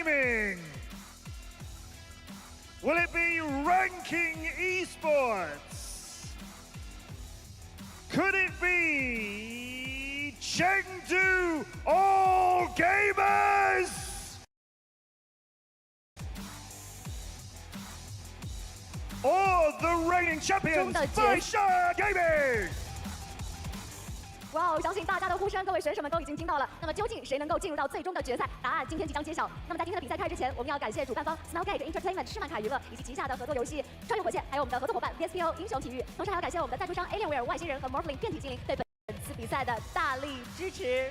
Gaming? Will it be Ranking Esports? Could it be Chengdu All Gamers? Or the reigning champions, BlasterX Gaming? 哇，我相信大家的呼声，各位选手们都已经听到了。那么究竟谁能够进入到最终的决赛？答案今天即将揭晓。那么在今天的比赛开始之前，我们要感谢主办方 SoundCard Entertainment 士曼卡娱乐以及旗下的合作游戏《穿越火线》，还有我们的合作伙伴 VSPO 英雄体育。同时还要感谢我们的赞助商 Alienware 外星人和 Morphling 变体精灵对本次比赛的大力支持。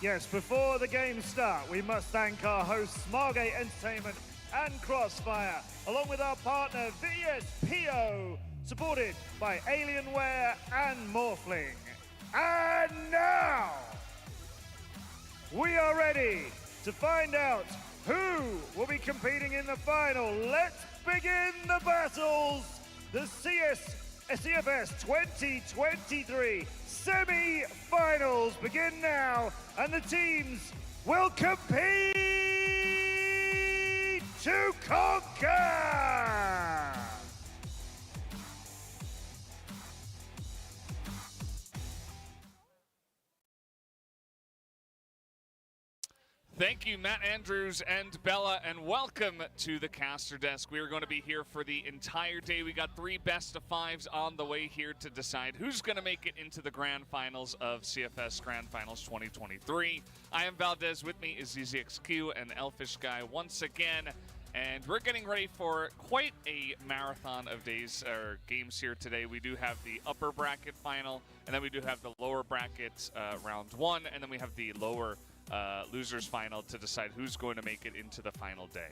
Yes, before the games start, we must thank our hosts Margate Entertainment and Crossfire, along with our partner VSPO, supported by Alienware and Morphling. And now, we are ready to find out who will be competing in the final. Let's begin the battles. The CFS 2023 semi-finals begin now, and the teams will compete to conquer. Thank you, Matt Andrews and Bella, and welcome to the caster desk. We are going to be here for the entire day. We got 3 best-of-5s on the way here to decide who's going to make it into the grand finals of CFS Grand Finals 2023. I am Valdez. With me is ZOWIE and Elfish Guy once again, and we're getting ready for quite a marathon of days or games here today. We do have the upper bracket final, and then we do have the lower bracket round 1, and then we have the lower losers final to decide who's going to make it into the final day.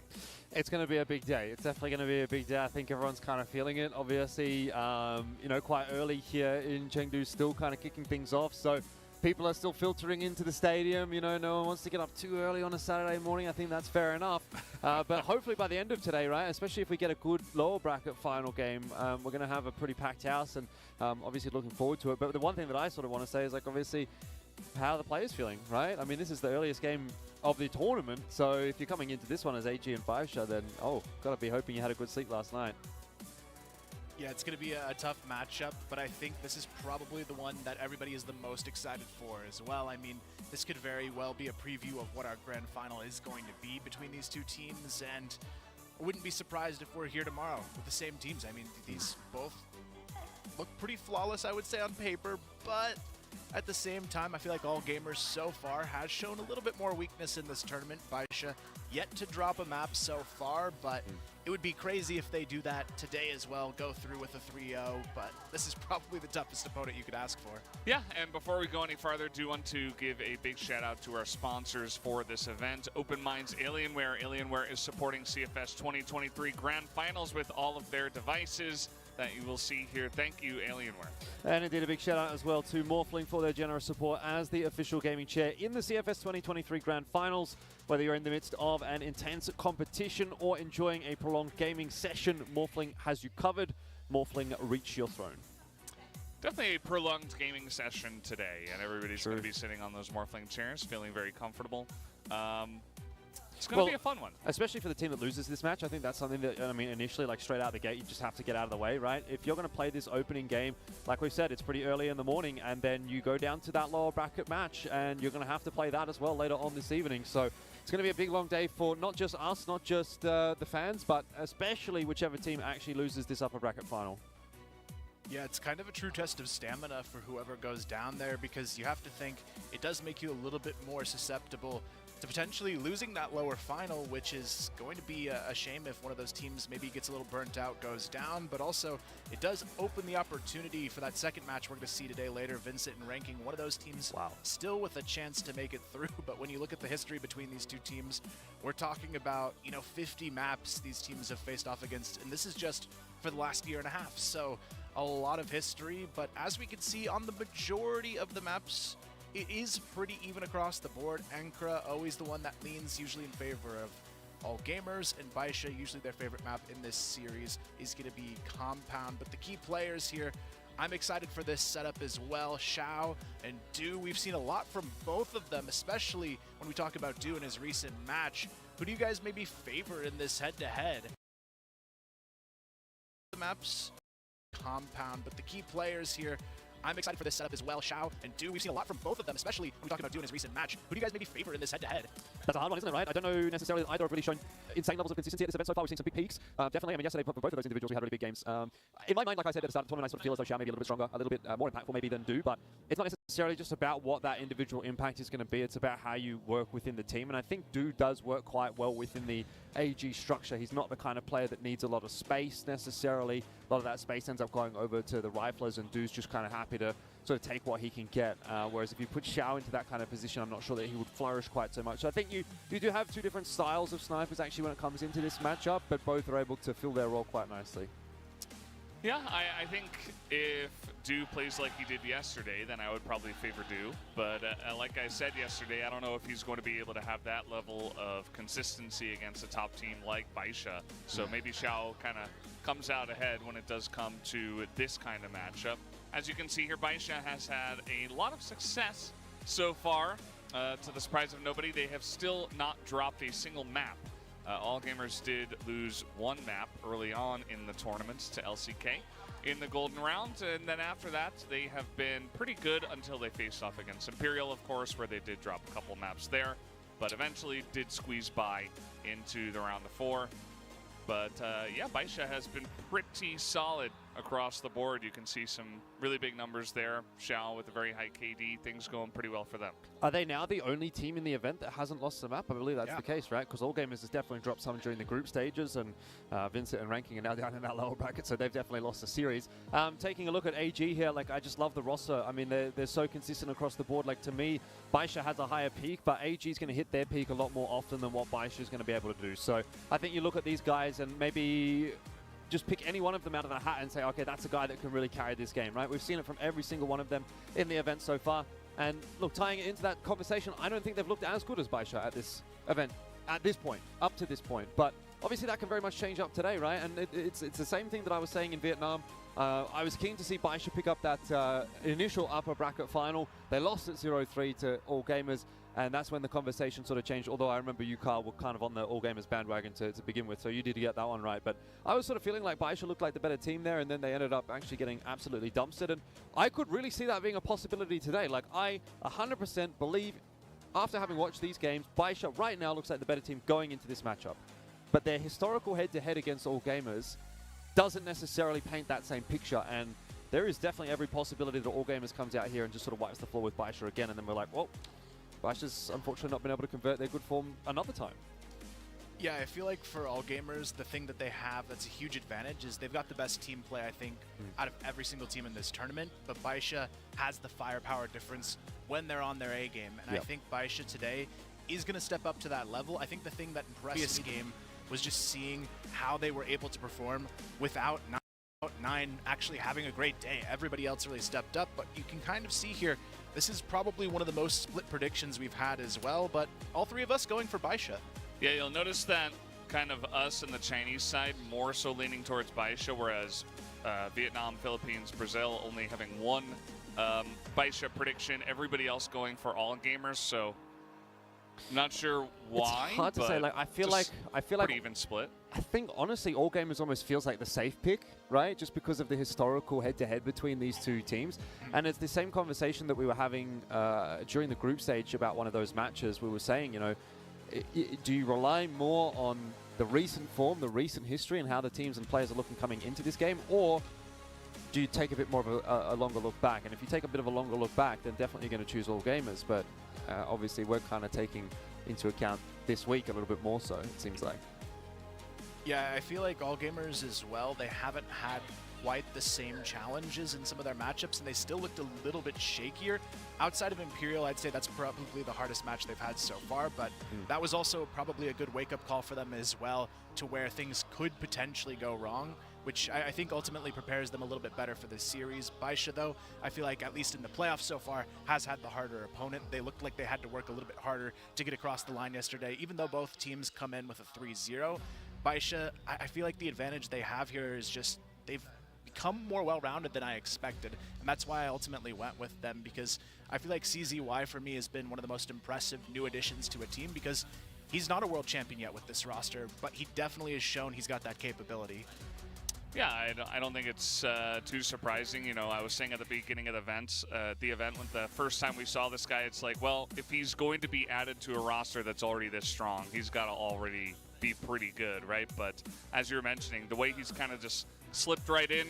It's going to be a big day. It's definitely going to be a big day. I think everyone's kind of feeling it. Obviously, you know, quite early here in Chengdu, still kind of kicking things off. So people are still filtering into the stadium. You know, no one wants to get up too early on a Saturday morning. I think that's fair enough. But hopefully by the end of today, right, especially if we get a good lower bracket final game, we're going to have a pretty packed house, and obviously looking forward to it. But the one thing that I sort of want to say is, like, obviously, how are the players feeling, right? I mean, this is the earliest game of the tournament, so if you're coming into this one as AG and Baisha, then, oh, gotta be hoping you had a good sleep last night. Yeah, it's going to be a tough matchup, but I think this is probably the one that everybody is the most excited for as well. I mean, this could very well be a preview of what our grand final is going to be between these two teams, and I wouldn't be surprised if we're here tomorrow with the same teams. I mean, these both look pretty flawless, I would say, on paper, but at the same time, I feel like All Gamers so far has shown a little bit more weakness in this tournament. Baisha yet to drop a map so far, but it would be crazy if they do that today as well, go through with a 3-0, but this is probably the toughest opponent you could ask for. Yeah, and before we go any farther, do want to give a big shout out to our sponsors for this event. Open Minds Alienware. Alienware is supporting CFS 2023 Grand Finals with all of their devices that you will see here. Thank you, Alienware. And indeed a big shout out as well to Morphling for their generous support as the official gaming chair in the CFS 2023 Grand Finals. Whether you're in the midst of an intense competition or enjoying a prolonged gaming session, Morphling has you covered. Morphling, reach your throne. Definitely a prolonged gaming session today, and everybody's going to be sitting on those Morphling chairs, feeling very comfortable. It's going to be a fun one. Especially for the team that loses this match. I think that's something that, I mean, initially, like straight out the gate, you just have to get out of the way, right? If you're going to play this opening game, like we've said, it's pretty early in the morning, and then you go down to that lower bracket match, and you're going to have to play that as well later on this evening. So it's going to be a big, long day for not just us, not just the fans, but especially whichever team actually loses this upper bracket final. Yeah, it's kind of a true test of stamina for whoever goes down there, because you have to think it does make you a little bit more susceptible to potentially losing that lower final, which is going to be a shame if one of those teams maybe gets a little burnt out, goes down, but also it does open the opportunity for that second match we're going to see today later, Vincent and Ranking, one of those teams still with a chance to make it through. But when you look at the history between these two teams, we're talking about, you know, 50 maps these teams have faced off against, and this is just for the last year and a half, so a lot of history. But as we can see on the majority of the maps, it is pretty even across the board. Ankara, always the one that leans usually in favor of All Gamers, and Baisha, usually their favorite map in this series, is going to be Compound. But the key players here, I'm excited for this setup as well. Xiao and Du, we've seen a lot from both of them, especially when we talk about Du in his recent match. who do you guys maybe favor in this head-to-head? The map's compound, but the key players here, I'm excited for this setup as well. Xiao and Do, we've seen a lot from both of them, especially when we talk about Do in his recent match. Who do you guys maybe favor in this head-to-head? That's a hard one, isn't it, right? I don't know necessarily either have really shown insane levels of consistency at this event so far. We've seen some big peaks. Definitely, I mean, yesterday, for both of those individuals, we had really big games. In my mind, like I said at the start of the tournament, I sort of feel as though Xiao may be a little bit stronger, a little bit more impactful maybe than Do, but it's not necessarily just about what that individual impact is going to be. It's about how you work within the team, and I think Do does work quite well within the AG structure. He's not the kind of player that needs a lot of space necessarily. A lot of that space ends up going over to the riflers, and Do's just kind of happy to sort of take what he can get. Whereas if you put Xiao into that kind of position, I'm not sure that he would flourish quite so much. So I think you do have two different styles of snipers actually when it comes into this matchup, but both are able to fill their role quite nicely. Yeah, I think if Do plays like he did yesterday, then I would probably favor Do. But like I said yesterday, I don't know if he's going to be able to have that level of consistency against a top team like Baisha. So maybe Xiao kind of comes out ahead when it does come to this kind of matchup. As you can see here, Baisha has had a lot of success so far. To the surprise of nobody, they have still not dropped a single map. All Gamers did lose one map early on in the tournaments to LCK in the golden round, and then after that they have been pretty good until they faced off against Imperial, of course, where they did drop a couple maps there, but eventually did squeeze by into the round of 4. But yeah, Baisha has been pretty solid across the board. You can see some really big numbers there. Xiao with a very high KD, things going pretty well for them. Are they now the only team in the event that hasn't lost a map? I believe that's the case, right? Because All Gamers has definitely dropped some during the group stages, and Vincent and Ranking are now down in that lower bracket, so they've definitely lost a series. Taking a look at AG here, like, I just love the roster. I mean, they're so consistent across the board. Like, to me, Baisha has a higher peak, but AG is going to hit their peak a lot more often than what Baisha is going to be able to do. So I think you look at these guys and maybe just pick any one of them out of the hat and say, okay, that's a guy that can really carry this game, right? We've seen it from every single one of them in the event so far. And look, tying it into that conversation, I don't think they've looked as good as Baisha at this event, at this point, up to this point. But obviously that can very much change up today, right? And it's the same thing that I was saying in Vietnam. I was keen to see Baisha pick up that initial upper bracket final. They lost at 0-3 to All Gamers, and that's when the conversation sort of changed, although I remember you, Carl, were kind of on the All Gamers bandwagon to begin with, so you did get that one right. But I was sort of feeling like Baisha looked like the better team there, and then they ended up actually getting absolutely dumpstered, and I could really see that being a possibility today. Like, I 100% believe, after having watched these games, Baisha right now looks like the better team going into this matchup. But their historical head-to-head against All Gamers doesn't necessarily paint that same picture, and there is definitely every possibility that All Gamers comes out here and just sort of wipes the floor with Baisha again, and then we're like, well, Baisha's unfortunately not been able to convert their good form another time. Yeah, I feel like for All Gamers, the thing that they have that's a huge advantage is they've got the best team play, I think, out of every single team in this tournament, but Baisha has the firepower difference when they're on their A game, and I think Baisha today is going to step up to that level. I think the thing that impressed me this game was just seeing how they were able to perform without Nine actually having a great day. Everybody else really stepped up, but you can kind of see here, this is probably one of the most split predictions we've had as well, but all three of us going for Baisha. Yeah, you'll notice that kind of us and the Chinese side more so leaning towards Baisha, whereas Vietnam, Philippines, Brazil only having one Baisha prediction, everybody else going for All Gamers, so not sure why. It's hard to say. Like, I feel like pretty even split. I think honestly, All Gamers almost feels like the safe pick, right? Just because of the historical head-to-head between these two teams, and it's the same conversation that we were having during the group stage about one of those matches. We were saying, you know, do you rely more on the recent form, the recent history, and how the teams and players are looking coming into this game, or do you take a bit more of a longer look back? And if you take a bit of a longer look back, then definitely going to choose All Gamers. But obviously, we're kind of taking into account this week a little bit more so, it seems like. Yeah, I feel like All Gamers as well, they haven't had quite the same challenges in some of their matchups, and they still looked a little bit shakier. Outside of Imperial, I'd say that's probably the hardest match they've had so far, but that was also probably a good wake-up call for them as well, to where things could potentially go wrong, which I think ultimately prepares them a little bit better for this series. Baisha, though, I feel like, at least in the playoffs so far, has had the harder opponent. They looked like they had to work a little bit harder to get across the line yesterday, even though both teams come in with a 3-0. Baisha, I feel like the advantage they have here is just they've become more well-rounded than I expected, and that's why I ultimately went with them, because I feel like CZY for me has been one of the most impressive new additions to a team, because he's not a world champion yet with this roster, but he definitely has shown he's got that capability. Yeah, I don't think it's too surprising. You know, I was saying at the beginning of the event, when the first time we saw this guy, it's like, well, if he's going to be added to a roster that's already this strong, he's got to already be pretty good, right? But as you were mentioning, the way he's kind of just slipped right in,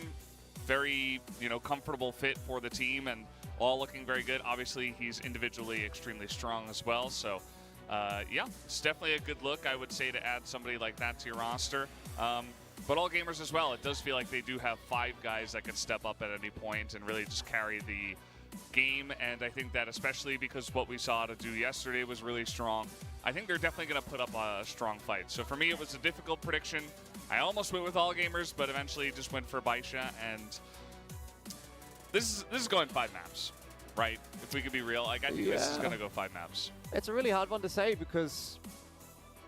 very, you know, comfortable fit for the team and all looking very good. Obviously, he's individually extremely strong as well. So, yeah, it's definitely a good look, I would say, to add somebody like that to your roster. But all gamers as well, it does feel like they do have 5 guys that can step up at any point and really just carry the game. And I think that especially because what we saw to do yesterday was really strong, I think they're definitely going to put up a strong fight. So for me, it was a difficult prediction. I almost went with all gamers, but eventually just went for Baisha. And this is going 5 maps, right? If we could be real, like I think this is going to go 5 maps. It's a really hard one to say because,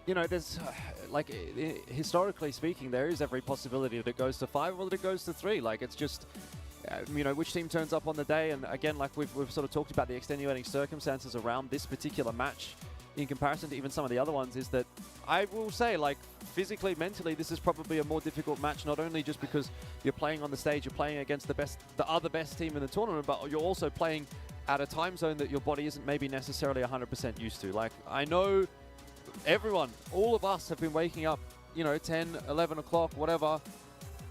you know, there's, like, historically speaking, there is every possibility that it goes to 5 or that it goes to 3. Like, it's just, you know, which team turns up on the day. And again, like we've sort of talked about the extenuating circumstances around this particular match in comparison to even some of the other ones, is that I will say, like, physically, mentally, this is probably a more difficult match, not only just because you're playing on the stage, you're playing against the other best team in the tournament, but you're also playing at a time zone that your body isn't maybe necessarily 100% used to. Like, I know everyone, all of us have been waking up, you know, 10, 11 o'clock, whatever,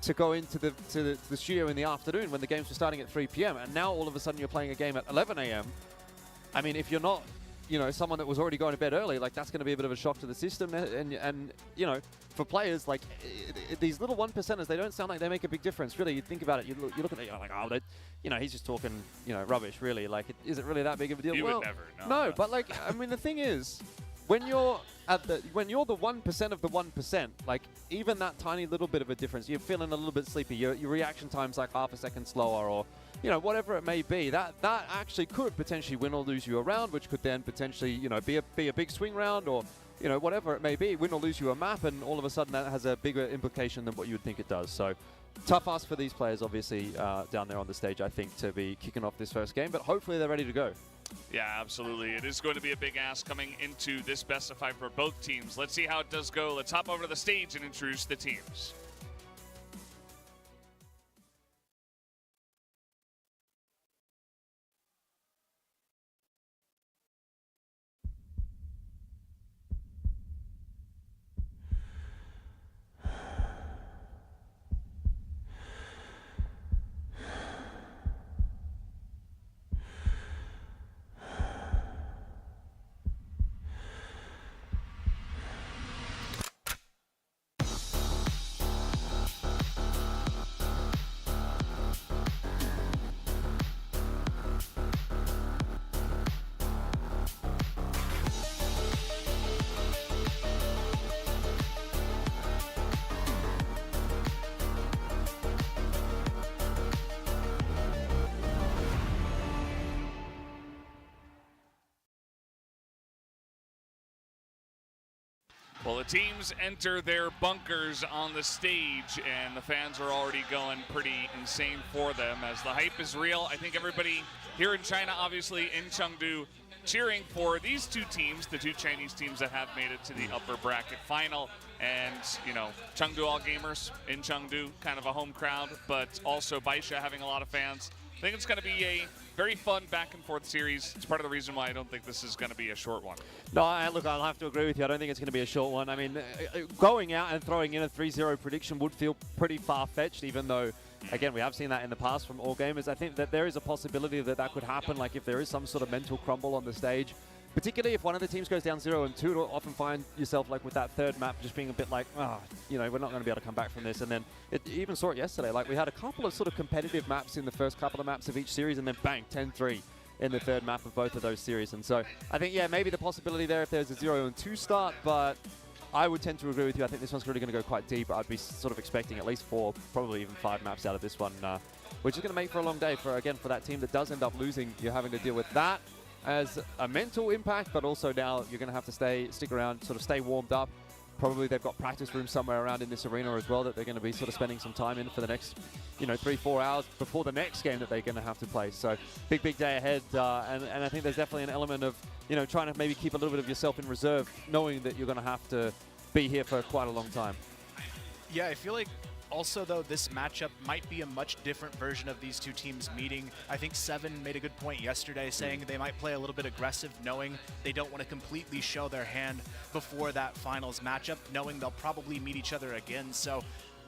to go into the studio in the afternoon when the games were starting at 3 p.m. And now all of a sudden you're playing a game at 11 a.m. I mean, if you're not, you know, someone that was already going to bed early, like, that's going to be a bit of a shock to the system. And you know, for players, like, these little 1%ers, they don't sound like they make a big difference. Really, you think about it, you look at it, you're like, oh, you know, he's just talking, you know, rubbish, really. Like, is it really that big of a deal? You well, would never, no, but, like, I mean, the thing is, when you're the 1% of the 1%, like, even that tiny little bit of a difference, you're feeling a little bit sleepy, your reaction time's like half a second slower, or, you know, whatever it may be, that actually could potentially win or lose you a round, which could then potentially, you know, be a big swing round, or, you know, whatever it may be, win or lose you a map, and all of a sudden that has a bigger implication than what you would think it does. So, tough ask for these players, obviously, down there on the stage, I think, to be kicking off this first game, but hopefully they're ready to go. Yeah, absolutely. It is going to be a big ask coming into this best of 5 for both teams. Let's see how it does go. Let's hop over to the stage and introduce the teams. Well, the teams enter their bunkers on the stage, and the fans are already going pretty insane for them as the hype is real. I think everybody here in China, obviously in Chengdu, cheering for these 2 teams, the 2 Chinese teams that have made it to the upper bracket final. And, you know, Chengdu all gamers in Chengdu, kind of a home crowd, but also Baisha having a lot of fans. I think it's going to be a very fun back-and-forth series. It's part of the reason why I don't think this is going to be a short one. No, look, I'll have to agree with you. I don't think it's going to be a short one. I mean, going out and throwing in a 3-0 prediction would feel pretty far-fetched, even though, again, we have seen that in the past from all gamers. I think that there is a possibility that that could happen, like if there is some sort of mental crumble on the stage. Particularly if one of the teams goes down 0-2, you'll often find yourself like with that third map just being a bit like, oh, you know, we're not going to be able to come back from this. And then you even saw it yesterday. Like we had a couple of sort of competitive maps in the first couple of maps of each series, and then bang, 10-3 in the third map of both of those series. And so I think, yeah, maybe the possibility there if there's a 0-2 start, but I would tend to agree with you. I think this one's really going to go quite deep. I'd be sort of expecting at least 4, probably even 5 maps out of this one, which is going to make for a long day for that team that does end up losing. You're having to deal with that as a mental impact, but also now you're going to have to stick around, sort of stay warmed up. probably they've got practice rooms somewhere around in this arena as well that they're going to be sort of spending some time in for the next, 3-4 hours before the next game that they're going to have to play. So big day ahead, and I think there's definitely an element of, trying to maybe keep a little bit of yourself in reserve, knowing that you're going to have to be here for quite a long time. Yeah, I feel like also, though, this matchup might be a much different version of these two teams meeting. I think Seven made a good point yesterday, saying they might play a little bit aggressive, knowing they don't want to completely show their hand before that finals matchup, knowing they'll probably meet each other again. So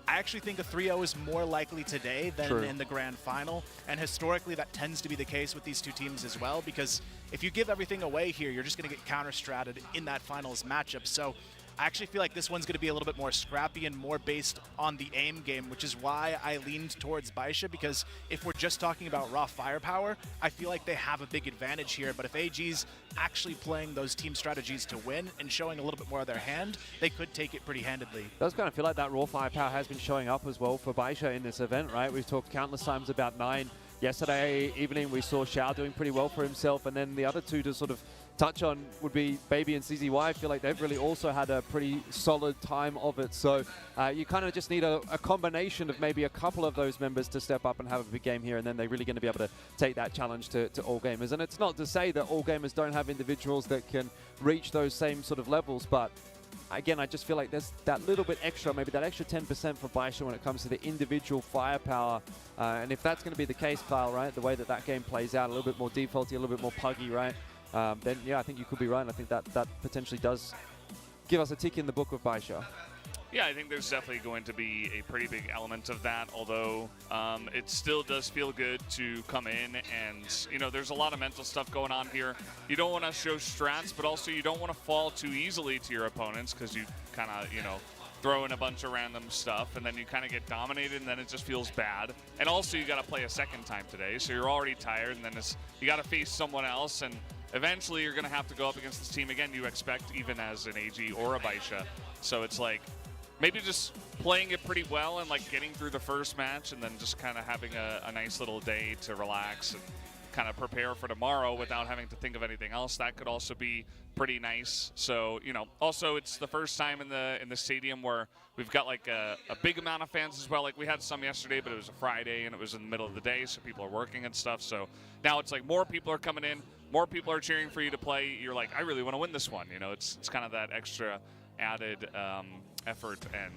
I actually think a 3-0 is more likely today than in the grand final, and historically that tends to be the case with these two teams as well, because if you give everything away here, you're just going to get counter-stratted in that finals matchup. So I actually feel like this one's going to be a little bit more scrappy and more based on the aim game, which is why I leaned towards Baisha, because if we're just talking about raw firepower, I feel like they have a big advantage here. But if AG's actually playing those team strategies to win and showing a little bit more of their hand, they could take it pretty handedly. It does kind of feel like that raw firepower has been showing up as well for Baisha in this event, right? We've talked countless times about 9. Yesterday evening we saw Xiao doing pretty well for himself, and then the other two to sort of touch on would be Baby and CZY. I feel like they've really also had a pretty solid time of it. So you kind of just need a combination of maybe a couple of those members to step up and have a big game here, and then they're really going to be able to take that challenge to all gamers. And it's not to say that all gamers don't have individuals that can reach those same sort of levels, but again, I just feel like there's that little bit extra, maybe that extra 10% for Baisha when it comes to the individual firepower. And if that's going to be the case, Kyle, right, the way that game plays out, a little bit more defaulty, a little bit more puggy, right, then yeah, I think you could be right. And I think that potentially does give us a tick in the book of Baisha. Yeah, I think there's definitely going to be a pretty big element of that, although it still does feel good to come in and, there's a lot of mental stuff going on here. You don't want to show strats, but also you don't want to fall too easily to your opponents, because you kind of, throw in a bunch of random stuff and then you kind of get dominated and then it just feels bad. And also you got to play a second time today, so you're already tired, and then you got to face someone else, and eventually you're going to have to go up against this team again you expect, even as an AG or a Baisha. So it's like, maybe just playing it pretty well and like getting through the first match, and then just kind of having a nice little day to relax and kind of prepare for tomorrow without having to think of anything else. That could also be pretty nice. So, also it's the first time in the stadium where we've got like a big amount of fans as well. Like we had some yesterday, but it was a Friday and it was in the middle of the day, so people are working and stuff. So now it's like more people are coming in, more people are cheering for you to play. You're like, I really want to win this one. It's kind of that extra added effort and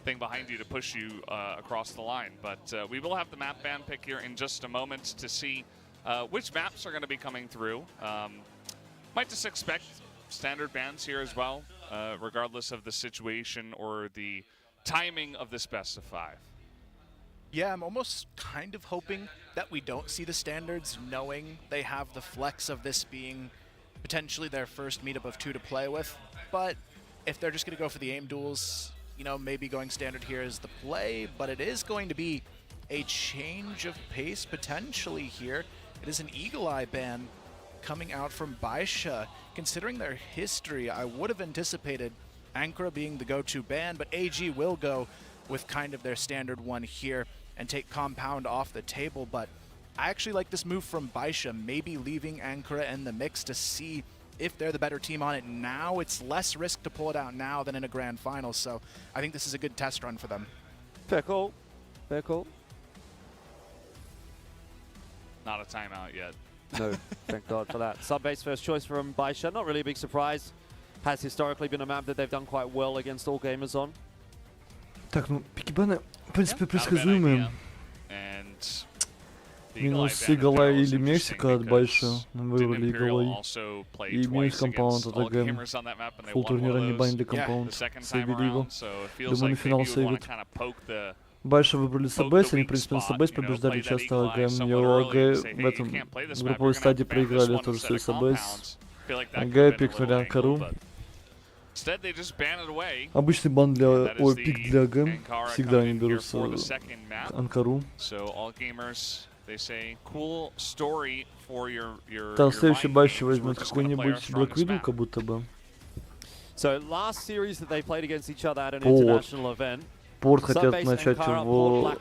thing behind you to push you across the line. But we will have the map ban pick here in just a moment to see which maps are going to be coming through. Might just expect standard bans here as well, regardless of the situation or the timing of this best of 5. Yeah, I'm almost kind of hoping that we don't see the standards, knowing they have the flex of this being potentially their first meetup of 2 to play with. But if they're just going to go for the aim duels, maybe going standard here is the play, but it is going to be a change of pace potentially here. It is an Eagle Eye ban coming out from Baisha. Considering their history, I would have anticipated Ankara being the go-to ban, but AG will go with kind of their standard one here and take Compound off the table. But I actually like this move from Baisha, maybe leaving Ankara in the mix to see if they're the better team on it now. It's less risk to pull it out now than in a grand final, so I think this is a good test run for them. Fair call. Fair call. Not a timeout yet. No, thank God for that. Sub-base first choice from Baisha. Not really a big surprise. Has historically been a map that they've done quite well against all gamers on. Так, ну, пикибаны, в принципе, предсказуемые. Минус Eagle Eye или Мексика от Байша. Мы выбрали Eagle Eye. И минус Compound от АГМ. Фулл турнира не банили Compound. Сейвили его. Думаю, на финал сейвит. Байша выбрали Сабейс, они, в принципе, на Сабейс побеждали часто АГМ. И у АГ в этом групповой стадии проиграли тоже свой Сабейс. АГ пикнули Анкару. Обычный бан для... Ой, пик для АГМ. Всегда они берут Анкару. Там следующий Байши возьмет какой-нибудь Black Widow, как будто бы. So last series that they played against each other at an international event. Порт хотят начать его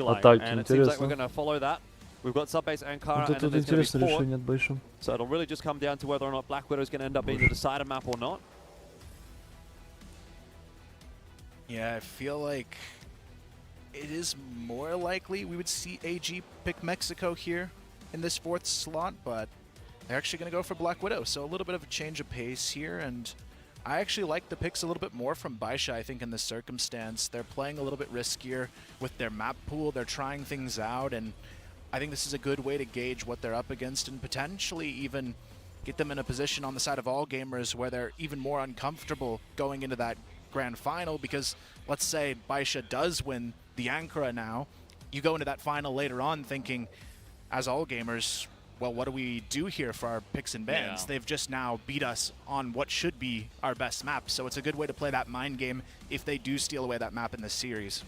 атаки, интересно. We've got sub-base Ankara, вот это интересное решение от Байша. So it'll really just come down to whether or not Black Widow is going to end up being the decider map or not. Yeah, I feel like it is more likely we would see AG pick Mexico here in this 4th slot, but they're actually going to go for Black Widow, so a little bit of a change of pace here, and I actually like the picks a little bit more from Baisha, I think, in this circumstance. They're playing a little bit riskier with their map pool, they're trying things out, and I think this is a good way to gauge what they're up against and potentially even get them in a position on the side of all gamers where they're even more uncomfortable going into that grand final, because let's say Baisha does win the Ankara now, you go into that final later on thinking, as all gamers, well, what do we do here for our picks and bans? Yeah. They've just now beat us on what should be our best map, so it's a good way to play that mind game if they do steal away that map in this series.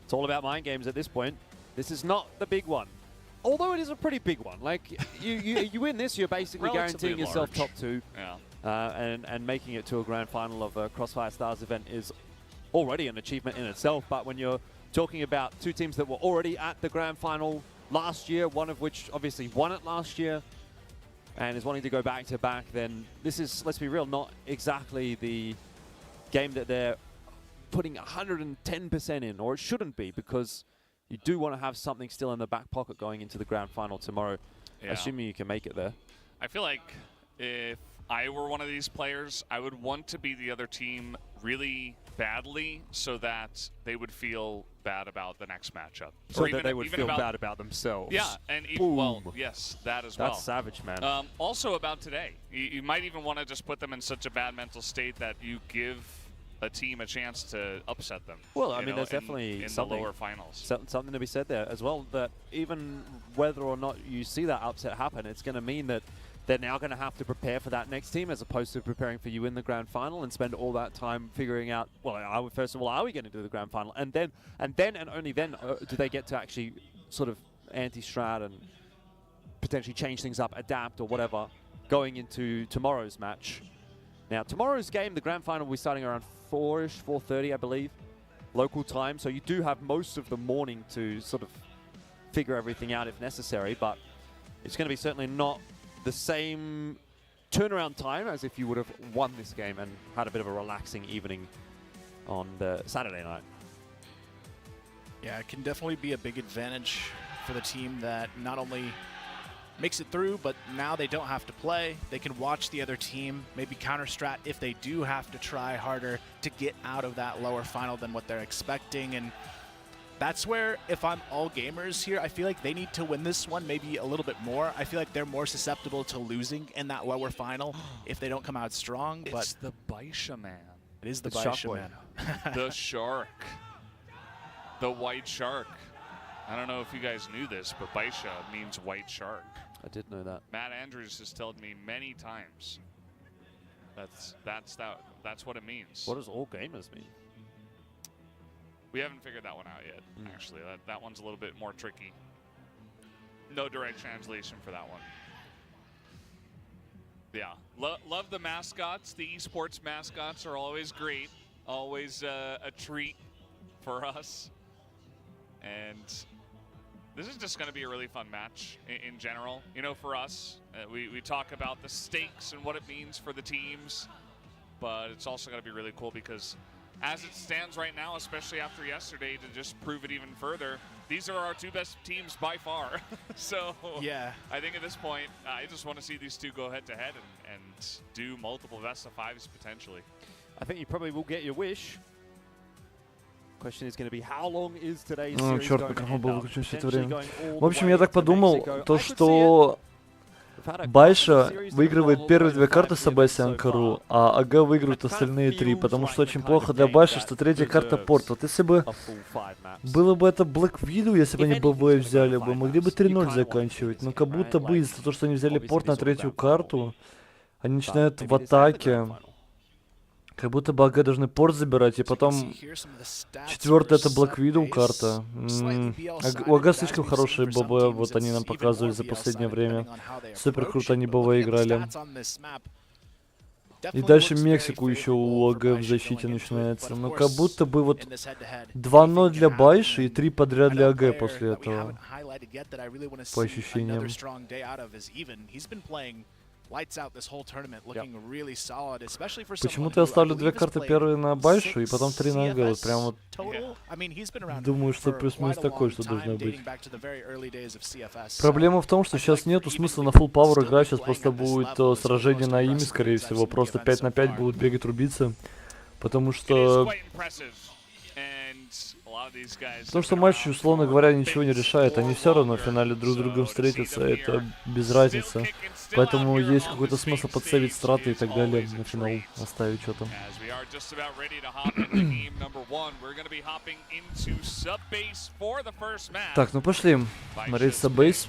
It's all about mind games at this point. This is not the big one. Although it is a pretty big one. Like, you win this, you're basically guaranteeing yourself top 2. Yeah. And making it to a grand final of a Crossfire Stars event is already an achievement in itself. But when you're talking about 2 teams that were already at the grand final last year, one of which obviously won it last year and is wanting to go back to back, then this is, let's be real, not exactly the game that they're putting 110% in, or it shouldn't be, because you do want to have something still in the back pocket going into the grand final tomorrow, assuming you can make it there. I feel like if I were one of these players, I would want to be the other team really badly so that they would feel bad about the next matchup. So or that they would feel bad about themselves. Yeah, and even, well, yes, that as well. That's savage, man. Also about today. You might even want to just put them in such a bad mental state that you give a team a chance to upset them. Well, I mean, there's definitely in the lower finals. Something to be said there as well, that even whether or not you see that upset happen, it's going to mean that they're now going to have to prepare for that next team as opposed to preparing for you in the grand final and spend all that time figuring out, well, first of all, are we going to do the grand final? And then and only then do they get to actually sort of anti-strat and potentially change things up, adapt or whatever, going into tomorrow's match. Now, tomorrow's game, the grand final, will be starting around 4-ish, 4:30, I believe, local time. So you do have most of the morning to sort of figure everything out if necessary, but it's going to be certainly not the same turnaround time as if you would have won this game and had a bit of a relaxing evening on the Saturday night. Yeah, it can definitely be a big advantage for the team that not only makes it through, but now they don't have to play. They can watch the other team, maybe counter-strat if they do have to try harder to get out of that lower final than what they're expecting. And that's where, if I'm all gamers here, I feel like they need to win this one maybe a little bit more. I feel like they're more susceptible to losing in that lower final if they don't come out strong. But it's the Baisha man. It is the Baisha man. The shark. The white shark. I don't know if you guys knew this, but Baisha means white shark. I did know that. Matt Andrews has told me many times. That's what it means. What does all gamers mean? We haven't figured that one out yet, actually. That one's a little bit more tricky. No direct translation for that one. Yeah, love the mascots. The esports mascots are always great. Always a treat for us. And this is just going to be a really fun match in general. You know, for us, we talk about the stakes and what it means for the teams, but it's also going to be really cool because as it stands right now, especially after yesterday, to just prove it even further, these are our 2 best teams by far. So yeah, I think at this point, I just want to see these 2 go head-to-head and do multiple best-of-5s potentially. I think you probably will get your wish. Question is going to be how long is today's series черт, going to микрофон end был up? выключен все это Potentially время. going all В общем, the я way так to подумал, Mexico. то, I could see что We've had a Байша series that выигрывает all первые 2 over карты 5 с АБС и so Анкару, far. а АГ выигрывает остальные 3, потому что очень плохо для Байши, что 3-я карта порт. Вот если бы A full 5 maps. было бы это Black Widow, если бы они БВ взяли бы, могли бы 3-0 заканчивать. Но как будто бы из-за того, что они взяли порт на 3-ю карту, они начинают в атаке. Как будто бы АГ должны порт забирать, и потом 4-я это Black Widow карта. У АГ слишком хорошие ББ, вот они нам показывали за последнее время. Супер круто они БВ играли. И дальше Мексику еще у АГ в защите начинается. Но как будто бы вот 2-0 для Байши и 3 подряд для АГ после этого. По ощущениям. Почему-то я ставлю 2 карты первые на Байшу и потом 3 на АГ. Вот прям вот думаю, что плюс-минус такой, что должно быть. Проблема в том, что сейчас нету смысла на full power играть. Сейчас просто будет сражение на ими, скорее всего. Просто 5 на 5 будут бегать, рубиться. Потому что матч, условно говоря, ничего не решает. Они все равно в финале друг с другом встретятся. Это без разницы. Поэтому есть какой-то смысл подсейвить страты и так далее. На финал оставить что-то. Так, ну пошли. Смотреть саббейс.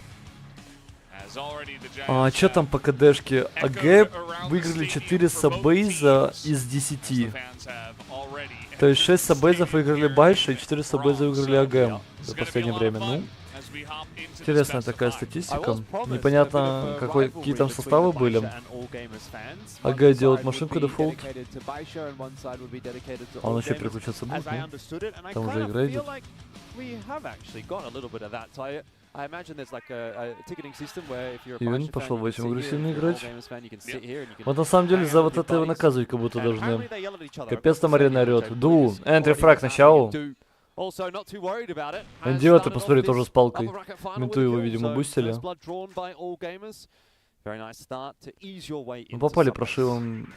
Че там по КДшке? АГ выиграли 4 саббейза из 10. То есть 6 саббейзов выиграли Байша и 4 саббейза выиграли АГ за последнее время. Ну, интересная такая статистика. Непонятно, какие там составы были. АГ делает машинку дефолт. А он еще переключаться будет, ну? Там уже игра идет. Ивен пошел в 8 агрессивно играть. Вот на самом деле за вот это его наказывать как будто должны. Капец там арена орет. Ду, энтри фраг на Щау. Андио, ты посмотри, тоже с палкой. Менту его, видимо, бустили. Ну попали прошивом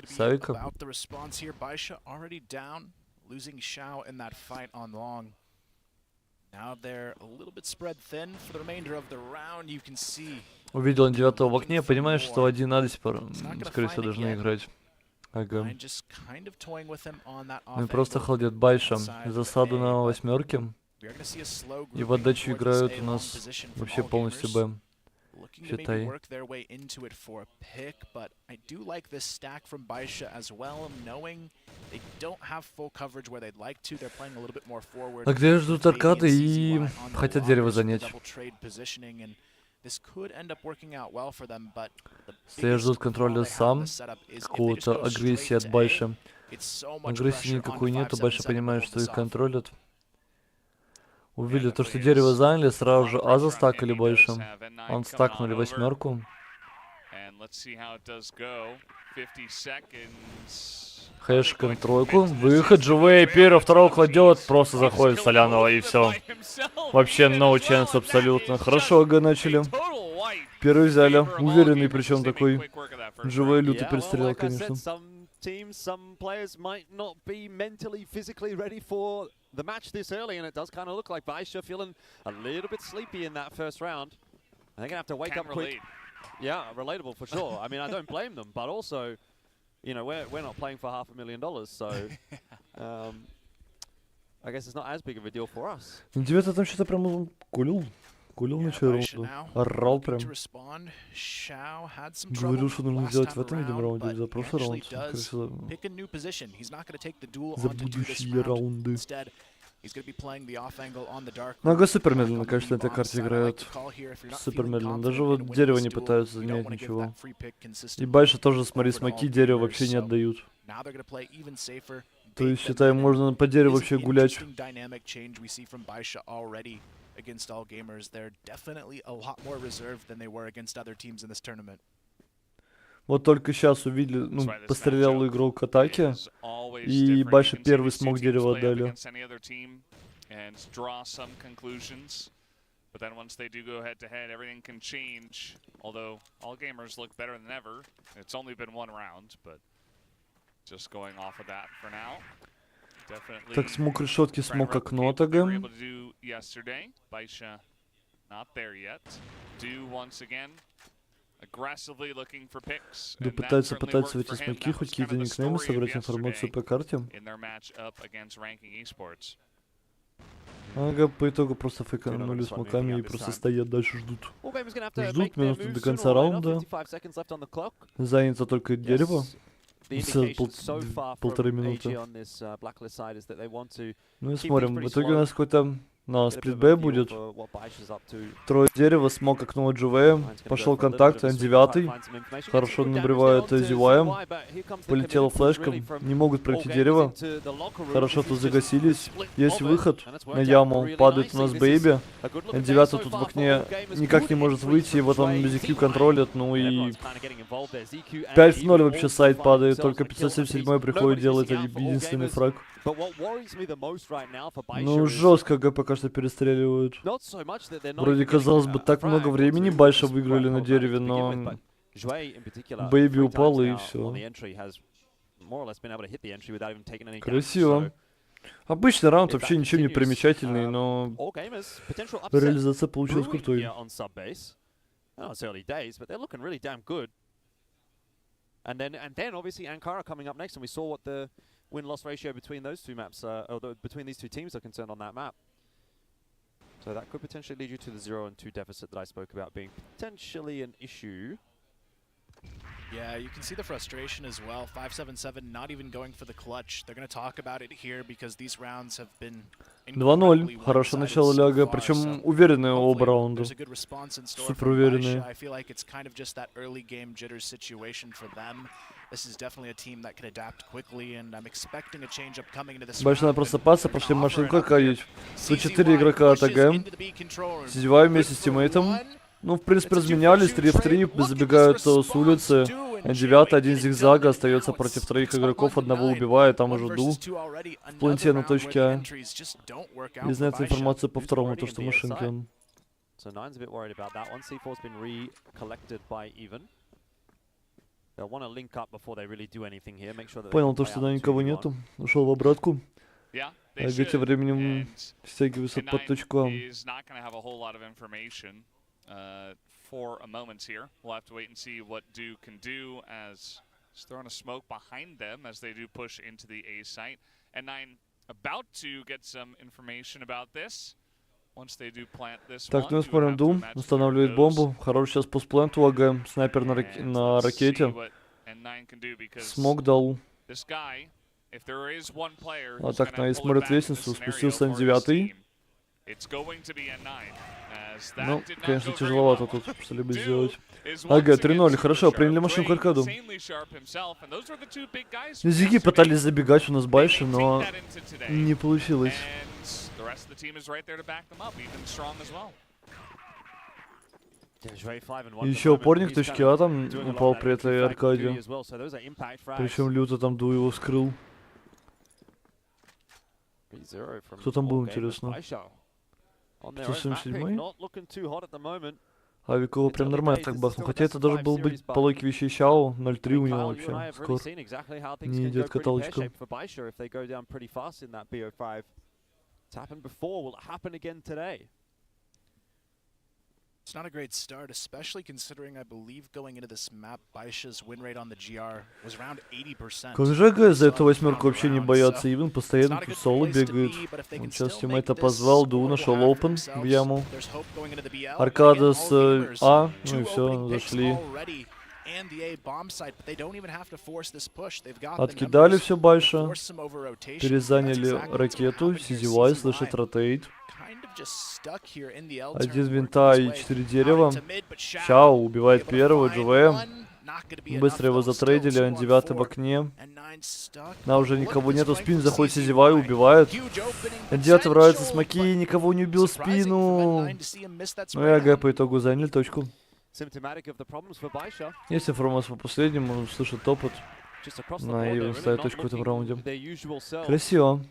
Савика. Увидел он 9-го в окне, понимаешь, что один надо, скорее всего, должны играть. Ага. Ну и просто холдят Байша. Засаду на 8-ке. И в отдачу играют у нас вообще полностью Б. Считай. А где ждут аркады и хотят дерево занять? Все ждут контроля сам, какого-то агрессии от Байша. Агрессии никакой нету, Байша понимает, что их контролят. Увидели то, что дерево заняли, сразу же А застакали Байша. Он стакнули 8-ку. Хэшка на 3. Выход, ZOWIE первого, второго кладет, просто заходит Солянова и все. Вообще no chance абсолютно. Хорошо АГ начали. Первый взяли. Уверенный, причем такой. ZOWIE лютый перестрел, конечно. The match this early, and it does kind of look like Baisha feeling a little bit sleepy in that first round. They're gonna have to wake up quick. Yeah, relatable for sure. I mean, I don't blame them, but also, you know, we're not playing for $500,000, so I guess it's not as big of a deal for us. Девятый там что-то прям кулил на раунду. Орал прям. Говорил, что нужно сделать в этом, видимо, раунде, за прошлый раунд. За будущие раунды. Нога супер медленно, конечно, на этой карте играют. Супер медленно. Даже вот дерево не пытаются занять ничего. И Байша тоже, смотри, смоки дерево вообще не отдают. То есть, считай, можно по дереву вообще гулять. Against all gamers, they're definitely a lot more reserved than they were against other teams in this tournament. Вот только сейчас увидели, ну, пострелял игрок к атаке, и Байша первый смог дерево отдали. But then once they do go head to head, everything can change. Although all gamers look better than ever. It's only been one round, but just going off of that for now. Так, смог решетки, смог окно от АГ. Да пытаются в эти смоки хоть какие-то никнеймы собрать информацию по карте. Ага, по итогу просто фейканули смоками и просто стоят дальше ждут. Ждут минуты до конца раунда. Занято только дерево. Полторы минуты. Ну и смотрим. В итоге у нас какой-то На сплит Б будет. Трое дерева, смог окно ZOWIE. Пошел контакт, N9. Хорошо набривает ZOWIE. Полетела флешка. Не могут пройти дерево. Хорошо тут загасились. Есть выход на яму. Падает у нас Бэйби. N9 тут в окне никак не может выйти. Его там MUCAI контролят. Ну и 5 в 0 вообще сайт падает. Только 577 приходит, делает единственный фраг. Ну, жестко ГП пока что перестреливают. Вроде казалось бы, так много времени Байша выиграли на дереве, но Бэйби упал и все. Красиво. Обычный раунд вообще ничем не примечательный, но реализация получилась крутой. And then obviously Ankara coming up next, and we saw what the win-loss ratio between those two maps, between these two teams are concerned on that map. So that could potentially lead you to the 0-2 deficit that I spoke about being potentially an issue. Yeah, you can see the frustration as well. 577 not even going for the clutch. They're going to talk about it here because these rounds have been 2-0. Хорошее начало ляга, причем уверенные оба раунда. Супер уверенные. I feel like it's kind of just that early game jitters situation for them. This is definitely a team that can adapt quickly, and I'm expecting a change up coming into this. Больше надо просыпаться, пошли машинку аркадить. Тут 4 игрока от АГ. ZOWIE вместе с тиммейтом. Ну, в принципе, разменялись, 3 в 3, забегают с улицы. N9, один зигзага, остается против 3 игроков, одного убивает, там уже ду. В планте на точке А. Не знает информацию по второму, то что машинки. Понял то, что да, никого нету. Ушел в обратку. АГ тем временем стягивается под точку А. For a moment here. We'll have to wait and see what Do can do as he's throwing a smoke behind them as they do push into the A site. And Nine about to get some information about this. Once they do plant this one. Так, ну смотрим, Doom устанавливает бомбу. Хороший сейчас постплент у АГ. Снайпер на ракете. Смог дал. А так, Най смотрит лестницу, спустился N9. Ну, конечно, тяжеловато тут что-либо сделать. Ага, 3-0, хорошо, приняли машинку аркаду. Зиги пытались забегать у нас Байши, но не получилось. Еще опорник точки А там упал при этой аркаде. Причем люто там Ду его вскрыл. Кто там был, интересно? 577-й? Авикова прям нормально так бахнул. Хотя это должен был быть по логике вещей Щао. 0-3 у него вообще. Скоро не идет каталочка. It's not a great start, especially considering I believe going into this map, Baisha's win rate on the GR was around 80%. Как же АГ за эту восьмерку вообще не боятся? Ивен постоянно тут соло бегает. Он сейчас тиммейта позвал, Ду нашел опен в яму. Аркада с А, ну и все, зашли. Откидали все Байша. Перезаняли ракету. CZY слышит ротейт. Один винта и 4 дерева. Щао убивает первого, ZOWIE. Быстро его затрейдили, N9 в окне. На, уже никого нету, спин заходит CZY, убивает. N9 врывается с маки, никого не убил спину. Ну и АГ по итогу заняли точку. Есть информация по последнему, он слышит топот. На Ивен ставит точку в этом раунде. Красиво.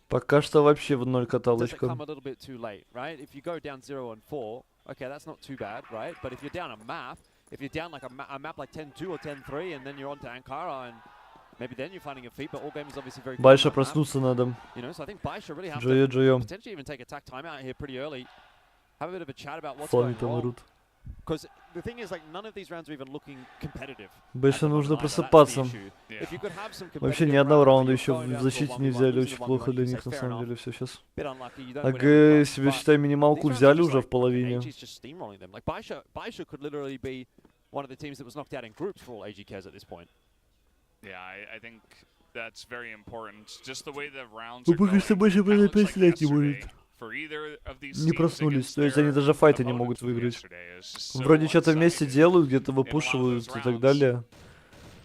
Пока что вообще в ноль каталочка. Байша проснуться надо. Джойо. Флами там врут. Больше нужно просыпаться. Вообще ни одного раунда еще в защите не взяли. Очень плохо для них на самом деле все сейчас. АГ себе, считай, минималку взяли уже в половине. that's very important. Just the way the rounds Ну are пока going. что больше Kinda looks like представлять не может. yesterday for either of these Не teams проснулись, against то есть они their даже файты не opponents могут from выиграть. yesterday. It's just so Вроде что-то вместе one-sided делают, где-то in a lot of выпушивают those и так rounds далее.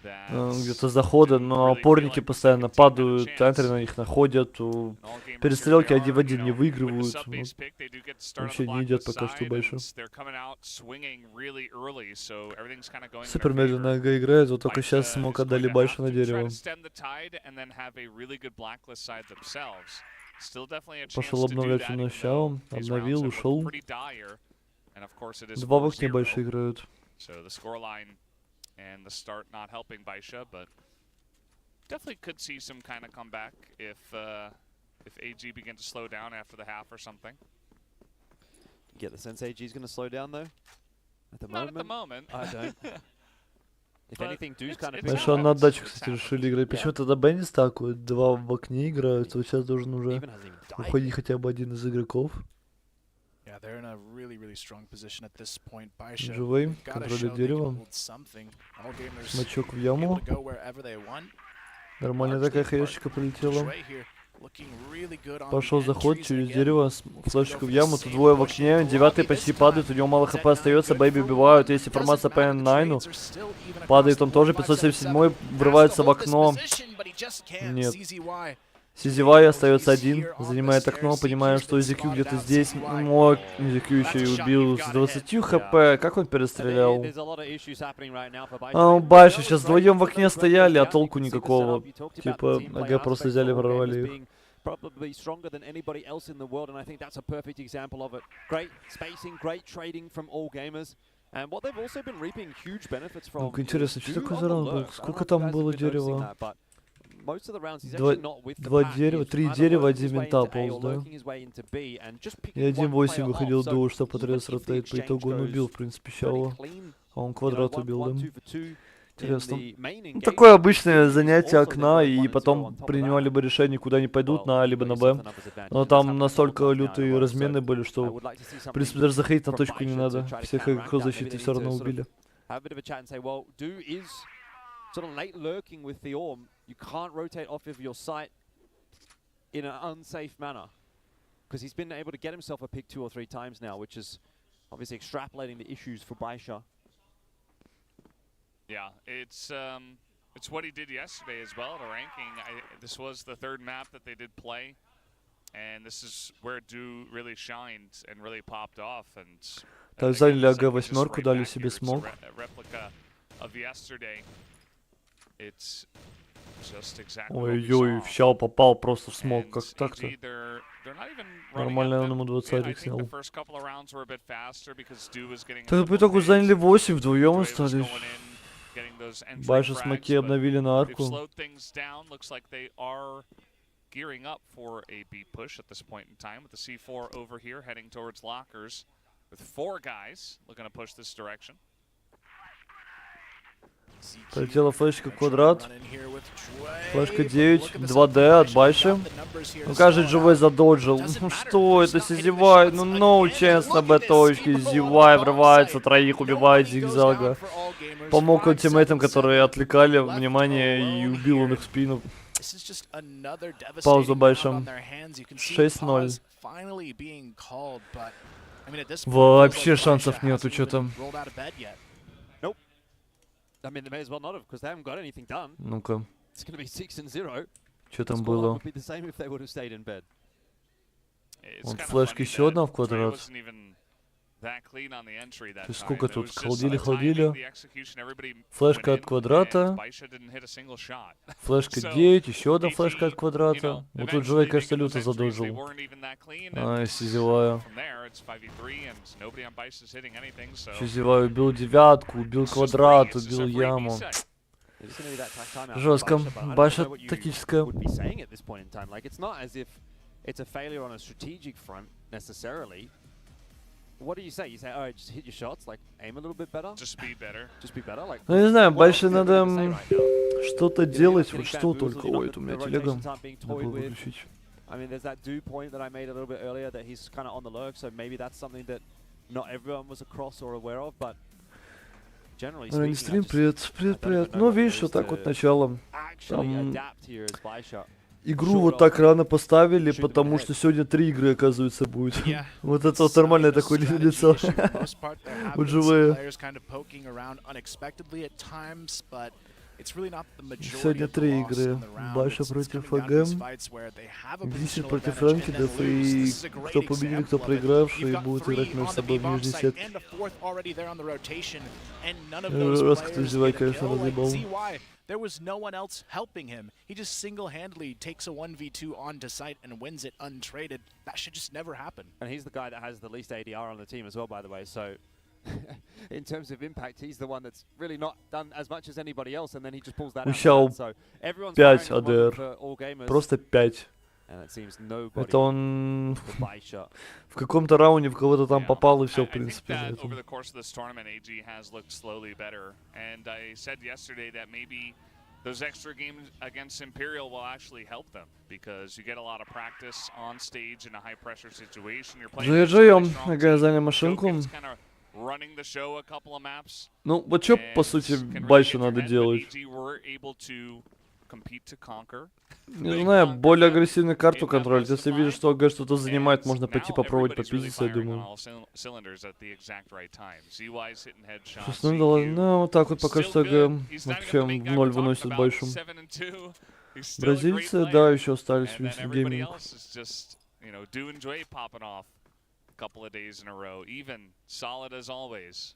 that Где-то заходы, didn't но really feel опорники like the постоянно second team had a падают, chance. центры на них находят, And all gamers перестрелки here they один в are, один you не know, with the выигрывают. Ну, sub-base pick, they do get to start on вообще the не идет blacklist пока что side, больше. and they're coming out swinging really early, so everything's kind of going in Супер their favor. медленно ага играет, вот только Baisha сейчас is смог going отдали to Байшу have на to try дерево. to stem the tide and then have a really good blacklist side themselves. Still definitely a chance Пошел to do обновлять that, он even начало, though these обновил, rounds have ушел. looked pretty dire. And of course it is Два в окне 4-0. Байши играют. So the scoreline and the start not helping Baisha, but definitely could see some kind of comeback if AG begin to slow down after the half or something. Get the sense AG's going to slow down though? At the Not moment? at the moment. I don't. If But anything, Du's it's- kind of it's picking Знаешь, up на happens. отдачу, It's кстати, happens. решили играть. Почему тогда Б не стакают? Два в окне играют, вот сейчас должен уже Even hasn't even died уходить yet. хотя бы один из игроков. Yeah, they're in a really strong position at this point. Baisha Живой, gotta контролит show they can дерево. hold something. All gamers Смачок в able яму. to go wherever they want. Нормальная такая хаешечка прилетела. Strey here looking really good on Пошел the заход entries через again. дерево, флешечку в яму, тут двое в окне, девятый почти падает, у него мало хп остается, Бэйби убивают, есть информация по N9, падает он тоже, 577 врывается в окно, нет. CZOWIE остается один, занимает окно, понимая, что ZQ где-то здесь, мог, ZQ еще и убил с 20 хп, как он перестрелял? There's a lot of issues happening right now for А, Байши сейчас вдвоем в окне стояли, а толку никакого. Типа, АГ просто взяли и прорвали их. Probably stronger than anybody else in the world, and I think that's a perfect example of it. Great spacing, great trading from all gamers, and what they've also been reaping huge benefits from. Ну-ка, интересно, что такое за раунд был? Сколько там было дерева? Два дерева, три дерева, один винта полз, да? И 1-8 выходил дуо, что потряс ротейт, по итогу он убил, в принципе, Щало. А он квадрат убил, да? Интересно. Ну, такое обычное занятие окна, и потом принимали бы решение, куда они пойдут, на А либо на Б. Но там настолько лютые размены были, что, в принципе, даже заходить на точку не надо. Всех игроков защиты все равно убили. Sort of late lurking with THORN, you can't rotate off of your site in an unsafe manner because he's been able to get himself a pick 2 or 3 times now, which is obviously extrapolating the issues for Baisha. Yeah, it's what he did yesterday as well at a ranking. This was the third map that they did play, and this is where Do really shined and really popped off. And Так, заняли АГ восьмерку, дали себе смог. Of yesterday. It's just exactly Ой-ой, в Щал попал просто в смог, как так-то. Нормально он ему 20 снял. Так, по итогу заняли 8, вдвоем остались. Байша смоки обновили на арку. Gearing up for a B push at this point in time with the C4 over here heading towards lockers with 4 guys looking to push this direction. Полетела флешка квадрат. Флешка 9, 2D от Байши. Ну, кажется, Живой задоджил. Ну что это, CZOWIE? Ну, no chance на Б-точке. CZOWIE врывается, троих убивает зигзага. Помог ультимейтам, которые отвлекали внимание, и убил он их в спину. Пауза Байша. 6-0. Вообще шансов нету, что-то. I mean, they may as well not have because they haven't got anything done. Ну-ка. It's going to be 6-0. Что там было? Would be the same if they would have stayed in bed. Вот флешка еще одна в квадрат. То есть сколько тут? Халдили. Флешка от квадрата. Флешка 9, еще одна флешка от квадрата. Вот тут Живой, кажется, люто задолжил. Ай, CZOWIE. CZOWIE убил девятку, убил квадрат, убил яму. Жестко. Байша тактическая. What do you say? You say, alright, just hit your shots, like aim a little bit better? Just be better. Just be better, like... Ну, не знаю, Байше надо что-то делать, вот что только. Ой, это у меня телега. Забыл выключить. I mean, there's that do point that I made a little bit earlier that he's kind of on the lurk, so maybe that's something that not everyone was across or aware of, but generally speaking, Стрим, привет. Ну, видишь, вот так вот начало. Там игру вот так рано поставили, потому что сегодня 3 игры, оказывается, будет. Вот это вот нормальное такое лицо. Вот живые. Сегодня 3 игры. Баша против АГ, Висит против ранкедов, и кто победит, кто проигравший, будет играть между собой в нижней сетке. Раз кто ZOWIE, конечно, разъебал. There was no one else helping him. He just single-handedly takes a 1v2 onto site and wins it untraded. That should just never happen. And he's the guy that has the least ADR on the team as well, by the way. So, in terms of impact, he's the one that's really not done as much as anybody else, and then he just pulls that out. So, everyone's 5 ADR. Просто 5. Это он в каком-то раунде в кого-то там попал и все, в принципе. Over the course of this tournament, AG has looked slowly better, and I said yesterday that maybe those extra games against Imperial will actually help them because you get a lot of practice on stage in a high-pressure situation. You're playing. Заезжаем, ага, занял машинку. Running the show a couple of maps. Ну, вот что, по сути, Байшу надо делать? Не знаю, более агрессивную карту контролить. Если видишь, что АГ что-то занимает, можно пойти попробовать попиздиться, я думаю. Ну, вот так вот пока что АГ вообще в 0 выносит Байшу. Бразильцы, да, еще остались в гейминг. Couple of days in a row, even solid as always.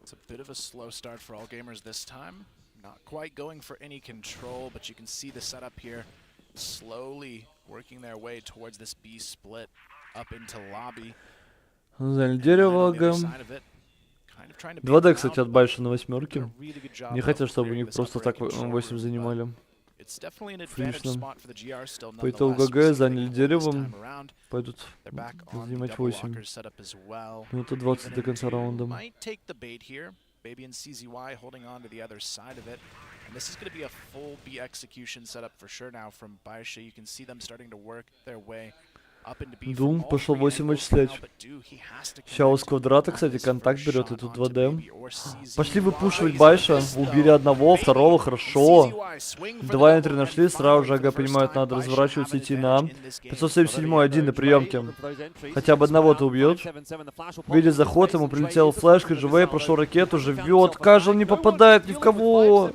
It's a bit of a slow start for all gamers this time. Not quite going for any control, but you can see the setup here slowly working their way towards this B split up into lobby. Заняли дерево АГ. 2D, кстати, от Байши на 8-ке. Не хотят, чтобы у них просто так 8 занимали. Финишном. По итогу АГ заняли деревом, пойдут занимать 8. Минута 20 до конца раунда. Дум пошел 8 вычислять. Сейчас квадрата, кстати, контакт берет, и тут 2D. Пошли выпушивать Байша. Убили одного, второго, хорошо. 2 энтри нашли, сразу же АГ понимают, надо разворачиваться, идти на 577 один на приемке. Хотя бы одного-то убьет. Видит заход, ему прилетел флешка, ZOWIE прошел ракету, живет. Каждый не попадает ни в кого.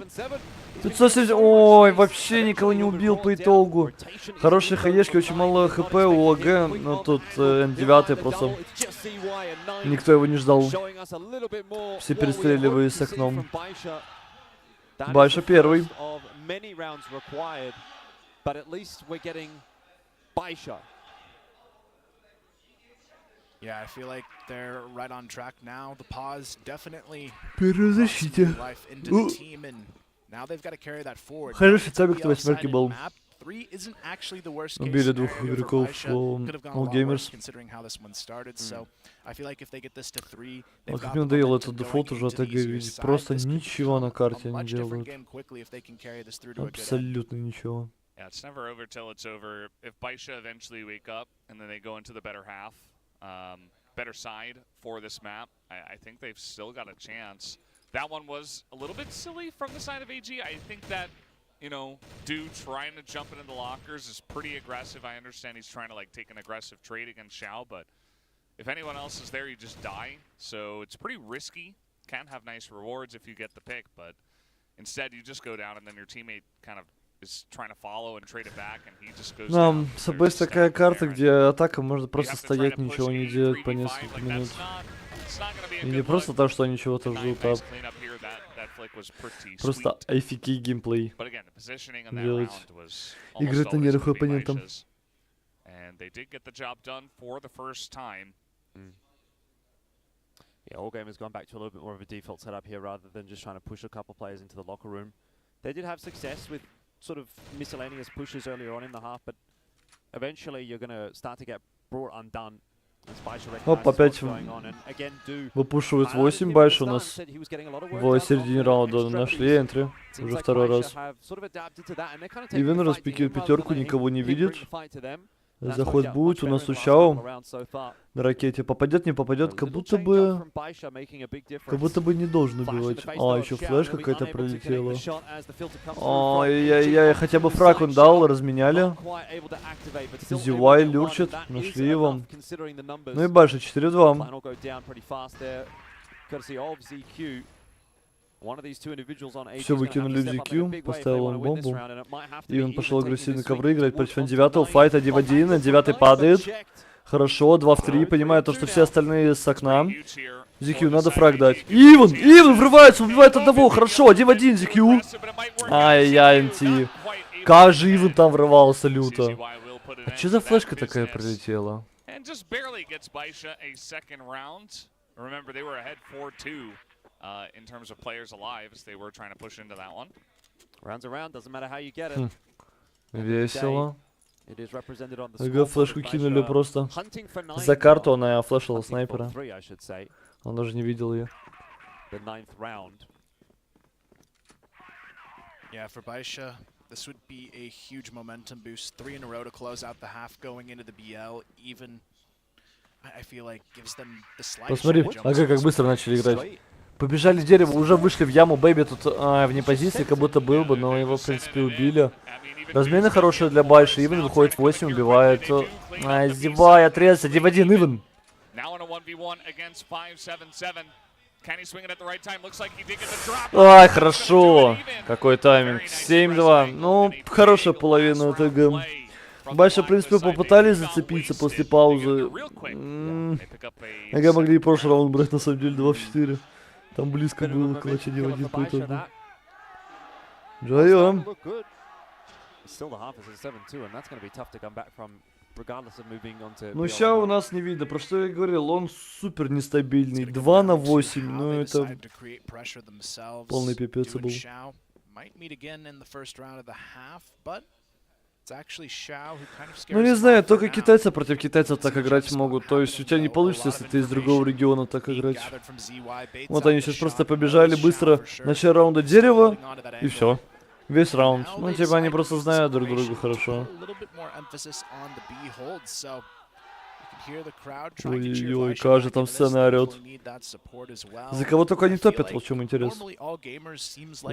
570... Ой, вообще никого не убил по итогу. Хорошие хаешки, очень мало хп у АГ, но тут N9 просто... Никто его не ждал. Все перестреливали с окном. Байша первый. Перезащите. Хороший табик на 8-ке был. Убили 2 игроков All Gamers. Как мне надоело этот дефолт уже от АГ видеть. Просто ничего на карте не делают. Абсолютно ничего. That one was a little bit silly from the side of AG. I think that, you know, dude trying to jump into the lockers is pretty aggressive. I understand he's trying to like take an aggressive trade against Xiao, but if anyone else is there, you just die. So it's pretty risky. Can have nice rewards if you get the pick, but instead you just go down and then your teammate kind of is trying to follow and trade it back, and he just goes down. СБС такая карта, где атака можно просто стоять, ничего не делать по несколько минут. И не просто так, что они чего-то ждут, а просто IFK геймплей делать. Играть на нервах оппонентам. Yeah, all gamers gone back to a little bit more of a default setup here rather than just trying to push a couple players into the locker room. They did have success with sort of miscellaneous pushes earlier on in the half, but eventually you're going to start to get brought undone. Оп, опять выпушивают 8 Байш у нас в середине раунда. Нашли энтри уже 2-й раз. Ивен распикивает 5-ку, никого не видит. Заход будет у нас у Чао на ракете. Попадет, не попадет, как будто бы не должен убивать. А, еще флеш какая-то пролетела. Ай-яй-яй, хотя бы фраг он дал, разменяли. ZOWIE люрчит, нашли его. Ну и Байша 4-2. Все выкинули в ZQ, поставил он бомбу. И он пошел агрессивно ковры играть против N9. Файт 1 в 1, N9 падает. Хорошо, 2 в 3, понимаю то, что все остальные с окна. ZQ, надо фраг дать. Иван врывается, убивает одного. Хорошо, 1 в 1, ZQ. Ай-яй, NT. Как же Иван там врывался люто. А что за флешка такая прилетела? In terms of players alive, as they were trying to push into that one. Rounds around, doesn't matter how you get it. Весело. Ага, флешку кинули просто. За карту она флешила снайпера. Он даже не видел ее. Yeah, for Baisha, this would be a huge momentum boost. 3 in a row to close out the half going into the BL. Even, I feel like, gives them the slight. Посмотри, ага, как быстро начали играть. Побежали дерево, уже вышли в яму. Бэйби тут вне позиции, как будто был бы, но его, в принципе, убили. Размены хорошие для Байши. Иван выходит в 8, убивает. Издевай, отрезать. 1 в 1, Иван. Ай, хорошо. Какой тайминг. 7-2. Ну, хорошая половина ТГ. Байша, в принципе, попытались зацепиться после паузы. Ага, могли и прошлый раунд брать, на самом деле, 2 в 4. Там близко было клатч 1 в 1 по итогу. Джайо. Ну, ща у нас не видно. Про что я говорил, он супер нестабильный. 2 на 8. Ну, это полный пипец был. Ну не знаю, только китайцы против китайцев так играть могут. То есть у тебя не получится, если ты из другого региона так играть. Вот они сейчас просто побежали быстро. Начало раунда дерева и все. Весь раунд. Ну типа они просто знают друг друга хорошо. Ой-ой-ой, как же там сцена орёт. За кого только они топят, вот в чем интерес. У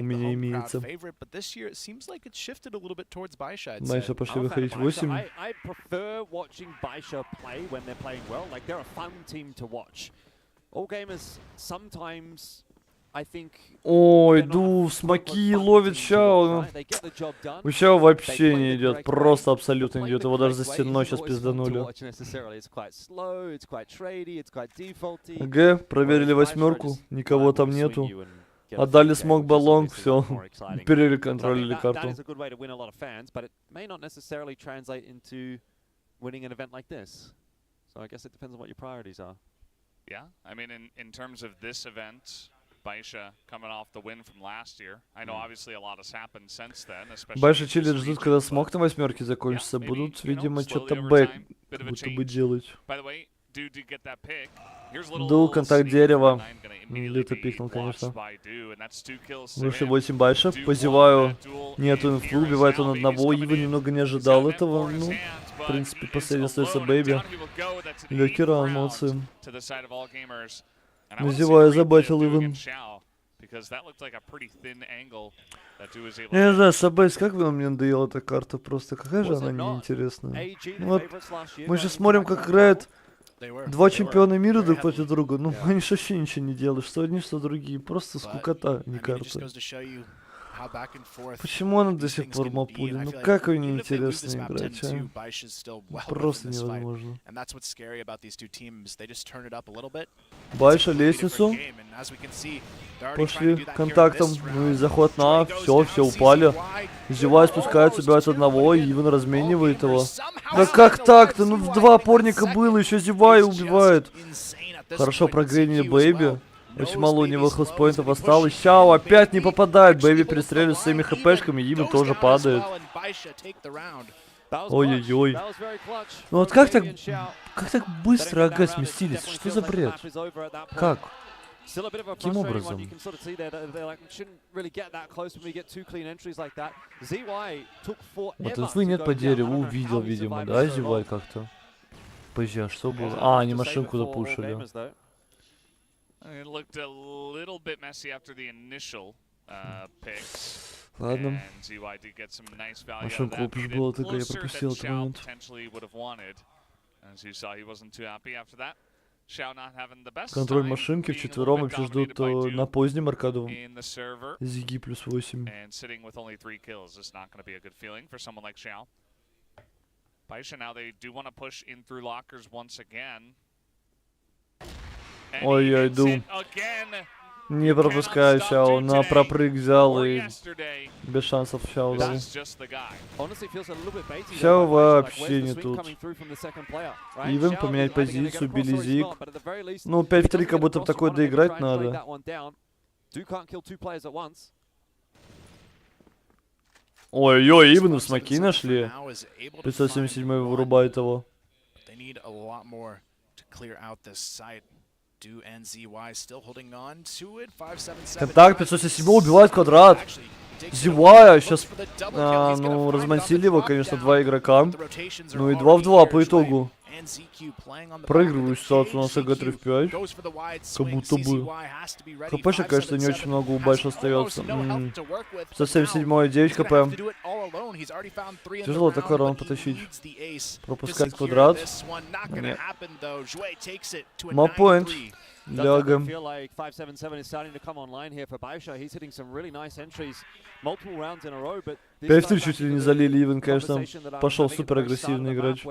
меня имеется. Байша пошли выходить 8. Ой, смоки ловит Чао. У Чао вообще не идет, просто абсолютно не идет. Его даже за стеной сейчас пизданули. Г, проверили 8-ку, никого там нету. Отдали смог баллонг, все. Переконтролили карту. Байша чили ждут, когда смог на 8-ке закончится. Будут, видимо, что-то бэк будто бы делать. Дул, контакт дерева. Люто пикнул, конечно. Выше 8 Байша. Позеваю. Нету инфу, убивает он одного. Ива немного не ожидал этого. Ну, в принципе, последний остается Бэйби. Легкий раунд, молодцы. Назеваю, забатил Иван. Я не знаю, Сабейс, как бы мне надоела эта карта просто. Какая же она неинтересная. Ну, вот, мы сейчас смотрим, как играют два чемпиона мира друг против друга. Ну, они же вообще ничего не делают. Что одни, что другие. Просто скукота, не карта. Почему она до сих пор мапули? Ну как ее неинтересно играть, а? Просто невозможно. Байша лестницу. Пошли контактом. Ну и заход на. Все упали. ZOWIE спускается, убивает одного, и Иван разменивает его. Да как так-то? Ну в 2 опорника было, еще ZOWIE убивает. Хорошо прогренили Бэйби. Очень мало у него хелспоинтов осталось. Чао опять не попадает. Бэйби перестреливает своими хпшками. Иван тоже падает. Ой-ой-ой. Ну вот как так быстро АГ сместились? Что за бред? Как? Still a bit of a Каким frustrating one. образом? You can sort of see that they're like, shouldn't really get that close when we get 2 clean entries like that. ZOWIE took forever. Вот инфы нет по дереву, увидел, видимо, да, зевай как-то. Подожди, а что было? А, они машинку запушили. It looked a little bit messy after the initial picks. Ладно. And ZOWIE did get some nice value out of Машинку that. лучше Made было, it только я closer пропустил than этот Xiao момент. potentially would have wanted. As you saw, he wasn't too happy after that. Xiao not having the best Контроль time, машинки being a little вчетвером bit вообще dominated ждут by Doom на позднем аркаду. in the server. Зиги плюс 8. And sitting with only 3 kills is not going to be a good feeling for someone like Xiao. Baisha now they do want to push in through lockers once again. And Ой, he я hits иду. it again. Не пропускаю Xiao, на пропрыг взял и без шансов Xiao дал. This is just the guy. Xiao вообще не тут. Ивен поменять позицию, били зиг. Ну, 5 в 3 как будто такое доиграть надо. Ой-ой, Ивену смоки нашли. 577 вырубает его. Контакт 577 убивает квадрат. ZOWIE сейчас, ну, размансили его, конечно, 2 игрока. Ну и 2 в 2 по итогу. Проигрываю ситуацию у нас АГ3 в 5. Как будто бы. ХП, конечно, не очень много у Байша остается. 577 9 хп. Тяжело такой раунд потащить. Пропускать квадрат. Нет. Маппоинт. Для АГ. 5 в 3 чуть ли не залили Ивен, конечно. Пошел супер агрессивно играть.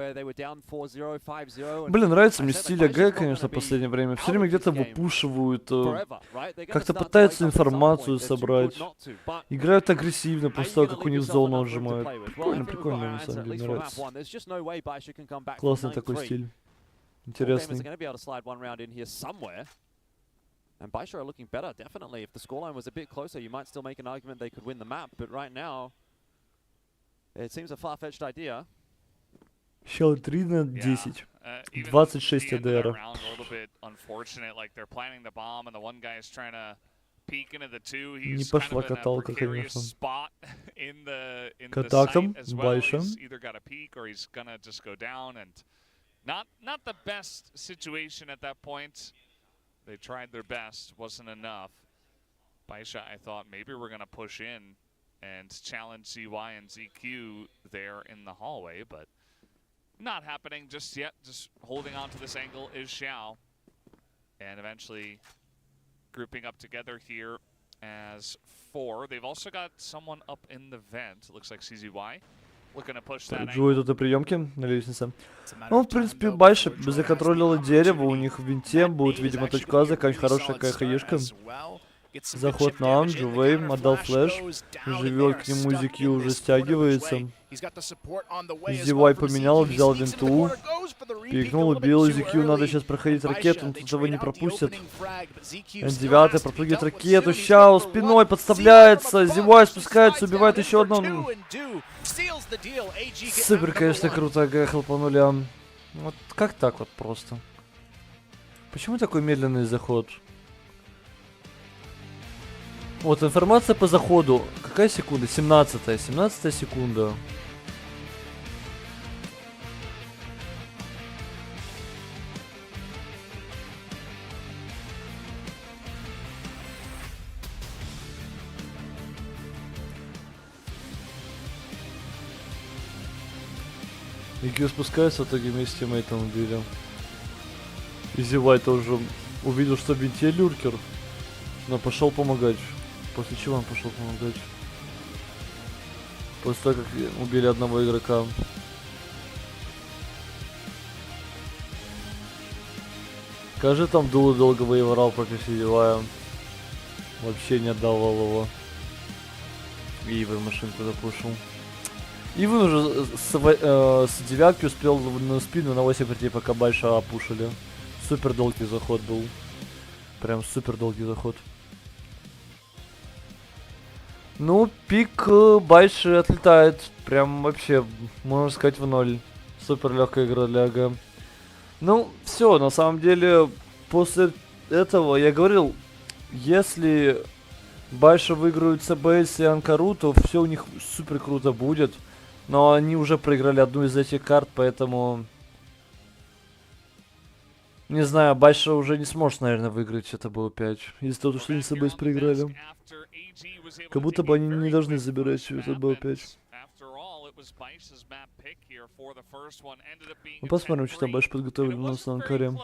Блин, нравится мне стиль АГ, конечно, в последнее время. Все время где-то выпушивают, как-то пытаются информацию собрать. Играют агрессивно после того, как у них зону отжимают. Прикольно, прикольно, на самом деле, нравится. Классный такой стиль. Интересный. And Baisha are looking better, definitely. If the scoreline was a bit closer, you might still make an argument they could win the map. But right now, it seems a far-fetched idea. Счел 3 на 10. 26 АДР. Не пошла каталка, конечно. Контактом Байша. Not the best situation at that point. They tried their best, wasn't enough. Baisha, I thought maybe we're going to push in and challenge ZOWIE and ZQ there in the hallway, but not happening just yet. Just holding on to this angle is Xiao. And eventually grouping up together here as 4. They've also got someone up in the vent. It looks like CZY. Джой тут и приемки на лестнице. Ну, в принципе, Байша законтролила дерево, у них в винте будет, видимо, точка, заканчивать хорошая КХЕшка. Заход на Ам, Джувей, отдал флеш, живет к нему, ZQ уже стягивается. ZOWIE поменял, взял винту, пикнул, убил, ZQ надо сейчас проходить ракету, он тут его не пропустит. N9 пропрыгивает ракету, Xiao спиной подставляется, ZOWIE спускается, убивает еще одного. Супер, конечно, круто, АГ хелпанули. Вот как так вот просто? Почему такой медленный заход? Вот информация по заходу. Какая секунда? 17-я. 17-я секунда. IQ спускается, в итоге вместе с тиммейтом убили. И ZOWIE тоже увидел, что в винте люркер, но пошел помогать. После чего он пошел помогать? После того, как убили одного игрока. Скажи, там Дулу долго воевал против ZOWIE. Вообще не отдавал его. И Ивен машинку запушил. Ивен уже с 9 успел на спину на 8 прийти, пока Байша опушили. Супер долгий заход был. Прям супер долгий заход. Ну, пик Байши отлетает. Прям вообще, можно сказать, в ноль. Супер легкая игра для АГ. Ну, все, на самом деле, после этого я говорил, если Байша выиграют CBS и Анкару, то все у них супер круто будет. Но они уже проиграли одну из этих карт, поэтому... Не знаю, Байша уже не сможет, наверное, выиграть это было 5. Из-за того, что они CBS проиграли. Как будто бы они не должны забирать это было 5. Ну, посмотрим, что там Байша подготовили на SoundCard.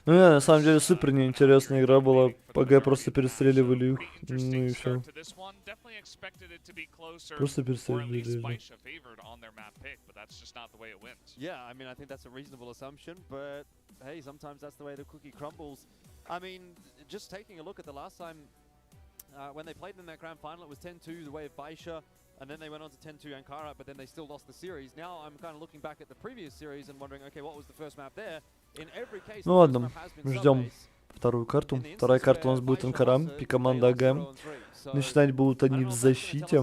Ну да, на самом деле супер неинтересная игра была. ПГ просто перестреливали их. Ну и все. Просто перестреливали. Yeah, I mean, I think that's a reasonable assumption, but hey, sometimes that's the way the cookie crumbles. I mean, just taking a look at the last time when they played in that grand final, it was 10-2 the way of Baisha, and then they went on to 10-2 Ankara, but then they still lost the series. Now I'm kind of looking back at the previous series and wondering, okay, what was the first map there? In every case, ну ладно, ждем вторую карту. Вторая карта у нас будет Анкара и команда АГ. Начинать будут они в защите.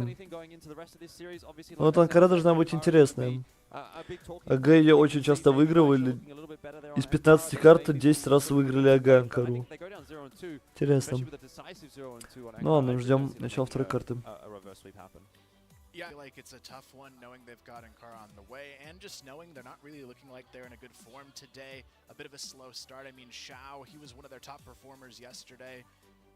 Вот Анкара должна быть интересная. АГ ее очень часто выигрывали. Из 15 карт 10 раз выиграли АГ Анкару. Интересно. Ну ладно, ждем начала второй карты. Yeah, I feel like it's a tough one knowing they've got Ankara on the way and just knowing they're not really looking like they're in a good form today. A bit of a slow start. I mean, Xiao, he was one of their top performers yesterday.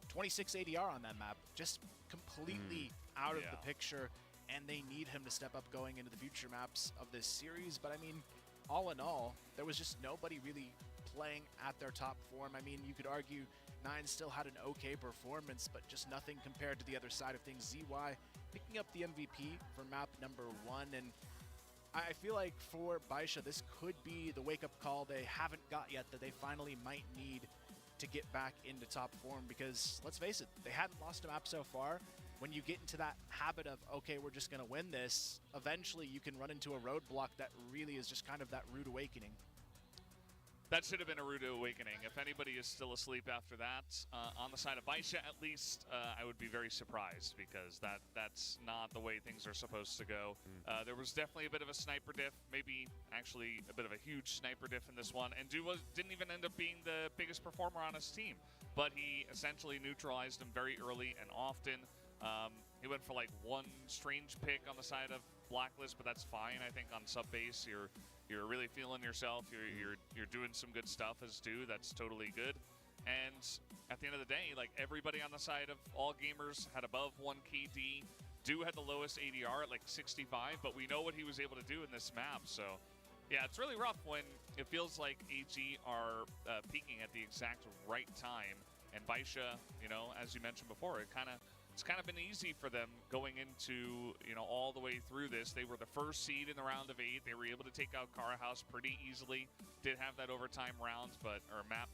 26 ADR on that map, just completely out of the picture, and they need him to step up going into the future maps of this series. But I mean, all in all, there was just nobody really playing at their top form. I mean, you could argue Nine still had an okay performance, but just nothing compared to the other side of things. ZOWIE picking up the MVP for map number 1, and I feel like for Baisha, this could be the wake-up call they haven't got yet that they finally might need to get back into top form, because let's face it, they hadn't lost a map so far. When you get into that habit of, okay, we're just going to win this, eventually you can run into a roadblock that really is just kind of that rude awakening. That should have been a rude awakening. If anybody is still asleep after that, on the side of Baisha at least, I would be very surprised, because that's not the way things are supposed to go. There was definitely a bit of a sniper diff, maybe actually a bit of a huge sniper diff in this one, and didn't even end up being the biggest performer on his team, but he essentially neutralized him very early and often. He went for like one strange pick on the side of Blacklist, but that's fine. I think on sub base, you're really feeling yourself. You're doing some good stuff as do. That's totally good. And at the end of the day, like, everybody on the side of all gamers had above 1 KD. Do had the lowest ADR at like 65, but we know what he was able to do in this map. So yeah, it's really rough when it feels like AG are peaking at the exact right time. And Baisha, you know, as you mentioned before, it's kind of been easy for them going into, you know, all the way through this. They were the first seed in the round of 8. They were able to take out Cara House pretty easily. Did have that overtime round, or map.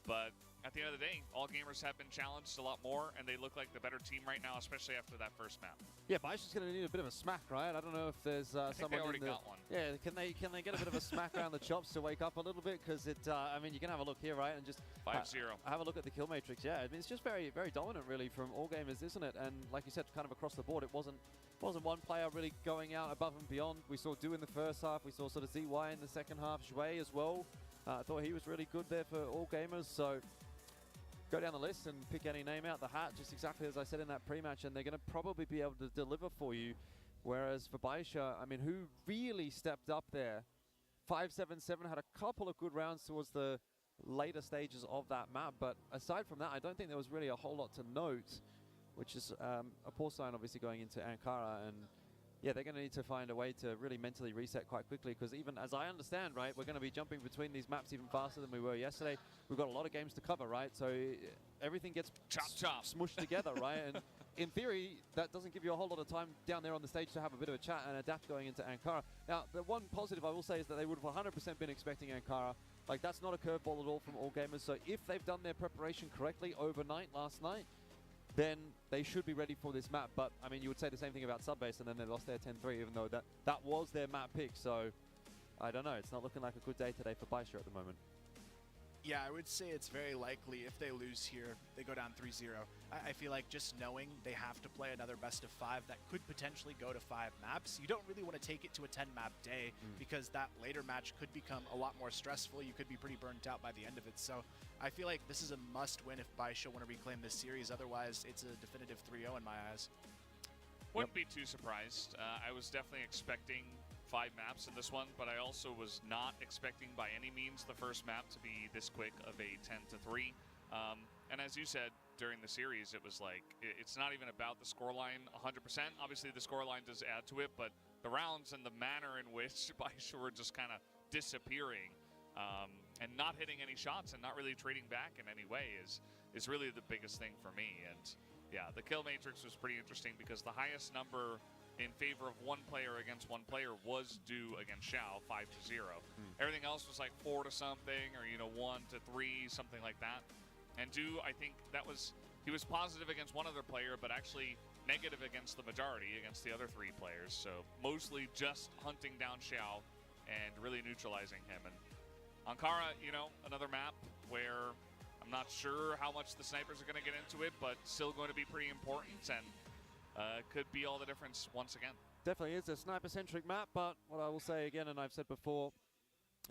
But at the end of the day, all gamers have been challenged a lot more, and they look like the better team right now, especially after that first map. Yeah, Baisha's going to need a bit of a smack, right? I don't know if there's I think they already got one. Yeah, can they get a bit of a smack around the chops to wake up a little bit? Because I mean, you can have a look here, right, and just 5-0. Have a look at the kill matrix. Yeah, I mean, it's just very, very dominant, really, from all gamers, isn't it? And like you said, kind of across the board, it wasn't one player really going out above and beyond. We saw Do in the first half. We saw sort of ZOWIE in the second half. ZOWIE as well. I thought he was really good there for all gamers. So go down the list and pick any name out the hat, just exactly as I said in that pre-match, and they're going to probably be able to deliver for you. Whereas for Baisha, I mean, who really stepped up there? 5-7-7 had a couple of good rounds towards the later stages of that map, but aside from that, I don't think there was really a whole lot to note, which is a poor sign, obviously, going into Ankara. And yeah, they're going to need to find a way to really mentally reset quite quickly, because even as I understand, right, we're going to be jumping between these maps even faster than we were yesterday. We've got a lot of games to cover, right? So everything gets smushed together, right? And in theory, that doesn't give you a whole lot of time down there on the stage to have a bit of a chat and adapt going into Ankara. Now, the one positive I will say is that they would have 100% been expecting Ankara. Like, that's not a curveball at all from all gamers. So if they've done their preparation correctly overnight last night, then they should be ready for this map. But, I mean, you would say the same thing about Subbase, and then they lost their 10-3, even though that was their map pick. So, I don't know. It's not looking like a good day today for Baisha at the moment. Yeah, I would say it's very likely if they lose here, they go down 3-0. I feel like just knowing they have to play another best of 5 that could potentially go to 5 maps, you don't really want to take it to a 10-map day because that later match could become a lot more stressful. You could be pretty burnt out by the end of it. So I feel like this is a must-win if BaYSHA want to reclaim this series. Otherwise, it's a definitive 3-0 in my eyes. Wouldn't be too surprised. I was definitely expecting 5 maps in this one, but I also was not expecting by any means the first map to be this quick of a 10-3. And as you said during the series, it was like, it's not even about the scoreline 100%. Obviously the scoreline does add to it, but the rounds and the manner in which BaYSHA were just kind of disappearing and not hitting any shots and not really trading back in any way is really the biggest thing for me. And yeah, the kill matrix was pretty interesting because the highest number in favor of one player against one player was due against Xiao, 5-0. Everything else was like 4 to something, or 1 to 3, something like that. And Du, I think he was positive against one other player, but actually negative against the majority, against the other 3 players. So mostly just hunting down Xiao and really neutralizing him. And Ankara, another map where I'm not sure how much the snipers are going to get into it, but still going to be pretty important. And could be all the difference once again. Definitely is a sniper-centric map, but what I will say again, and I've said before,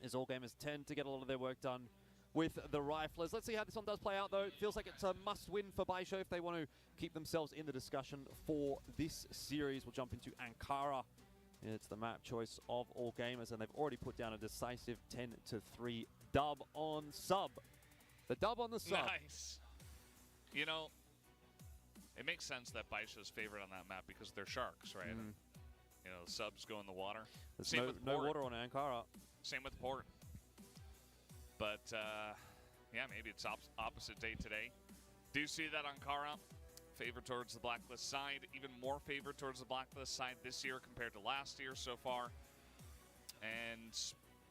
is all gamers tend to get a lot of their work done with the riflers. Let's see how this one does play out, though. It feels like it's a must-win for BaYSHA if they want to keep themselves in the discussion for this series. We'll jump into Ankara. It's the map choice of all gamers, and they've already put down a decisive 10-3 dub on sub. The dub on the sub. Nice. It makes sense that BaYSHA is favored on that map because they're sharks, right? Subs go in the water. There's Same with no Port. water on Ankara. Same with Port. But, yeah, maybe it's opposite day today. Do see that Ankara favored towards the blacklist side, even more favored towards the blacklist side this year compared to last year so far. And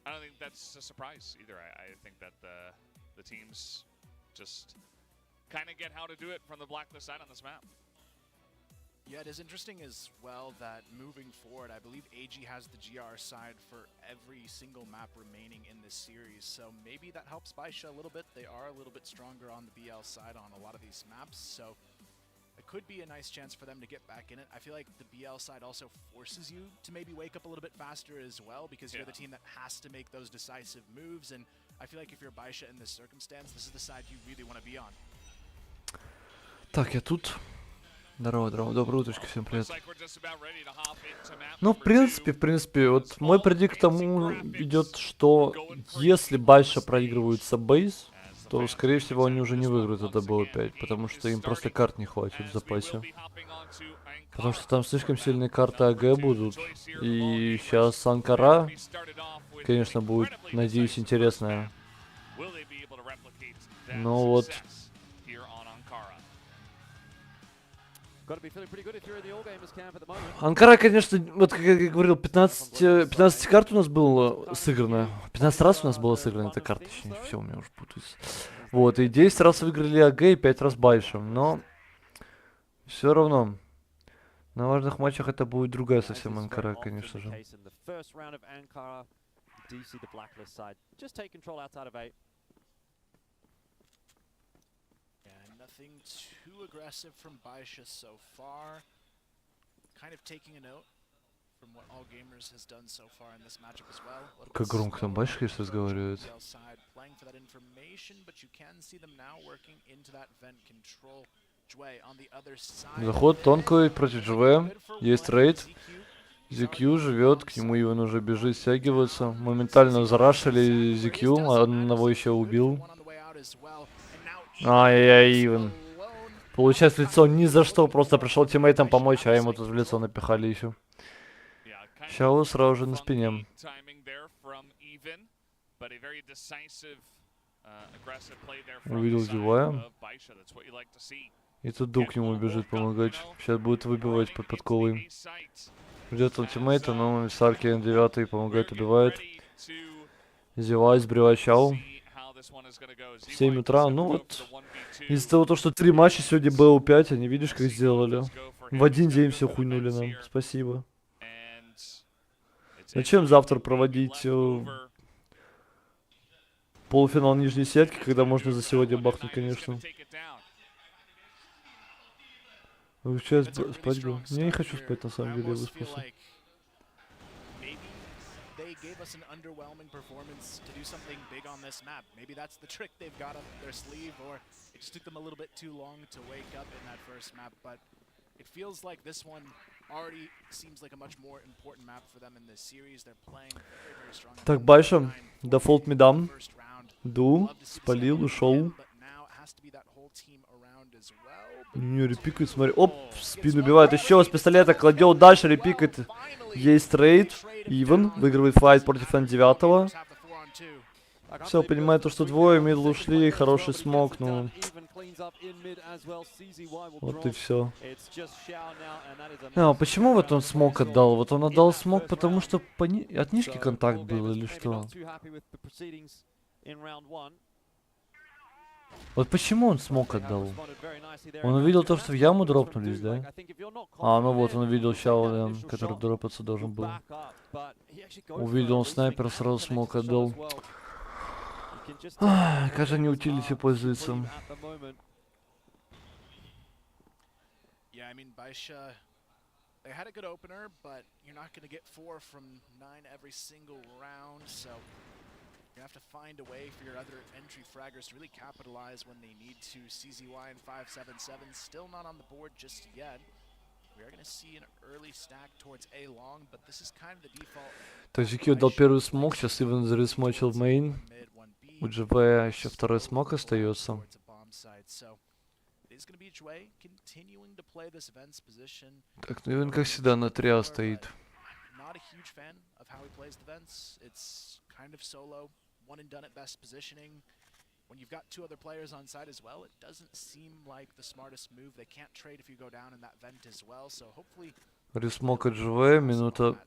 I don't think that's a surprise either. I think that the teams just kind of get how to do it from the blacklist side on this map. Yeah, it is interesting as well that moving forward, I believe AG has the GR side for every single map remaining in this series. So maybe that helps BaYSHA a little bit. They are a little bit stronger on the BL side on a lot of these maps. So it could be a nice chance for them to get back in it. I feel like the BL side also forces you to maybe wake up a little bit faster as well because you're the team that has to make those decisive moves. And I feel like if you're BaYSHA in this circumstance, this is the side you really want to be on. Так, я тут. Здорово, доброе утречко, всем привет. Ну, в принципе, вот мой предикт к тому идет, что если BaYSHA проигрывают саббейс, то, скорее всего, они уже не выиграют это BO5, потому что им просто карт не хватит в запасе. Потому что там слишком сильные карты АГ будут. И сейчас SoundCard, конечно, будет, надеюсь, интересная. Но вот... Анкара, конечно, вот как я говорил, 15 карт у нас было сыграно. 15 раз у нас было сыграно эта карта, точнее, все, у меня уже путается. Вот, и 10 раз выиграли АГ и 5 раз BaYSHA. Но все равно на важных матчах это будет другая совсем Анкара, конечно же. Nothing too aggressive from BaYSHA so far. Kind of taking a note from what all gamers has done so far in this matchup as well. Как громко там BaYSHA, конечно, разговаривает. Playing for that information, but you can see them now working into that vent control. ZOWIE on the other side. Заход тонкий против ZOWIE. Есть рейд. ZQ живет, к нему Иван уже бежит стягиваться. Моментально зарашили ZQ, одного еще убил. Ай-яй-яй, Иван. Получается, в лицо ни за что, просто пришел тиммейтам помочь, а ему тут в лицо напихали еще. Xiao сразу же на спине. Увидел ZOWIE. И тут Ду к нему бежит помогать. Сейчас будет выбивать под подколы. Ждет он тиммейта, но Сарки N9 помогает, убивает. ZOWIE сбривает Xiao. 7 утра, ну вот, из-за того, что 3 матча сегодня BO5, они, видишь, как сделали. В один день все хуйнули нам, спасибо. Зачем завтра проводить полуфинал нижней сетки, когда можно за сегодня бахнуть, конечно. Вы сейчас спать был? Я не хочу спать, на самом деле, я выспался. They gave us an underwhelming performance to do something big on this map. Maybe that's the trick they've got up their sleeve, or it just took them a little bit too long to wake up in that first map. But it feels like this one already seems like a much more important map for them in this series. They're playing very, very strong. Так, Байша, дефолт мидам. Ду, спалил, ушел. Не, репикает, смотри. Оп, в спину убивает. Еще с пистолета кладет дальше, репикает. Есть трейд. Иван выигрывает файт против N9. Все, понимает то, что двое мидл ушли. Хороший смог, ну... Вот и все. А почему вот он смог отдал? Вот он отдал смог, потому что от нишки контакт был или что? Вот почему он смог отдал? Он увидел то, что в яму дропнулись, да? А, ну вот, он увидел Шаолин, который дропаться должен был. Увидел он снайпер, сразу смог отдал. Как же они утилити пользуются? They had a good opener, but you're not going to get 4 from 9 every single round, so you have to find a way for your other entry fraggers to really capitalize when they need to. ZOWIE and 577 still not on the board just yet. We are going to see an early stack towards A long, but this is kind of the default. Так, GQ дал первый смог, сейчас Иван заресмочил в мейн. У GV еще второй смог остается. Так, ну Иван как всегда на триа стоит. One and done at best positioning. When you've got 2 other players on side as well, it doesn't seem like the smartest move. They can't trade if you go down in that vent as well. So hopefully Ресмок от GV, минута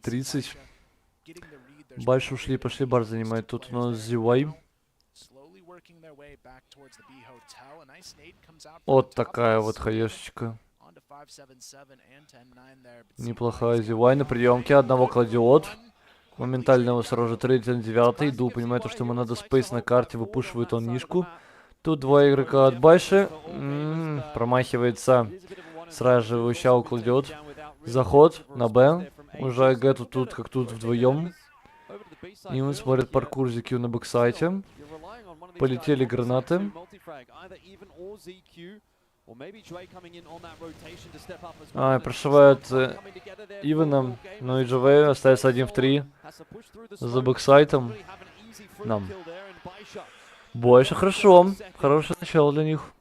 30. Дальше ушли, пошли, бар занимает. Тут у нас ZOWIE. Вот такая вот хаешечка. Неплохая ZOWIE на приемке, одного кладет. Моментально его сразу же трейдит на 9. Ду понимает, что ему надо спейс на карте, выпушивает он нишку. Тут 2 игрока от Байши. Промахивается. Сразу же его Щау кладет. Заход на Б. Уже АГ тут как тут вдвоем. И он смотрит паркур ZQ на бэксайте. Полетели гранаты. Прошивают Ивана, но и GV остается 1 в 3 за бэксайтом. Нам. Больше хорошо. Хорошее начало для них.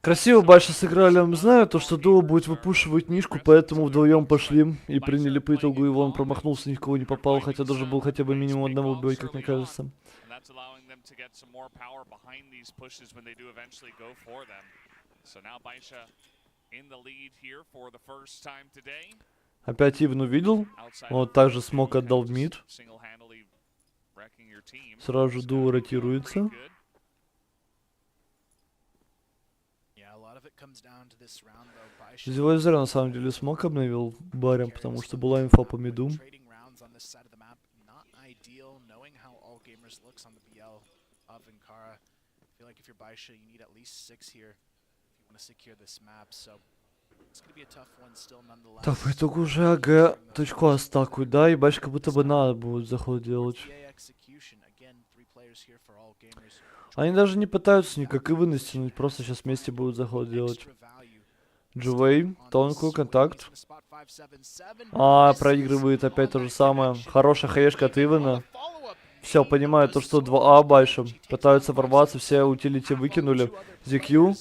Красиво больше сыграли. Знаю то, что дуо будет выпушивать нишку, поэтому вдвоем пошли и приняли по итогу его. Он промахнулся, никого не попал, хотя должен был хотя бы минимум одного убивать, как мне кажется. To get some more power behind these pushes when they do eventually go for them. So now Baisha in the lead here for the first time today. Опять Иван увидел. Вот также смог отдал в мид. Сразу же дуо ротируется. ZOWIE зря на самом деле смог обновил барем, потому что была инфа по миду. Так, по итогу уже АГ точку астакуют, да, и Байш как будто бы надо будет заход делать. Они даже не пытаются никак и вынести, просто сейчас вместе будут заход делать. GV, тонкую, контакт. Проигрывает опять то же самое. Хорошая хаешка от Ивана. Все, понимают то, что 2А Байша. Пытаются ворваться, все утилити выкинули. ZQ.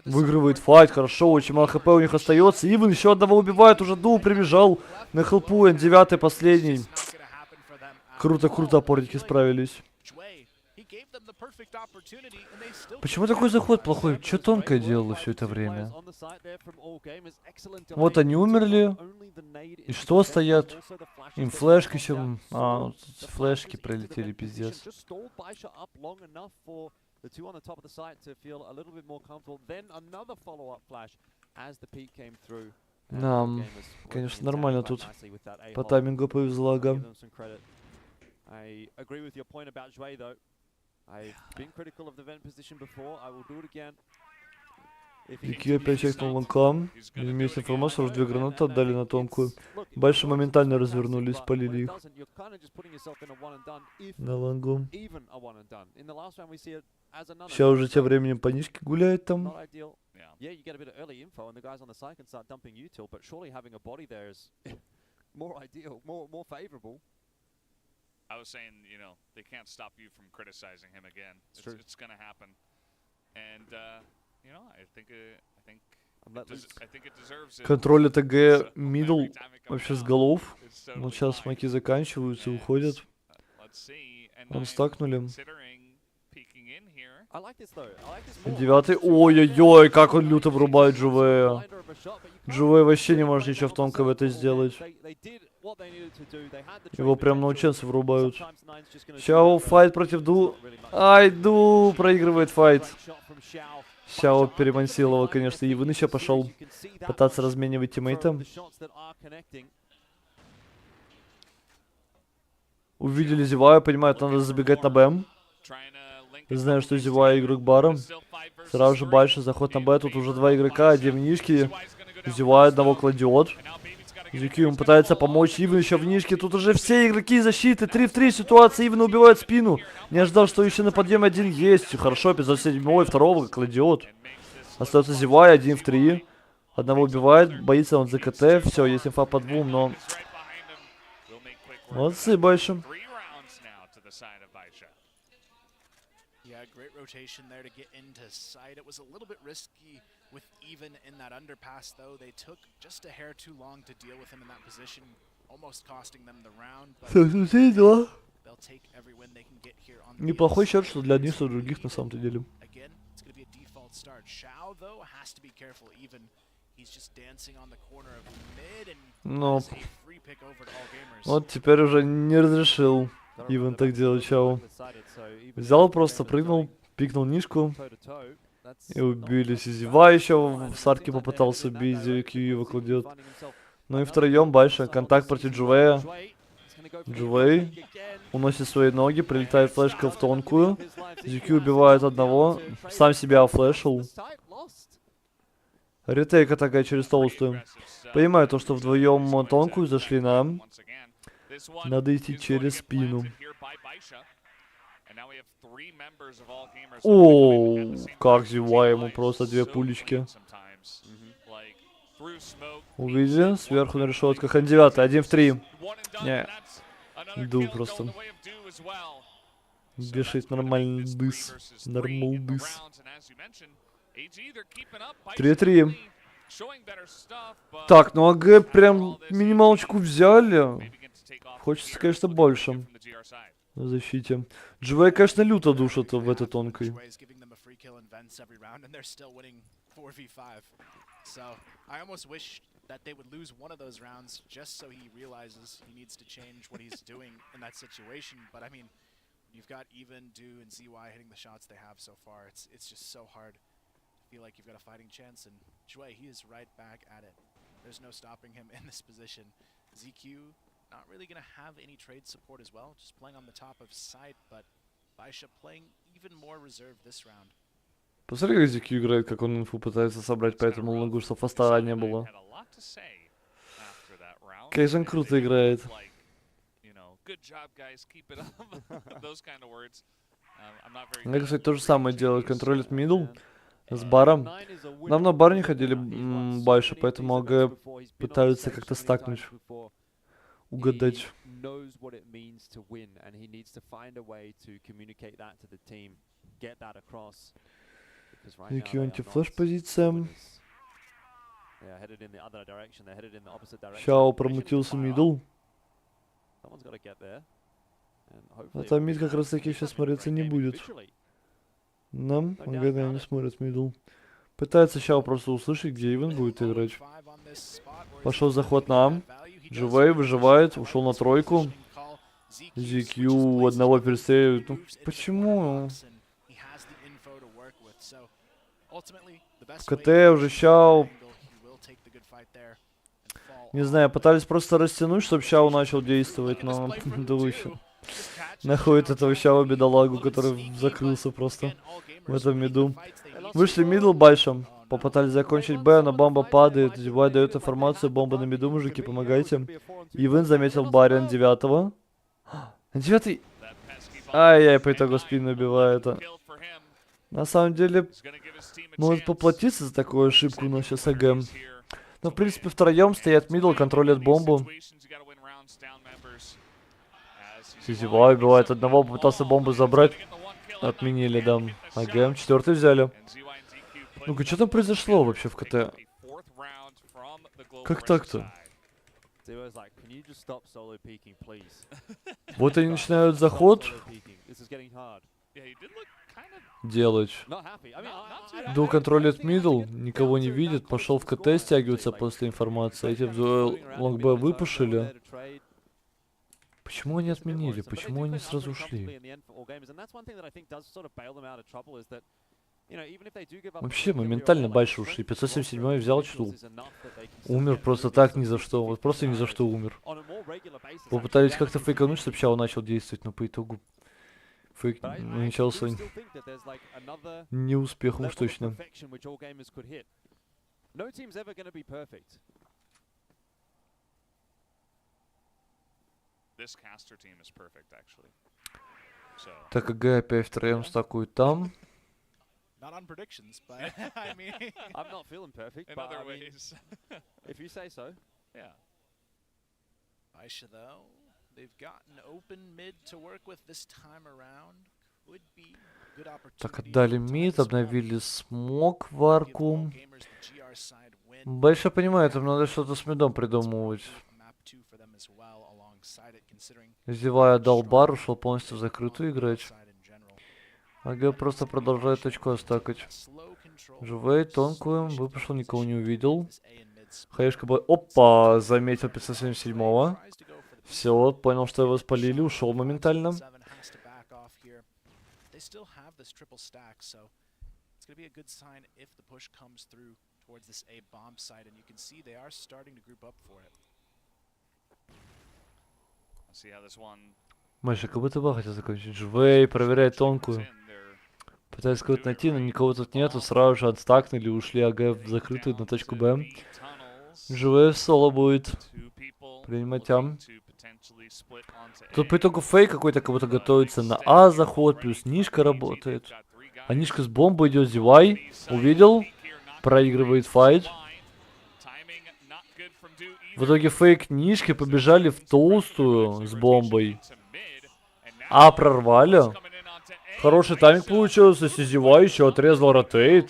Выигрывает файт, хорошо, очень мало хп у них остается. Иван еще одного убивает, уже Ду прибежал на хелпу, N9 последний. Круто, опорники справились. Почему такой заход плохой? Че тонкое делало все это время? Вот они умерли. И что стоят? Им флешки еще... флешки пролетели, пиздец. The 2 on the top of the site to feel a little bit more comfortable. Then another follow-up flash as the peak came through. Нам, конечно, нормально тут. По таймингу повезло, ага. I agree with your point about ZOWIE though. I've been critical of the vent position before. I will do it again. BENQ опять чекнул лонкам. Имеется информация, что 2 гранаты отдали на тонкую. Байши моментально развернулись, полили их. На лонгу. Сейчас уже тем временем по нишке гуляет там. Yeah, you get a bit of early info and the guys on the side can start dumping util, but surely having a body there is more ideal, more favorable. I was saying, you know, they can't stop you from criticizing him again. It's going to happen. And, you know, I think it deserves it. Контроль АТГ мидл вообще с голов. Вот сейчас смоки заканчиваются, уходят. Он стакнули. 9-й. Ой-ой-ой, как он люто врубает ZOWIE. ZOWIE вообще не может ничего в тонком это сделать. Его прям наученцы врубают. Сяо файт против Ду. Ай, Ду проигрывает файт. Сяо перемансил его, конечно, и еще пошел пытаться разменивать тиммейта. Увидели ZOWIE, понимают, надо забегать на БМ. Знаю, что ZOWIE игрок бара. Сразу же больше заход на Б. Тут уже 2 игрока, 1 в нишке. ZOWIE одного кладет. ZQ ему пытается помочь. Ивен еще в нишке. Тут уже все игроки защиты. 3 в 3 ситуация. Ивен убивает спину. Не ожидал, что еще на подъеме один есть. Хорошо, 507-й, второго кладет. Остается ZOWIE 1 в 3. Одного убивает. Боится он за КТ. Все, есть инфа по 2, но... Молодцы, больше. Great rotation there to get into sight. It was a little bit risky with even in that underpass, though. They took just a hair too long to deal with him in that position, almost costing them the round. But they'll take every win they can get here on the Неплохой счет, что для одних, что для других на самом-то деле. Again, it's going to be a default start. Shao, though, has to be careful. Even he's just dancing on the corner of mid and has a free pick over to all gamers. Вот теперь уже не разрешил Ивен так делать, Чао. Взял, просто прыгнул, пикнул нишку. И убились. ZOWIE еще в сарке попытался бить, ZQ его кладет. Ну и втроем больше. Контакт против ZOWIE. ZOWIE уносит свои ноги, прилетает флешка в тонкую. ZQ убивает одного, сам себя офлешил. Ретейка такая через толстую. Понимаю то, что вдвоем тонкую зашли нам. Надо идти через спину. О, как ZOWIE ему просто 2 пулечки. Увидели? Сверху на решетках. N9, 1 в 3. Не. Ду просто. Бешит нормальный дыс. Нормал дыс. 3-3. Так, ну АГ прям минималочку взяли. Хочется, конечно, больше. В защите. ZOWIE, конечно, люто душит в этой тонкой. That they would lose one of those rounds just so he realizes he needs to change what he's doing in that situation. But I mean, you've got even Do and ZOWIE hitting the shots they have so far. It's just so hard to feel like you've got a fighting chance. And ZOWIE, he is right back at it. There's no stopping him in this position. ZQ not really going to have any trade support as well, just playing on the top of side, but Baisha playing even more reserved this round. Посмотри, как ZQ играет, как он инфу пытается собрать по этому лонгу, что фаста не было. Кейсон круто играет. Мне, кстати, то же самое делает. Контролит мидл с баром. Нам на бар не ходили больше, поэтому АГ пытаются как-то стакнуть. Угадать. ZQ антифлэш позиция. Сяо промутился мидл. А там мид как раз таки сейчас смотреться не будет. Нам АГ не смотрит мидл. Пытается Сяо просто услышать, где Ивен будет играть. Пошел заход на Ам. ZOWIE выживает, ушел на тройку. ZQ одного перестреливает. Ну почему? В КТ уже Сяо Не знаю, пытались просто растянуть, чтобы Щау начал действовать, но да выше. Находит этого Щау бедолагу, который закрылся просто в этом миду. Вышли мидл большим. Попытались закончить Б, но бомба падает. ZOWIE дает информацию, бомба на миду, мужики, помогайте. Ивен заметил Бариан 9-го. 9-й... Ай-яй, по итогу спину убивает. На самом деле, может поплатиться за такую ошибку, но сейчас АГ. Но, в принципе, втроем стоят мидл, контролят бомбу. ZOWIE убивает одного, попытался бомбу забрать. Отменили, да. АГ, 4-й взяли. Ну-ка, что там произошло вообще в КТ? Как так-то? Вот они начинают заход делать. Дул контролит мидл, никого не видит, пошел в КТ стягиваться после информации. Эти в лонг Б выпушили. Почему они отменили? Почему они сразу ушли? Вообще, моментально больше ушли. 577 взял чтул. Умер просто так ни за что. Вот просто ни за что умер. Попытались как-то фейкануть, чтобы Щау начал действовать, но по итогу фейк начался неуспехом уж точно. Так, АГ опять втроем стакует там. Not on predictions, but I mean, I'm not feeling perfect, in but other I mean, ways. if you say so. Yeah. Aisha though, they've got an open mid to work with this time around. Could be good opportunity. Так, отдали мид, обновили смог в арку. Больше понимаю, там надо что-то с мидом придумывать. ZOWIE отдал бар, ушел полностью в закрытую играть. АГ просто продолжает очко стакать. Живей, тонкую, выпошел, никого не увидел. Хаешка была... Опа! Заметил 577-го. Все, понял, что его спалили, ушел моментально. Мальчик, как будто бы хотел закончить. Живей, проверяет тонкую. Пытаюсь кого-то найти, но никого тут нету. Сразу же отстакнули, ушли АГ в закрытую на точку Б. Живей в соло будет. Принимать ам. Тут по итогу фейк какой-то как будто готовится на А заход, плюс Нишка работает. А Нишка с бомбой идет, ZOWIE. Увидел. Проигрывает файт. В итоге фейк Нишки побежали в толстую с бомбой. А прорвали. Хороший тайминг получился, ZOWIE еще отрезал ротейт.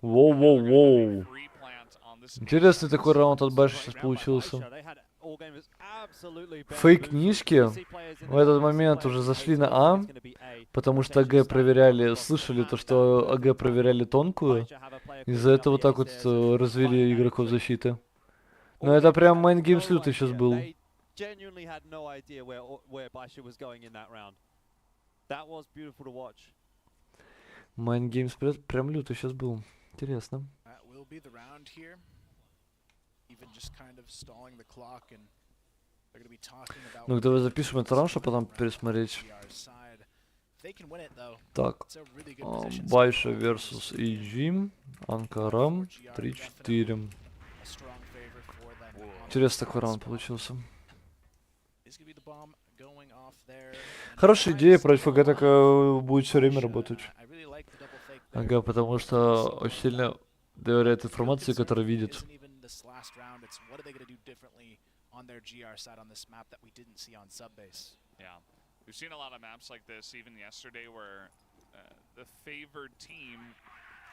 Воу-воу-воу. Интересный такой раунд от Бэша сейчас получился. Фейк Нишки в этот момент уже зашли на А, потому что АГ проверяли, слышали то, что АГ проверяли тонкую. Из-за этого так вот развели игроков защиты. Но это прям майнгеймс лютый сейчас был. Майнгеймс прям лютый сейчас был. Интересно. Ну, давай запишем это раунд, чтобы потом пересмотреть. Так, Байша versus EG, Анкарам, 3-4. Интересный такой раунд получился. Хорошая идея, против АГ так будет все время работать. Ага, потому что очень сильно доверяет информации, которую видит. We've seen a lot of maps like this even yesterday where the favored team,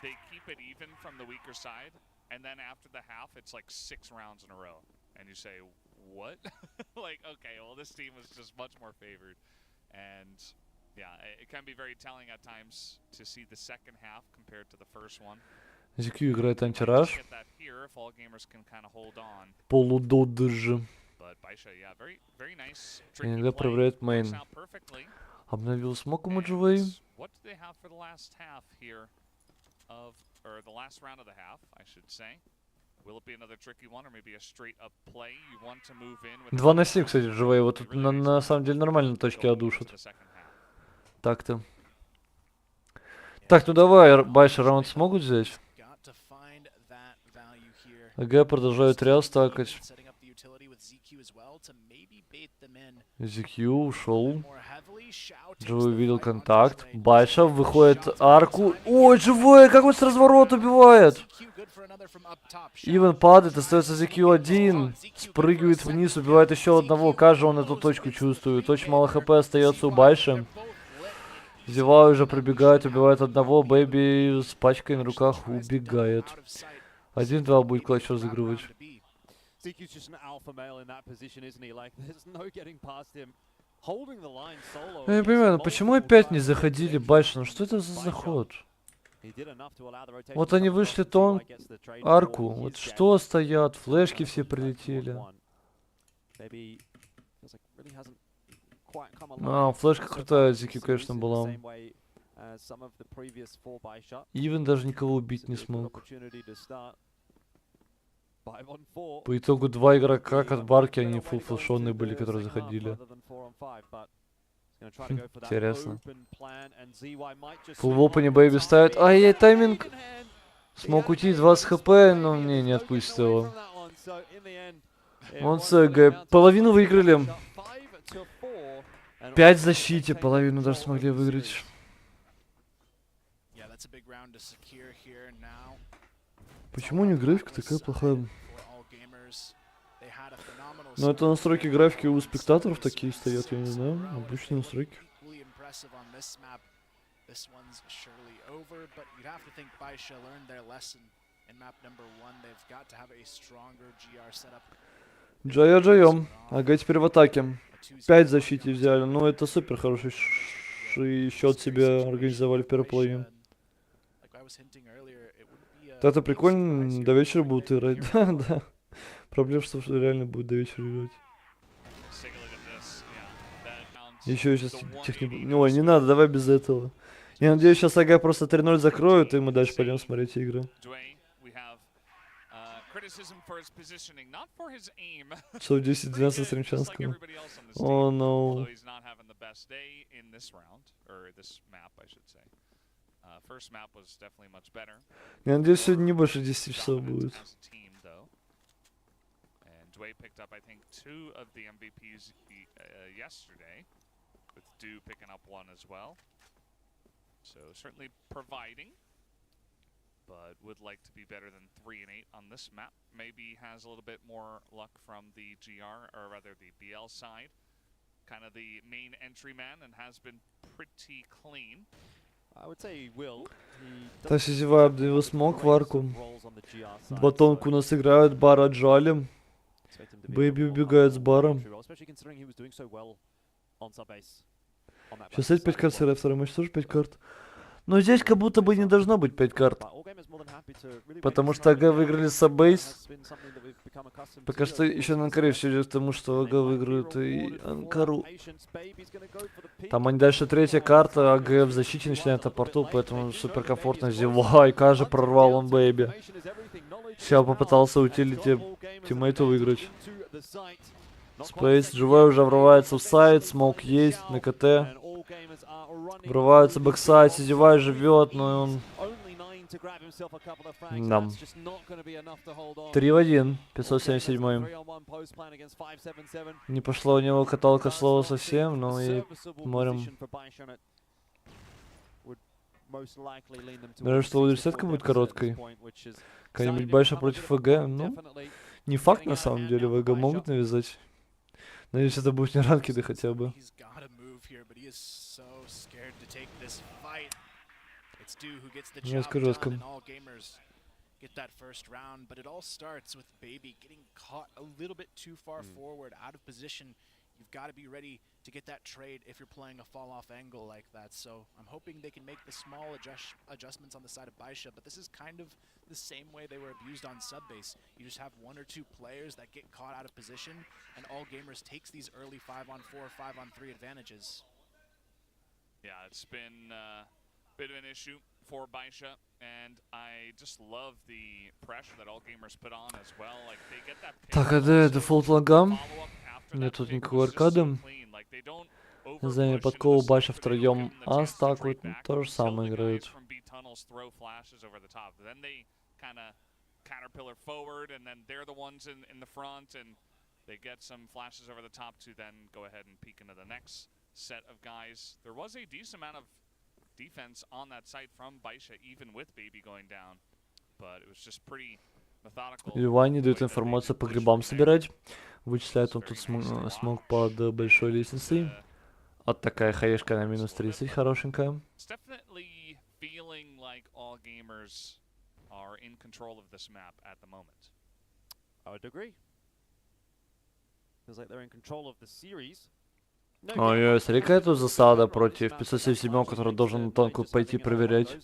they keep it even from the weaker side, and then after the half, it's like 6 rounds in a row. And you say, what? Like, okay, well, this team was just much more favored. And yeah, it can be very telling at times to see the second half compared to the first one. ZQ играет антираж. Полудодж. Иногда проверяет мейн. Обновил смог у Живей. 2 на 7, кстати, живые. Вот тут на самом деле нормально точки отдушат. Так-то. Так, ну давай, Байша раунд смогут взять? АГ продолжает ряд стакать. ZQ ушел. Живой видел контакт. Байша выходит арку. Ой, живой, как он с разворота убивает! Иван падает, остается ZQ один. Спрыгивает вниз, убивает еще одного. Кажется, он эту точку чувствует. Очень мало хп остается у Байши. ZOWIE уже пробегает, убивает одного. Бэйби с пачкой на руках убегает. 1-2 будет клатч разыгрывать. Я не понимаю, ну почему опять не заходили Байша? Ну что это за заход? Вот они вышли тон арку. Вот что стоят, флешки все прилетели. Флешка крутая, ZQ, конечно, была. Ивен даже никого убить не смог. По итогу 2 игрока от барки, они фулл флешонные были, которые заходили. Интересно. Фулл в опене Бэйби ставит. Ай-яй, тайминг. Смог уйти, 20 хп, но не отпустит его. Он СГ. Половину выиграли. 5 в защите, половину даже смогли выиграть. Почему у них графика такая плохая? Ну это настройки графики у спектаторов такие стоят, я не знаю. Обычные настройки. Джая-джаем. Ага, теперь в атаке. 5 в защите взяли. Ну это супер хороший счет себе организовали в первой половине. Это прикольно, до вечера будут играть. Да. Проблема, что реально будет до вечера играть. Еще сейчас технику... Ой, не надо, давай без этого. Я надеюсь, сейчас АГ просто 3-0 закроют, и мы дальше пойдем смотреть игры. Что, 10-12 стримчанского? О, no. Я надеюсь, сегодня не больше 10 часов будет. ZOWIE picked up, I think, 2 of the MVPs yesterday, with Dew picking up 1 as well. So certainly providing, but would like to be better than 3 and 8 on this map. Maybe has a little bit more luck from the GR, or rather the BL side. Kind of the main entry man, and has been pretty clean. Таси ZOWIE обдавил смог в арку. Батонку у нас играют, бар отжали. Бэйби убегает с баром. Сейчас эти 5 карт сыграет, второй матч тоже 5 карт. Но здесь как будто бы не должно быть 5 карт. Потому что АГ выиграли Саббейс. Пока что еще на Анкаре все идет к тому, что АГ выиграют и Анкару. Там они дальше 3-я карта, АГ в защите начинает на порту, поэтому супер комфортно. ZOWIE, кажется, прорвал он Бэйби. Сейчас попытался утилити тиммейту выиграть. Спейс, ZOWIE уже врывается в сайт, смок есть на КТ. Врываются бэксайд, ZOWIE живет, но он... Нам. 3-1, 577. Не пошло у него каталка слова совсем, но и морем. Даже что университетка будет короткой. Какая-нибудь Байша против ВГ, ну, не факт на самом деле, ВГ могут навязать. Надеюсь, это будет не ранкеды хотя бы. Несколько жестко. Get that first round, but it all starts with Baby getting caught a little bit too far forward, out of position. You've got to be ready to get that trade if you're playing a fall-off angle like that. So I'm hoping they can make the small adjustments on the side of Baisha, but this is kind of the same way they were abused on subbase. You just have 1 or 2 players that get caught out of position, and All Gamers takes these early 5-on-4, 5-on-3 advantages. Yeah, it's been a bit of an issue for Baisha Так, АД дефолт лага. Нет тут никакой аркады. За подкову Баша втроем стакают. То же самое играют. Caterpillar forward, and then they're the ones in the front, and they get some flashes over the top to then go ahead and peek into the next set of guys. There was a decent amount of defense on that site from Baisha, even with Baby going down, but it was just pretty methodical. Ливане дает информацию по грибам собирать. Вычисляет он тут смог под большой лестницей. Вот такая хаешка на минус 30, хорошенькая. Are in control of this map at the moment. I would agree. Feels like they're in control of the series. Ой-ой, смотри, какая тут засада против 577, который должен на танку пойти проверять.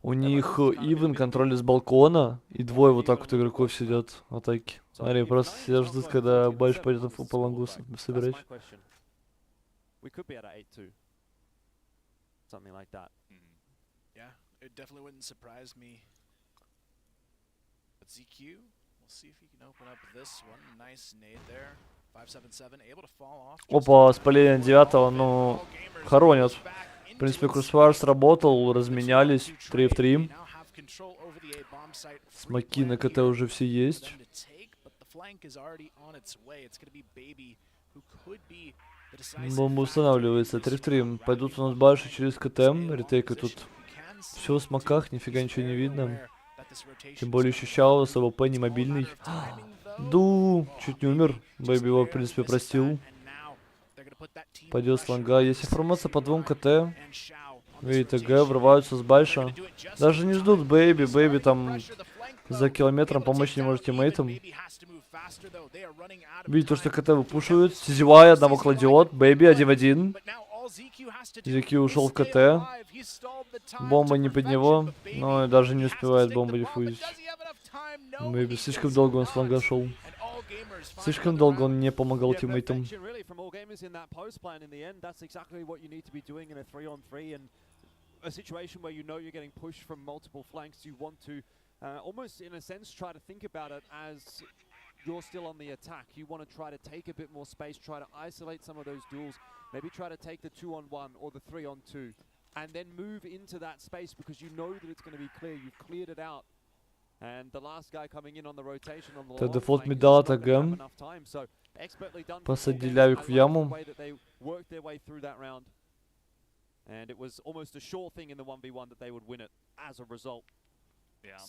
У них Ивен контролит с балкона, и двое вот так вот игроков сидят в атаке. Смотри, просто сидят, ждут, когда Байш пойдет по лангу собирать. It definitely wouldn't surprise me. But ZQ, we'll see if he can open up this one. Nice nade there. 577 able to fall off. Опа, спаление 9-го, ну, хоронят. В принципе, Corsair сработал, разменялись. 3 в 3. Смоки на КТ уже все есть. Бомба устанавливается. 3 в 3. Пойдут у нас Байши через КТ. Ретейка тут. Все в смоках, нифига ничего не видно. Тем более еще Щао с АВП не мобильный. Ду, чуть не умер. Бэйби его, в принципе, простил. Пойдет с лонга. Есть информация по 2 КТ. ВТГ врываются с Байша. Даже не ждут Бэйби. Бэйби там за километром помочь не может тиммейтам. Видите, то, что КТ выпушивают. ZOWIE одного кладет. Бэйби 1 в 1. ZQ ушел в КТ. Бомба не под него, но даже не успевает бомба диффузить. Бэйби слишком долго он с фланга шел. Слишком долго он не помогал тиммейтам. You're still on the attack. You want to try to take a bit more space, try to isolate some of those duels, maybe try to take the 2-on-1 or the 3-on-2, and then move into that space because you know that it's going to be clear. You've cleared it out. And the last guy coming in on the rotation on the дефолт медал от АГ. Посадили Лявик в яму. And it was almost a sure thing in the 1v1 that they would win it as a result.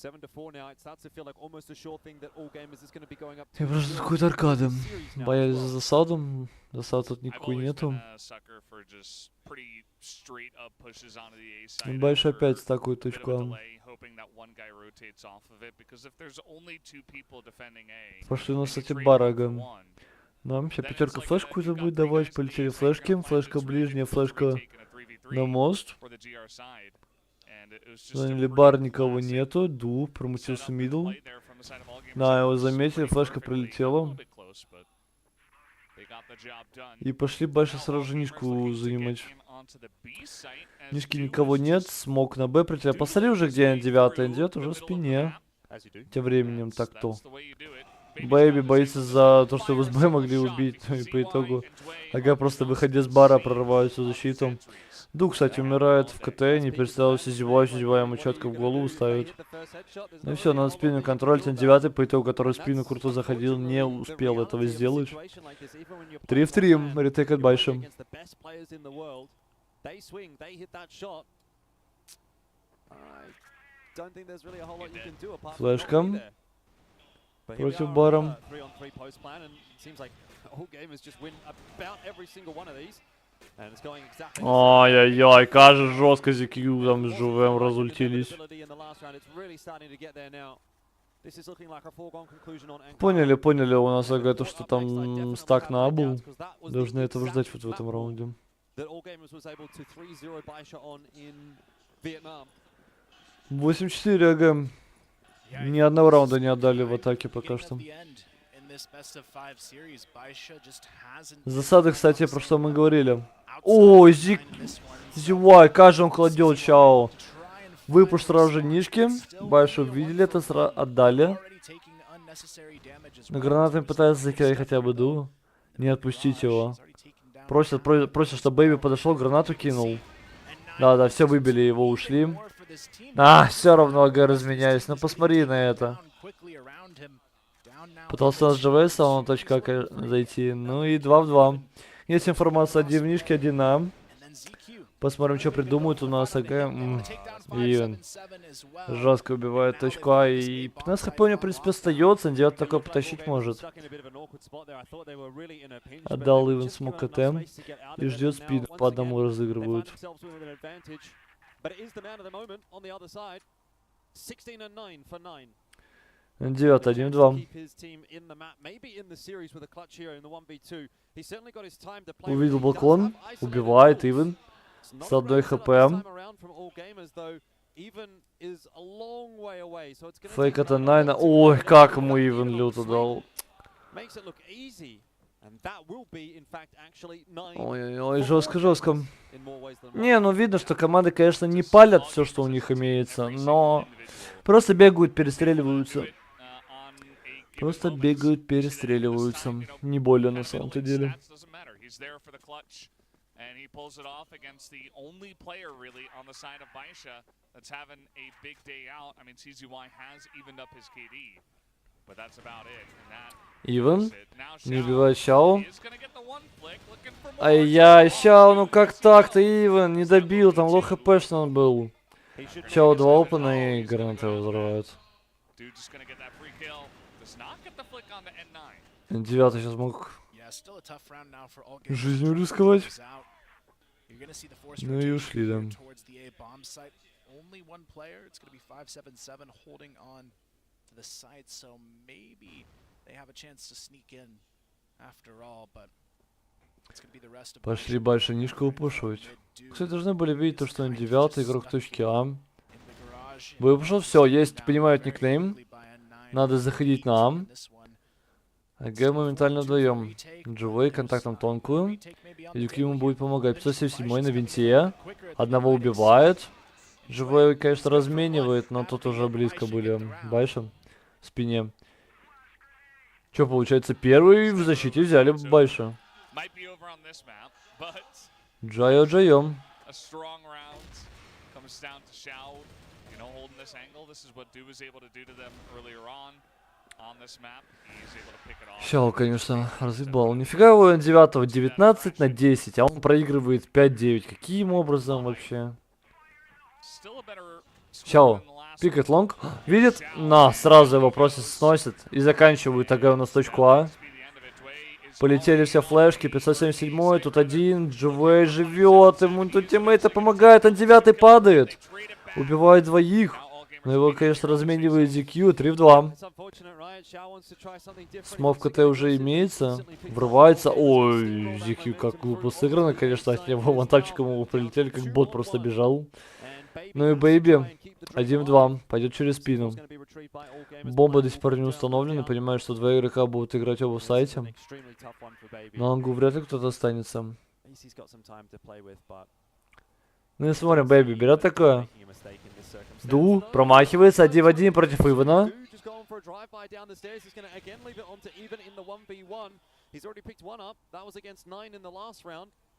7-4 now. It starts to feel like almost a sure thing that all gamers is going to be going up. Я просто какой-то аркады. Боялись за засаду. Засад тут никакой нету. Байша опять стакует точку. Пошли у нас, кстати, барага. Нам сейчас пятерка флешку какую-то будет давать. Полетели флешки. Флешка ближняя, флешка на мост. Заняли бар, никого нету. Ду, промутился мидл. Да, его заметили, флешка прилетела. И пошли Байша сразу же нишку занимать. Нишки никого нет, смог на Б прилетел. Посмотри уже, где N9. N9 уже в спине. Тем временем так-то. Бэйби боится за то, что его с Б могли убить. И по итогу ага просто выходя с бара прорываются защиту. Ду, кстати, умирает в КТ, не перестался ZOWIE ему четко в голову ставит. Ну и все, надо спину контролить. N9, по итогу, который в спину круто заходил, не успел этого сделать. 3 в 3, ретейк от Байша. Флешка. Против бара. Ай-яй-яй, кажется, жестко ZQ там с ЖВМ разультились. Поняли, у нас ага то, что там стак на А был. Должны этого ждать вот в этом раунде. 8-4 ага. Ни одного раунда не отдали в атаке пока что. Засады, кстати, про что мы говорили. О, ZOWIE, как же он кладет Щао. Выпуск сразу же нишки. Байшу увидели это, сразу отдали. Но гранатами пытаются закидать хотя бы ду. Не отпустить его. Просят, чтобы Бэйби подошел, гранату кинул. Да, все выбили его, ушли. Все равно АГ разменялись. Ну посмотри на это. Пытался на ЖВС, а он точка зайти. Ну и 2 в 2. Есть информация один в нишке, один на. Посмотрим, что придумают у нас АГ. Ивен. Жестко убивает точку А. И 15 хп у него, в принципе, остается. 9 такой потащить может. Отдал Ивен смог КТ. И ждет спину. По одному разыгрывают. 9, 1 в 2. Увидел балкон. Убивает Ивен. С 1 хп. Фейк это Найна. Ой, как ему Ивен люто дал. Ой-ой-ой, жестко. Не, ну видно, что команды, конечно, не палят все, что у них имеется, но просто бегают, перестреливаются. Не более на самом-то деле. And he pulls it off against the only player really on the side of Baisha that's having a big day out. I mean, ZOWIE has evened up his KD, but that's about it. Ивен не убивает Шао. Ай-яй, Шао, ну как так-то, Ивен не добил, там лоу хпшный он был. Шао 2 опена и гранаты его взрывают. 9 сейчас мог жизнью рисковать. Ну и ушли, да. Пошли больше нишку упушивать. Кстати, должны были видеть то, что он 9 игрок точки А. Выпушил, все, есть, понимают никнейм. Надо заходить на А. АГ моментально вдвоем. ZOWIE контактом тонкую. Юки ему будет помогать. 577 на винте. Одного убивает. ZOWIE, конечно, разменивает, но тут уже близко были. Байша в спине. Что получается? Первый в защите взяли Байша. Джайо. Щал, конечно, разъебал. Нифига его 9 19 на 10, а он проигрывает 5-9. Каким образом вообще? Щал, пикает лонг. Видит? На, сразу его просто сносит. И заканчивают АГ у нас точку А. Полетели все флешки, 577, тут один, ZOWIE живет, ему тут тиммейты помогает, он 9 падает. Убивает двоих. Но его, конечно, разменивает ZQ, 3 в 2. Смог в КТ уже имеется. Врывается. Ой, ZQ как глупо сыграно, конечно, от него вантапчиком его прилетели, как бот просто бежал. Ну и Бэйби, 1 в 2, пойдет через спину. Бомба до сих пор не установлена, понимаю, что 2 игрока будут играть оба в сайте. На лонгу вряд ли кто-то останется. Ну и смотрим, Бэйби берет такое. Ду промахивается 1 в 1 против Ивана.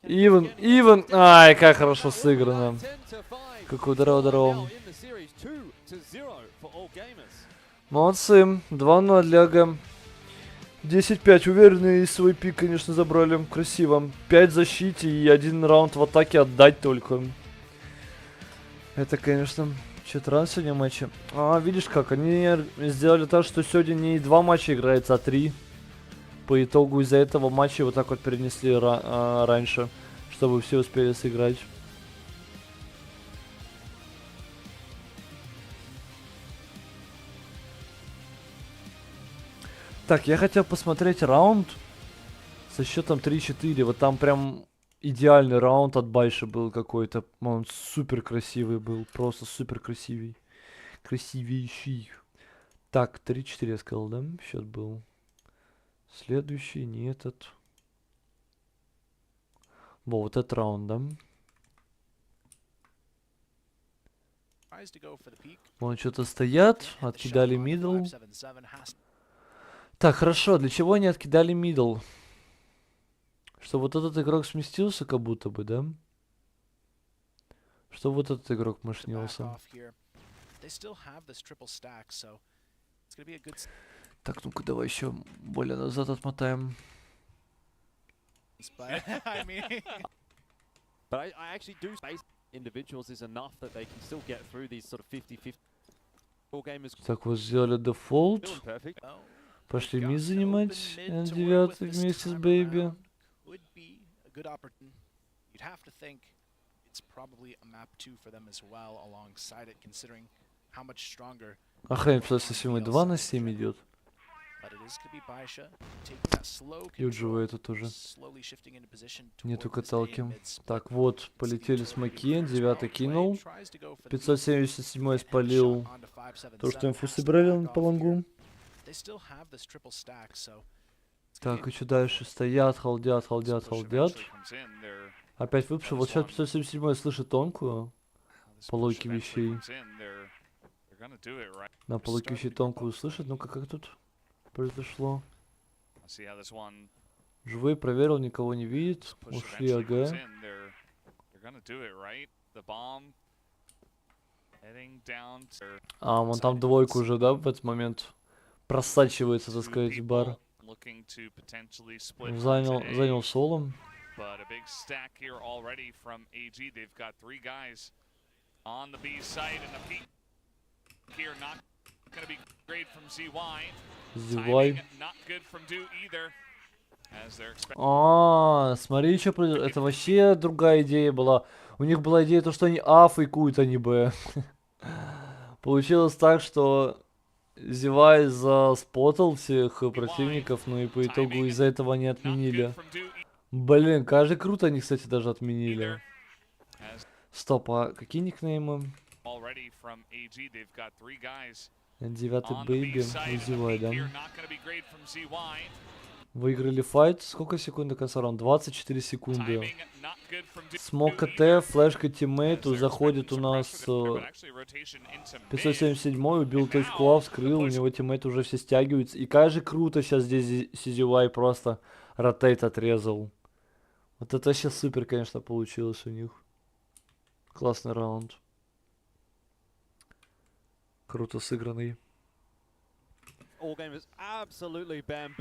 Иван. Ай, как хорошо сыграно. Какой здорово. Молодцы. 2-0 для АГ. 10-5. Уверенные свой пик, конечно, забрали. Красиво. 5 в защите и 1 раунд в атаке отдать только. Это, конечно, что-то раз сегодня матчи. Видишь как, они сделали так, что сегодня не 2 матча играется, а 3. По итогу из-за этого матча вот так вот перенесли раньше, чтобы все успели сыграть. Так, я хотел посмотреть раунд со счетом 3-4. Вот там прям идеальный раунд от Байши был какой-то. Он супер красивый был. Просто супер красивый. Красивейший. Так, 3-4 я сказал, да? Счет был. Следующий, не этот. Вот этот раунд, да? Вон что-то стоят, откидали мидл. Так, хорошо, для чего они откидали мидл? Что вот этот игрок сместился как будто бы, да? Что вот этот игрок мышнился. Так, ну-ка давай еще более назад отмотаем. But I actually do space individuals is enough that they can still get through these sort of 50-50. Так, вот сделали дефолт. Пошли мид занимать. N9 вместе с Бэйби. Охренеть, просто если 2 на 7 идет. И уже это тоже. Нету каталки. Так, вот, полетели смоки. 9 кинул. 577 спалил. То, что инфу собрали по лонгу. Так, и что дальше? Стоят, халдят. Опять выпшил. Вот сейчас 577 слышит тонкую. По логике вещей. На по логике вещей тонкую слышит. Ну-ка, как тут произошло? Живой проверил, никого не видит. Ушли АГ. А, вон там двойку уже, да, в этот момент просачивается, так сказать, бар. Занял солом. ZOWIE. А, смотри, что произошло. Это вообще другая идея была. У них была идея, то, что они А фейкуют, а не Б. Получилось так, что ZOWIE заспотал всех противников, ну и по итогу из-за этого они отменили. Блин, кажется, круто они, кстати, даже отменили. Стоп, а какие никнеймы? N9 Бэйби и ZOWIE, да? Выиграли файт. Сколько секунд до конца раунда? 24 секунды. Смок КТ, флешка тиммейту. Заходит у нас 577, убил точку А, вскрыл. У него тиммейт уже все стягиваются. И как же круто сейчас здесь ZOWIE просто ротейт отрезал. Вот это сейчас супер, конечно, получилось у них. Классный раунд. Круто сыгранный.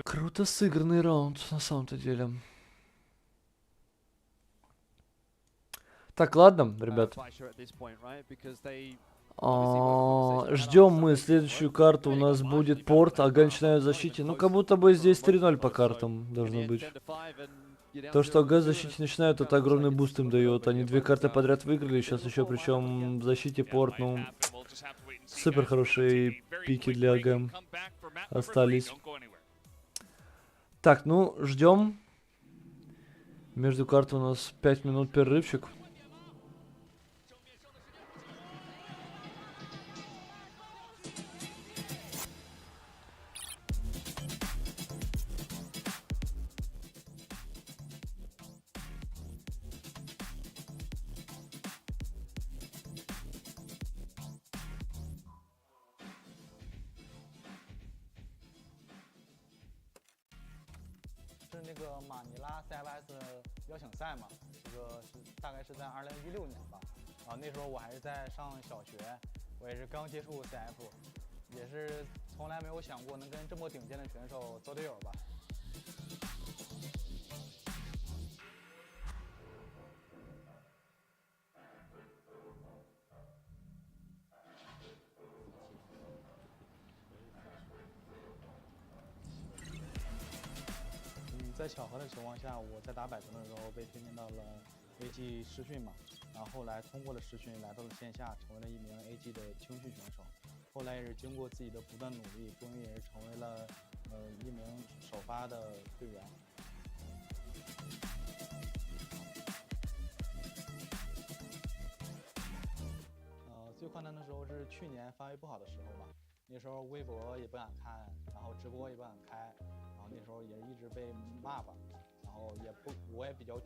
Круто сыгранный раунд, на самом-то деле. Так, ладно, ребят. Ждем мы следующую карту. У нас будет порт, ага начинают защите. Ну, как будто бы здесь 3-0 по картам должно быть. То, что АГ в защите начинают, это огромный буст им дает. Они 2 карты подряд выиграли. Сейчас еще, причем в защите порт, ну... Супер хорошие пики для АГ остались. Так, ну, ждем. Между карт у нас 5 минут перерывчик. CFS 邀请赛嘛，这个是大概是在2016年吧。那时候我还是在上小学，我也是刚接触 CF， 也是从来没有想过能跟这么顶尖的选手做队友吧。在巧合的情况下，我在打百城的时候被推荐到了 AG 试训嘛，然后后来通过了试训，来到了线下，成为了一名 AG 的青训选手。后来也是经过自己的不断努力，终于也是成为了一名首发的队员。最困难的时候是去年发育不好的时候吧，那时候微博也不敢看，然后直播也不敢开。那时候也一直被骂吧，然后我也比较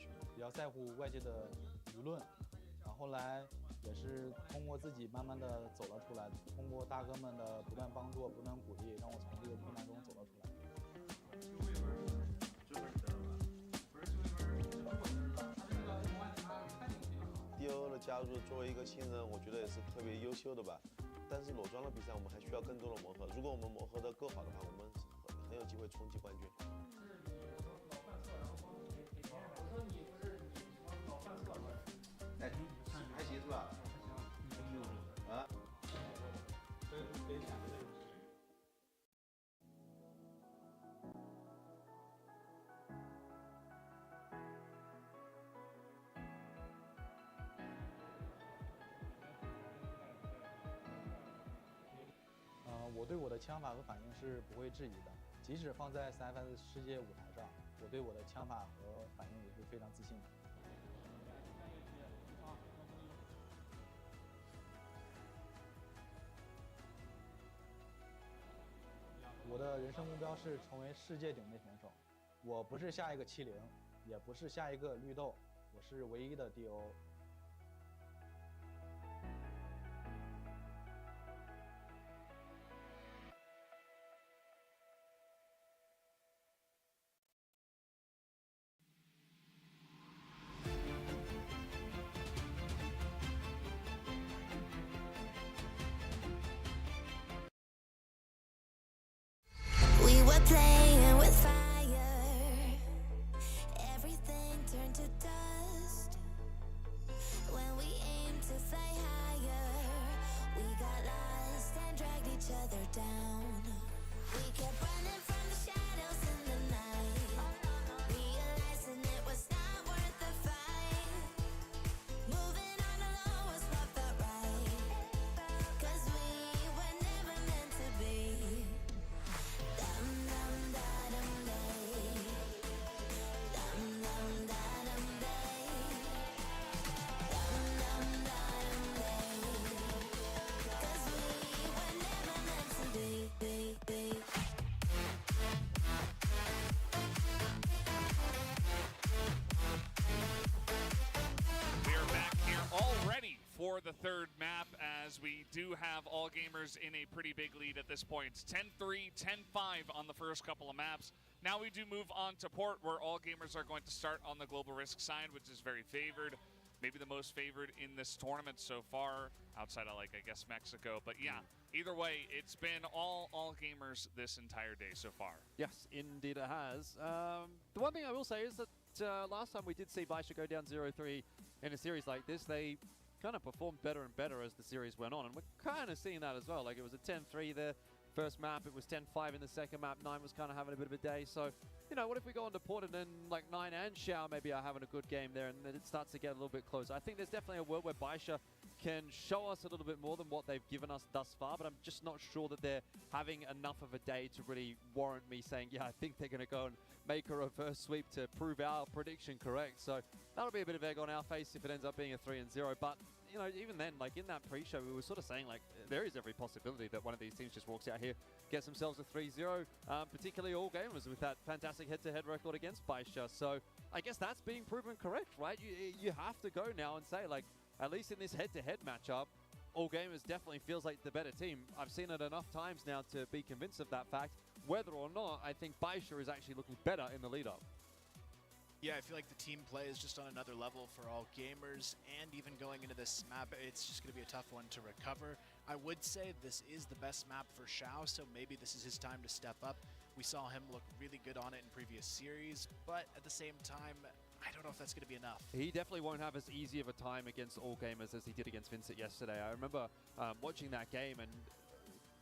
在乎外界的舆论，然后来也是通过自己慢慢的走了出来，通过大哥们的不断帮助、不断鼓励，让我从这个困难中走了出来。DO 的加入，作为一个新人，我觉得也是特别优秀的吧。但是裸装的比赛，我们还需要更多的磨合。如果我们磨合得够好的话，我们很有机会冲击冠军。哎，还行是吧？啊。我对我的枪法和反应是不会质疑的，即使放在 CFS 世界舞台上，我对我的枪法和反应也是非常自信的。我的人生目标是成为世界顶尖选手。我不是下一个70，也不是下一个绿豆，我是唯一的 DO。Playing with fire, everything turned to dust. When we aimed to fly higher, we got lost and dragged each other down. We kept running from the shadows in the night, realizing it was not worth the fight. Moving on alone was what felt right, 'cause we were never meant to be. For the third map, as we do have all gamers in a pretty big lead at this point. 10-3, 10-5 on the first couple of maps. Now we do move on to port, where all gamers are going to start on the global risk side, which is very favored. Maybe the most favored in this tournament so far, outside of, like, I guess, Mexico. But yeah, either way, it's been all gamers this entire day so far. Yes, indeed it has. The one thing I will say is that last time we did see Baisha go down 0-3 in a series like this, they kind of performed better and better as the series went on, and we're kind of seeing that as well. Like, it was a 10-3 the first map, it was 10-5 in the second map, 9 was kind of having a bit of a day. So, you know, what if we go on to port and then like 9 and Xiao maybe are having a good game there, and then it starts to get a little bit closer. I think there's definitely a world where Baisha can show us a little bit more than what they've given us thus far, but I'm just not sure that they're having enough of a day to really warrant me saying, yeah, I think they're going to go and make a reverse sweep to prove our prediction correct. So that'll be a bit of egg on our face if it ends up being a 3-0. But, you know, even then, like in that pre-show, we were sort of saying, like, there is every possibility that one of these teams just walks out here, gets themselves a 3-0, particularly all gamers with that fantastic head-to-head record against Baisha. So I guess that's being proven correct, right? You have to go now and say, like, at least in this head-to-head matchup, all gamers definitely feels like the better team. I've seen it enough times now to be convinced of that fact. Whether or not, I think Baisha is actually looking better in the lead-up. Yeah, I feel like the team play is just on another level for all gamers, and even going into this map, it's just going to be a tough one to recover. I would say this is the best map for Xiao, so maybe this is his time to step up. We saw him look really good on it in previous series, but at the same time, I don't know if that's going to be enough. He definitely won't have as easy of a time against all gamers as he did against Vincent yesterday. I remember watching that game, and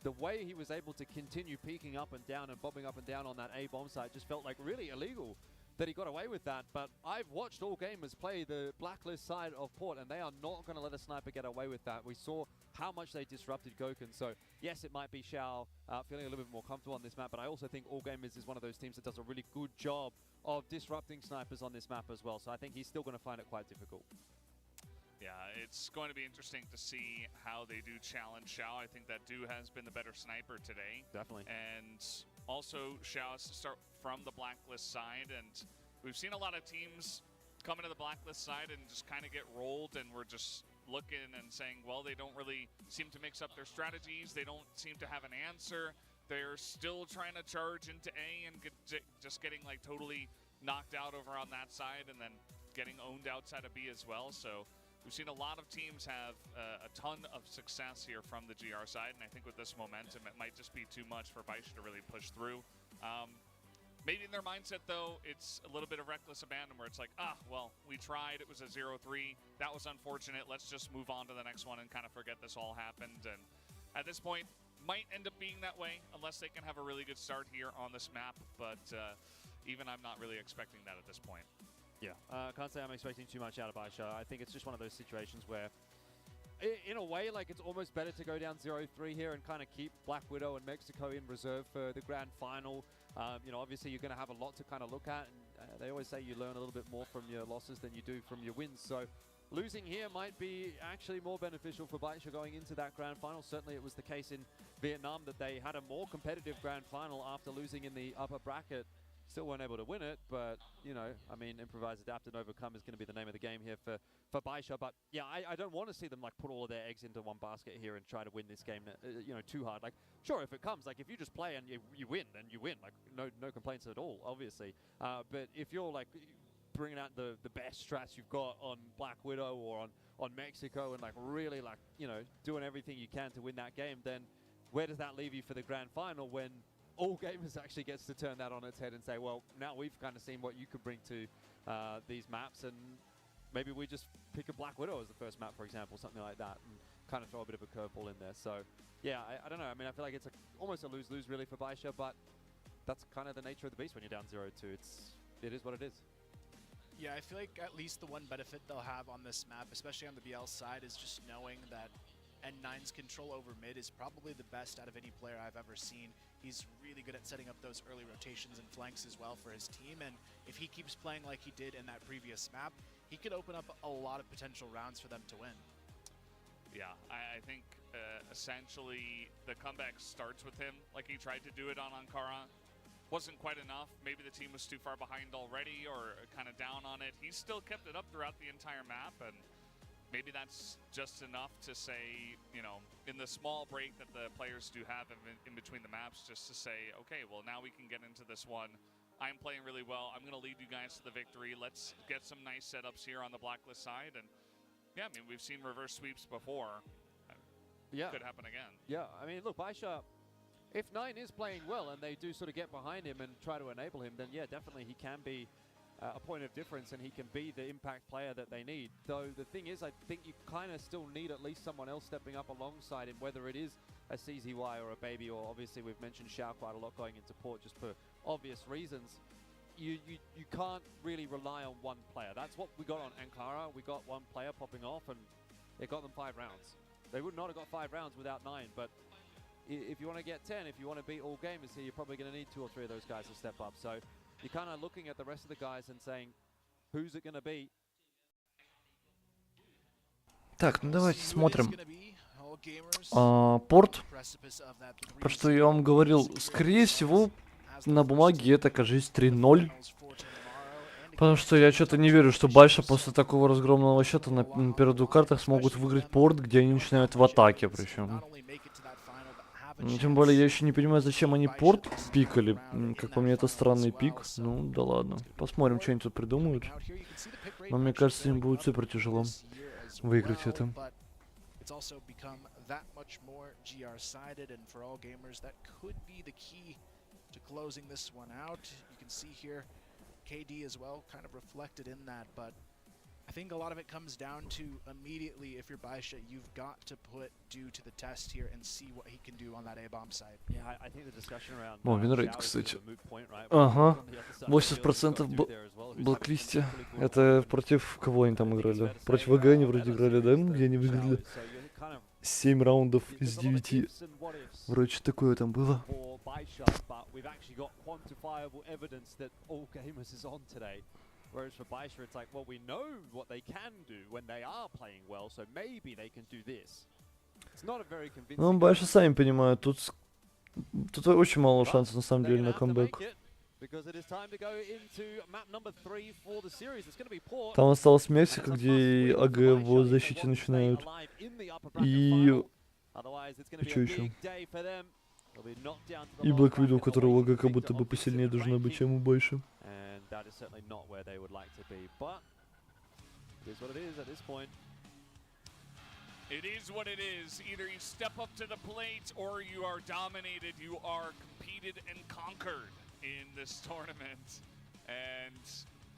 the way he was able to continue peeking up and down and bobbing up and down on that A bomb site just felt like really illegal that he got away with that. But I've watched all gamers play the blacklist side of port, and they are not going to let a sniper get away with that. We saw how much they disrupted Gokun. So yes, it might be Xiao feeling a little bit more comfortable on this map, but I also think all gamers is one of those teams that does a really good job of disrupting snipers on this map as well. So I think he's still going to find it quite difficult. Yeah, it's going to be interesting to see how they do challenge Xiao. I think that Du has been the better sniper today. Definitely. And also Xiao has to start from the blacklist side, and we've seen a lot of teams coming to the Blacklist side and just kind of get rolled, and we're just looking and saying, well, they don't really seem to mix up their strategies. They don't seem to have an answer. They're still trying to charge into A and just getting like totally knocked out over on that side, and then getting owned outside of B as well. So we've seen a lot of teams have a ton of success here from the GR side, and I think with this momentum, it might just be too much for Baisha to really push through. Maybe in their mindset, though, it's a little bit of reckless abandon where it's like, well, we tried. It was a 0-3. That was unfortunate. Let's just move on to the next one and kind of forget this all happened. And at this point, might end up being that way unless they can have a really good start here on this map. But even I'm not really expecting that at this point. Yeah, can't say I'm expecting too much out of Baisha. I think it's just one of those situations where, in a way, like, it's almost better to go down 0-3 here and kind of keep Black Widow and Mexico in reserve for the grand final. You know, obviously you're going to have a lot to kind of look at, and they always say you learn a little bit more from your losses than you do from your wins. So losing here might be actually more beneficial for Baisha going into that grand final. Certainly it was the case in Vietnam that they had a more competitive grand final after losing in the upper bracket. Still weren't able to win it, but, you know, I mean, improvise, adapt, and overcome is going to be the name of the game here for Baisha. But, yeah, I don't want to see them, like, put all of their eggs into one basket here and try to win this game, you know, too hard. Like, sure, if it comes, like, if you just play and you win, then you win. Like, no complaints at all, obviously. But if you're, like, bringing out the best strats you've got on Black Widow or on Mexico and, like, really, like, you know, doing everything you can to win that game, then where does that leave you for the grand final when All Gamers actually gets to turn that on its head and say, well, now we've kind of seen what you could bring to these maps, and maybe we just pick a Black Widow as the first map, for example, something like that, and kind of throw a bit of a curveball in there. So, yeah, I don't know. I mean, I feel like it's almost a lose-lose, really, for Baisha, but that's kind of the nature of the beast when you're down 0-2. It is what it is. Yeah, I feel like at least the one benefit they'll have on this map, especially on the BL side, is just knowing that N9's control over mid is probably the best out of any player I've ever seen. He's really good at setting up those early rotations and flanks as well for his team, and if he keeps playing like he did in that previous map, he could open up a lot of potential rounds for them to win. Yeah, I think essentially the comeback starts with him, like he tried to do it on Ankara. Wasn't quite enough. Maybe the team was too far behind already or kind of down on it. He still kept it up throughout the entire map, and maybe that's just enough to say, you know, in the small break that the players do have in between the maps, just to say, okay, well, now we can get into this one. I'm playing really well. I'm going to lead you guys to the victory. Let's get some nice setups here on the Blacklist side. And yeah, I mean, we've seen reverse sweeps before. Yeah. Could happen again. Yeah, I mean, look, Baisha, if 9 is playing well and they do sort of get behind him and try to enable him, then yeah, definitely he can be a point of difference and he can be the impact player that they need. Though the thing is, I think you kind of still need at least someone else stepping up alongside him, whether it is a CZY or a Baby, or obviously we've mentioned Xiao quite a lot going into port just for obvious reasons. You can't really rely on one player. That's what we got on Ankara. We got one player popping off and it got them 5 rounds. They would not have got 5 rounds without 9, but if you want to get 10, if you want to beat all gamers here, you're probably going to need 2 or 3 of those guys to step up. So you're kind of looking at the rest of the guys and saying, who's it going to be? Так, ну давайте смотрим. Порт, про что я вам говорил, скорее всего, на бумаге это, кажется, 3-0. Потому что я что-то не верю, что Baisha после такого разгромного счета на первых 2 картах смогут выиграть порт, где они начинают в атаке причем. Тем более я еще не понимаю, зачем они порт пикали. Как по мне, это странный пик. Ну, да ладно. Посмотрим, что они тут придумают. Но мне кажется, им будет супер тяжело выиграть это. KD as well, kind of reflected in that, but I think a lot of it comes down to immediately, if you're Baisha, you've got to put Dew to the test here and see what he can do on that A-bomb side. Yeah, I think the discussion around Винрейт, кстати. Ага. 80% блоклисте. Это против кого они там играли? Против ВГ они вроде играли, да? Где они выиграли 7 раундов из 9. Вроде что такое там было. Whereas for Baisha, it's like, well, we know what they can do when they are playing well, so maybe they can do this. It's not a very convincing. Ну, Baisha, сами понимают, тут очень мало шансов на самом деле на камбэк. Там осталась Мексика, где АГ в защите начинают. И... что еще? И Black Widow, у которого АГ как будто бы посильнее должна быть, чем у Байши. It is what it is. Either you step up to the plate or you are dominated. You are competed and conquered in this tournament. And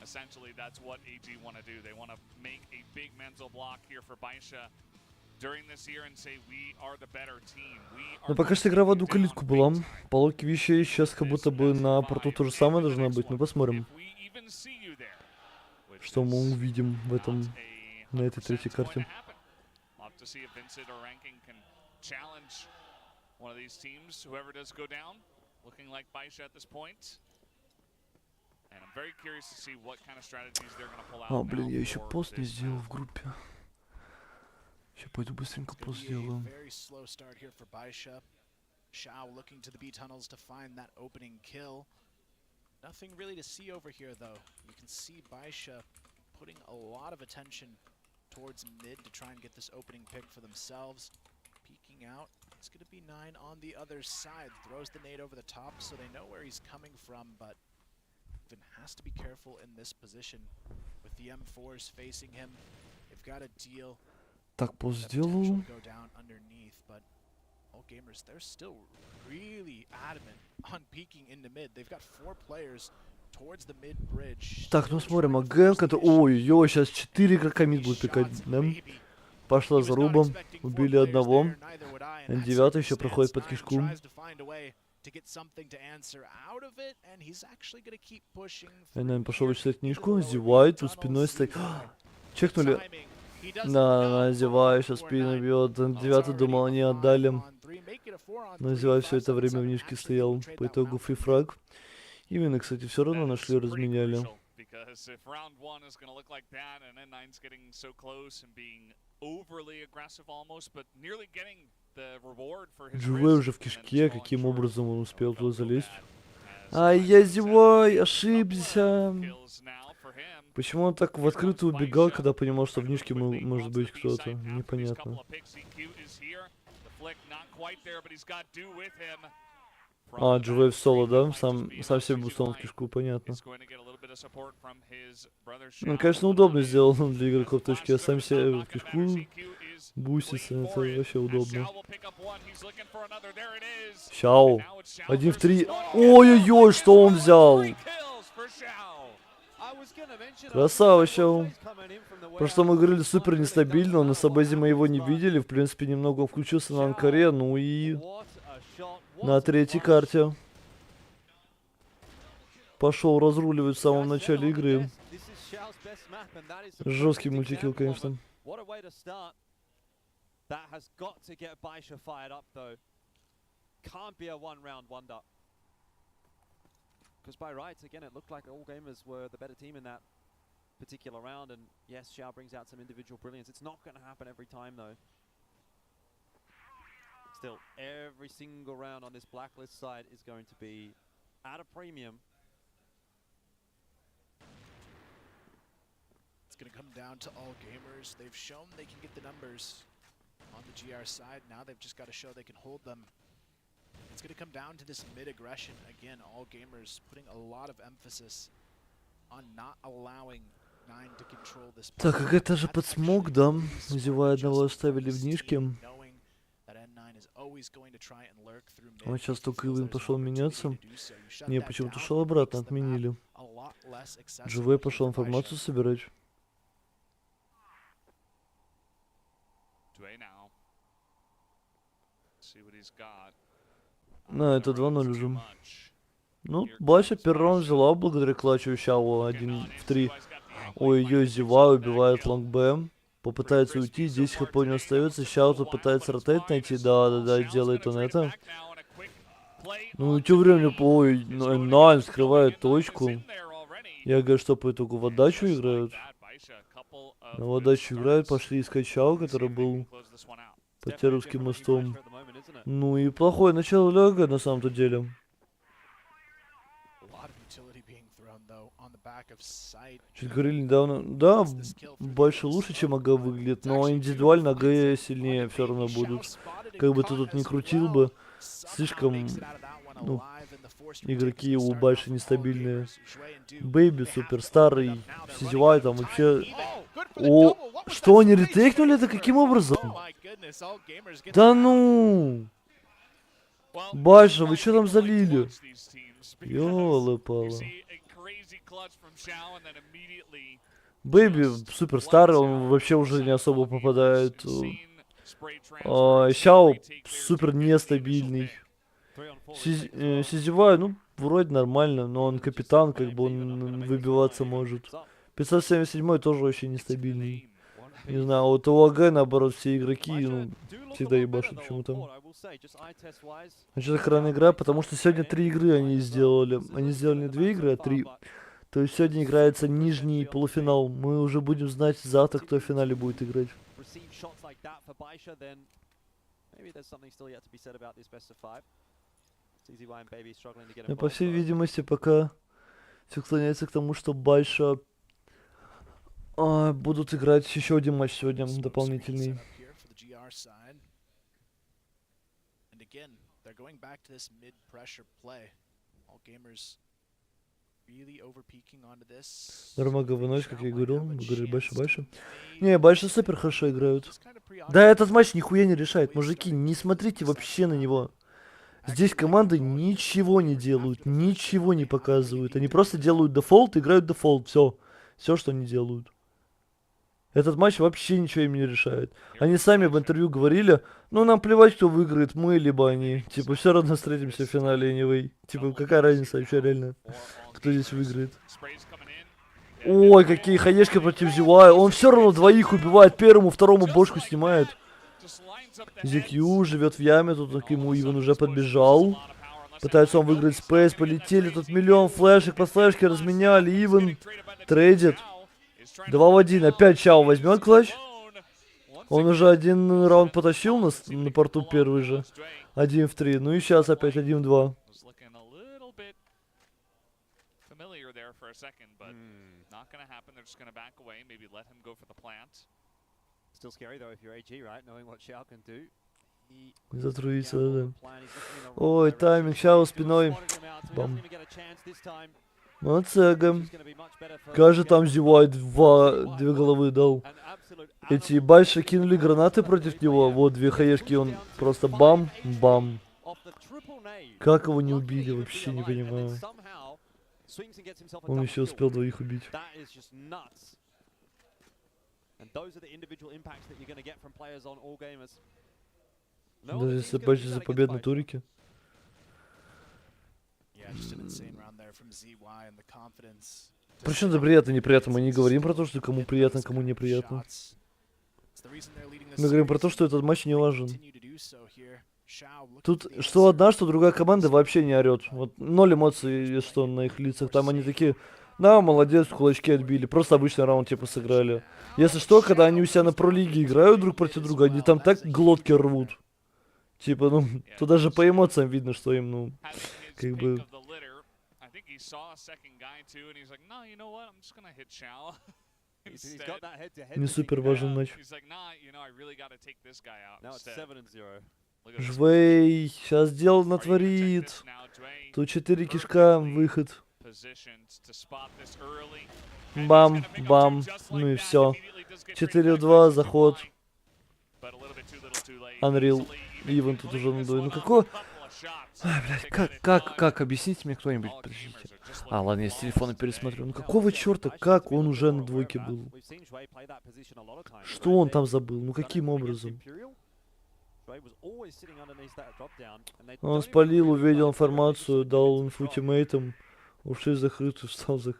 essentially that's what AG want to do. They want to make a big mental block here for Baisha during this year and say we are the better team. Ну пока что игра в одну калитку была. По логике вещей сейчас как будто бы на порту то же самое должна быть. Ну посмотрим, что мы увидим в этом, на этой третьей карте. To see if Vincent or Ranking can challenge one of these teams, whoever does go down, looking like Baisha at this point. And I'm very curious to see what kind of strategies they're going to pull out. А, блин, я еще пост не сделал в группе. Сейчас пойду быстренько пост сделаю. Very slow start here for Baisha. Xiao looking to the B tunnels to find that opening kill. Nothing really to see over here though. You can see Baisha putting a lot of attention towards mid to try and get this opening pick for themselves. Peeking out, it's going to be 9 on the other side. Throws the nade over the top so they know where he's coming from, but Vin has to be careful in this position. With the M4s facing him, they've got to deal. Так, пост сделал. Go down underneath, but all gamers, they're still really adamant on peeking into mid. They've got 4 players. Так, ну смотрим, АГ, ой-ой, сейчас 4 игрока мид будут пикать, да? Пошла заруба, убили одного. N9 еще проходит под кишку. N9 пошел вычислять книжку, ZOWIE, тут спиной стоит. Чекнули. Да, ZOWIE сейчас спину бьет. N9 думал, они отдали. Но ZOWIE все это время в нишке стоял. По итогу фрифраг. Именно, кстати, все равно нашли, разменяли. ZOWIE уже в кишке, каким образом он успел туда залезть? Ай, я ZOWIE, ошибся. Почему он так в открытую убегал, когда понимал, что в нишке может быть кто-то? Непонятно. А, ZOWIE в соло, да? Сам себе бустал в кишку, понятно. Ну, конечно, удобно сделал для игроков точки, а сам себе в кишку бустится, это вообще удобно. Xiao. 1 в 3. Ой-ой-ой, что он взял? Красава, Xiao. В прошлом мы говорили супер нестабильно, на Сабезе мы его не видели. В принципе, немного он включился на Анкаре, ну и... На третьей карте пошел разруливать в самом начале игры. Жесткий мультикилл, конечно. Because by rights, again, it looked like all gamers were the better team in that particular round. And yes, Xiao brings out some individual brilliance. It's not going to happen every time, though. Still, every single round on this blacklist side is going to be at a premium. It's going to come down to all gamers. They've shown they can get the numbers on the GR side. Now they've just got to show they can hold them. It's going to come down to this mid-aggression. Again, all gamers putting a lot of emphasis on not allowing 9 to control this. Так, как это же под смог, да? ZOWIE одного оставили в нишке. Он сейчас только Илвин пошел меняться. Не, почему-то шел обратно, отменили. ZOWIE пошел информацию собирать. На, это 2-0 уже. Ну, Baisha первый раунд взяла благодаря клатчу Xiao 1 в 3. Ой-ой, ZOWIE убивает лонг Б. Попытается уйти, 10 хп у него остается. Xiao тут пытается ротейт найти. Да, делает он это. Ну, тем временем, ой, N9 скрывает точку. Я говорю, что по итогу в отдачу играют. На отдачу играют, пошли искать Xiao, который был под Терусским мостом. Ну и плохое начало ляга на самом-то деле. Чуть говорили недавно. Да, больше лучше, чем АГ выглядит, но индивидуально АГ сильнее все равно будут. Как бы ты тут ни крутил бы, слишком, ну, игроки у больше нестабильные. Бэйби супер старый, CZY там вообще... О, что они ретейкнули это каким образом? Да ну! Баша, вы что там залили? Ёлы-палы. Бэйби супер старый, он вообще уже не особо попадает. Сяо супер нестабильный. CZY, ну, вроде нормально, но он капитан, как бы он выбиваться может. 577 тоже вообще нестабильный. Не знаю, вот у АГ, наоборот, все игроки, ну, всегда ебашут почему-то. А что охранная игра? Потому что сегодня 3 игры они сделали. Они сделали не 2 игры, а 3. То есть сегодня играется нижний полуфинал. Мы уже будем знать завтра, кто в финале будет играть. Но, по всей видимости, пока все склоняется к тому, что Байша будут играть еще один матч сегодня дополнительный. Нормально говночь, как я и говорил. Вы говорили Байша. Не, Байша супер хорошо играют. Да, этот матч нихуя не решает. Мужики, не смотрите вообще на него. Здесь команды ничего не делают, ничего не показывают. Они просто делают дефолт, играют дефолт. Все. Все, что они делают. Этот матч вообще ничего им не решает. Они сами в интервью говорили, ну нам плевать, кто выиграет, мы либо они. Типа, все равно встретимся в финале anyway. Типа, какая разница вообще реально, кто здесь выиграет. Ой, какие хаешки против ZOWIE. Он все равно двоих убивает, первому, второму бошку снимает. ZQ живет в яме, тут к ему Иван уже подбежал. Пытается он выиграть спейс, полетели, тут миллион флешек, по флешке разменяли, Иван трейдит. 2 в 1, опять Чао возьмет клатч. Он уже один раунд потащил на порту первый же. 1 в 3, ну и сейчас опять 1 в 2. Затруиться, да. Ой, тайминг, Чао спиной. Бам. Молодцы, кажется, там ZOWIE 2 головы дал. Эти Байши кинули гранаты против него. Вот 2 хаешки, он просто бам-бам. Как его не убили, вообще не понимаю. Он еще успел 2 убить. Даже если Байши за победу на турике. Причем это приятно, неприятно. Мы не говорим про то, что кому приятно, кому неприятно. Мы говорим про то, что этот матч не важен. Тут что одна, что другая команда вообще не орет. Вот 0 эмоций, что на их лицах. Там они такие, да, молодец, кулачки отбили. Просто обычный раунд типа сыграли. Если что, когда они у себя на пролиге играют друг против друга, они там так глотки рвут. Типа, ну, тут даже по эмоциям видно, что им, ну, как бы... Не супер важен матч. Жвей, сейчас дело натворит. Тут 4 кишка, выход. Бам, бам, ну и все. 4 в 2, заход. Unreal. Иван тут уже на 2. Ну какого... Ай, блядь, как, объясните мне кто-нибудь, подождите. Ладно, я с телефона пересмотрю. Ну какого черта, как он уже на 2 был? Что он там забыл? Ну каким образом? Он спалил, увидел информацию, дал инфу тиммейтам, уши закрыты, встал за...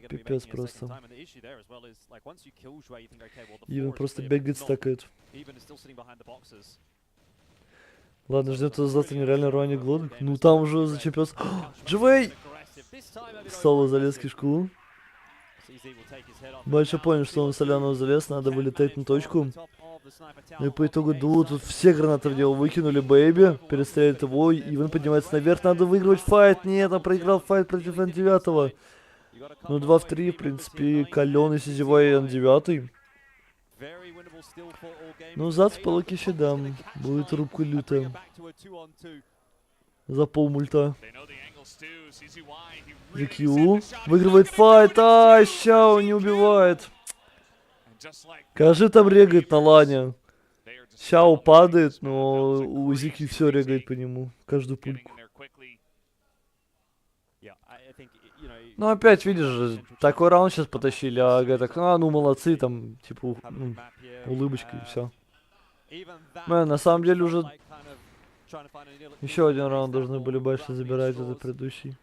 пипец просто. Иван просто бегает, стакает. Ладно, ждем тогда завтра нереально рвание глоток. Ну там уже за чемпионство. Дживей! Соло залез в кишку. Больше понял, что он в Соляного залез, надо вылетать на точку. Ну и по итогу тут все гранаты в него выкинули, бэйби. Перестреляет его, Иван поднимается наверх, надо выигрывать файт. Нет, он проиграл файт против N9. Ну, 2 в 3, в принципе, каленый сизевой N9. Ну, зац по локище дам. Будет рубка лютая. За полмульта. ZQ выигрывает файт. А, Щао не убивает. Кажи там регает на лане. Щао падает, но у ZQ все регает по нему. Каждую пульку. Ну, опять, видишь, такой раунд сейчас потащили, а говорят, ну, молодцы, там, типа, улыбочка и все. На самом деле уже еще один раунд должны были больше забирать, это предыдущий.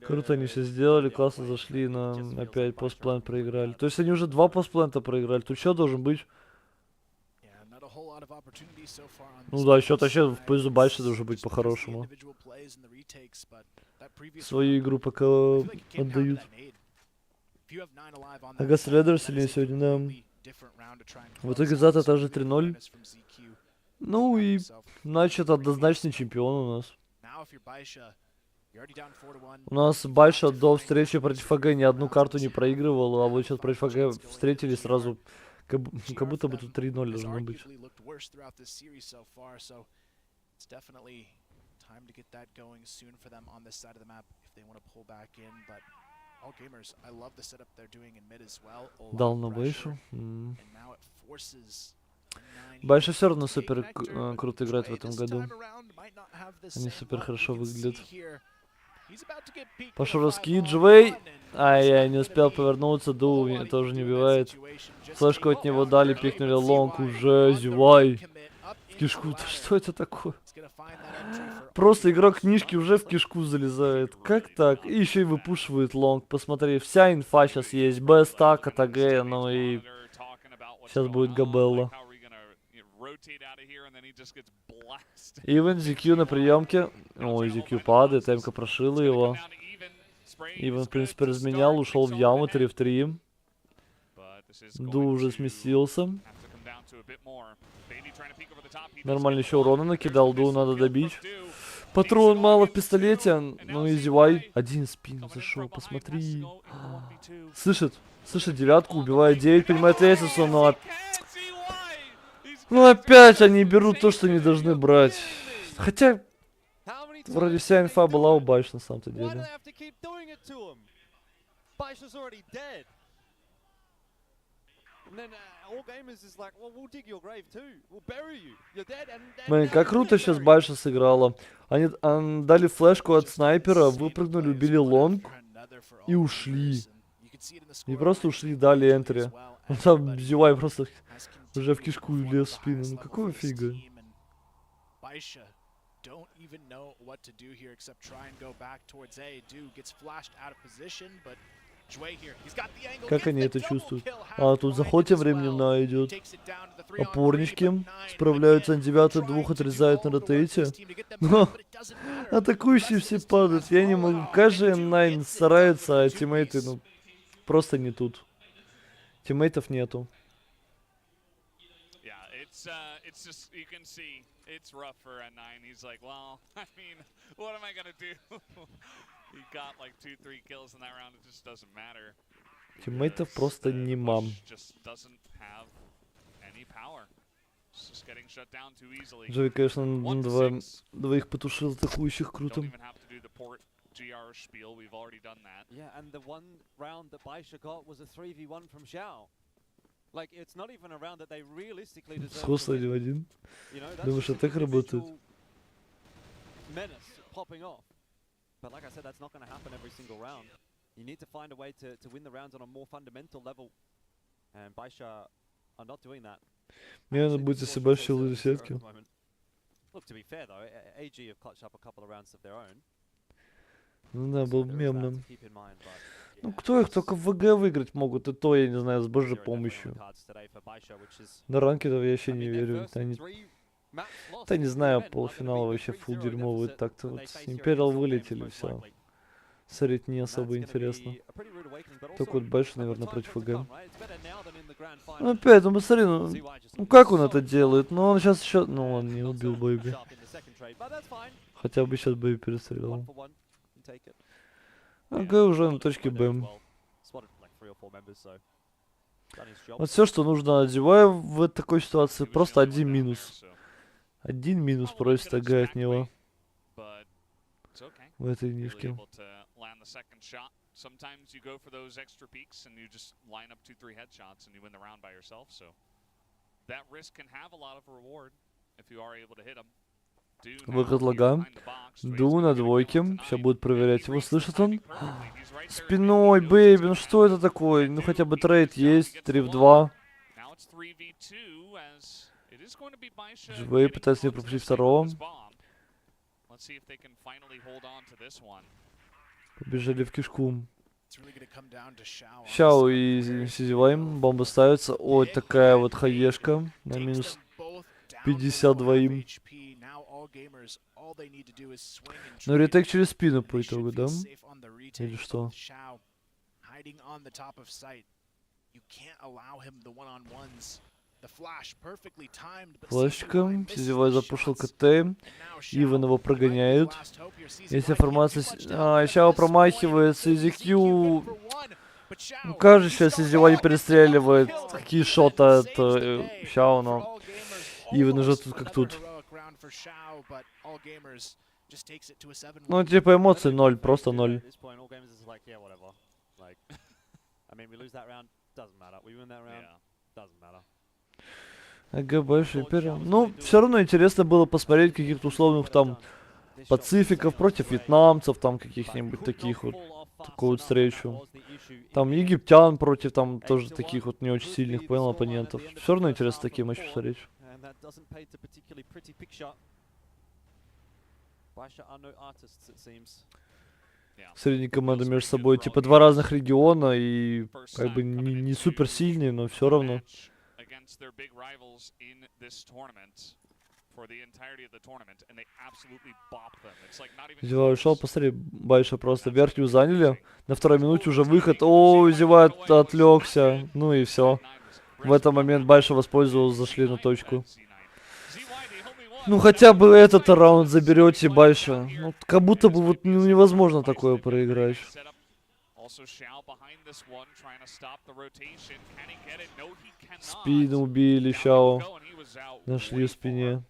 Круто они все сделали, классно зашли, но опять постплан проиграли. То есть они уже 2 постпланта проиграли, тут счет должен быть. Ну да, счет вообще в пользу больше должен быть по-хорошему. Свою игру пока отдают. Ага, Средер сильнее сегодня, да. В итоге Зата тоже 3-0. Ну и, значит, однозначный чемпион у нас. У нас Байша до встречи против АГ ни одну карту не проигрывал, а вот сейчас против АГ встретились сразу, как будто бы тут 3-0 должно быть. Time to get that going soon for them on this side of the map if they want to pull back in, but all gamers, I love the setup they're doing in mid as well. Дал на Байшу. Байша все равно супер круто играет в этом году. Они супер хорошо выглядят. Пошел раскид, ZOWIE. Ай-яй, не успел повернуться, ZOWIE тоже не убивает. Флешку от него дали, пикнули лонг, уже ZOWIE. В кишку, что это такое? Просто игрок книжки уже в кишку залезает. Как так? И еще и выпушивает лонг. Посмотри, вся инфа сейчас есть. Без стака, ТГ, ну и... Сейчас будет Габелла. Ивен, ZQ на приемке. Ой, ZQ падает, МК прошила его. Ивен, в принципе, разменял, ушел в яму 3 в 3. Ду уже сместился. Нормально еще урона накидал, Ду надо добить. Патрон мало в пистолете, ну и ZOWIE. Один спину зашел, посмотри. Слышит, девятку, убивает 9, понимает лестницу, но... Ну опять они берут то, что не должны брать. Хотя, вроде вся инфа была у Байш на самом-то деле. Блин, как круто сейчас Байша сыграла. Они дали флешку от снайпера, выпрыгнули, убили лонг и ушли. И просто ушли, дали энтри. Там ZOWIE просто уже в кишку лез в спину. Ну какого фига? Как они это чувствуют? А, тут заход тем временем на идет. Опорнички справляются, N9 двух отрезают на ротейте. Но атакующие все падают. Я не могу. Каждый N9 старается, а тиммейты, ну, просто не тут. Тиммейтов нету. Тиммейтов просто не мам. ZOWIE, конечно, двоих потушил атакующих, круто. Сход 1-1. Думаешь, а так работает? But like I said, that's not going to happen every single round. You need to find a way to win the rounds on a more fundamental level. And Baisha are not doing that. Мне надо будет, если Baisha ловит сетки. Look, to be fair though, AG have clutched up a couple of rounds of their own. Ну да, был мемным. Ну кто их только в ВГ выиграть могут, и то, я не знаю, с божьей помощью. На ранке-то я вообще не верю. Да не знаю, полуфинал вообще фул дерьмовый. Так-то вот Империал вылетели, все. Смотреть не особо интересно. Только вот Байш, наверное, против АГ. Ну опять, ну посмотри, ну как он это делает? Ну он сейчас еще... Ну он не убил Бэйби. Хотя бы сейчас Бэйби перестрелял. АГ уже на точке Б. Вот все, что нужно от ZOWIE в такой ситуации, просто один минус. Один минус просит АГ от него в этой нишке. Sometimes you go for those extra peaks and you just line up 2-3 headshots and you win the round by yourself. So that risk can have a lot of reward if you are able to hit them. Выход лага. Ду на двойке. Сейчас будет проверять его. Слышит он? Спиной, бэйби. Ну что это такое? Ну хотя бы трейд есть. 3 в 2. ZOWIE пытается не пропустить второго. Побежали в кишку. Щау и ZOWIE. Бомба ставится. Ой, такая вот хаешка. На минус 52 им. Ну, ретейк через спину по итогу, да? Или что? Флешка. ZOWIE запушил КТ. Иван его прогоняют. Есть информация. Щао промахивается. ZQ. Ну, кажется, сейчас ZOWIE перестреливает. Какие шоты от Щао, но Иван уже тут как тут. Ну, типа эмоций 0, просто 0. АГ больше первым. Ну, все равно интересно было посмотреть каких-то условных там пацификов против вьетнамцев, там каких-нибудь таких вот, такую вот встречу. Там египтян против там тоже таких вот не очень сильных, понял, оппонентов. Все равно интересно такие матчи посмотреть. Средние команды между собой, типа два разных региона и как бы не супер сильные, но все равно. ZOWIE ушел, посмотри, Байша просто верхнюю заняли. На второй минуте уже выход. О, ZOWIE отвлекся. Ну и все. В этот момент Байша воспользовался, зашли на точку. Ну хотя бы этот раунд заберете, Байша. Ну, как будто бы вот невозможно такое проиграть. Спину убили, Щао. Нашли в спине.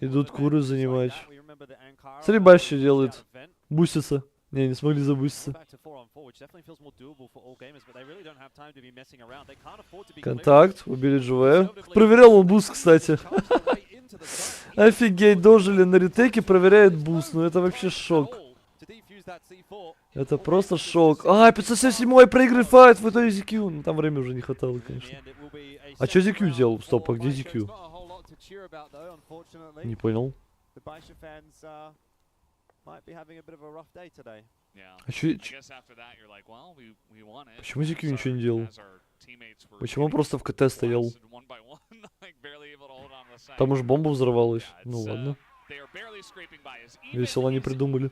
Идут куры занимать. Смотри, Байша делает. Бустится. Не смогли забуститься. Контакт. Убили ZOWIE. Проверял он буст, кстати. Офигеть, дожили на ретейке, проверяет буст. Ну это вообще шок. Это просто шок. 577-й проигрывает в итоге ZQ. Ну там время уже не хватало, конечно. А что ZQ делал? Стоп, а где ZQ? Не понял. А чё, почему ZQ ничего не делал? Почему он просто в КТ стоял? Там уж бомба взорвалась. Ну ладно. Весело они придумали.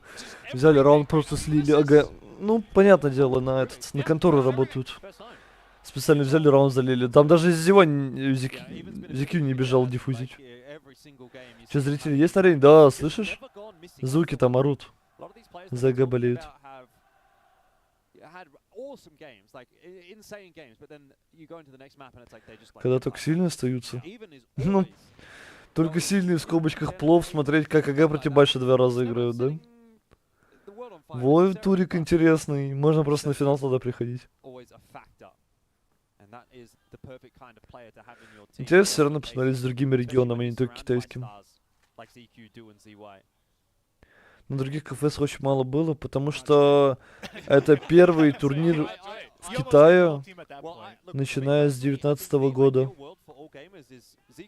Взяли раунд, просто слили. Ага. Ну, понятное дело, на контору работают. Специально взяли раунд, залили. Там даже из ZOWIE ZQ не бежал диффузить. Че, зрители есть на арене? Да, слышишь? Звуки там орут. За АГ болеют. Когда только сильно остаются. Ну, только сильные в скобочках плов смотреть, как АГ против Байша 2 раза играют, да? Вот турик интересный. Можно просто на финал туда приходить. Интересно все равно посмотреть с другими регионами, а не только китайским. На других КФС очень мало было, потому что это первый турнир в Китае, начиная с 2019 года.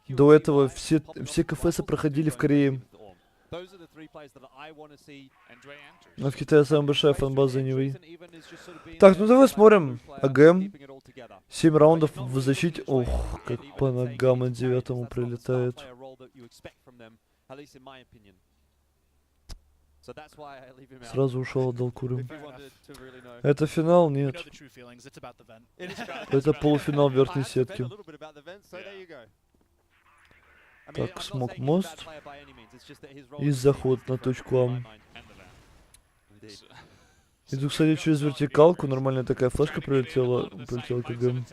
До этого все КФС проходили в Корее. А в Китае самая большая фан-база ZOWIE. Так, ну давай смотрим. АГ. 7 раундов в защите. Ох, как по ногам от 9-му прилетает. Сразу ушел, отдал курю. Это финал? Нет. Это полуфинал верхней сетки. Так, смог мост. И заход на точку А. Иду, кстати, через вертикалку. Нормальная такая флешка прилетела. Прилетела КГ.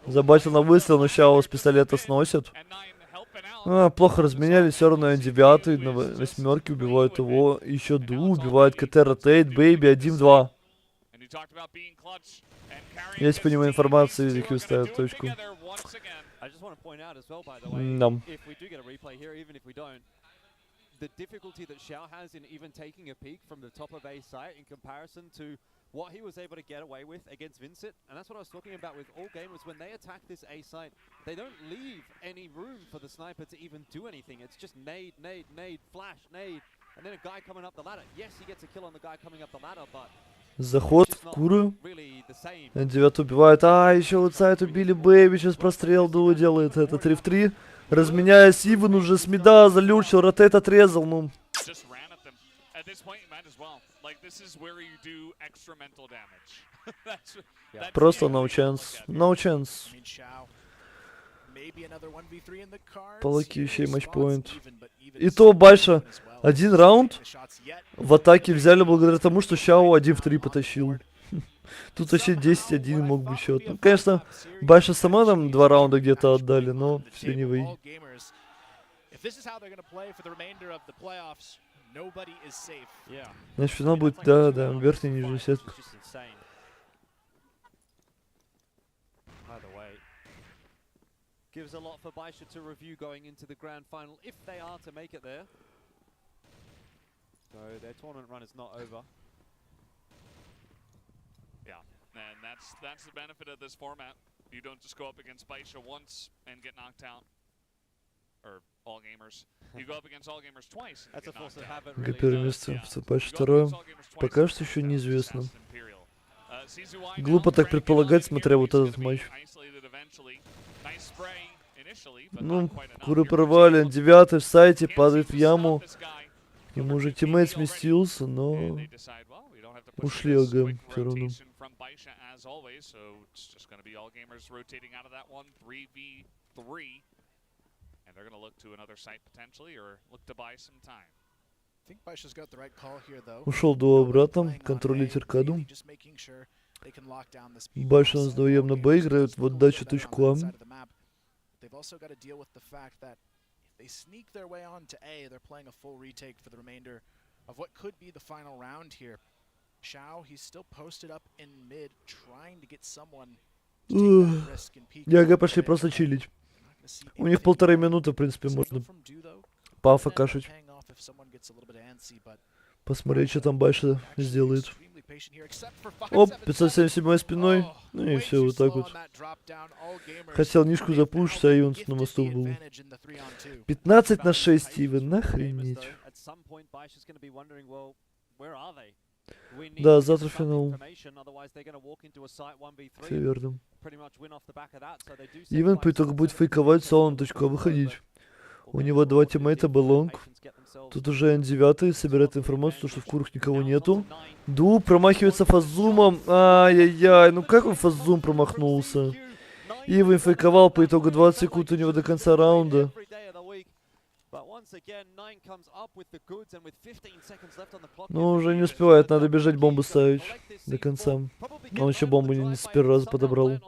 Забатил на выстрел, но Щао с пистолета сносит. Плохо разменяли, все равно 9 на 8 убивают его. Еще Ду убивает КТ, ротейт, Бэйби 1-2. Есть по нему информация, Визикью ставит точку. Да. The difficulty that Xiao has in even taking a peek from the top of A site in comparison to what he was able to get away with against Vincent. And that's what I was talking about with all gamers. When they attack this A site, they don't leave any room for the sniper to even do anything. It's just nade, nade, nade, flash, nade. And then a guy coming up the ladder. Yes, he gets a kill on the guy coming up the ladder, but... Заход в куру. 9 убивает. Еще вот сайт убили Бэйби. Сейчас прострел Ду делает. Это 3 в 3. Разменяясь, Иван уже с мида залючил, ротейт отрезал, ну. Просто no chance. No chance. Полакищий матчпоинт. И то Байша один раунд в атаке взяли благодаря тому, что Щао 1 в 3 потащил. Тут вообще 10-1 мог быть счет. Ну, конечно, Байша сама там 2 раунда где-то отдали, но все не вы. Значит, финал будет, да, верхняя и нижняя сетка. Gives a lot for Baisha to review going into the grand final if they are to make it there. So their tournament run is not over. Yeah, and that's the benefit of this format. You don't just go up against Baisha once and get knocked out. Or all gamers. You go up against all gamers twice and get knocked out. Первое место, Байша второе. Пока что еще неизвестно. Глупо так предполагать, смотря вот этот матч. Ну, куры порвали. 9 в сайте, падает в яму. Ему уже тиммейт сместился, но ушли АГ все равно. Ушел до обратно, контролить аркаду. Байша с ZOWIE на Б играют в отдачу точку А. They've also got to deal with the fact that if they sneak their way on to A, they're playing a full retake for the remainder of what could be the final round here. Xiao, he's still posted up in mid, trying to get someone to take that risk and peek. ЯГ пошли просто чилить. У них 1,5 минуты, в принципе, можно поафакашить. Посмотреть, что там Байша сделает. Оп, 577 спиной. Ну и все, вот так вот. Хотел нишку запушить, а Юнс на мосту был. 15 на 6, Стивен, нахренеть. Да, завтра финал. Все верно. Ивен по итогу будет фейковать соло на точку А выходить. У него 2 тиммейта, BENQ. Тут уже N9 собирает информацию, что в курах никого нету. Ду промахивается фаззумом. Ай-яй-яй, ну как он фаззум промахнулся? Ивен фейковал по итогу 20 секунд у него до конца раунда. Ну, уже не успевает, надо бежать бомбу ставить до конца. Он еще бомбу не с первого раза подобрал.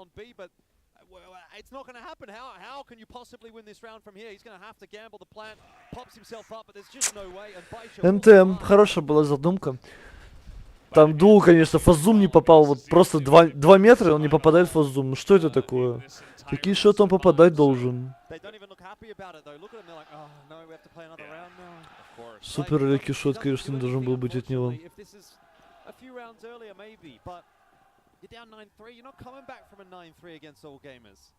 It's not going to happen. How can you possibly win this round from here? He's going to have to gamble the plant, pops himself up, but there's just no way. НТМ, хорошая была задумка. Там Ду, конечно, фаззум не попал. Вот просто 2 метра, он не попадает в фаззум. Ну что это такое? Какие шоты он попадать должен? Супер легкий шот, конечно, не должен был быть от него. You're down 9-3, you're not coming back from a 9-3 against all gamers.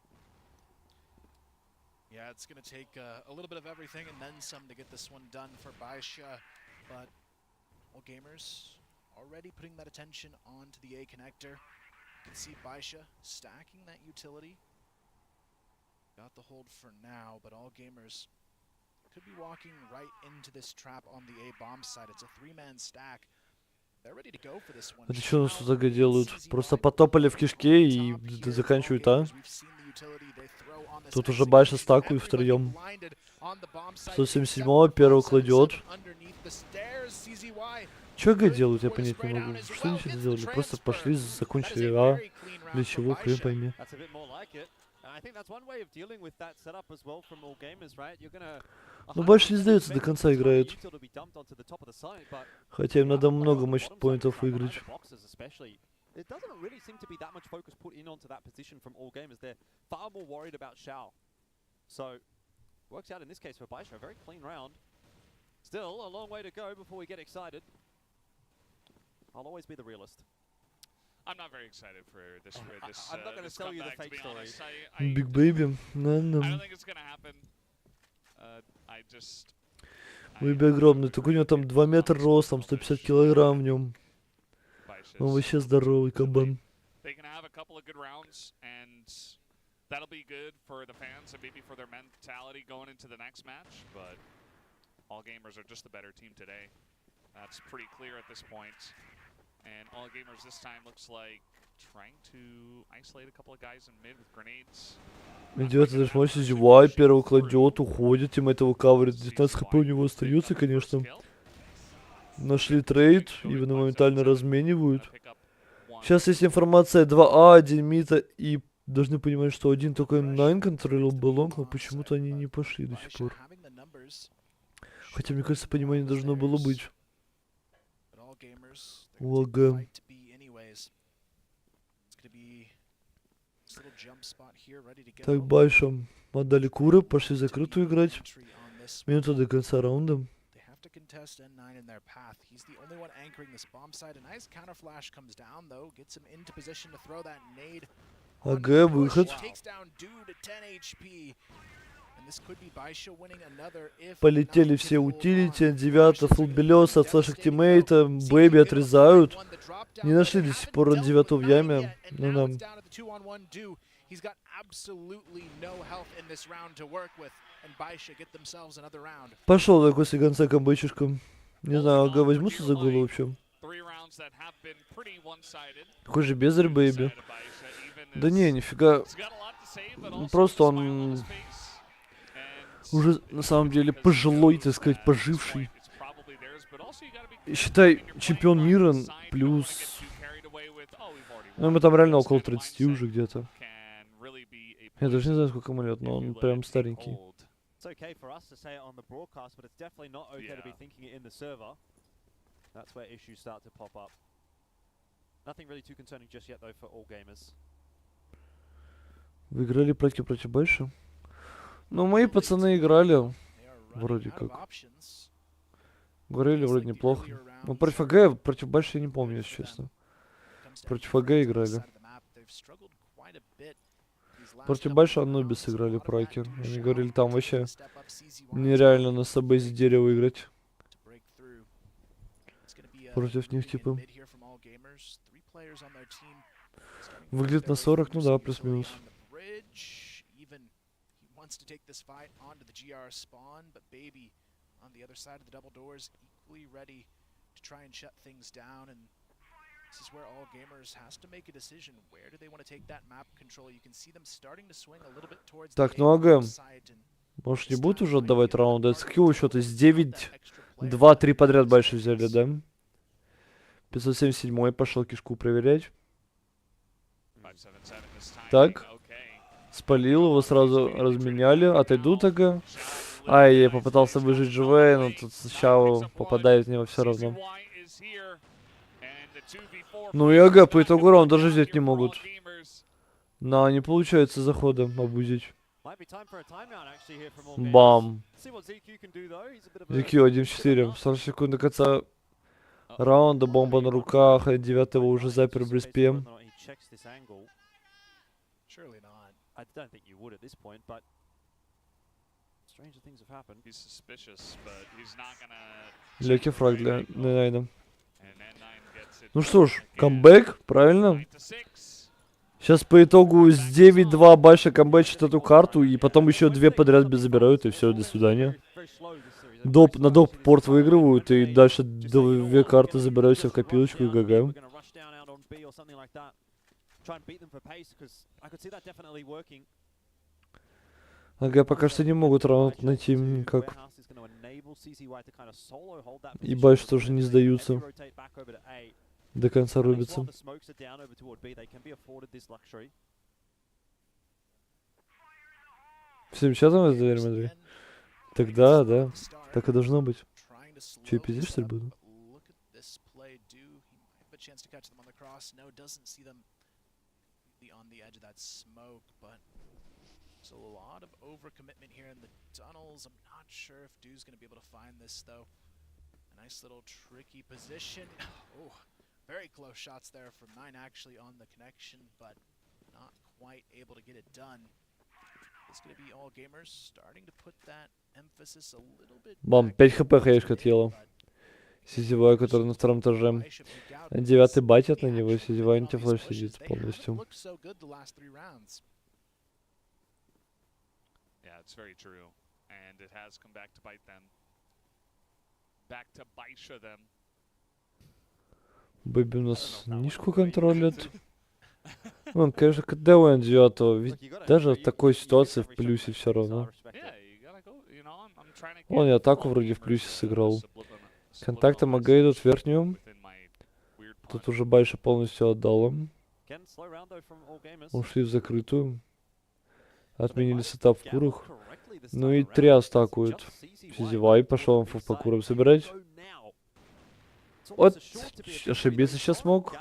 Yeah, it's going to take a little bit of everything and then some to get this one done for Baisha. But all gamers already putting that attention onto the A connector. You can see Baisha stacking that utility. Got the hold for now, but all gamers could be walking right into this trap on the A bomb side. It's a 3-man stack. Это что у нас тут делают? Просто потопали в кишке и заканчивают, а? Тут уже Байша стакует втроем. 177-го первого кладет. Чё АГ делают, я понять не могу. Что они сейчас сделали? Просто пошли, закончили А. Для чего, хрен пойми. Ну, больше не сдается, до конца играют. Хотя им надо много матч-поинтов выиграть. There doesn't really seem to be that much focus put in onto that position from all gamers. They're far more worried about Shao. So, works out in this case for Baisha. A very clean round. Still, a long way to go before we get excited. I'll always be the realist. I'm not very excited for this. I'm not going to sell you the fake story. Big Baby. I don't think it's going to happen. I just... Baby огромный. Так у него там 2 метра ростом, 150 килограмм в нем. Он вообще здоровый кабан. They can have a couple of good rounds, and that'll be good for the fans and maybe for their mentality going into the next match. But all gamers are just the better team today. That's pretty clear at this point. And all gamers this time looks like trying to isolate a couple of guys in mid with grenades. Идет, даже смотрите, ZOWIE первого кладет, уходит, тем этого каверит. 19 хп у него остается, конечно. Нашли трейд, Ивана моментально разменивают. Сейчас есть информация 2А, 1 мита, и должны понимать, что один только 9 контролил баллон, но почему-то они не пошли до сих пор. Хотя, мне кажется, понимание должно было быть. ЛГ. Так, Байша. Отдали куры, пошли закрытую играть. Минута до конца раунда. To contest N9 in their path. He's the only one anchoring this bomb site. A nice counter flash comes down though, gets him into position to throw that nade. АГ, выход. Takes down Dude at 10 HP. And this could be Baisha winning another if Полетели все утилити, 9 фулбелес от флешек тиммейта, Бэби отрезают. Не нашли до сих пор 9 в яме. Ну нам. He's got absolutely no health in this round to work with, and Baisha get themselves another round. Пошел такой сиганца камбэчишка. Не знаю, АГ возьмутся за голову вообще. Такой же безарь Бэйби. Да не, нифига. Просто он уже на самом деле пожилой, так сказать, поживший. Считай, чемпион мира плюс... Ну, ему там реально около 30 уже где-то. Я даже не знаю, сколько ему лет, но он прям старенький. Вы играли против Байши? Ну, мои пацаны играли. Вроде как. Говорили вроде неплохо. Ну, против АГ, против Байши я не помню, если честно. Против АГ играли. Против Байши Анубис играли проки. Они говорили, там вообще нереально на Сабэзе дерево играть. Против них, типа. Выглядит на 40, ну да, плюс-минус. This is where all gamers has to make a decision. Where do they want to take that map control? You can see them starting to swing a little bit towards Так, ну АГ. Может, не будут уже отдавать раунды? XLSQ счет из 9, 2, 3 подряд Байши взяли, да? 577 пошел кишку проверять. Так. Спалил его, сразу разменяли. Отойдут АГ. Ай, я попытался выжить живее, но тут Шао попадает в него все равно. Ну и АГ по итогу раунда даже взять не могут. Но не получается захода обузить. Бам. ZOWIE 1-4. 40 секунд до конца раунда. Бомба на руках. 9-го уже запер в респе. Легкий фраг для N9. Ну что ж, камбэк, правильно? Сейчас по итогу с 9-2 Байша камбэчит эту карту, и потом еще 2 подряд забирают, и все, до свидания. На доп порт выигрывают, и дальше 2 карты забираются в копилочку и ГГ. АГ пока что не могут раунд найти никак. И Байш тоже не сдаются. До конца рубятся. Всем чатом это дверь, Андрей? Тогда, да. Так и должно быть. Че, пиздишь, что ли, буду? On the edge of that smoke, but there's a lot of overcommitment here in the tunnels. I'm not sure if Du's going to be able to find this, though. A nice little tricky position. Oh, very close shots there from 9 actually on the connection, but not quite able to get it done. It's going to be all gamers starting to put that emphasis a little bit. Бам, 5 хп хаешка отъела. Сетевой, который на втором этаже. 9-й батит на него, сетевой антифлэш сидит полностью. Yeah, it's very true. And it has come back to bite them. Back to Baisha them. Бэби у нас нишку контролит. Он, конечно, КД идет, ведь даже в такой ситуации в плюсе все равно. Он и атаку вроде в плюсе сыграл. Контакты МУКАИ идут в верхнюю. Тут уже Байша полностью отдал им. Ушли в закрытую. Отменили сетап в курах. Ну и 3 астакуют. ZOWIE пошел инфу по курам собирать. Вот, ошибиться сейчас мог.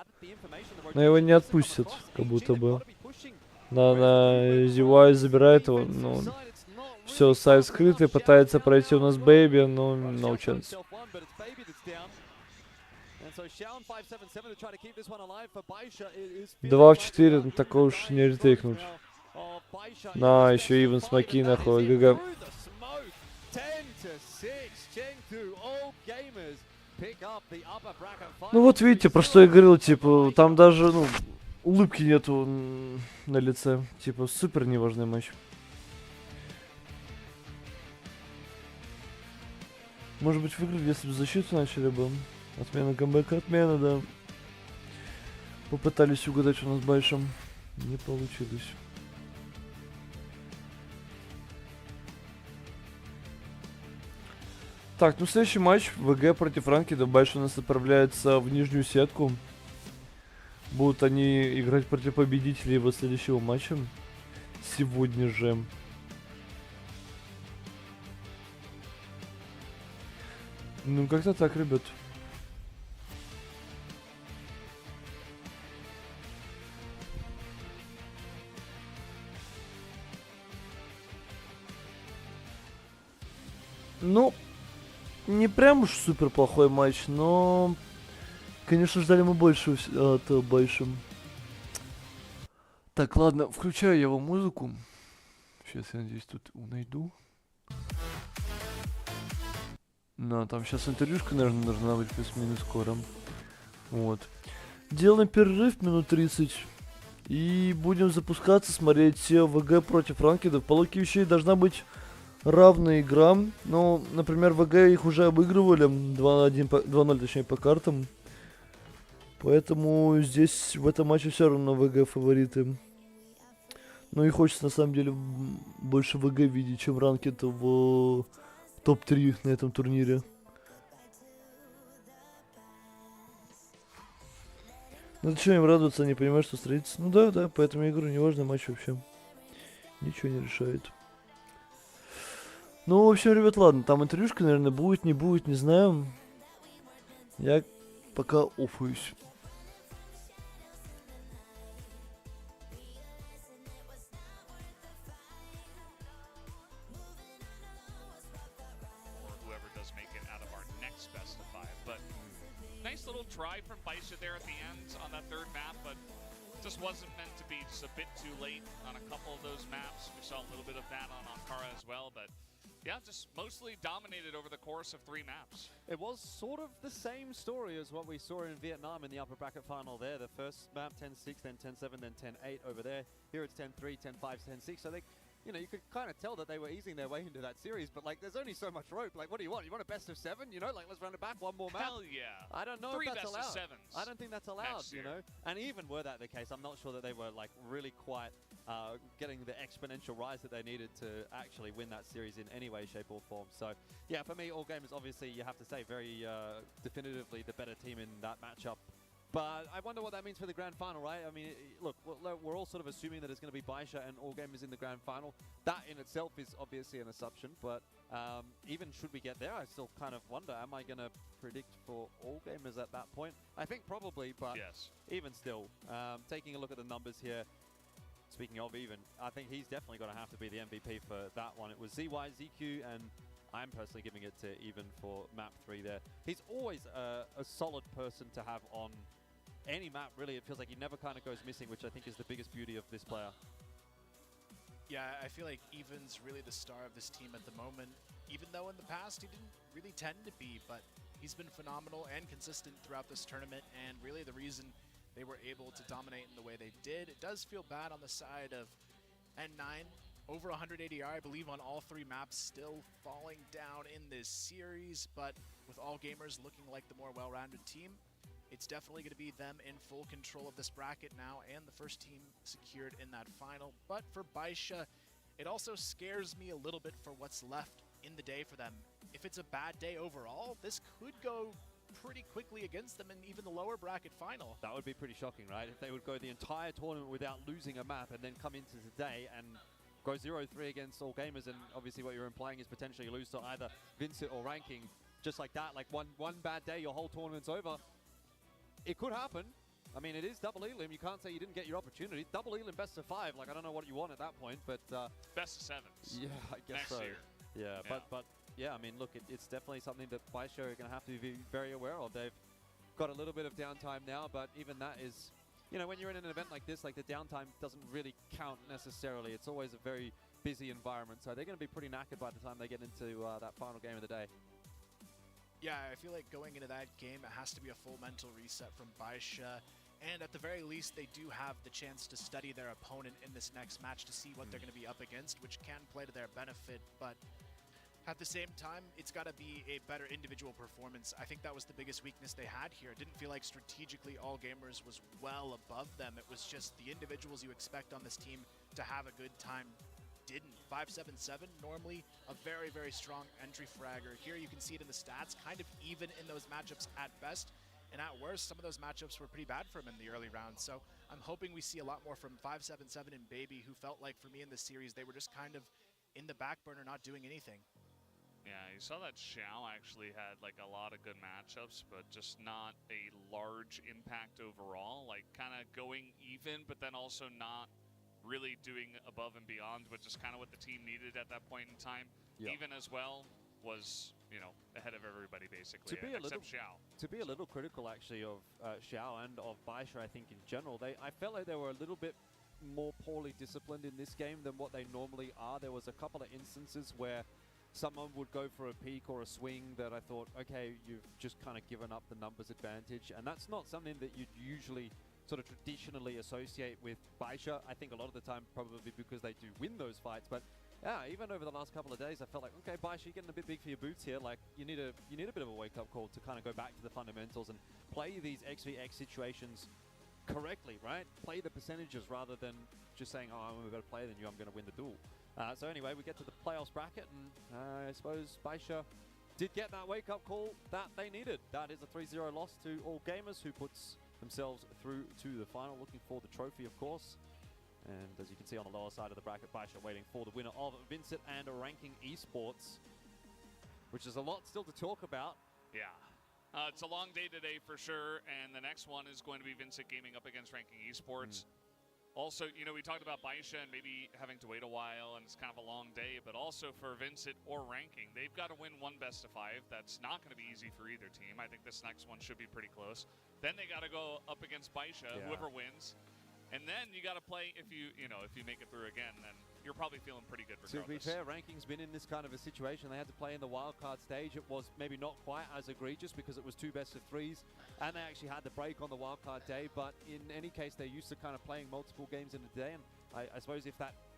Но его не отпустят, как будто бы. На ZOWIE забирает его, ну... Все, сайт скрытый, пытается пройти у нас Бэйби, но no chance. 2 в 4, ну такого уж не ретейкнуть. На, еще Иван смоки нахуй, ГГ. Ну вот видите, про что я говорил, типа, там даже, ну, улыбки нету на лице. Типа, супер неважный матч. Может быть, выиграли, если бы защиту начали бы. Отмена камбэка, отмена, да. Попытались угадать у нас Байшем. Не получилось. Так, ну следующий матч. ВГ против Ранкеда. Байш у нас отправляется в нижнюю сетку. Будут они играть против победителей его следующего матча. Сегодня же. Ну, как-то так, ребят. Ну, не прям уж супер плохой матч, но, конечно, ждали мы больше от Байша. Так, ладно, включаю я его музыку. Сейчас, я надеюсь, тут найду. Да, там сейчас интервьюшка, наверное, должна быть плюс-минус скоро. Вот. Делаем перерыв минут 30. И будем запускаться, смотреть ВГ против Ранкеда. По логике вещей должна быть равная игра. Но, например, ВГ их уже обыгрывали. 2-0, точнее, по картам. Поэтому здесь в этом матче все равно ВГ фавориты. Ну и хочется, на самом деле, больше ВГ видеть, чем Ранкед в топ-3 на этом турнире. Ну зачем им радоваться, они понимают, что строительство. Ну да, поэтому я говорю, неважно, матч вообще ничего не решает. Ну, в общем, ребят, ладно, там интервьюшка, наверное, будет, не знаю. Я пока оффуюсь. Nice little try from Baisha there at the end on that third map, but just wasn't meant to be, just a bit too late on a couple of those maps. We saw a little bit of that on Ankara as well, but yeah, just mostly dominated over the course of 3 maps. It was sort of the same story as what we saw in Vietnam in the upper bracket final there. The first map 10-6, then 10-7, then 10-8 over there. Here it's 10-3, 10-5, 10-6. So they you know, you could kind of tell that they were easing their way into that series, but like, there's only so much rope. Like, what do you want? You want a best of 7? You know, like, let's run it back one more map. Hell yeah. I don't know 3 if that's best allowed. of 7s. I don't think that's allowed, you know. And even were that the case, I'm not sure that they were like really quite getting the exponential rise that they needed to actually win that series in any way, shape, or form. So, yeah, for me, All Gamers, obviously, you have to say very definitively the better team in that matchup. But I wonder what that means for the grand final, right? I mean, look, we're all sort of assuming that it's going to be Baisha and All Gamers in the grand final. That in itself is obviously an assumption, but even should we get there, I still kind of wonder, am I going to predict for All Gamers at that point? I think probably, but even still, taking a look at the numbers here, speaking of even, I think he's definitely going to have to be the MVP for that one. It was ZOWIE, ZQ, and I'm personally giving it to even for map 3 there. He's always a solid person to have on any map, really. It feels like he never kind of goes missing, which I think is the biggest beauty of this player. Yeah, I feel like Even's really the star of this team at the moment, even though in the past he didn't really tend to be, but he's been phenomenal and consistent throughout this tournament, and really the reason they were able to dominate in the way they did. It does feel bad on the side of N9. Over 100 ADR, I believe, on all 3 maps, still falling down in this series, but with All Gamers looking like the more well-rounded team, it's definitely going to be them in full control of this bracket now, and the first team secured in that final. But for Baisha, it also scares me a little bit for what's left in the day for them. If it's a bad day overall, this could go pretty quickly against them in even the lower bracket final. That would be pretty shocking, right? If they would go the entire tournament without losing a map and then come into today and go 0-3 against All Gamers, and obviously what you're implying is potentially lose to either Vincent or Ranking, just like that, like one bad day, your whole tournament's over. It could happen. I mean, it is double elim. You can't say you didn't get your opportunity. Double elim best of 5. Like, I don't know what you want at that point, but best of 7s. Yeah, I guess next so. year. Yeah, but yeah, I mean, look, it's definitely something that Baisha are going to have to be very aware of. They've got a little bit of downtime now, but even that is, you know, when you're in an event like this, like the downtime doesn't really count necessarily. It's always a very busy environment, so they're going to be pretty knackered by the time they get into that final game of the day. Yeah, I feel like going into that game, it has to be a full mental reset from Baisha. And at the very least, they do have the chance to study their opponent in this next match to see what they're going to be up against, which can play to their benefit. But at the same time, it's got to be a better individual performance. I think that was the biggest weakness they had here. It didn't feel like strategically All Gamers was well above them. It was just the individuals you expect on this team to have a good time didn't. 577, normally a very, very strong entry fragger. Here you can see it in the stats, kind of even in those matchups at best. And at worst, some of those matchups were pretty bad for him in the early rounds. So I'm hoping we see a lot more from 577 and Baby, who felt like for me in this series, they were just kind of in the back burner, not doing anything. Yeah, you saw that Xiao actually had like a lot of good matchups, but just not a large impact overall. Like kind of going even, but then also not really doing above and beyond, which is kind of what the team needed at that point in time. Yeah. Even as well was, you know, ahead of everybody basically, to be except Xiao. To be a little critical actually of Xiao and of Baisha, I think in general, I felt like they were a little bit more poorly disciplined in this game than what they normally are. There was a couple of instances where someone would go for a peek or a swing that I thought, okay, you've just kind of given up the numbers advantage, and that's not something that you'd usually sort of traditionally associate with Baisha. I think a lot of the time probably because they do win those fights, but yeah, even over the last couple of days, I felt like, okay, Baisha, you're getting a bit big for your boots here. Like, you need a bit of a wake-up call to kind of go back to the fundamentals and play these XVX situations correctly, right? Play the percentages rather than just saying, oh, I'm a better player than you, I'm going to win the duel. So anyway, we get to the playoffs bracket, and I suppose Baisha did get that wake-up call that they needed. That is a 3-0 loss to All Gamers, who puts themselves through to the final, looking for the trophy, of course. And as you can see on the lower side of the bracket, Baisha waiting for the winner of Vincent and Ranking Esports, which is a lot still to talk about. Yeah. It's a long day today for sure, and the next one is going to be Vincent Gaming up against Ranking Esports. Also, you know, we talked about Baisha and maybe having to wait a while, and it's kind of a long day, but also for Vincent or Ranking, they've got to win one best of 5. That's not going to be easy for either team. I think this next one should be pretty close. Then they got to go up against Baisha, whoever wins. And then you got to play, if you make it through again, then you're probably feeling pretty good regardless. To be fair, Ranking's been in this kind of a situation. They had to play in the wildcard stage. It was maybe not quite as egregious because it was 2 best of 3s, and they actually had the break on the wildcard day. But in any case, they're used to kind of playing multiple games in a day. And I suppose if that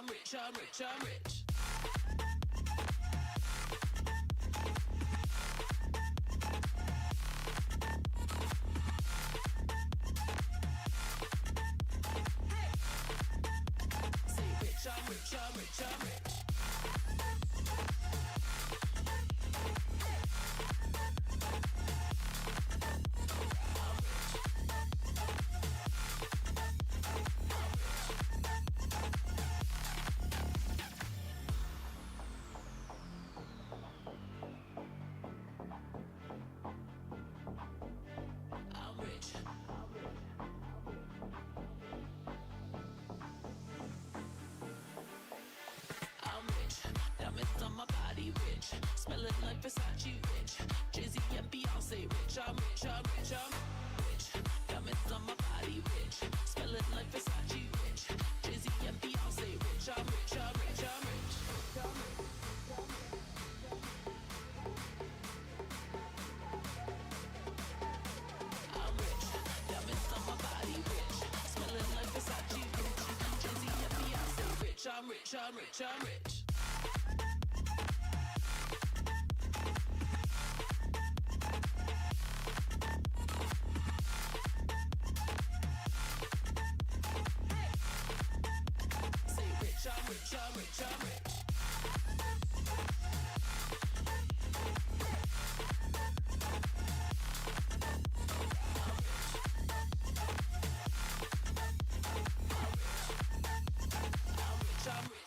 I'm rich, I'm rich, I'm rich. body rich. Smelling like Versace rich. Jay-Z and Beyonce rich. I'm rich, I'm rich, I'm rich. Diamonds on my body rich. Smelling like Versace rich. Jay-Z and Beyonce rich. I'm rich, I'm rich, I'm rich. I'm rich. Diamonds on my body rich. Smelling like Versace rich. Jay-Z and Beyonce rich. I'm rich, I'm rich, I'm rich. I'm rich, I'm rich, I'm rich.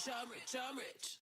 I'm rich, I'm rich.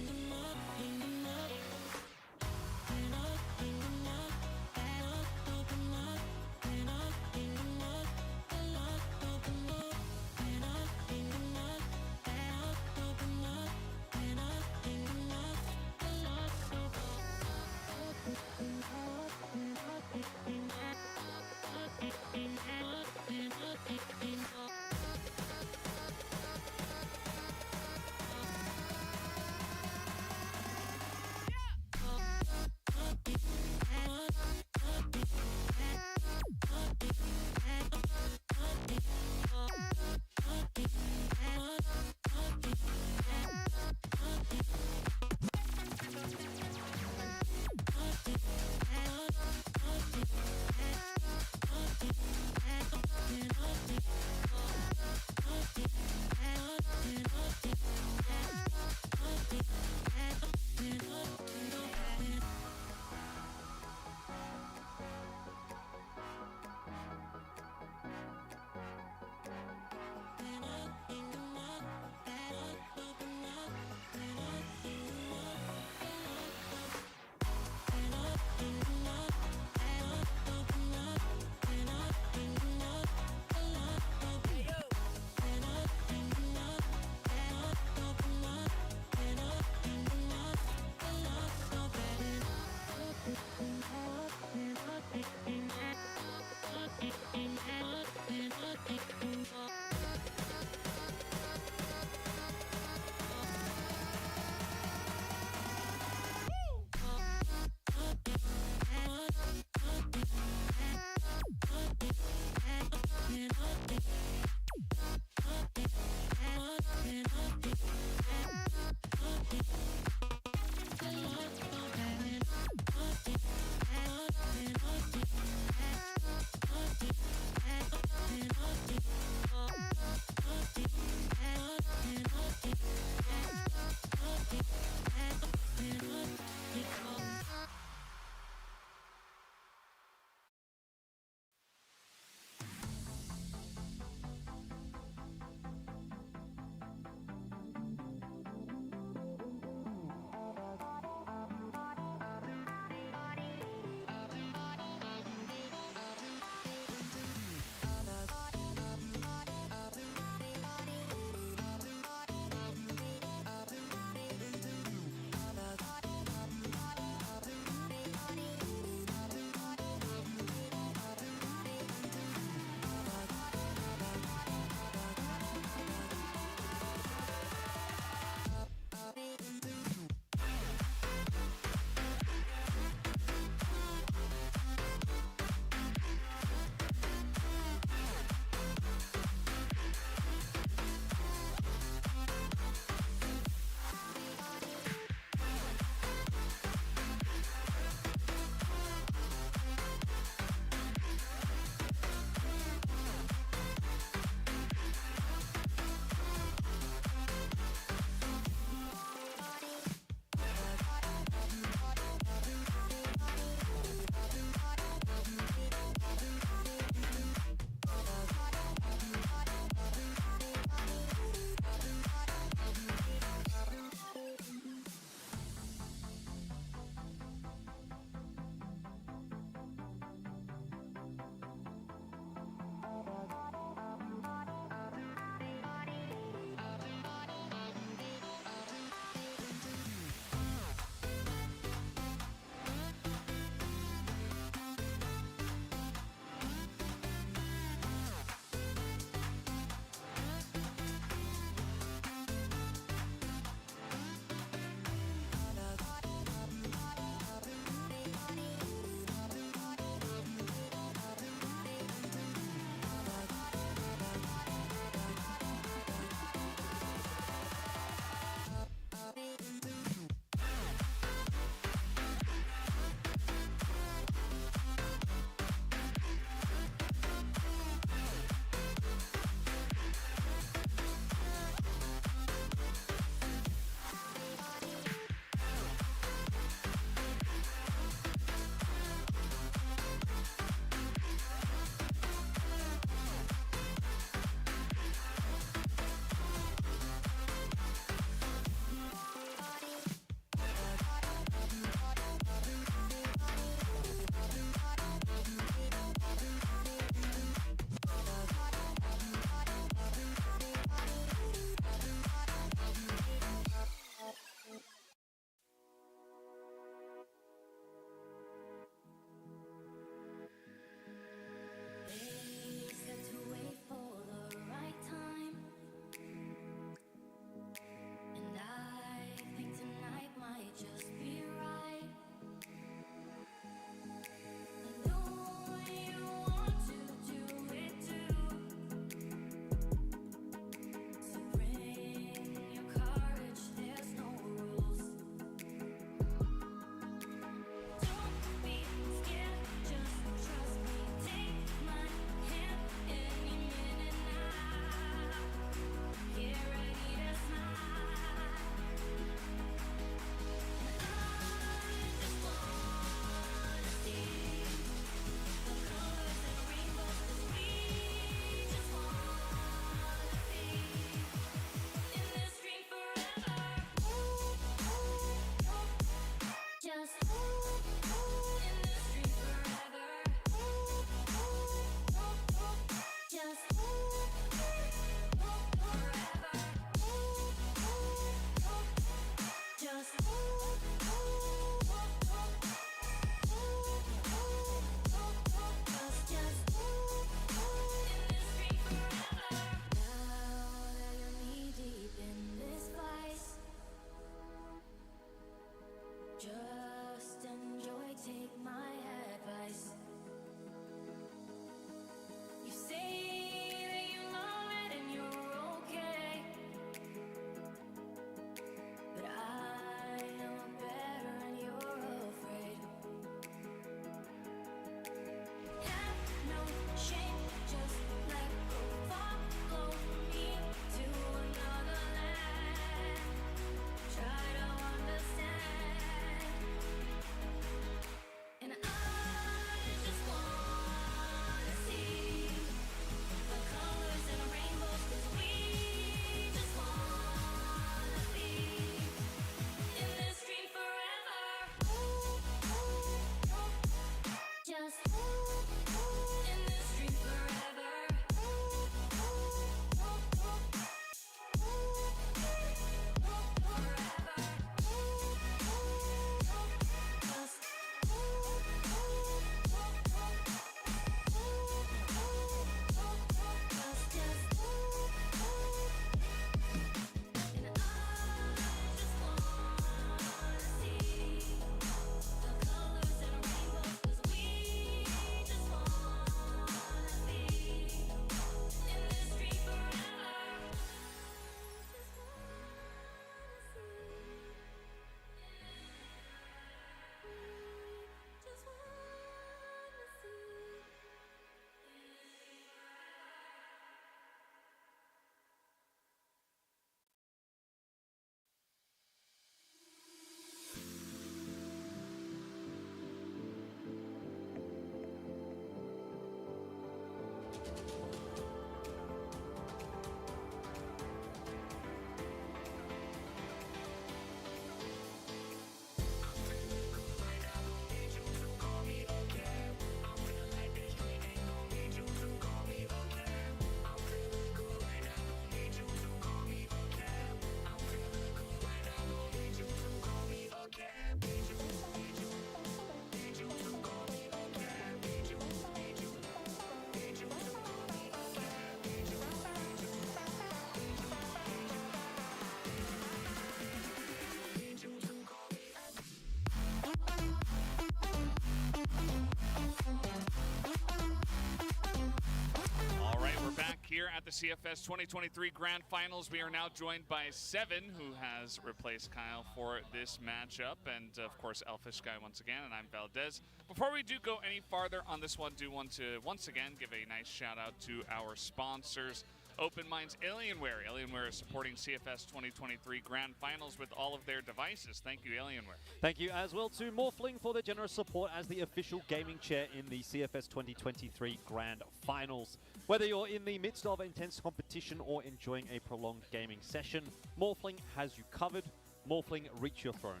the CFS 2023 Grand Finals. We are now joined by Seven, who has replaced Kyle for this matchup, and of course Elfish Guy once again, and I'm Valdez. Before we do go any farther on this one, do want to once again give a nice shout out to our sponsors. Open Minds Alienware. Alienware is supporting CFS 2023 Grand Finals with all of their devices. Thank you, Alienware. Thank you as well to Morphling for their generous support as the official gaming chair in the CFS 2023 Grand Finals. Whether you're in the midst of intense competition or enjoying a prolonged gaming session, Morphling has you covered. Morphling, reach your throne.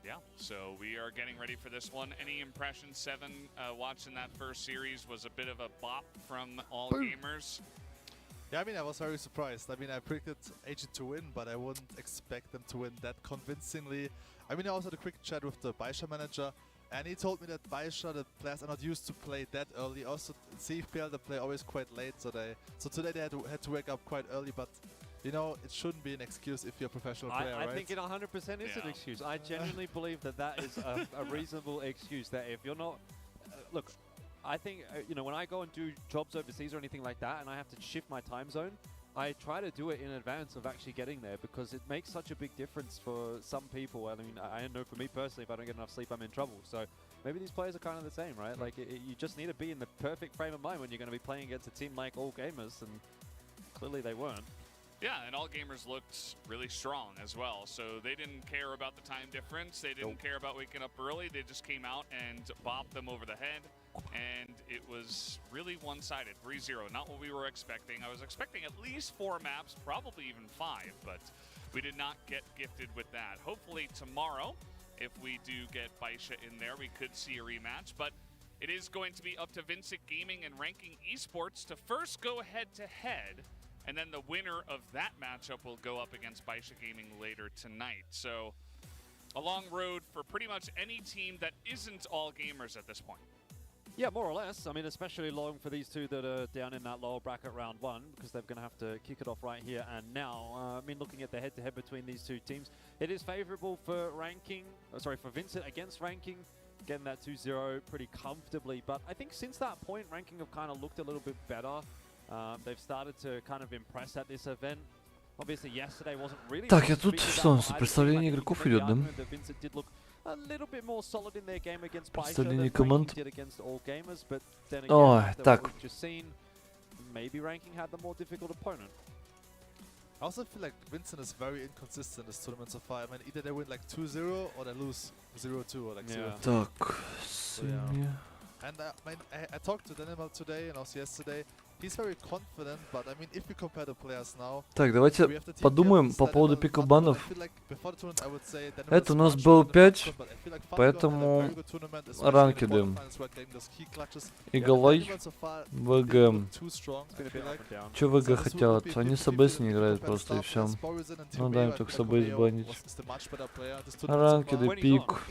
Yeah, so we are getting ready for this one. Any impressions, Seven, watching that first series was a bit of a bop from all gamers? Yeah, I mean, I was very surprised. I mean, I predicted AG to win, but I wouldn't expect them to win that convincingly. I mean, I also had a quick chat with the Baisha manager, and he told me that Baisha, the players are not used to play that early. Also, CFPL, they play always quite late, so today they had to wake up quite early, but you know, it shouldn't be an excuse if you're a professional player, right? I think it 100% is an excuse. I genuinely believe that is a reasonable excuse, that if you're not... look, I think, you know, when I go and do jobs overseas or anything like that and I have to shift my time zone, I try to do it in advance of actually getting there because it makes such a big difference for some people. I mean, I know for me personally, if I don't get enough sleep, I'm in trouble. So maybe these players are kind of the same, right? Like, you just need to be in the perfect frame of mind when you're going to be playing against a team like All Gamers, and clearly they weren't. Yeah, and All Gamers looked really strong as well. So they didn't care about the time difference. They didn't care about waking up early. They just came out and bopped them over the head. And it was really one-sided, 3-0. Not what we were expecting. I was expecting at least 4 maps, probably even 5, but we did not get gifted with that. Hopefully tomorrow, if we do get Baisha in there, we could see a rematch. But it is going to be up to Vincent Gaming and Ranking Esports to first go head-to-head. And then the winner of that matchup will go up against Baisha Gaming later tonight. So a long road for pretty much any team that isn't All Gamers at this point. Yeah, more or less. I mean, especially long for these two that are down in that lower bracket round 1, because they're going to have to kick it off right here and now. I mean, looking at the head-to-head between these two teams, it is favorable for Ranking, for Vincent against Ranking, getting that 2-0 pretty comfortably. But I think since that point, Ranking have kind of looked a little bit better. They've started to kind of impress at this event. Obviously, yesterday wasn't really. Так, я тут что, представление игроков идет, да? A little bit more solid in their game against Представление команд. Ой, так. Maybe Ranking had the more difficult opponent. I also feel like Vincent is very inconsistent this tournament so far. I mean, either they win like 2-0 or they lose 0-2 or like 0-3. Так, so, yeah. And I talked to Danimal today and also yesterday. He's very confident, but I mean, if we compare the players now, так, давайте подумаем по поводу пиков банов. Это у нас BO5, поэтому ранкеды. Иголай, ВГ. Чё ВГ хотят? Они с АБС не играют просто и все. Ну да, им только с АБС банить. Ранкеды, пик.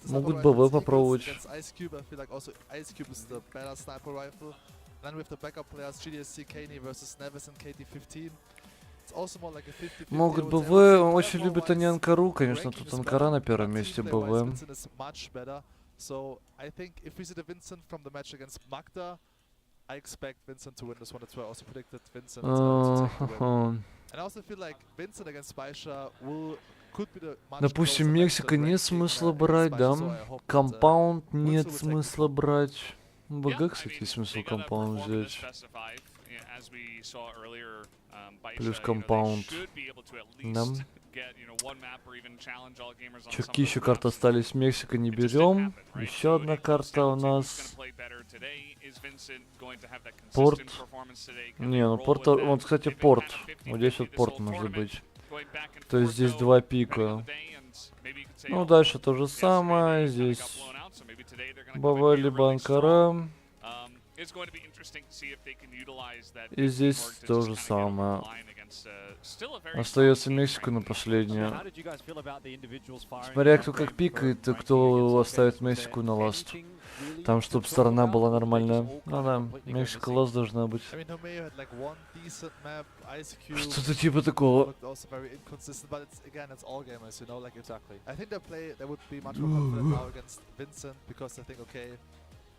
Могут БВ попробовать. Могут БВ, очень любят они Анкару, конечно, тут Анкара на первом месте, БВ. Допустим, Мексика нет смысла брать, да? Компаунд нет смысла брать. БГ, кстати, есть смысл компаунд взять. Плюс компаунд. Да. Чё, какие еще карты остались? Мексика не берем. Еще одна карта у нас. Порт. Не, ну порт, вот, кстати, порт. Вот здесь вот порт может быть. То есть здесь 2 пика. Ну, дальше то же самое. Здесь БВ либо Анкара. И здесь то же самое. Остается Мексика на последнее. Смотря кто как пикает, и кто оставит Мексику на ласт. Там, чтобы сторона была нормальная. Ну да, Мексика ласт должна быть. Что-то типа такого.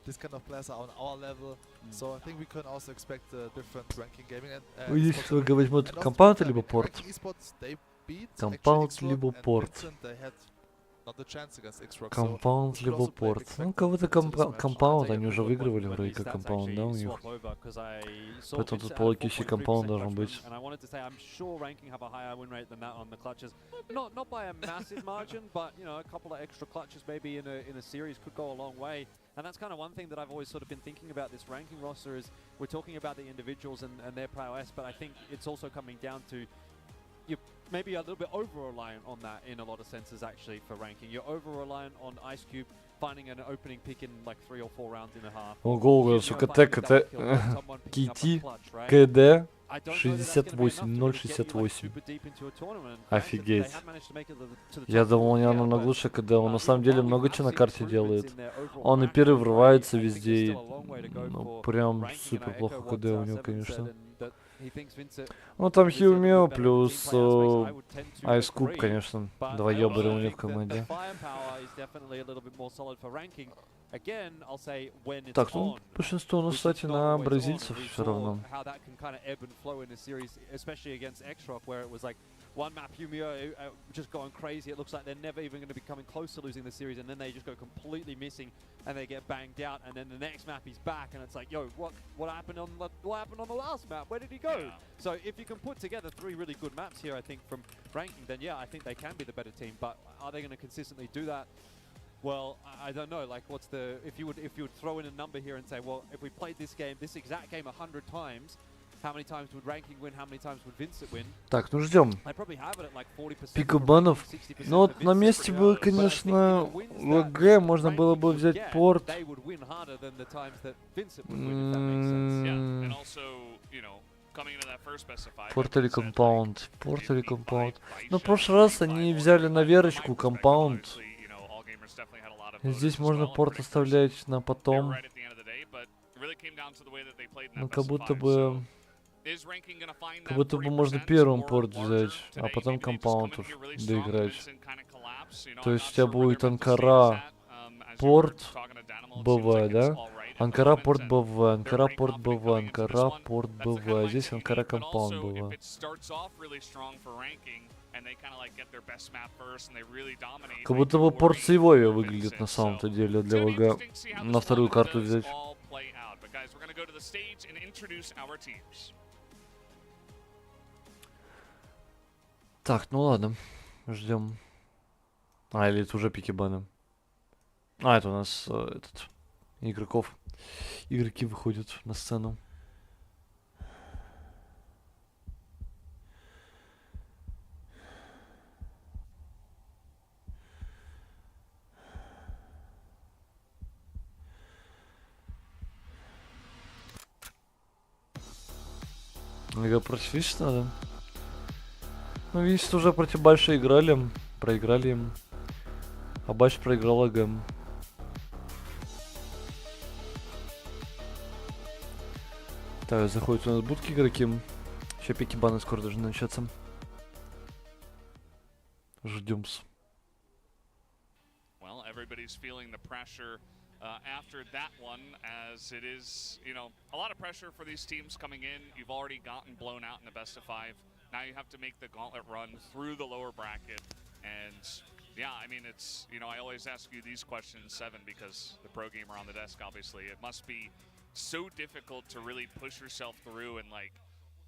these kind of players are on our level. So I think we can also expect different ranking gaming and Здесь возьмут компаунд либо порт. Компаунд либо порт. Компаунд либо порт. Ну, кого-то компаунд, они уже выигрывали вроде как компаунд, да, у них. Поэтому тут по логике компаунд должен быть. Not by a massive margin, but you know, a couple of extra clutches maybe in a series could go a long way. And that's kind of one thing that I've always sort of been thinking about this ranking roster is we're talking about the individuals and their prowess, but I think it's also coming down to you're maybe a little bit over-reliant on that in a lot of senses actually for ranking. You're over-reliant on Ice Cube finding an opening pick in like 3 or 4 rounds in a half. Ого, сука, КТ, КТ, КД 68, 0.68. Офигеть. Я думал, не оно наглуше КД. Он на самом деле много чего на карте делает. Он и первый врывается везде. И, ну, прям супер плохо КД у него, конечно. Ну там Хилмио плюс Айскуб, конечно. Два ёбаря у них в команде. Так, ну большинство у нас, кстати, на бразильцев все равно. One map, Humio just going crazy. It looks like they're never even going to be coming close to losing the series, and then they just go completely missing, and they get banged out. And then the next map he's back, and it's like, yo, what happened on the last map? Where did he go? Yeah. So if you can put together 3 really good maps here, I think from ranking, then yeah, I think they can be the better team. But are they going to consistently do that? Well, I don't know. Like, what's the if you would throw in a number here and say, well, if we played this exact game 100 times. How many times would ranking win? How many times would Vincent win? Так, ну ждем. Пика банов. Ну вот на месте бы, конечно, ЛГ можно было бы взять порт. Порт или компаунд? Порт или компаунд? Ну, в прошлый раз они взяли на верочку компаунд. Здесь можно порт оставлять на потом. Ну, как будто бы можно первым порт взять, а потом компаунд доиграть. То есть у тебя будет Анкара, порт, БВ, да? Анкара, порт, БВ, Анкара, порт, БВ, Анкара, порт, БВ. Здесь Анкара, компаунд, БВ. Как будто бы порт Сейвовия выглядит на самом-то деле для ВГ. На вторую карту взять. Так, ну ладно, ждем. А, или это уже пики бана. А, это у нас игроков. Игроки выходят на сцену. Ага, против Висит надо. Ну, Висит уже против Баша играли, проиграли им. А Баш проиграл АГМ. Так, заходят у нас будки игроки. Еще пики баны скоро должны начаться. Ждем-с. Well, everybody's feeling the pressure after that one, as it is, you know, a lot of pressure for these teams coming in. You've already gotten blown out in the best of 5. Now you have to make the gauntlet run through the lower bracket. And yeah, I mean, it's, you know, I always ask you these questions, Seven, because the pro gamer on the desk, obviously, it must be so difficult to really push yourself through and like,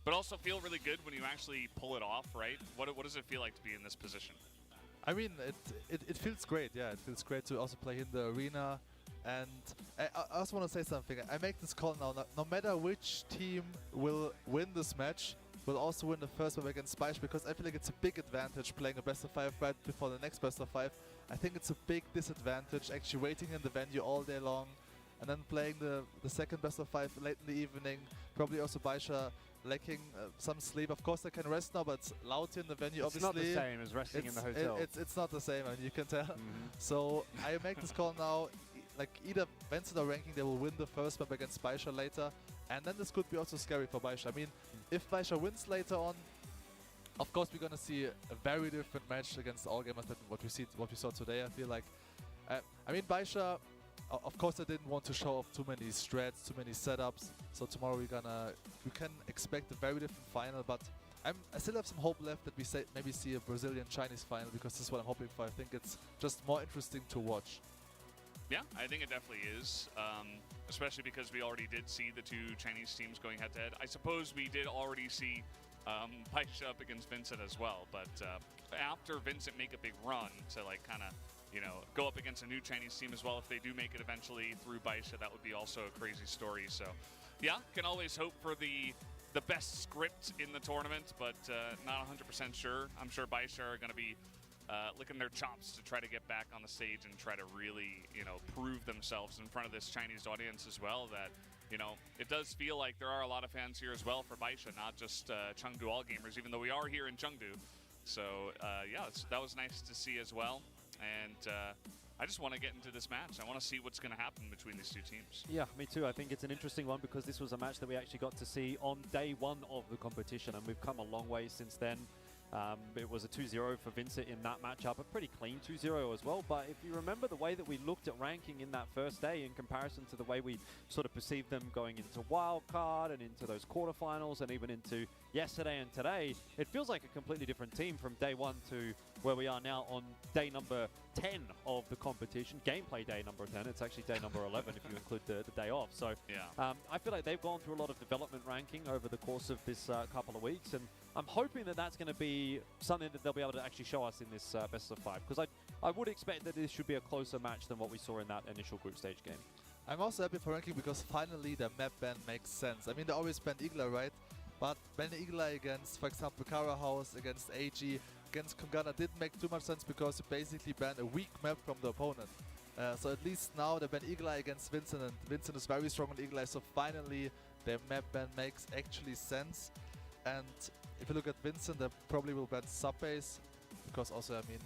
but also feel really good when you actually pull it off, right? What does it feel like to be in this position? I mean, it feels great, yeah. It feels great to also play in the arena. And I also want to say something. I make this call now. No matter which team will win this match, will also win the first map against Spike, because I feel like it's a big advantage playing a best of 5 right before the next best of 5. I think it's a big disadvantage actually waiting in the venue all day long and then playing the second best of 5 late in the evening. Probably also Baisha lacking some sleep. Of course they can rest now, but loud in the venue, it's obviously. It's not the same as resting in the hotel. It's not the same, and you can tell. So I make this call now. Like either Vincent or ranking, they will win the first map against Baisha later, and then this could be also scary for Baisha. I mean, if Baisha wins later on, of course we're gonna see a very different match against all gamers than what we saw today. I feel like, I mean, Baisha of course, I didn't want to show off too many strats, too many setups. So tomorrow we can expect a very different final. But I still have some hope left that we maybe see a Brazilian-Chinese final, because this is what I'm hoping for. I think it's just more interesting to watch. Yeah, I think it definitely is, especially because we already did see the two Chinese teams going head-to-head. I suppose we did already see Baisha up against Vincent as well, but after Vincent make a big run to like kind of, you know, go up against a new Chinese team as well, if they do make it eventually through Baisha, that would be also a crazy story. So yeah, can always hope for the best script in the tournament, but not 100% sure. I'm sure Baisha are going to be licking their chops to try to get back on the stage and try to really, you know, prove themselves in front of this Chinese audience as well. That, you know, it does feel like there are a lot of fans here as well for Baisha, not just Chengdu All Gamers, even though we are here in Chengdu. So yeah, that was nice to see as well. And I just want to get into this match. I want to see what's going to happen between these two teams. Yeah, me too. I think it's an interesting one because this was a match that we actually got to see on day one of the competition, and we've come a long way since then. It was a 2-0 for Vincent in that matchup, a pretty clean 2-0 as well. But if you remember the way that we looked at ranking in that first day in comparison to the way we sort of perceived them going into wildcard and into those quarterfinals and even into yesterday and today, it feels like a completely different team from day one to where we are now on day number 10 of the competition. Gameplay day number 10. It's actually day number 11 if you include the day off. So yeah. I feel like they've gone through a lot of development ranking over the course of this couple of weeks, and I'm hoping that that's going to be something that they'll be able to actually show us in this best of 5, because I would expect that this should be a closer match than what we saw in that initial group stage game. I'm also happy for ranking because finally the map ban makes sense. I mean, they always banned Igla, right? But banning Igla against, for example, Kara House, against AG, against Kungana didn't make too much sense because you basically ban a weak map from the opponent. So at least now they ban Igla against Vincent, and Vincent is very strong on Igla, so finally their map ban makes actually sense. And if you look at Vincent, they probably will ban Subbase, because also, I mean,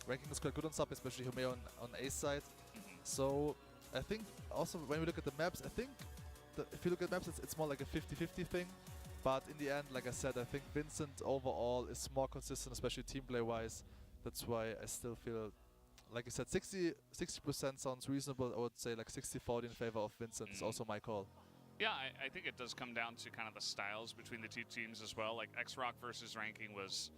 ranking is quite good on Sub, especially Humeo on A side. So I think also when we look at the maps, I think if you look at maps, it's more like a 50-50 thing. But in the end, like I said, I think Vincent overall is more consistent, especially team play wise. That's why I still feel, like I said, 60% sounds reasonable. I would say like 60-40 in favor of Vincent is also my call. Yeah, I think it does come down to kind of the styles between the two teams as well. Like X-Rock versus Ranking was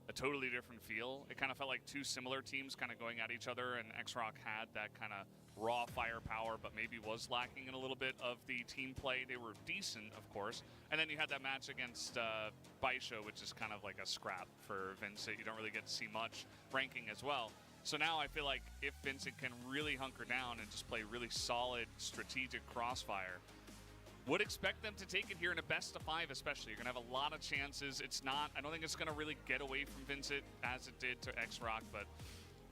a totally different feel. It kind of felt like two similar teams kind of going at each other, and X-Rock had that kind of raw firepower, but maybe was lacking in a little bit of the team play. They were decent, of course. And then you had that match against Baisha, which is kind of like a scrap for Vincent. You don't really get to see much Ranking as well. So now I feel like if Vincent can really hunker down and just play really solid strategic crossfire, would expect them to take it here in a best of 5 especially. You're going to have a lot of chances. It's not, I don't think it's going to really get away from Vincent as it did to X-Rock, but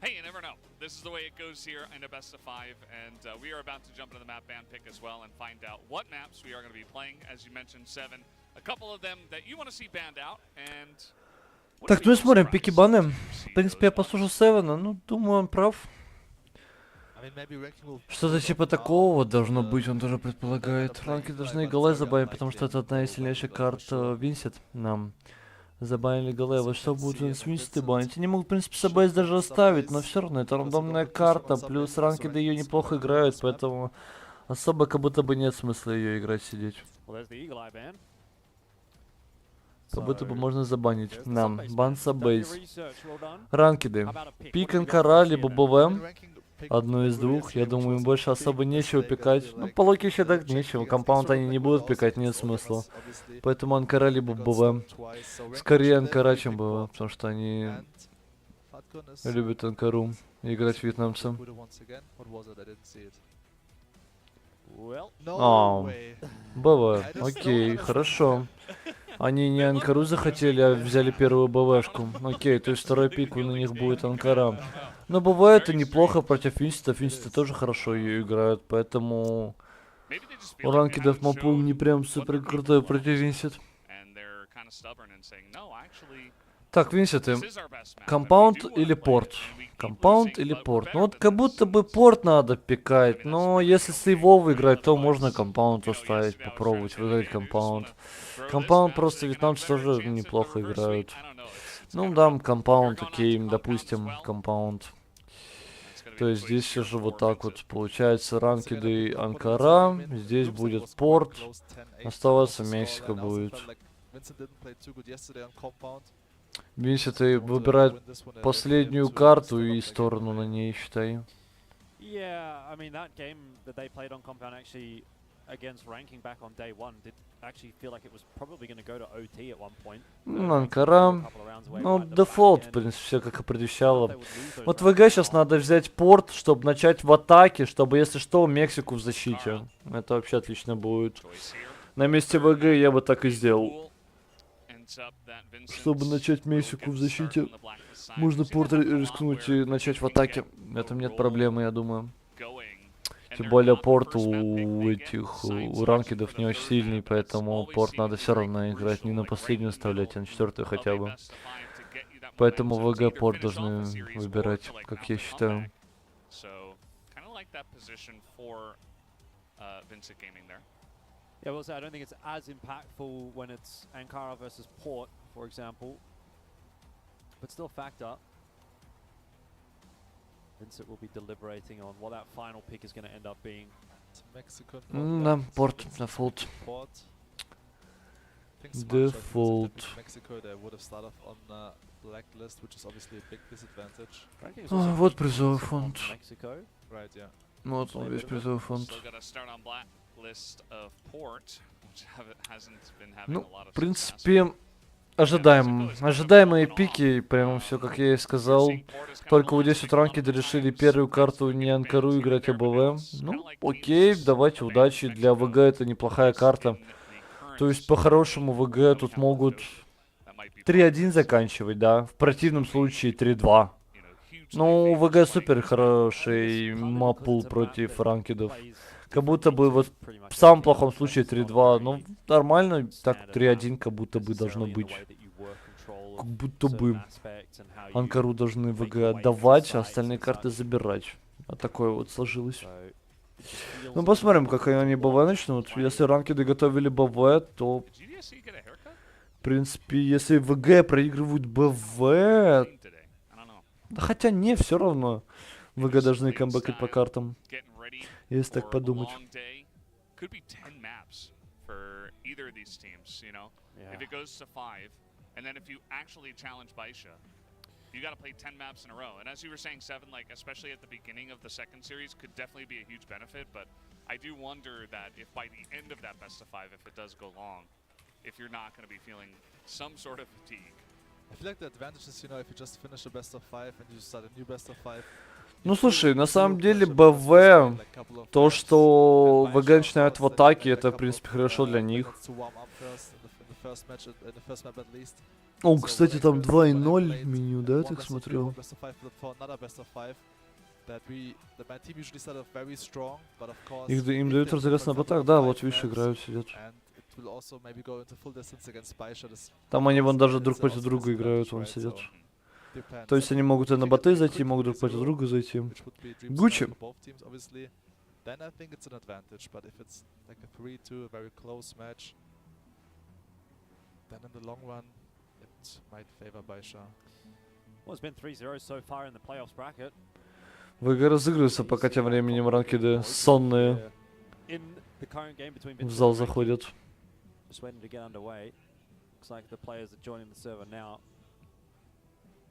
hey, you never know. This is the way it goes here in a best of 5, and we are about to jump into the map ban pick as well and find out what maps we are going to be playing. As you mentioned, 7, a couple of them that you want to see banned out, and... Так, ну и смотрим, пики баны. В принципе, я послушал Севена, ну, думаю, он прав. Что-то типа такого вот должно быть, он тоже предполагает. Ранки должны голы забанить, потому что это одна из сильнейших карт Винсет. Нам забанили голы. Вот что будет с Винсет банить? Они могут, в принципе, Сабейс даже оставить, но все равно это рандомная карта, плюс ранки да ее неплохо играют, поэтому особо как будто бы нет смысла ее играть, сидеть. Как будто бы можно забанить. Нам. Бан Сабейс. Ранкиды. Пик Анкара, либо БВМ. Одну из двух. Я думаю, им больше особо нечего пикать. Ну, по логике так нечего. Компаунд они не будут пикать, нет смысла. Поэтому Анкара либо БВ. Скорее Анкара, чем БВ, потому что они любят Анкару и играть вьетнамцам. БВ. Окей, хорошо. Они не Анкару захотели, а взяли первую БВшку. Окей, то есть второй пик на них будет Анкара. Но БВ это неплохо против Винсета. Винсеты тоже хорошо ее играют, поэтому у ранкидов мапу не прям супер крутой против Винсет. Так, Винсеты. Компаунд или порт? Компаунд или порт? Ну вот как будто бы порт надо пикать, но если с сейвов играть, то можно компаунд оставить, попробовать выиграть компаунд. Компаунд просто вьетнамцы тоже неплохо играют. Ну да, компаунд, окей, допустим, компаунд. То есть здесь все же вот так вот. Получается ранкеды Анкара, здесь будет порт, оставаться Мексика будет. Винсент выбирает последнюю карту и сторону на ней, считай. Yeah, I mean that game that they played on Compound actually against ranking back on day one did actually feel like it was probably going to go to OT at one point. Анкара, ну дефолт, в принципе, все как и предвещало. Вот ВГ сейчас надо взять порт, чтобы начать в атаке, чтобы, если что, Мексику в защите. Это вообще отлично будет. На месте ВГ я бы так и сделал. Чтобы начать Мексику в защите, можно порт рискнуть и начать в атаке. В этом нет проблемы, я думаю. Тем более порт у этих, у ранкедов не очень сильный, поэтому порт надо все равно играть, не на последнюю оставлять, а на четвертую хотя бы. Поэтому ВГ порт должны выбирать, как я считаю. Yeah, well, I don't think it's as impactful when it's Ankara versus Port, for example. But still factor. Vincent will be deliberating on what that final pick is going to end up being. Да, порт, дефолт. Дефолт. Вот призовый фонд. Вот он, весь призовый фонд. Ну, в принципе, ожидаемые пики, прямо все, как я и сказал. Только вот здесь вот ранкеды решили первую карту не Анкару играть, а БВ. Ну, окей, давайте, удачи. Для ВГ это неплохая карта. То есть, по-хорошему, ВГ тут могут 3-1 заканчивать, да. В противном случае 3-2. Ну, ВГ супер хороший маппул против ранкедов. Как будто бы вот в самом плохом случае 3-2, ну нормально, так 3-1 как будто бы должно быть. Как будто бы Анкару должны ВГ отдавать, а остальные карты забирать. А такое вот сложилось. Ну посмотрим, как они БВ начнут. Если ранкеды готовили БВ, то... В принципе, если ВГ проигрывают БВ... Да хотя не, все равно. ВГ должны камбэкать по картам. Если так подумать. Could be 10 maps for either of these teams, you know? If it goes to 5, and then if you actually challenge Baisha, you got to play 10 maps in a row. And as you were saying, 7, like, especially at the beginning of the second series, could definitely be a huge benefit, but I do wonder that if by the end of that best of 5, if it does go long, if you're not going to be feeling some sort of fatigue. I feel like the advantage is, you know, if you just finish a best of 5 and you start a new best of 5. Ну слушай, на самом деле БВ, то что ВГ начинают в атаке, это в принципе хорошо для них. О, кстати, там 2.0 меню, да, я так смотрел? Им дают разрез на ботах, да, вот видишь, играют, сидят. Там они вон даже друг против друга играют, вон сидят. То есть они могут и на боты зайти, могут друг против друга зайти. Гуччи. ВГ разыгрываются, пока тем временем ранкеды сонные в зал заходят.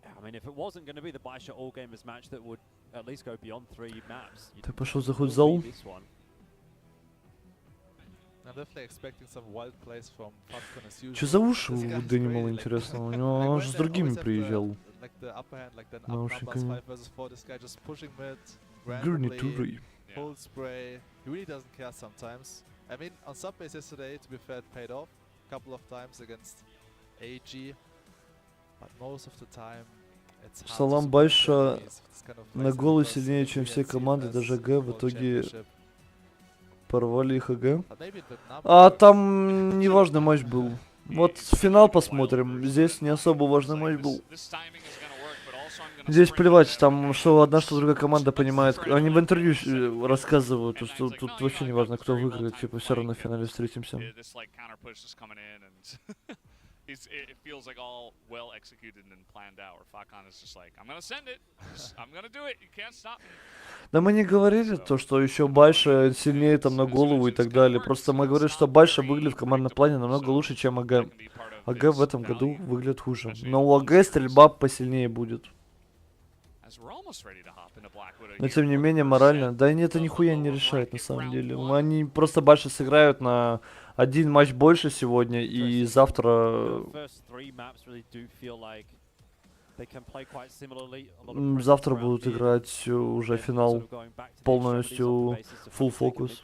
I mean, if it wasn't going to be the Baisha all gamers match that would at least go beyond 3 maps. Ты пошел заход в зал? Че за уши у Дэни мало интересного? У него он же с другими приезжал. Наушниками. Гарнитурой. I mean, on some base yesterday, to be fair, it paid off a couple of times against AG. Салам Байша на голову сильнее, чем все команды, даже ГГ. В итоге порвали их АГ. А там неважный матч был. Вот финал посмотрим. Здесь не особо важный матч был. Здесь плевать, там что одна, что другая команда понимает. Они в интервью рассказывают, что тут вообще не важно, кто выиграет. Типа все равно в финале встретимся. it feels like all well executed and planned out. Or Fakan is just like, I'm gonna send it. I'm gonna do it. You can't stop me. Да мы не говорили то, что еще Байша сильнее там на голову и так далее. Просто мы говорили, что Байша выглядит в командном плане намного лучше, чем АГ. АГ в этом году выглядит хуже. Но у АГ стрельба посильнее будет. Но тем не менее, морально, да и это нихуя не решает на самом деле. Они просто Байша сыграют на один матч больше сегодня, и завтра... Завтра будут играть уже финал полностью full focus.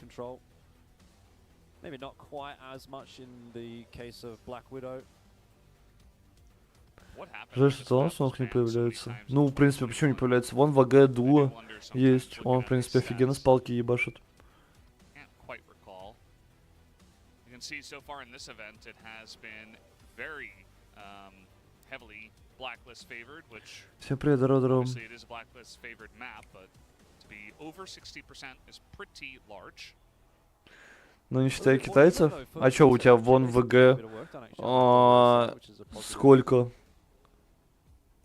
Жаль, что талант снова не появляется. Ну, в принципе, почему не появляется? Вон в АГ дуо есть. Он, в принципе, офигенно с палки ебашит. Всем привет, здорово. Ну, не считая китайцев. А чё, у тебя вон ВГ? Сколько?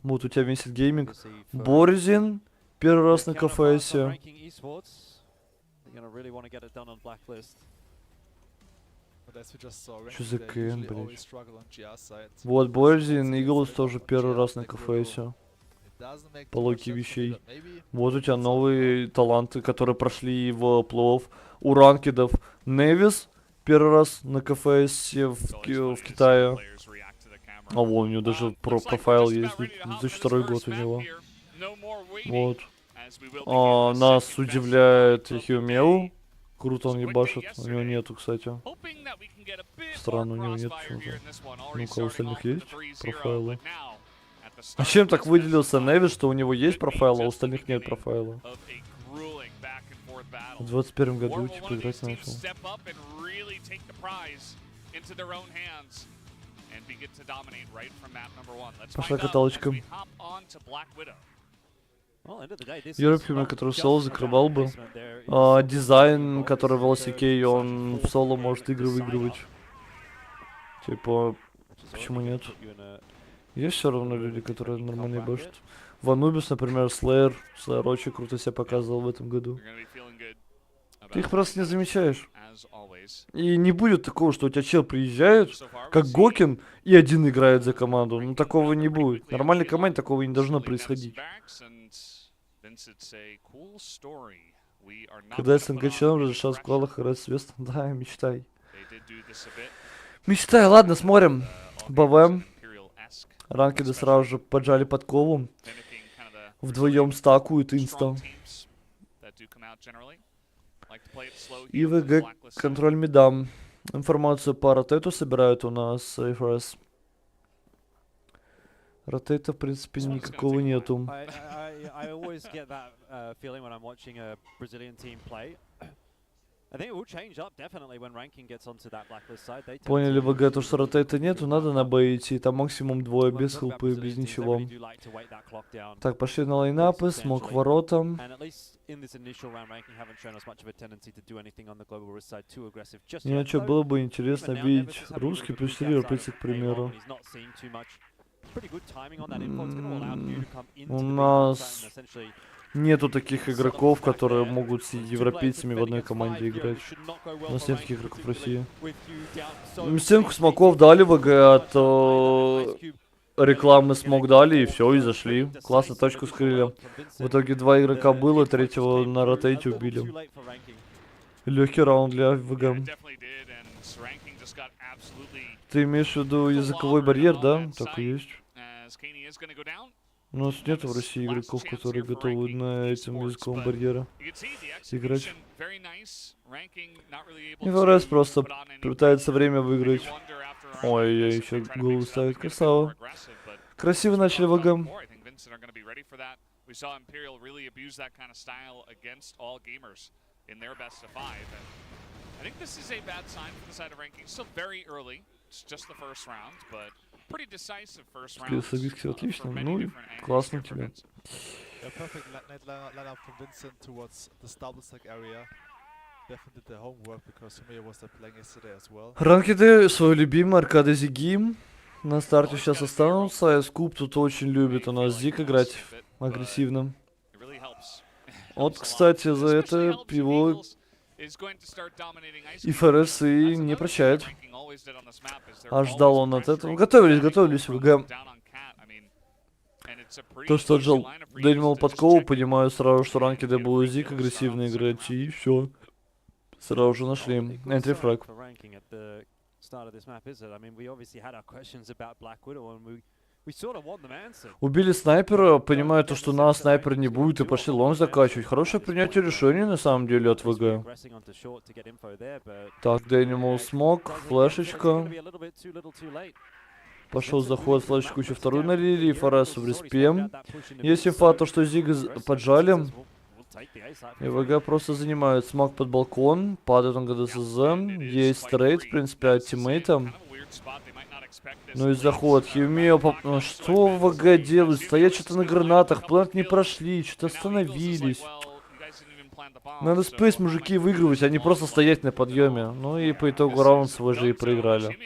Вот у тебя месяц гейминг. Борзин. Первый раз на КФСе. Что за КН, блядь? Вот Борзин, Иглс тоже первый раз на КФСе. По логике вещей. Вот у тебя новые таланты, которые прошли в плей-офф. У ранкедов Невис первый раз на КФСе в Китае. А вон, у него даже профайл есть. 2002 год у него. Вот. Нас удивляет Хиумеу. Круто он ебашит. У него нету, кстати. Странно, у него нет почему-то. Ну-ка, у остальных есть профайлы? А чем так выделился Невис, что у него есть профайл, а у остальных нет профайла? В 21 году типа играть начал. Пошла каталочка. Европе, который соло закрывал бы. Дизайн, который в LCK, он в соло может игры выигрывать. Типа, почему нет? Есть все равно люди, которые нормально башат. Ванубис, например, Slayer очень круто себя показывал в этом году. Ты их просто не замечаешь. И не будет такого, что у тебя чел приезжает, как Гокин, и один играет за команду. Ну, такого не будет. В нормальной команде такого не должно происходить. Когда СНГ челом разрешал в квалах играть с Вестом, да, мечтай. Мечтай, ладно, смотрим. БВ. Ранкеды сразу же поджали подкову. Вдвоем стакуют инста. И ВГ контроль мидам. Информацию по ротейту собирают у нас CFS. Ротейта, в принципе, никакого нету. Поняли ВГ, то что ротейта нету, надо на Б идти. Там максимум двое, без хелпы, без ничего. Так, пошли на лайнапы, смог воротам. Не, что, было бы интересно видеть русский плюс 4 европейцы, к примеру. У нас нету таких игроков, которые могут с европейцами в одной команде играть. У нас нет таких игроков в России. Стенку смоков дали ВГ от рекламы смог дали, и все, и зашли. Классно точку скрыли. В итоге два игрока было, третьего на ротейте убили. Легкий раунд для ВГ. Ты имеешь в виду языковой барьер, да? Так и есть. У нас нет в России игроков, которые готовы на этом языковом барьере играть. ФРС просто пытается время выиграть. Ой, еще голову ставит. Красава. Красиво начали ВГ. Скилл отлично, ну и классно тебе. Ранкеды, свой любимый, аркады Зигим. На старте сейчас останутся. Скуп тут очень любит у нас Зик играть агрессивно. Вот, кстати, за это его и ФРС и не прощает. Аж ждал он от этого. Готовились ВГ. То, что отжал Дэниел подкову, понимаю сразу, что ранки был Зик агрессивно играть, и все. Сразу же нашли. Энтри-фраг. Убили снайпера, понимая то, что на снайпер не будет, и пошли лонг закачивать. Хорошее принятие решения, на самом деле, от ВГ. Так, Дэниел смог, флешечка. Пошел заход, флешечку еще вторую налили, и Фарас в респе. Есть инфа, то, что Зиг поджали. И ВГ просто занимают смог под балкон, падает он ГДСЗ. Есть трейд, в принципе, от тиммейта. Ну и заход. Химео, что ВГ делают? Стоят что-то на гранатах, плант не прошли, что-то остановились. Надо спейс, мужики, выигрывать, а не просто стоять на подъеме. Ну и по итогу раунд свой же и проиграли.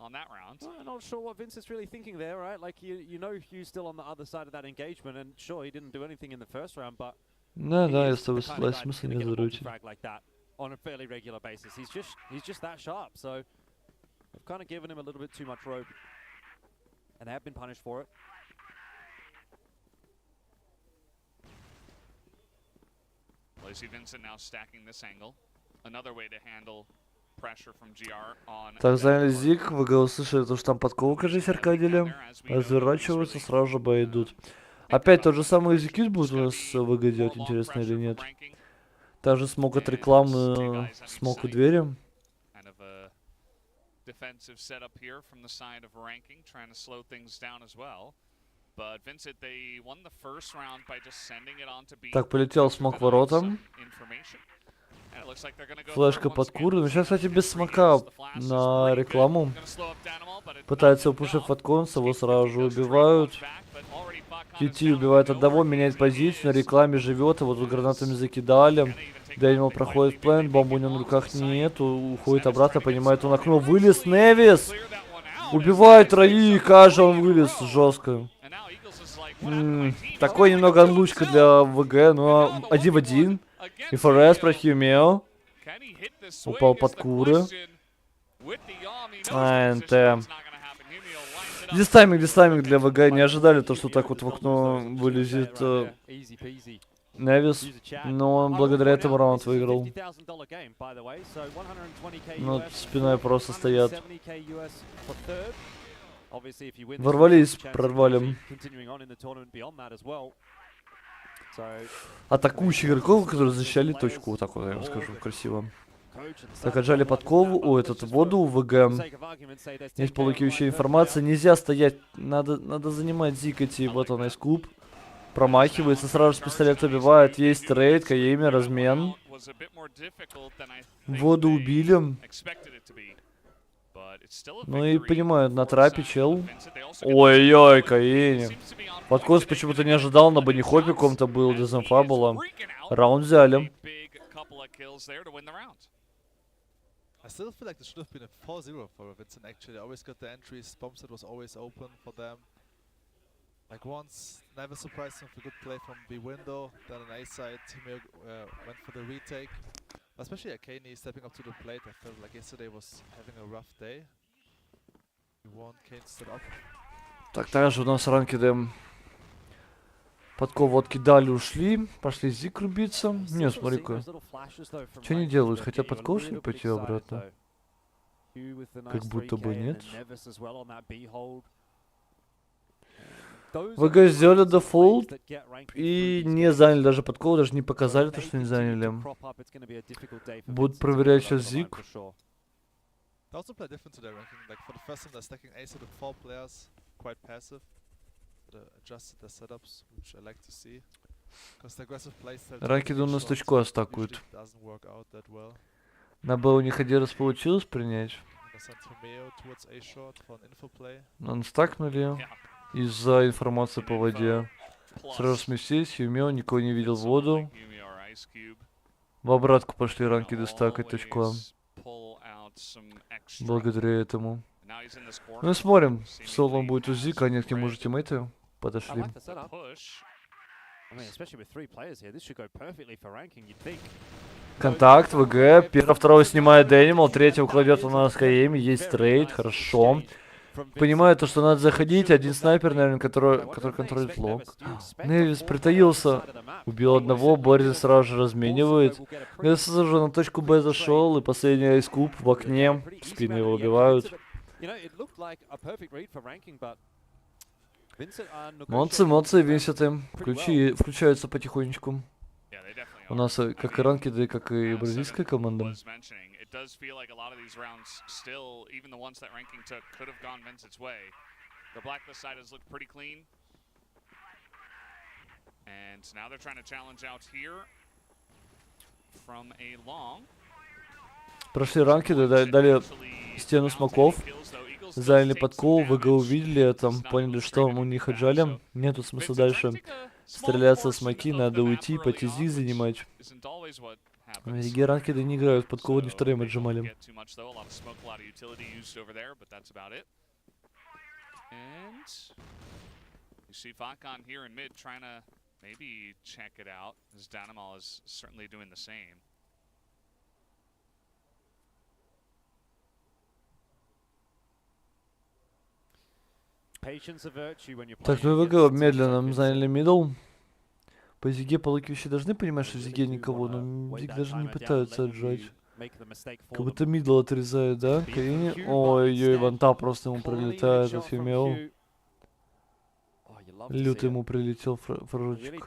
I'm not sure what Vince is really thinking there, right? Like, you know Hugh's still on the other side of that engagement, and sure, he didn't do anything in the first round, but... Да, я с тобой согласен, смысла не заручить. On a fairly regular basis. He's just that sharp, so they've kind of given him a little bit too much rope, and they have been punished for it. Lacy Vincent now stacking this angle. Another way to handle pressure from GR on. Так, заняли Зиг, ВГ услышали, что там подкову, кажется, аркадили. Разворачиваются, сразу же Б идут. Опять тот же самый экзекьют будет у нас ВГ делать, интересно или нет. Также смог от рекламы, смог у двери. Так, полетел смог воротам. Флешка под куру. Ну, сейчас, кстати, без смока на рекламу. Пытается упушить под конца, его сразу же убивают. Кити убивает одного, меняет позицию, на рекламе живет, его тут гранатами закидали. Дэниел проходит в плент, бомбу у него на руках нет, уходит обратно, понимает, он окно вылез, Невис! Убивает троих, кажется, он вылез жестко. Такой немного анлучка для ВГ, но 1 в 1. И ФРС про Химео. Упал под куры. НТ. Дистайминг для ВГ. Не ожидали то, что так вот в окно вылезет Невис. Но он благодаря этому раунд выиграл. Ну, спиной просто стоят. Ворвались, прорвали. Атакующих игроков, которые защищали точку. Вот так вот, я вам скажу, красиво. Так, отжали подкову. О, этот воду у ВГ. Есть полукивающая информация. Нельзя стоять. Надо занимать Зик идти. Вот он, айскуб. Промахивается, сразу с пистолета убивает. Есть трейд, КЕМИ, размен. Воду убили. Ну и понимаю, на трапе чел. Ой-ой, КЕМИ. Подкос почему-то не ожидал, на банихопе каком-то был, дезинфа была. Раунд взяли. I still feel like this should have been a 4-0 for Vincent actually. I always got the entries, bomb set was always open for them. Like once, never surprised him with a good play from B window, then on A side, he went for the retake. Especially Akane stepping up to the plate, I felt like yesterday was having a rough day. He won, Kane stood up. Так, также у нас ранкеды подкову откидали, ушли. Пошли Зик рубиться. Не, смотри-ка. Что они делают? Хотят подкову, что ли, пойти обратно? Как будто бы нет. ВГ сделали дефолт и не заняли даже подкову, даже не показали то, что не заняли. Будут проверять сейчас Зик. Ракеты у нас точку остакуют. На Б у них один раз получилось принять. Но стакнули из-за информации по воде. Сразу сместились, Юмео никого не видел в воду. В обратку пошли ранки достакать точку. Благодаря этому. Ну и смотрим. Солом будет УЗИ, конец к нему же тиммейты подошли. Контакт, ВГ. Первого, второго снимает Дэнимал, третьего кладет у нас КМ. Есть трейд, хорошо. Понимаю то, что надо заходить. Один снайпер, наверное, который контролирует лог. Невис притаился. Убил одного, Борис сразу же разменивает. Невис уже на точку Б зашел, и последний айскуб в окне. В спину его убивают. Молодцы, Винсенты. Включаются потихонечку. У нас как и ранкеды, как и бразильская команда. Does feel like a lot of these rounds still, even the ones that ranking took, could have gone Vincent's way. The blacklist side has looked pretty clean. And now they're trying to challenge out here from a long. Прошли ранкеды, дали стену смоков, заняли подкол, ВГ увидели это, поняли, что у них отжали. Нету смысла дальше стреляться с смоки, надо уйти, по ТЗ занимать. Ранкеды не играют, подкол не вторым отжимали. Maybe check it out, as Danimal is certainly doing the same. Так, ну ВГ медленно заняли мидл. По Зиге по луке вообще должны понимать, что в Зиге никого, но Зиг даже не пытаются отжать. Как будто мидл отрезают, да? Каини. Ой-ой, ванта просто ему прилетает от фимео. Люто ему прилетел фражочек.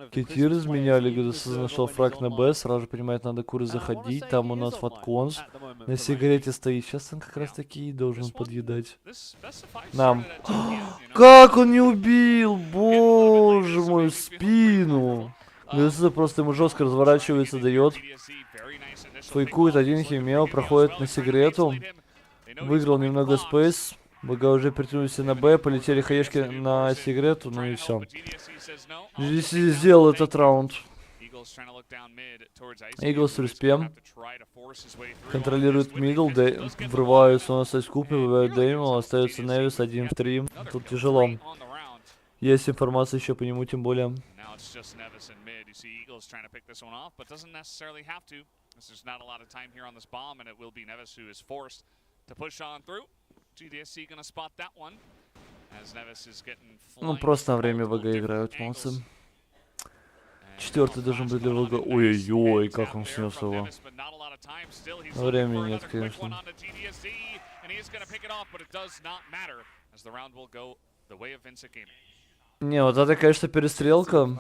Кити разменяли, ГДС нашел фраг на Б, сразу же понимает, надо куры заходить. Там у нас фатконс на сигарете стоит. Сейчас он как раз таки и должен подъедать. Нам. Как он не убил? Боже мой, в спину. ГДС просто ему жестко разворачивается, дает. Фейкует один химео, проходит на сигарету. Выиграл немного спейс. ВГ уже притянулись на Б, полетели хаешки на сигарету, ну и все. GDC сделал этот раунд. Иглс в респе. Контролирует мидл, врываются у нас айскупы, выбивают Дэймал, остается Невис 1 в 3. Тут тяжело. Есть информация еще по нему, тем более. Ну, просто на время ВГ играют, молодцы. Четвертый должен быть для ВГ. Ой-ой-ой, как он снес его. Времени нет, конечно. Не, вот это, конечно, перестрелка.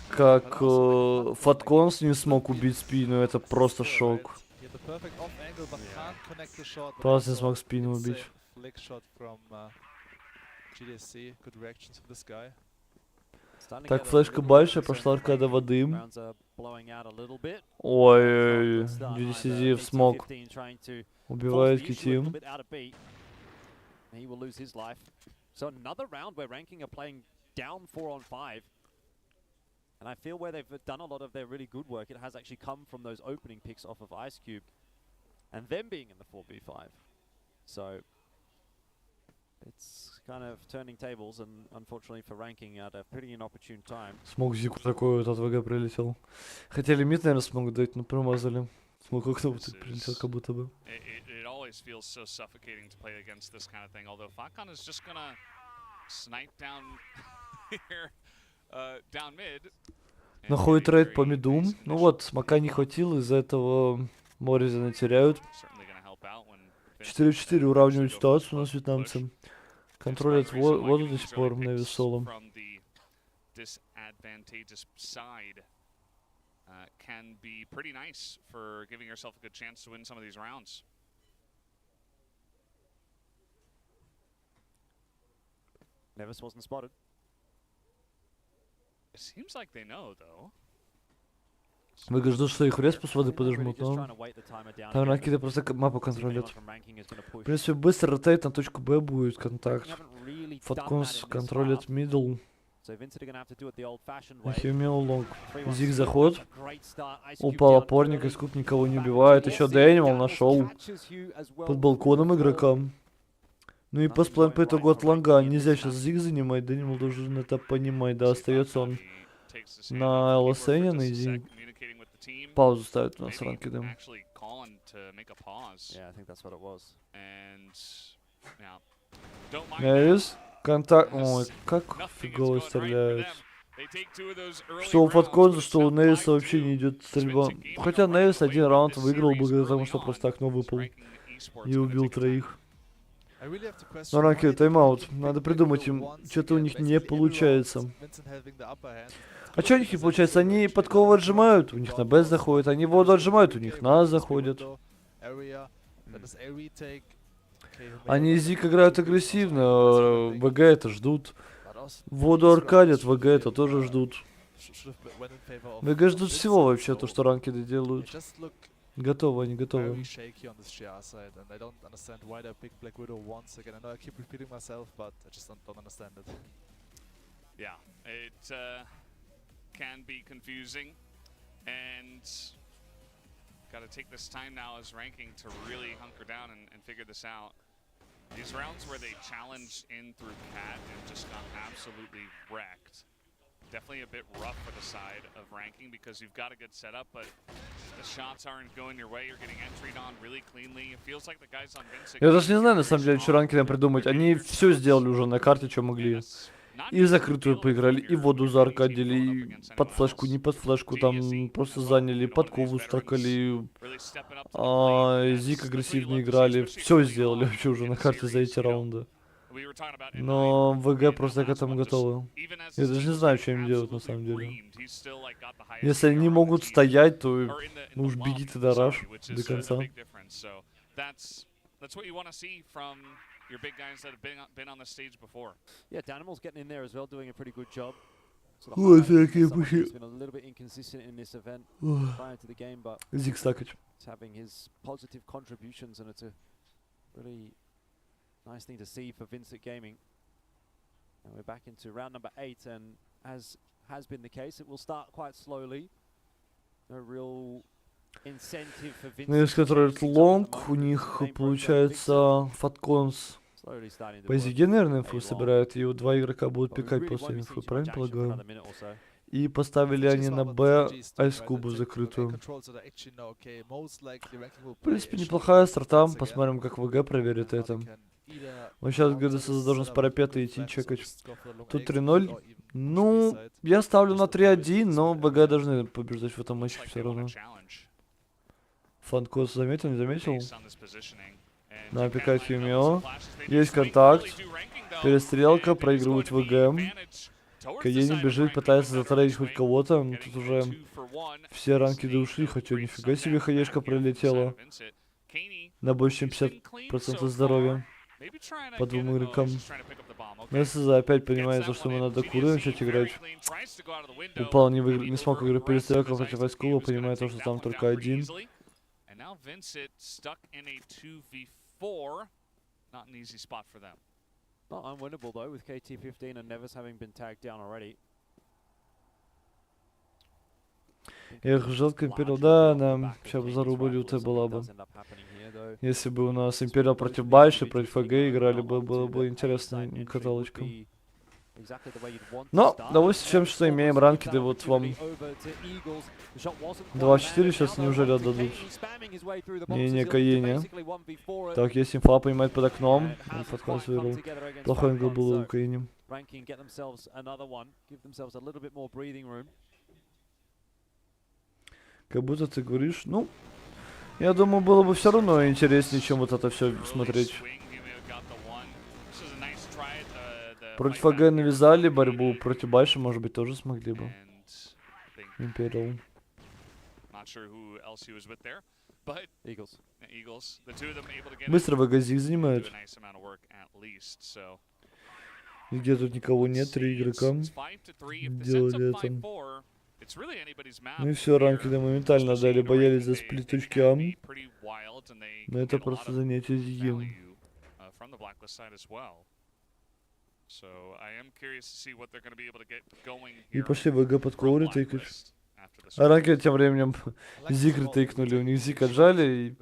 Как Фатконс не смог убить спину, это просто шок. Просто не смог спину убить. Так, флешка большая, пошла аркада воды. Ой, GDC в смог. Убивает Китим. And I feel where they've done a lot of their really good work, it has actually come from those opening picks off of IceCube and them being in the 4v5. So it's kind of turning tables, and unfortunately for ranking at a pretty inopportune time. Смог Зику такой вот от ВГ прилетел. Хотя лимит, наверное, смог дать, но промазали. Смог окно-то прилетел, как будто бы. It always feels so suffocating to play against this kind of thing, although Falcon is just gonna snipe down here. Находит рейд по миду. Ну вот, смока не хватило, из-за этого Моризена теряют. 4-4 уравнивают ситуацию у нас вьетнамцы. Контролят воду до сих пор на весолом. Nevis wasn't spotted. ВГ ждут, что их в респу с воды подожмут, но там ранкеды просто мапу контролят. В принципе, быстро ротейт на точку Б будет контакт. Фатконс контролит мидл. Химио лонг. Зиг заход. Упал опорник, и скуп никого не убивает. Еще Дэнимал нашел под балконом игрока. Ну и постплан по итогу от лонга. Нельзя сейчас Зиг занимать. Дэнимал должен это понимать. Да, остается он на ЛСН, на изи. Паузу ставит у нас ранки Дэм. Нейс. Контакт. Ой, как фигово стреляет. Что у Фатконза, что у Нейса вообще не идет стрельба. Хотя Нейс один раунд выиграл бы, потому что просто окно выпал. И убил троих. Но ранки тайм-аут. Надо придумать им. Что-то у них не получается. А что у них не получается? Они подкову отжимают, у них на Б заходят. Они воду отжимают, у них на заходят. Они Зик играют агрессивно, ВГ это ждут. Воду аркадят, ВГ это тоже ждут. ВГ ждут всего вообще, то, что ранкеды делают. Готовы, они готовы. Can be confusing, and gotta take this time now as ranking to really hunker down and figure this out. These rounds where they challenged in through Cat and just got absolutely wrecked. Definitely a bit rough for the side of ranking because you've got a good setup, but the shots aren't going your way. You're getting enteried on really cleanly. It feels like the guys on Vincent. Я даже не знаю, на самом деле, что ранки нам придумать. Они все сделали уже на карте, что могли. И закрытую поиграли, и воду зааркадили, и под флешку, не под флешку, там просто заняли, подкову строкали, Зик агрессивно играли, все сделали вообще уже на карте за эти раунды. Но ВГ просто к этому готовы. Я даже не знаю, что им делать на самом деле. Если они не могут стоять, то ну уж беги ты до раш до конца. Your big guys that have been on the stage before. Yeah, Danimal's getting in there as well, doing a pretty good job. So Ой, he's been a little bit inconsistent in this event prior to the game, but Zig Stackage. He's having his positive contributions, and it's a really nice thing to see for Vincent Gaming. And we're back into round number 8, and as has been the case, it will start quite slowly. No real Ну, если контролирует лонг, у них получается Фатконс. По Зиге, наверное, инфу собирают, и вот два игрока будут пикать после инфы, правильно полагаю? И поставили они на Б айскубу закрытую. В принципе, неплохая старта, посмотрим, как ВГ проверит это. Вот сейчас ГДС должен с парапета идти чекать. Тут 3-0. Ну, я ставлю на 3-1, но ВГ должны побеждать в этом матче все равно. Фанкос заметил, не заметил? На пикать Химио. Есть контакт. Перестрелка, проигрывают ВГ. Каени бежит, пытается затрейдить хоть кого-то. Но тут уже все ранки ушли, хотя нифига себе хаешка пролетела. На больше чем 50% здоровья. По двум игрокам. Но СЗ опять понимает, что ему надо куры начать играть. Упал, не смог играть перестрелку против айскуба, понимает, что там только один. Now Vincent stuck in a 2v4. Not an easy spot for them. Not unwinnable though, with KT15 and Nevis having been tagged down already. Я их жалко Империал, да, нам сейчас бы заруба лютая была бы. Если бы у нас Империал против Байши, против АГ играли бы, было бы интересно каталочка. Но, довольствие тем, что имеем ранки, да вот вам 2-4 сейчас неужели отдадут? Не, Каени. Так, есть инфа, понимает под окном. Он подкаст выиграл. Плохой англ был у Каени. Как будто ты говоришь, ну, я думаю, было бы все равно интереснее, чем вот это все смотреть. Против АГ навязали борьбу, против Байши, может быть, тоже смогли бы. Империал. Быстро ВГ Зиг занимают. Где тут никого нет, 3 игрока делали это. Ну и все, ранкеды моментально дали, боялись за сплит точки А. Но это просто занятие Зиги. И пошли ВГ под ковры ретейкать. А ранки тем временем Зик ретейкнули. У них Зик отжали, и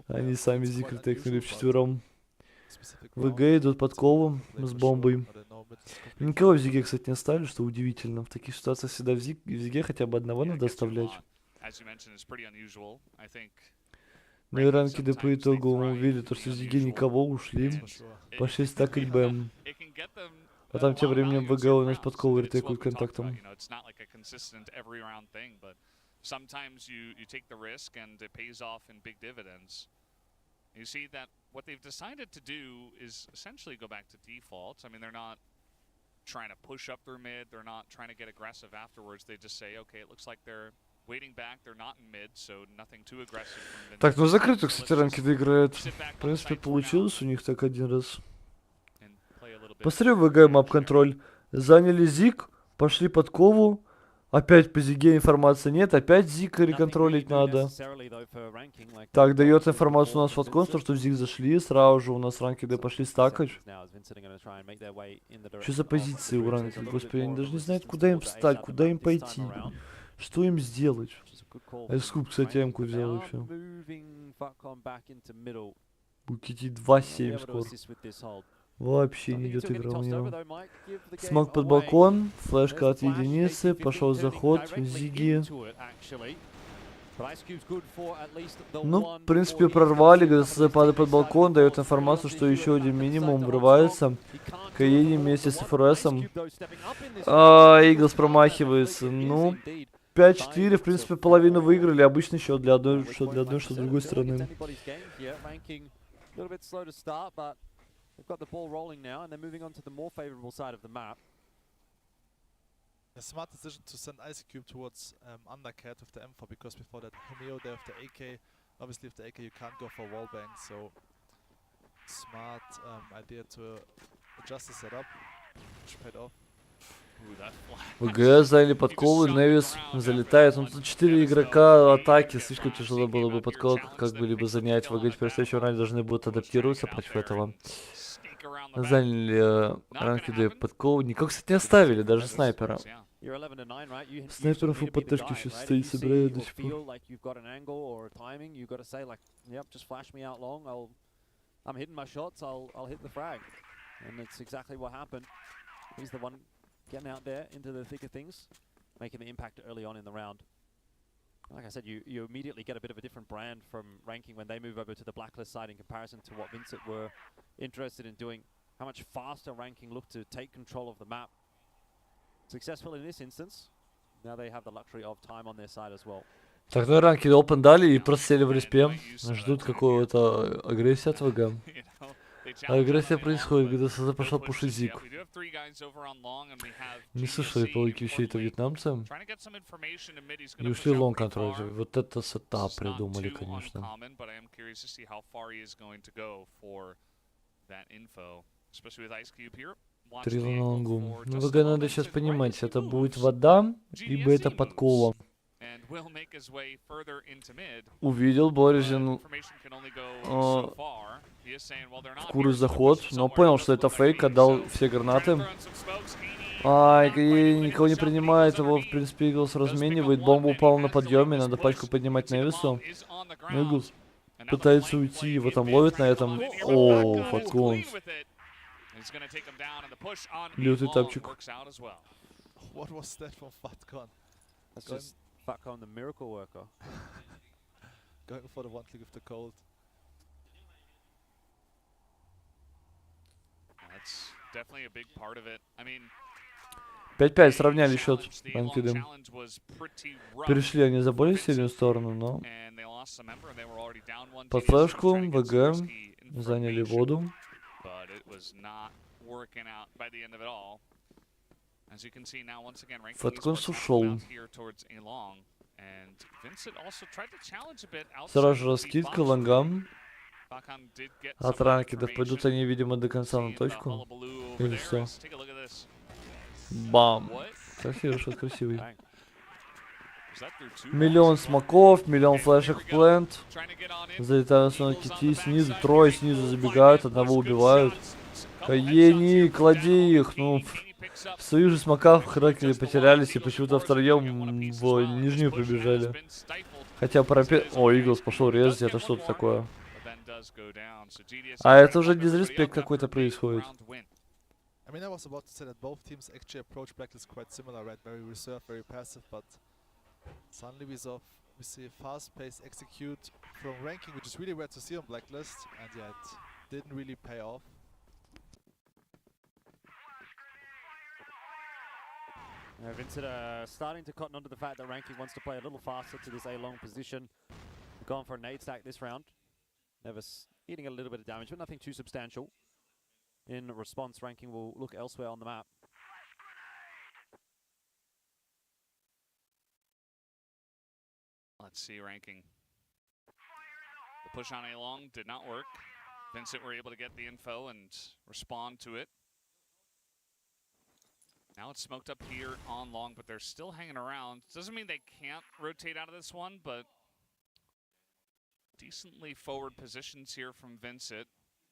они сами Зик ретейкнули вчетвером. ВГ идут под ковом с бомбой. Никого в Зиге, кстати, не оставили, что удивительно. В таких ситуациях всегда в Зиге хотя бы одного надо оставлять. Ну и ранкиды по итогу увидели то, что в Зиге никого, ушли. Пошли стакать БМ. А там тем временем ВГ у нас под ковы ретейкуют контактом. You see that what they've decided to do is essentially go back to default. I mean, they're not trying to push up their mid. They're not trying to get aggressive afterwards. They just say, okay, it looks like they're waiting back. They're not in mid, so nothing too aggressive from Так, ну закрыто, кстати, ранкиды играют. В принципе, получилось у них так один раз. Посмотри, ВГ мап-контроль. Заняли Зик, пошли под кову. Опять по Зиге информации нет, опять Зика реконтролить надо. Так, дает информацию у нас фоткон, что в Зиг зашли, сразу же у нас ранкиды пошли стакать. Что за позиции у ранкидов? Господи, они даже не знают, куда им встать, куда им пойти. Что им сделать? XSQ, кстати, М-ку взял вообще. Букити 2-7 скоро. Вообще не идет игра у него. Смог под балкон, флешка от единицы, пошел заход, Зиги. Ну, в принципе, прорвали, ГСЗ падает под балкон, дает информацию, что еще один минимум врывается. Каени вместе с ФРСом. Иглс промахивается. Ну, 5-4, в принципе, половину выиграли. Обычный счет для одной, что для одной, что с другой стороны. They've got the ball rolling now, and they're moving on to the more favorable side of the map. A smart decision to send IceCube towards Undercat with the M4, because before that Hemeo they have the AK. Obviously with the AK you can't go for wallbang, so smart idea to adjust the setup, which paid off. ВГ заняли подковы, Невис залетает. Ну тут 4 игрока атаки, слишком тяжело было бы подкол как бы либо занять. ВГ теперь в следующем раунде должны будут адаптироваться против этого. Заняли ранкиды подковы. Никого, кстати, не оставили, даже снайпера. Снайперов и ПТшки еще стоит, собирают до сих пор. Getting out there into the thick of things, making the impact early on in the round. Like I said, you immediately get a bit of a different brand from ranking when they move over to the blacklist side in comparison to what Vincent were interested in doing. How much faster ranking looked to take control of the map. Successful in this instance. Now they have the luxury of time on their side as well. Так, ну ранки опен дали и просто сели в респе. Ждут какого-то агрессии от ВГ. Агрессия происходит, когда СЗ пошел пушить Зик. Не слышали по логике вещей это вьетнамцы. И ушли лонг контроль. Вот это сетап придумали, конечно. 3 лонгу. Ну, ВГ надо сейчас понимать, это будет вода, либо это подкола. Увидел Боризин в курс заход, но понял, что это фейк, отдал все гранаты. Ай, никого не принимает, его, в принципе, Иглс разменивает. Бомба упала на подъеме, надо пачку поднимать Невису. Иглс пытается уйти, его там ловят на этом. О, фаткон. Лютый тапчик. Fatcon, the miracle worker. Going for the one click of the cold. That's definitely a big part of it. I mean, 5-5 сравняли счет ранкидом. Перешли они за более сильную сторону, но под флешку ВГ заняли воду. Фатконс ушел. Сразу же раскидка лонгам. От ранкидов пойдут они, видимо, до конца на точку. Или что? Бам! Красивый шот, красивый. Миллион смоков, миллион флешек в плент. Залетают на кити, снизу трое, снизу забегают, одного убивают. Хаени, клади их, ну. В Союзе смока в Хракере потерялись и почему-то втроем в нижнюю побежали. Хотя пропе... О, Иглс пошел резать, это что-то такое. А это уже дизреспект какой-то происходит. I mean, I was about to say that both teams actually approach Blacklist quite similar, right? Very reserved, very passive, but suddenly we see fast-paced execute from ranking, which is really rare to see on Blacklist, and yeah, it didn't really pay off. Vincent starting to cotton onto the fact that ranking wants to play a little faster to this A-long position. Gone for a nade stack this round. Nevis eating a little bit of damage, but nothing too substantial. In response, ranking will look elsewhere on the map. Let's see ranking. The push on A-long did not work. Vincent were able to get the info and respond to it. Now it's smoked up here on long, but they're still hanging around. Doesn't mean they can't rotate out of this one, but decently forward positions here from Vincent.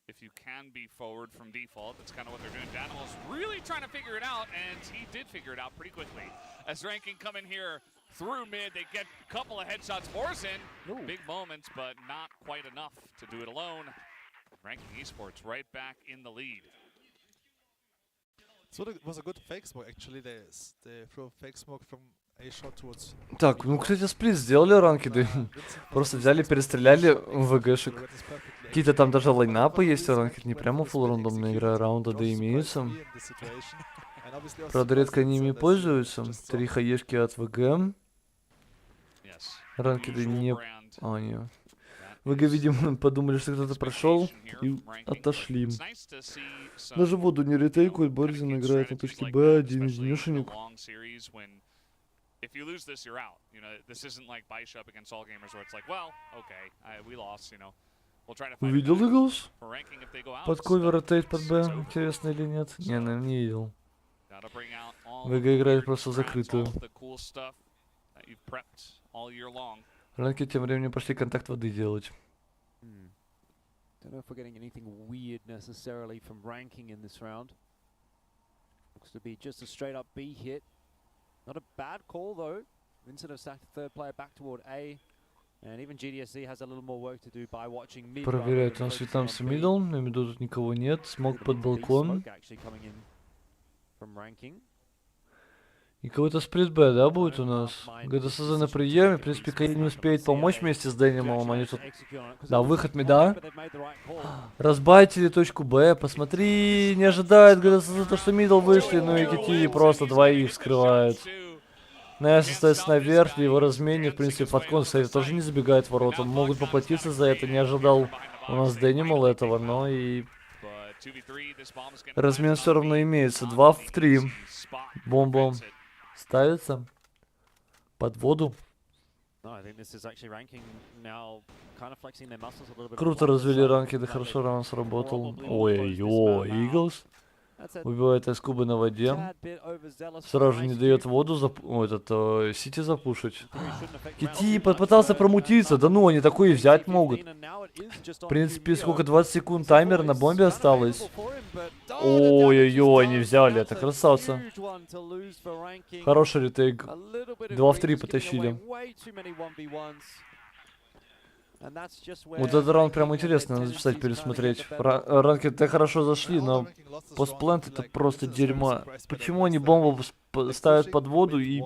If you can be forward from default, that's kind of what they're doing. Danimal's really trying to figure it out, and he did figure it out pretty quickly. As ranking come in here through mid, they get a couple of headshots. Forcing big moments, but not quite enough to do it alone. Ranking Esports right back in the lead. So it was a good fake smoke actually. They threw fake smoke from a shot towards. Так, ну, кстати, сплит сделали ранкеды. Просто взяли, перестреляли ВГшек. Какие-то там даже лайнапы есть, ранкед не прямо фулл рандомная игра, раунда да имеются. Правда, редко они ими пользуются. 3 хаешки от ВГ. Ранкеды не... А, нет. ВГ, видимо, подумали, что кто-то прошел и отошли. Даже воду не ретейкует, Борзин играет на точке Б, один из нюшенек. If you lose this, you're out. You know, this isn't like Bishop against all gamers where it's like, well, okay, we lost, you know. We'll try to fight. Увидел Иглс? Под ковер ротейт под Б, интересно или нет? Не, наверное, не видел. ВГ играет просто закрытую. Ранки тем временем пошли контакт воды делать. Don't know if we're getting anything weird necessarily from ranking in this round. Looks to be just a straight up B hit. Not a bad call though. Vincent have stacked the third player back toward A. And even GDSC has a little more work to do by watching mid. Проверяет он светамся мидл. На миду тут никого нет. Смог под балкон. И какой-то сплит Б, да, будет у нас? ГДСЗ на приеме. В принципе, Каи не успеет помочь вместе с Дэнималом. Они тут... Да, выход мида. Разбайтили точку Б. Посмотри, не ожидает ГДСЗ то, что мидл вышли. Ну и Кити просто двоих вскрывает. Нэс остается наверх, его размене, в принципе, подкон, кстати, тоже не забегает в ворота. Могут поплатиться за это, не ожидал у нас Дэнимал этого, но и... Размен все равно имеется. 2 в 3. Бомба ставится под воду. Круто развели ранки, да хорошо раунд сработал. Ой-ой-ой, Иглс. Убивает Эскубы на воде. Сразу же не дает воду Сити запушить. Кити попытался промутиться. Да ну, они такое взять могут. В принципе, сколько, 20 секунд таймер на бомбе осталось. Ой-ой-ой, они взяли. Это красавцы. Хороший ретейк. 2 в 3 потащили. Вот этот раунд прям интересно, надо записать, пересмотреть. Ранки-то хорошо зашли, но постплент это просто дерьмо. Почему они бомбу ставят под воду и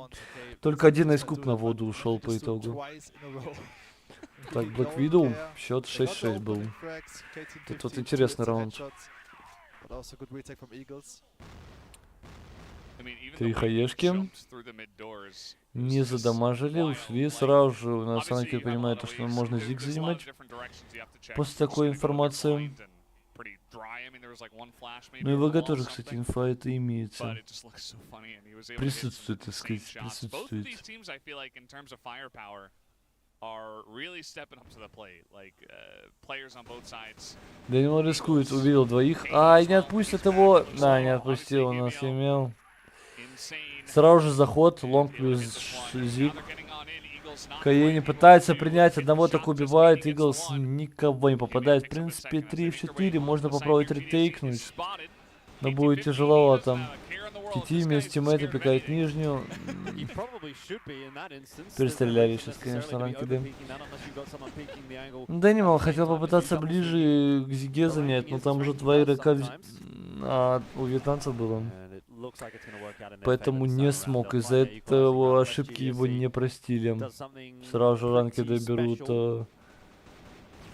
только один айскуп на воду ушел по итогу? Так, Black Widow, счет 6-6 был. Это вот интересный раунд. 3 хаешки. Не задамажили, ушли. Сразу же у нас Ранки понимает, что можно зиг занимать. После такой информации. Ну и ВГ тоже, кстати, инфа это имеется. Присутствует, так сказать, присутствует. Дэнимал рискует, увидел двоих. Ай, не отпустит его. Да, не отпустил, у нас имел. Сразу же заход, лонг плюс зиг. Каени пытается принять, одного так убивает, Иглс никого не попадает. В принципе, 3 в 4 можно попробовать ретейкнуть. Но будет тяжеловато. Кити вместе тиммейта пикает нижнюю. Перестреляли сейчас, конечно, ранкеды. Дэнимал хотел попытаться ближе к Зиге занять, но там уже 2 игрока у вьетнамцев было. Поэтому не смог. Из-за этого ошибки его не простили. Сразу же ранкеды берут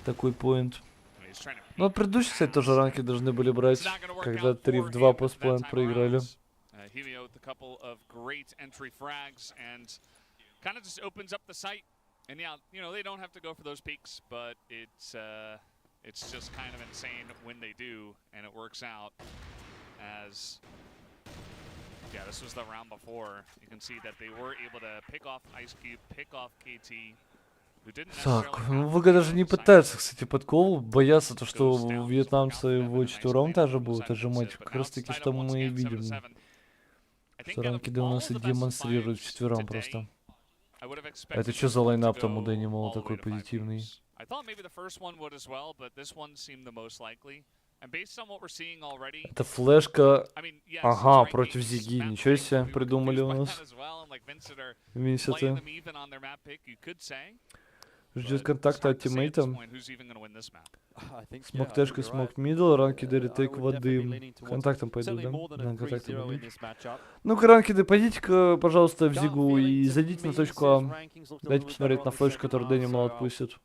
такой поинт. Ну, предыдущий, кстати, тоже ранки должны были брать, когда 3 в 2 постплент проиграли. And yeah, you know, they don't have to go for those peaks, but it's just kind of insane when they do, and it works out as, yeah, this was the round before. You can see that they were able to pick off Ice Cube, pick off KT. Так, ну ВГ даже не пытается, кстати, подкол, боятся то, что вьетнамцы его четвером тоже будут отжимать. Как раз таки, что мы и видим. Что ранкеды у нас и демонстрируют вчетвером просто. Это что за лайнап там у Дэнимала такой позитивный? Это флешка. Ага, против Зиги. Ничего себе придумали у нас. Винсеты. Ждет контакта от тиммейта. Смок тэшка, смок мидл, ранкеды ретейк воды. Контактом пойдут, да? Да, контактом пойдут. Ну-ка, ранкеды, пойдите-ка, пожалуйста, в Зигу и зайдите на точку А. Дайте посмотреть на флеш, который Дэнимал отпустит.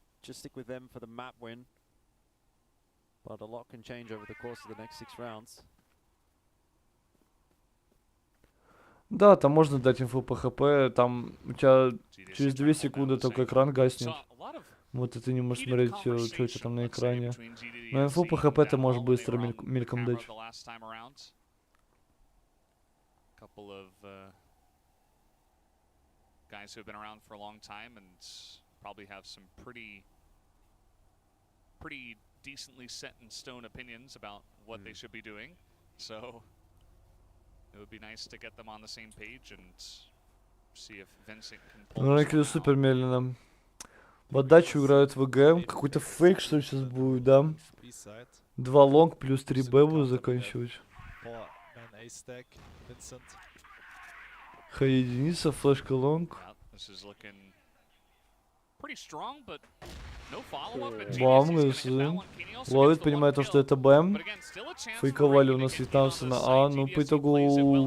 Да, там можно дать инфу по ХП, там у тебя через 2 секунды только экран гаснет. Вот и ты не можешь смотреть, что у тебя там на экране. Но инфу по ХП ты можешь быстро мельком дать. Decently set in stone opinions about what they should be doing, so it would be nice to get them on the same page and see if Vincent can pull. Ранкеды супер медленно. В отдачу играют ВГ. Какой-то фейк, что сейчас будет, да? 2 лонг плюс 3 Б будут заканчивать. Х единица, флешка лонг. Бамгас ловит, понимает то, что это БМ. Фейковали у нас вьетнамцы на А, но по итогу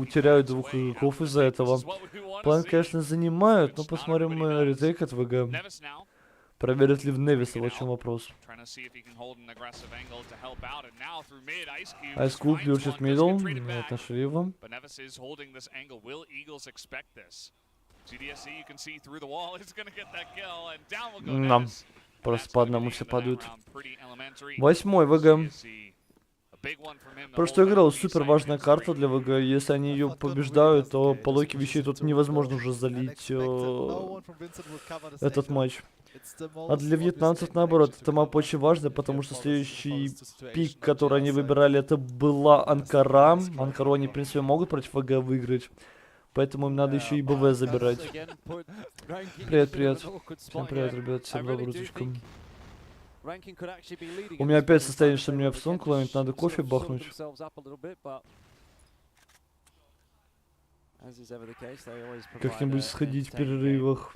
теряют 2 игроков из-за этого. План, конечно, занимают, но посмотрим ретейк от ВГ. Проверят ли в Невиса, вот в чем вопрос. Айскуб лючит мидл, нет, нашли его. Нам просто по одному все падают. 8-й ВГ. Просто играл супер важная карта для ВГ. Если они ее побеждают, то по логике вещей тут невозможно уже залить этот матч. А для вьетнамцев, наоборот, это мапа очень важная, потому что следующий пик, который они выбирали, это была Анкара. Анкару они, в принципе, могут против ВГ выиграть. Поэтому им надо еще и БВ забирать. Привет, привет. Всем привет, ребят. Всем доброго уточка. У меня опять состояние, что меня в сон клонит. Надо кофе бахнуть. Как-нибудь сходить в перерывах.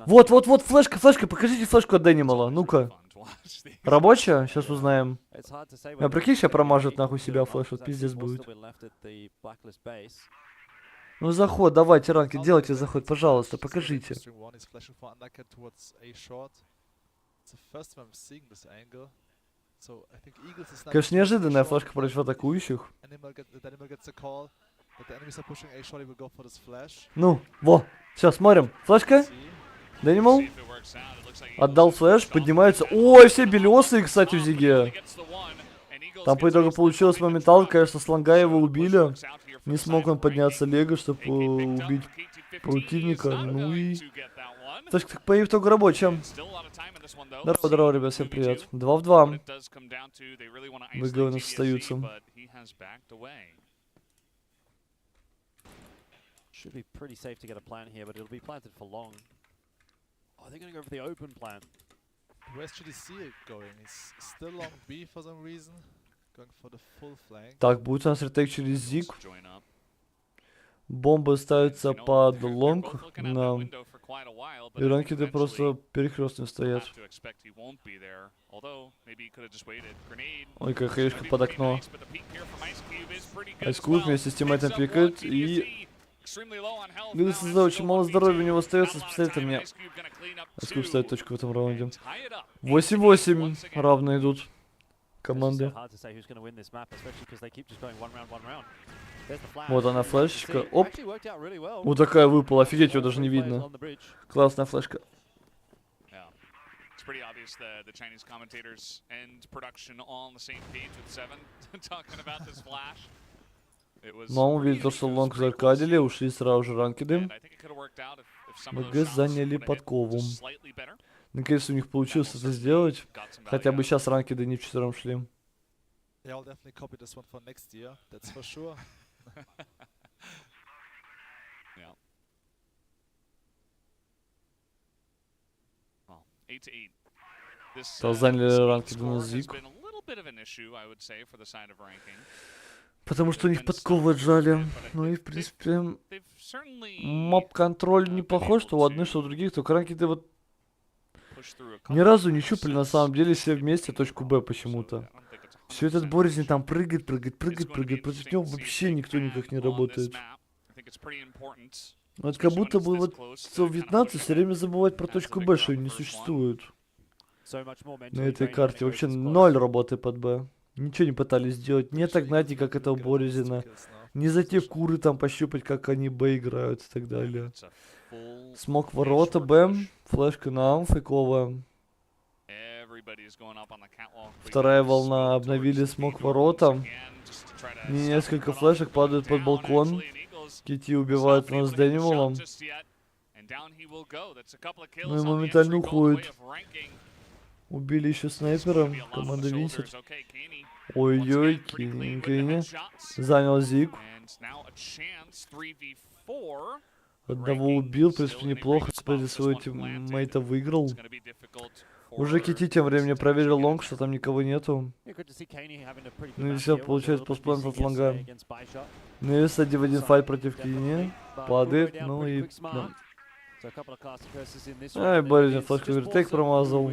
Вот, вот, вот, флешка, флешка. Покажите флешку от Дэнимала. Ну-ка. Рабочая? Сейчас узнаем. А прикинь, сейчас промажет нахуй себя флеш. Вот пиздец будет. Ну заход, давайте, ранки, делайте заход, пожалуйста, покажите. Конечно, неожиданная флешка против атакующих. Ну, во, сейчас смотрим. Флешка. Дэнимал. Отдал флеш, поднимается. Ой, все белесые, кстати, в Зиге. Там по итогу получилось моментально, конечно, слонга его убили. Не смог он подняться Лего, чтобы убить противника. Ну и... Так, по итогу рабочим. Здорово, здорово, ребят, всем привет. 2 в 2. ВГ у нас остаются. Oh, they're going to go for the open plan. Where's GDC going? He's still on B for some reason. Going for the full flank. Так, будет у нас ретейк через зиг. Бомба ставится под лонг. Да. И ранкеды просто перекрестно стоят. Ой, какая хаешка под окно. Айскуд вместе с тиммейтом пикает. И... Глядится, очень мало здоровья у него остается с пистолетом. Айскуд ставит точку в этом раунде. 8-8 равно идут команды. Вот она флешечка. Оп. Вот такая выпала. Офигеть, ее даже не видно. Классная флешка. Но он видит то, что лонг заркадили, ушли сразу же ранкеды. ВГ заняли подкову. Наконец у них получилось это сделать. Хотя бы сейчас ранкеды не вчетвером шли. То заняли ранкеды на зиг. Потому что у них подковы отжали. Ну и в принципе моб-контроль неплохой, что у одних, что у других. Только ранкеды вот ни разу не щупали на самом деле все вместе точку Б почему-то. Все этот Борзин там прыгает. Против него вообще никто никак не работает. Вот как будто бы вот в 19 все время забывать про точку Б, что ее не существует. На этой карте вообще 0 работы под Б. Ничего не пытались сделать. Не отогнать никак этого Борзина. Не за те куры там пощупать, как они Б играют и так далее. Смог ворота Б. Флешка нам фейковая. Вторая волна. Обновили смог ворота. Несколько флешек падают под балкон. Кити убивают нас с Дэнималом. Ну и моментально уходит. Убили еще снайпера. Команда винсит. Ой-ой, Кини. Занял зиг. Одного убил, в принципе, неплохо. Теперь своего тиммейта выиграл. Уже Кити тем временем проверил лонг, что там никого нету. Ну и все, получается постплент от лонга. Ну и один в один файт против Кини. Падает, ну и... Да. Ай, Борзин флешку вертек промазал.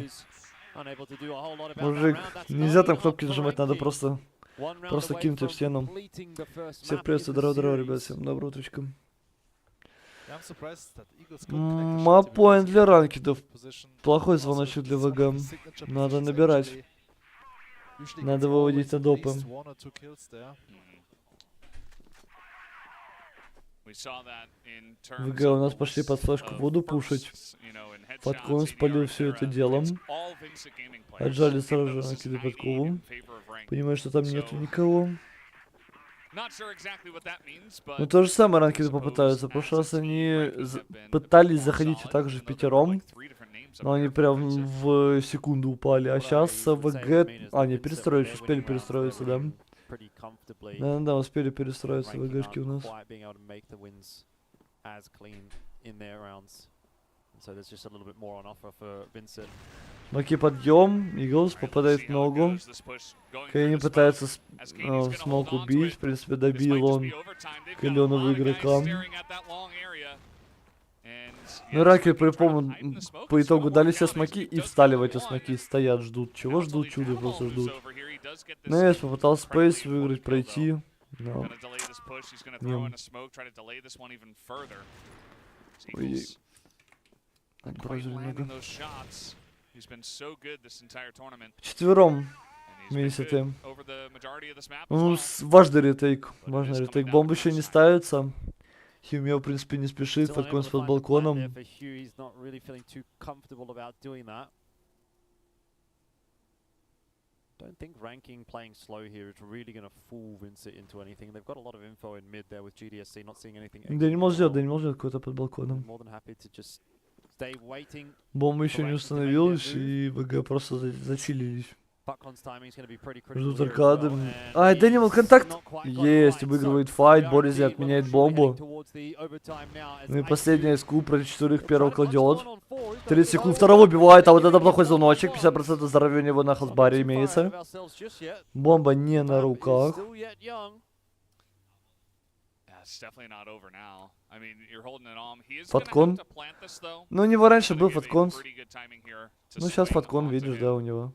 Мужик, нельзя там кнопки нажимать, надо просто кинуть в стену. Всех приветствую, здорово, ребят, всем доброго утречка. Маппоинт для ранкедов. Плохой звоночек для ВГ. Надо набирать. Надо выводить на допы. ВГ у нас пошли под флешку воду пушить. Подкон спалил все это делом. Отжали сразу же ранкеды подкову. Понимаю, что там нету никого. Ну то же самое ранкеды попытаются. В прошлый раз они пытались заходить так же в пятером. Но они прям в секунду упали. А сейчас ВГ... А, не, перестроились, успели перестроиться, да? Да, успели перестроиться ВГшки у нас. Маки подъем, Иглс попадает в ногу. Кейни пытается смог убить, в принципе добил он каленого игрока. Ну раки по итогу дали все смоки и встали в эти смоки, стоят, ждут. Чего ждут? Чудо просто ждут. Нейс попытался спейс выиграть, пройти. Но... Ой. Отбросили много. Четвером месяцы. Ну, важный ретейк. Важный ретейк. Бомба еще не ставится. Химия, в принципе, не спешит. Фальконс под балконом. Don't think ranking playing slow here is really going to fool Vincent into anything. They've got a lot of info in mid there with GDSC, not seeing anything. Да не может сделать какой-то под балконом. Бомба еще не установилась, и ВГ просто зачилились. Ждут аркады. Ай, Дэнимал контакт! Есть, выигрывает файт, Борзин отменяет бомбу. Ну и последняя СКУ против четверых первого кладет. 30 секунд, второго убивает, а вот это плохой звоночек. 50% здоровья у него на хелсбаре имеется. Бомба не на руках. Фаткон. Ну, у него раньше был фаткон. Ну, сейчас фаткон, видишь, да, у него.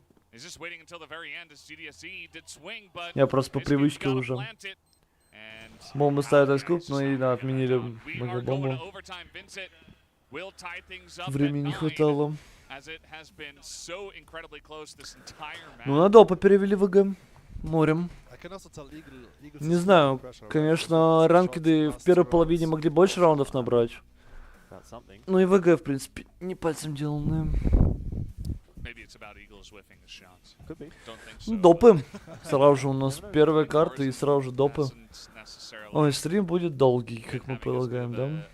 Я просто по привычке уже. Бомбу ставят айскуп, ну и да, отменили бомбу. Времени не хватало. Ну, на допа перевели ВГ. Морем. Не знаю, конечно, ранкеды в первой половине могли больше раундов набрать. Ну и ВГ, в принципе, не пальцем деланные. Допы. Сразу же у нас первая карта и сразу же допы. Ой, стрим будет долгий, как мы предлагаем, да?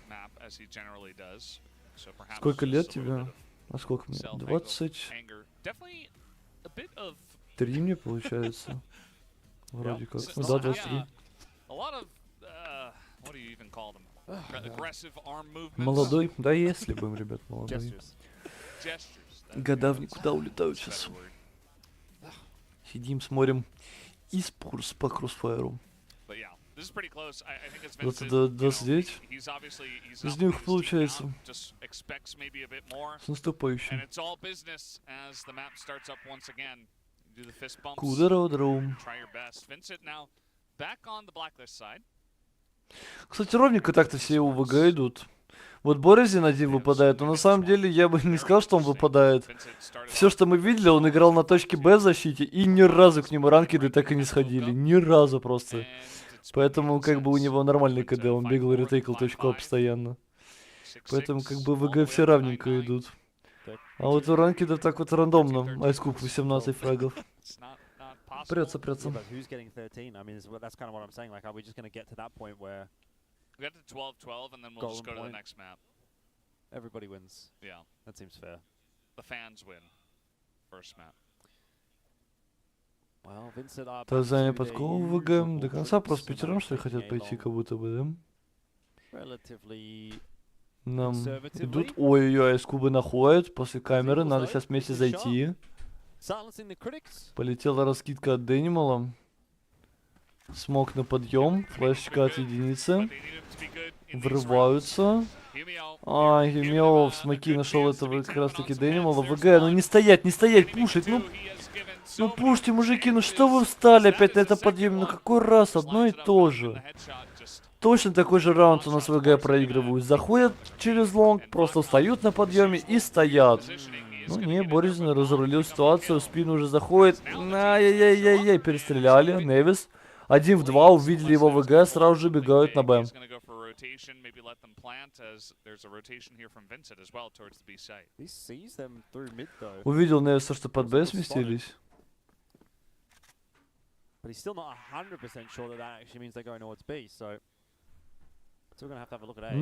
Сколько лет тебе? А сколько мне? 23 мне получается. Вроде как. Ну да, 23. Молодой? Да если бы, ребят, молодой. Года в никуда улетают сейчас. Сидим, смотрим e-sports по кроссфайру. 29. Из них получается. С наступающим. Кудеро-дроу. Кстати, ровненько так-то все у ВГ идут. Вот Борозин один выпадает, но на самом деле я бы не сказал, что он выпадает. Все, что мы видели, он играл на точке Б в защите, и ни разу к нему ранкеды так и не сходили. Ни разу просто. Поэтому как бы у него нормальный КД, он бегал и ретейкал точку А постоянно. Поэтому как бы ВГ все равненько идут. А вот у ранкедов так вот рандомно. Айскуп 18 фрагов. Прется. We got to 12-12 and then we'll just go to the next map. Everybody wins. Yeah. That seems fair. The fans win. First map. Well, Vincent Тазания подкову в ВГ. До конца просто пятером, что ли, хотят пойти, как будто бы, да? Нам идут. Ой-ой-ой, айскубы находят после камеры. Надо сейчас вместе зайти. Полетела раскидка от Дэнимала. Смог на подъем. Флешечка от единицы. Врываются. А, Юмио в смоки нашел этого как раз таки Дэнимала. ВГ, ну не стоять, пушить, ну пушьте, мужики, ну что вы встали опять на это подъеме, ну какой раз, одно и то же. Точно такой же раунд у нас ВГ проигрывают. Заходят через лонг, просто встают на подъеме и стоят. Ну не, Борозин разрулил ситуацию, в спину уже заходит. Ай-яй-яй-яй-яй, перестреляли, Невис. 1 в 2, увидели его ВГ, сразу же бегают на Б. Увидел Невиса, что под Б сместились. Ну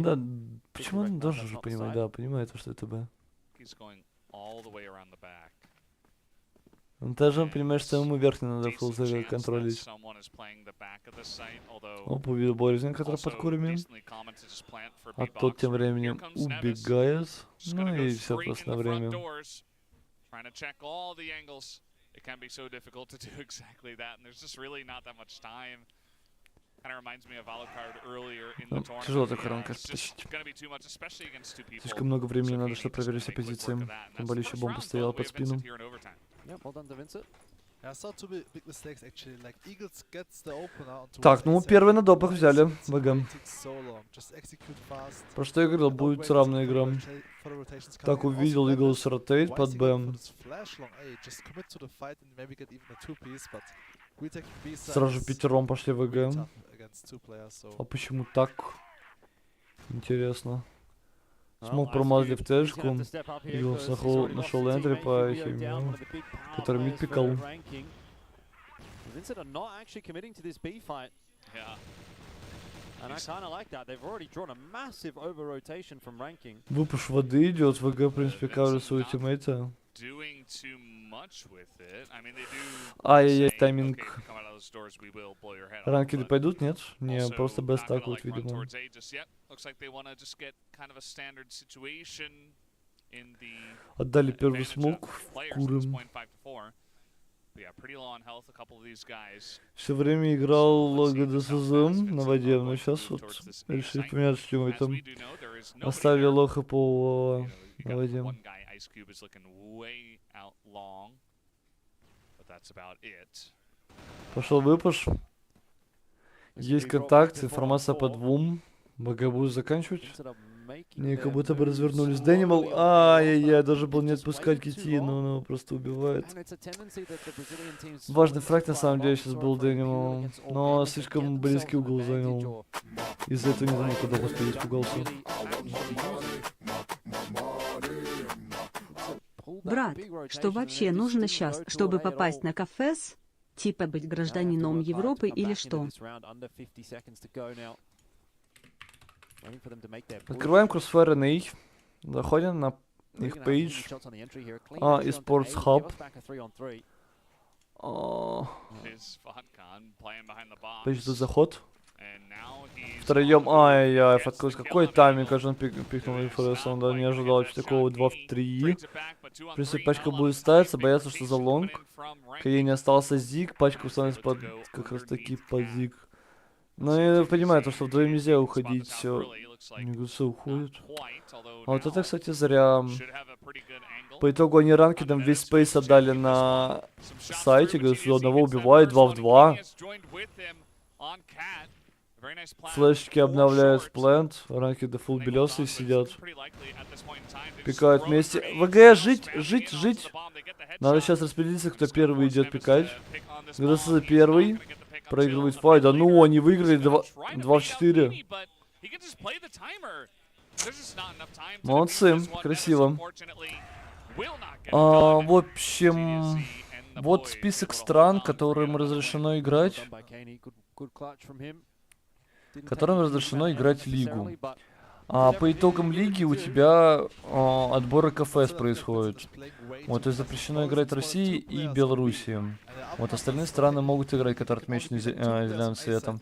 да, почему он должен уже понимать? Да, понимает, что это Б. Он даже понимает, что ему верх не надо фулл контролить. Оп, увидел Борозин, который под курами. А тот тем временем убегает. Ну и все просто на время. Тяжело такой раунд, конечно, потащить. Слишком много времени надо, чтобы проверить все позиции. Тем более еще бомба стояла под спину. Так, ну первый на допах взяли ВГ. Про что я говорил, будет равная игра. Так, увидел Иглс ротейт под Б. Сразу же пятером пошли ВГ. А почему так? Интересно. Смог промазали в тэшку. Иглс нашел Эндрей по химии, который мид пикал. Выпуш воды идет, ВГ, в принципе, кажется, у ультимейта. Ай-яй-яй, тайминг. Ранкеды пойдут, нет? Не, просто без так вот, видимо. Отдали первый смог, курим. Все время играл ГДСЗ на воде, но сейчас вот решили поменяться с тиммейтом. Оставили лоха по на воде. Пошел выпуш. Есть контакт, информация по двум. БГ будет заканчивать. Не, как будто бы развернулись. Дэнимал, ай-яй-яй, даже был не отпускать кити, но он его просто убивает. Важный фраг на самом деле сейчас был Дэнимал, но слишком близкий угол занял. Из-за этого не знаю, куда господи испугался. Брат, что вообще нужно сейчас, чтобы попасть на CFS? Типа быть гражданином Европы или что? Открываем Corsair на их. Заходим на их пейдж. eSports Hub. Пейдж тут заход. Втроем. Ай-яй, какой тайминг, кажется, он пикнул ФРС, он даже не ожидал такого 2 в 3. В принципе, пачка будет ставиться, боятся, что за лонг. Кае не остался зиг, пачка становится под как раз таки под зиг. Но я понимаю, то, что вдвоем нельзя уходить, все. ГДС уходит. А вот это, кстати, зря. По итогу они ранкедом весь спейс отдали на сайте, ГДС одного убивает, 2 в 2. Флешки обновляют сплент, ранкеды фулл белесые сидят. Пикают вместе. ВГ, жить. Надо сейчас распределиться, кто первый идет пикать. ГДС первый. Проигрывает файт. Да ну, они выиграли 2 в 4. Молодцы, красиво. В общем, вот список стран, которым разрешено играть. Которым разрешено играть лигу. По итогам лиги у тебя отборы КФС происходят. Вот, то есть запрещено играть России и Белоруссии. Вот остальные страны могут играть, которые отмечены зеленым цветом.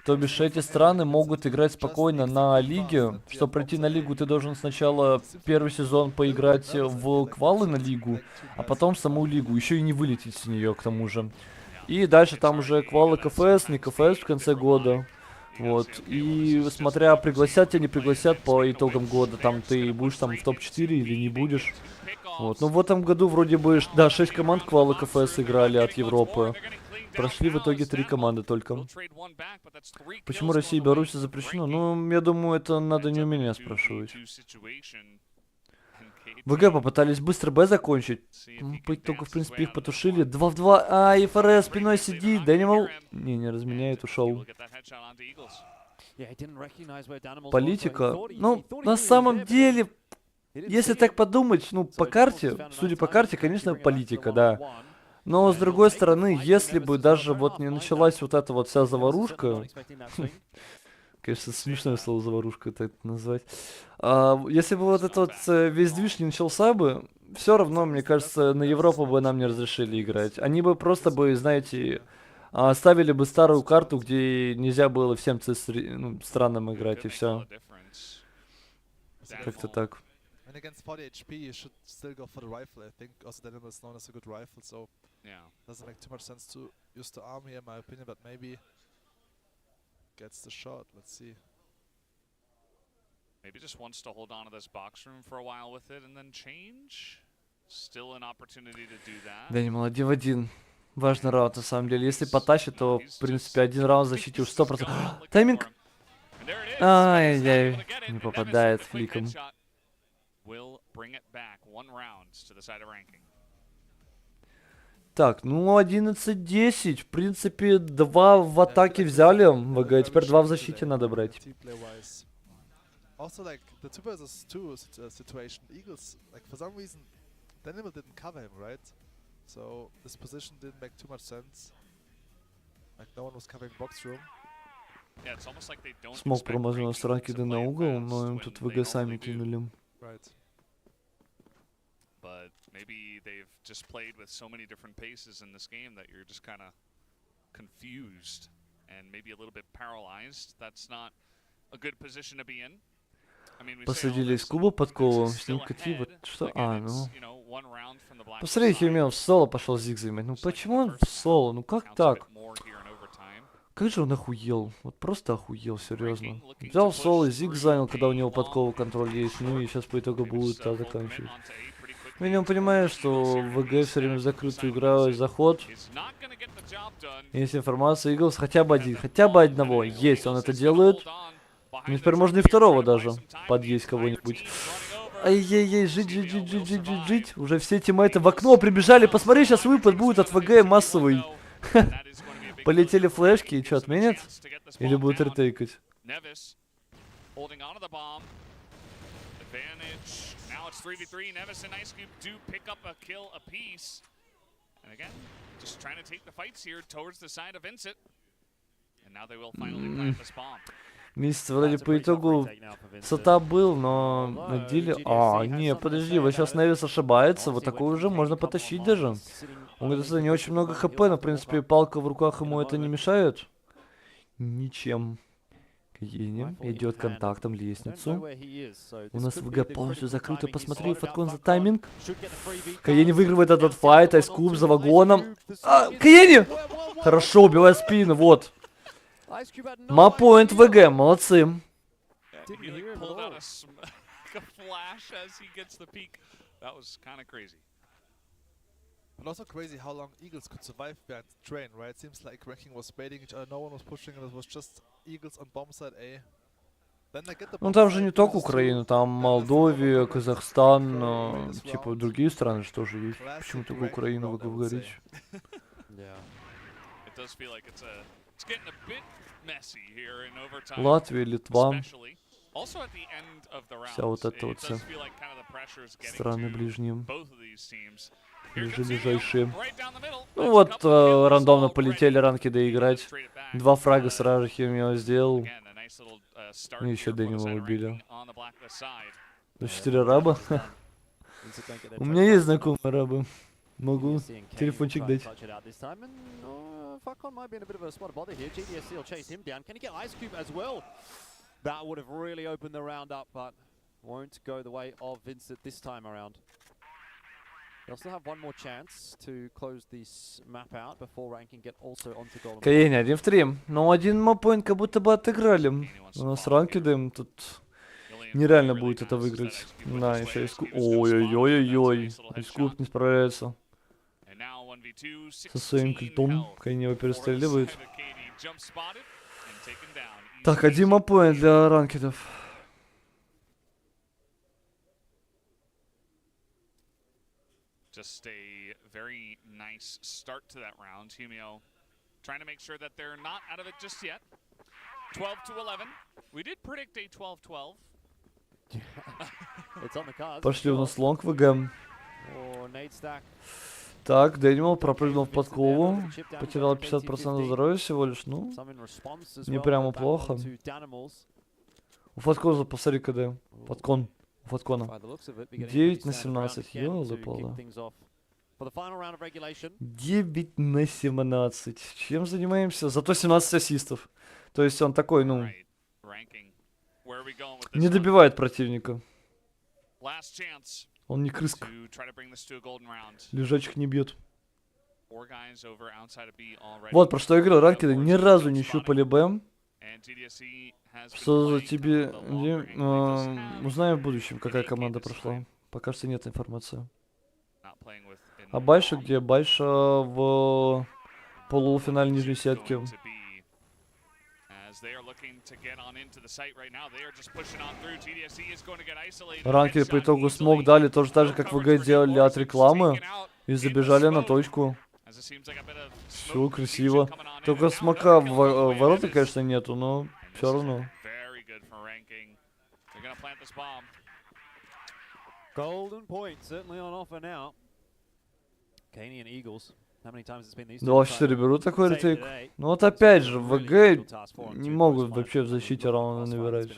То бишь эти страны могут играть спокойно на лиге. Чтобы пройти на лигу, ты должен сначала первый сезон поиграть в квалы на лигу, а потом саму лигу. Еще и не вылететь с нее к тому же. И дальше там уже квалы КФС, не КФС в конце года. Вот, и смотря пригласят тебя, не пригласят по итогам года, там ты будешь там в топ-4 или не будешь. Вот, но в этом году вроде бы, да, 6 команд квалы КФС играли от Европы. Прошли в итоге 3 команды только. Почему Россия и Беларусь запрещено? Ну, я думаю, это надо не у меня спрашивать. ВГ попытались быстро Б закончить. По итогу, в принципе, их потушили. 2 в 2. ФРС спиной сидит. Дэнимал. Не разменяет, ушел. Политика. Ну, на самом деле, если так подумать, ну, по карте, судя по карте, конечно, политика, да. Но, с другой стороны, если бы даже вот не началась вот эта вот вся заварушка... Конечно, смешное слово заварушка это назвать. Если бы вот этот вот весь движ не начался бы, все равно, мне кажется, на Европу бы нам не разрешили играть. Они бы просто бы, знаете, оставили бы старую карту, где нельзя было всем странам играть, и все. Как-то так. Gets the shot, let's see. Maybe just wants to hold on to this box room for a while with it and then change. Still an opportunity to do that. Да, не молоди в один. Важный раунд на самом деле. Если потащит, то в принципе один раунд защите уж 100%. Тайминг! Ай-яй, не попадает фликом. Так, ну 11-10. В принципе, 2 в атаке взяли ВГ, теперь 2 в защите надо брать. Also, like the 2 versus 2 situation, Eagles, like for some reason, Danimal didn't cover him, right? So this position didn't make too much sense. Like no one was covering box room. Смог промазал с ранкеда на угол, но им тут ВГ сами кинули. Right. But maybe they've just played with so many different paces in this game that you're just kind of confused and maybe a little bit paralyzed. That's not a good position to be in. Посадили из куба подкову, с ним кати, вот что? А, ну... Посмотри, Химел в соло пошел зиг занимать. Ну почему он в соло? Ну как так? Как же он охуел? Вот просто охуел, серьезно. Взял соло, зиг занял, когда у него подкову контроль есть. Ну и сейчас по итогу будет так заканчивать. Минимум понимаю, что ВГ все время закрытую играют заход. Есть информация, Иглс хотя бы одного есть, он это делает. Ну, теперь можно и второго даже подъесть кого-нибудь. Ай-яй-яй, жить. Уже все тиммейты в окно прибежали. Посмотри, сейчас выпад будет от ВГ массовый. Полетели флешки, и что, отменят? Или будут ретейкать? Now it's 3v3. Nevis and IceCube do pick up a kill apiece. And again, just trying to take the fights here towards the side of Vincent. And now they will finally plant this bomb. Месяц вроде по итогу сетап был, но на деле... А, не, подожди, вот сейчас Невис ошибается, вот такой уже можно потащить даже. Он говорит, что не очень много хп, но в принципе палка в руках ему это не мешает. Ничем. Едем, идет контактом лестницу. У нас ВГ полностью закрыто. Посмотри, Фаткон за тайминг. Каени выигрывает этот файт. Айскуб за вагоном. Каени! Хорошо, убивает спину, вот. Мапоинт ВГ, молодцы. And also crazy how long Eagles could survive behind the train, right? It seems like ranking was baiting each other, no one was pushing, and it was just Eagles on bomb side A. Then they get the Ну там же не только Украина, там Молдовия, Казахстан, типа другие страны же тоже есть. Почему только Украину вы говорите? Латвия, Литва. Вся вот эта вот вся страны ближние. Ближайшие. Ну вот, рандомно полетели ранки доиграть. 2 фрага сразу же Химио сделал. И еще Дэнима убили. 4 раба. У меня есть знакомые рабы. Могу телефончик дать. That would have really opened the round up, but won't go the way of Vincent this time around. They'll still have one more chance to close this map out before ranking get also onto goal. Каени 1 в 3. Но один мапоинт как будто бы отыграли. У нас ранкидом тут нереально будет это выиграть. Да, еще Айскуб. Ой-ой-ой-ой-ой. Айскуб не справляется со своим культом. Каени его перестреливает. Так, 1 мапоинт для ранкидов. Just a very nice start to that round. Humio trying to make sure that they're not out of it just yet. 12-11. We did predict a 12-12. Пошли у нас лонг ВГ. Так, Дэниел пропрыгнул в подкову. Потерял 50% здоровья всего лишь. Ну, не прямо плохо. У Фаткона, посмотри, КД. Фаткон. У Фаткона. 9 на 17. Ёлы-палы. 9 на 17. Чем занимаемся? Зато 17 ассистов. То есть он такой, ну... Не добивает противника. Он не крыска. Лежачих не бьет. Вот про что я говорил. Ранкеды ни разу не щупали БМ. Что за тебе... Узнаем в будущем, какая команда прошла. Пока что нет информации. А Байша где? Байша в полуфинале нижней сетки. Ранки по итогу смог дали тоже так же, как ВГ делали от рекламы. И забежали на точку. Все красиво. Только смока в ворота, конечно, нету, но все равно. Golden point certainly on offer now. Kanye and Eagles. How many times it's been these 24 берут такой ретейк. Ну вот опять же, ВГ не могут вообще в защите рауна набирать.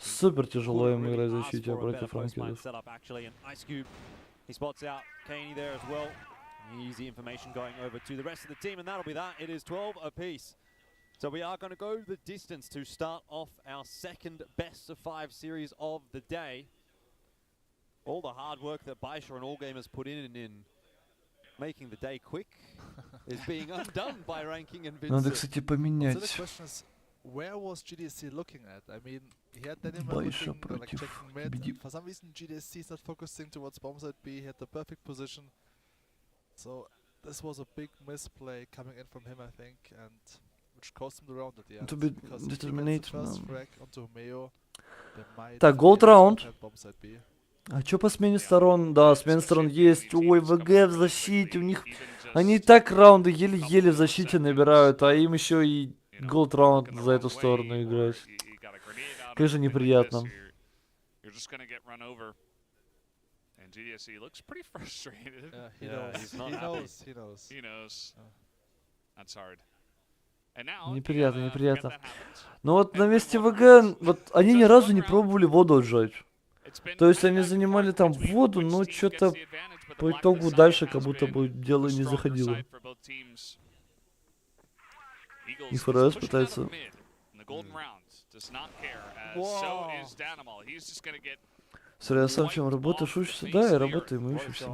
Супер тяжело им играть в защите против ранкеров. He spots out Kanye there as well. Easy information going over to the rest of the team, and that'll be that. It is 12 apiece. So we are going to go the distance to start off our second best of 5 series of the day. All the hard work that Baisha and AllGamers put in making the day quick is being undone by Ranking and Vincent. Надо, кстати, поменять. So the question is, where was GDC looking at? I mean, he had Daniel looking, like checking mid. For some reason, GDC is not focusing towards bombsite B. He had the perfect position. So this was a big misplay coming in from him, I think, and which cost him the round at the end. To be Because if he determinate. gets the first frag onto Meo, they might Так, gold round. have bombsite B. А чё по смене сторон? Да, смена сторон есть. Ой, ВГ в защите. У них... Они и так раунды еле-еле в защите набирают, а им еще и голд раунд за эту сторону играть. Конечно, неприятно. Неприятно, неприятно. Но вот на месте ВГ, вот они ни разу не пробовали воду отжать. То есть они занимали там воду, но что-то по итогу дальше как будто бы дело не заходило. И ФРС пытается... Смотри, я сам чем работаешь, учишься? Да, я работаю, мы учимся.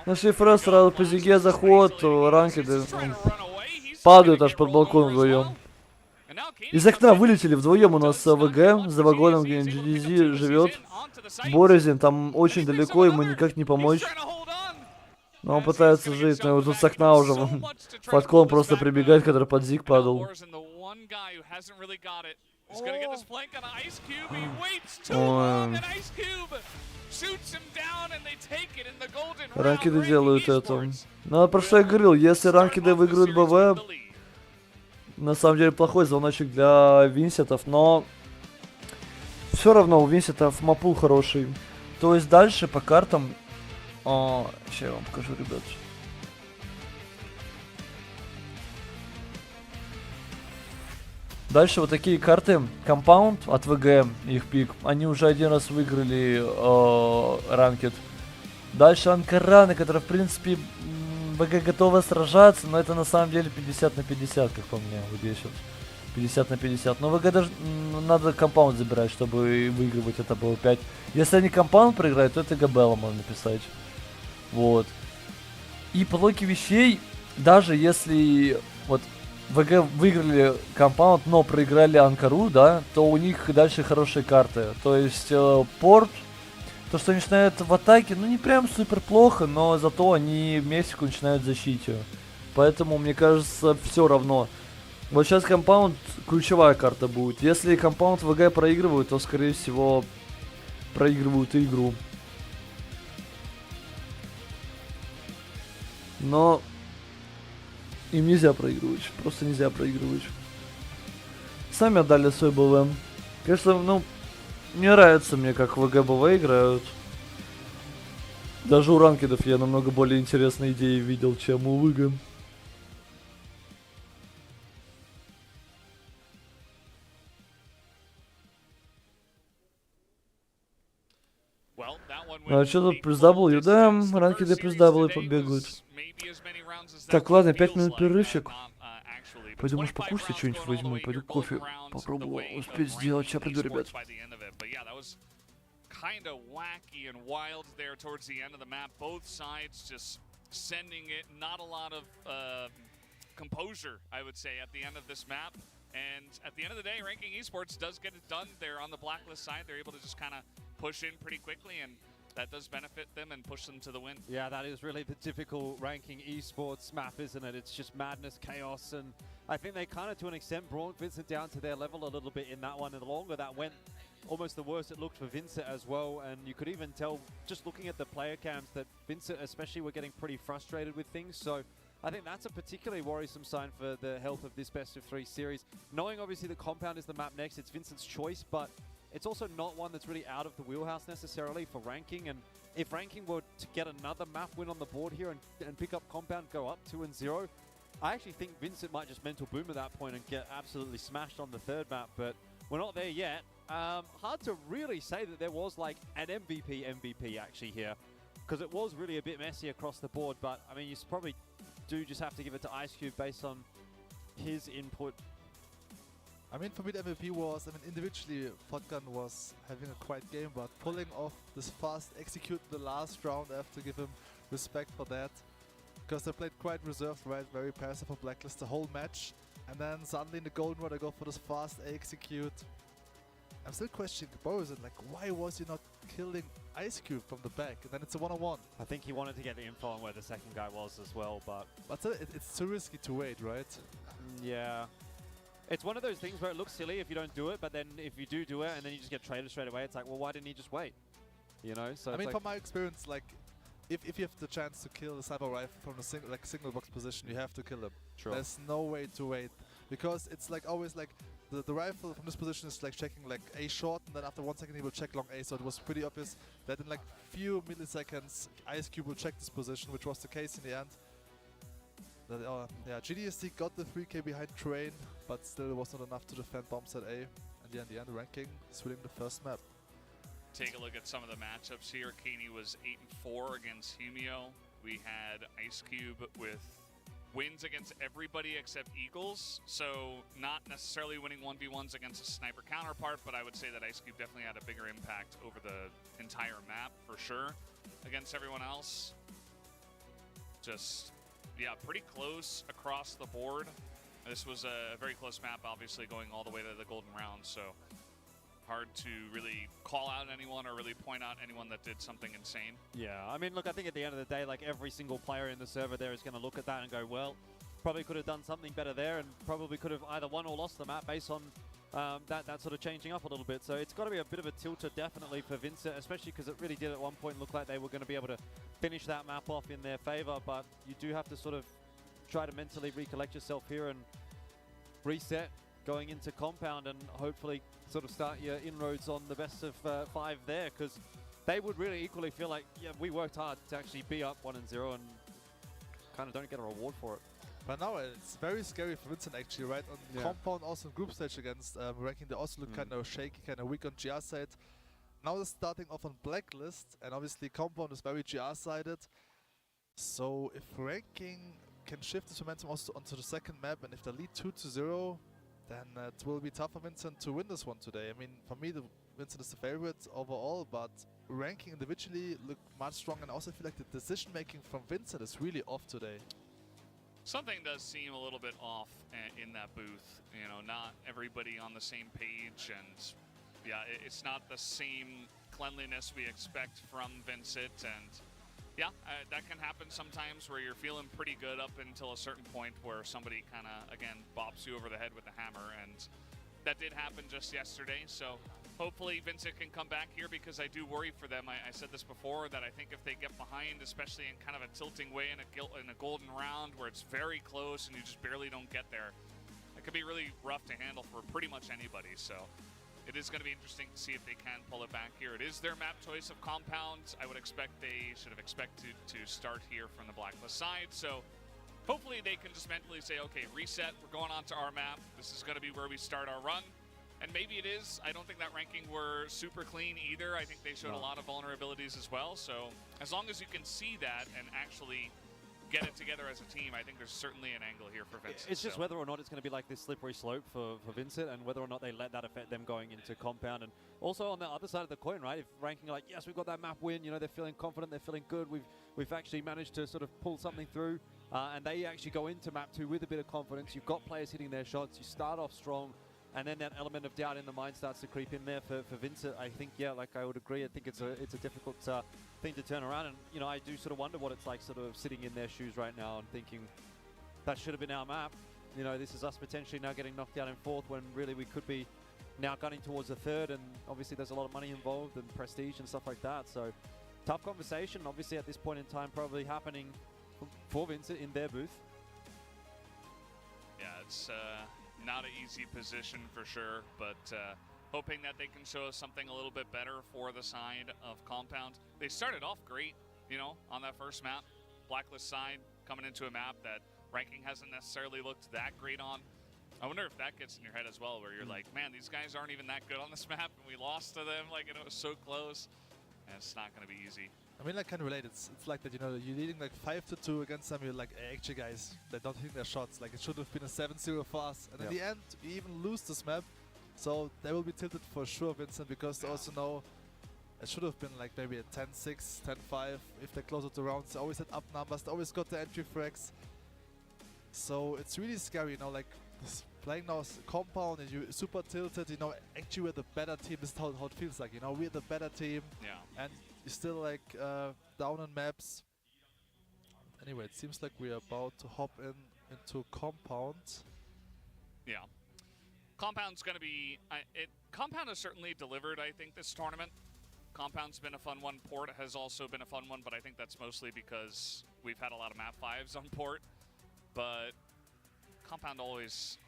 Нашли ФРС сразу по зиге заход, ранкеды падают аж под балкон вдвоем. Из окна вылетели вдвоем у нас ВГ, за вагоном, где GDZ живет. Борозин, там очень далеко, ему никак не помочь. Но он пытается жить, но вот тут с окна уже фатком просто прибегает, который под зиг падал. Ранкиды делают это. Ну, про что я говорил, если ранкиды выиграют БВ, на самом деле плохой звоночек для Винсентов, но все равно у Винсентов мапул хороший. То есть дальше по картам... сейчас я вам покажу, ребят. Дальше вот такие карты. Компаунд от ВГ, их пик. Они уже один раз выиграли ранкет. Дальше Анкараны, которые в принципе... ВГ готова сражаться, но это на самом деле 50 на 50, как по мне, вот здесь вот. 50 на 50. Но ВГ даже надо компаунд забирать, чтобы выигрывать это было 5. Если они компаунд проиграют, то это Габелла можно написать. Вот. И по логике вещей, даже если вот ВГ выиграли компаунд, но проиграли Анкару, да, то у них дальше хорошие карты. То есть порт. То, что они начинают в атаке, ну не прям супер плохо, но зато они Мексику начинают в защите. Поэтому, мне кажется, все равно. Вот сейчас компаунд ключевая карта будет. Если компаунд ВГ проигрывают, то, скорее всего, проигрывают игру. Но им нельзя проигрывать. Просто нельзя проигрывать. Сами отдали свой БВ. Конечно, ну... Не нравится мне, как ВГ БВ играют. Даже у ранкедов я намного более интересные идеи видел, чем у ВГ. А что тут плюс W? Да, ранкеды плюс W побегают. Так, ладно, 5 минут перерывчик. Пойду, может, покушать что-нибудь возьму. Пойду кофе попробую успеть сделать. Сейчас приду, ребят. Kind of wacky and wild there towards the end of the map. Both sides just sending it. Not a lot of composure, I would say, at the end of this map. And at the end of the day, Ranking Esports does get it done. They're on the blacklist side. They're able to just kind of push in pretty quickly, and that does benefit them and push them to the win. Yeah, that is really the typical Ranking Esports map, isn't it? It's just madness, chaos, and I think they kind of, to an extent, brought Vincent down to their level a little bit in that one. And the longer that went, almost the worse it looked for Vincent as well. And you could even tell, just looking at the player cams, that Vincent especially were getting pretty frustrated with things. So I think that's a particularly worrisome sign for the health of this best of 3 series. Knowing obviously the compound is the map next, it's Vincent's choice, but it's also not one that's really out of the wheelhouse necessarily for Ranking. And if Ranking were to get another map win on the board here and pick up compound, go up 2-0, I actually think Vincent might just mental boom at that point and get absolutely smashed on the third map, but we're not there yet. Hard to really say that there was like an MVP actually here, because it was really a bit messy across the board, but I mean, you probably do just have to give it to Ice Cube based on his input. I mean, for me, the MVP was, individually, Fotgun was having a quiet game, but pulling off this fast execute in the last round, I have to give him respect for that. Because they played quite reserved, right? Very passive for Blacklist the whole match. And then suddenly in the golden rod, I go for this fast execute. I'm still questioning Boris, like, why was he not killing Ice Cube from the back? And then it's a one-on-one. I think he wanted to get the info on where the second guy was as well, but... it's too risky to wait, right? Yeah. It's one of those things where it looks silly if you don't do it, but then if you do it and then you just get traded straight away, it's like, well, why didn't he just wait? You know? So I mean, from my experience, like, if you have the chance to kill the sniper rifle from a single box position, you have to kill him. Sure. There's no way to wait. Because it's like always like, the rifle from this position is like checking like A short, and then after 1 second he will check long A, so it was pretty obvious that in like few milliseconds Ice Cube will check this position, which was the case in the end. Yeah, GDSD got the 3k behind Train, but still it was not enough to defend bombs at A. And yeah, in the end, ranking is winning the first map. Take a look at some of the matchups here. Kaney was 8-4 against Humio. We had Ice Cube with wins against everybody except Eagles, so not necessarily winning 1v1s against a sniper counterpart, but I would say that Ice Cube definitely had a bigger impact over the entire map for sure against everyone else. Just, yeah, pretty close across the board. This was a very close map, obviously going all the way to the golden round, so hard to really call out anyone or really point out anyone that did something insane. Yeah, I mean, look, I think at the end of the day, like every single player in the server there is going to look at that and go, well, probably could have done something better there and probably could have either won or lost the map based on that sort of changing up a little bit. So it's got to be a bit of a tilter definitely for Vincent, especially because it really did at one point look like they were going to be able to finish that map off in their favor, but you do have to sort of try to mentally recollect yourself here and reset going into compound and hopefully sort of start your inroads on the best of 5 there, because they would really equally feel like, yeah, we worked hard to actually be up 1-0 and kind of don't get a reward for it. But now it's very scary for Vincent actually, right? On compound, also in group stage against ranking, they also look kind of shaky, kind of weak on GR side. Now they're starting off on Blacklist, and obviously compound is very GR sided. So if ranking can shift this momentum also onto the second map, and if they lead 2-0, then it will be tough for Vincent to win this one today. I mean, for me, Vincent is the favorite overall, but ranking individually look much stronger, and I also feel like the decision-making from Vincent is really off today. Something does seem a little bit off in that booth. You know, not everybody on the same page, and yeah, it's not the same cleanliness we expect from Vincent, and yeah, that can happen sometimes where you're feeling pretty good up until a certain point where somebody kind of, again, bops you over the head with a hammer, and that did happen just yesterday. So hopefully Vincent can come back here, because I do worry for them. I said this before, that I think if they get behind, especially in kind of a tilting way in a golden round where it's very close and you just barely don't get there, it could be really rough to handle for pretty much anybody. So it is going to be interesting to see if they can pull it back here. It is their map choice of compounds. I would expect they should have expected to start here from the Blacklist side. So hopefully they can just mentally say, okay, reset, we're going on to our map. This is going to be where we start our run. And maybe it is. I don't think that ranking were super clean either. I think they showed a lot of vulnerabilities as well. So as long as you can see that and actually get it together as a team, I think there's certainly an angle here for Vincent. It's just whether or not it's going to be like this slippery slope for Vincent, and whether or not they let that affect them going into compound. And also on the other side of the coin, right, if ranking like, yes, we've got that map win, you know, they're feeling confident, they're feeling good, we've actually managed to sort of pull something through, and they actually go into map 2 with a bit of confidence. You've got players hitting their shots, you start off strong, and then that element of doubt in the mind starts to creep in there for Vincent. I think, yeah, like I would agree. I think it's a difficult thing to turn around. And, you know, I do sort of wonder what it's like sort of sitting in their shoes right now and thinking that should have been our map. You know, this is us potentially now getting knocked out in 4th when really we could be now gunning towards the 3rd. And obviously there's a lot of money involved and prestige and stuff like that. So tough conversation, obviously at this point in time, probably happening for Vincent in their booth. Yeah, it's not an easy position for sure, but hoping that they can show us something a little bit better for the side of compound. They started off great, you know, on that first map. Blacklist side coming into a map that ranking hasn't necessarily looked that great on. I wonder if that gets in your head as well, where you're like, man, these guys aren't even that good on this map, and we lost to them, like, and it was so close. And it's not going to be easy. I mean, I can relate. It's like that, you know, you're leading like 5-2 against them. You're like, actually, guys, they don't hit their shots. Like, it should have been a 7-0 for us. And in the end, we even lose this map. So they will be tilted for sure, Vincent, because they also know it should have been like maybe a 10-6, 10-5 if they close out the rounds. They always had up numbers. They always got the entry frags. So it's really scary, you know, like playing now compound and you're super tilted. You know, actually we're the better team. This is how it feels like. You know, we're the better team. And you're still like down on maps. Anyway, it seems like we're about to hop into compound. Yeah. Compound's going to be... Compound has certainly delivered, I think, this tournament. Compound's been a fun one. Port has also been a fun one, but I think that's mostly because we've had a lot of map 5s on Port. But Compound always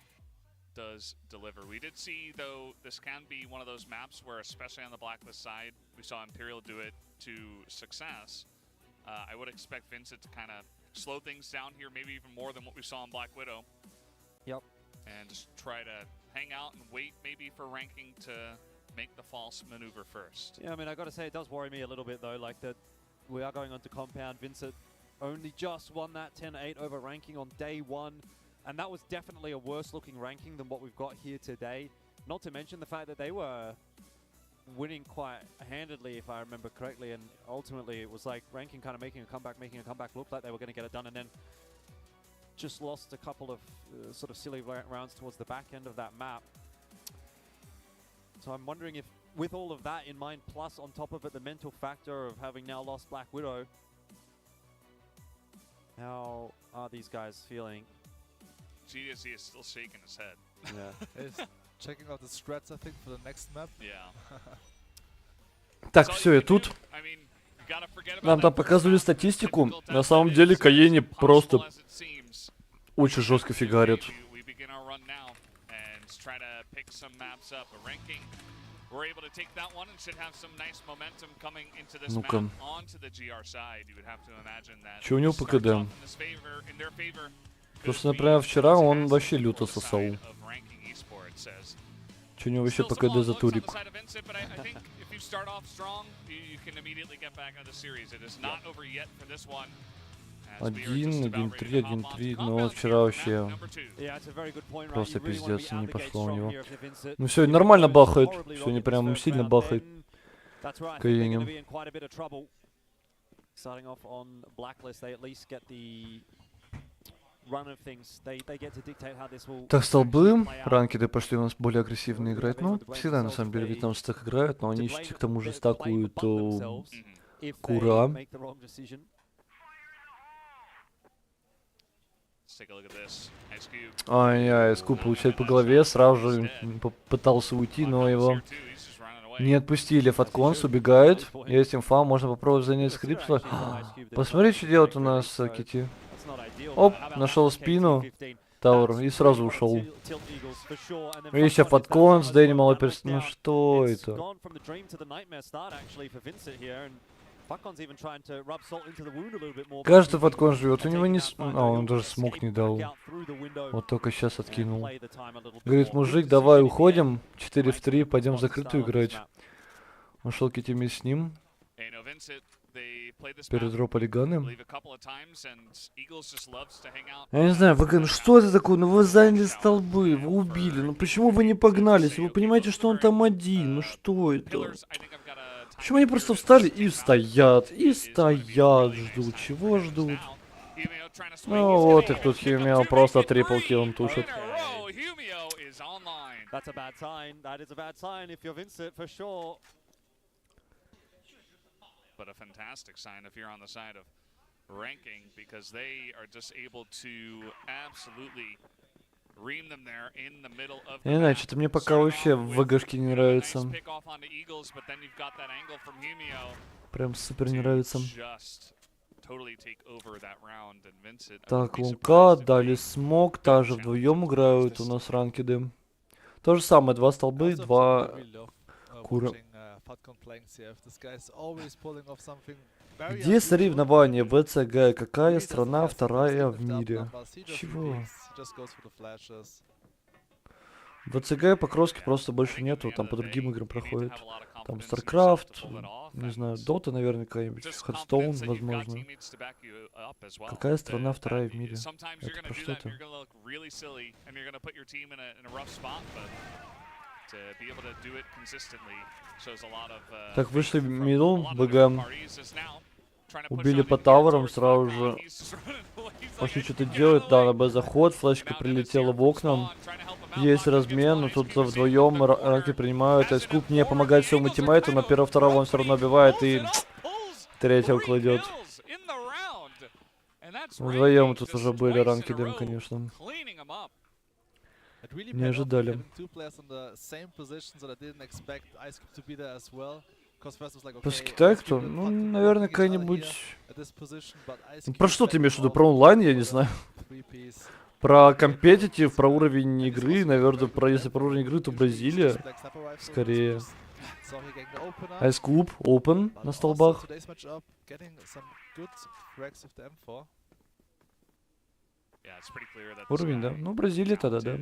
does deliver. We did see, though, this can be one of those maps where, especially on the Blacklist side, we saw Imperial do it to success. I would expect Vincent to kind of slow things down here, maybe even more than what we saw in Black Widow. Yep. And just try to hang out and wait maybe for ranking to make the false maneuver first. Yeah, I mean, I got to say, it does worry me a little bit, though, like that we are going on to compound. Vincent only just won that 10-8 over ranking on day 1, and that was definitely a worse-looking ranking than what we've got here today. Not to mention the fact that they were winning quite handedly, if I remember correctly, and ultimately it was like ranking kind of making a comeback, looked like they were going to get it done, and then just lost a couple of sort of silly rounds towards the back end of that map. So I'm wondering if, with all of that in mind, plus on top of it the mental factor of having now lost Black Widow, how are these guys feeling? GSE is still shaking his head. Yeah. He's checking out the strats, I think, for the next map. Yeah. Так, все, я тут. Нам там показывали статистику. На самом деле, Каени просто очень жестко фигарят. Ну-ка. Че у него по КД? Просто, например, вчера он вообще люто сосал. Че у него вообще по КД за турик? 1-3, 1-3, но вот вчера вообще просто пиздец, не пошло у него. Ну сегодня нормально бахает, сегодня прям сильно бахает Каени. Так, столбы, ранкеды пошли у нас более агрессивно играть. Ну, всегда на самом деле, ведь там стак играют, но они к тому же стакуют Кура. Ай-яй, SQ получает по голове, сразу же попытался уйти, но его не отпустили. Фатконс убегает. Есть инфа, можно попробовать занять скрипт. Посмотри, что делает у нас Кити. Оп, нашел спину, Тауэр, и сразу ушел. Видишь, Фатконс, Дэнимал, ну что это? Кажется, Фаткон живет, у него не... он даже смог не дал. Вот только сейчас откинул. Говорит, мужик, давай уходим, 4 в 3, пойдем в закрытую играть. Ушел Китими с ним. Передропали ганы. Я не знаю, ВГ, ну что это такое? Ну вы заняли столбы, вы убили. Ну почему вы не погнались? Вы понимаете, что он там один? Ну что это? Почему они просто встали и стоят, ждут? Чего ждут? Ну вот их тут Химио просто трипл киллом тушит. But a fantastic sign if you're on the side of ranking, because they are just able to absolutely ream them there in the middle of the Я не знаю, что-то мне пока вообще в ВГшке не нравится. Прям супер не нравится. Так, Лука, дали смог, также вдвоем играют у нас ранкеды. То же самое, 2 столбы, 2 Кура. Где соревнования в ЦГ? Какая страна вторая в мире? Чего? В ЦГ Покровске просто больше нету, там по другим играм проходит. Там StarCraft, не знаю, Dota, наверное, какая-нибудь, Hearthstone, возможно. Какая страна вторая в мире? Это про что это? Так, вышли в мидл, БГ. Убили по таверам сразу же. Пошли что-то делать, да, на Б заход, флешка прилетела в окна. Есть размен, но тут вдвоем ранки принимают. Айскуб не помогает своему тиммейту, но первого-второго он все равно убивает и третьего кладет. Вдвоем тут уже были ранки дым, конечно. Не ожидали. После Китая кто? Ну, наверное, какая-нибудь... Про что ты имеешь в виду? Про онлайн, я не знаю. Про компетитив, про уровень игры, наверное, если про уровень игры, то Бразилия. Скорее. Айскуб, Open на столбах. Уровень, да? Ну, Бразилия тогда, да.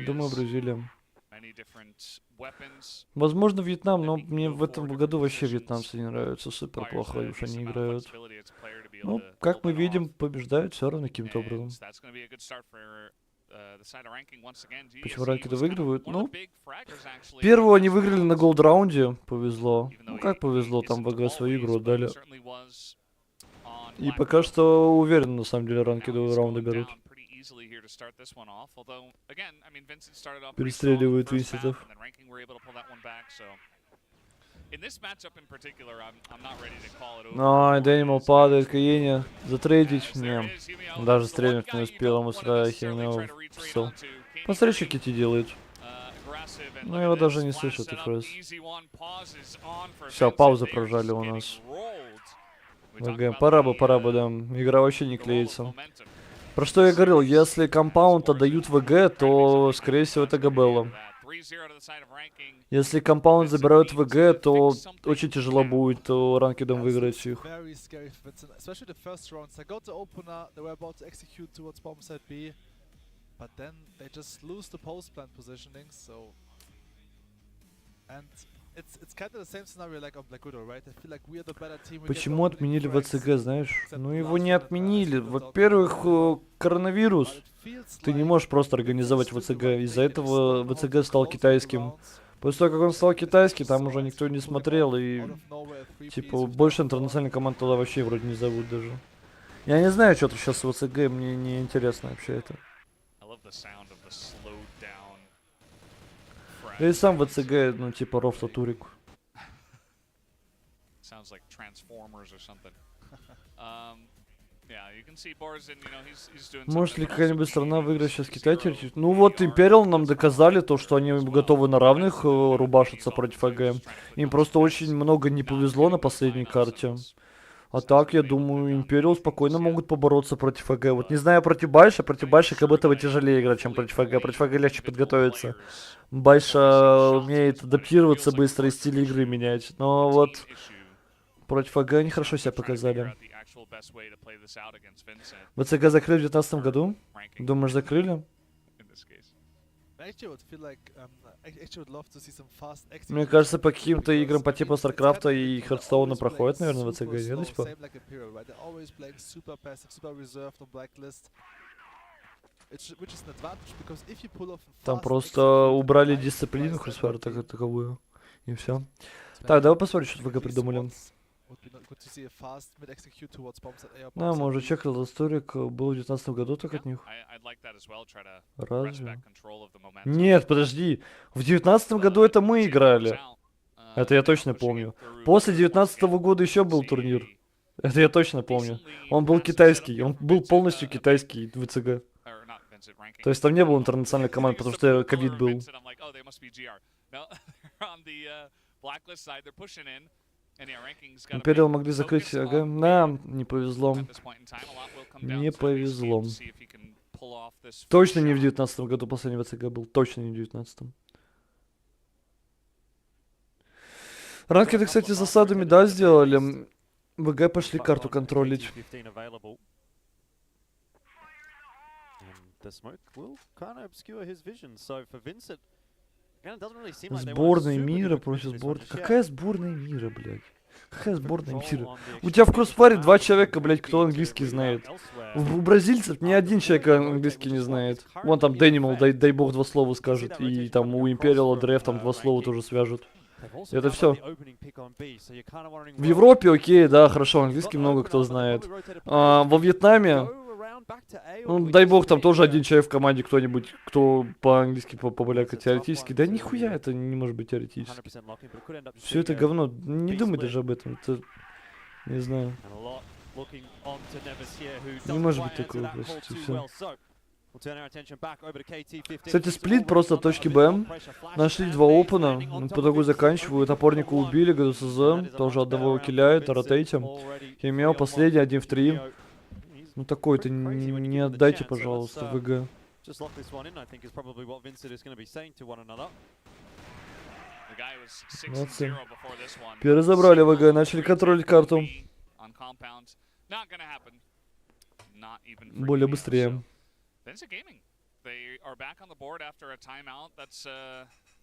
Думаю, Бразилия. Возможно, Вьетнам, но мне в этом году вообще вьетнамцы не нравятся. Супер плохо уж они играют. Ну, как мы видим, побеждают все равно каким-то образом. Почему ранки-то выигрывают? Ну, первого они выиграли на голд-раунде. Повезло. Ну, как повезло, там ВГ свою игру отдали. И пока что уверен, на самом деле, ранки до раунда берут. Перестреливают Винсентов. Ай, Дэнимал падает, Каене. Затрейдить? Не. Даже стрельнуть не успел, ему сюда херня все. Посмотри, что Кити делает. Ну, его даже не слышат, и фрез. Все, паузу прожали у нас. ВГ, пора бы, да. Игра вообще не клеится. Про что я говорил, если компаунд отдают ВГ, то, скорее всего, это Габелла. Если компаунд забирают ВГ, то очень тяжело будет ранкедом выиграть их. Почему отменили ВЦГ, знаешь? Ну его не отменили. Во-первых, коронавирус. Ты не можешь просто организовать ВЦГ. Из-за этого ВЦГ стал китайским. После того, как он стал китайским, там уже никто не смотрел. И типа больше интернациональных команд туда вообще вроде не зовут даже. Я не знаю, что-то сейчас с ВЦГ, мне не интересно вообще это. Да и сам ВЦГ, ну типа Рофта Турик. Может ли какая-нибудь страна выиграть сейчас Китай? Ну вот Imperial нам доказали то, что они готовы на равных рубашиться против АГ. Им просто очень много не повезло на последней карте. А так, я думаю, Imperial спокойно могут побороться против АГ. Вот не знаю против Байша как будто бы тяжелее играть, чем против АГ. Против АГ легче подготовиться. Байша умеет адаптироваться быстро и стиль игры менять. Но вот против АГ они хорошо себя показали. ВЦГ закрыли в 2019 году? Думаешь, закрыли? Мне кажется, по каким-то играм по типу StarCraft и Hearthstone проходит, наверное, ВЦГ, нет, до сих пор? Там просто убрали дисциплину Corsair таковую, и все. Так, давай посмотрим, что ВГ придумали. Да, мы уже чекали за историк, был в 2019 году так от них. Разве? Нет, подожди. В 2019 году это мы играли. Это я точно помню. После 2019 года еще был турнир. Это я точно помню. Он был китайский. Он был полностью китайский в ВЦГ. То есть там не было интернациональной команды, потому что ковид был. Imperial могли закрыть, ага. Нам не повезло. Не повезло. Точно не в 2019 году последний ВЦГ был. Точно не в 2019. Ранкеды, кстати, засадами, да, сделали. ВГ пошли карту контролить. Сборная мира против сборной. Какая сборная мира, блядь? Какая сборная мира? У тебя в Crossfire 2 человека, блядь, кто английский знает. У бразильцев ни один человек английский не знает. Вон там Дэнимал, дай бог 2 слова скажет. И там у Imperial Дреф там 2 слова тоже свяжут. Это все. В Европе, окей, да, хорошо, английский много кто знает. Во Вьетнаме, ну, дай бог, там тоже один человек в команде, кто-нибудь, кто по-английски побаляка теоретически. Да нихуя это не может быть теоретически. Все это говно. Не думай даже об этом. Это, не знаю. Не может быть такого просто. Все. Кстати, сплит просто от точки Б. Нашли 2 опена. По итогу заканчивают. Опорника убили, ГДСЗ. Тоже одного килляет, ротейтим. Химео последний, 1 в 3. Ну такой-то не отдайте, пожалуйста, ВГ. Молодцы. Перезабрали ВГ, начали контролить карту. Более быстрее. They are back on the board after a timeout. That's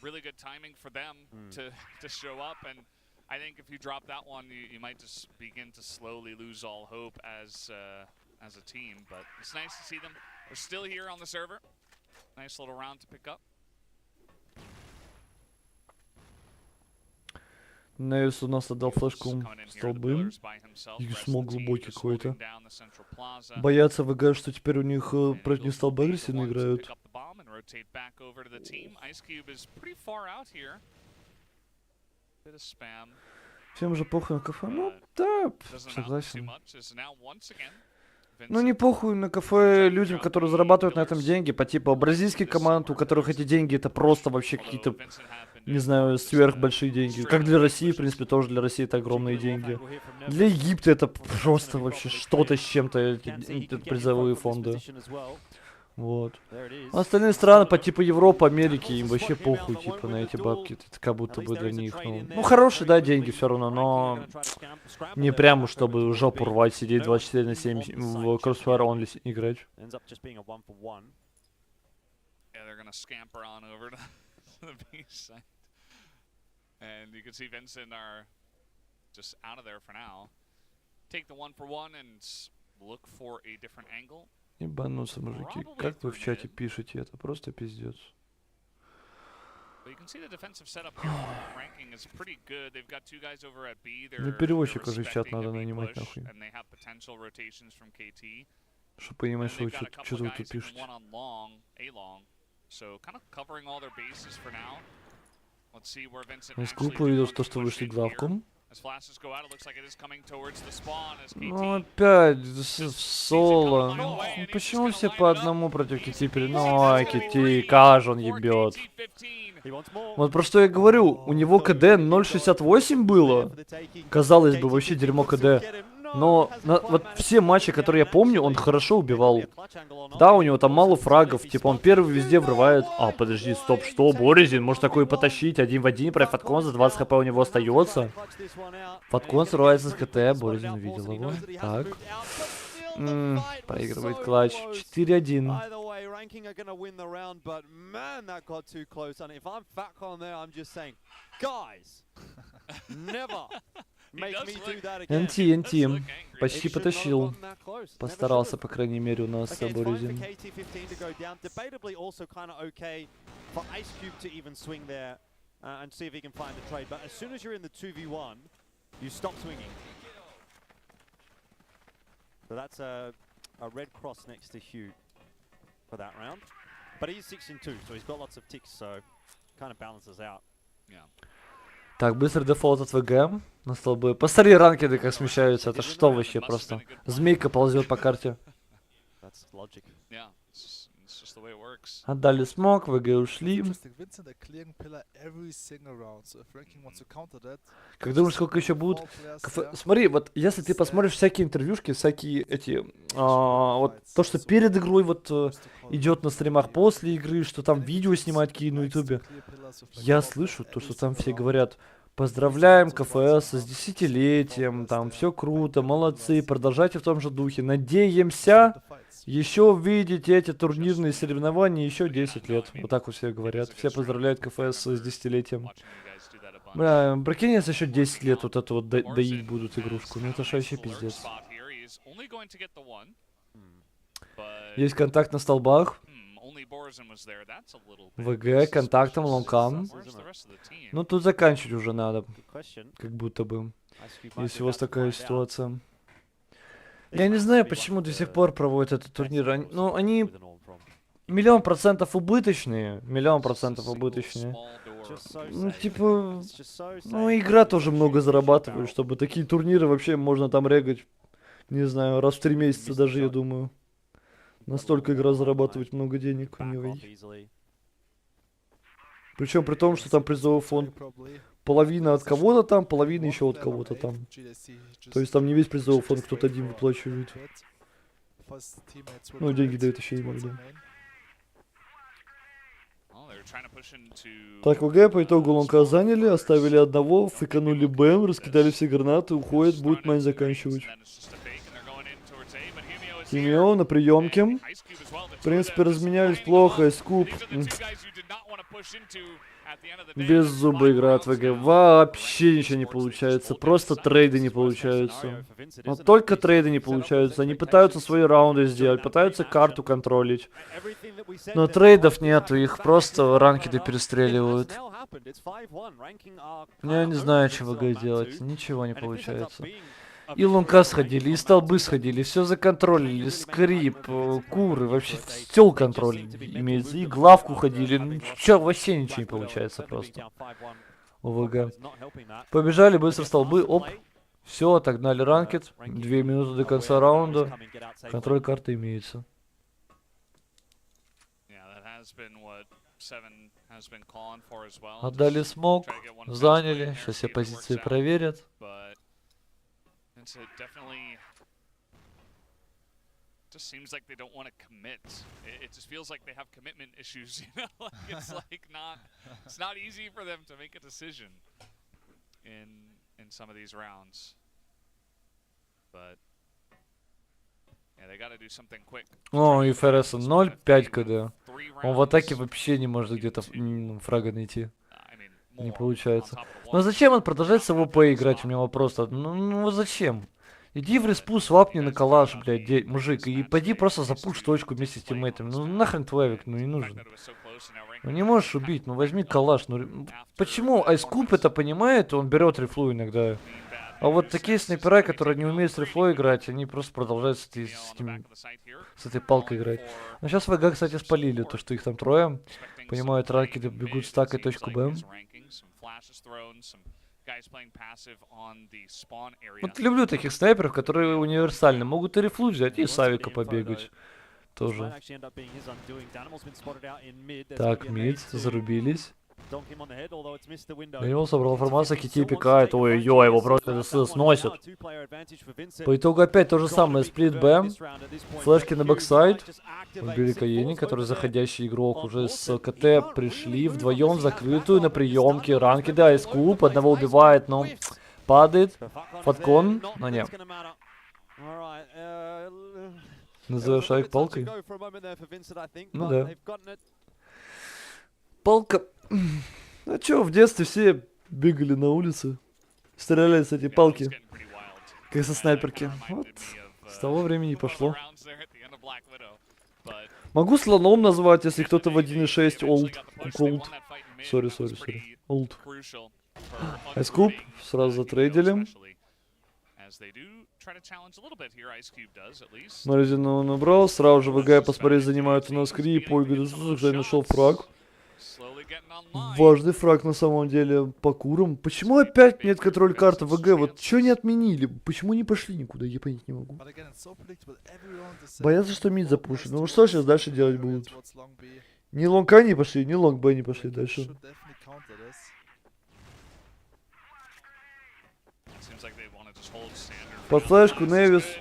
really good timing for them to show up. And I think if you drop that one, you might just begin to slowly lose all hope as a team. But it's nice to see them. They're still here on the server. Nice little round to pick up. Невис у нас отдал флешку столбы. И смог глубокий какой-то. Боятся ВГ, что теперь у них против них столбы агрессивно играют. Всем же похуй на кафе? Ну да, согласен. Ну не похуй на кафе людям, которые зарабатывают на этом деньги, по типу бразильских команд, у которых эти деньги это просто вообще какие-то, не знаю, сверхбольшие деньги. Как для России, в принципе, тоже для России это огромные деньги. Для Египта это просто вообще что-то с чем-то, эти призовые фонды. Вот. А остальные страны по типу Европы, Америки, им вообще похуй, типа, на эти бабки. Это как будто бы для них, ну хорошие, да, деньги все равно, но не прямо, чтобы жопу рвать, сидеть 24/7 в Crossfire Only играть. And you can see Vincent are just out of there for now. Take the 1-for-1 and look for a different angle. Ебануться, мужики. Как вы в чате пишете? Это просто пиздец. Ну переводчика же в чат надо нанимать нахуй. Чтобы понимать, что вы что-то вы тут пишете. Скупо увидел то, что вышли главком. Ну опять в соло. Ну, почему все по одному против Кити? Ну Кити, каж он ебет. Вот про что я говорю. У него КД 0.68 было. Казалось бы, вообще дерьмо КД. Но вот все матчи, которые я помню, он хорошо убивал. Да, у него там мало фрагов, типа он первый везде врывает. А, подожди, стоп, что? Борезин, может такое потащить 1 в 1 против Фаткон, за 20 хп у него остается. Фаткон срывается с КТ, Борезин увидел его. Так. Проигрывает клатч. 4-1. NT. Почти потащил. Постарался, по крайней мере, у нас Борезин. So that's a red cross next to Hugh for that round. But he's 6-2, so he's got lots of ticks, so kind of balances out. Yeah. Так, быстрый дефолт от ВГ на столбы. Посмотри, ранкеды как смещаются. Это что вообще просто? Змейка ползет по карте. Отдали смог, ВГ ушли. Как думаешь, сколько еще будут? Смотри, вот если ты посмотришь всякие интервьюшки, всякие эти... вот то, что перед игрой вот идет на стримах после игры, что там видео снимают какие на ютубе. Я слышу то, что там все говорят, Поздравляем КФС с 10-летием, там все круто, молодцы, продолжайте в том же духе. Надеемся еще увидеть эти турнирные соревнования еще 10 лет. Вот так вот все говорят. Все поздравляют КФС с 10-летием. Бля, прикинь, если еще 10 лет вот это вот доить будут игрушку. Ну это же вообще пиздец. Есть контакт на столбах. ВГ, контактом, лонкам. Ну тут заканчивать уже надо. Как будто бы. Если у вас такая ситуация. Я не знаю, почему до сих пор проводят этот турнир. Ну, они 100% убыточные. 100% убыточные. Ну, типа... Ну, игра тоже много зарабатывает, чтобы такие турниры вообще можно там регать. Не знаю, раз в 3 месяца даже, я думаю. Настолько игра зарабатывает много денег у него. Причем при том, что там призовой фонд половина от кого-то там, половина еще от кого-то там. То есть там не весь призовой фонд кто-то один выплачивает. Ну, деньги дают еще иногда. Так, ВГ по итогу лонка заняли, оставили одного, фиканули БМ, раскидали все гранаты, уходит, будет матч заканчивать. Химио на приемке. В принципе, разменялись плохо, скуп. Без зуба играют ВГ. Вообще ничего не получается. Просто трейды не получаются. Но только трейды не получаются. Они пытаются свои раунды сделать, пытаются карту контролить. Но трейдов нету, их просто ранкеды перестреливают. Я не знаю, что ВГ делать. Ничего не получается. И лунка сходили, и столбы сходили, все законтролили, скрип, куры, вообще все контроль имеется. И главку ходили, ну чё, вообще ничего не получается просто. ОВГ. Побежали быстро столбы, оп. Все, отогнали ранкет. 2 минуты до конца раунда. Контроль карты имеется. Отдали смог, заняли, сейчас все позиции проверят. It definitely just seems like they don't want to commit. It just feels like they have commitment issues, you know? Like it's not easy for them to make a decision in some of these rounds. But yeah, they got to do something quick. О, и ФРС 0-5 КД. Он в атаке вообще не может где-то фрага найти. Не получается. Но зачем он продолжает с АВП играть? У меня вопрос. Ну зачем? Иди в респу, свапни на калаш, блядь, мужик, и пойди просто запуш точку вместе с тиммейтами. Ну нахрен твой авик, ну не нужен. Ну не можешь убить, ну возьми калаш. Ну почему Айскуп это понимает, он берет рифлу иногда. А вот такие снайпера, которые не умеют с рифлой играть, они просто продолжают с этой палкой играть. Ну сейчас ВГ, кстати, спалили, то что их там трое. Понимают, ракеты бегут стакать точку Б. Вот люблю таких снайперов, которые универсальны. Могут и рифлу взять, и с авика побегать. Тоже. Так, мид, зарубились. Его собрал информацию, Кити пикает. Ой-ой-ой, его просто сносят. По итогу опять то же самое. Сплит Б. Флешки на бэксайд. Убили Каени, который заходящий игрок. Уже с КТ пришли вдвоем в закрытую на приемке. Ранки, да, Искуп. Одного убивает, но падает. Фаткон. Но нет. Называю шайк палкой. Ну да. Палка. А чё, в детстве все бегали на улице, стреляли с этой палки, как со снайперки. Вот, с того времени и пошло. Могу слоном назвать, если кто-то в 1.6 олд. Куколд. Сори. Олд. Айскуп сразу затрейдили. Смотрите, ну он набрал, сразу же ВГ посмотреть занимаются на скрип, ой, уже нашел фраг. Важный фраг на самом деле по курам. Почему опять нет контроль карты ВГ? Вот что не отменили? Почему не пошли никуда? Я понять не могу. Боятся, что мид запушит. Ну что сейчас дальше делать будут? Ни лонг А не пошли, ни лонг Б не пошли дальше. Под флешку Невис.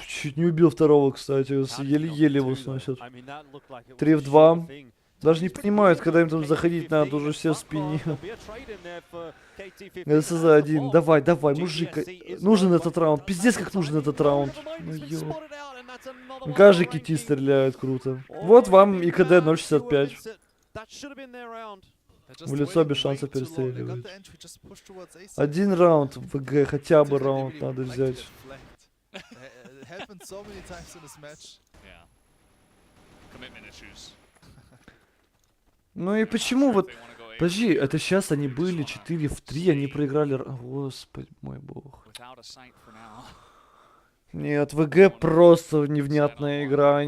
Чуть не убил второго, кстати. Еле-еле его сносят. 3 в 2. Даже не понимают, когда им там заходить надо, уже все в спине. СЗ-1, давай, давай, мужик. Нужен этот раунд. Пиздец, как нужен этот раунд. Ну, ё. Каждый кити стреляет, круто. Вот вам и КД 0.65. В лицо без шансов перестреливать. Один раунд, ВГ, хотя бы раунд надо взять. Ну и почему вот... Подожди, это сейчас они были 4 в 3, они проиграли... Господи, мой бог. Нет, ВГ просто невнятная игра.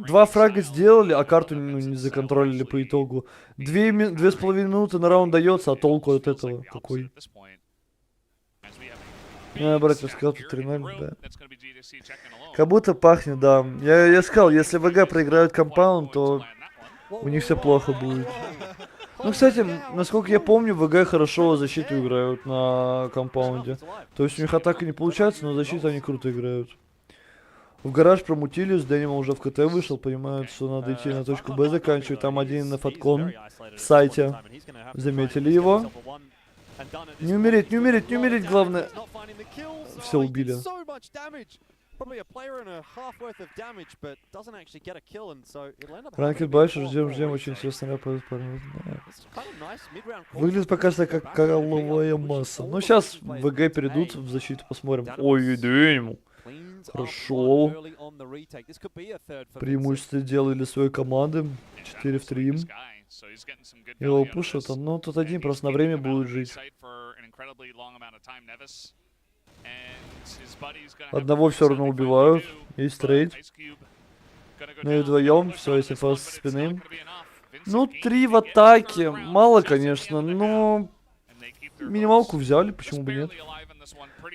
2 фрага сделали, а карту не законтролили по итогу. 2,5 минуты на раунд дается, а толку от этого какой? Братья, сказал тут 3-0, да. Как будто пахнет, да. Я сказал, если ВГ проиграют компаунд, то у них все плохо будет. Ну, кстати, насколько я помню, ВГ хорошо защиту играют на компаунде. То есть у них атака не получается, но защиту они круто играют. В гараж промутились, Дэнима уже в КТ вышел, понимают, что надо идти на точку Б заканчивать. Там один на фаткон в сайте. Заметили его. Не умереть, не умереть, не умереть, главное. Все убили. Ранкет больше, ждем, очень интересно. Выглядит пока что как коралловая масса. Ну, сейчас ВГ перейдут в защиту, посмотрим. Ой, Дэнима. Хорошо. Преимущество делали для своей команды. 4 в 3. Его пушат, но тут один просто на время будет жить. Одного все равно убивают. Есть трейд. Ну и вдвоем, все, если фаст со спины. Ну, 3 в атаке. Мало, конечно, но минималку взяли, почему бы нет.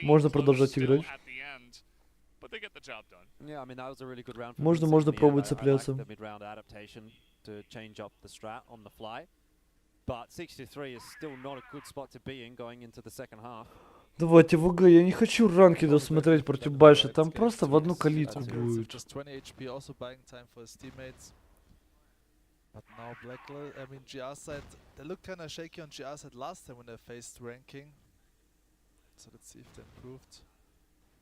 Можно продолжать играть. Можно пробовать цепляться. Давайте ВГ, я не хочу ранкидов смотреть против Байша, там просто в одну калитку будет. But now I mean, GR side, they looked kind of shaky on GR side last time when they faced ranking. So let's see if they improved.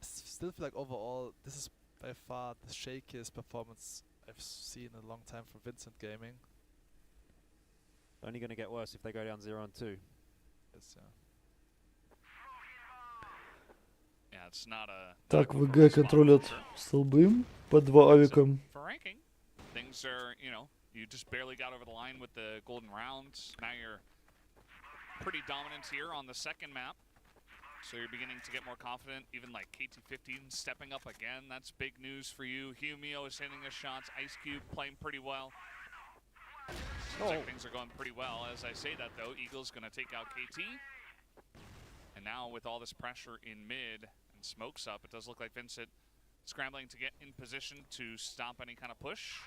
I still feel like overall, this is by far the shakiest performance I've seen in a long time from Vincent Gaming. Only going to get worse if they go down 0-2. Yes, yeah. Так, ВГ контролят столбы по 2 авикам. You just barely got over the line with the golden round. Now you're pretty dominant here on the second map. So you're beginning to get more confident. Even like KT15 stepping up again. That's big news for you. Humio is hitting his shots. Ice Cube playing pretty well. Seems like things are going pretty well. As I say that though, Eagle's going to take out KT. And now with all this pressure in mid and smokes up, it does look like Vincent scrambling to get in position to stop any kind of push.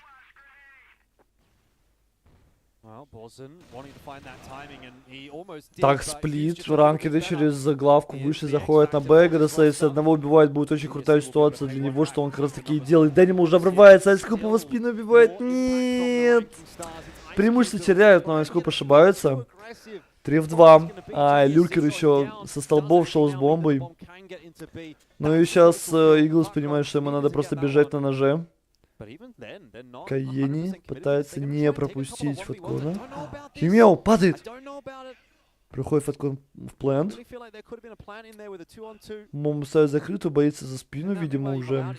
Так, сплит, ранкеды через заглавку выше заходят на Б, ГДС, если одного убивает, будет очень крутая ситуация для него, что он как раз таки и делает. Дэнима уже врывается, Айскуп его в спину убивает, нет! Преимущество теряют, но Айскуп ошибается. 3 в 2, Люркер еще со столбов шел с бомбой. Ну и сейчас Иглс понимает, что ему надо просто бежать на ноже. Каени пытается не пропустить фаткона. Химео падает! Приходит фаткон в плент. Мом ставит закрытую, боится за спину, видимо, уже.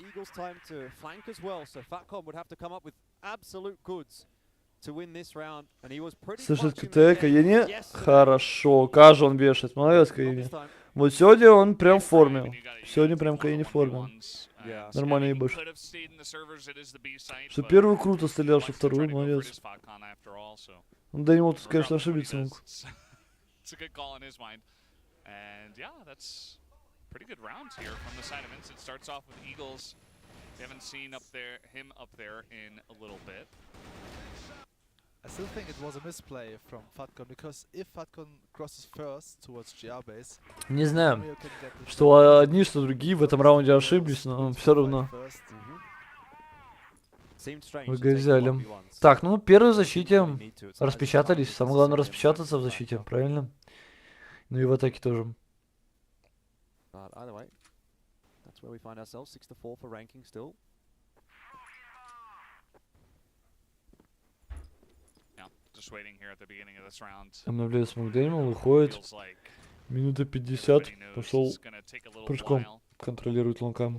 Слышит КТ, Каени. Хорошо, Кажа он вешает. Молодец, Каени. Вот сегодня он прям в форме. Сегодня прям Каени в форме. Нормально ебашь. Что первую круто стрелял, что вторую, молодец. Ну, да ему тут, конечно, ошибиться мог. I still think it was a misplay from Fatcon, because if Fatcon crosses first towards GR base, не знаю, что одни, что другие в этом раунде ошиблись, но все равно. ВГ взяли. Так, ну первой в защите распечатались. Самое главное распечататься в защите, правильно? Ну и в атаке тоже. Обновляет смог Дэниел, уходит. Минута 50. Пошел прыжком. Контролирует лонка.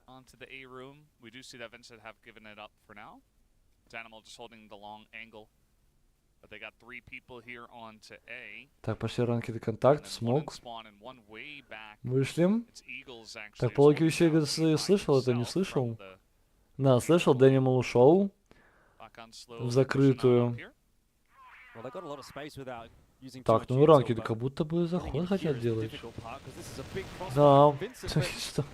Onto the A room. We do see that Vincent have given it up for now. Danimal just holding the long angle. But they got 3 people here onto A. Так, пошли ранкеды контакт, смог. Вышли. Так, по логике вещей слышал, это не слышал? Да, слышал, Дэниmal ушел. В закрытую. Так, ну ранкеды как будто бы заход хотят делать. Да, что?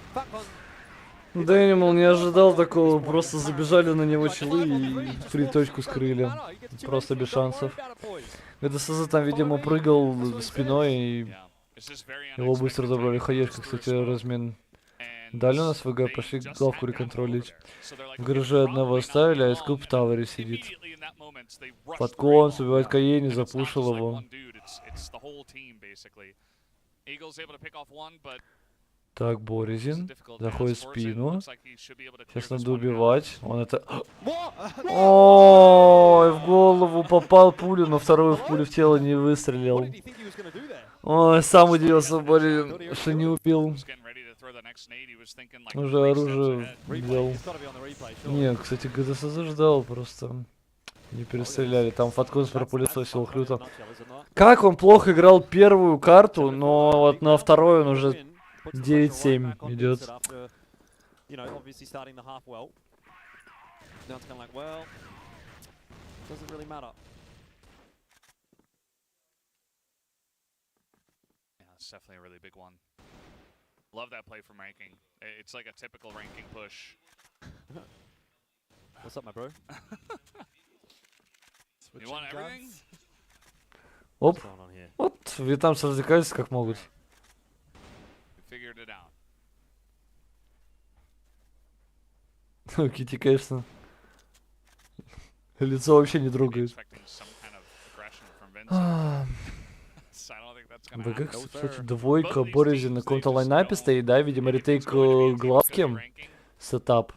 Дэниmal не ожидал такого, просто забежали на него челы и фри-точку скрыли. Просто без шансов. ГДСЗ там, видимо, прыгал спиной и его быстро забрали. Хаешка, кстати, размен дали у нас ВГ, пошли главку реконтролить. В гараже одного оставили, а SQ в тавере сидит. Подкон, убивает Каени, запушил его. Так, Боризин заходит в спину. Сейчас надо убивать. Он это... Ой, в голову попал пулю, но вторую пулю в тело не выстрелил. Ой, сам удивился Боризин, что не убил. Уже оружие взял. Нет, кстати, ГДСЗ ждал просто. Не перестреляли. Там Фаткон пропылесосил хлюта. Как он плохо играл первую карту, но вот на второй он уже 9-7 идет. It's definitely a really big one. Love that play from ranking. It's like a typical ranking push. What's up, my bro? You want everything? Оп. Вот, вьетнамцы развлекаются как могут. Figured it out. Кити, конечно. Лицо вообще не трогает. ВГ, кстати, двойка, Боризин на каком-то лайнапе стоит, да? Видимо, ретейк главки. Сетап.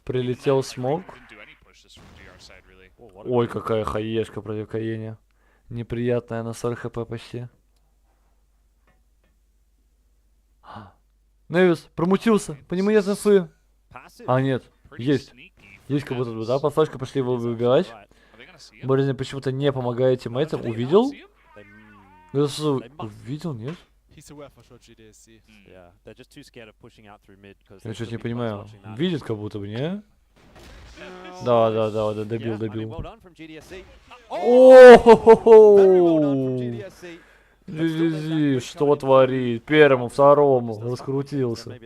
Прилетел смог. Ой, какая хаешка против Каени. Неприятная, на 40 хп почти. Невис, промутился. По нему есть инфы. А, нет. Есть. Есть как будто бы, да? Под флешкой пошли его выбивать. Боризин почему-то не помогает тиммейтам. Увидел? Увидел, нет? Я что-то не понимаю. Видит как будто бы, не? Да, добил. О-хо-хо-хо! GGG, что творит? Первому, второму, раскрутился.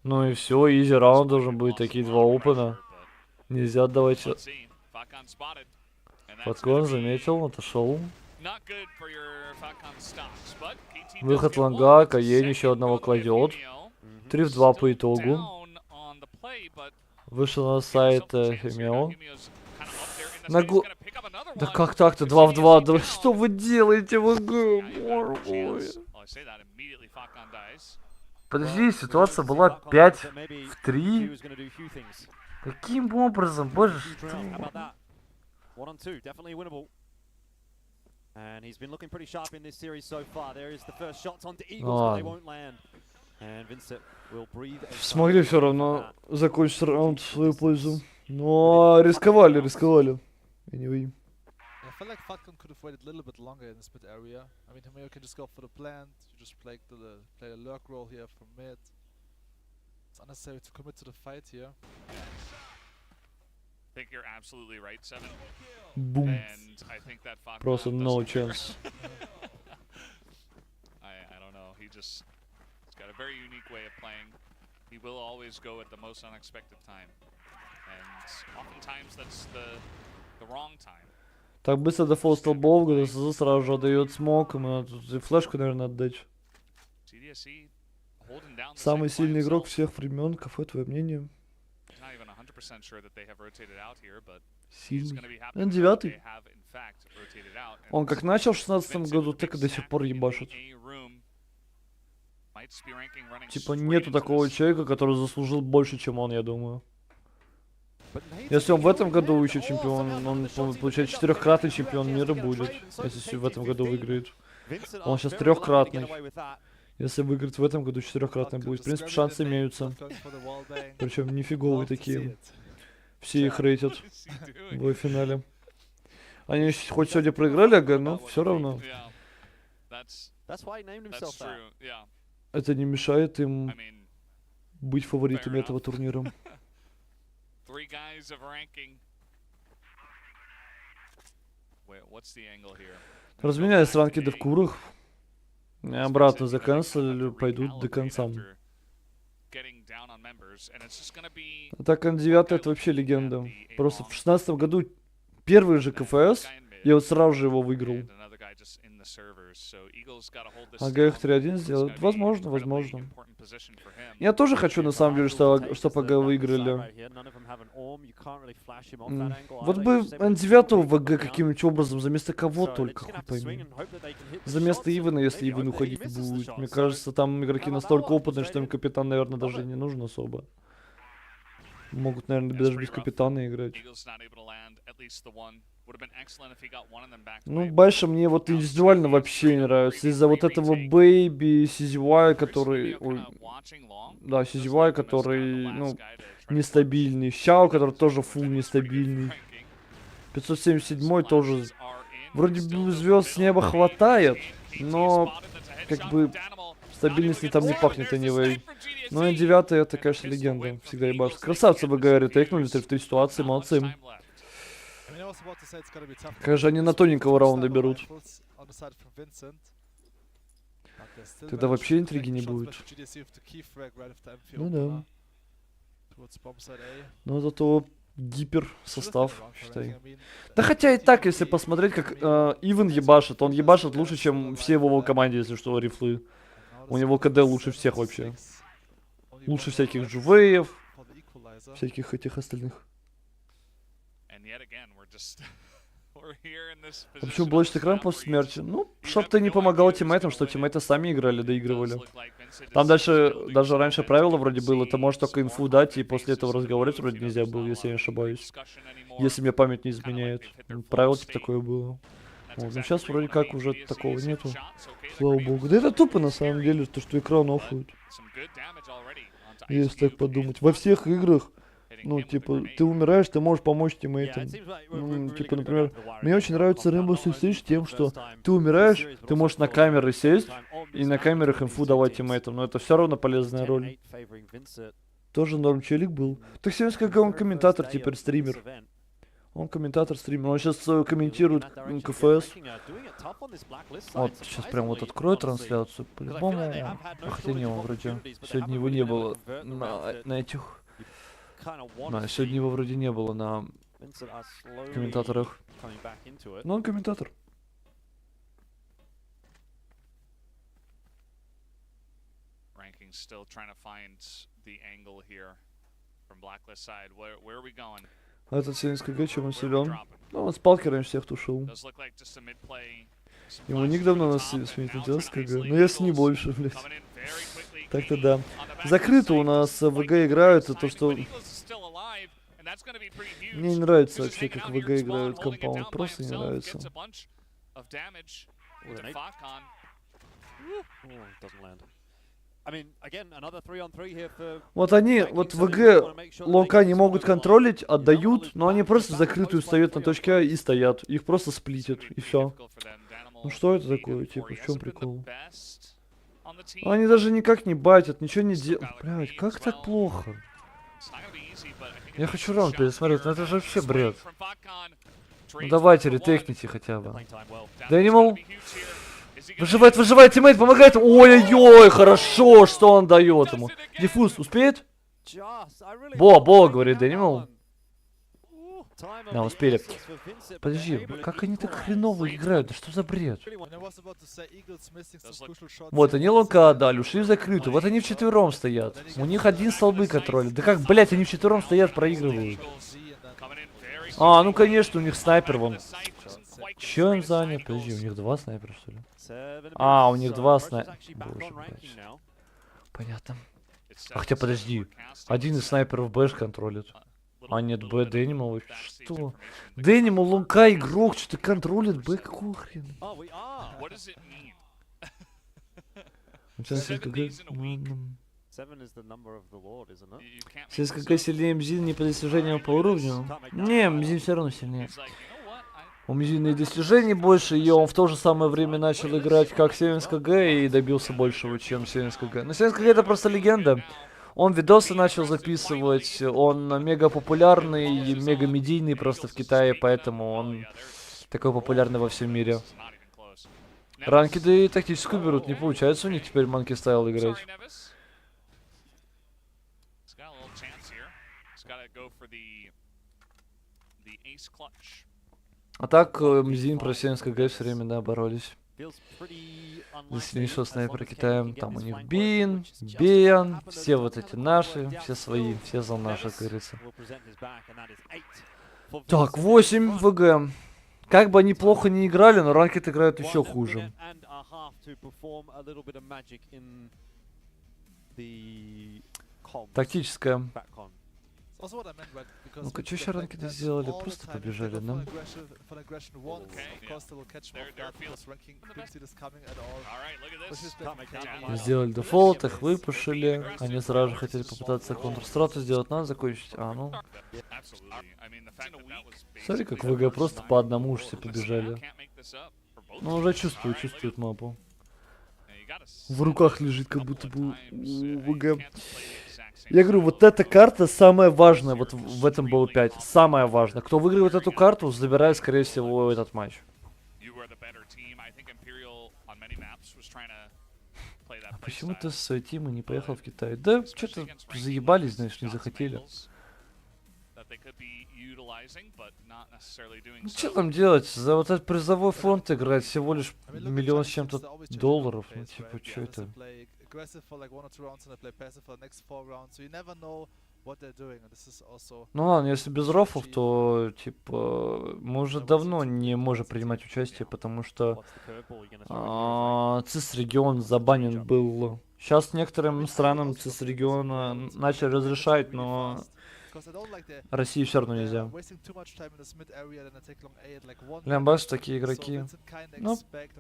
Ну и все, изи раунд должен быть, такие 2 опена. Нельзя отдавать. Подкон заметил, отошел. Выход лонга, Каени еще одного кладет. 3 в 2 по итогу. Вышел на сайт Химео. Да как так-то? 2 в 2. Да что вы делаете, ВГ? Подожди, ситуация была 5 в 3. Каким образом? Боже, что? And he's been looking pretty sharp in this series so far. There is the first shots onto Eagles, but they won't land. And Vincent will breathe. Смогли все равно закончить раунд в свою пользу. Но рисковали. Anyway. I feel like Falcon could have waited a little bit longer in this mid area. I mean, Himeo can just go for the plant. You just play the lurk role here from mid. It's unnecessary to commit to the fight here. I think you're absolutely right, Seven. Boom. And I think that Просто no chance. I don't know. He's got a very unique way of playing. He will always go at the most unexpected time. And oftentimes that's the wrong time. Так быстро дефолт столбов, ГДСЗ сразу же отдает смог. Ему надо тут и флешку, наверное, отдать. CDSC Самый сильный игрок всех времен. Кафе, твое мнение? Сильный. Он 9-й. Он как начал в 16 году, так и до сих пор ебашит. Типа нету такого человека, который заслужил больше, чем он, я думаю. Если он в этом году еще чемпион, он получается 4-кратный чемпион мира будет, если в этом году выиграет. Он сейчас 3-кратный. Если выиграет в этом году, 4-кратный будет. В принципе, шансы имеются. Причем нифиговые такие. Все их рейтят в финале. Они хоть сегодня проиграли, ага, но все равно. Это не мешает им быть фаворитами этого турнира. Разменялись ранкеды в курах. И обратно заканцелили, пойдут до конца. Атака на 9 это вообще легенда. Просто в 16 году первый же КФС, я вот сразу же его выиграл. Ага, их 3-1 сделают. Возможно, возможно. Я тоже хочу, на самом деле, чтобы АГ выиграли. Вот бы N9 в АГ каким-нибудь образом, за место кого только, хуй пойми. За место Ивана, если Иван уходить будет. Мне кажется, там игроки настолько опытные, что им капитан, наверное, даже не нужен особо. Могут, наверное, даже без капитана играть. Ну, Байша мне вот индивидуально вообще не нравится. Из-за вот этого Бэйби, CZOWIE, который... Ой, да, CZOWIE, который, ну, нестабильный. Xiao, который тоже фул нестабильный. 577 тоже... Вроде бы звезд с неба хватает, но, как бы, стабильности там не пахнет anyway. Ну и 9 это, конечно, легенда. Всегда ебашит. Красавцы БГ ретейкнули в той ситуации, молодцы. Конечно, они на тоненького раунда берут. Тогда вообще интриги не будет. Ну да. Но зато гипер состав, считай. Да хотя и так, если посмотреть, как Иван ебашит, он ебашит лучше, чем все в его команде, если что, рифлы. У него КД лучше всех вообще. Лучше всяких жувеев, всяких этих остальных. А почему блочный экран после смерти? Ну, чтоб ты не помогал тиммейтам, что тиммейты сами играли, доигрывали. Там дальше, даже раньше правило вроде было, ты можешь только инфу дать, и после этого разговаривать вроде нельзя было, если я не ошибаюсь. Если мне память не изменяет. Правило типа такое было. Вот, но сейчас вроде как уже такого нету. Слава богу. Да это тупо на самом деле, то что экран оффует. Если так подумать. Во всех играх, ну, типа, ты умираешь, ты можешь помочь тиммейтам. Ну, типа, например, мне очень нравится Rainbow Six Siege тем, что ты умираешь, ты можешь на камеры сесть и на камерах инфу давать тиммейтам. Но это все равно полезная роль. Тоже норм челик был. Так сейчас как он комментатор, теперь стример. Он комментатор стример. Он сейчас комментирует КФС. Вот, сейчас прям вот открою трансляцию. По-любому. Хотя не, он вроде. Сегодня его не было на этих. Да, сегодня его вроде не было на комментаторах. Но он комментатор. А этот 70 КГ, чем он силен? Ну, он с палкерами всех тушил. Ему ник давно нас сменит 90 КГ. Но если не больше, блядь. Так-то да. Закрыто у нас ВГ играют, и то, что... Мне не нравится вообще, как ВГ играют компаунд. Просто не нравится. Вот они, вот ВГ лока не могут контролить, отдают, но они просто закрытую стоят на точке А и стоят. Их просто сплитят, и все. Ну что это такое, типа, в чем прикол? Они даже никак не байтят, ничего не делают. Блядь, как так плохо? Я хочу раунд пересмотреть, но это же вообще бред. Ну давайте, ретейкните хотя бы. Дэнимал. Выживает, выживает, тиммейт помогает. Ой-ой-ой, хорошо, что он дает ему. Диффуз успеет? Бо, говорит Дэнимал. Да, успели. Подожди, как они так хреново играют? Да что за бред? Вот, они лонка отдали, ушли в закрытую. Вот они вчетвером стоят. У них один столбы контролят. Да как, блять, они вчетвером стоят, проигрывают. А, ну конечно, у них снайпер вон. Че он занял? Подожди, у них 2 снайпера, что ли? А, у них 2 снайпера. Боже, блядь. Понятно. А хотя, подожди. Один из снайперов Бэш контролит. А нет, Б, Дэнимал. Что? Дэнимал, лонка, игрок, что-то контролит Б, какого хрена? ССКГ сильнее МЗИН не по достижениям по уровню? Не, МЗИН все равно сильнее. У МЗИНа и достижений больше, и он в то же самое время начал играть как ССКГ и добился большего, чем ССКГ. Но ССКГ это просто легенда. Он видосы начал записывать, он мега популярный, мега медийный просто в Китае, поэтому он такой популярный во всем мире. Ранкеды и тактическую берут, не получается у них теперь манки стайл играть. А так, МЗИН про ССКГ все время, да, боролись. За сильнейшего снайпера Китая. Там у них BENQ, все вот эти наши, все свои, все за наши, как говорится. Так, 8 ВГ. Как бы они плохо не играли, но ранкет играют еще хуже. Тактическая. Ну-ка, что еще ранкеты сделали? Просто побежали, да? Сделали дефолт, их выпушили. Они сразу же хотели попытаться контрстрату сделать, надо закончить. А, ну. Смотри, как ВГ просто по одному уж все побежали. Ну, уже чувствует мапу. В руках лежит, как будто бы у ВГ. Я говорю, вот эта карта самая важная вот в этом BO5. Самая важная. Кто выигрывает эту карту, забирает, скорее всего, этот матч. А почему ты с своей тимой не поехал в Китай? Да, что-то заебались, знаешь, не захотели. Ну, что там делать? За вот этот призовой фонд играть всего лишь $1 миллион с чем-то долларов. Ну, типа, что это? Ну ладно, если без рофов, то типа мы уже давно не можем принимать участие, потому что ЦИС-регион забанен был. Сейчас некоторым странам ЦИС-региона начали разрешать, но России все равно нельзя. Лямбаш, такие игроки. Ну,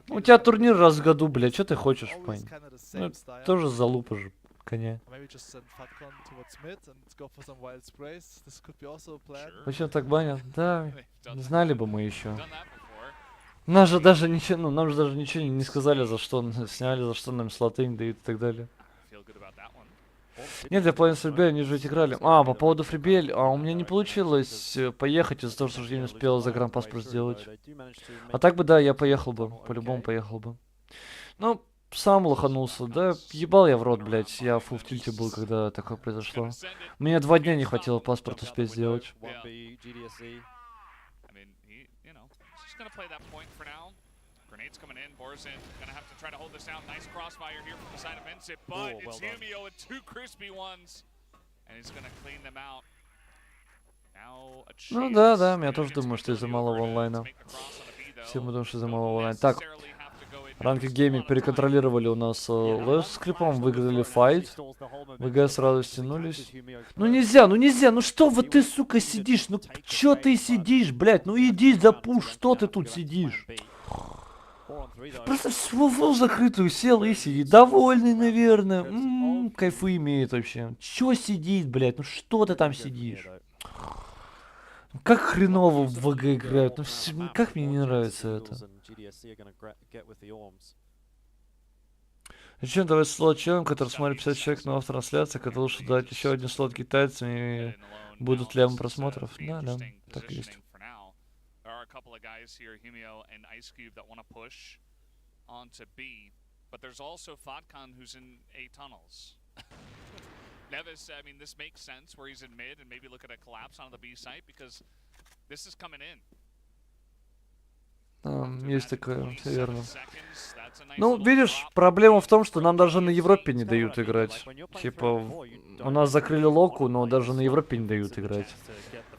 у тебя турнир раз в году, блядь, что ты хочешь, пань? Ну, тоже залупа же, коня. Почему так банят? Да, знали бы мы еще. Нам же даже ничего, ну, нам же даже ничего не сказали, за что сняли, за что нам слоты не дают и так далее. Нет, я понял, с Фрибель они же ведь играли. А, по поводу Фрибель, у меня не получилось поехать из-за того, что я не успел загранпаспорт сделать. А так бы, да, я поехал бы, по-любому поехал бы. Ну, сам лоханулся, да, ебал я в рот, блядь, я фул в тильте был, когда такое произошло. Мне 2 дня не хватило паспорт успеть сделать. Grenades coming in, Borzen gonna have to try to hold this down. Nice crossfire here from the side of Vincent, but it's Humio with 2 crispy ones, and he's gonna clean them out. Ну да, я тоже думаю, что из-за малого онлайна. Все мы думаем, что из-за малого онлайна. Так, Ранки Гейминг переконтролировали у нас Лэш с Крипом, выиграли файт. ВГ сразу стянулись. Ну нельзя, ну что вот ты, сука, сидишь? Ну чё ты сидишь, блядь? Ну иди за пуш, что ты тут сидишь? Просто в закрытую сел и сидит. Довольный, наверное. Кайфы имеет вообще. Чё сидит, блядь? Ну что ты там сидишь? Как хреново в ВГ играют. Ну как мне не нравится это. Зачем давать слот челам, который смотрит 50 человек на трансляции, когда лучше дать еще один слот китайцам и будут лям просмотров? Да, так и есть. Couple of guys here, Humio and Ice Cube, that want to push onto B, but there's also Fodcon who's in A tunnels. Nevis, I mean, this makes sense where he's in mid and maybe look at a collapse on the B site because Есть такое, все верно. Ну, видишь, проблема в том, что нам даже на Европе не дают играть. Типа, у нас закрыли локу, но даже на Европе не дают играть.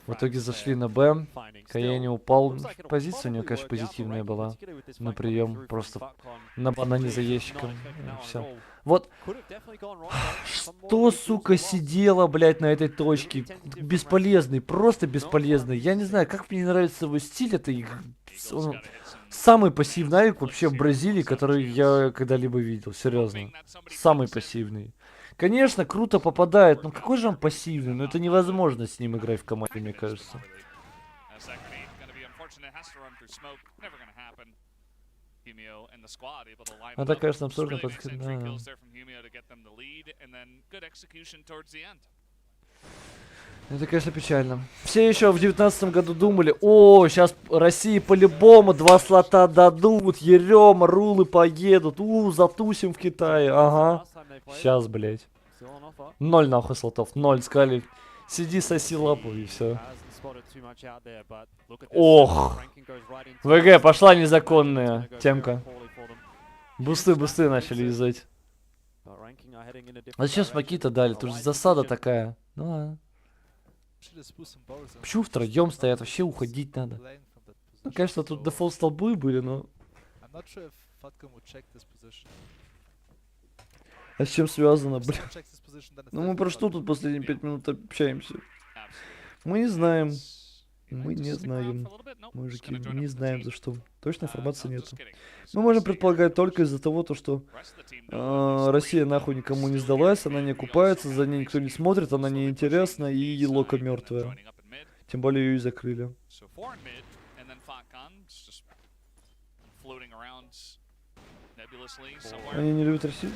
В итоге зашли на Б, Каени упал. Позиция у него, конечно, позитивная была. На прием, просто на банане за ящиком. Все. Вот, что, сука, сидела, блядь, на этой точке? Бесполезный, просто бесполезный. Я не знаю, как мне нравится его стиль, это он самый пассивный авик вообще в Бразилии, который я когда-либо видел, серьезно. Самый пассивный. Конечно, круто попадает, но какой же он пассивный? Ну это невозможно с ним играть в команде, мне кажется. Это, конечно, абсурдно подходит. Да. Это, конечно, печально. Все еще в 19 году думали, о, сейчас России по-любому 2 слота дадут, ерема, рулы поедут, затусим в Китае, ага. Сейчас, блядь. 0 нахуй слотов, 0, сказали, сиди, соси лапу и все. Ох, ВГ, пошла незаконная темка. Бусты начали юзать. А зачем смоки-то дали? Тут же засада такая. Ну ладно. Почему втроем стоят? Вообще уходить надо. Ну, конечно, тут дефолт столбы были, но... А с чем связано, бля? Ну мы про что тут последние 5 минут общаемся? Мы не знаем. Мы не знаем. Мужики, не знаем за что. Точной информации нету. Мы можем предполагать только из-за того, что Россия нахуй никому не сдалась, она не окупается, за ней никто не смотрит, она не интересна и лока мертвая. Тем более ее и закрыли. Они не любят Россию?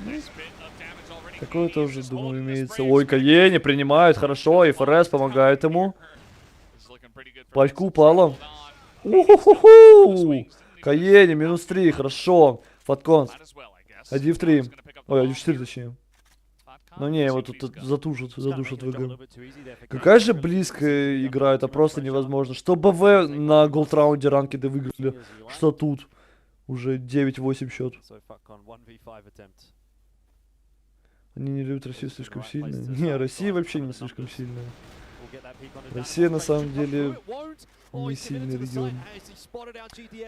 Такое тоже, думаю, имеется. Ой, Каени принимают, хорошо, и ФРС помогает ему. Пачку упала. Уху-ху-ху! Каени, минус 3, хорошо. Фаткон. 1 в 3. Ой, 1 в 4 точнее. Ну не, его тут задушат ВГ. Какая же близкая игра, это просто невозможно. Что БВ на голд-раунде ранкеды выиграли, что тут. Уже 9-8 счет. Они не любят Россию слишком сильно. Не, Россия вообще не слишком сильная. Россия на самом деле не сильный регион.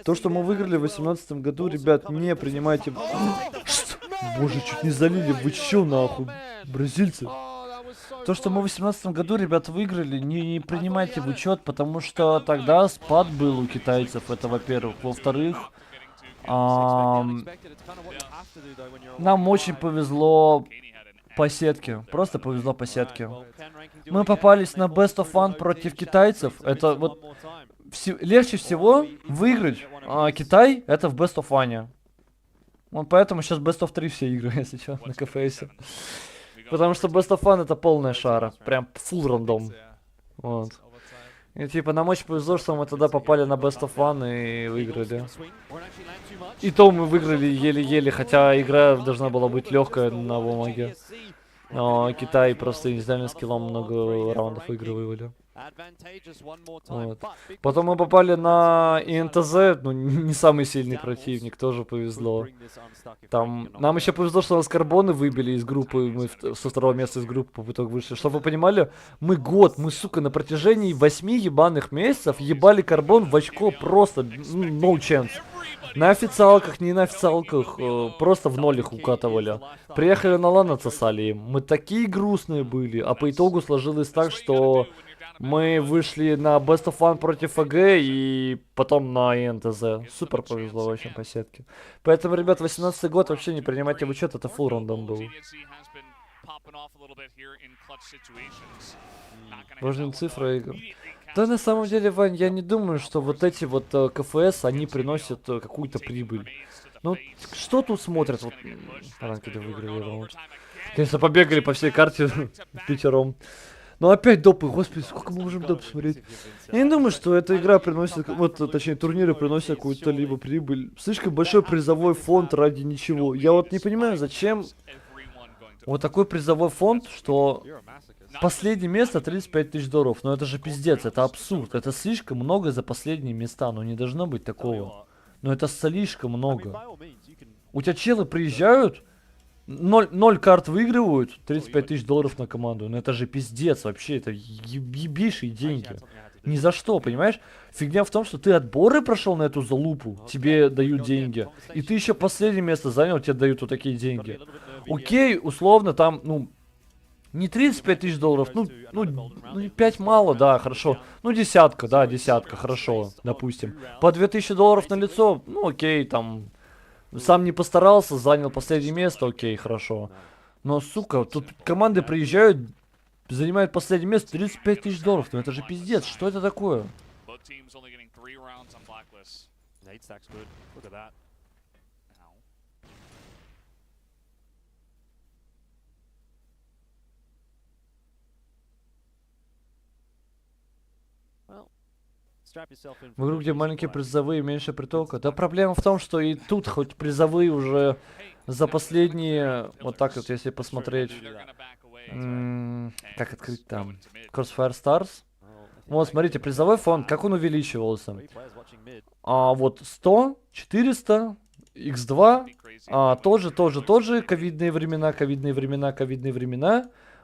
То, что мы выиграли в 2018 году, ребят, не принимайте... Боже, чуть не залили, вы чё нахуй, бразильцы? То, что мы в 2018 году, ребят, выиграли, не принимайте в учет, потому что тогда спад был у китайцев, это во-первых. Во-вторых, нам очень повезло по сетке, просто повезло по сетке. Мы попались на Best of One против китайцев, это вот легче всего выиграть Китай, это в Best of One. Вот поэтому сейчас Best of 3 все игры, если что, на КФС. Потому что Best of One это полная шара, прям full рандом. Вот. И типа нам очень повезло, что мы тогда попали на Best of One и выиграли. И то мы выиграли еле-еле, хотя игра должна была быть легкая на бумаге. Но Китай просто индивидуальным скиллом много раундов выигрывали. Вот. Потом мы попали на ИНТЗ, ну не самый сильный противник, тоже повезло. Там нам еще повезло, что нас карбоны выбили из группы, мы со второго места из группы по итогу вышли. Чтобы вы понимали, мы, сука, на протяжении 8 ебаных месяцев ебали карбон в очко просто, no chance. На официалках, не на официалках, просто в ноль их укатывали. Приехали на лан, отсосали им. Мы такие грустные были, а по итогу сложилось так, что мы вышли на Best of One против АГ и потом на ИНТЗ. Супер повезло очень по сетке. Поэтому, ребят, 18-й год вообще не принимайте в учет, это full рандом был. Важные цифры игр. Да, на самом деле, Вань, я не думаю, что вот эти вот КФС, они приносят какую-то прибыль. Ну, что тут смотрят? Вот, ранкеды выиграли раунд. Конечно, побегали по всей карте пятером. Но опять допы, господи, сколько мы можем доп смотреть? Я не думаю, что эта игра приносит, вот, точнее, турниры приносят какую-то либо прибыль. Слишком большой призовой фонд ради ничего. Я вот не понимаю, зачем вот такой призовой фонд, что Последнее место $35 000. Но это же пиздец, это абсурд. Это слишком много за последние места. Ну не должно быть такого. Но это слишком много. У тебя челы приезжают, 0 карт выигрывают, $35 000 на команду. Ну это же пиздец вообще, это ебейшие деньги. Ни за что, понимаешь? Фигня в том, что ты отборы прошел на эту залупу, тебе дают деньги. И ты еще последнее место занял, тебе дают вот такие деньги. Окей, условно там, ну, не $35 000, ну 5 мало, да, хорошо. Ну десятка, да, десятка, хорошо, допустим. По $2000 на лицо, ну окей, там, сам не постарался, занял последнее место, окей, хорошо. Но, сука, тут команды приезжают, занимают последнее место, $35 000, ну это же пиздец, что это такое? В игру, где маленькие призовые, меньше притока. Да проблема в том, что и тут хоть призовые уже за последние, вот так вот, если посмотреть, как открыть там, Corsair Stars. Вот, смотрите, призовой фонд, как он увеличивался. Вот 100, 400, X2, тоже ковидные времена.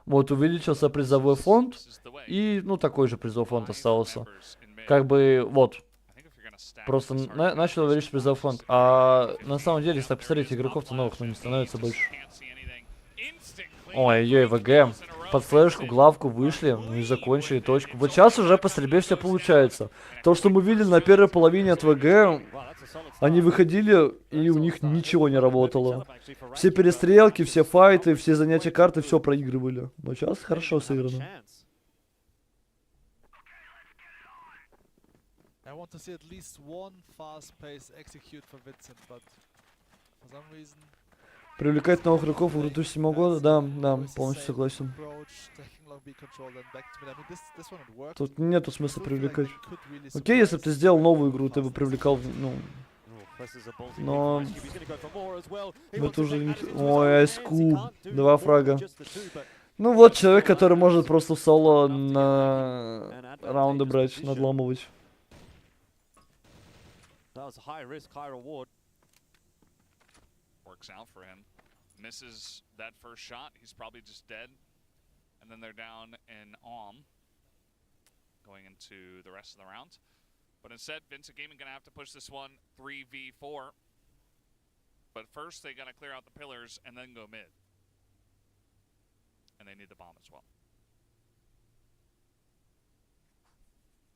Вот, увеличился призовой фонд. И, ну, такой же призовой фонд остался. Как бы, вот. Просто начал увеличить призовой фонд. А на самом деле, если посмотреть, игроков-то новых, ну, не становится больше. Ой-ой-ой, ВГ. Под флешку, главку вышли, ну и закончили точку. Вот сейчас уже по стрельбе все получается. То, что мы видели на первой половине от ВГ, они выходили, и у них ничего не работало. Все перестрелки, все файты, все занятия карты, все проигрывали. Но сейчас хорошо сыграно. Привлекать новых игроков в игру 2007 года, да, полностью согласен. Тут нету смысла привлекать. Окей, если бы ты сделал новую игру, ты бы привлекал, ну... Но... Это уже не... Ой, SQ, 2 фрага. Ну вот человек, который может просто в соло на раунды брать, надламывать. Works out for him. Misses that first shot. He's probably just dead. And then they're down in going into the rest of the round. But instead, Vincent Gaming gonna have to push this one 3v4. But first, they gotta clear out the pillars and then go mid. And they need the bomb as well.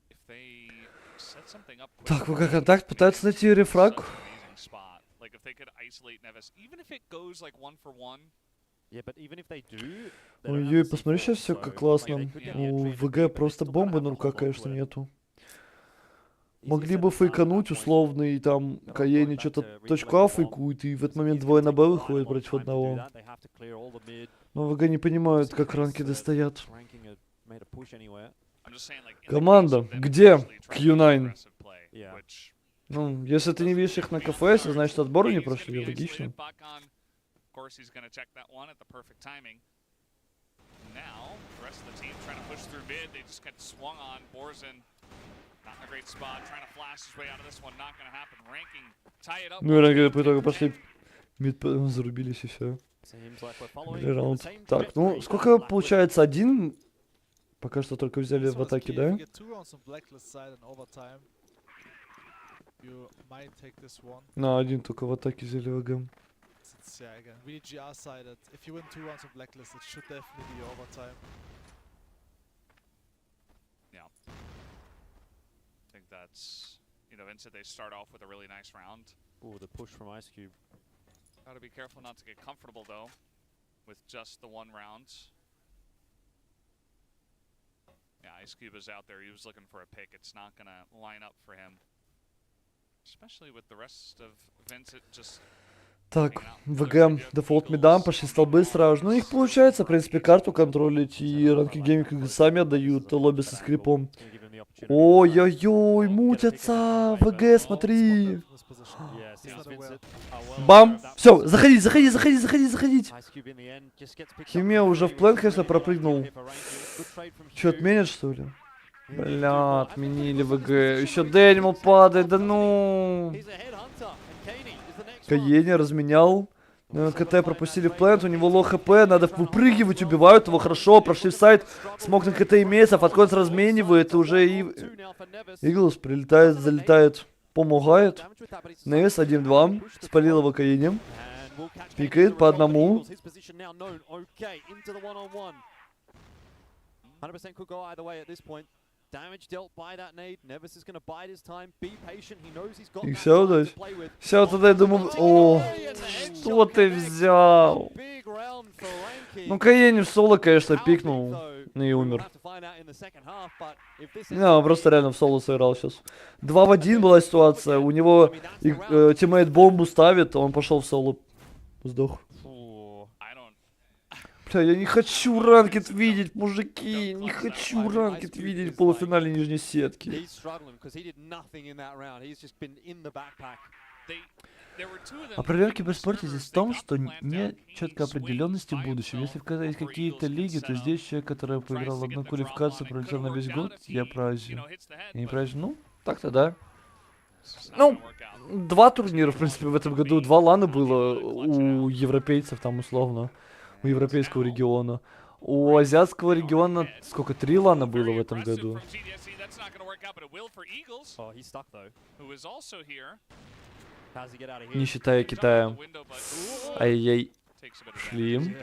If they set something up. Так, ВК Контакт пытается найти рефраг. Like if they could isolate Nevis, even if it goes like 1-for-1. Ой-ой, посмотри сейчас все как классно. У ВГ просто бомбы на руках, конечно, нету. Могли бы фейкануть условно, и там Каени что-то точку А фейкует, и в этот момент двое на Б выходят против одного. Но ВГ не понимают, как ранкеды стоят. Команда, где Q9? Ну, если ты не видишь их на КФС, значит отборы не прошли, логично. Ну и ранги по итогу пошли, зарубились и все. Раунд. Так, ну сколько получается? Один? Пока что только взяли в атаке, да? На один только в атаке взяли ВГ. Yeah. I think that's, you know, Vincent, they start off with a really nice round. Ooh, the push from Ice Cube. Gotta be careful not to get comfortable though, with just the one round. Yeah, Ice Cube is out there. He was looking for a pick. It's not gonna line up for him. Especially with the rest of Vincent just Так, ВГ, дефолт мидам, пошли столбы сразу же. Ну, у них получается, в принципе, карту контролить, и ранки гейминг сами отдают лобби со скрипом. Ой-ой-ой, мутятся, ВГ, смотри. Бам! Все, заходить. Химия уже в план, конечно, пропрыгнул. Че, отменят, что ли? Бля, отменили ВГ. Еще Дэнимал падает, да ну. Каени разменял. КТ пропустили в плент, у него лоу хп, надо выпрыгивать, убивают его хорошо, прошли в сайт, смог на КТ имеется, фатконс разменивает, уже и... Иглс прилетает, залетает, помогает. Невис 1-2, спалил его Каени. Пикает по одному. И все, то есть. Все, тогда я думаю, о, что ты взял? Ну, Каени в соло, конечно, пикнул и умер. Не, он просто реально в соло сыграл сейчас. 2 в 1 была ситуация, у него тиммейт бомбу ставит, он пошел в соло. Сдох. Бля, я не хочу ранкет видеть, мужики, не хочу ранкет видеть в полуфинале нижней сетки. А проблема в киберспорте здесь в том, что нет четкой определенности в будущем. Если когда есть какие-то лиги, то здесь человек, который поиграл одну квалификацию, пролетел на весь год, я праздник. Я не праздник, ну, так-то да. Ну, 2 турнира, в принципе, в этом году, 2 лана было у европейцев там условно. У европейского региона. У азиатского региона сколько? 3 лана было в этом году. Не считая Китая. Ай-яй. Шли.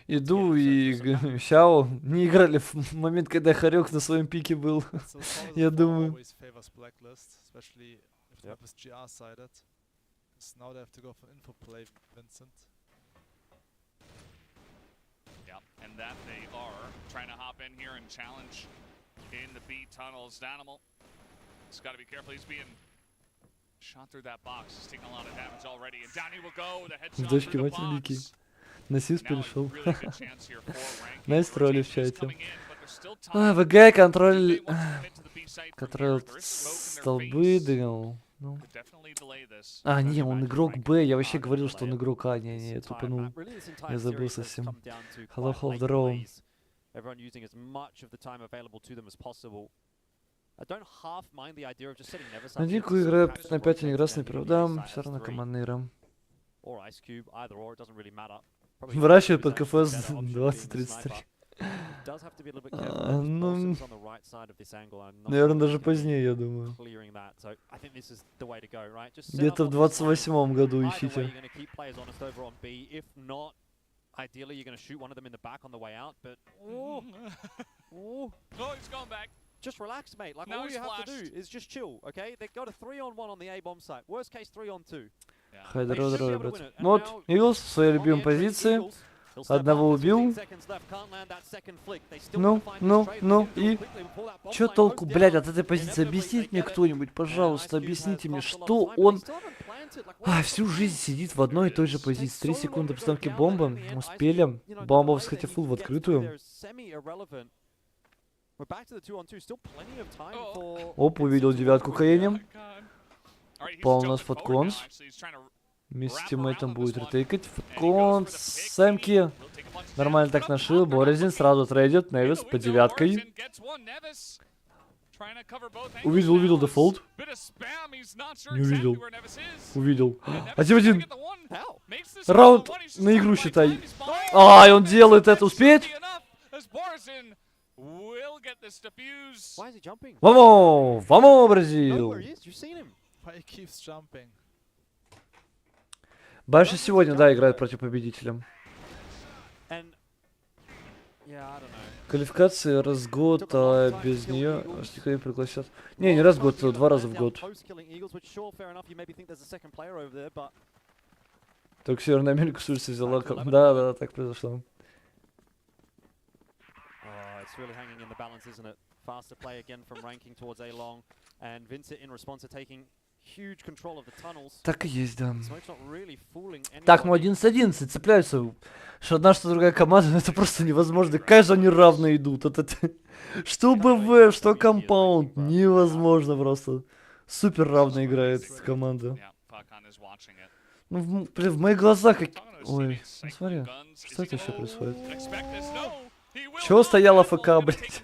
Иду и Сяо не играли в момент, когда Харек на своем пике был. Я думаю. And that they are trying to hop in here and challenge in the B tunnels. Danimal has got to be careful. He's being shot through that box. He's taking a lot of damage already. And down he will go. The headshot through the box. Насис перешел. Найс тролли в чате. ВГ контроль... Контроль столбы дыгал. Ну. А, не, он игрок Б. Я вообще говорил, что он игрок А. Не, я тупанул. Я забыл совсем. Hello, hold the row. На дику играю 5 на 5, не игра с неправдам. Все равно командный рам. Выращивает под КФС 20-33. Ну, наверное, даже позднее, я думаю. Где-то в 28-м году ищите. Just relax, mate. Like, all you have to do is just chill, okay? They got a 3-on-1 on the A bomb site. Worst case, 3-on-2. Хайдер, брат. Ну вот, Иглс в своей любимой позиции. Одного убил. Ну, и... Чё толку, блядь, от этой позиции? Объясните мне кто-нибудь, пожалуйста, объясните мне, что он... всю жизнь сидит в одной и той же позиции. 3 секунды постановки бомбы. Успели. Бомба, кстати, фул в открытую. Оп, увидел 9-ку Каени. Пал у нас фатконс. Вместе с тиммейтом будет ретейкать. Фатконс, Сэмки. Нормально так нашил. Борозин сразу трейдит. Невис по 9-кой. Увидел дефолт. Не увидел. Увидел. 1-1. Раунд на игру, считай. И он делает это. Успеть? Вамо! Вамо, Бразил! Больше сегодня, да, играет против победителя. Квалификации раз в год, а без нее никто не пригласят. Не раз в год, 2 раза в год. Только Северная Америка с улицы взяла. Да, так произошло. really hanging in the balance, isn't it? Faster play again from ranking towards A long, and Vincent in response to taking huge control of the tunnels. Так и есть, да. Smoke's not really fooling Так, мы anybody. 11-11, цепляются. Что одна, что другая команда, это просто невозможно. Кажется, они равно идут. Что БВ, что компаунд. Невозможно просто. Супер равно играет эта команда. Ну, в моих глазах как... Ой, ну смотри. Что это еще происходит? Чего стояла ФК, блядь?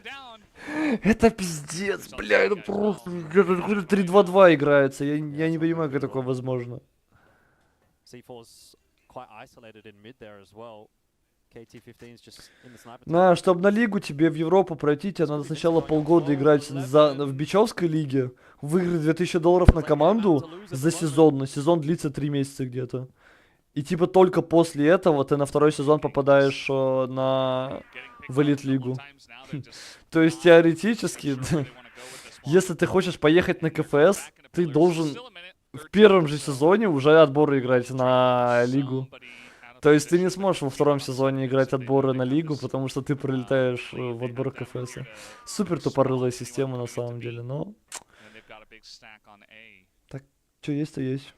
Это пиздец, бля, это просто... 3-2-2 играется. Я не понимаю, как такое возможно. На, чтобы на лигу тебе в Европу пройти, тебе надо сначала полгода играть в бичевской лиге, выиграть $2000 на команду за сезон. На сезон длится 3 месяца где-то. И типа только после этого ты на второй сезон попадаешь в элит-лигу. То есть теоретически, если ты хочешь поехать на КФС, ты должен в первом же сезоне уже отборы играть на лигу. То есть ты не сможешь во втором сезоне играть отборы на лигу, потому что ты прилетаешь в отбор КФС. Супер тупорылая система на самом деле, но... Так, что есть, то есть.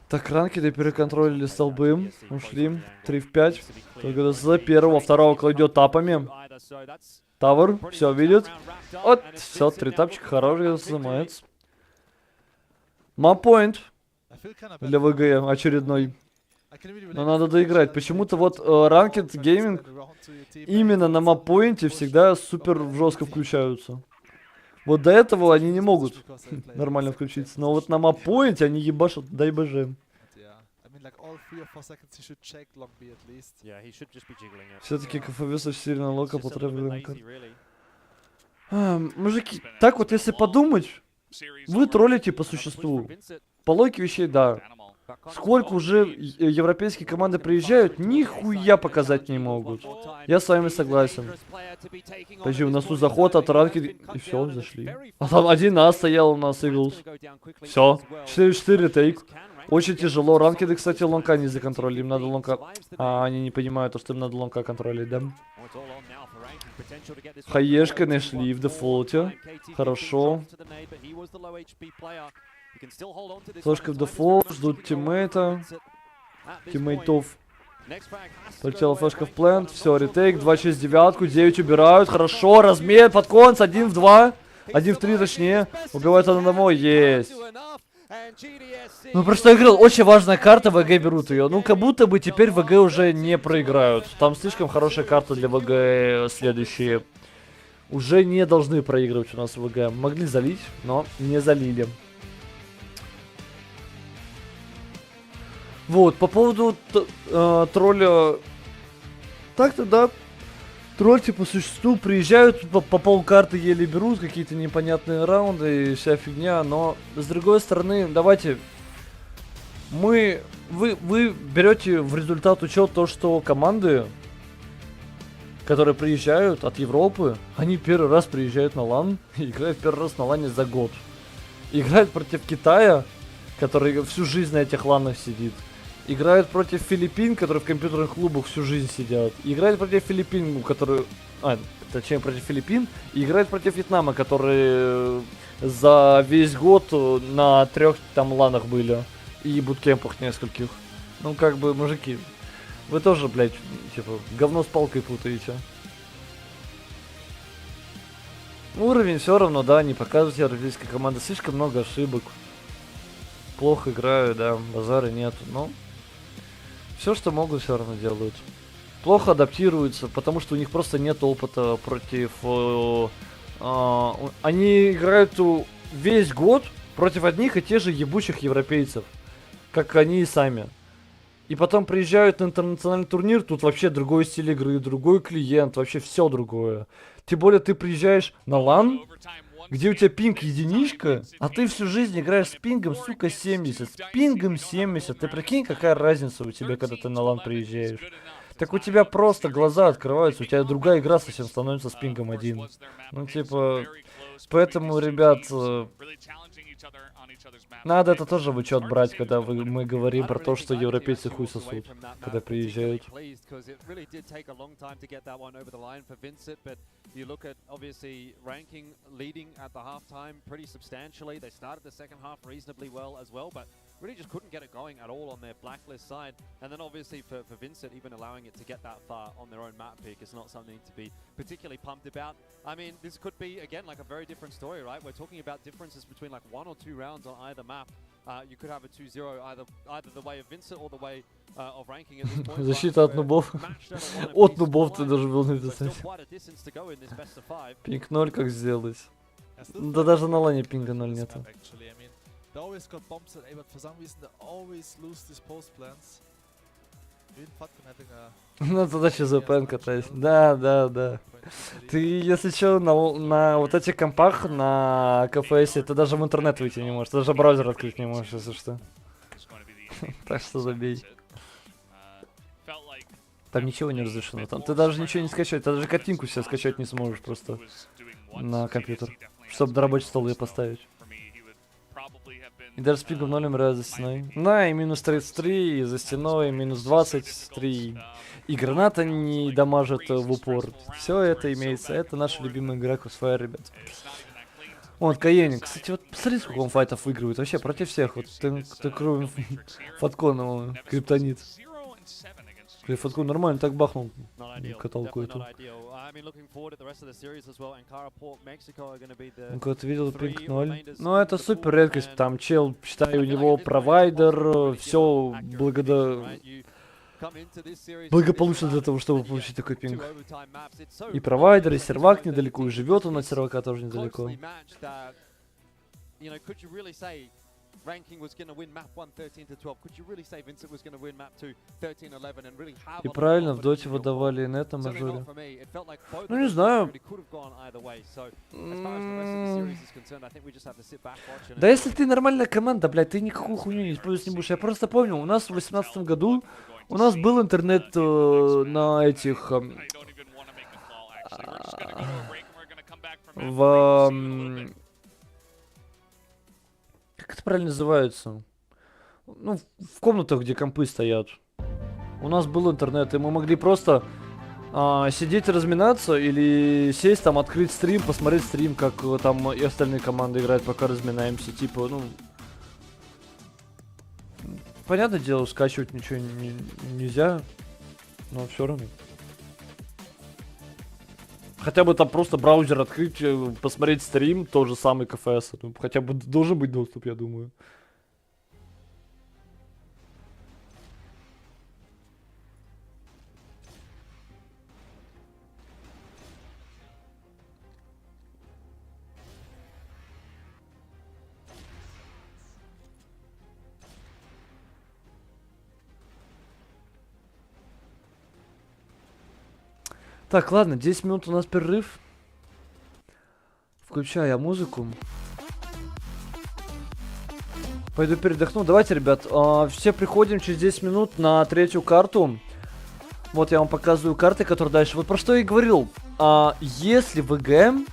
Так, ранкеды переконтролили столбы, ушли, 3 в 5. ТГДЗ первого, второго кладет тапами. Тавр, все видит. Вот, все, 3 тапчика, хороший, занимается. Маппоинт для ВГ очередной. Но надо доиграть. Почему-то вот ранкед гейминг именно на маппоинте всегда супер жестко включаются. Вот до этого они не могут нормально включиться. Но вот на маппоинте они ебашат, дай боже. Все-таки КФВС очень сильно лока потребует. Мужики, так вот если подумать, вы троллите по существу. По логике вещей, да. Сколько уже европейские команды приезжают, нихуя показать не могут. Я с вами согласен. Подожди, у нас тут заход от ранки... И все, зашли. А там 1А стоял у нас Иглс. Все, 4-4 тейк. Очень тяжело. Ранкеды, кстати, лонка не законтролили. Им надо лонка... А, они не понимают, что им надо лонка контролить, да? Хаешка нашли в дефолте. Хорошо. Флешка в дефолт, ждут тиммейтов. Полетела флешка в плент, все, ретейк, 2 через 9, 9 убирают, хорошо, размен, под конц, 1 в 2, 1 в 3 точнее, убивают одного, есть. Ну просто играл, очень важная карта, ВГ берут ее, ну как будто бы теперь ВГ уже не проиграют, там слишком хорошая карта для ВГ следующие. Уже не должны проигрывать у нас ВГ, могли залить, но не залили. Вот, по поводу тролля... Так-то, да. Тролль, типа, существует, приезжают, по полкарты еле берут, какие-то непонятные раунды и вся фигня, но, с другой стороны, давайте... Вы берете в результат учет то, что команды, которые приезжают от Европы, они первый раз приезжают на лан, и играют первый раз на лане за год. Играют против Китая, который всю жизнь на этих ланах сидит. Играют против Филиппин, которые в компьютерных клубах всю жизнь сидят. Играют против Филиппин, которые... точнее, против Филиппин. И играют против Вьетнама, которые за весь год на 3 там ланах были. И буткемпах нескольких. Ну, как бы, мужики, вы тоже, блядь, типа, говно с палкой путаете. Уровень все равно, да, не показывает европейская команда. Слишком много ошибок. Плохо играю, да, базара нету, но... Все, что могут, все равно делают. Плохо адаптируются, потому что у них просто нет опыта против... они играют весь год против одних и тех же ебучих европейцев. Как они и сами. И потом приезжают на интернациональный турнир, тут вообще другой стиль игры, другой клиент, вообще все другое. Тем более ты приезжаешь на лан, где у тебя пинг единичка, а ты всю жизнь играешь с пингом, сука, 70. С пингом 70. Ты прикинь, какая разница у тебя, когда ты на лан приезжаешь. Так у тебя просто глаза открываются, у тебя другая игра совсем становится с пингом 1. Ну, типа, поэтому, ребят, Надо это тоже в учет брать, когда мы говорим про то, что европейцы хуй сосут, когда приезжают. You look at obviously ranking leading at the halftime pretty substantially. They started the second half reasonably well as well, but really just couldn't get it going at all on their blacklist side. And then obviously for Vincent, even allowing it to get that far on their own map pick is not something to be particularly pumped about. I mean, this could be, again, like a very different story, right? We're talking about differences between like 1 or 2 rounds on either map. You could have a 2-0 either the way of Vincent or the way of ranking at this point. Защита от нубов. От нубов ты даже был написать. Пинг 0 как сделать? Да даже на лане пинга 0 нету. They always got bombs at A, but for some reason they always lose these post plans. Ну туда еще ЗПН катаюсь. Да, да, да. Ты, если что, на вот этих компах, на КФС, ты даже в интернет выйти не можешь. Ты даже браузер открыть не можешь, если что. Так что забей. Там ничего не разрешено. Там ты даже ничего не скачать. Ты даже картинку себе скачать не сможешь просто на компьютер, чтобы на рабочий стол ее поставить. И даже с пингом 0 умираю за стеной. Да, и минус 33, и за стеной, и минус 23. И граната не дамажит в упор. Все это имеется. Это наша любимая игра Corsair, ребят. Вот, Каенин. Кстати, вот посмотри, сколько он файтов выигрывает. Вообще, против всех. Вот, ты кроме Фаткона, криптонит. Фаткон нормально так бахнул каталку эту. Ну-ка, ты видел пинг 0? Ну, это супер редкость. Там чел, считай, у него провайдер, все благополучно для того, чтобы получить такой пинг. И провайдер, и сервак недалеко, и живет он от сервака тоже недалеко. Ranking was going to win map 1 13-12. Could you really say Vincent was going to win map 2 13-11 and really have? И правильно, в доте выдавали на этом мажоре. Ну не знаю. Да если ты нормальная команда, блядь, ты никакую хуйню не использовать не будешь. Я просто помню, у нас в 2018 году у нас был интернет на этих как это правильно называется? Ну, в комнатах, где компы стоят. У нас был интернет, и мы могли просто сидеть разминаться или сесть там, открыть стрим, посмотреть стрим, как там и остальные команды играют, пока разминаемся. Типа, ну... Понятное дело, скачивать ничего нельзя, но все равно. Хотя бы там просто браузер открыть, посмотреть стрим, тот же самый КФС. Ну, хотя бы должен быть доступ, я думаю. Так, ладно, 10 минут у нас перерыв. Включаю я музыку. Пойду передохну. Давайте, ребят, все приходим через 10 минут на 3-ю карту. Вот я вам показываю карты, которые дальше. Вот про что я и говорил. Если ВГ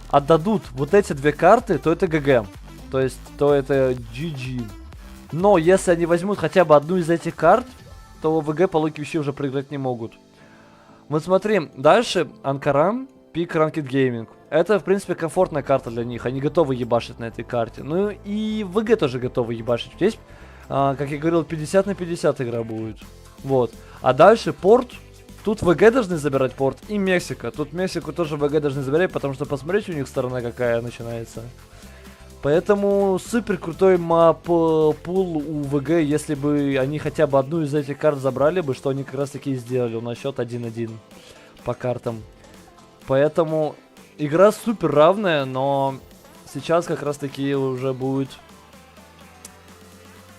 отдадут вот эти 2 карты, то это ГГ. То есть, то это GG. Но если они возьмут хотя бы одну из этих карт, то ВГ по логике вообще уже проиграть не могут. Вот смотри, дальше Анкара, пик Ranked Gaming. Это, в принципе, комфортная карта для них. Они готовы ебашить на этой карте. Ну и ВГ тоже готовы ебашить. Здесь, как я говорил, 50 на 50 игра будет. Вот. А дальше порт. Тут ВГ должны забирать порт. И Мексика. Тут Мексику тоже ВГ должны забирать, потому что посмотрите, у них сторона какая начинается. Поэтому супер крутой мап-пул у ВГ, если бы они хотя бы одну из этих карт забрали бы, что они как раз таки и сделали. У нас счет 1-1 по картам. Поэтому игра супер равная, но сейчас как раз таки уже будет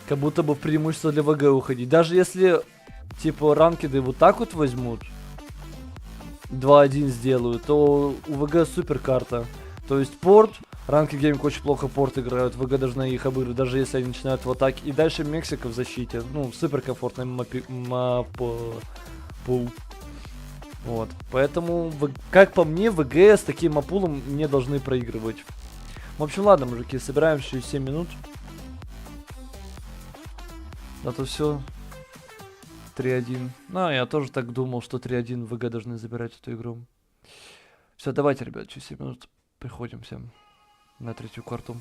как будто бы в преимущество для ВГ уходить. Даже если типа ранкеды вот так вот возьмут, 2-1 сделают, то у ВГ супер карта. То есть порт, Ranked Gaming очень плохо порт играют, ВГ должны их обыгрывать, даже если они начинают в атаке. И дальше Мексика в защите. Ну, супер комфортный мап-пул. Вот. Поэтому, как по мне, ВГ с таким мапулом не должны проигрывать. В общем, ладно, мужики, собираемся через 7 минут. А то все 3-1. Ну, я тоже так думал, что 3-1 ВГ должны забирать эту игру. Все, давайте, ребят, через 7 минут приходимся на третью карту.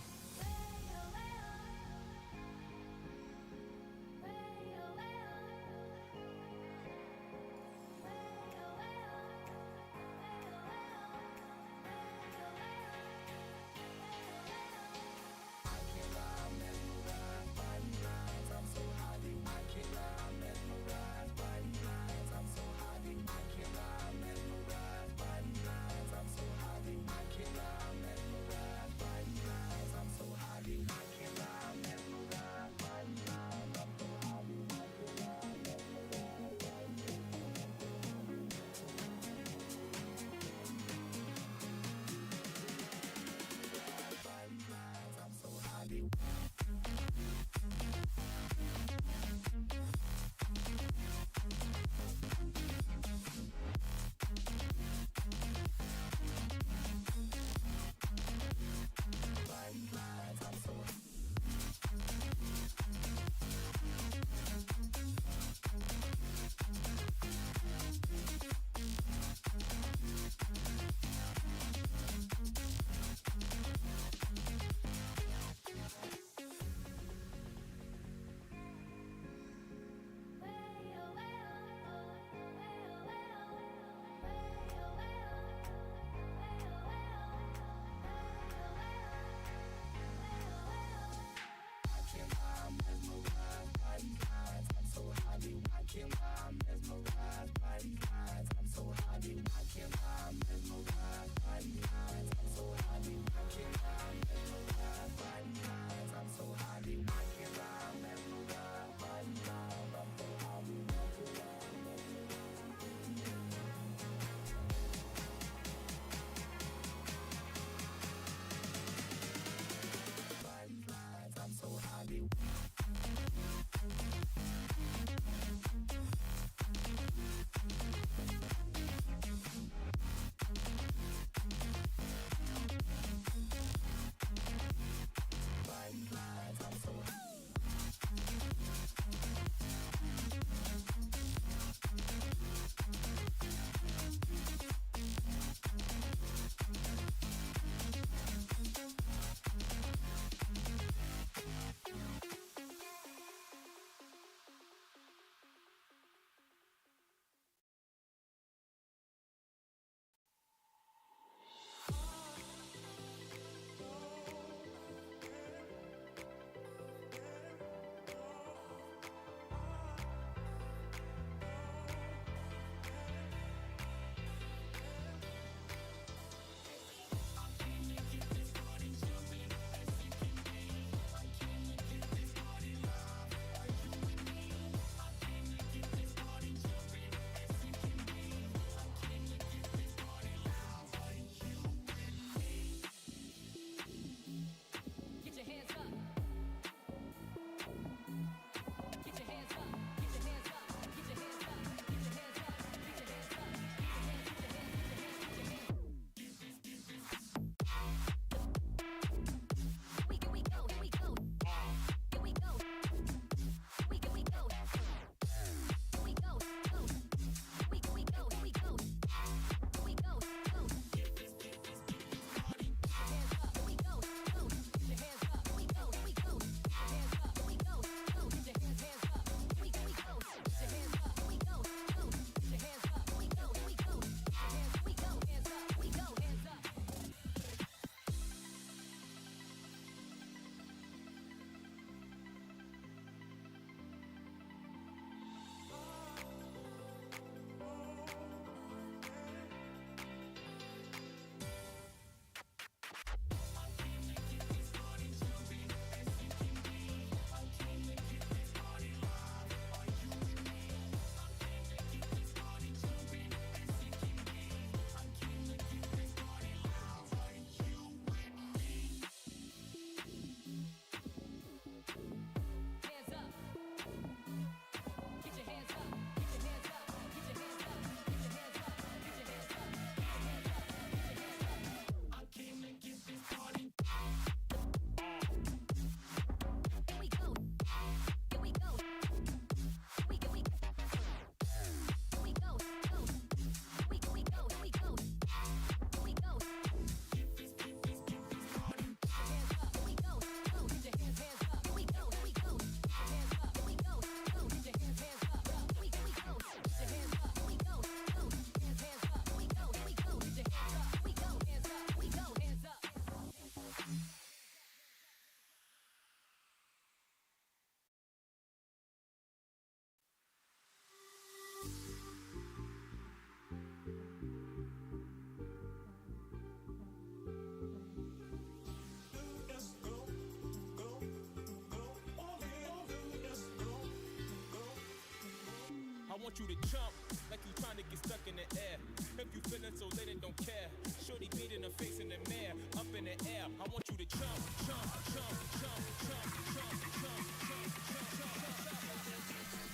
want you to jump like you trying to get stuck in the air. If you feeling so lit and don't care, shorty beating her face in the mirror, up in the air. I want you to jump, jump, jump, jump, jump, jump, jump, jump, jump,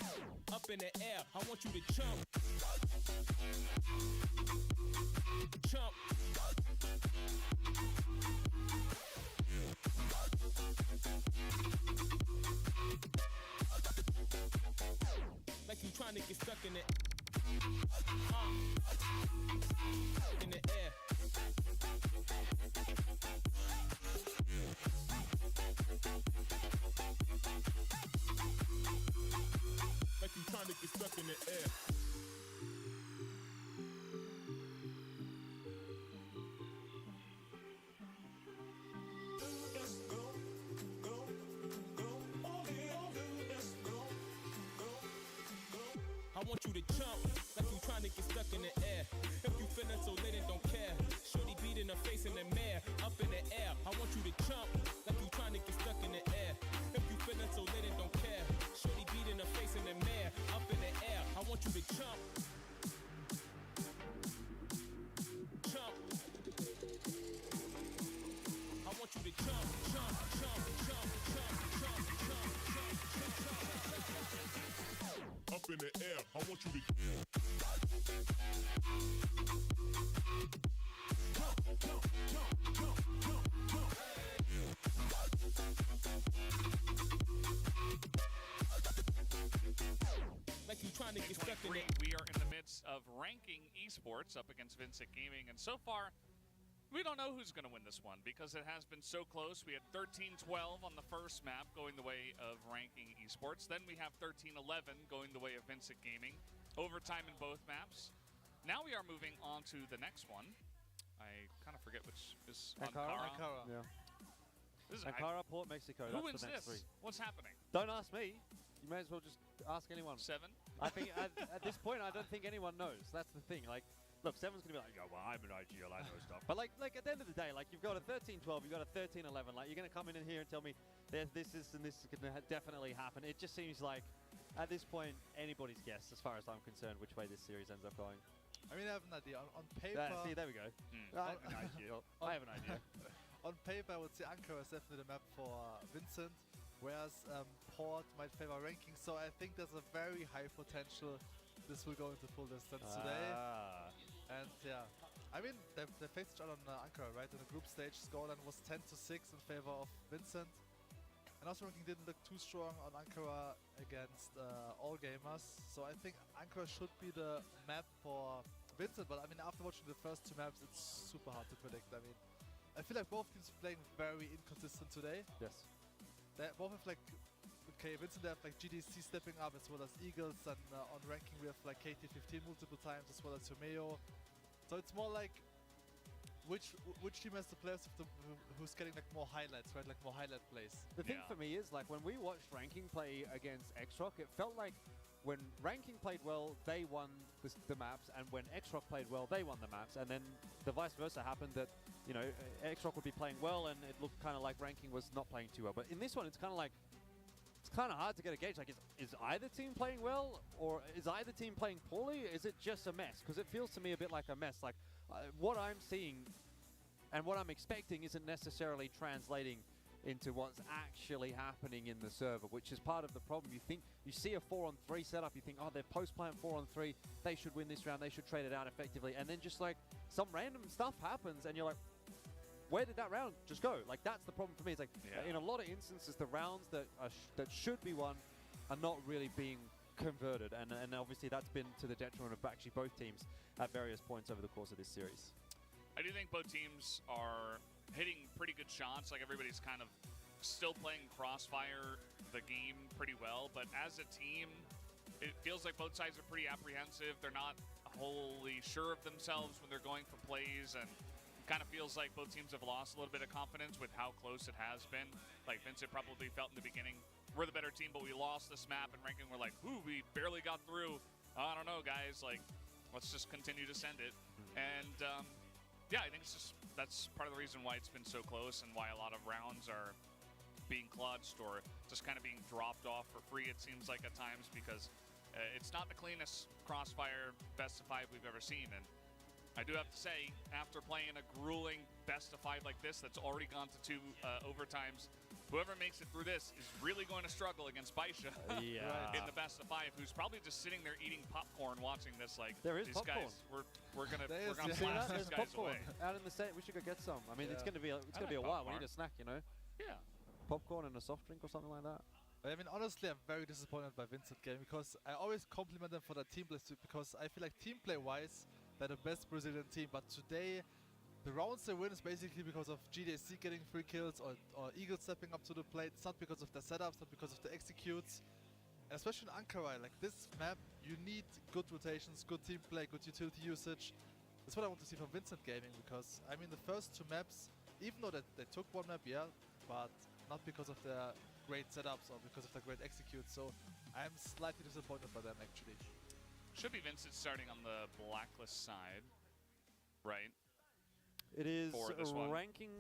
jump. Up in the air, I want you to jump. Jump. Like you trying to get stuck in it. In the air. Like you trying to get stuck in the air. I want you to jump like you trying to get stuck in the air. If you feeling so lit and don't care, shorty beating her face in the mirror, up in the air. I want you to jump like you trying to get stuck in the air. If you feeling so lit and don't care, shorty beating her face in the mirror, up in the air. I want you to jump. Jump. I want you to jump, jump, jump, jump, jump, jump, jump, jump, jump, jump. Up in the air, I want you to jump, jump, jump, jump, jump, jump. Like you trying to get stuck in it. We are in the midst of ranking esports up against Vincent Gaming, and so far, we don't know who's going to win this one because it has been so close. We had 13-12 on the first map going the way of ranking esports. Then we have 13-11 going the way of Vincent Gaming. Overtime in both maps. Now we are moving on to the next one. I kind of forget which is Ankara. Yeah. This is Ankara, Port Mexico. Who That's wins the next this? three. What's happening? Don't ask me. You may as well just ask anyone. 7? I think at this point, I don't think anyone knows. That's the thing. Like, look, 7's going to be like, yo, well, I'm an IGL, I know stuff. But, like at the end of the day, like, you've got a 13-12, you've got a 13-11. Like, you're going to come in here and tell me this is going to definitely happen. It just seems like, at this point, anybody's guess, as far as I'm concerned, which way this series ends up going. I mean, I have an idea. On paper... see, there we go. I have an idea. I have an idea. On paper, I would say Ankara is definitely the map for Vincent, whereas Port might favor ranking. So I think there's a very high potential this will go into full distance today. And yeah, I mean, they faced each other on Ankara, right? In the group stage, scoreline was 10-6 in favor of Vincent. And also ranking didn't look too strong on Ankara against all gamers. So I think Ankara should be the map for Vincent. But I mean, after watching the first two maps, it's super hard to predict. I mean, I feel like both teams are playing very inconsistent today. Yes. They both have like, okay, Vincent, they have like GDC stepping up as well as Eagles, and on ranking we have like KT15 multiple times as well as Romeo. So it's more like which team has the players who's getting like more highlights, right? Like more highlight plays. The thing for me is like when we watched ranking play against Xrock, it felt like when ranking played well, they won the maps, and when Xrock played well, they won the maps, and then the vice versa happened that, you know, Xrock would be playing well and it looked kind of like ranking was not playing too well. But in this one, it's kind of like, it's kind of hard to get a gauge. Like, is either team playing well, or is either team playing poorly? Is it just a mess? Because it feels to me a bit like a mess. Like, what I'm seeing and what I'm expecting isn't necessarily translating into what's actually happening in the server, which is part of the problem. You see a 4-on-3 setup, you think, oh, they're post-plant 4-on-3, they should win this round, they should trade it out effectively, and then just like some random stuff happens and you're like, where did that round just go? Like, that's the problem for me. It's like, in a lot of instances, the rounds that should be won are not really being converted, and obviously that's been to the detriment of actually both teams at various points over the course of this series. I do think both teams are hitting pretty good shots. Like, everybody's kind of still playing Crossfire the game pretty well, but as a team, it feels like both sides are pretty apprehensive. They're not wholly sure of themselves when they're going for plays, and it kind of feels like both teams have lost a little bit of confidence with how close it has been. Like, Vincent probably felt in the beginning, we're the better team, but we lost this map, and ranking we're like, ooh, we barely got through. I don't know, guys, like, let's just continue to send it. And yeah, I think it's just, that's part of the reason why it's been so close and why a lot of rounds are being clutched or just kind of being dropped off for free, it seems like at times, because It's not the cleanest Crossfire best of 5 we've ever seen, and I do have to say, after playing a grueling best of 5 like this that's already gone to 2 overtimes, whoever makes it through this is really going to struggle against Baisha in the best of 5, who's probably just sitting there eating popcorn watching this. Like, these popcorn. guys, we're gonna blast these guys away. Out in the set, we should go get some. I mean, it's gonna be a while. We need a snack, you know. Yeah. Popcorn and a soft drink or something like that. I mean, honestly, I'm very disappointed by Vincent game because I always compliment them for their team play because I feel like team play wise they're the best Brazilian team. But today, the rounds they win is basically because of GDC getting free kills or Eagle stepping up to the plate. It's not because of their setups, not because of the executes. And especially in Untitled, like this map, you need good rotations, good team play, good utility usage. That's what I want to see from Vincent Gaming because I mean the first 2 maps, even though they took 1 map, yeah, but not because of their great setups or because of their great executes. So I'm slightly disappointed by them actually. Should be Vincent starting on the blacklist side, right? It is ranking.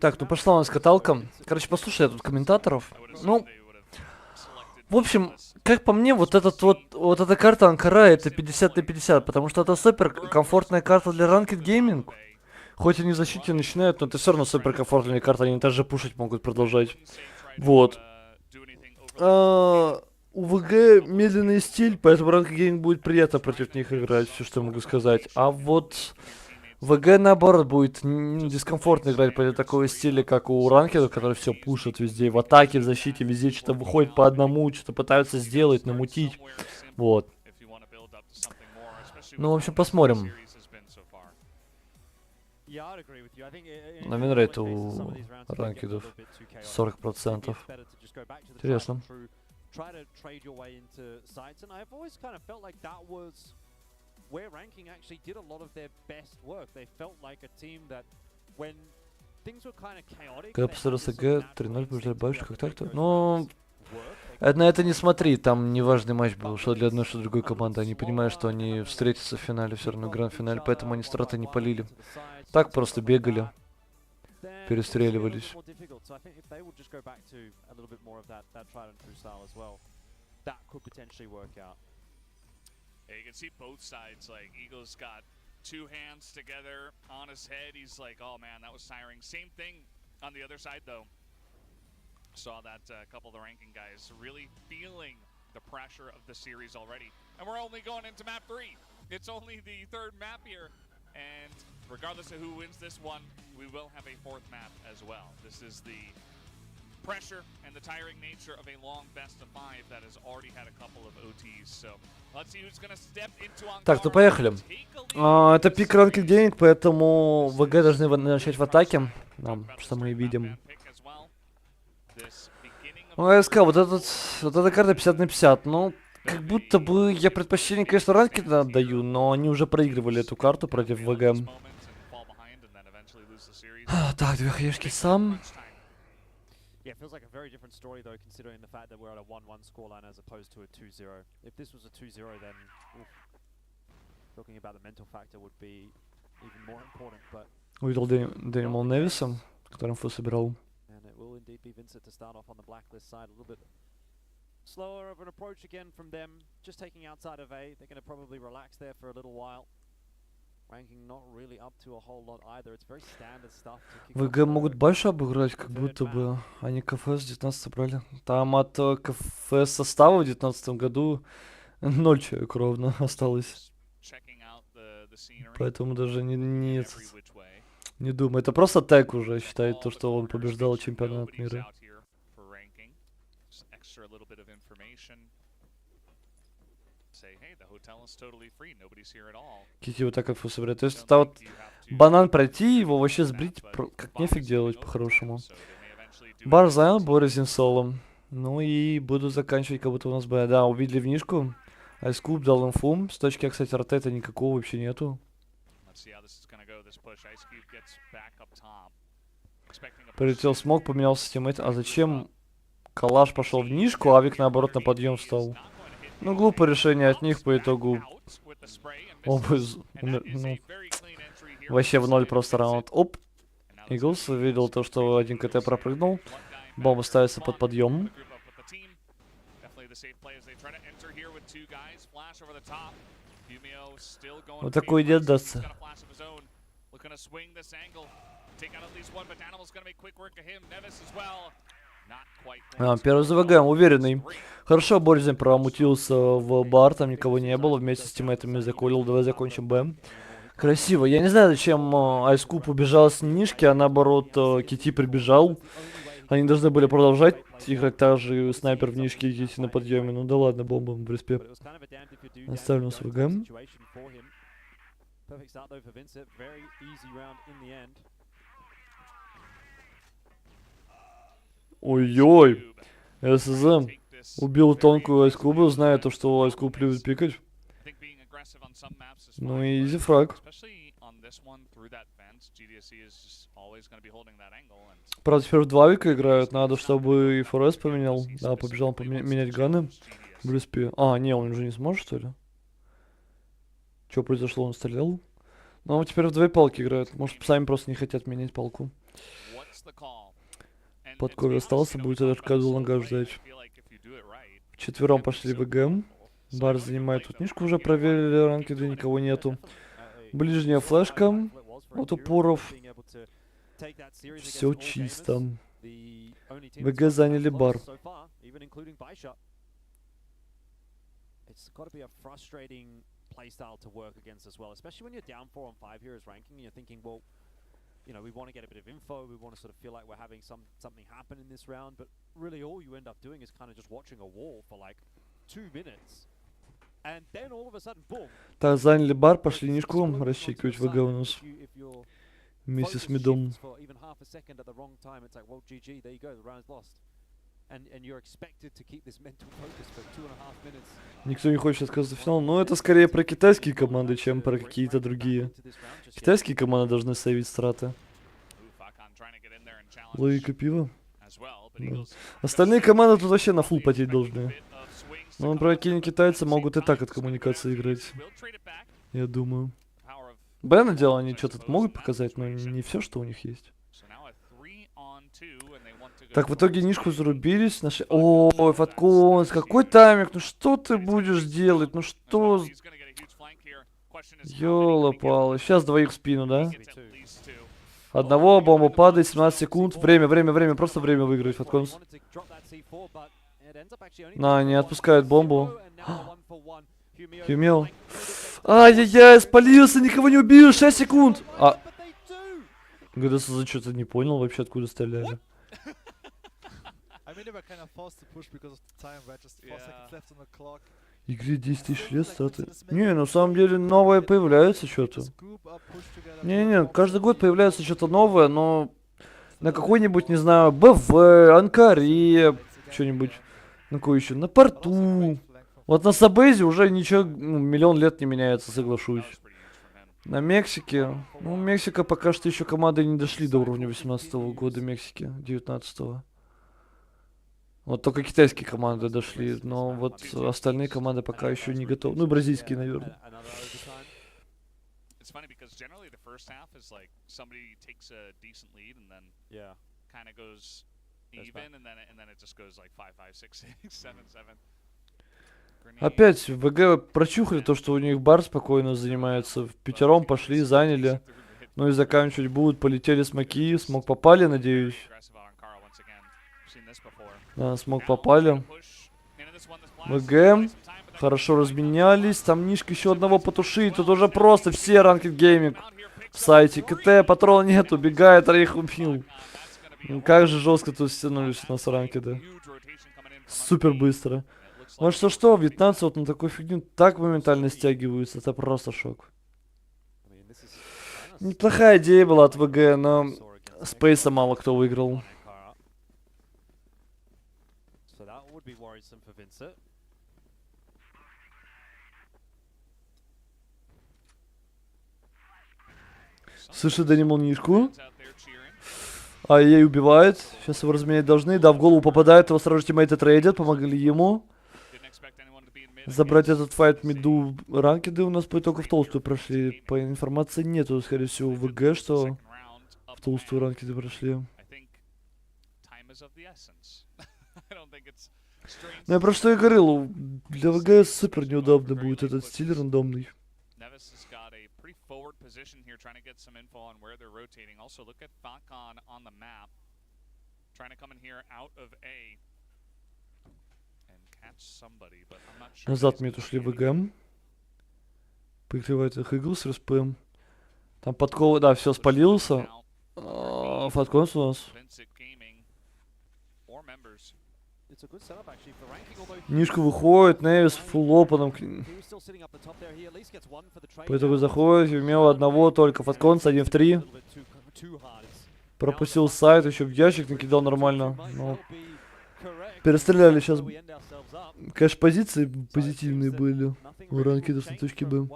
Так, ну пошла у нас каталка. Короче, послушай я тут комментаторов. Ну, в общем, как по мне, вот эта карта Анкара это 50 на 50, потому что это супер комфортная карта для Ranked Gaming. Хоть они в защите начинают, но это все равно супер комфортная карта, они даже пушить могут продолжать. Вот. У ВГ медленный стиль, поэтому Ranked Gaming будет приятно против них играть, все, что я могу сказать. А вот ВГ, наоборот, будет дискомфортно играть против такого стиля, как у Ranked, который все пушит везде, в атаке, в защите, везде что-то выходит по одному, что-то пытаются сделать, намутить. Вот. Ну, в общем, посмотрим. На винрейт у ранкедов 40%. Интересно. Try to trade your way into sites, and I've always kind of felt like that was where ranking actually did a lot of their best work. They felt like a team that when things were kind of chaotic. Когда постарался Г 3-0 побеждали больше, как так-то. Ну, на это не смотри, там неважный матч был, что для одной, что для другой команды. Они понимают, что они встретятся в финале, все равно гранд-финале, поэтому они страты не полили. Так просто бегали, перестреливались. Yeah, you can see both sides, like Eagle's got 2 hands together on his head. He's like, oh man, that was tiring. Same thing on the other side though. Saw that a couple of the ranking guys really feeling the pressure of the series already. And we're only going into map 3. It's only the 3rd map here. And regardless of who wins this one, we will have a 4th map as well. This is the pressure and the tiring nature of a long best of 5 that has already had a couple of OTs. So let's see who's going to step into on. Так, ну поехали. Это пик Ranked Gaming, поэтому ВГ должны начать в атаке. Что мы видим. Ну, я сказал, вот эта карта 50 на 50. Ну, как будто бы я предпочтение, конечно, Ranked отдаю, но они уже проигрывали эту карту против ВГ. Так, 2 хаешки сам. Yeah, it feels like a very different story though, considering the fact that we're at a 1-1 scoreline as opposed to a 2-0. If this was a 2-0, then talking about the mental factor would be even more important. But увидел Дэниела Невиса, который инфу собирал. And it will indeed be Vincent to start off on the blacklist side. A little bit slower of an approach again from them, just taking outside of A. They're going to probably relax there for a little while. Ranking not really up to a whole lot either. It's very standard stuff. ВГ могут больше обыграть, как будто бы они КФС в 19 брали. Там от КФС состава в 19 году 0 человек ровно осталось. Поэтому даже не думаю. Это просто тег уже считает то, что он побеждал чемпионат мира. Кити вот так инфу собирает. То есть это вот банан пройти, его вообще сбрить, как нефиг делать по-хорошему. Бар занял, Борис солом. Ну и буду заканчивать, как будто у нас бы... Да, увидели внишку. Айскуб дал инфу. С точки, кстати, ротета никакого вообще нету. Прилетел смог, поменялся тиммейт. А зачем Калаш пошел в нишку, а Авик наоборот на подъем встал? Ну, глупое решение от них по итогу. Оба, вообще в 0 просто раунд. Оп. Иглс увидел то, что один КТ пропрыгнул. Бомба ставится под подъем. Вот такой дед дастся. Первый ЗВГ, уверенный. Хорошо, Борзин промутился в бар, там никого не было, вместе с тиммейтами закулил. Давай закончим Б. Красиво. Я не знаю, зачем Айскуп убежал с нишки, а наоборот Кити прибежал. Они должны были продолжать играть так же, снайпер в нишке и Кити на подъеме. Ну да ладно, бомба в респе. Оставим СВГ. Ой-ой. СЗ убил тонкую Айскубу, зная то, что Айскуб любит пикать. Ну и изи фраг. Правда, теперь в 2 века играют. Надо, чтобы и ФРС поменял. Да, побежал менять ганы. В респе. А, не, он уже не сможет, что ли? Что произошло? Он стрелял? Ну, теперь в 2 палки играют. Может, сами просто не хотят менять палку. Подкове остался, будет от аркаду лонга ждать. Вчетвером пошли в ГМ. Бар занимает тут нишку, уже проверили, ранкеды никого нету. Ближняя флешка от упоров. Все чисто. ВГ заняли бар. You know, we want to get a bit of info, we want to sort of feel like we're having something happen in this round, but really all you end up doing is kind of just watching a wall for like 2 minutes. And then all of a sudden, boom. Так, заняли бар, пошли нишку расчекивать ВГ у нас. Вместе с мидом. Никто не хочет отказаться в финал, но это скорее про китайские команды, чем про какие-то другие. Китайские команды должны сейвить страты. Логика пива. Да. Остальные команды тут вообще на фул потеть должны. Но про какие китайцы могут и так от коммуникации играть. Я думаю. Б дело они что-то могут показать, но не все, что у них есть. Так, в итоге нишку зарубились. Наши... Ой, Фатконс, какой тайминг? Ну что ты будешь делать? Ну что... Ёлопало. Сейчас двоих в спину, да? Одного, бомба падает, 17 секунд. Время. Просто время выиграть, Фатконс. На, не отпускают бомбу. Хюмел. Ай-яй-яй, спалился, никого не убил, 6 секунд. А... ГДС за что-то не понял вообще, откуда стреляли. Игре 10 тысяч лет статы. Не, на самом деле новое появляется что-то. Не, каждый год появляется что-то новое, но на какой-нибудь, не знаю, БВ, Анкаре, что-нибудь, на какой еще, на порту. Вот на Сабейзе уже ничего, миллион лет не меняется, соглашусь. На Мексике, ну, Мексика пока что еще команды не дошли до уровня 18-го года Мексики, 19-го. Вот только китайские команды дошли, но вот остальные команды пока еще не готовы. Ну, бразильские, наверное. Опять ВГ прочухали то, что у них бар спокойно занимается. В пятером пошли, заняли. Ну и заканчивать будут. Полетели смоки. Смог попали, надеюсь. Да, смог попали. ВГ. Хорошо разменялись. Там нишка еще одного потушить. Тут уже просто все ранкед гейминг в сайте. КТ, патрона нет, убегает, троих убил. Ну, как же жестко тут стянулись у нас ранкеды. Супер быстро. Вот что, вьетнамцы вот на такую фигню так моментально стягиваются. Это просто шок. Неплохая идея была от ВГ, но спейса мало кто выиграл. Слышит Данимал нишку. А ей убивает. Сейчас его разменять должны. Да, в голову попадает. Его сразу тиммейты трейдят. Помогли ему. Забрать этот файт миду. Ранкеды у нас по итогу в толстую прошли. По информации нету, скорее всего, в ВГ, что в толстую ранкеды прошли. Ну я про что и говорил, для ВГС супер неудобно будет этот стиль рандомный. Назад мне ушли ВГ. Прикрывает их Иглс, РСПМ. Там подкова, да, все спалился. Фатконс у нас. Нишка выходит, Невис фулл опеном. По итогу заходит, имел одного только. Фатконс 1 в 3. Пропустил сайт, еще в ящик накидал нормально. Но перестреляли сейчас. Конечно, позиции позитивные были. У ранкидов на точке Б.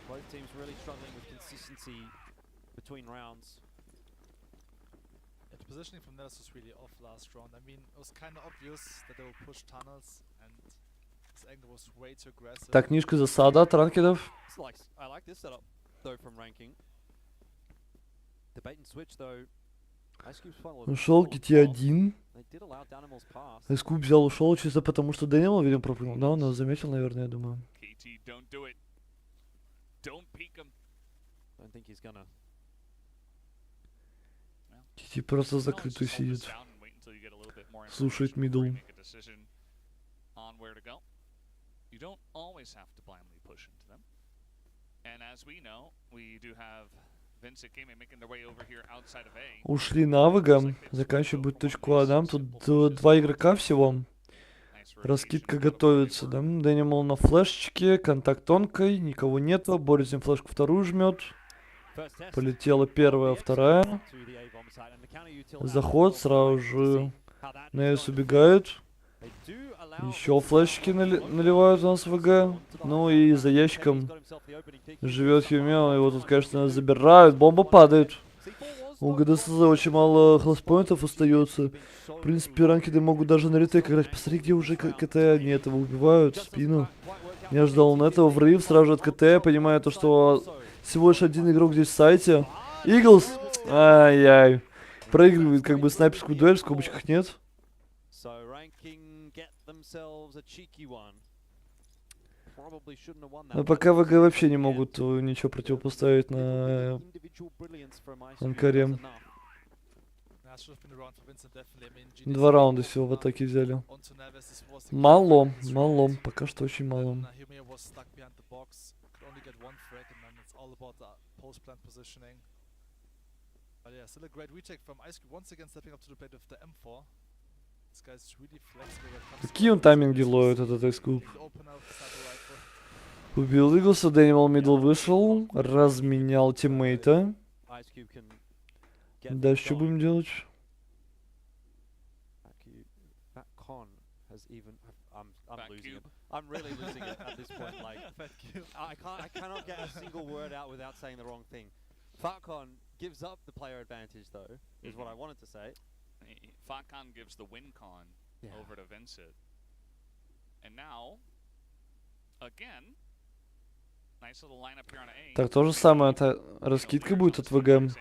Both teams really struggling with consistency between rounds. Yeah, the positioning from Nellis was really off last round. I mean, it was kind of obvious that they would push tunnels, and this angle was way too aggressive. Так, Нишка засада от ранкидов. I like this setup, though, from ranking. The bait and switch, though. Ушел GT1. SQ взял, ушел чисто потому, что Дэниел, видимо, пропрыгнул. Да, он его заметил, наверное, я думаю. GT просто закрытый сидит. Слушает мидл. Ушли на АВГ, заканчивают точку А, да? Тут 2 игрока всего. Раскидка готовится, да? Дэнимал на флешечке, контакт тонкой, никого нету. Борисин флешку вторую жмет. Полетела первая, вторая. Заход, сразу же Невис убегают. Еще флешки наливают у нас в ВГ. Ну и за ящиком живет Хюмел. Его тут, конечно, забирают. Бомба падает. У ГДСЗ очень мало хелспоинтов остается. В принципе, ранкиды могут даже на ретейк играть. Посмотри, где уже КТ. Они этого убивают. Спину. Я ждал он этого. Врыв сразу же от КТ. Понимая то, что всего лишь один игрок здесь в сайте. Иглс. Ай-яй. Проигрывает как бы снайперскую дуэль. В скобочках нет. Но пока ВГ вообще не могут ничего противопоставить на Анкаре. 2 раунда всего в атаке взяли. Мало, мало, пока что очень мало. Какие он тайминги ловит, этот X-Cube? Убил Иглса, Дэнимал мидл вышел, разменял тиммейта. Дальше что будем делать? I'm really losing it at this point. Like, I cannot get a single word out without saying the wrong thing. Falcon gives up the player advantage, though, is what I wanted to say. Falcon gives the win con over to Vincent. And now, again, nice little lineup here on A. Так, то же самое, это раскидка будет от ВГ.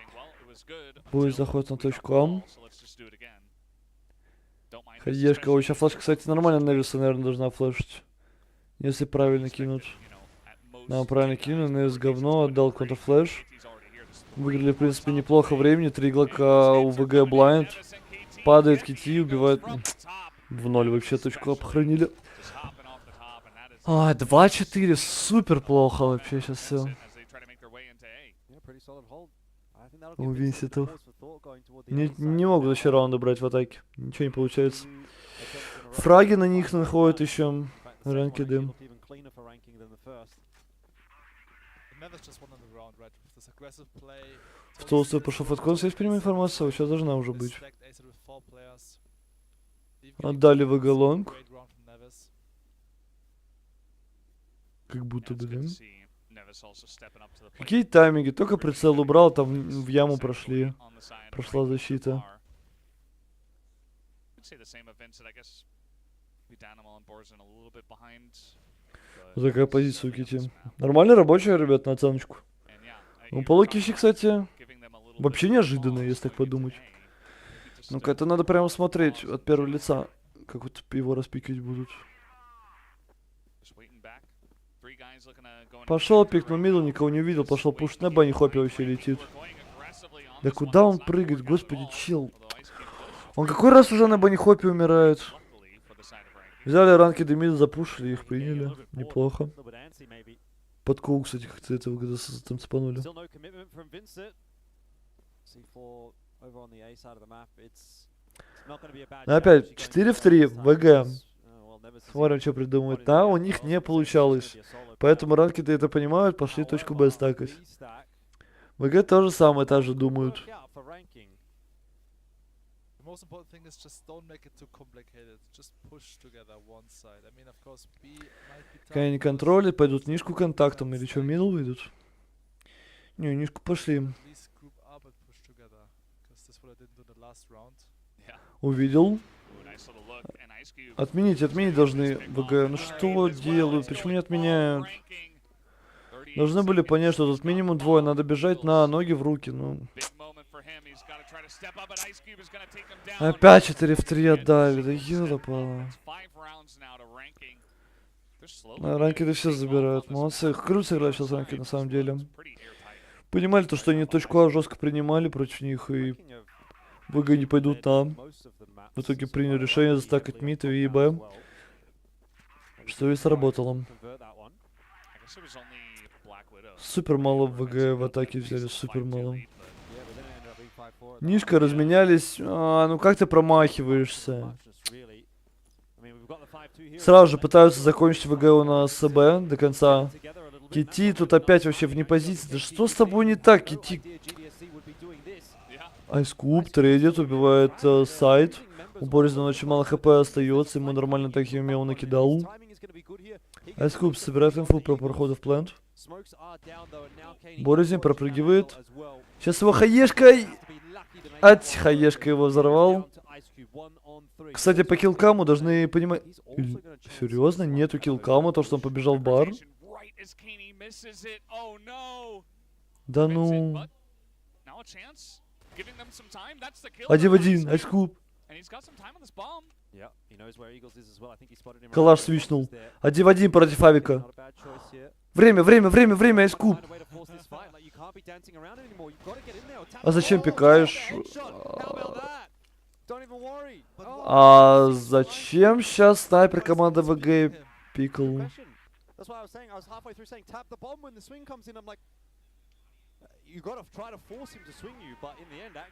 Будет заход на точку А. Ходешка, ой, сейчас флешка, кстати, нормально Невиса, наверное, должна флешить. Если правильно кинут. Да, правильно кинул, Невис говно, отдал контрфлэш. Выиграли, в принципе, неплохо времени. 3 игрока у ВГ блайнд. Падает Кити, убивает. В 0 вообще точку А похоронили. 2-4, супер плохо вообще сейчас все. У Винситов. Не могут еще раунды брать в атаке. Ничего не получается. Фраги на них находят еще. Ранкиды. В толстую пошел фатконс, есть прямая информация, сейчас должна уже быть. Отдали ВГ лонг. Как будто бы, да? Какие тайминги? Только прицел убрал, там в яму прошли. Прошла защита. Такая позиция у Кити. Нормально рабочая, ребят, на оценочку. У Полукищи, кстати, Вообще неожиданно, если так подумать. Ну-ка, это надо прямо смотреть от первого лица, как вот его распикивать будут. Пошел, пикнул мидл, никого не увидел, пошел пуш на бане, хопе вообще летит. Да куда он прыгает, господи, чел. Он какой раз уже на бане хопе умирает? Взяли ранки до мидл, запушили, их приняли. Неплохо. Под кул, кстати, как-то этого года там цепанули. Опять 4 в 3, ВГ. Смотрим, что придумывают. Да, у них не получалось. Поэтому ранки-то это понимают, пошли точку Б стакать. ВГ то же самое, также думают. Когда они контролят, пойдут нишку контактом или что, мидл выйдут? Не, нишку пошли. Увидел. Отменить должны ВГ. Ну что делают? Почему не отменяют? Должны были понять, что тут минимум двое. Надо бежать на ноги в руки. Ну. Опять 4 в 3 отдали. Да ёлопало. Ранки-то все забирают. Молодцы. Круто сыграли сейчас ранки на самом деле. Понимали то, что они точку А жестко принимали против них и ВГ не пойдут там. В итоге приняли решение застакать мид и Б. Что и сработало. Супер мало ВГ в атаке взяли, супер мало. Нишка разменялись. Ну как ты промахиваешься? Сразу же пытаются закончить ВГ у нас с Б до конца. Кити тут опять вообще вне позиции. Да что с тобой не так, Кити? Айскуб трейдит, убивает сайт. У Борисона очень мало хп остается, ему нормально так Химео накидал. Айскуб собирает инфу про проходы в плент. Борисин пропрыгивает. Сейчас его хаешкой. Хаешкой его взорвал. Кстати, по киллкаму должны понимать... Серьезно? Нету киллкама, то что он побежал в бар? Да ну... 1 в 1, Айскуб. Калаш свичнул. 1 в 1 против Авика. Время, Айскуб. А зачем пикаешь? А зачем сейчас снайпер команды ВГ пикал?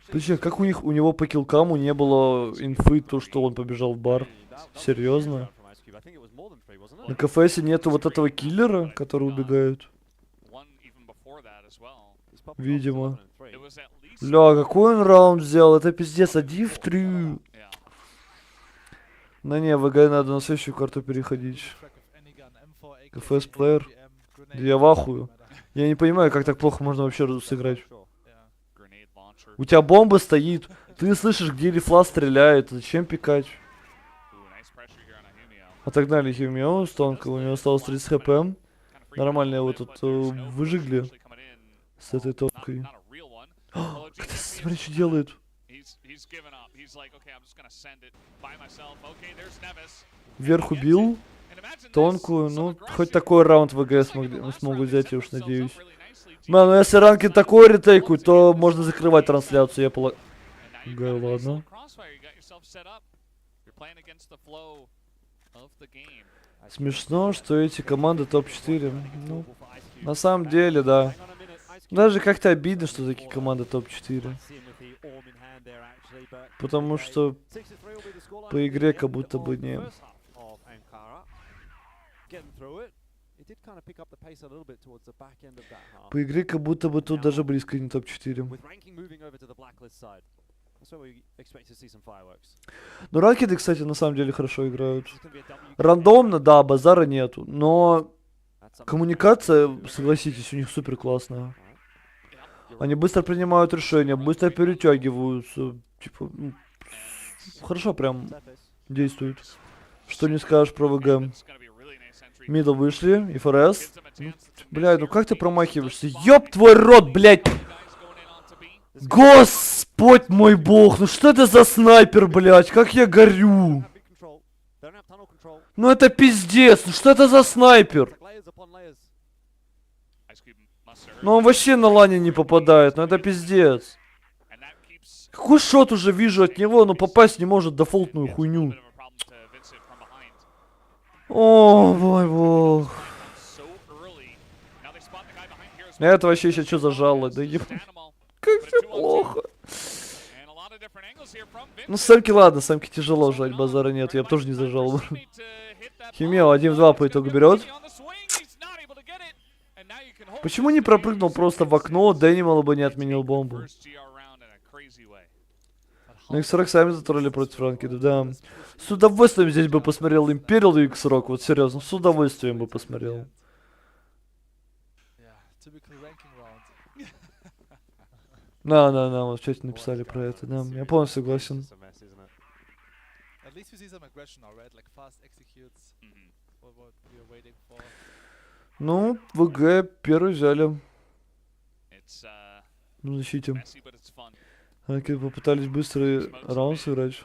Подожди, как у него по киллкаму не было инфы, то что он побежал в бар? Серьезно? На КФСе нету вот этого киллера, который убегает? Видимо. Ля, какой он раунд взял? Это пиздец, 1 в 3. Да не, ВГ надо на следующую карту переходить. КФС плеер. Да я в ахую. Я не понимаю, как так плохо можно вообще сыграть. У тебя бомба стоит. Ты слышишь, где Лифла стреляет. Зачем пикать? Отогнали Химео. Стонка, у него осталось 30 хп. Нормально его тут выжигли. С этой тонкой. Смотри, что делает. Вверх убил. Тонкую, ну, хоть такой раунд ВГ смогут взять, я уж надеюсь. Ну если ранки такой ретейкают, то можно закрывать трансляцию, я полагаю. Ладно. Смешно, что эти команды топ-4. Ну, на самом деле, да. Даже как-то обидно, что такие команды топ-4. Потому что по игре как будто бы не... По игре как будто бы тут даже близко не топ-4. Ну ранкеды, кстати, на самом деле хорошо играют. Рандомно, да, базара нету. Но коммуникация, согласитесь, у них супер классная. Они быстро принимают решения, быстро перетягиваются. Типа, хорошо прям действуют. Что не скажешь про ВГ. Мидл вышли, ФРС. Блядь, ну как ты промахиваешься? Ёб твой рот, блядь! Господь мой бог, ну что это за снайпер, блядь? Как я горю. Ну это пиздец, ну что это за снайпер? Ну он вообще на лане не попадает, ну это пиздец. Какой шот уже вижу от него, но попасть не может, дефолтную хуйню. О, мой бог. Это вообще еще что за жало, да еб... Как все плохо. Ну, самки ладно, самки тяжело жать, базара нет, я бы тоже не зажал. Химео 1 в 2 по итогу берет. Почему не пропрыгнул просто в окно, Дэнимал бы не отменил бомбу? Ну, X-Rock сами затроли против Ранкеда, да. С удовольствием здесь бы посмотрел Империал и X-Rock, вот серьезно, с удовольствием бы посмотрел. Да, вот в чате написали про это, да, я полностью согласен. Ну, ВГ первый взяли. Ну, защите. Ранкеды попытались быстрый раунд сыграть.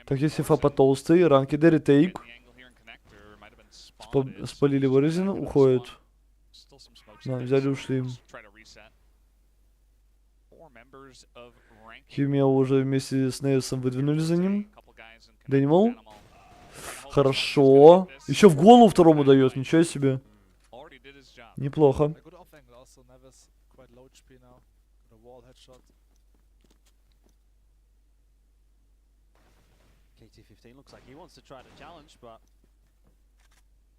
Так, если фа потолстый, ранкеды ретейк. Спалили его резину, уходит. Да, взяли, ушли. Химео уже вместе с Невисом выдвинули за ним. Дэнимал. Хорошо. Еще в голову второму дает, ничего себе. Неплохо. KT15 looks like he wants to try to challenge, but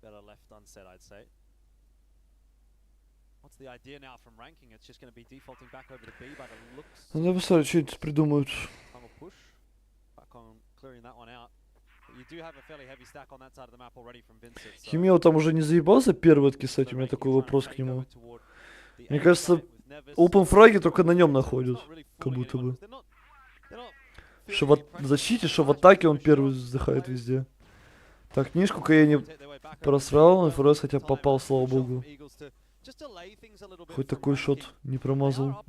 better left unsaid, I'd say. What's the idea now from ranking? It's just going to be defaulting back over to B by the looks. Надо посмотреть, что это придумают. Push back on clearing that one out. But you do have a fairly heavy stack on that side of the map already from Vincent. Химео там уже не заебался первый откисать? У меня такой вопрос к нему. Мне кажется, open фраги только на нем находят, как будто бы. Что в защите, что в атаке он первый вздыхает везде. Так, книжку-ка я не просрал, ФРС хотя попал, слава богу. Хоть такой шот не промазал.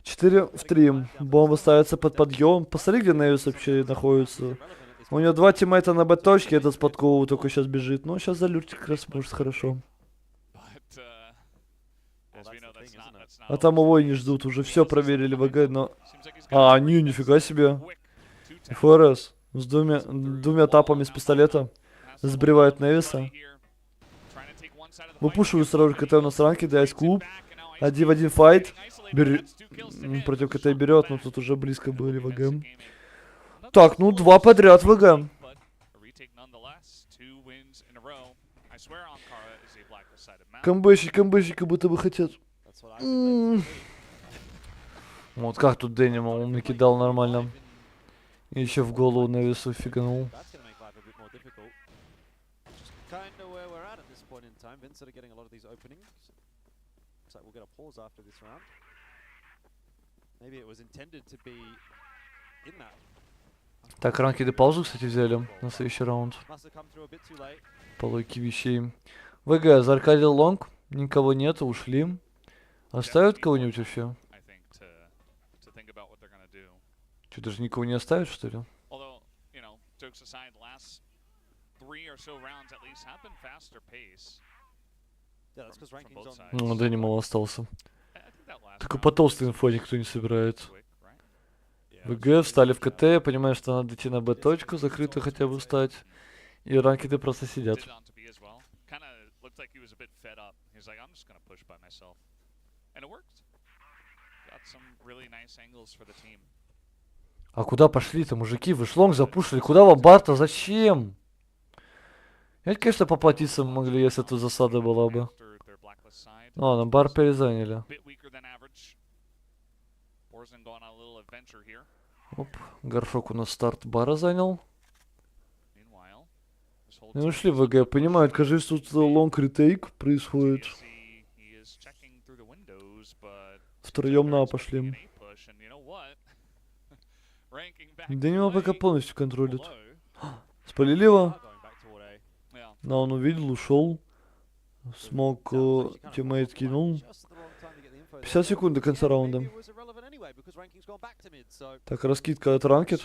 4 в 3. Бомба ставится под подъем. Посмотри, где Невис вообще находится. У него 2 тиммейта на Б-точке, этот с подкову только сейчас бежит. Ну, сейчас залюрчик как раз может хорошо. А там его и не ждут, уже все проверили ВГ, но... А, нифига себе. ФРС с двумя тапами с пистолета сбривает Невиса. Выпушиваю сразу же КТ у нас ранки, да, клуб. 1 в 1 файт. Против КТ берет, но тут уже близко были ВГ. Так, ну 2 подряд ВГ. Камбэщик, как будто бы хотят. Вот как тут Дэнимал, он накидал нормально. И еще в голову Невису фиганул. Так, ранкеды паузу, кстати, взяли на следующий раунд. По логике вещей. ВГ заркадил лонг, никого нет, ушли. Оставят кого-нибудь вообще? Что, даже никого не оставят, что ли? Ну, Дэнимал остался. Только по толстой инфо никто не собирает. ВГ встали в КТ, понимаю, что надо идти на Б-точку, закрытую хотя бы встать. И ранкеды просто сидят. А куда пошли-то, мужики? Вы шлонг запушили. Куда вам бар-то? Зачем? Это, конечно, поплатиться могли, если тут засада была бы. Ладно, бар перезаняли. Оп, горшок у нас старт бара занял. Не ушли в ВГ, понимают, кажется, тут лонг ретейк происходит. Втроем на пошли. Дэнимал пока полностью контролит. Спалили его. Да, он увидел, ушел. Смог тиммейт кинул. 50 секунд до конца раунда. Так, раскидка от ранкет.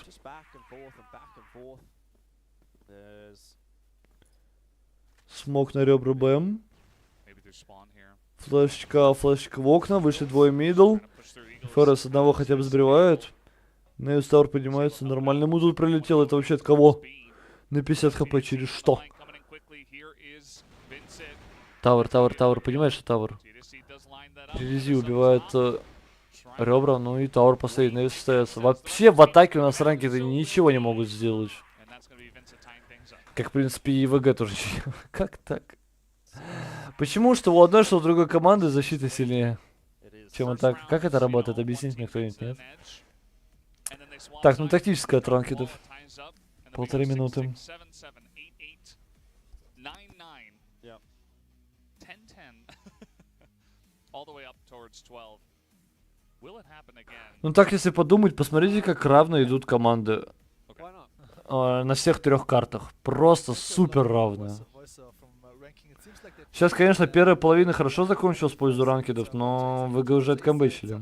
Смок на ребра БМ. Флешечка в окна, вышли двое мидл. ФРС одного хотя бы сбривают. Неус Тауэр поднимается, нормально ему тут прилетел. Это вообще от кого? На 50 хп через что? Тауэр, понимаешь, что Тауэр? Рези убивает ребра, ну и Тауэр последний, Неус остается. Вообще в атаке у нас ранки-то ничего не могут сделать. Как, в принципе, и ВГ тоже. Как так? Почему что у одной, что у другой команды защита сильнее, чем атака? Как это работает? Объяснить мне кто-нибудь, нет? Так, ну тактическая от ранкетов. 1,5 минуты. Ну так, если подумать, посмотрите, как равно идут команды. На всех 3 картах. Просто супер равно. Сейчас, конечно, первая половина хорошо закончилась в пользу ранкедов, но ВГ уже откомбэчили.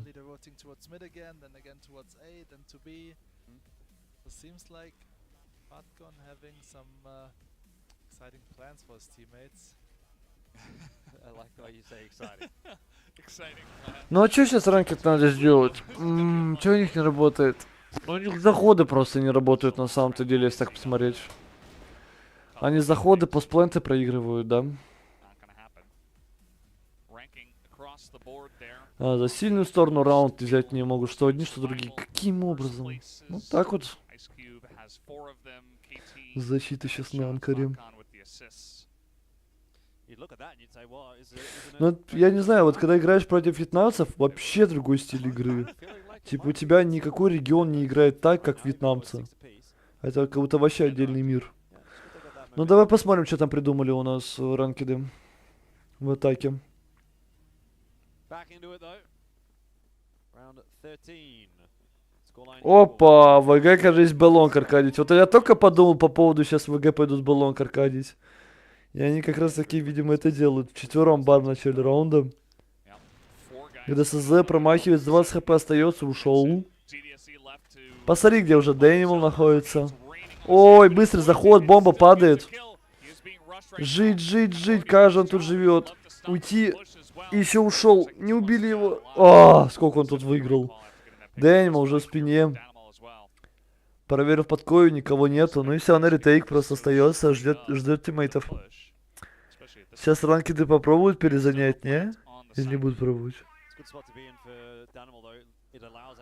Ну а что сейчас ранкет надо сделать? Что у них не работает? У них заходы просто не работают на самом-то деле, если так посмотреть. Они заходы, постпленты проигрывают, да? За сильную сторону раунд взять не могут, что одни, что другие. Каким образом? Ну так вот. Защита сейчас на анкаре. Ну, я не знаю, вот когда играешь против вьетнамцев, вообще другой стиль игры. Типа у тебя никакой регион не играет так, как вьетнамцы. Это как будто вообще отдельный мир. Ну давай посмотрим, что там придумали у нас ранкеды в атаке. Опа, ВГ, кажется, баллон каркадить. Вот я только подумал по поводу, сейчас ВГ пойдут баллон каркадить. И они как раз таки, видимо, это делают. Вчетвером бар в начале раунда. Когда СЗ промахивается, 20 хп остается, ушел. Посмотри, где уже Дэнимал находится. Ой, быстрый заход, бомба падает. Жить, кажется, он тут живет. Уйти. И еще ушел. Не убили его. О, сколько он тут выиграл. Дэнимал уже в спине. Проверил подкою, никого нету. Ну и все, на ретейк просто остается, ждет тиммейтов. Сейчас ранкеды попробуют перезанять, не? Или не будут пробовать?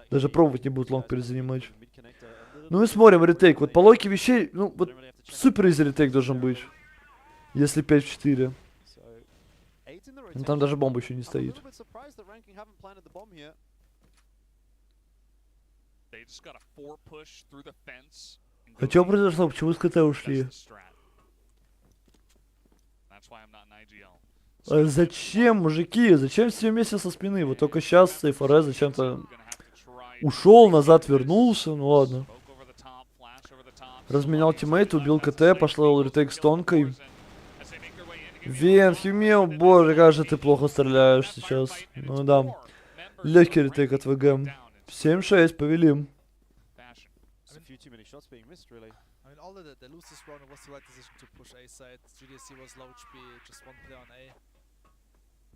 Даже пробовать не будут лонг перезанимать. Ну и смотрим ретейк. Вот по логике вещей, ну вот супер изи ретейк должен быть. Если 5 в 4. Ну, там даже бомба еще не стоит. А что произошло? Почему с КТ ушли? А зачем, мужики? Зачем все вместе со спины? Вот только сейчас ФРС зачем-то ушел, назад вернулся. Ну ладно. Разменял тиммейт, убил КТ, пошел ретейк с тонкой. BENQ умел, боже, как же ты плохо стреляешь сейчас. Ну да. Легкий ретейк от ВГ. 7-6, повели. I mean, although they lose this round, it was the right decision to push A side. GDSC was low HP, just one player on A.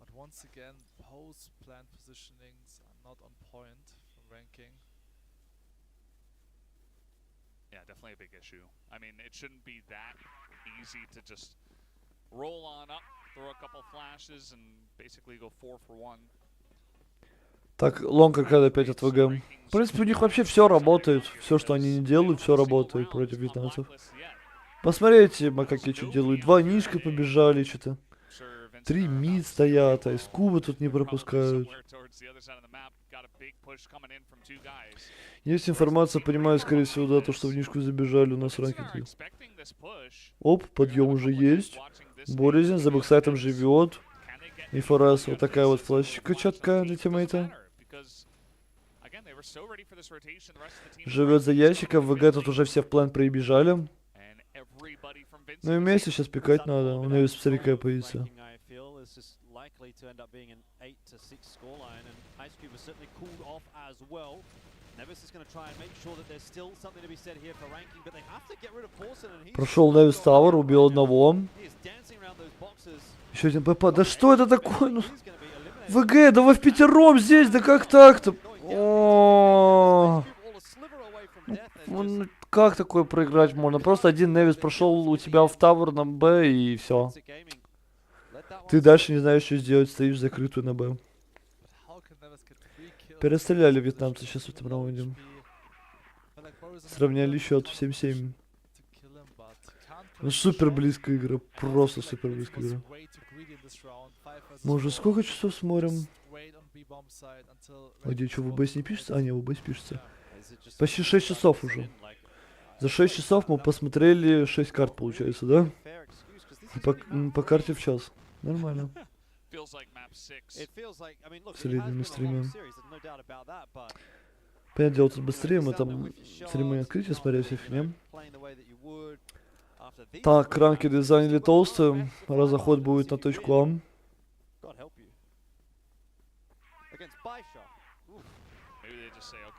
But once again, post-plant positionings are not on point from ranking. Yeah, definitely a big issue. I mean, it shouldn't be that easy to just roll on up, throw a couple flashes, and basically go 4 for 1. Так, лонг аркада опять от ВГ. В принципе, у них вообще все работает. Все, что они не делают, все работает против вьетнамцев. Посмотрите, макаки что делают. 2 нишка побежали, что-то. 3 мид стоят, а из куба тут не пропускают. Есть информация, понимаю, скорее всего, да, то, что в нишку забежали у нас ракеты. Оп, подъем уже есть. Борезин за бэксайтом живет. И ФРС, вот такая вот флешечка четкая для тиммейта. Живет за ящиком, ВГ тут уже все в план проебежали. Ну и вместе сейчас пикать надо, у него есть посмотри какая позиция. is just likely to end up being an 8-6 scoreline, and IceCube was certainly cooled off as well. Nevis is going to try and make sure that there's still something to be said here for ranking, but they have to get rid of Porson, and he's... Прошел Невис Тавер, убил одного. Еще один ПП. Да что это такое? Ну, ВГ, да вы впятером здесь, да как так-то? Ну, как такое проиграть можно? Просто один Невис прошел у тебя в Тавер на Б и все. Ты дальше не знаешь, что сделать, стоишь закрытую на Б. Перестреляли вьетнамцы сейчас в этом раунде. Сравняли счет 7-7. Ну супер близкая игра, просто супер близкая игра. Мы уже сколько часов смотрим? А где что, в ОБС не пишется? А, не, в ОБС пишется. Почти 6 часов уже. За 6 часов мы посмотрели 6 карт, получается, да? По карте в час. Нормально. В среднем стриме. Понятное дело, тут быстрее, мы там стримы открытия, смотря все фигня. Так, ранкеды заняли толстую. Разоход будет на точку А.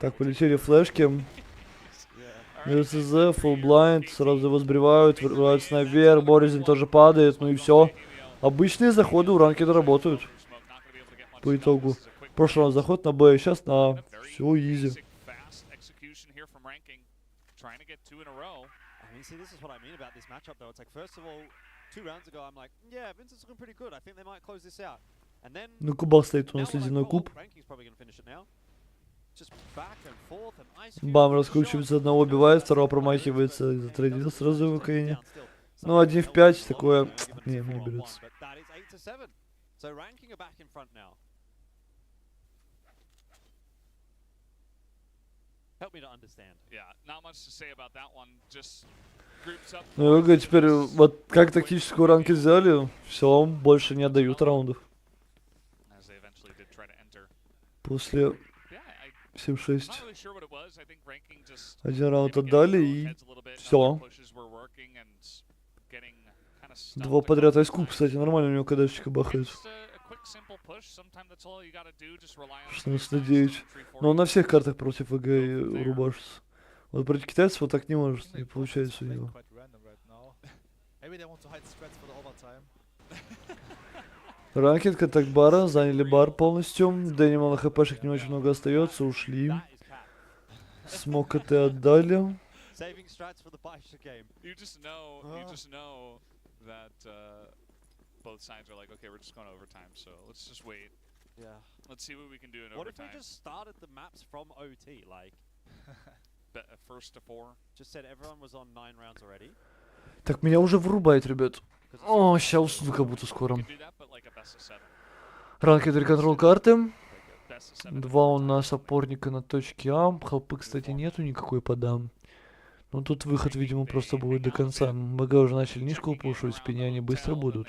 Так, полетели флешки. РСЗ, full blind, сразу его сбривают, вырываются наверх, Боризин тоже падает, ну и все. Обычные заходы у ранкеда работают. По итогу. В прошлый раз заход на Б, сейчас на А. Все, изи. See, this is what I mean about this matchup, though. It's like, first of all, 2 rounds ago, I'm like, yeah, Vincent's looking pretty good. I think they might close this out. And then, Ну, кубал стоит у нас ледяной куб. Бам, раскручивается, одного убивает, второго промахивается, затрейдил сразу в ВКН. Ну, 1 в 5, такое, не берется. Ну, ВГ теперь, вот как тактическую ранки взяли, все, больше не отдают раундов. После 7-6. Один раунд отдали и все. 2 подряд айскуб, кстати, нормально у него кадашечка бахает. 16-9. Но он на всех картах против ВГ рубашится. Вот против китайцев вот так не может, не получается у него. Ранкет, контакт бара, заняли бар полностью. Дэнима на хпшек не очень много остается, ушли. Смог КТ отдали. Both sides are like, okay, we're just going to overtime, so let's just wait. Yeah. Let's see what we can do in what overtime. What if we just started the maps from OT, like? First to 4? Just said everyone was on 9 rounds already. Так, меня уже вырубает, ребят. О, сейчас усну как будто скоро. Ранкед реконтрол карты. 2 у нас опорника на точке А. Хелпы, кстати, нету никакой подам. Ну тут выход, видимо, просто будет до конца. БГ уже начали нишку пушить, спине они быстро будут.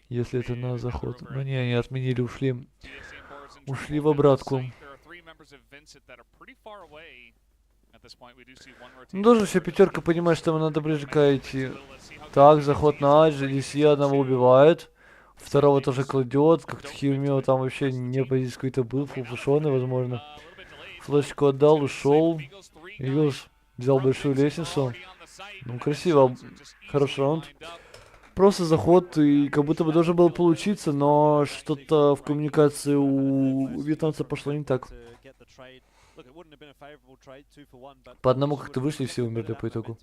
Если это на заход. Но не, они отменили, ушли. Ушли в обратку. Ну тоже все пятерка понимает, что ему надо ближе к А идти. Так, заход на А, GDC одного убивает. Второго тоже кладет. Как-то Хиумио там вообще не позиция какой-то был, фулфушенный, возможно. Флешку отдал, ушел. Иглс взял большую лестницу. Ну, красиво. Хороший раунд. Просто заход, и как будто бы должен был получиться, но что-то в коммуникации у вьетнамца пошло не так. По одному как-то вышли, все умерли по итогу.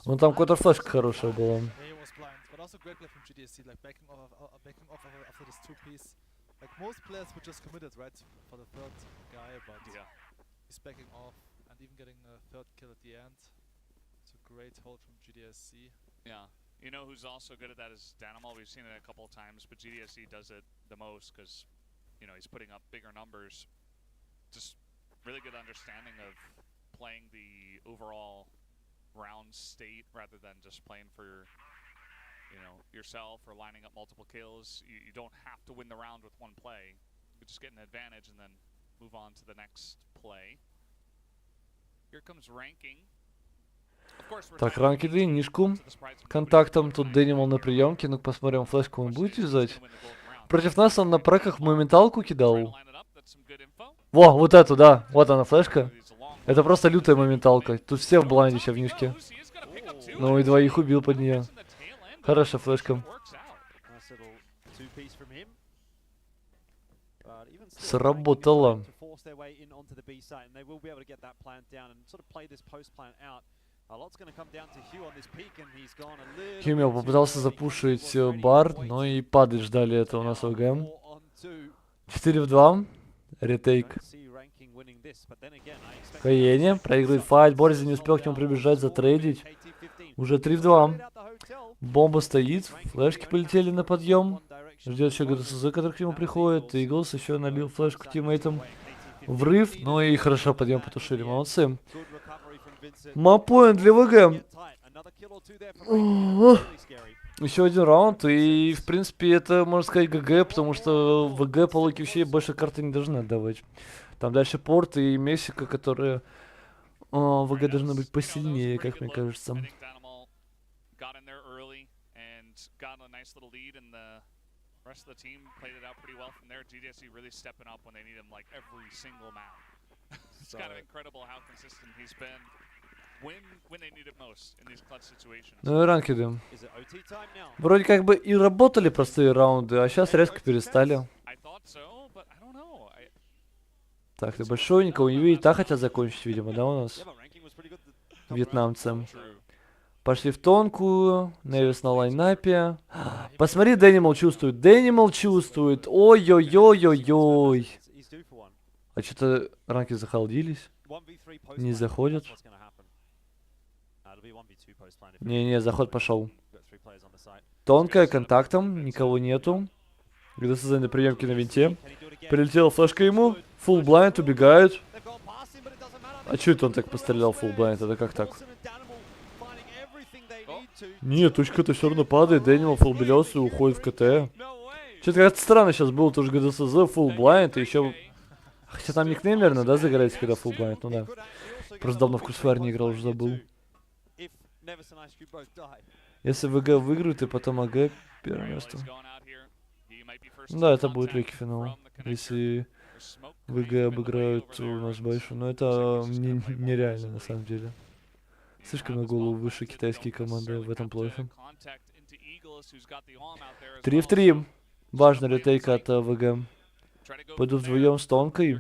Ну там какая-то флешка хорошая была. Like most players were just committed, right, for the third guy, but he's backing off and even getting a 3rd kill at the end. It's a great hold from GDSC. Yeah, you know who's also good at that is Danimal. We've seen it a couple of times, but GDSC does it the most because, you know, he's putting up bigger numbers. Just really good understanding of playing the overall round state rather than just playing for, you know, yourself or lining up multiple kills. You don't have to win the round with one play. You just get an advantage and then move on to the next play. Here comes ranking. Так, ранкеды, нишку. Контактом. Тут Дэнимал на приемке. Ну-ка посмотрим, флешку он будет юзать. Против нас он на преках моменталку кидал. Во, вот эту, да. Вот она, флешка. Это просто лютая моменталка. Тут все в блайнде сейчас в нишке. Ну и двоих убил под нее. Хорошая флешка. Сработало. Химио попытался запушить бар, но и падать ждали это у нас ВГ. 4 в 2. Ретейк. Хаене проигрывает файт. Борзи не успел к нему прибежать, затрейдить. Уже 3 в 2. Бомба стоит. Флешки полетели на подъем. Ждет еще ГДСЗ, который к нему приходит. Иглс еще налил флешку тиммейтам. Врыв. Ну и хорошо подъем потушили. Молодцы. Мапоинт для ВГ. Еще один раунд. И в принципе это можно сказать ГГ, потому что ВГ по логике вещей больше карты не должны отдавать. Там дальше Порт и Мексика, которые ВГ должны быть посильнее, как мне кажется. Rest of the team played it out pretty well from there. GDSC really stepping up when they need him like every single map. It's kind of incredible how consistent he's been when they need it most in these clutch situations. Ну и ранкеды. Вроде как бы и работали простые раунды, а сейчас резко перестали. Так, ты большой, никого не видит. Так хотят закончить, видимо, да, у нас? Вьетнамцы. Пошли в тонкую. Невис на лайнапе. Посмотри, Дэнимал чувствует. Дэнимал чувствует. Ой-ой-ой-ой-ой. А что-то ранки захалдились. Не заходят. Не-не, заход пошел. Тонкая, контактом. Никого нету. ГДСЗ на приемке на винте. Прилетела флешка ему. Фулл блайнд, убегает. А что это он так пострелял фулл блайнд? Это как так? Нет, точка-то все равно падает, Дэнимал фуллбелёс и уходит в КТ. Что-то как-то странно сейчас было, тоже ГДСЗ, фулл блайнд, и еще... Хотя там никнейм, наверное, да, загорается, когда фулл блайнд, ну да. Просто давно в Corsair не играл, уже забыл. Если ВГ выиграют, и потом АГ первое место. Ну да, это будет легкий финал. Если ВГ обыграют у нас Байшу, но это нереально на самом деле. Слишком на голову выше китайские команды в этом плохо. 3 в 3. Важно ретейк от ВГ. Пойдут вдвоем с тонкой.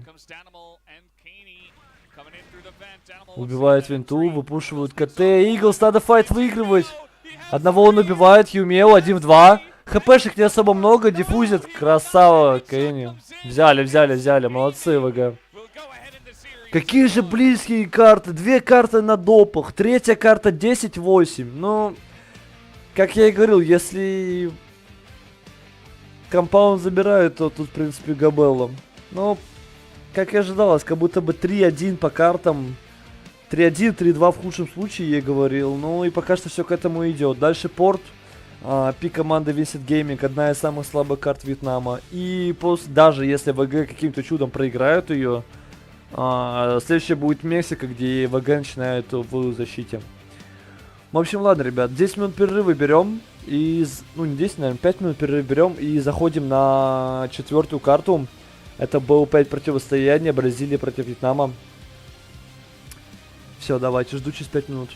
Убивает винту, выпушивают КТ. Иглс, надо файт выигрывать. Одного он убивает, Юмео, 1 в 2. ХПшек не особо много, диффузит. Красава, Кенни. Взяли, молодцы ВГ. Какие же близкие карты. 2 карты на допах. 3-я карта 10-8. Ну, как я и говорил, если компаунд забирают, то тут, в принципе, Габелла. Но, как и ожидалось, как будто бы 3-1 по картам. 3-1, 3-2 в худшем случае, я говорил. Ну, и пока что все к этому идет. Дальше Порт. Пик команды Vincent Gaming. Одна из самых слабых карт Вьетнама. И даже если ВГ каким-то чудом проиграют ее... следующее будет Мексика, где ВГ начинает в защите. В общем, ладно, ребят, 10 минут перерыва берем. И, ну, не 10, наверное, 5 минут перерыва берем. И заходим на 4-ю карту. Это БУ-5 противостояние. Бразилия против Вьетнама. Все, давайте, жду через 5 минут.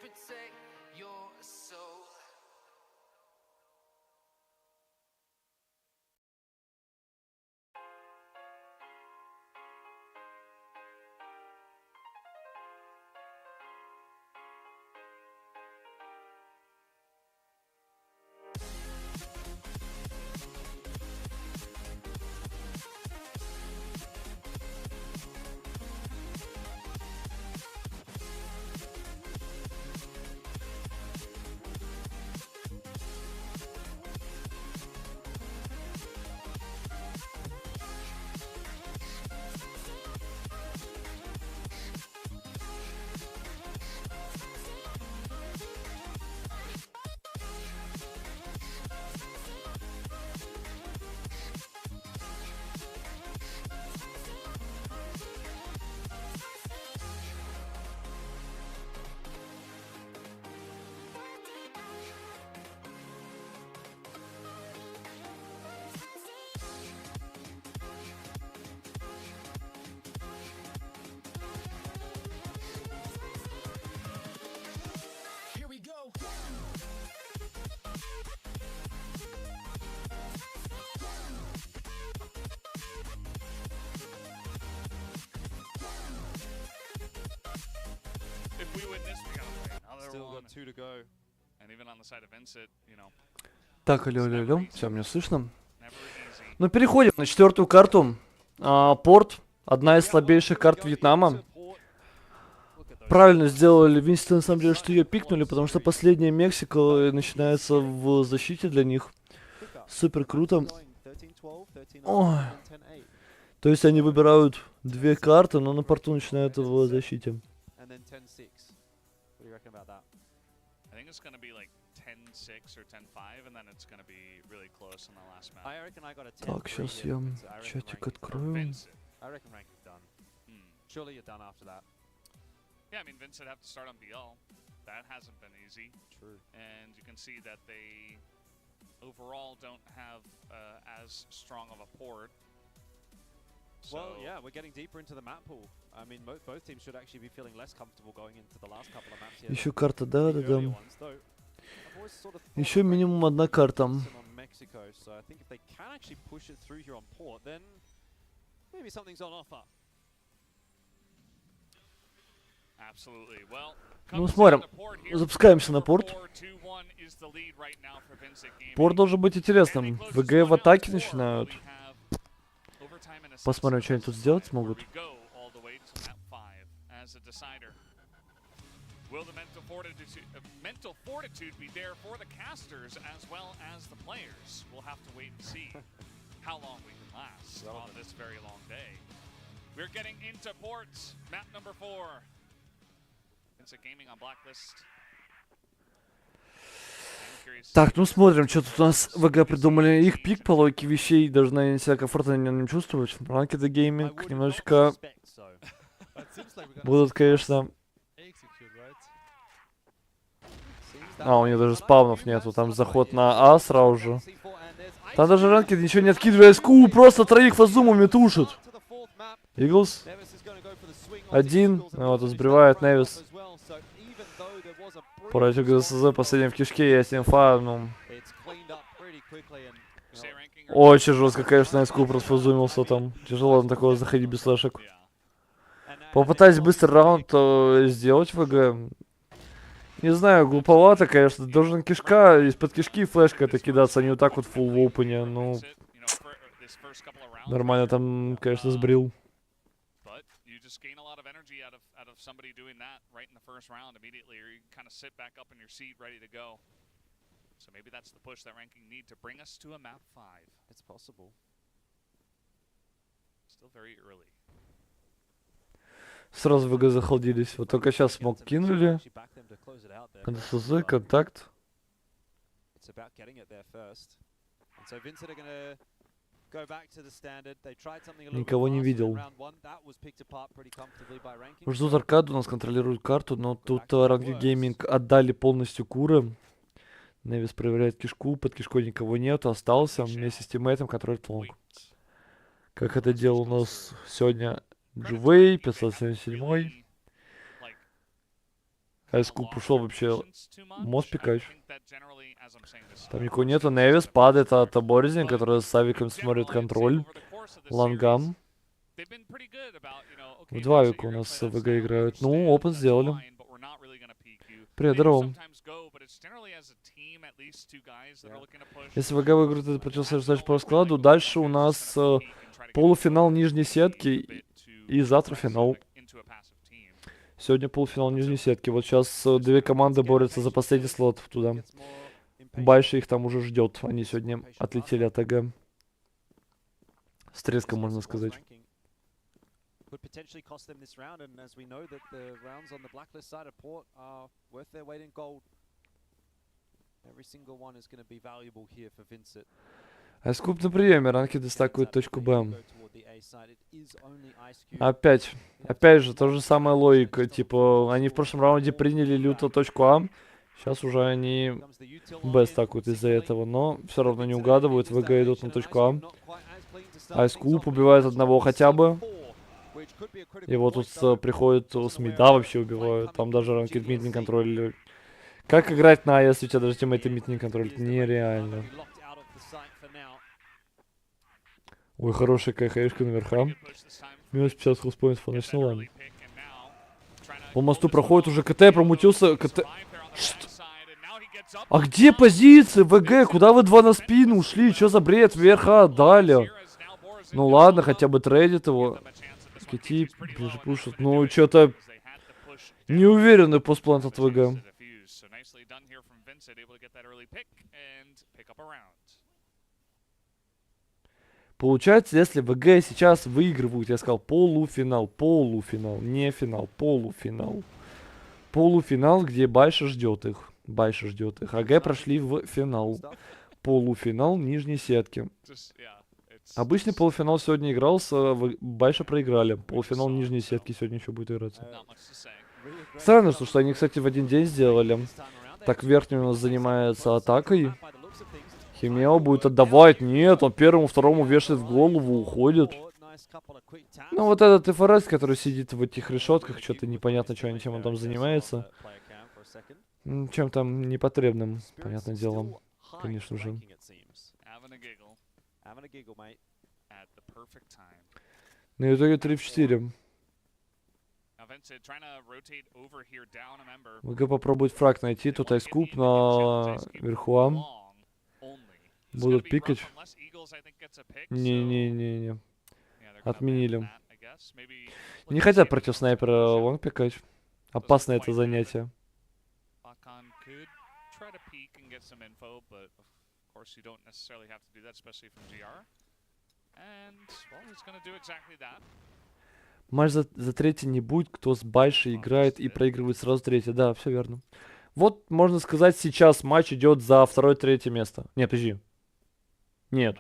protect your soul. Here we go. If we win this, we gotta play another Still one. got 2 to go. And even on the side of Vincent, you know, Так, алло, все, меня слышно? never easy. Ну, переходим на 4-ю карту. Порт, одна из слабейших карт Вьетнама. Правильно сделали Винстон, на самом деле, что ее пикнули, потому что последняя Мексика начинается в защите для них. Супер круто. Ой. То есть они выбирают 2 карты, но на порту начинают в защите. I think it's going to be like 10-6 or 10-5, and then it's going to be really close in the last match. Так, сейчас я чатик открою. I reckon ranking's done. Surely you're done after that. Yeah, I mean, Vincent have to start on BL. That hasn't been easy. True. And you can see that they overall don't have as strong of a port. So Well, yeah, we're getting deeper into the map pool. I mean, both teams should actually be feeling less comfortable going into the last couple of maps here. Еще карта, да. The earlier ones, though. I've always sort of thought Еще минимум одна карта. on Mexico, so I think if they can actually push it through here on port, then maybe something's on offer. absolutely. Well, Ну, смотрим. Запускаемся на порт. Порт должен быть интересным. ВГ в атаке начинают. Посмотрим, что они тут сделать смогут. Will the mental fortitude be there for the casters as well as the players? We'll have to wait and see how long we can last on this very long day. We're getting into ports, map number 4. It's a gaming on blacklist. Так, ну смотрим, что тут у нас ВГ придумали. Их пик по логике вещей, даже, наверное, себя комфортно на нем чувствовать. Ранкеда гейминг немножечко будут, конечно... А, у них даже спавнов нету, там заход на А сразу же. Там даже ранкед ничего не откидывает. СКУ просто троих фазумами тушит. Иглс. Один. Вот, сбривает Невис. Против ГСЗ последний в кишке, есть инфа, ну... Очень жестко, конечно, СКУ просто фазумился там. Тяжело на такого заходить без флешек. Попытаюсь быстрый раунд сделать ВГ. Не знаю, глуповато, конечно. Должен кишка, из-под кишки флешка-то кидаться, а не вот так вот фулл в опене. Ну, нормально там, конечно, сбрил. Сразу ВГ захалдились. Вот только сейчас смог кинули. НСЗ, контакт. Никого не видел. Ждут аркаду, у нас контролируют карту, но тут Ранки Гейминг отдали полностью куры. Невис проверяет кишку, под кишкой никого нету, остался вместе с тиммейтом, который лонг. Как это делал у нас сегодня ZOWIE, 577. Айскуп ушел вообще мост пикать. Там никого нету. Невис падает от Борзин, который с Авиком смотрит контроль. Лангам. В 2 века у нас ВГ играют. Ну, опен сделали. Привет, здорово. Если ВГ выиграет этот противостоящий по раскладу, дальше у нас полуфинал нижней сетки и завтра финал. Сегодня полуфинал нижней сетки. Вот сейчас 2 команды борются за последний слот туда. Байша их там уже ждет. Они сегодня отлетели от АГ. С треском, можно сказать. Could potentially cost them this round, and as we know that the rounds on the blacklist side of Port are worth their weight in gold. Every single one is going to be valuable here for Vincent. Айскуп на приеме, ранки дестакуют точку Б. Опять же, та же самая логика. Типа, они в прошлом раунде приняли люто точку А. Сейчас уже они Б стакуют из-за этого, но все равно не угадывают. ВГ идут на точку А. Айскуп убивает одного хотя бы. И вот тут приходит с мида вообще убивают. Там даже ранкед мид не контролирует. Как играть на если у тебя даже тиммейты мид не контролируют? Нереально. Ой, хорошая КХшка наверха. Минус 50 хулспоинтов по ночному, ладно. По мосту проходит уже КТ, промутился. КТ... Что? А где позиции? ВГ, куда вы 2 на спину ушли? Что за бред? Вверха отдали. Ну ладно, хотя бы трейдит его. Кити, ближе пушат. Ну, что-то неуверенный постплант от ВГ. Получается, если ВГ сейчас выигрывают, я сказал полуфинал, не финал, полуфинал. Полуфинал, где Байша ждет их. АГ прошли в финал. Полуфинал нижней сетки. Обычный полуфинал сегодня игрался, Байша проиграли. Полуфинал нижней сетки сегодня еще будет играться. Странно, что они, кстати, в один день сделали. Так, верхний у нас занимается атакой. Химео будет отдавать. Нет, он первому, второму вешает в голову, уходит. Ну, вот этот ФРС, который сидит в этих решетках, что-то непонятно, чем он там занимается. Чем там непотребным, понятное дело, конечно же. На итоге 3 в 4. ВГ попробует фраг найти. Тут айскуп на верху. Будут пикать. Не-не-не-не. Отменили. Не хотят против снайпера лонг пикать. Опасно это занятие. Матч за третий не будет, кто с Байшей играет и проигрывает сразу третий. Да, все верно. Вот, можно сказать, сейчас матч идет за 2-3 место. Нет, подожди. Нет,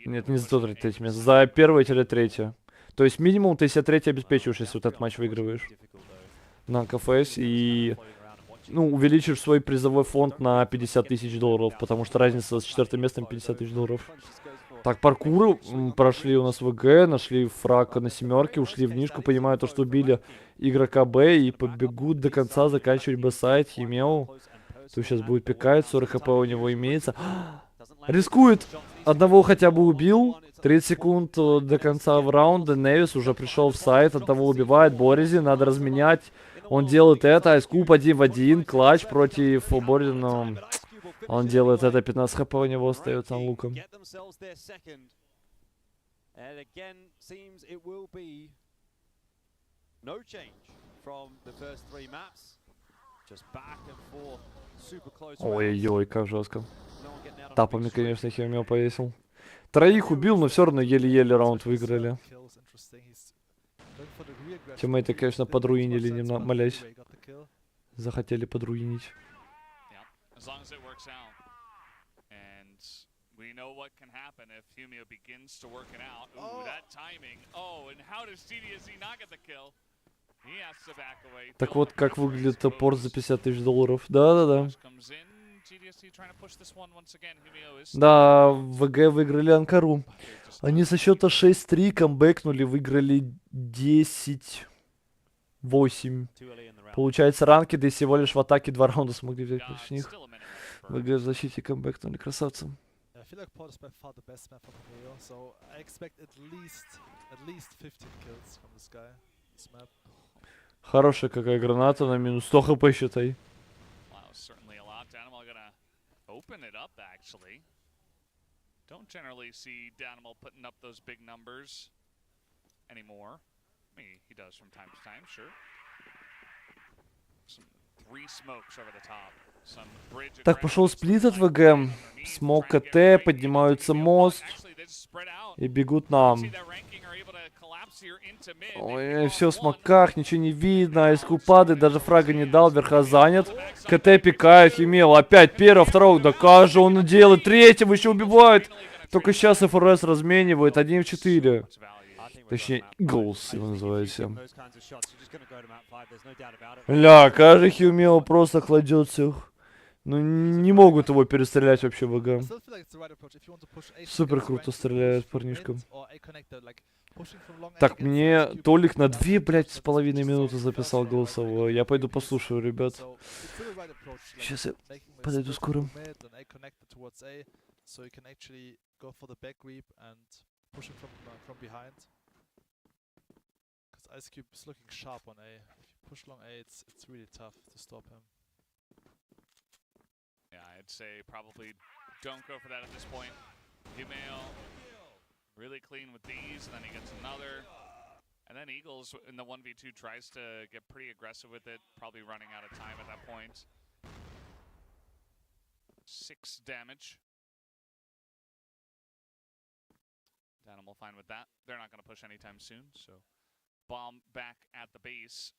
не за 2-3 место, за 1-3. То есть минимум ты себе 3 обеспечиваешь, если вот этот матч выигрываешь на КФС и, ну, увеличишь свой призовой фонд на $50 000, потому что разница с 4 местом $50 000. Так, паркуры прошли у нас ВГ, нашли фраг на 7-ке, ушли в нишку, понимают то, что убили игрока Б и побегут до конца заканчивать Б-сайт. Химео, то сейчас будет пикать, 40 хп у него имеется. Рискует, одного хотя бы убил, 30 секунд до конца раунда, Невис уже пришел в сайт, одного убивает, Боризи, надо разменять, он делает это, айскуп 1 в 1, клатч против Боризина. Он делает это, 15 хп у него остается луком. Ой-ой-ой, как жестко. Тапами, конечно, Химео повесил. 3 убил, но все равно еле-еле раунд выиграли. Тиммейты, конечно, подруинили немного, молясь. Захотели подруинить. We know what can happen if Humio begins to work it out. Ooh, that timing. Oh, and how does TDSC not get the kill? He has to back away. Так вот, как выглядит порт за $50 000. Да-да-да. Да, ВГ выиграли Анкару. Они со счета 6-3 камбэкнули, выиграли 10-8. 8. Получается, ранкеды всего лишь в атаке 2 раунда смогли взять против них. ВГ в защите камбэкнули, красавцы. I feel like Port is by far the best map from Neo, so I expect at least 15 kills from this guy, this map. Хорошая какая граната на минус 100 хп, считай. Open it up, actually. Don't generally see Danimal putting up those big numbers anymore. I mean, he does from time to time, sure. Some 3 smokes over the top. Some bridge. Так, пошел сплит от ВГ. Смог КТ, поднимаются мост. И бегут нам. Ой, все в смоках, ничего не видно. СК падает, даже фрага не дал, верха занят. КТ пикает, Химел. Опять первого, второго. Да как же он делает? Третьего еще убивает. Только сейчас ФРС разменивает. 1 в 4. Точнее, Голс его называется. Ля, каждый Химел просто кладет всех. Ну, не могут его перестрелять вообще ВГ. Супер круто стреляет парнишка. Так, мне Толик на 2, блядь, с половиной минуты записал голосовое. Я пойду послушаю, ребят. Сейчас я подойду скоро. Yeah, I'd say probably don't go for that at this point. Humail really clean with these, and then he gets another. And then Eagles in the 1v2 tries to get pretty aggressive with it, probably running out of time at that point. 6 damage. Danimal fine with that. They're not going to push anytime soon, so bomb back at the base.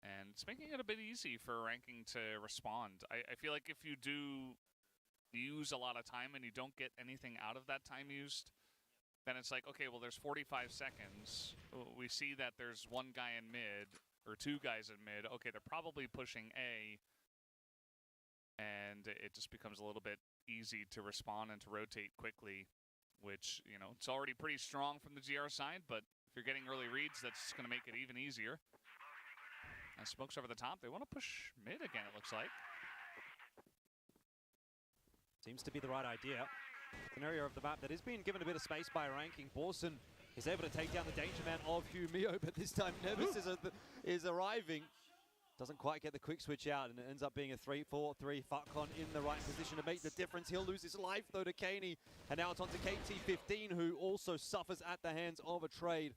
And it's making it a bit easy for ranking to respond. I feel like if you do use a lot of time and you don't get anything out of that time used, then it's like, okay, well, there's 45 seconds. We see that there's 1 guy in mid, or 2 guys in mid. Okay, they're probably pushing A. And it just becomes a little bit easy to respond and to rotate quickly, which, you know, it's already pretty strong from the GR side, but if you're getting early reads, that's going to make it even easier. And smokes over the top. They want to push mid again, it looks like. Seems to be the right idea. An area of the map that is being given a bit of space by ranking. Borson is able to take down the danger man of Humio, but this time Nevis is arriving. Doesn't quite get the quick switch out, and it ends up being a 3-4-3. Fuckon in the right position to make the difference. He'll lose his life, though, to Kaney. And now it's on to KT15, who also suffers at the hands of a trade.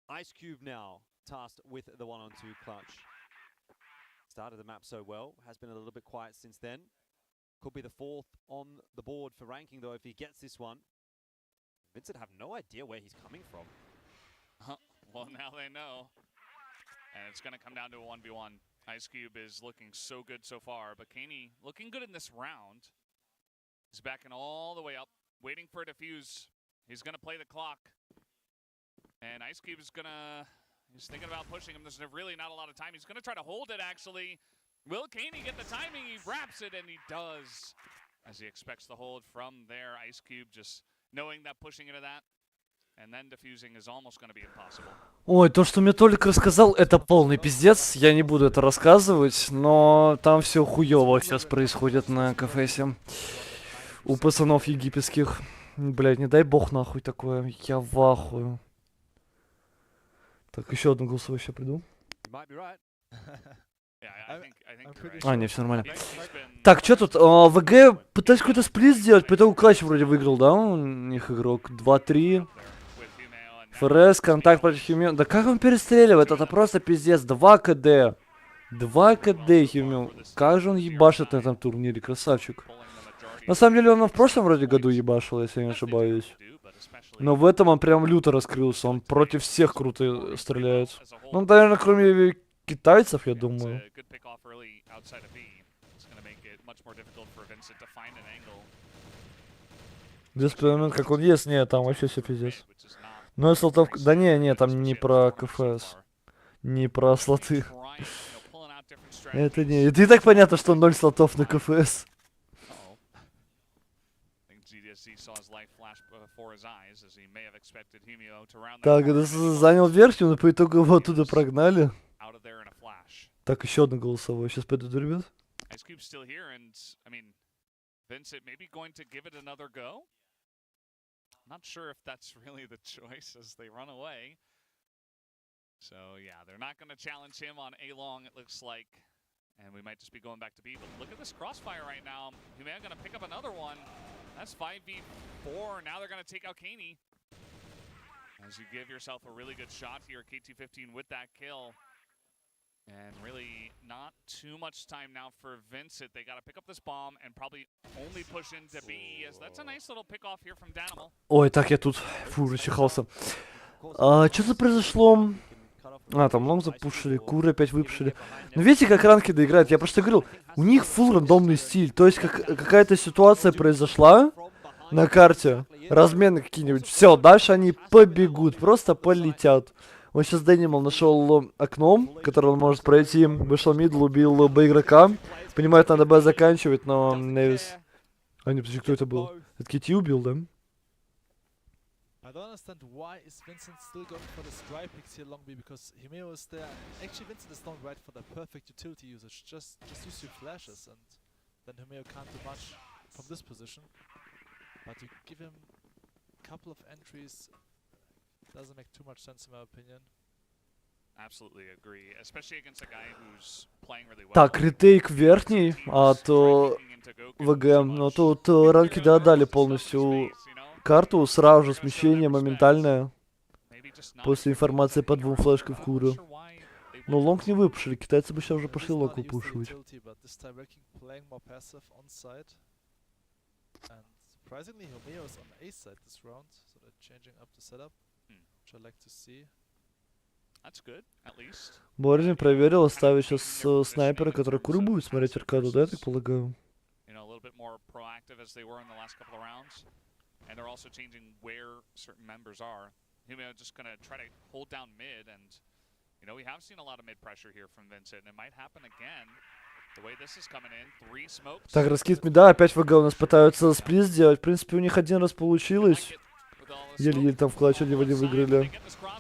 Ice Cube now tasked with the 1-on-2 clutch. Started the map so well, has been a little bit quiet since then. Could be the 4th on the board for ranking, though, if he gets this one. Vincent have no idea where he's coming from. Well, now they know. And it's going to come down to a 1v1. Ice Cube is looking so good so far, but Kaney looking good in this round. He's backing all the way up, waiting for a defuse. He's going to play the clock. And Ice Cube is going to... He's thinking about pushing him. There's really not a lot of time. He's going to try to hold it, actually. Will Kaney get the timing? He wraps it, and he does. As he expects the hold from there. Ice Cube just knowing that pushing into that. And then diffusing is almost going to be impossible. Ой, то, что мне Толик рассказал, это полный пиздец. Я не буду это рассказывать, но там все хуёво сейчас происходит на КФСе. У пацанов египетских. Блядь, не дай бог нахуй такое. Я в ахуе. Так, еще одну голосовую еще приду. А, не, все нормально. Так, что тут? ВГ пытались какой-то сплит сделать, по итогу клатч вроде выиграл, да? У них игрок 2-3. ФРС, контакт против Химио. Да как он перестреливает? Это просто пиздец. 2 КД. 2 КД Химио. Как же он ебашит на этом турнире, красавчик. На самом деле он в прошлом вроде году ебашил, если я не ошибаюсь. Но в этом он прям люто раскрылся. Он против всех круто стреляет. Ну, наверное, кроме китайцев, я думаю. Дисплеймент, как он есть, нет, там вообще все пиздец. Ну, и слотов... Да не, там не про КФС. Не про слоты. Это не... Это и так понятно, что 0 слотов на КФС. Так, это занял верхнюю, но по итогу его оттуда прогнали. Так, еще одно голосовое. Сейчас пойдут, ребят. Vincent maybe going to give it another go. Not sure if that's really the choice as they run away. So yeah, they're not going to challenge him on A long, it looks like. And we might just be going back to B. But look at this crossfire right now. MUCAI going to pick up another one. That's 5v4. Now they're going to take out Kaney. As you give yourself a really good shot here, KT15 with that kill. And really not too much time now for Vincent. They got to pick up this bomb and probably only push into B. As that's a nice little pick off here from Danimal. Ой, так я тут, фу, расчихался. Что-то произошло. Там лонг запушили, куры опять выпушили. Ну видите, как ранкеды играют? Я просто говорил, у них фулл рандомный стиль. То есть какая-то ситуация произошла на карте, размены какие-нибудь. Все, дальше они побегут, просто полетят. Вот сейчас Дэнимал нашел окно, которое он может пройти. Вышел мидл, убил Б игрока. Понимает, надо Б заканчивать, но Невис... А, нет, подожди, кто это был? Это Кити убил, да? I don't understand why is Vincent still going for the strey picks here long B, because Himeo is there. Actually, Vincent is not right for the perfect utility usage. Just use your flashes, and then Himeo can't do much from this position. But to give him a couple of entries doesn't make too much sense in my opinion. Absolutely agree, especially against a guy who's playing really well. Так, ретейк верхний от ВГ. Но тут ранкеды отдали полностью карту, сразу же смещение моментальное. После информации по двум флешкам в куру. Но лонг не выпушили, китайцы бы сейчас уже пошли лонг выпушивать. Surprisingly, Himeo is on A side this round, so they're changing up the setup, which I like to see. That's good, at least. Борзин проверил, ставит сейчас снайпера, который куру будет смотреть аркаду, да, я так полагаю? You know, a little bit more proactive as they were in the last couple of rounds, and they're also changing where certain members are. Himeo just gonna try to hold down mid, and you know we have seen a lot of mid pressure here from Vincent, and it might happen again. Так, раскид мида, опять ВГ у нас пытаются сплит сделать. В принципе, у них один раз получилось. Еле-еле там в клатч один выиграли.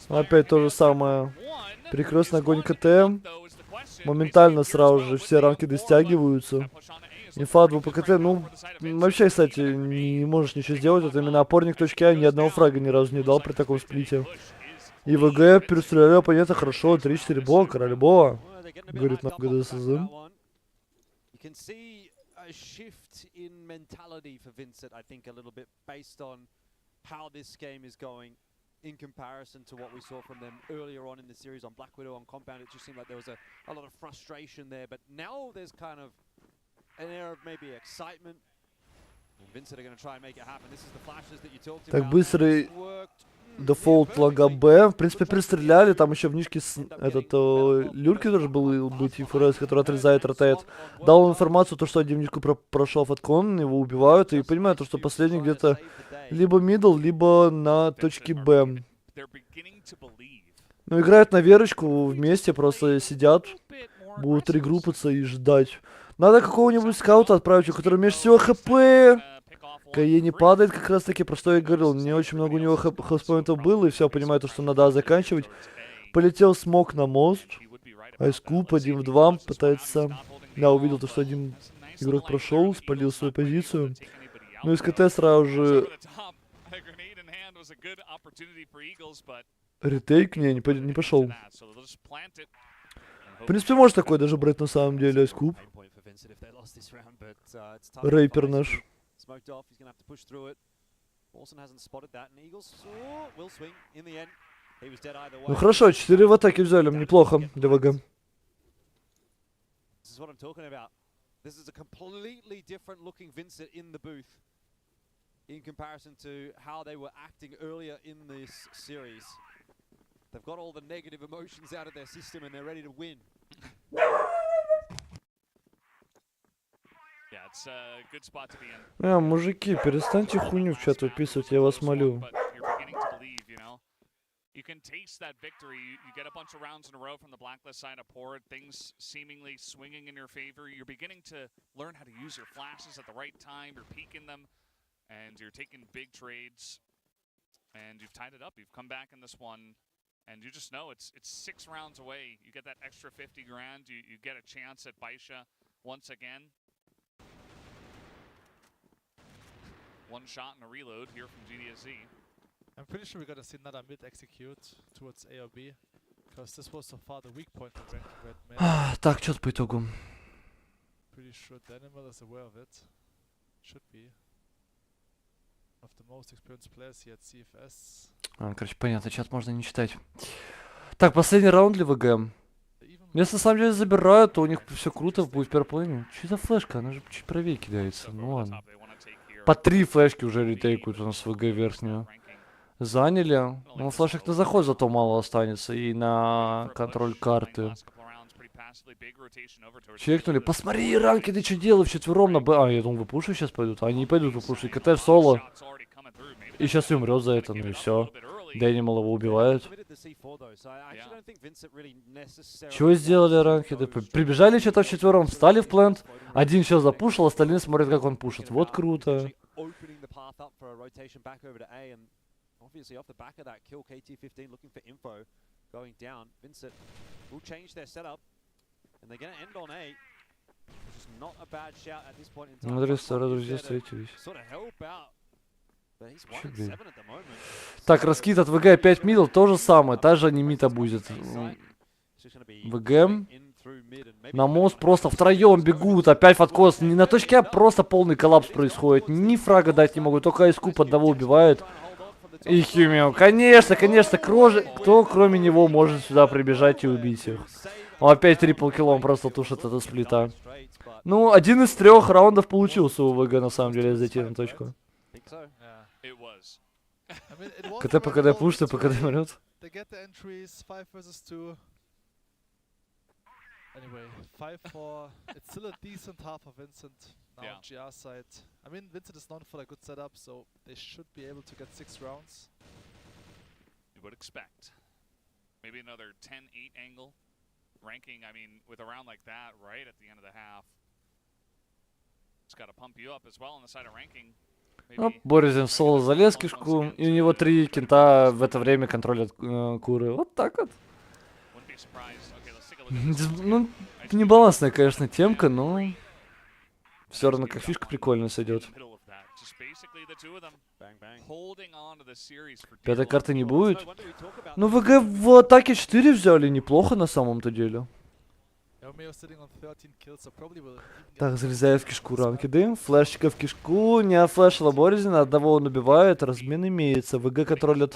Опять то же самое. Перекрестный огонь КТ. Моментально сразу же все ранкеды стягиваются. Инфа 2 по КТ. Ну, вообще, кстати, не можешь ничего сделать. Это именно опорник точки А ни одного фрага ни разу не дал при таком сплите. И ВГ перестреляли оппонента хорошо. 3-4 блока, любого. Говорит нам ГДСЗ. You can see a shift in mentality for Vincent, I think, a little bit based on how this game is going in comparison to what we saw from them earlier on in the series on Black Widow, on Compound. It just seemed like there was a lot of frustration there, but now there's kind of an air of maybe excitement. And Vincent are going to try and make it happen. This is the flashes that you talked about. Так, быстрый дефолт лага Б. В принципе, перестреляли. Там еще в нишке этот люрки тоже был быть и ФРС, который отрезает, ротает. Дал информацию, то, что один нишку прошел фаткон, его убивают. И понимаю, то, что последний где-то либо мидл, либо на точке Б. Ну, играют на верочку вместе, просто сидят. Будут регруппаться и ждать. Надо какого-нибудь скаута отправить, у которого меньше всего ХП. КЕ не падает, как раз таки, про что я говорил. Не очень много у него хелспоинтов было, и все, понимаю, то, что надо заканчивать. Полетел смог на мост. Айскуп 1 в 2 пытается. Да, увидел то, что один игрок прошел, спалил свою позицию. Ну, из КТ сразу же... Ретейк? Не пошел. В принципе, может такой даже брать на самом деле Айскуп. Рейпер наш. Smoked off, he's going to have to push through it. Orson hasn't spotted that, and Eagles will swing in the end. He was dead either way. Ну хорошо, 4 в атаке взяли, неплохо для ВГ. This is what I'm talking about. This is a completely different looking Vincent in the booth in comparison to how they were acting earlier in this series. They've got all the negative emotions out of their system and they're ready to win. Мужики, перестаньте хуйню в чат выписывать, я вас молю. You can taste that victory. You get a bunch of rounds in a row from the Blacklist side of Port, things seemingly swinging in your favor. You're beginning to learn how to use your flashes at the right time. You're peeking them. and you're taking big trades, and you've tied it up. You've come back in this one, and you just know it's 6 rounds away. You get that extra 50 grand. You get a chance at Baisha once again. One shot and a reload here from GDSZ. I'm pretty sure we're gonna see another mid execute towards A or B, because this was so far the weak point of ranking red mid. Так, что по итогу? Pretty sure Danimal is aware of it. Should be. Of the most experienced players here at CFS. Короче, понятно, чат можно не читать. Так, последний раунд для ВГ. Если на самом деле забирают, то у них все круто будет в первой половине. Что за флешка? Она же чуть правее кидается. Ну ладно. По 3 флешки уже ретейкают у нас ВГ верхнюю. Заняли. Ну, флешек на заход зато мало останется. И на контроль карты. Чекнули. Посмотри, ранки, ты что делал вчетвером на Б? А, я думал, вы пуши сейчас пойдут. Они не пойдут в пуши. КТ в соло. И сейчас умрет за это, ну и все. Дэнимал его убивают. Чего сделали ранки? Прибежали что-то вчетвером, встали в плент. Один сейчас запушил, остальные смотрят, как он пушит. Вот круто. Obviously, off the back of that kill, KT15 looking for info going down. Vincent will change their setup, and they're going to end on A, which is not a bad shout at this point in time. Андрей, старые друзья встретились. Sort of help out, but he's 1-7 at the moment. Так, раскид от ВГ 5 мидл, то же самое, та же анимита будет. ВГ. На мост просто втроем бегут, опять в откос. Не на точке А, просто полный коллапс происходит. Ни фрага дать не могут, только Айскуп одного убивает. И Химио, конечно, кто кроме него может сюда прибежать и убить их? Он опять трипл киллом просто тушит это сплита. Ну, 1 из 3 раундов получился у ВГ на самом деле зайти на точку. КТ по КД пушит, по КД мрет. Anyway, 5-4. It's still a decent half of Vincent now on GR side. I mean, Vincent is known for a good setup, so they should be able to get 6 rounds. You would expect. Maybe another 10-8 angle. Ranking, I mean, with a round like that right at the end of the half, it's got to pump you up as well on the side of ranking. Борзин в соло залез кишку, и у него 3 кента в это время контролят куры. Вот так вот. Ну, небалансная, конечно, темка, но все равно как фишка прикольно сойдет. Пятой карты не будет. Ну, ВГ в атаке 4 взяли, неплохо на самом-то деле. Так, залезает в кишку ранкиды. Флешечка в кишку, не офлешила Борзина, одного он убивает, размен имеется. ВГ контролят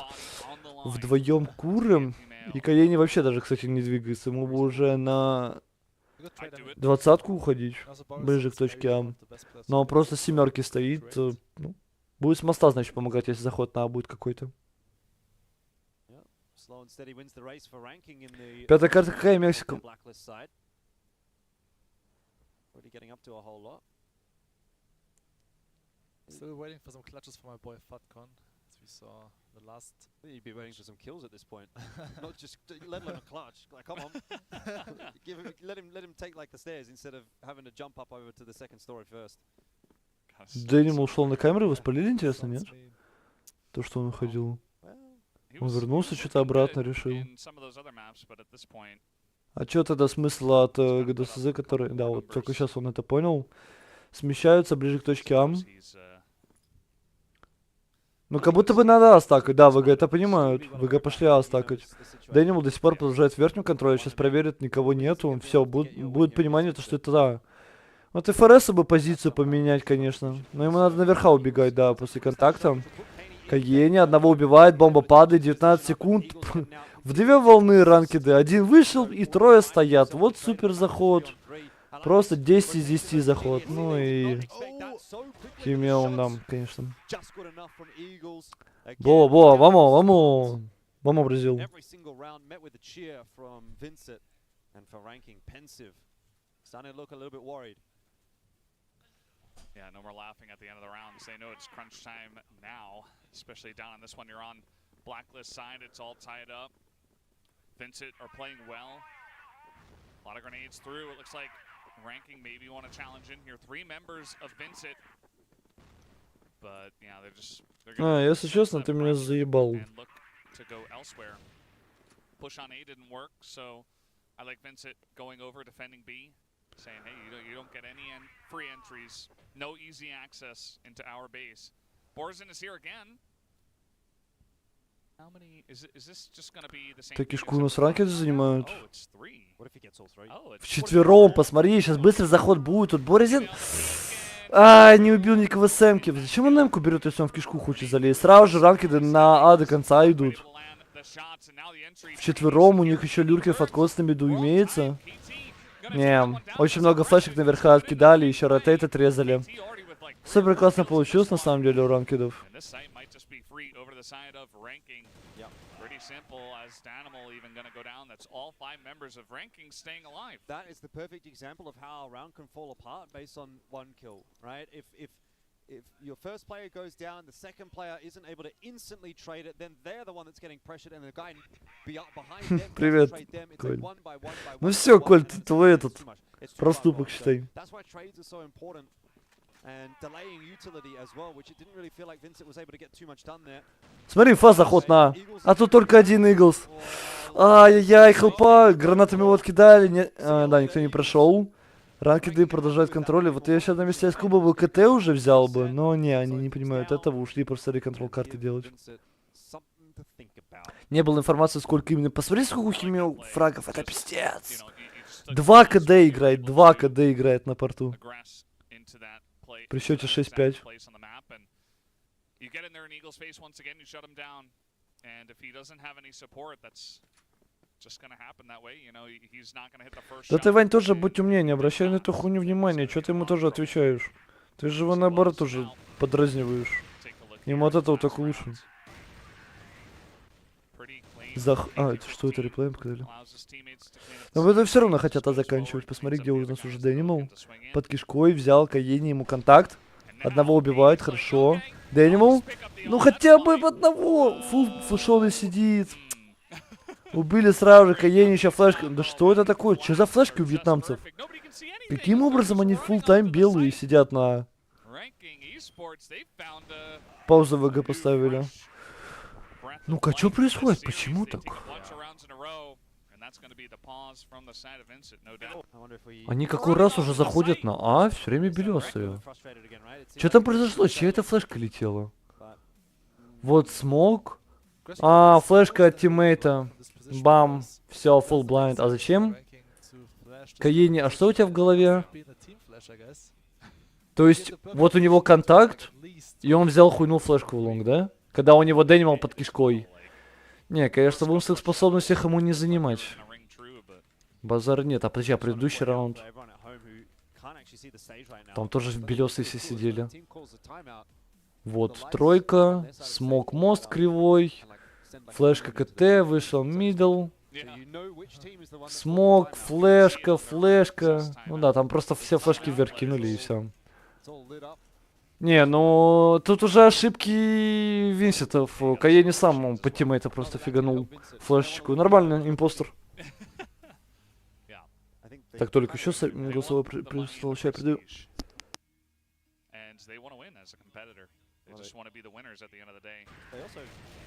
вдвоем куры. И Каени вообще даже, кстати, не двигается. Ему бы уже на 20-ку уходить, ближе к точке А. Но он просто семерки стоит. Ну, будет с моста, значит, помогать, если заход на А будет какой-то. Пятая карта какая, Мексика? Still waiting for some clutches for my boy Fatcon. We saw the last. I think you'd be waiting for some kills at this point, not just let alone a clutch. Like, come on, let him take like the stairs instead of having to jump up over to the second story first. Дэнима ушел на камеру, вы спалили, интересно, нет? То, что он уходил. Он вернулся, что-то обратно решил. А что тогда смысл от ГДСЗ, который... Да, вот только сейчас он это понял. Смещаются ближе к точке А. Ну, как будто бы надо астакать. Да, ВГ это понимают. ВГ пошли астакать. Дэнимал до сих пор продолжает верхнюю контроль. Сейчас проверит, никого нету. Все, будет понимание, что это да. Вот ФРС бы позицию поменять, конечно. Но ему надо наверха убегать, да, после контакта. Каени, одного убивает, бомба падает, 19 секунд. В 2 волны ранкиды. Один вышел и 3 стоят. Вот супер заход. Просто 10 из 10 заход. Ну и... Химион нам, конечно. Во, вамо, Бразил. Yeah, no more laughing at the end of the round. They know it's crunch time now, especially down on this one. You're on blacklist side. It's all tied up. Vincent are playing well. A lot of grenades through. It looks like ranking maybe want to challenge in here. 3 members of Vincent. but yeah, they're just. Если честно, ты меня заебал. To go elsewhere. Push on A didn't work, so I like Vincent going over defending B, saying, hey, you don't get any free entries, no easy access into our base. Borzen is here again. How many is this just gonna be the same? Так кишку у нас ранкеды занимают. Oh, it's 3. What if he gets all 3? Вчетвером, посмотри, сейчас быстрый заход будет. Тут Борзин. Не убил никого с эмки. Зачем он эмку берет, если он в кишку хочет залезть? Сразу же ранкеды на А до конца идут. Вчетвером, у них еще люркер откос на миду имеется. Не, очень много флешек наверха откидали, еще ротейт отрезали. Супер классно получилось на самом деле у ранкедов. That is the perfect example of how a round can fall apart based on one kill, right? If your first player goes down, the second player isn't able to instantly trade it, then they're the one that's getting pressured, and the guy behind them Привет, trade them. It's Коль. like one by one. Ну все, Коль, ты твой этот проступок считай. That's why trades are so important. And delaying utility as well, which it didn't really feel like Vincent was able to get too much done there. Смотри, фаз заход на А тут только один Иглс. Ай-яй-яй, хелпа, гранатами вот кидали. Да, никто не прошел. Ранкеды продолжают контроль. Вот я сейчас на месте из клуба бы КТ уже взял бы, но не, они не понимают этого, ушли просто реконтрол карты делать. Не было информации, сколько именно. Посмотри, сколько у химио фрагов, это пиздец. 2 КД играет на порту. При счете 6-5. Да ты, Вань, тоже будь умнее, не обращай на эту хуйню внимания. Чё ты ему тоже отвечаешь? Ты же его наоборот уже подразниваешь. Ему от этого только лучше. Это что, это реплеем показали? Но это все равно хотят заканчивать. Посмотри, где у нас уже Дэнимал. Под кишкой взял Каени ему контакт. Одного убивает, хорошо. Дэнимал. Ну хотя бы одного. Флешонный сидит. Убили сразу же Каени, еще флешка. Да что это такое? Что за флешки у вьетнамцев? Каким образом они фулл-тайм белые сидят на... Паузу ВГ поставили. Ну-ка, что происходит? Почему так? Они какой раз уже заходят на А, все время белесые. Что там произошло? Чья эта флешка летела? Вот смог. Флешка от тиммейта. Бам. Все, full blind. А зачем? Каени, а что у тебя в голове? То есть, вот у него контакт, и он взял хуйнул флешку в лонг, да? Когда у него Дэнимал под кишкой. Не, конечно, в умственных способностях ему не занимать. Базар нет. А подожди, а предыдущий раунд? Там тоже белесые все сидели. Вот, тройка. Смог мост кривой. Флешка КТ, вышел мидл. Смог, флешка. Ну да, там просто все флешки вверх кинули и все. Не, ну тут уже ошибки Винсентов. Каени сам он под тиммейта просто фиганул флешечку. Нормально, импостер. Так, только еще голосовой прислал, чай придаю. They just want to be the winners at the end of the day. They also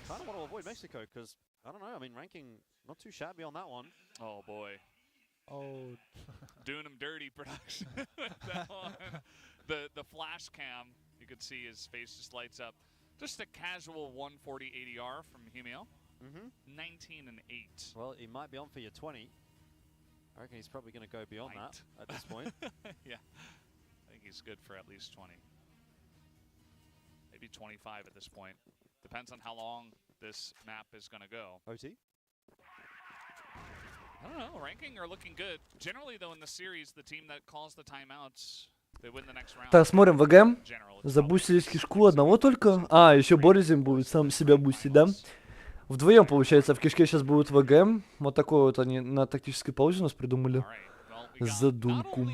kind of want to avoid Mexico because, I don't know, I mean, ranking not too shabby on that one. Oh, boy. Oh. Doing him dirty production with that one. The flash cam, you could see his face just lights up. Just a casual 140 ADR from Humio. 19 and 8. Well, he might be on for your 20. I reckon he's probably going to go beyond that at this point. Yeah. I think he's good for at least 20. Maybe 25 at this point. Depends on how long this map is going to go. OT? I don't know. Ranking are looking good. Generally, though, in the series, the team that calls the timeouts, they win the next round. Так, смотрим, ВГ. Забустили кишку одного только. Еще Борзин будет сам себя бустить, да? Вдвоем, получается, в кишке сейчас будет ВГ. Вот такой вот они на тактической паузе у нас придумали. Задумку.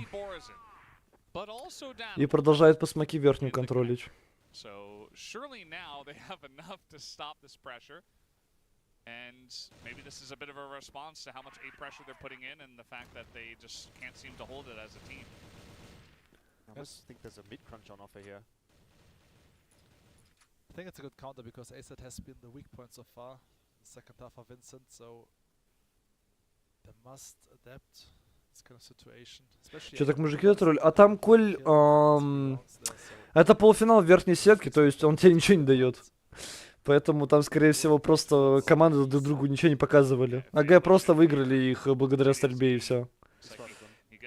И продолжает по смоке верхнюю контролить. So surely now they have enough to stop this pressure, and maybe this is a bit of a response to how much A pressure they're putting in and the fact that they just can't seem to hold it as a team. I just think there's a mid crunch on offer here. I think it's a good counter because AZ has been the weak point so far. The second half of Vincent, so they must adapt this kind of situation. Че так, мужики, это роль? А там, Коль, это полуфинал верхней сетки, то есть он тебе ничего не дает. Поэтому там, скорее всего, просто команды друг другу ничего не показывали. АГ просто выиграли их благодаря стрельбе и все.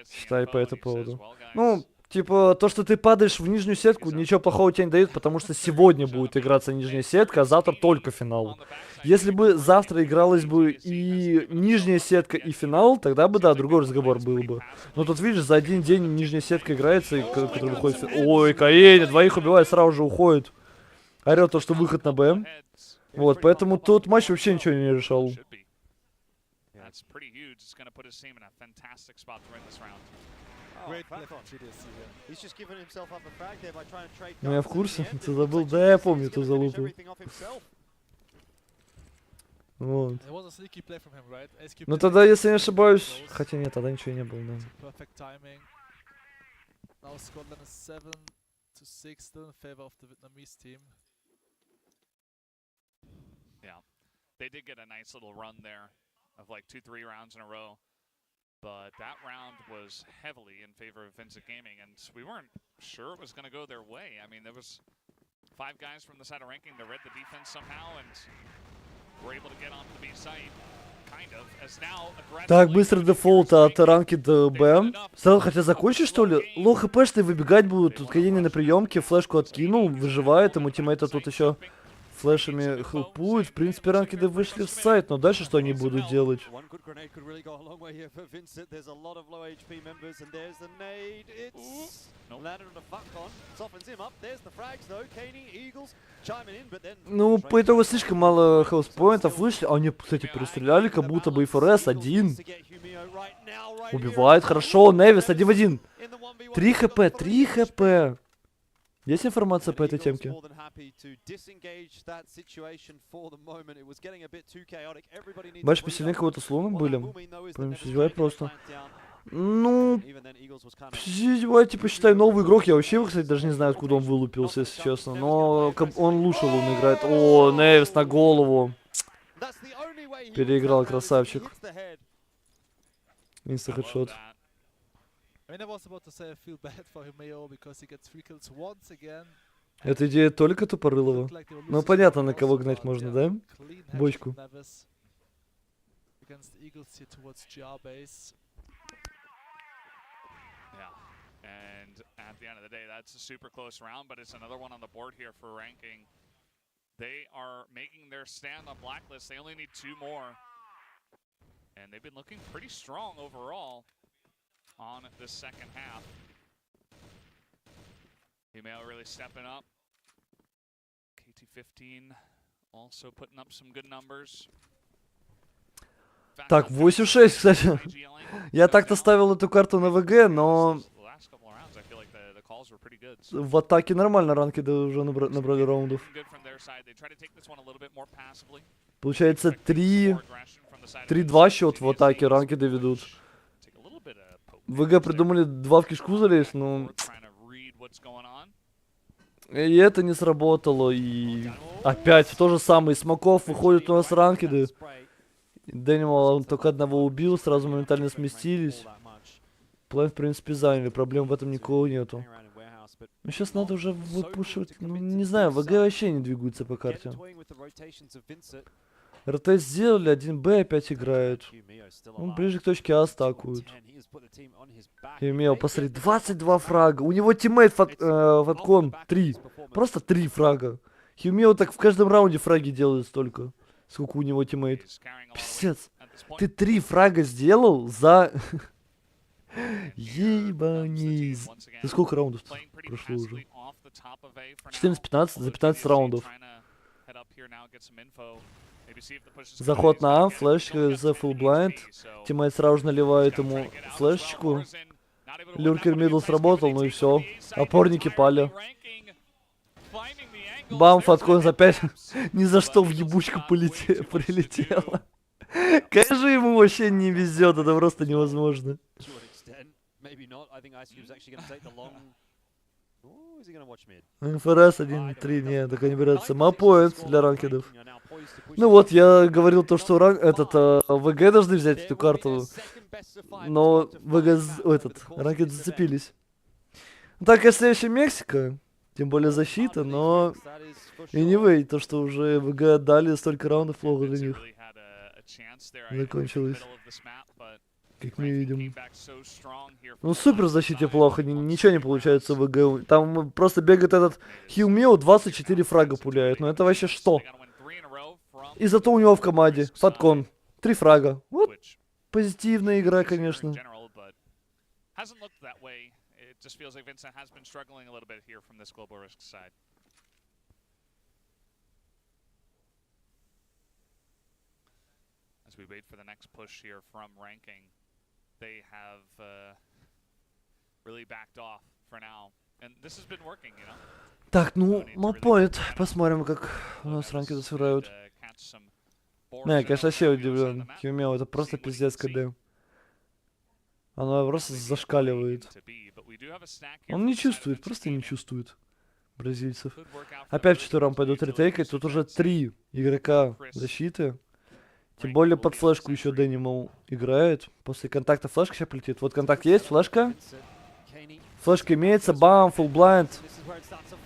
Считай по этому поводу. Ну, типа, то, что ты падаешь в нижнюю сетку, ничего плохого тебе не дает, потому что сегодня будет играться нижняя сетка, а завтра только финал. Если бы завтра игралась бы и нижняя сетка, и финал, тогда бы, да, другой разговор был бы. Но тут, видишь, за один день нижняя сетка играется, и который выходит... Ой, Каэни, двоих убивает, сразу же уходит. Орёт то, что выход на Б. Вот, поэтому тот матч вообще ничего не решал. Ну я в курсе, ты забыл? Да, я помню эту залупу. Вот. Ну тогда, если не ошибаюсь... Хотя нет, тогда ничего не было, да. Yeah, they did get a nice little run there of like 2-3 rounds in a row, but that round was heavily in favor of Vincent Gaming, and we weren't sure it was going to go their way. I mean, there was 5 guys from the side of ranking that read the defense somehow and were able to get onto the B site. Так, быстрый дефолт от ранки до Б. Сразу хотят закончить, что ли? Лоу хпшные выбегать будут. Тут Каэни на приемке, флешку откинул, выживает, ему тиммейта тут еще флешами хелпует. В принципе, ранкиды вышли в сайт, но дальше что они будут делать? Ну, по итогу слишком мало хелспоинтов вышли. А они, кстати, перестреляли, как будто бы ФРС один. Убивает, хорошо. Невис 1 в 1. 3 хп, 3 хп. Есть информация по этой темке? Бачишь, посильнее кого-то с луном были? Прям CZOWIE просто. Ну, CZOWIE, типа, считай, новый игрок. Я вообще, кстати, даже не знаю, откуда он вылупился, если честно. Но он лучше лун играет. О, Невис на голову. Переиграл, красавчик. Инста-хедшот. Эта идея только Тупорылова. Ну, понятно, на кого гнать можно, да? Бочку. And at the end of the day, that's a super close round, but it's another one on the board here for ranking. They are making their stand on Blacklist. They only need 2 more. And they've been looking pretty strong overall on the second half. Email really stepping up. KT15 also putting up some good numbers. Так, 8-6, кстати. Я так-то ставил эту карту на ВГ, но... В атаке нормально ранкиды уже набрали раундов. Получается 3-2 счет в атаке, ранкиды ведут. ВГ придумали 2 в кишку залезть, но... И это не сработало, и... Опять то же самое, из смоков выходят у нас ранкиды. Дэнимал только одного убил, сразу моментально сместились. План, в принципе, заняли, проблем в этом никого нету. Ну, сейчас надо уже выпушивать, ну, не знаю, ВГ вообще не двигаются по карте. РТ сделали, 1Б опять играют. Ну, ближе к точке А стакуют. Имел, посмотри, 22 фрага. У него тиммейт Фаткон 3. Просто 3 фрага. Химео так в каждом раунде фраги делает столько. Сколько у него тиммейт. Пиздец. Ты 3 фрага сделал за... Ебанись. Ты сколько раундов прошло уже? 14-15 за 15 раундов. Заход на А, флешка за full blind. Тиммейт сразу же наливает ему флешечку. Люркер мидл сработал, ну и все. Опорники пали. Бам, Фаткон опять ни за что в ебучку прилетело. Конечно, ему вообще не везет, это просто невозможно. ФРС 1-3, нет, так они берут самопоинт для ранкедов. Ну вот, я говорил то, что ВГ должны взять эту карту, но ранкед зацепились. Так, и следующая Мексика, тем более защита, но anyway, то, что уже ВГ отдали столько раундов, плохо для них закончилось. Как мы видим. Ну, супер в защите плохо, ничего не получается в ВГ. Там просто бегает этот Хилмио, 24 фрага пуляет. Ну это вообще что? И зато у него в команде Фаткон 3 фрага. Вот позитивная игра, конечно. As we wait for the next push here from ranking, they have really backed off for now, and this has been working, you know. Так, ну, мапоинт. Посмотрим, как у нас ранкеды сыграют. Не, я, конечно, вообще удивлен. Химео, это просто пиздец КД. Оно просто зашкаливает. Он не чувствует, просто не чувствует бразильцев. Опять вчетвером пойдут ретейкать. Тут уже 3 игрока защиты. Тем более под флешку еще Дэнимал играет. После контакта флешка сейчас полетит. Вот контакт есть, флешка. Флешка имеется, бам, full blind.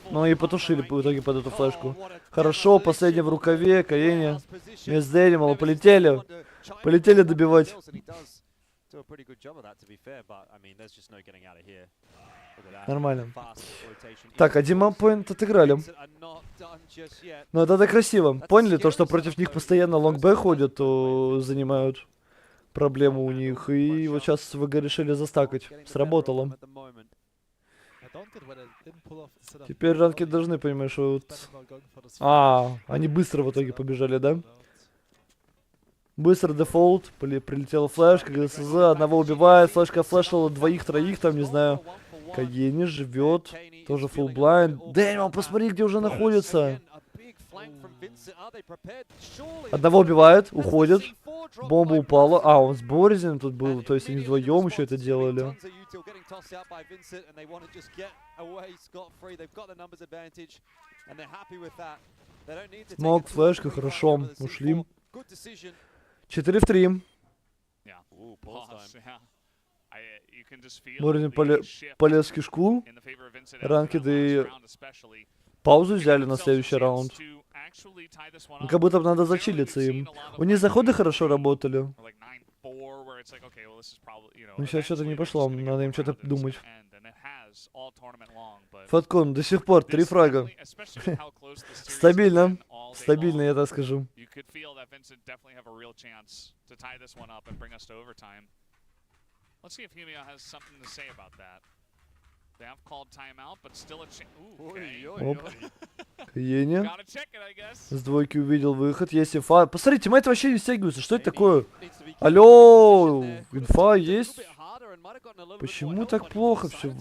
Ну и потушили в итоге под эту флешку. Хорошо, последний в рукаве, Каене. Вместе с Дэнималом полетели. Полетели добивать. Нормально. Так, один маппоинт отыграли. Ну это красиво. Поняли то, что против них постоянно лонг-бэ ходят, то занимают проблему у них. И вот сейчас ВГ решили застакать. Сработало. Теперь ранки должны понимать, что вот... они быстро в итоге побежали, да? Быстро дефолт, прилетела флешка, ГСЗ, одного убивает, флешка флешила, 2-3, там, не знаю. Каени живет, тоже full blind. Дэниел, посмотри, где уже находится. Одного убивает, уходит. Бомба упала. Он с Борзиным тут был, то есть они вдвоем еще это делали. Смог, флешка, хорошо, ушли. 4 в 3. Борзин полез в кишку. Ранкеды паузу взяли на следующий раунд. Ну, как будто бы надо зачилиться им. У них заходы хорошо работали. Ну сейчас что-то не пошло, надо им что-то думать. Фаткон, до сих пор 3 фрага. Стабильно. Стабильно, я так скажу. Let's see if Humio has something to say about that. They have called timeout, but still a chance. Оп. Каене. С двойки увидел выход. Есть инфа. Посмотрите, тиммейты вообще не стягиваются. Что это такое? Алло, инфа есть? Почему так плохо все?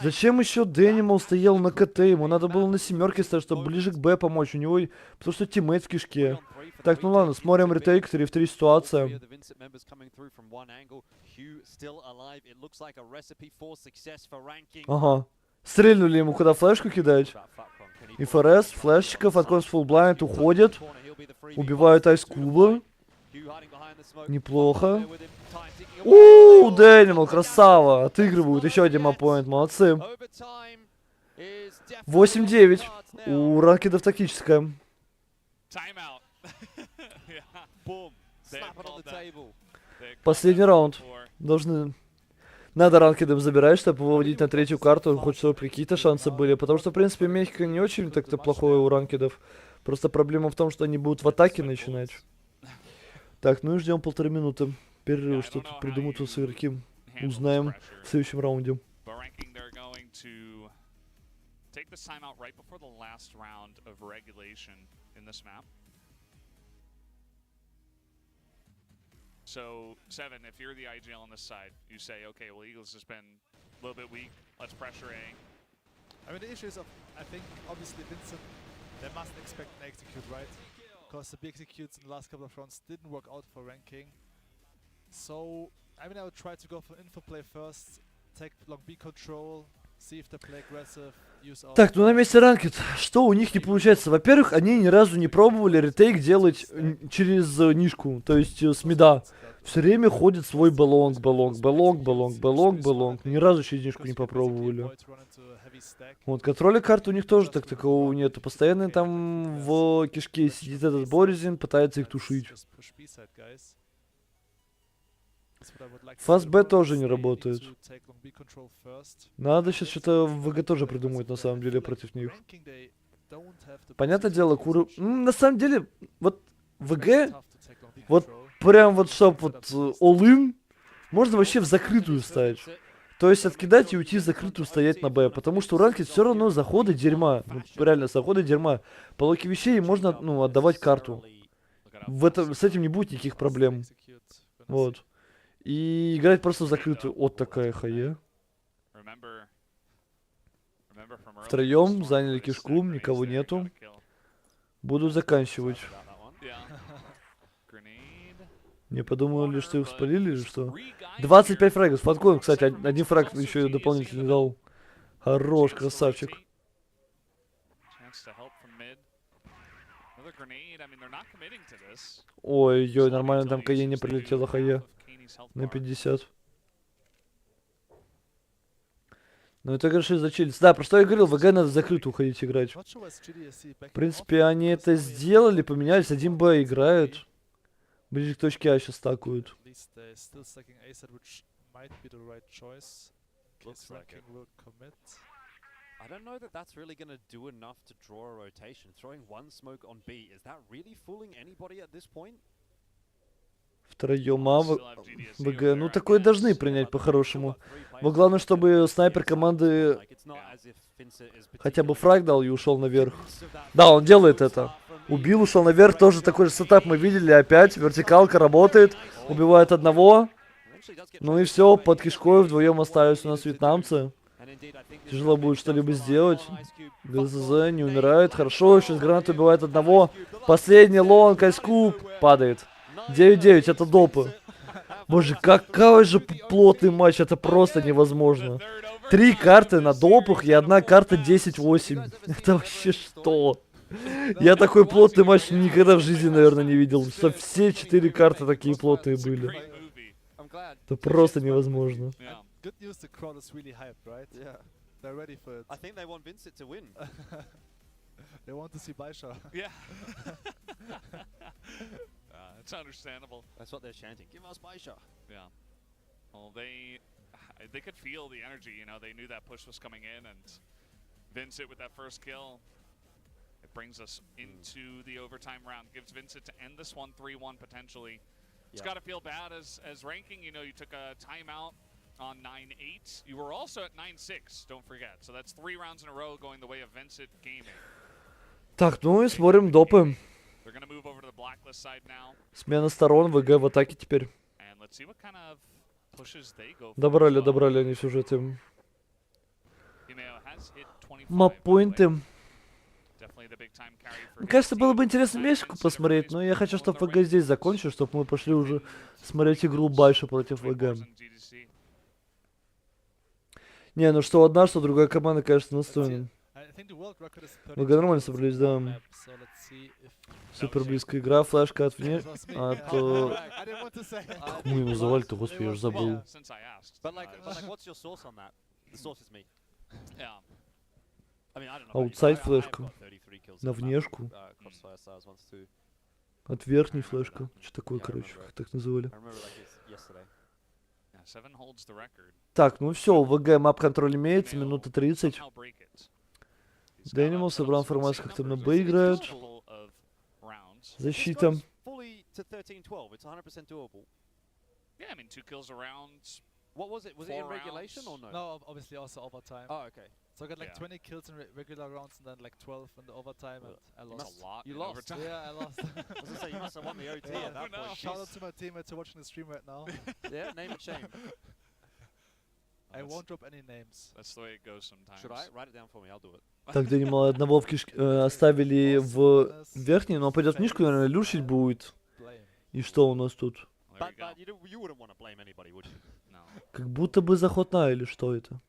Зачем еще Дэнимал стоял на КТ? Ему надо было на семерке стоять, чтобы ближе к Б помочь. У него, потому что тиммейт в кишке. Так, ну ладно, смотрим ретейк, 3 в 3 ситуация. Ага. Стрельнули ему, куда флешку кидать. И ФРС, флешечка, Фаткон с фуллблайнд уходит. Убивают Айскуба. Неплохо. Дэнимал, красава. Отыгрывают. Еще один маппоинт, молодцы. 8-9. У ранкедов тактическая. Последний раунд. Надо ранкедом забирать, чтобы выводить на третью карту, хоть чтобы какие-то шансы были. Потому что, в принципе, Мехико не очень так-то плохое у ранкедов. Просто проблема в том, что они будут в атаке начинать. Так, ну и ждем 1,5 минуты. Перерыв, что-то придумают с игроки. Узнаем в следующем раунде. So, Seven, if you're the IGL on this side, you say, okay, well, Eagles has been a little bit weak. Let's pressure A. I mean, the issue is, I think, obviously, Vincent, they must expect an execute, right? Because the big executes in the last couple of rounds didn't work out for ranking. So, I mean, I would try to go for info play first, take long B control, Так, ну на месте ранкет. Что у них не получается? Во-первых, они ни разу не пробовали ретейк делать через нишку, то есть с мида. Все время ходит свой балонг. Ни разу через нишку не попробовали. Вот, контроля карты у них тоже такового нету. Постоянно там в кишке сидит этот Боризин, пытается их тушить. Фаст-Б тоже не работает. Надо сейчас что-то в ВГ тоже придумать, на самом деле, против них. Понятное дело, Куру... на самом деле, вот ВГ, вот прям вот чтоб вот all-in, можно вообще в закрытую ставить. То есть откидать и уйти в закрытую стоять на Б. Потому что у ранкет все равно заходы дерьма. Ну, реально, заходы дерьма. По локе вещей можно, ну, отдавать карту. С этим не будет никаких проблем. Вот. И играть просто в закрытую. Вот такая хае. Втроем заняли кишку, никого нету. Буду заканчивать. Не подумали, что их спалили или что? 25 фрагов. Фаткон, кстати, один фраг еще и дополнительный дал. Хорош, красавчик. Ой-ой, нормально там КЕ не прилетело хае. На 50. Ну это, конечно, зачилиться. Да, про что я говорил, в ВГ надо в закрытую уходить играть. В принципе, они это сделали, поменялись, 1Б играют. Ближе к точке А сейчас стакуют. I don't know that that's really going to do enough to draw a rotation. Throwing one smoke on B, is that really fooling anybody at this point? Втроем А ВГ. Ну такое должны принять по-хорошему. Но главное, чтобы снайпер команды хотя бы фраг дал и ушел наверх. Да, он делает это. Убил, ушел наверх. Тоже такой же сетап мы видели опять. Вертикалка работает. Убивает одного. Ну и все, под кишкой вдвоем остались у нас вьетнамцы. Тяжело будет что-либо сделать. ГЗЗ не умирает. Хорошо, сейчас гранат убивает одного. Последний лонг, айскуб падает. 9-9, это допы. Боже, какой же плотный матч, это просто невозможно. 3 карты на допах и 1 карта 10-8. Это вообще что? Я такой плотный матч никогда в жизни, наверное, не видел. Что все 4 карты такие плотные были. Это просто невозможно. They want to see Baisha. Yeah. It's understandable. That's what they're chanting. Give us Baisha. Yeah. Well, they could feel the energy, you know. They knew that push was coming in, and Vincent with that first kill. It brings us into the overtime round. Gives Vincent to end this one 3-1 potentially. It's got to feel bad as ranking. You know, you took a timeout on 9-8. You were also at 9-6, don't forget. So that's 3 rounds in a row going the way of Vincent Gaming. Так, ну и смотрим допы. Смена сторон, ВГ в атаке теперь. Добрали они сюжеты. Маппоинты. Мне кажется, было бы интересно Мексику посмотреть, но я хочу, чтобы ВГ здесь закончил, чтобы мы пошли уже смотреть игру Байша против ВГ. Не, ну что одна, что другая команда, конечно, настроена. ВГ нормально собрались, да. Супер близкая игра, флешка от вне. Как мы его завали-то, господи, я уже забыл. Аутсайд флешка. На внешку. От верхней флешка. Что такое, короче, как так называли. Так, ну все, ВГ мап-контроль имеется, минута 30. Дэнимал собрал информацию, как там на Б играют. Защита. What was it? Was it in regulation or no? No, obviously also overtime. Oh, okay. So I got like 20 kills in regular rounds and then like 12 in the overtime, and I lost. That's a lot. You lost? Overtime. Yeah, I lost. I was gonna say, you must have won the OT at that point. Shout out to my teammates who are watching the stream right now. Yeah, name and shame. I won't drop any names. That's the way it goes sometimes. Should I? Write it down for me, I'll do it. Так, Дэнимал одного в оставили в верхней, но он пойдет в нижку, наверное, люшить будет. И что у нас тут? But you wouldn't want to blame anybody, would you? Как будто бы заход на или что это?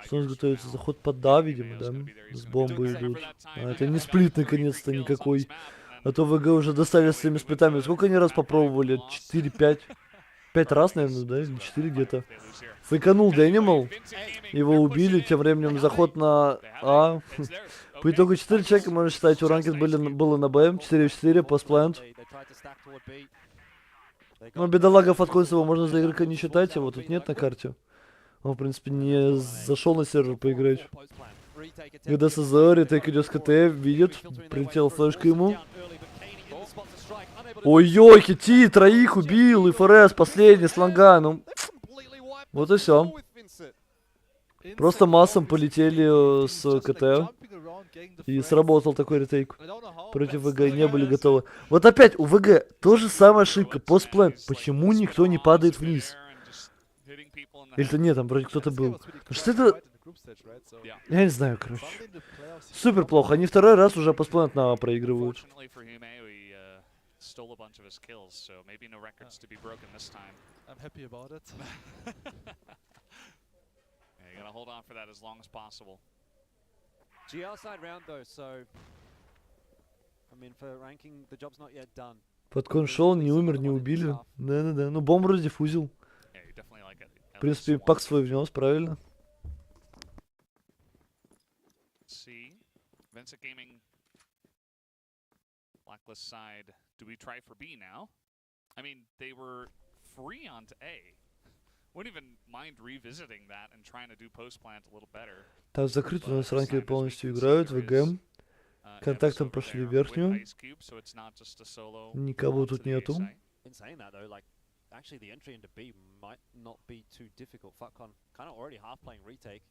Солнце готовится заход под Да, видимо, да? С бомбой идут. А, это не сплит наконец-то никакой. А то ВГ уже достали с своими сплитами. Сколько они раз попробовали? 4-5? 5 раз, наверное, да? Или 4 где-то. Фейканул Дэнимал. Его убили. Тем временем заход на А. По итогу 4 человека, можно считать, у ранкет было на Б. 4-4, постплант. Ну, бедолага Фатконцева можно за игрока не считать, его тут нет на карте. Он, в принципе, не зашел на сервер поиграть. Когда СЗО, ретейк идет с КТ, видит, прилетела флешка ему. Ой-ой, Хити, троих убил, и ФРС, последний, слонга, ну... Вот и все. Просто массом полетели с КТ. И сработал такой ретейк. Против ВГ не были готовы. Вот опять, у ВГ тоже самая ошибка, постплан. Почему никто не падает вниз? Или-то нет, там вроде кто-то был. Потому что это... Я не знаю, короче. Супер плохо. Они второй раз уже постплан на А проигрывают. Подкон шел, не умер, не убили. Да-да-да. Ну, бомбу раздиффузил. В принципе, пак свой внес, правильно? Blacklist side, do we try for B now? I mean, they were free onto A. Wouldn't even mind revisiting that and trying to do post plant a little better. Так, закрыто у нас ранки полностью играют, ВГ. Контактом прошли в верхнюю. Никого тут нету. Actually, the entry into B might not be too difficult. Fatcon kind of already half playing retake.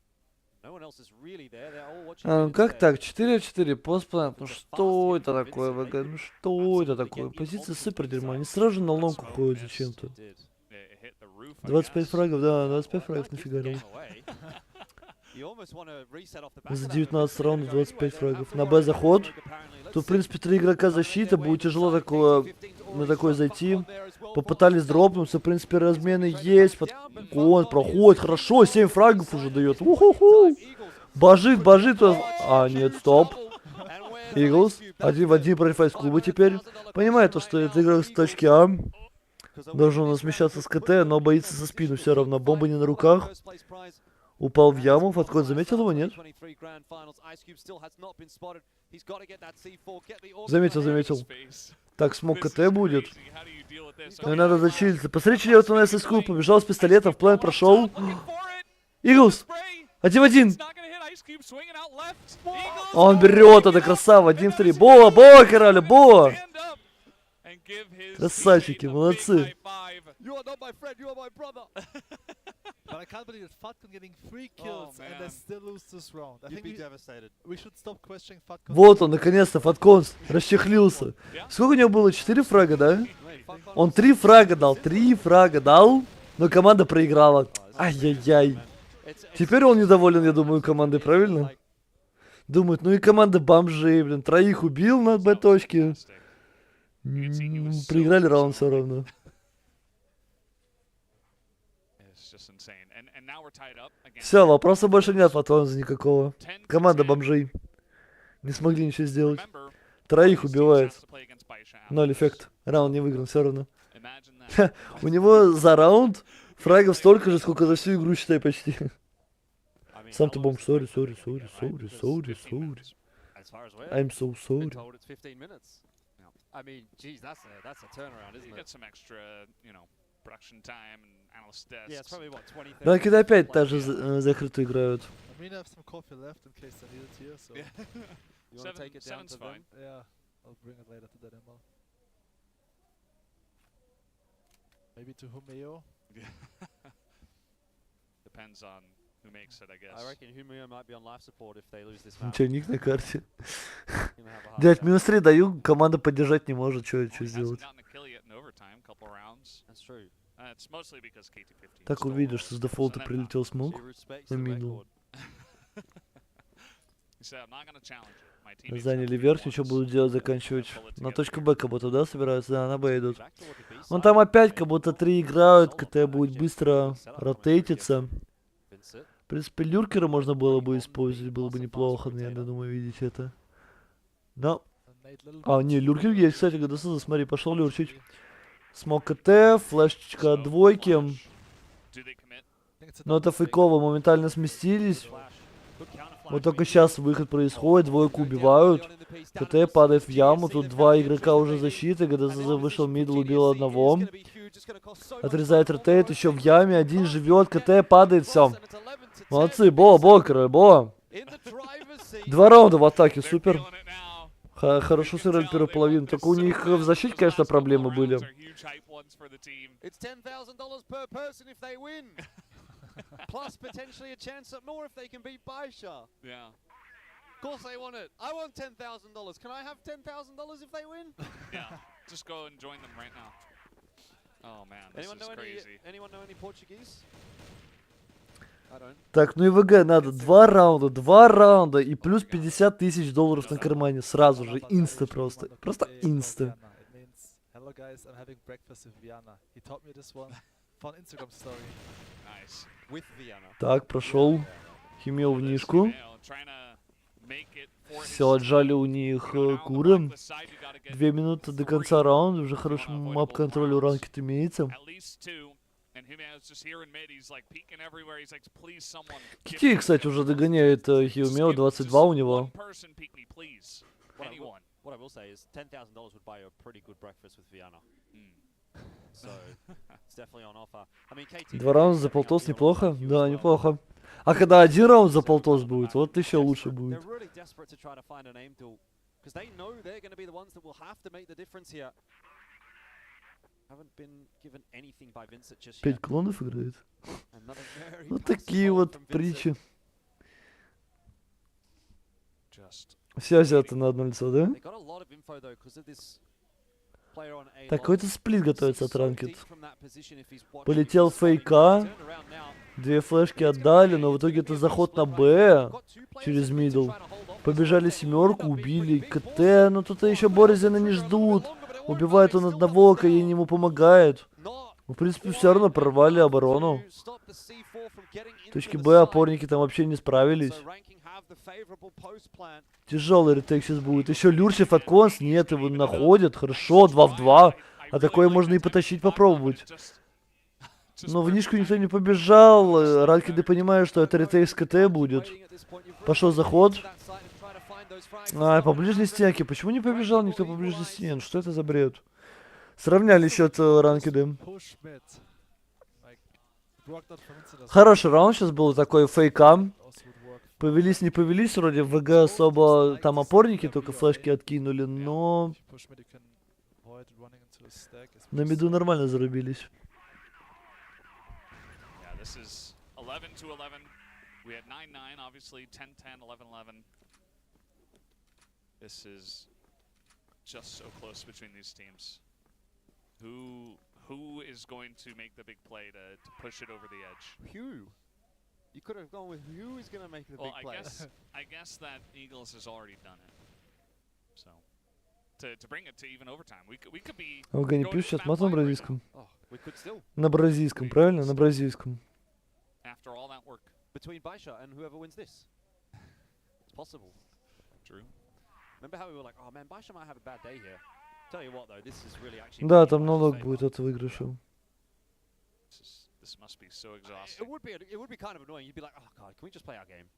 No one else is really there. They're all watching. Ну как так? 4-4 постплант. Ну что это такое, ВГ? Ну что это такое? Позиция супер дерьмо. Они сразу же на ломку ходят зачем-то. 25 фрагов, да, 25 фрагов нафигарил. За 19 раундов 25 фрагов. На Б заход. Тут, в принципе, 3 игрока защиты. Будет тяжело на такой зайти. Попытались дропнуться. В принципе, размены есть. Он проходит. Хорошо. 7 фрагов уже дает. Уху-ху. Божит, божит. А, нет, стоп. Иглс. 1 в 1 против айс-клуба теперь. Понимает то, что это игрок с точки А. Должен он смещаться с КТ, но боится со спину все равно. Бомба не на руках. Упал в яму, Фаткон заметил его, нет? Заметил, заметил. Так, смог КТ будет. Ну и надо зачилиться. Посмотрите, вот на SSQ побежал с пистолетом, в план прошел. Иглс! 1 в 1. Он берет, это красава, 1 в 3. Бо, бо, короля, бо! Красавчики, молодцы. But I can't believe that Fatcon getting 3 kills and they still lose this round. I think we should stop questioning Fatcon. Вот он, наконец-то, Фаткон расчехлился. Сколько у него было? 4 фрага, да? Он 3 фрага дал, 3 фрага дал, но команда проиграла. Ай-яй-яй. Теперь он недоволен, я думаю, командой, правильно? Думает, ну и команда бомжей, блин, 3 убил на Б-точке. Проиграли раунд все равно. Все, вопроса больше нет, Фатконза никакого. Команда бомжей. Не смогли ничего сделать. 3 убивает. 0 эффект. Раунд не выигран все равно. У него за раунд фрагов столько же, сколько за всю игру, считай, почти. Сам ты бомж, sorry. I'm so sorry. I mean, geez, that's a turnaround, isn't it? You get some extra, you know, production time and analyst desks. Yeah, it's probably what 20. Ранки опять также закрыто играют. I mean, I have some coffee left in case I need it here, so. You want to take it down to them? Yeah, I'll bring it later to that ML. Maybe to Humeo. Depends on who makes it, I guess. I reckon Humeo might be on life support if they lose this match. Ничего, ник на карте. Дядь, минус 3 даю, команда поддержать не может, что сделать. Так увидишь, что с дефолта прилетел смог, на мину. Заняли верхнюю, что будут делать, заканчивать? На точку Б как будто, да, собираются? Да, на Б идут. Вон там опять как будто 3 играют, КТ будет быстро ротейтиться. В принципе, люркера можно было бы использовать, было бы неплохо, но я думаю, видеть это. Но... А, не, люркер есть, кстати, ГДС, смотри, пошел люрчить. Смог КТ, флешечка от двойки. Но это фейково, моментально сместились. Вот только сейчас выход происходит, двойку убивают. КТ падает в яму, тут 2 игрока уже защиты. ГДЗ вышел мидл, убил одного. Отрезает ротейт, еще в яме, один живет, КТ падает, все. Молодцы, Бо, король, Бо. 2 раунда в атаке, супер. Хорошо сыграли первую половину, только у них в защите, конечно, проблемы были. Plus potentially a chance at more if they can beat Baisha. Yeah. Of course they want it. I want $10,000. Can I have $10,000 if they win? Yeah. Just go and join them right now. Oh man, this is crazy. Anyone know any Portuguese? I don't. Так, ну и ВГ надо 2 раунда и плюс $50 000 на кармане. Сразу же, инста просто. Просто инста. Hello guys, I'm having breakfast with Viana. He taught me this one for an Instagram story. Nice. Так, прошел. Химел в нишку. Все, отжали у них куры. 2 минуты до конца раунда. Уже хороший мап-контроль у ранкет имеется. Кити, кстати, уже догоняет Химел. 22 у него. Два раунда за полтос неплохо? Да, неплохо. А когда 1 раунд за полтос будет, вот еще лучше будет. 5 клонов играет. Вот такие вот притчи. Все азиаты на одно лицо, да? Так, какой-то сплит готовится от ранкет. Полетел фейка. 2 флешки отдали, но в итоге это заход на Б через мидл. Побежали 7, убили КТ, но тут еще Борзина не ждут. Убивает он одного, Каин ему помогает. В принципе, все равно прорвали оборону. Точки Б опорники там вообще не справились. Тяжелый ретейк сейчас будет. Еще Люрсев от Конс. Нет, его находят. Хорошо, 2 в 2. А такое можно и потащить, попробовать. Но в нишку никто не побежал. Ранкеды понимают, что это ретейк с КТ будет. Пошел заход. А, по ближней стенке. Почему не побежал никто по ближней стенке? Что это за бред? Сравняли счет ранкеды. Хороший раунд сейчас был, такой фейкам. Повелись, не повелись, вроде в ВГ особо там опорники только флешки откинули, но на миду нормально зарубились. Who is going to make the big play to push it over the edge? Hugh. You could have gone with who is going to make the big play. I guess that Eagles has already done it. So to bring it to even overtime, we could be. ВГ не плюс сейчас мат на бразильском. На бразильском, правильно? На бразильском. After all that work. Between Baisha and whoever wins this. It's possible. True. Remember how we were like, oh man, Baisha might have a bad day here. Tell you what though, this is really actually. Да, там налог будет от выигрыша. This must be so exhausting. It would be kind of annoying. You'd be like, oh god, can we just play our game?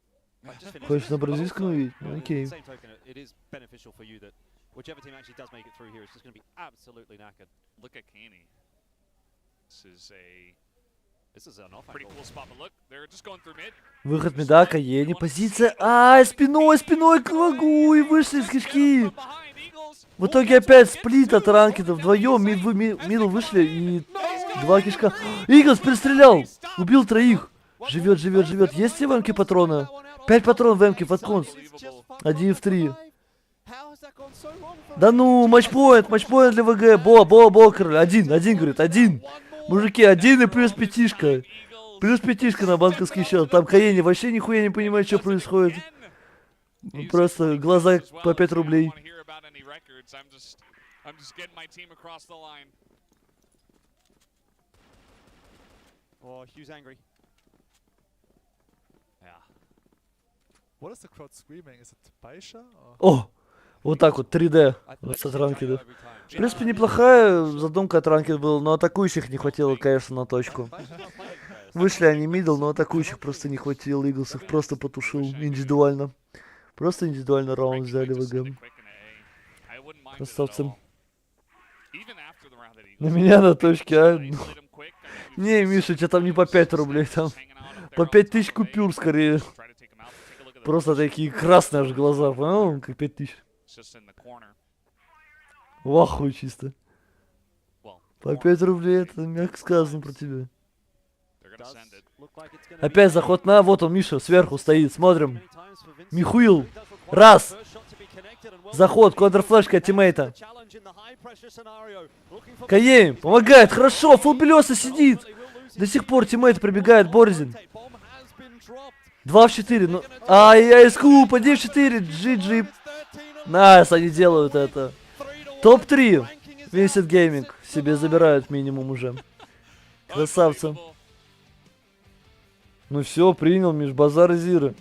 Like, just finish. Хочешь на бразильском увидеть? Окей. Same token, it is beneficial for you that whichever team actually does make it through here is just going to be absolutely knackered. Look at Kaney. This is an off. Pretty cool spot, but look, they're just going through mid. Выход мида, Каени, позиция. Ай, спиной к врагу и вышли из кишки. В итоге опять сплит от ранкета вдвоем. Мидл вышли и 2 кишка. Иглс перестрелял. Убил 3. Живет. Есть ли в МК патроны? 5 патронов в МК под конс. 1 в 3. Да ну, матчпоинт для ВГ. Бо, король. Один, говорит, один. Мужики, 1 и плюс 5. Плюс 5 на банковский счет. Там Каени вообще нихуя не понимает, что происходит. Просто глаза по 5 рублей. I'm just getting my team across the line. Oh, Hugh's angry. Yeah. What is the crowd screaming? Is it Baisha? О! Вот так вот, 3D от ранкедов. В принципе, неплохая задумка от ранкед была, но атакующих не хватило, конечно, на точку. Вышли они мидл, но атакующих просто не хватило. Иглс их просто потушил индивидуально. Просто индивидуально раунд взяли в ВГ. Красавцы. На меня на точке, а? Не, Миша, что там не по 5 рублей, там по 5000 купюр скорее. Просто такие красные аж глаза, понял? Как 5000. Вахуй чисто. По 5 рублей, это мягко сказано про тебя. Опять заход на, вот он, Миша, сверху стоит, смотрим. Михуил, раз. Заход, квадрофлешка от тиммейта. Каем, помогает, хорошо, фулбелёса сидит. До сих пор тиммейт пробегает, Борзин. 2 в 4, ну... Ай-яй, скупа, 9 в 4, GG. Найс, они делают это. Топ-3. Vincent Gaming себе забирают минимум уже. Красавцы. Ну все, принял, Миш, базар Зиры.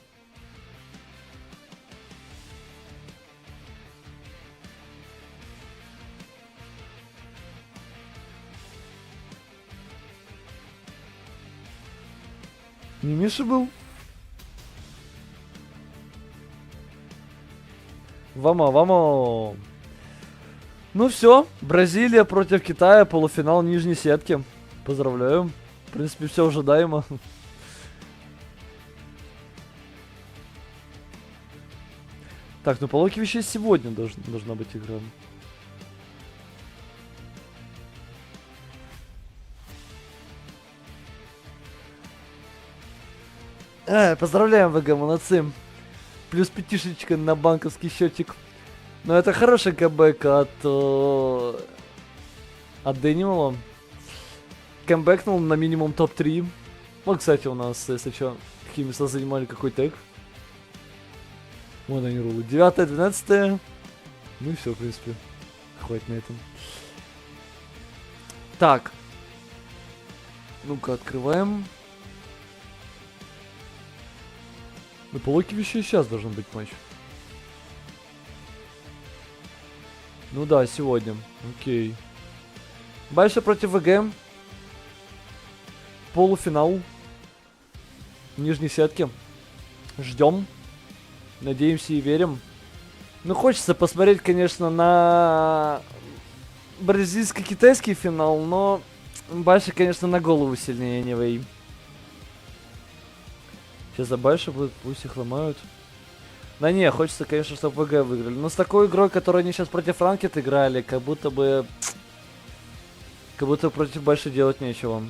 Не Миша был? Вамо. Ну все, Бразилия против Китая, полуфинал нижней сетки. Поздравляю. В принципе, все ожидаемо. Так, ну по логике вещей сегодня должна быть игра. Поздравляем, ВГ, молодцы. Плюс 5 на банковский счетчик. Но это хороший кэмбэк от Дэнимала. Кэмбэкнул на минимум топ-3. Вот, кстати, у нас, если что, какие места занимали, какой тег. Вон они рулят. 9-е, 12-е. Ну и все, в принципе. Хватит на этом. Так. Ну-ка, открываем. Ну, по логике вещей сейчас должен быть матч. Ну да, сегодня. Окей. Байша против ВГ. Полуфинал. Нижней сетки. Ждем. Надеемся и верим. Ну, хочется посмотреть, конечно, на бразильско-китайский финал, но Байша, конечно, на голову сильнее, anyway. Сейчас за Байша будут, пусть их ломают. Да не, хочется, конечно, чтобы ВГ выиграли. Но с такой игрой, которую они сейчас против ранкет играли, как будто бы против Байши делать нечего.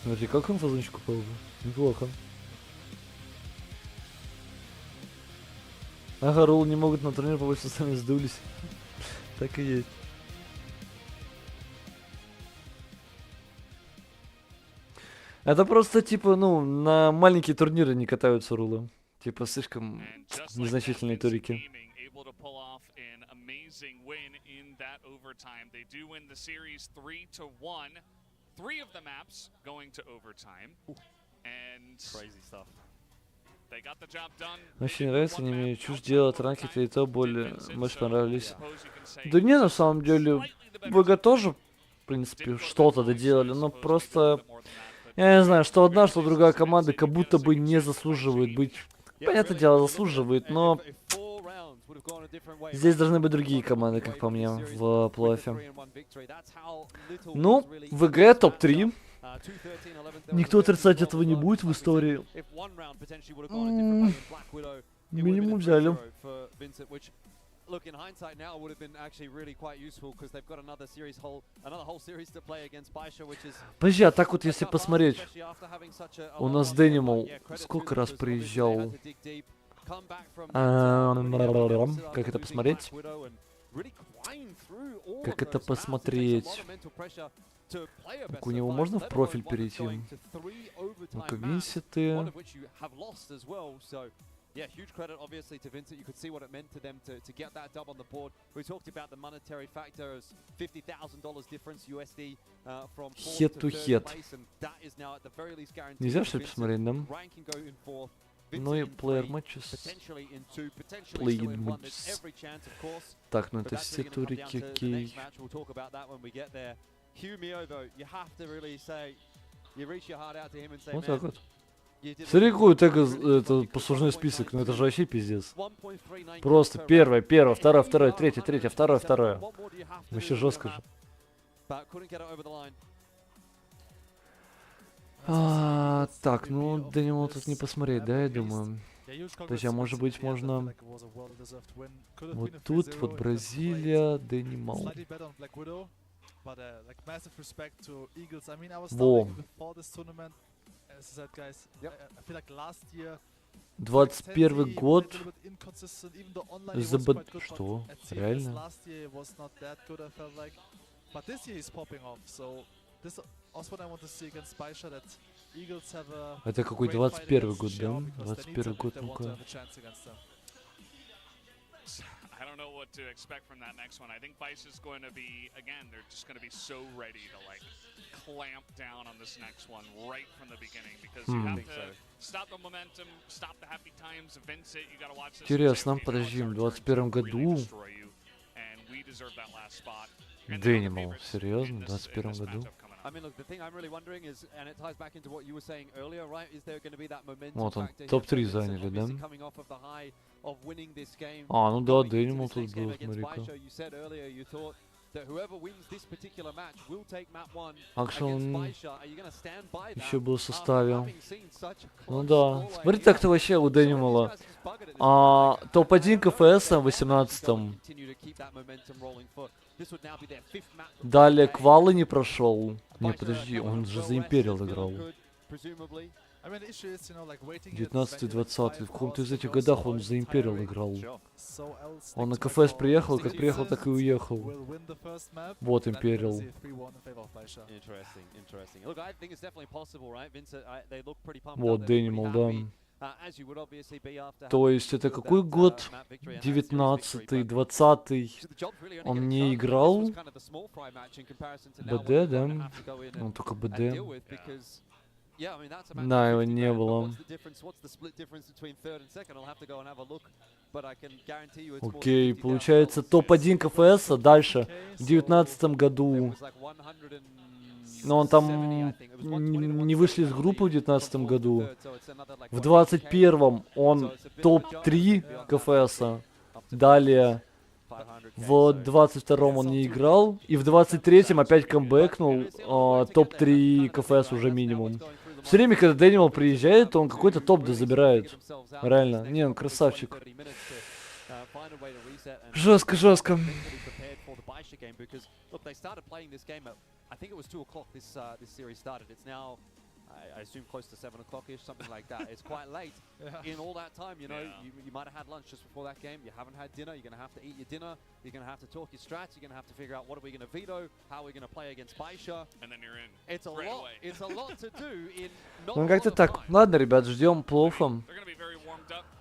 Смотри, как он фазончик упал бы? Неплохо. Ага, ролл не могут на турнир попасть, что сами сдулись. Так и есть. Это просто, типа, ну, на маленькие турниры не катаются рулы. Типа, слишком незначительные турики. Очень нравится, не имею чушь делать ранкеты, и то более больше понравились. Да не, на самом деле, ВГ тоже, в принципе, что-то доделали, но просто... Я не знаю, что одна, что другая команда как будто бы не заслуживает быть. Понятное дело, заслуживает, но здесь должны быть другие команды, как по мне, в плей-оффе. Ну, ВГ топ-3. Никто отрицать этого не будет в истории. Минимум взяли. Look, in hindsight now would have been actually really quite useful because they've got another whole series to play against Baisha, which is... Подожди, а так вот если посмотреть, у нас Дэнимал сколько раз приезжал? Как это посмотреть? Как это посмотреть? Так у него можно в профиль перейти? Ну-ка, Винсеты. Yeah, huge credit obviously to Vincent. You could see what it meant to them to get that dub on the board. We talked about the monetary factor as $50,000 difference USD from fourth to third place, and that is now at the very least guaranteed. Нельзя что ли посмотреть, да? Ranking go in fourth. Ну и player matches. Play-in matches. Так, ну это все турики, окей. We'll talk about that when we get there. Hugh Mio though, you have to really say, you reach your heart out to him and say, вот так вот. Смотри, какой это послужной список, ну это же вообще пиздец. Просто первое, второе, третье, второе. Вообще жестко же. Так, ну до него тут не посмотреть, да, я думаю. Подожди, а может быть можно вот тут, вот Бразилия, Дэнимал. Во. 21 год. Что? Реально? Это какой 21 год, да? 21 год, ну-ка. I don't know what to expect from that next one. I think Vice is going to be, again, they're just going to be so ready to like clamp down on this next one right from the beginning because you have to stop the momentum, stop the happy times, evince it. You got to watch this. Интересно, подожди, в 21 году. Дэнимал, серьезно, в 21 году? I mean, look, the thing I'm really wondering is, and it ties back into what you were saying earlier, right? Is there going to be that momentum Вот он, factor топ-3 заняли, да? А, ну да, Дэнимал тут был, смотри-ка. Акшн еще был в составе. Ну да. Смотри, так-то вообще у Дэнимала. Топ-1 КФС в 18-м. Далее квалы не прошел. Не, подожди, он же за Империал играл. 19-20. В каком-то из этих годах он за Империал играл. Он на КФС приехал, как приехал, так и уехал. Вот Империал. Вот Дэнимал, да. То есть это какой год? 19-й, 20-й. Он не играл? БД, да? Он только БД. Да, его не было. Окей, получается топ-1 КФС, а дальше в 19-м году. Но он там не вышли из группы в 19 году. В 21-м он топ-3 КФС. Далее в 22-м он не играл. И в 23-м опять камбэкнул. Топ-3 КФС уже минимум. Все время, когда Дэнимал приезжает, он какой-то топ забирает. Реально. Не, он красавчик. Жестко, жестко. I think it was 2 o'clock this series started. It's now, I assume, close to 7 o'clock-ish, something like that. It's quite late. In all that time, you know, you might have had lunch just before that game. You haven't had dinner. You're going to have to eat your dinner. You're going to have to talk your strats. You're going to have to figure out what are we going to veto, how are we going to play against Baisha. And then you're in. It's a lot. It's a lot to do in not Ну как-то так. Ладно, ребят, ждем плов-ом.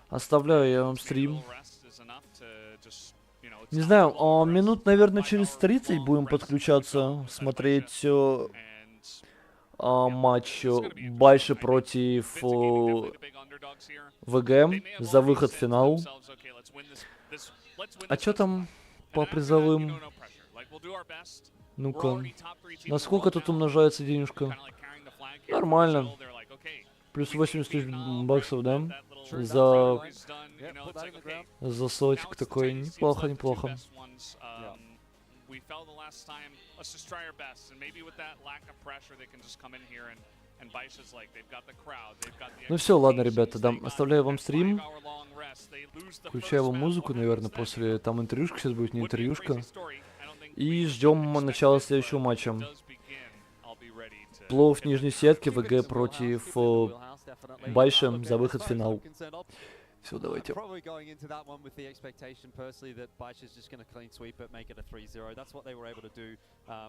Оставляю я вам стрим. Не знаю, минут, наверное, через 30 будем подключаться, смотреть матч Байши против ВГ за выход в финал. А что там по призовым? Ну-ка, насколько тут умножается денежка? Нормально. Плюс 80 тысяч баксов, да? За сотик такой. Неплохо, неплохо. Ну все, ладно, ребята, оставляю вам стрим. Включаю вам музыку, наверное, после там интервьюшка сейчас будет, не интервьюшка. И ждем начала следующего матча. Плов в нижней сетке, ВГ против Байши за выход в финал. Все, давайте. Probably going into that one with the expectation personally that Baish is just going to clean sweep it, make it a 3-0. That's what they were able to do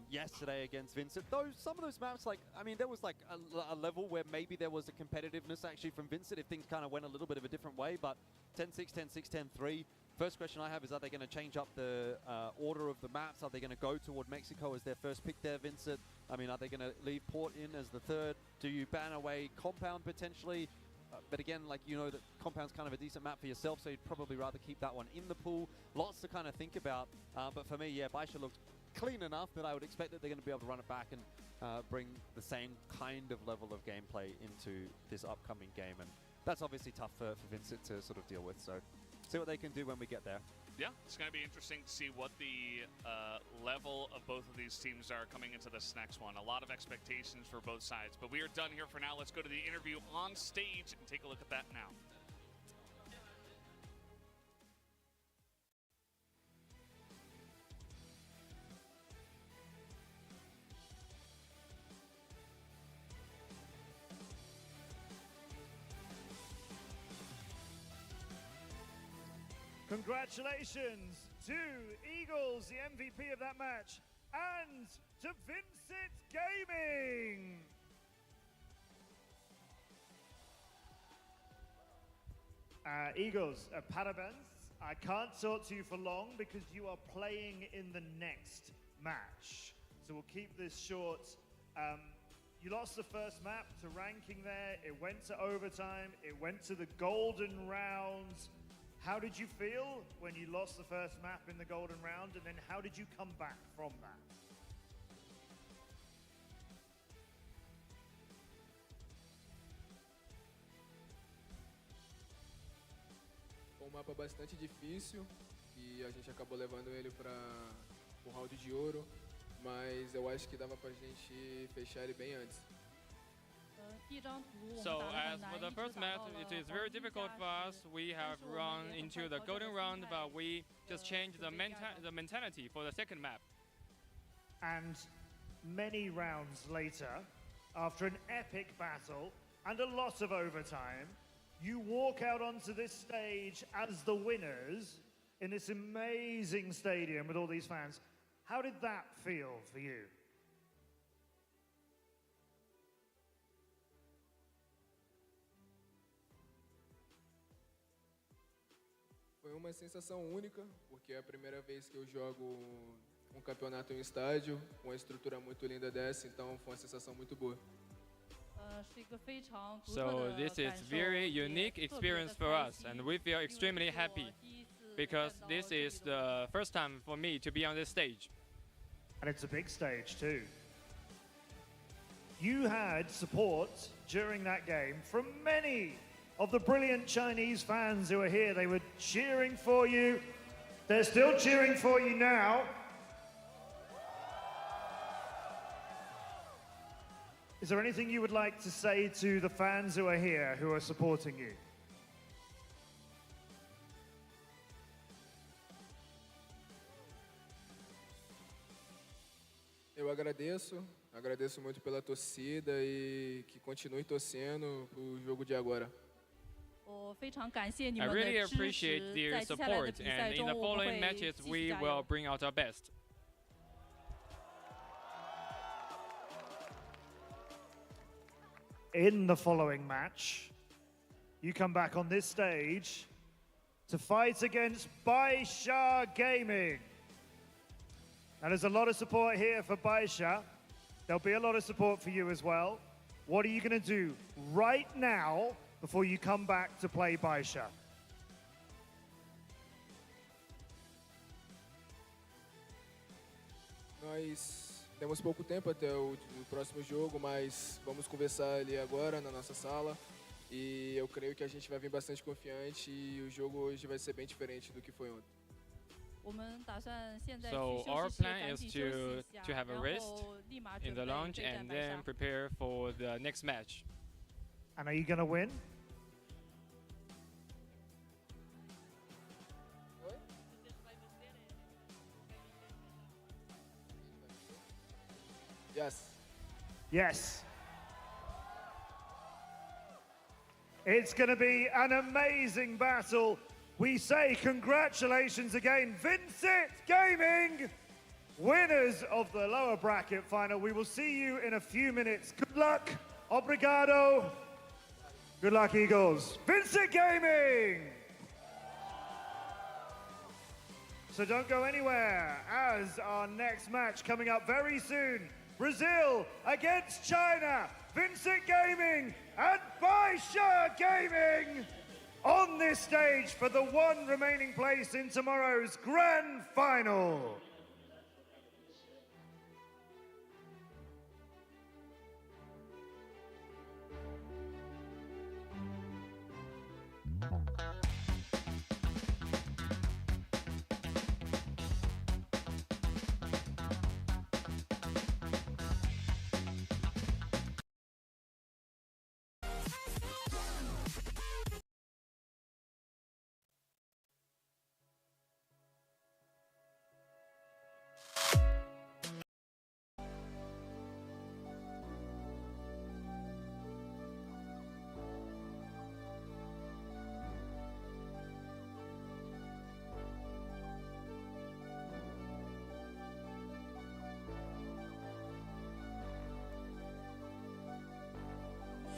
yesterday against Vincent. Some of those maps, like, I mean, there was like a level where maybe there was a competitiveness actually from Vincent if things kind of went a little bit of a different way, but 10-6, 10-6, 10-3. First question I have is, are they going to change up the order of the maps? Are they going to go toward Mexico as their first pick there, Vincent? I mean, are they going to leave Port in as the third? Do you ban away Compound potentially? But again, like, you know that Compound's kind of a decent map for yourself, so you'd probably rather keep that one in the pool. Lots to kind of think about. But for me, yeah, Baisha looked clean enough that I would expect that they're going to be able to run it back and bring the same kind of level of gameplay into this upcoming game. And that's obviously tough for Vincent to sort of deal with. So see what they can do when we get there. Yeah, it's going to be interesting to see what the level of both of these teams are coming into this next one. A lot of expectations for both sides, but we are done here for now. Let's go to the interview on stage and take a look at that now. Congratulations to Eagles, the MVP of that match, and to Vincent Gaming. Eagles, parabens. I can't talk to you for long because you are playing in the next match. So we'll keep this short. You lost the first map to ranking there. It went to overtime. It went to the golden round. How did you feel when you lost the first map in the golden round, and then how did you come back from that? Foi mapa bastante difícil e a gente acabou levando ele para o round de ouro, mas eu acho que dava pra gente fechar ele bem antes. So as for the first match, it is very difficult for us. We have run into the golden round, but we just changed the mentality for the second map. And many rounds later, after an epic battle and a lot of overtime, you walk out onto this stage as the winners in this amazing stadium with all these fans. How did that feel for you? Foi uma sensação única, porque é a primeira vez que eu jogo um campeonato em um estádio, com uma estrutura muito linda dessa, então foi uma sensação muito boa. So this is very unique experience for us, and we feel extremely happy because this is the first time for me to be on this stage. And it's a big stage too. You had support during that game from many of the brilliant Chinese fans who are here. They were cheering for you. They're still cheering for you now. Is there anything you would like to say to the fans who are here, who are supporting you? Eu agradeço muito pela torcida e que continue torcendo pro jogo de agora. I really appreciate their support, and in the following matches we will bring out our best. In the following match, you come back on this stage to fight against Baisha Gaming. Now there's a lot of support here for Baisha. There'll be a lot of support for you as well. What are you going to do right now before you come back to play Baisha? Nós temos pouco tempo até o próximo jogo, mas vamos conversar ali agora na nossa sala. E eu creio que a gente vai vir bastante confiante e o jogo hoje vai ser bem diferente do que foi ontem. So our plan is to have a rest in the lounge and then prepare for the next match. And are you going to win? Yes. Yes. It's going to be an amazing battle. We say congratulations again, Vincent Gaming, winners of the lower bracket final. We will see you in a few minutes. Good luck. Obrigado. Good luck, Eagles. Vincent Gaming. So don't go anywhere, as our next match coming up very soon. Brazil against China. Vincent Gaming and Baisha Gaming on this stage for the one remaining place in tomorrow's grand final.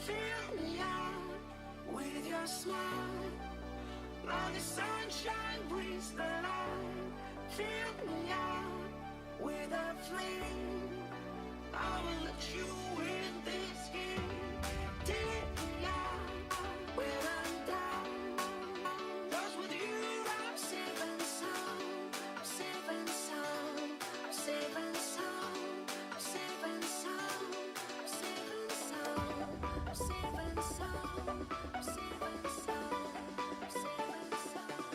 Fill me out with your smile, like the sunshine brings the light. Fill me out with a flame, I will let you in this game. Take me out when I'm down, 'cause with you I'm safe and sound, safe and sound, safe and sound, safe and sound, safe and sound. Safe and sound, safe and sound, safe and sound,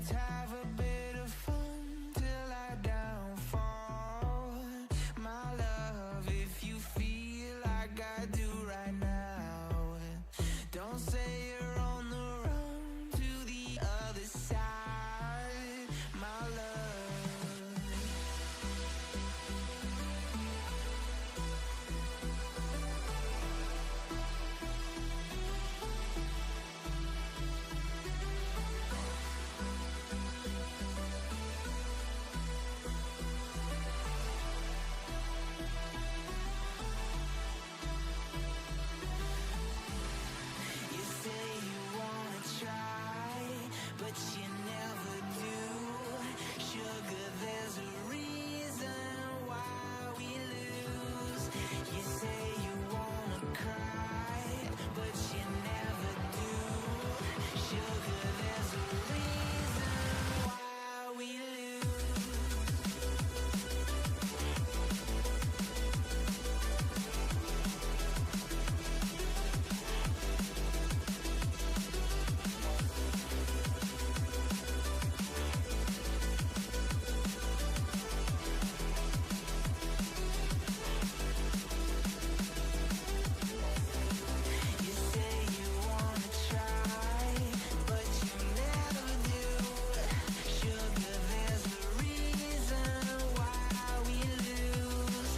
Let's have a bit of fun till I downfall. My love, if you feel like I do right now, don't say you're on the run to the other side, my love. You say you wanna try, but you never do. Sugar, there's a reason why we lose. You say you wanna cry, but you never do. Sugar, there's a reason why we lose. You say you wanna try, but you never do. Sugar, there's a reason why we lose.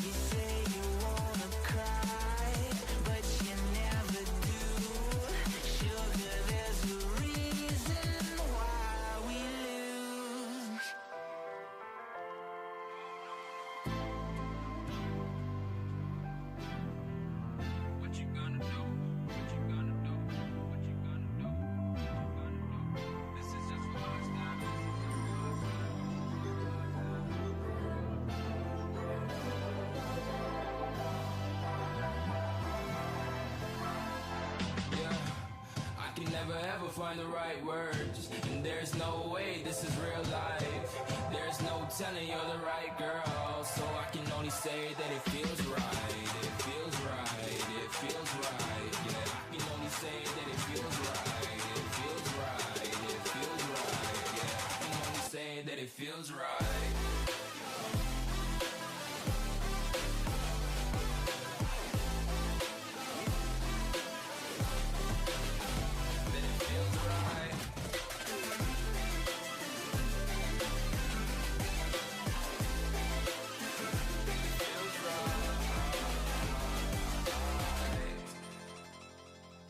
You say you wanna cry, but you never do. Sugar, there's a reason why we lose. What you gonna do? What you gonna do? What you gonna do? What you gonna do? This is just for us now. Yeah, I can never ever find the right words, and there's no way this is real life. There's no telling you're the right girl, so I can only say that it feels right. It feels right. It feels right. Yeah, I can only say that it feels right. It feels right. It feels right. Yeah, I can only say that it feels right. That it feels right. Feels right.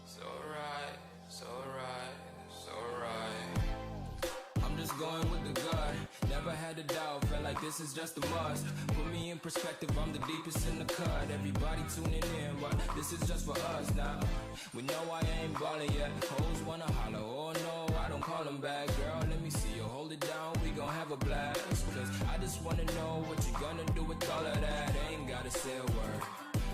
So right, so right, so right. I'm just going with the gut. Never had a doubt, felt like this is just a must. Put me in perspective, I'm the deepest in the cut. Everybody tuning in, but this is just for us now. We know I ain't ballin' yet. Hoes wanna holler, oh no, I don't call them back. Girl, let me see you hold it down, we gon' have a blast. Cause I just wanna know what you gonna do with all of that. Ain't gotta say a word,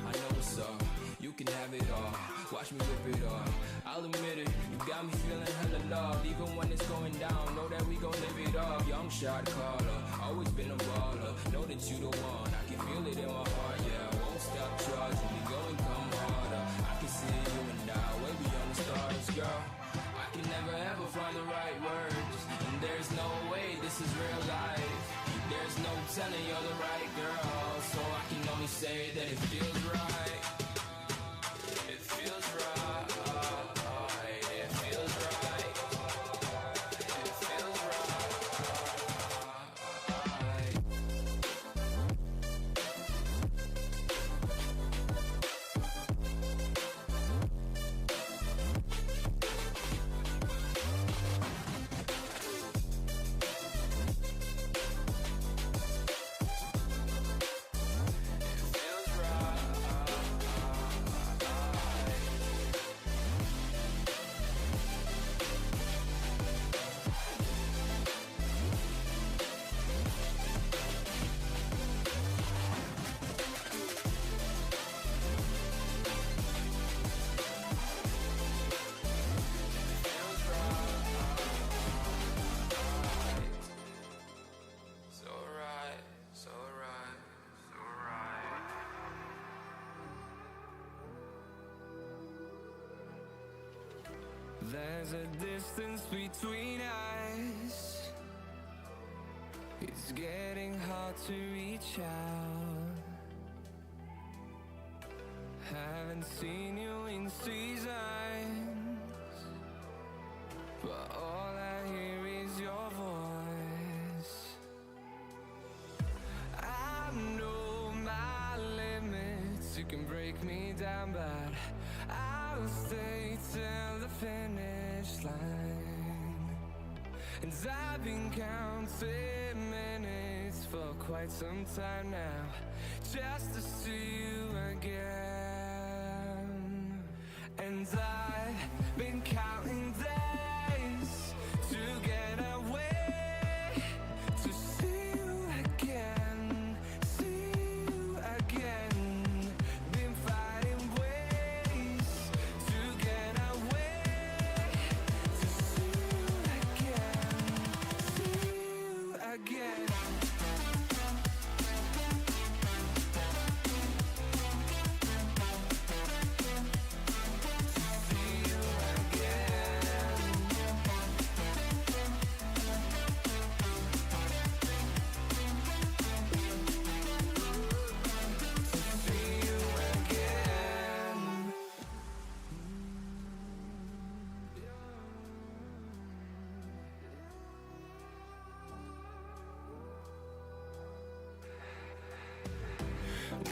I know what's up. You can have it all, watch me rip it off. I'll admit it, you got me feeling hella loved. Even when it's going down, know that we gon' live it up. Young shot caller, always been a baller. Know that you the one, I can feel it in my heart. Yeah, I won't stop charging me, go and come harder. I can see you and I, way beyond the stars, girl. I can never ever find the right words, and there's no way this is real life. There's no telling you're the right girl, so I can only say that it feels right. It feels right. It feels right. It feels right. There's a distance between us. It's getting hard to reach out. Haven't seen you in seasons, but all I hear is your voice. I know my limits, you can break me down, but I'll stay till the finish line. And I've been counting minutes for quite some time now, just to see you again. And I've been counting days to get away, to see you again, see you again. Been fighting ways to get away, to see you again, see you again.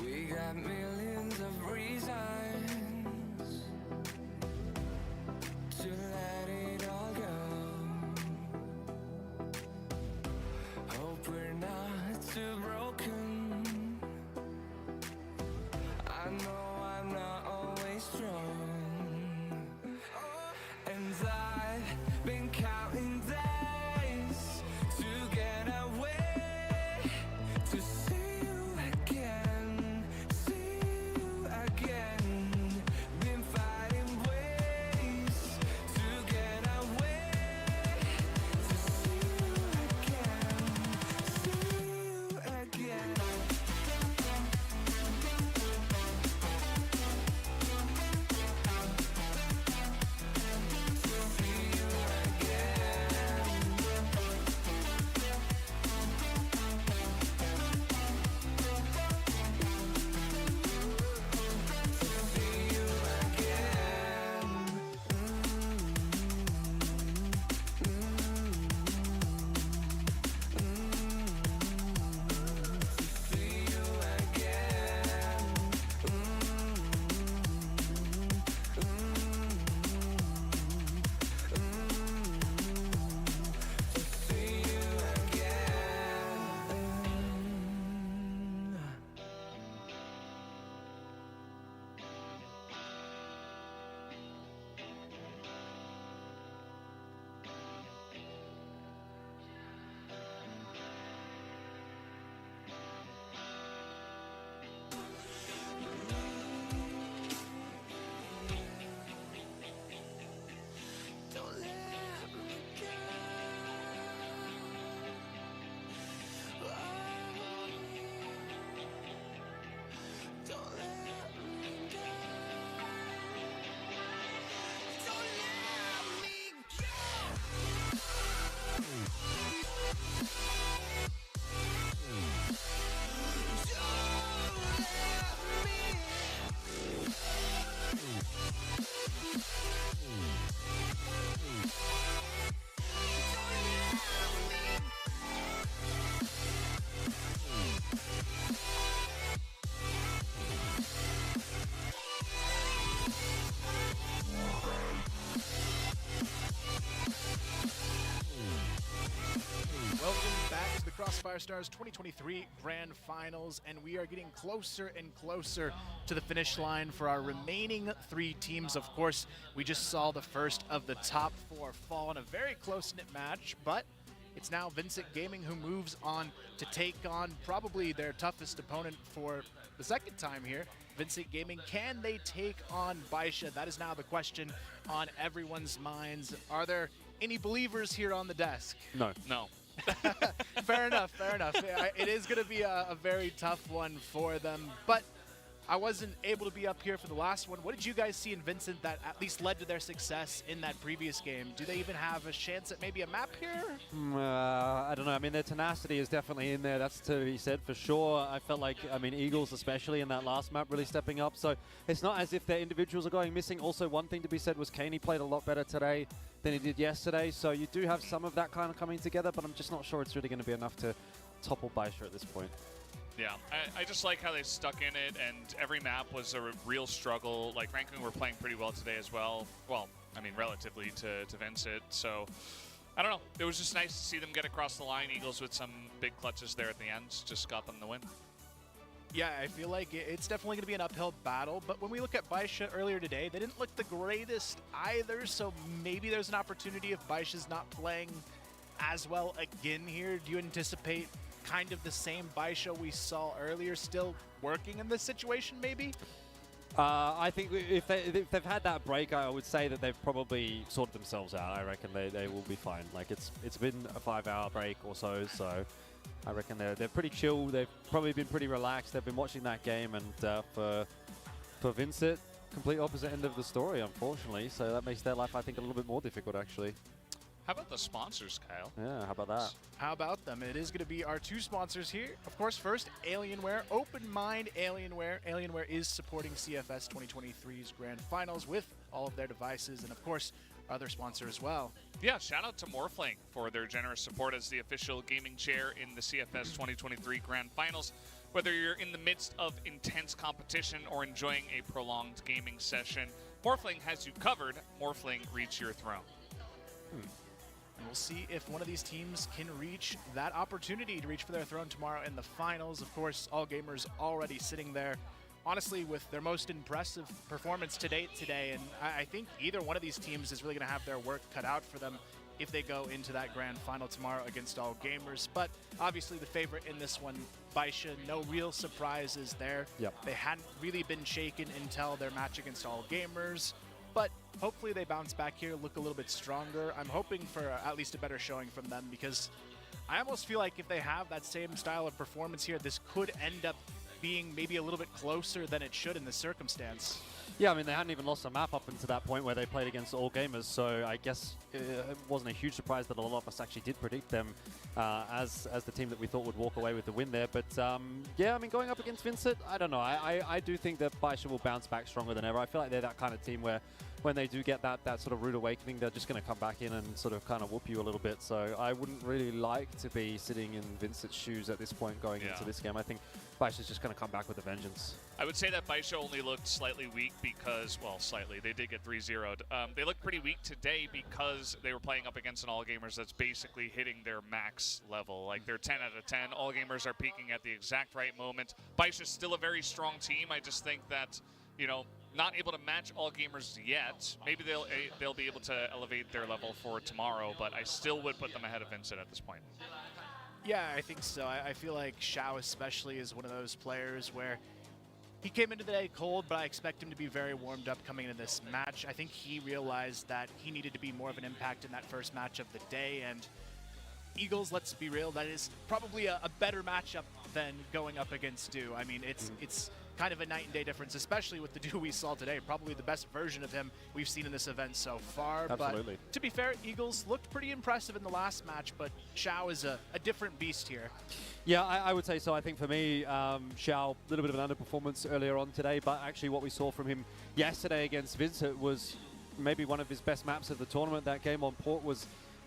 We got millions of reasons to let it all go. Hope we're not too broken. I know I'm not always strong. And I've been counting days to get away, to see you again, see you again. Been fighting ways to get away, to see you again, see you again. Don't let me go. Don't let me go. Don't let me Welcome back to the Crossfire Stars 2023 Grand Finals, and we are getting closer and closer to the finish line for our remaining 3 teams. Of course, we just saw the first of the top 4 fall in a very close-knit match, but it's now Vincent Gaming who moves on to take on probably their toughest opponent for the second time here. Vincent Gaming, can they take on Baisha? That is now the question on everyone's minds. Are there any believers here on the desk? No. No. Fair enough, fair enough. It is going to be a very tough one for them, but I wasn't able to be up here for the last one. What did you guys see in Vincent that at least led to their success in that previous game? Do they even have a chance at maybe a map here? I don't know. I mean, their tenacity is definitely in there. That's to be said for sure. I felt like, I mean, Eagles especially in that last map really stepping up. So it's not as if their individuals are going missing. Also, one thing to be said was Kaney played a lot better today than he did yesterday. So you do have some of that kind of coming together, but I'm just not sure it's really going to be enough to topple Baisha at this point. Yeah, I just like how they stuck in it, and every map was a real struggle. Like, Ranking were playing pretty well today as well. Well, I mean, relatively to Vincent. So, I don't know. It was just nice to see them get across the line. Eagles with some big clutches there at the end just got them the win. Yeah, I feel like it's definitely going to be an uphill battle, but when we look at Baisha earlier today, they didn't look the greatest either, so maybe there's an opportunity if Baisha's not playing as well again here. Do you anticipate kind of the same Baisha we saw earlier still working in this situation, maybe? I think if they've had that break, I would say that they've probably sorted themselves out. I reckon they will be fine. Like, it's been a 5-hour break or so I reckon they're pretty chill. They've probably been pretty relaxed. They've been watching that game, and for Vincent, complete opposite end of the story, unfortunately. So that makes their life, I think, a little bit more difficult, actually. How about the sponsors, Kyle? Yeah, how about that? How about them? It is going to be our two sponsors here. Of course, first, Alienware. Open Mind Alienware. Alienware is supporting CFS 2023's Grand Finals with all of their devices, and of course, our other sponsor as well. Yeah, shout out to Morphling for their generous support as the official gaming chair in the CFS 2023 Grand Finals. Whether you're in the midst of intense competition or enjoying a prolonged gaming session, Morphling has you covered. Morphling, reach your throne. And we'll see if one of these teams can reach that opportunity to reach for their throne tomorrow in the finals. Of course, All Gamers already sitting there, honestly, with their most impressive performance to date today. And I think either one of these teams is really going to have their work cut out for them if they go into that grand final tomorrow against All Gamers. But obviously the favorite in this one, Baisha, no real surprises there. Yep. They hadn't really been shaken until their match against All Gamers. But hopefully they bounce back here, look a little bit stronger. I'm hoping for at least a better showing from them, because I almost feel like if they have that same style of performance here, this could end up being maybe a little bit closer than it should in this circumstance. Yeah, I mean, they hadn't even lost a map up until that point where they played against All Gamers, so I guess it wasn't a huge surprise that a lot of us actually did predict them as the team that we thought would walk away with the win there. But yeah, I mean, going up against Vincent, I don't know. I do think that Baisha will bounce back stronger than ever. I feel like they're that kind of team where when they do get that sort of rude awakening, they're just going to come back in and sort of kind of whoop you a little bit. So I wouldn't really like to be sitting in Vincent's shoes at this point going into this game. I think Baisha's just going to come back with a vengeance. I would say that Baisha only looked slightly weak because, well, slightly, they did get 3-0'd. They looked pretty weak today because they were playing up against an All Gamers that's basically hitting their max level. Like, they're 10 out of 10. All Gamers are peaking at the exact right moment. Baisha's still a very strong team. I just think that, you know, not able to match All Gamers yet. Maybe they'll be able to elevate their level for tomorrow, but I still would put them ahead of Vincent at this point. Yeah, I think so. I feel like Shao especially is one of those players where he came into the day cold, but I expect him to be very warmed up coming into this match. I think he realized that he needed to be more of an impact in that first match of the day, and Eagles, let's be real, that is probably a better matchup than going up against Do. I mean, it's kind of a night and day difference, especially with the Do we saw today. Probably the best version of him we've seen in this event so far. Absolutely. But to be fair, Eagles looked pretty impressive in the last match, but Shao is a different beast here. Yeah, I would say so. I think for me, Shao, a little bit of an underperformance earlier on today, but actually what we saw from him yesterday against Vincent was maybe one of his best maps of the tournament. That game on Port was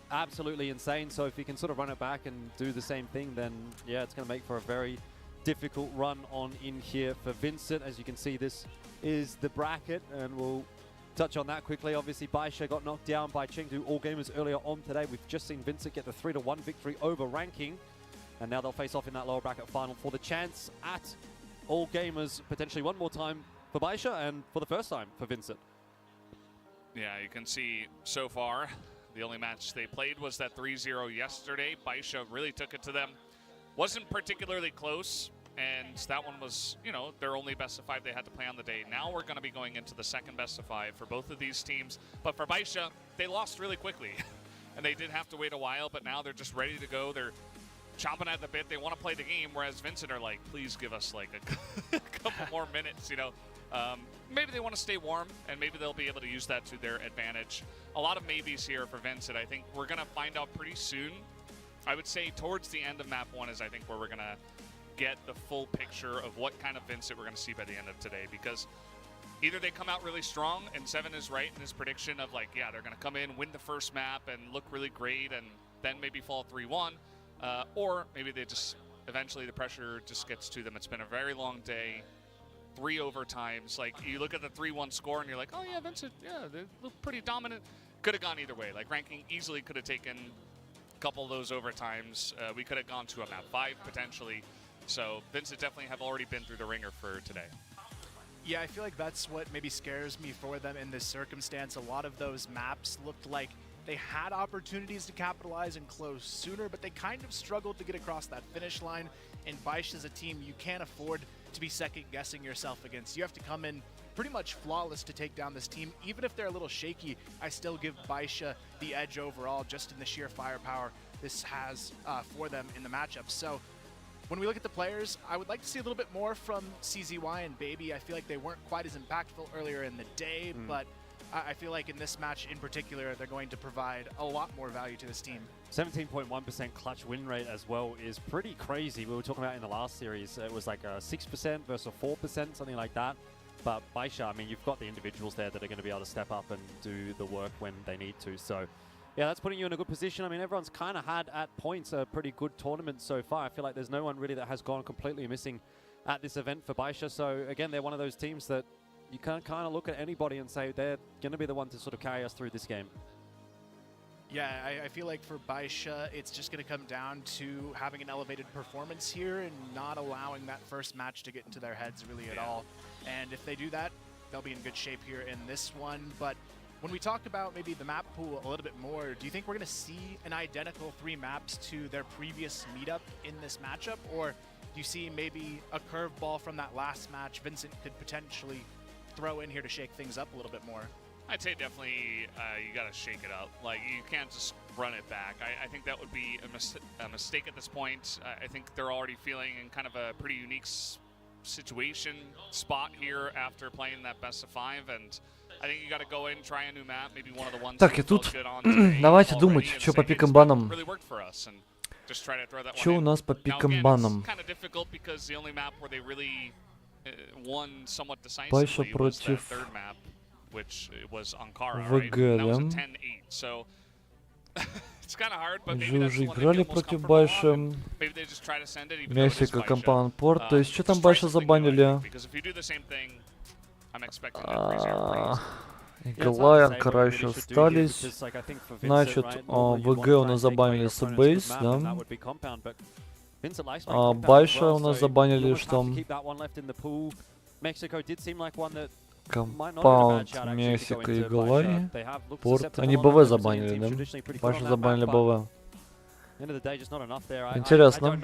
absolutely insane. So if he can sort of run it back and do the same thing, then yeah, it's going to make for a very difficult run on in here for Vincent. As you can see, this is the bracket, and we'll touch on that quickly. Obviously, Baisha got knocked down by Chengdu All Gamers earlier on today. We've just seen Vincent get the 3-1 victory over Ranking, and now they'll face off in that lower bracket final for the chance at All Gamers potentially one more time for Baisha and for the first time for Vincent. Yeah, you can see so far the only match they played was that 3-0 yesterday. Baisha really took it to them. Wasn't particularly close, and that one was, you know, their only best of 5 they had to play on the day. Now we're going to be going into the second best of 5 for both of these teams. But for Baisha, they lost really quickly, and they did have to wait a while, but now they're just ready to go. They're chomping at the bit. They want to play the game, whereas Vincent are like, please give us like a couple more minutes, you know. Maybe they want to stay warm, and maybe they'll be able to use that to their advantage. A lot of maybes here for Vincent. I think we're going to find out pretty soon. I would say towards the end of map 1 is I think where we're going to get the full picture of what kind of Vincent we're going to see by the end of today, because either they come out really strong, and Seven is right in his prediction of like, yeah, they're going to come in, win the first map, and look really great, and then maybe fall 3-1, or maybe they just, eventually the pressure just gets to them. It's been a very long day, 3 overtimes. Like, you look at the 3-1 score, and you're like, oh yeah, Vincent, yeah, they look pretty dominant. Could have gone either way. Like, ranking easily could have taken a couple of those overtimes. We could have gone to a map 5, potentially. So Vincent definitely have already been through the ringer for today. Yeah, I feel like that's what maybe scares me for them in this circumstance. A lot of those maps looked like they had opportunities to capitalize and close sooner, but they kind of struggled to get across that finish line. And BeNQ as a team, you can't afford to be second-guessing yourself against. You have to come in pretty much flawless to take down this team. Even if they're a little shaky, I still give BeNQ the edge overall, just in the sheer firepower this has for them in the matchup. So when we look at the players, I would like to see a little bit more from CZY and Baby. I feel like they weren't quite as impactful earlier in the day, but I feel like in this match in particular, they're going to provide a lot more value to this team. 17.1% clutch win rate as well is pretty crazy. We were talking about in the last series, it was like a 6% versus a 4%, something like that. But BeNQ, I mean, you've got the individuals there that are going to be able to step up and do the work when they need to. So yeah, that's putting you in a good position. I mean, everyone's kind of had at points a pretty good tournament so far. I feel like there's no one really that has gone completely missing at this event for BeNQ. So again, they're one of those teams that you can kind of look at anybody and say they're going to be the one to sort of carry us through this game. Yeah, I feel like for BeNQ, it's just going to come down to having an elevated performance here and not allowing that first match to get into their heads really at all. And if they do that, they'll be in good shape here in this one. But when we talk about maybe the map pool a little bit more, do you think we're going to see an identical 3 maps to their previous meetup in this matchup? Or do you see maybe a curveball from that last match Vincent could potentially throw in here to shake things up a little bit more? I'd say definitely you got to shake it up. Like, you can't just run it back. I think that would be a mistake at this point. I think they're already feeling in kind of a pretty unique situation spot here after playing that best of 5, and I think you got to go in, try a new map, maybe one of the ones Так, и тут давайте думать, что по пикам-банам. Что у нас по пикам-банам? BeNQ против ВГ, да? Вы уже играли против BeNQ. Мексика, Компаунд Порт. То есть, что там BeNQ забанили? Николай, Анкара еще остались. Значит, ВГ у нас забанили Сабейс, да? BeNQ у нас забанили что? Компаунд, Мексика и Галай. Порт. Они БВ забанили, да? BeNQ забанили БВ. Интересно.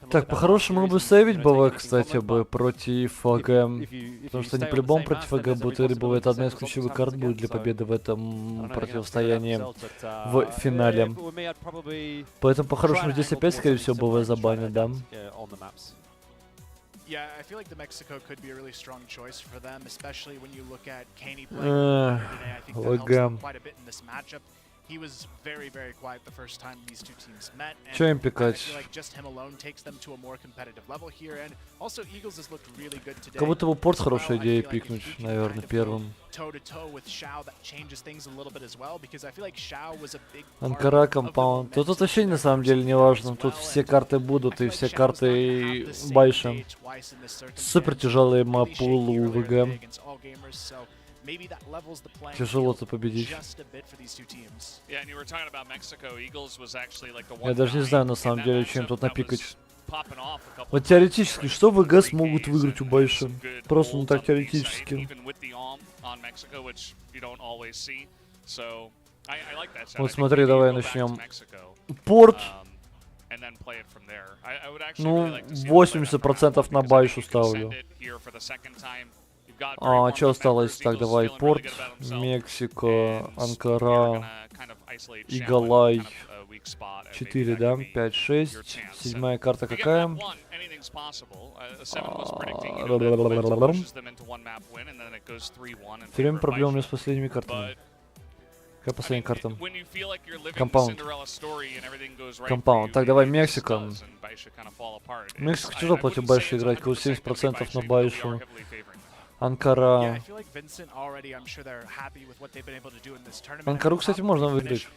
Так, по-хорошему бы сейвить БВ, кстати, бы против АГ. Потому что они по-любому против АГ будут, или БВ это одна из ключевых карт будет для победы в этом противостоянии в финале. Поэтому по-хорошему здесь опять, скорее всего, БВ забанят, да? Yeah, I feel like the Mexico could be a really strong choice for them, especially when you look at Caney playing today. I think that helps them quite a bit in this matchup. He was very, very quiet the first time these two teams met, and I feel like just him alone takes them to a more competitive level here. And also, Eagles has looked really good today. Как будто бы порт хорошая идея пикнуть, наверное, первым. Анкара, Компаунд. Тут вообще на самом деле не важно. Тут все карты будут, и все карты BeNQ. Супер тяжелый мапул у ВГ. Тяжело-то победить. Я даже не знаю на самом деле, чем тут напикать. Вот теоретически, что ВГ смогут выиграть у BeNQ? Просто ну так теоретически. Вот смотри, давай начнем. Порт. Ну, 80% на BeNQ ставлю. Что осталось? Так, давай. Порт, Мексика, Анкара, Игалай. 4, да? 5, 6. Седьмая карта какая? Все время проблемы у меня с последними картами. Какая последняя карта? Компаунд. Компаунд. Так, давай Мексика. Мексика тяжело против Байши играть, кого 70% на Байшу. Анкара. Анкару, кстати, можно выиграть.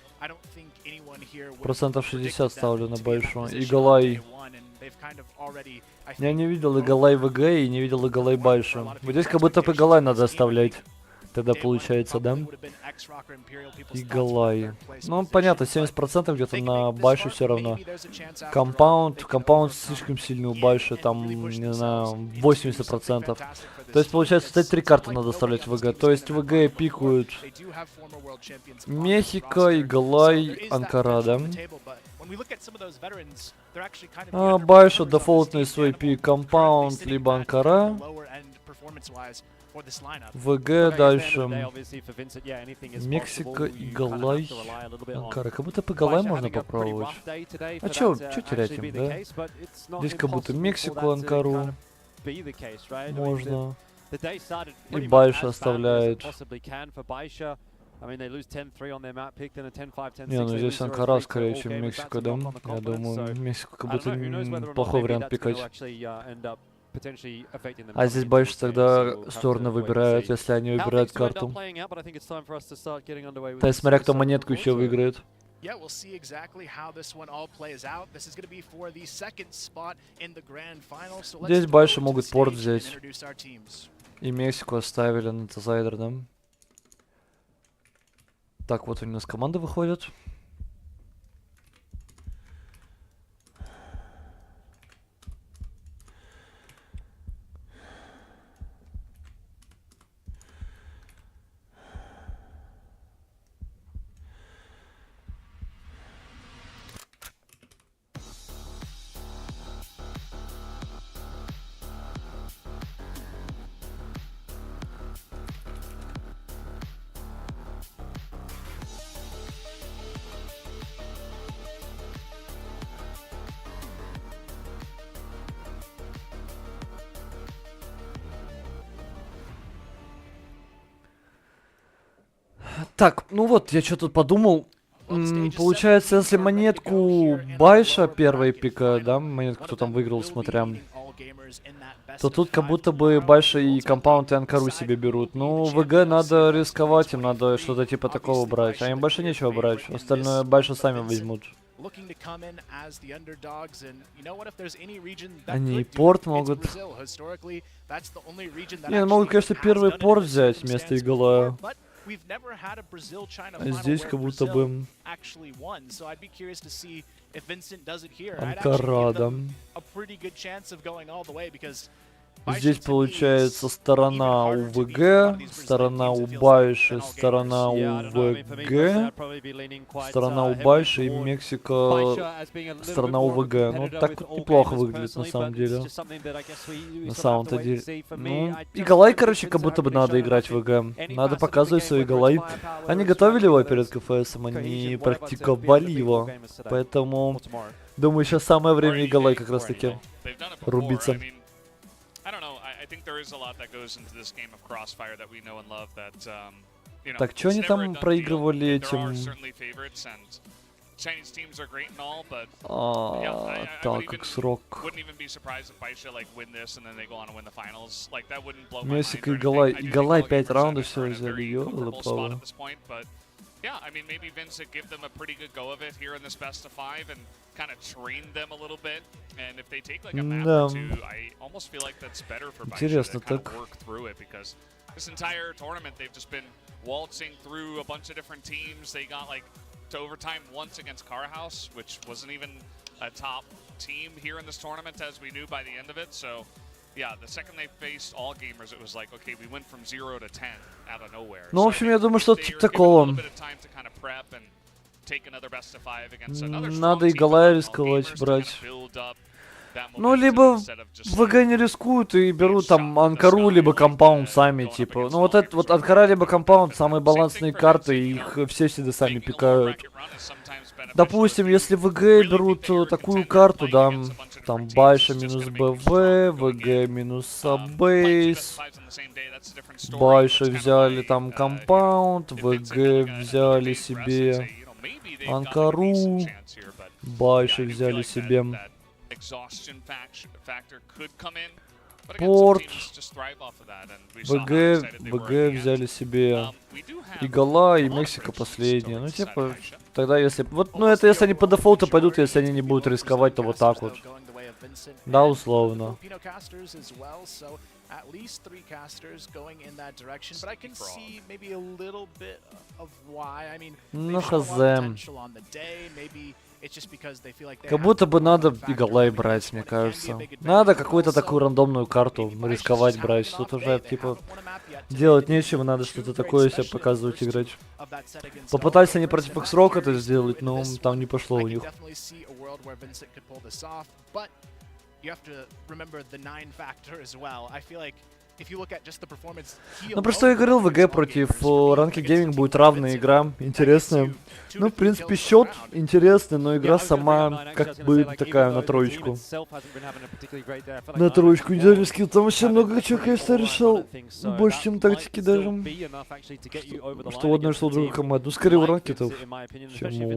Процентов 60 ставлю на Байшу. Игалай. Я не видел Игалай ВГ и не видел Игалай Байшу. Вот здесь как будто бы Игалай надо оставлять. Тогда получается, да? Игалай. Ну, понятно, 70% где-то на Байше все равно. Компаунд. Компаунд слишком сильный у Байши, там, не знаю, 80%. То есть, получается, кстати, 3 карты надо оставлять в ВГ. То есть, ВГ пикают Мехико, Игалай, Анкара, да? Байша дефолтный свой пик, Компаунд, либо Анкара. ВГ дальше. Мексика, Игалай, Анкара. Как будто по Игалай можно попробовать. А чё терять им, да? Здесь как будто Мексику, Анкару можно. И Байша оставляет. Не, ну здесь Анкара скорее, чем Мексика, да? Я думаю, Мексику как будто плохой вариант пикать. А здесь больше тогда стороны выбирают, если они выбирают карту. То есть смотря кто монетку еще выиграет. Здесь больше могут порт взять. И Мексику оставили на Тезайдер, да? Так, вот у нас команды выходят. Так, ну вот, я что тут подумал. Получается, если монетку Байша первой пика, да, монетку кто там выиграл, смотря, то тут как будто бы Байша и Компаунд и Анкару себе берут. Ну, ВГ надо рисковать, им надо что-то типа такого брать. А им больше нечего брать, остальное Байша сами возьмут. Они и порт могут. Не, могут, конечно, первый порт взять вместо Игалая. А здесь как будто бы Анкара, да. Здесь получается сторона у ВГ, сторона у Байши, сторона у ВГ, сторона у Байши и Мексика, сторона у ВГ. Ну, так вот неплохо выглядит на самом деле. На самом-то деле. Ну, Игалай, короче, как будто бы надо играть в ВГ. Надо показывать свой Игалай. Они готовили его перед КФСом, они практиковали его. Поэтому, думаю, сейчас самое время Игалай как раз таки рубиться. Так, что они там проигрывали этим? Так, как срок. Мексика и Игалай. Игалай 5 раундов все взяли, ёлы-палы. Yeah, I mean, maybe Vincent give them a pretty good go of it here in this best of 5 and kind of train them a little bit. And if they take like a map or two, I almost feel like that's better for Baisha to kind of work through it because this entire tournament they've just been waltzing through a bunch of different teams. They got like to overtime once against Carhouse, which wasn't even a top team here in this tournament as we knew by the end of it. So yeah, the second they faced all gamers, it was like, okay, we went from 0 to 10 out of nowhere. Ну, в общем, я думаю, что типа такого. Надо Игалая рисковать, брать. Ну, либо ВГ не рискуют и берут там Анкару, либо Компаунд сами, типа. Ну, вот это вот Анкара, либо Компаунд, самые балансные карты, и их все всегда сами пикают. Допустим, если ВГ берут такую карту, да, там Байша минус БВ, ВГ минус Бейс, Байша взяли там Компаунд, ВГ взяли себе Анкару, Байша взяли себе Порт, ВГ взяли себе Игала и Мексика последняя. Ну, типа, тогда если... Вот, ну, это если они по дефолту пойдут, если они не будут рисковать, то вот так вот. Да, условно. At least 3 casters going in that direction, but I can see maybe a little bit of why. I mean, ну, хазем. Like как будто бы надо Игалай брать, мне кажется. Надо какую-то такую рандомную карту рисковать брать. Тут уже, типа, делать нечего, надо что-то такое себе показывать, играть. Попытались они против X-Rock это сделать, но там не пошло у них. Ну, просто я говорил, ВГ против Ранки Гейминг будет равная игра, интересная. Ну, в принципе, счет интересный, но игра сама как бы такая на троечку. На троечку идеальный скилл. Там вообще много чего, конечно, решил. Больше, чем тактики даже. Что в одной, что в другой команде. Ну, скорее у Ранки-то, чем у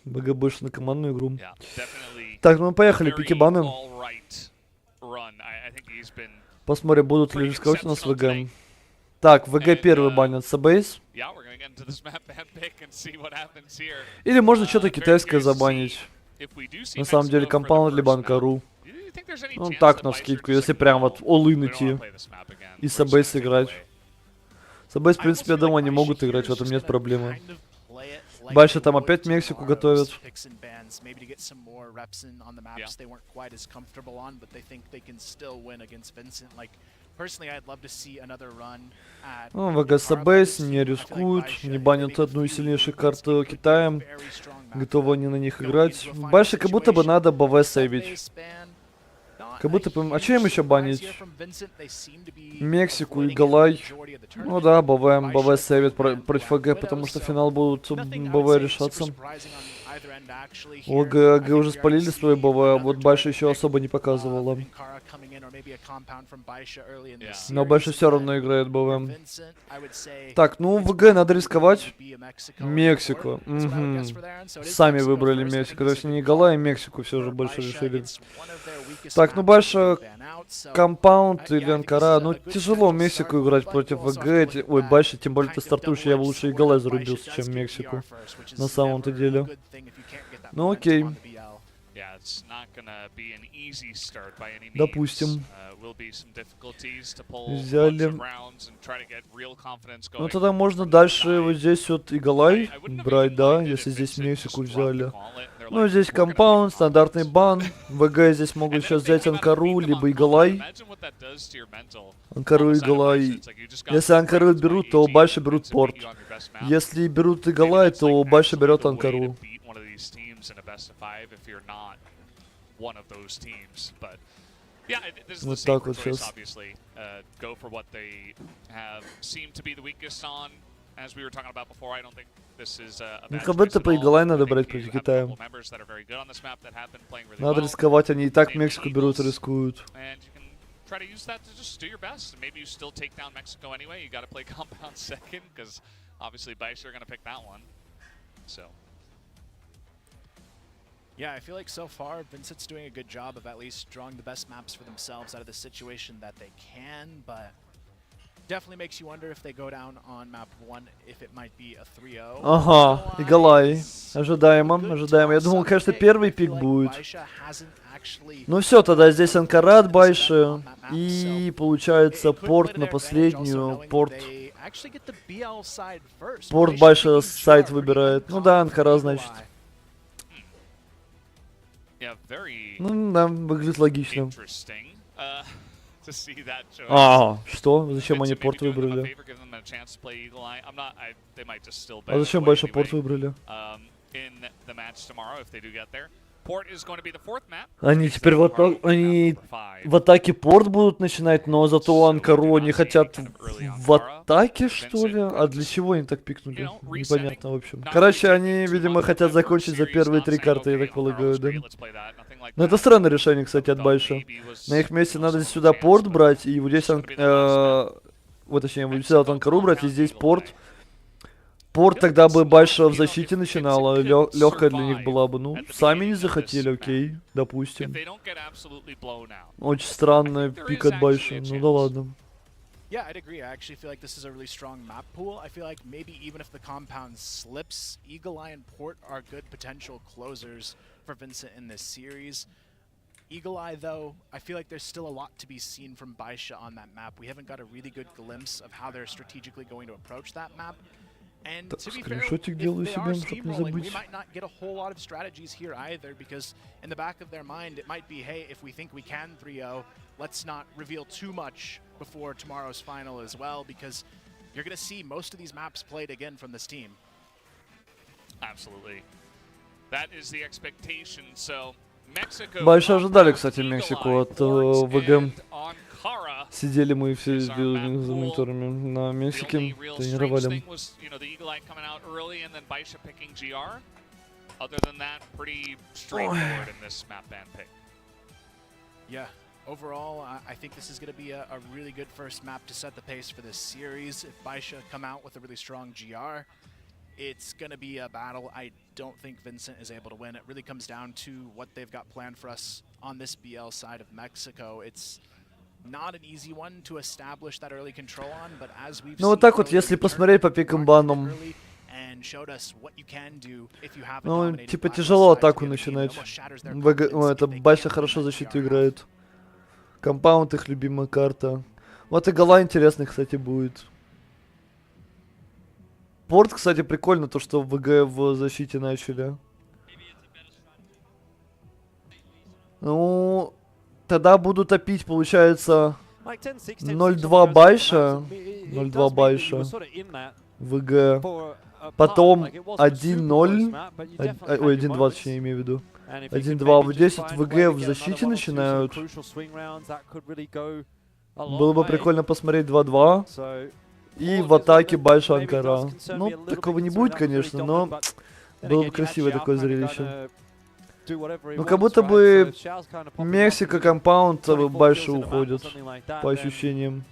ВГ больше на командную игру. Так, ну поехали, пики баны. Посмотрим, будут ли рисковать у нас ВГ. Так, ВГ первый банят Сабейс. Или можно что-то китайское забанить. На самом деле, Компаунд либо Анкару. Ну так, на скидку, если прям вот all-in идти. И Сабейс играть. Сабейс, в принципе, я думаю, они могут играть, в этом нет проблемы. Дальше там опять Мексику готовят. Ну, ВГ Сабейс не рискуют, не банят одну из сильнейших карт Китая. Готовы они на них играть. Дальше как будто бы надо БВ сейвить. Как будто бы... А что им еще банить? Мексику и Галай. Ну да, БВ сейвит против ВГ, потому что финал будут БВ решаться. ОГ уже спалили свой БВ, а вот Байша еще особо не показывала. Но Байша все равно играет БВ. Так, ну ВГ надо рисковать. Мексику. Угу. Сами выбрали Мексику. То есть не Галай, а Мексику все же больше решили. Так, ну Байша, Компаунд или Анкара. Ну тяжело Мексику играть против ВГ. Ой, Байша, тем более ты стартуешь, я бы лучше и Галай зарубился, чем Мексику. На самом-то деле. Ну окей. Допустим. Взяли. Ну тогда можно дальше вот здесь вот Игалай брать, да, если здесь Мексику взяли. Ну здесь Компаунд, стандартный бан. ВГ здесь могут сейчас взять Анкару, либо Игалай. Анкару и Игалай. Если Анкару берут, то Байша берут Порт. Если берут Игалай, то Байша берет Анкару. Вот так вот сейчас. Ну, как будто по Игалай надо брать против Китая. Надо рисковать, они и так Мексику берут и рискуют. Try to use that to just do your best. Maybe you still take down Mexico anyway. You got to play Compound second because obviously Baixa are going to pick that one. So. Yeah, I feel like so far Vincent's doing a good job of at least drawing the best maps for themselves out of the situation that they can, but definitely makes you wonder if they go down on map 1, if it might be a 3-0. Ага, Игалай. Ожидаемо, ожидаемо. Я думал, конечно, первый пик будет. Ну все, тогда здесь Анкара от Байши. И получается порт на последнюю. Порт Байша сайт выбирает. Ну да, Анкара, значит. Ну да, выглядит логично. А, что? Зачем они порт выбрали? А зачем Байша порт выбрали? Они теперь в атаке порт будут начинать, но зато Анкару они хотят в атаке, что ли? А для чего они так пикнули? Непонятно, в общем. Короче, они, видимо, хотят закончить за первые 3 карты, я так полагаю, да? Но это странное решение, кстати, от Байша. На их месте надо сюда порт брать, и вот здесь, вот точнее, вот сюда Анкару брать, и здесь порт. Порт тогда бы Байша в защите начинала, легкая для них была бы. Ну, сами не захотели, окей, допустим. Очень странная пик от Байша, ну да ладно. Yeah, I'd agree. I actually feel like this is a really strong map pool. I feel like maybe even if the compound slips, Eagle Eye and Port are good potential closers for Vincent in this series. Eagle Eye, though, I feel like there's still a lot to be seen from Baisha on that map. We haven't got a really good glimpse of how they're strategically going to approach that map. And to be fair, if they are steamrolling, we might not get a whole lot of strategies here either, because in the back of their mind, it might be, hey, if we think we can 3-0, let's not reveal too much before tomorrow's final as well, because you're going to see most of these maps played again from this team. Absolutely. That is the expectation. So Больше ожидали, кстати, Мексику от ВГ. Сидели мы все за мониторами на Мексике, тренировали. Yeah, overall, I think this is going to be a really good first map to set the pace for this series. If Baisha come out with a really strong GR, it's going to be a battle I don't think Vincent is able to win. It really comes down to what they've got planned for us on this BL side of Mexico. It's not an easy one to establish that early control on, but as we've Ну вот так вот, если посмотреть по пикам банам, ну типа тяжело атаку начинать. Это Байша хорошо защиту играет. Компаунд их любимая карта. Вот и Гала интересный, кстати, будет. Порт, кстати, прикольно, то, что ВГ в защите начали. Ну, тогда буду топить, получается, 0-2 Байша. 0-2 Байша. ВГ. Потом 1-0. Ой, 1-2, точнее, имею в виду. 1-2 в 10. ВГ в защите начинают. Было бы прикольно посмотреть 2-2. И в атаке Байша Анкара. Ну, такого не будет, конечно, но было бы красивое такое зрелище. Ну, как будто бы Мексика, компаунд, Байша уходит, по ощущениям.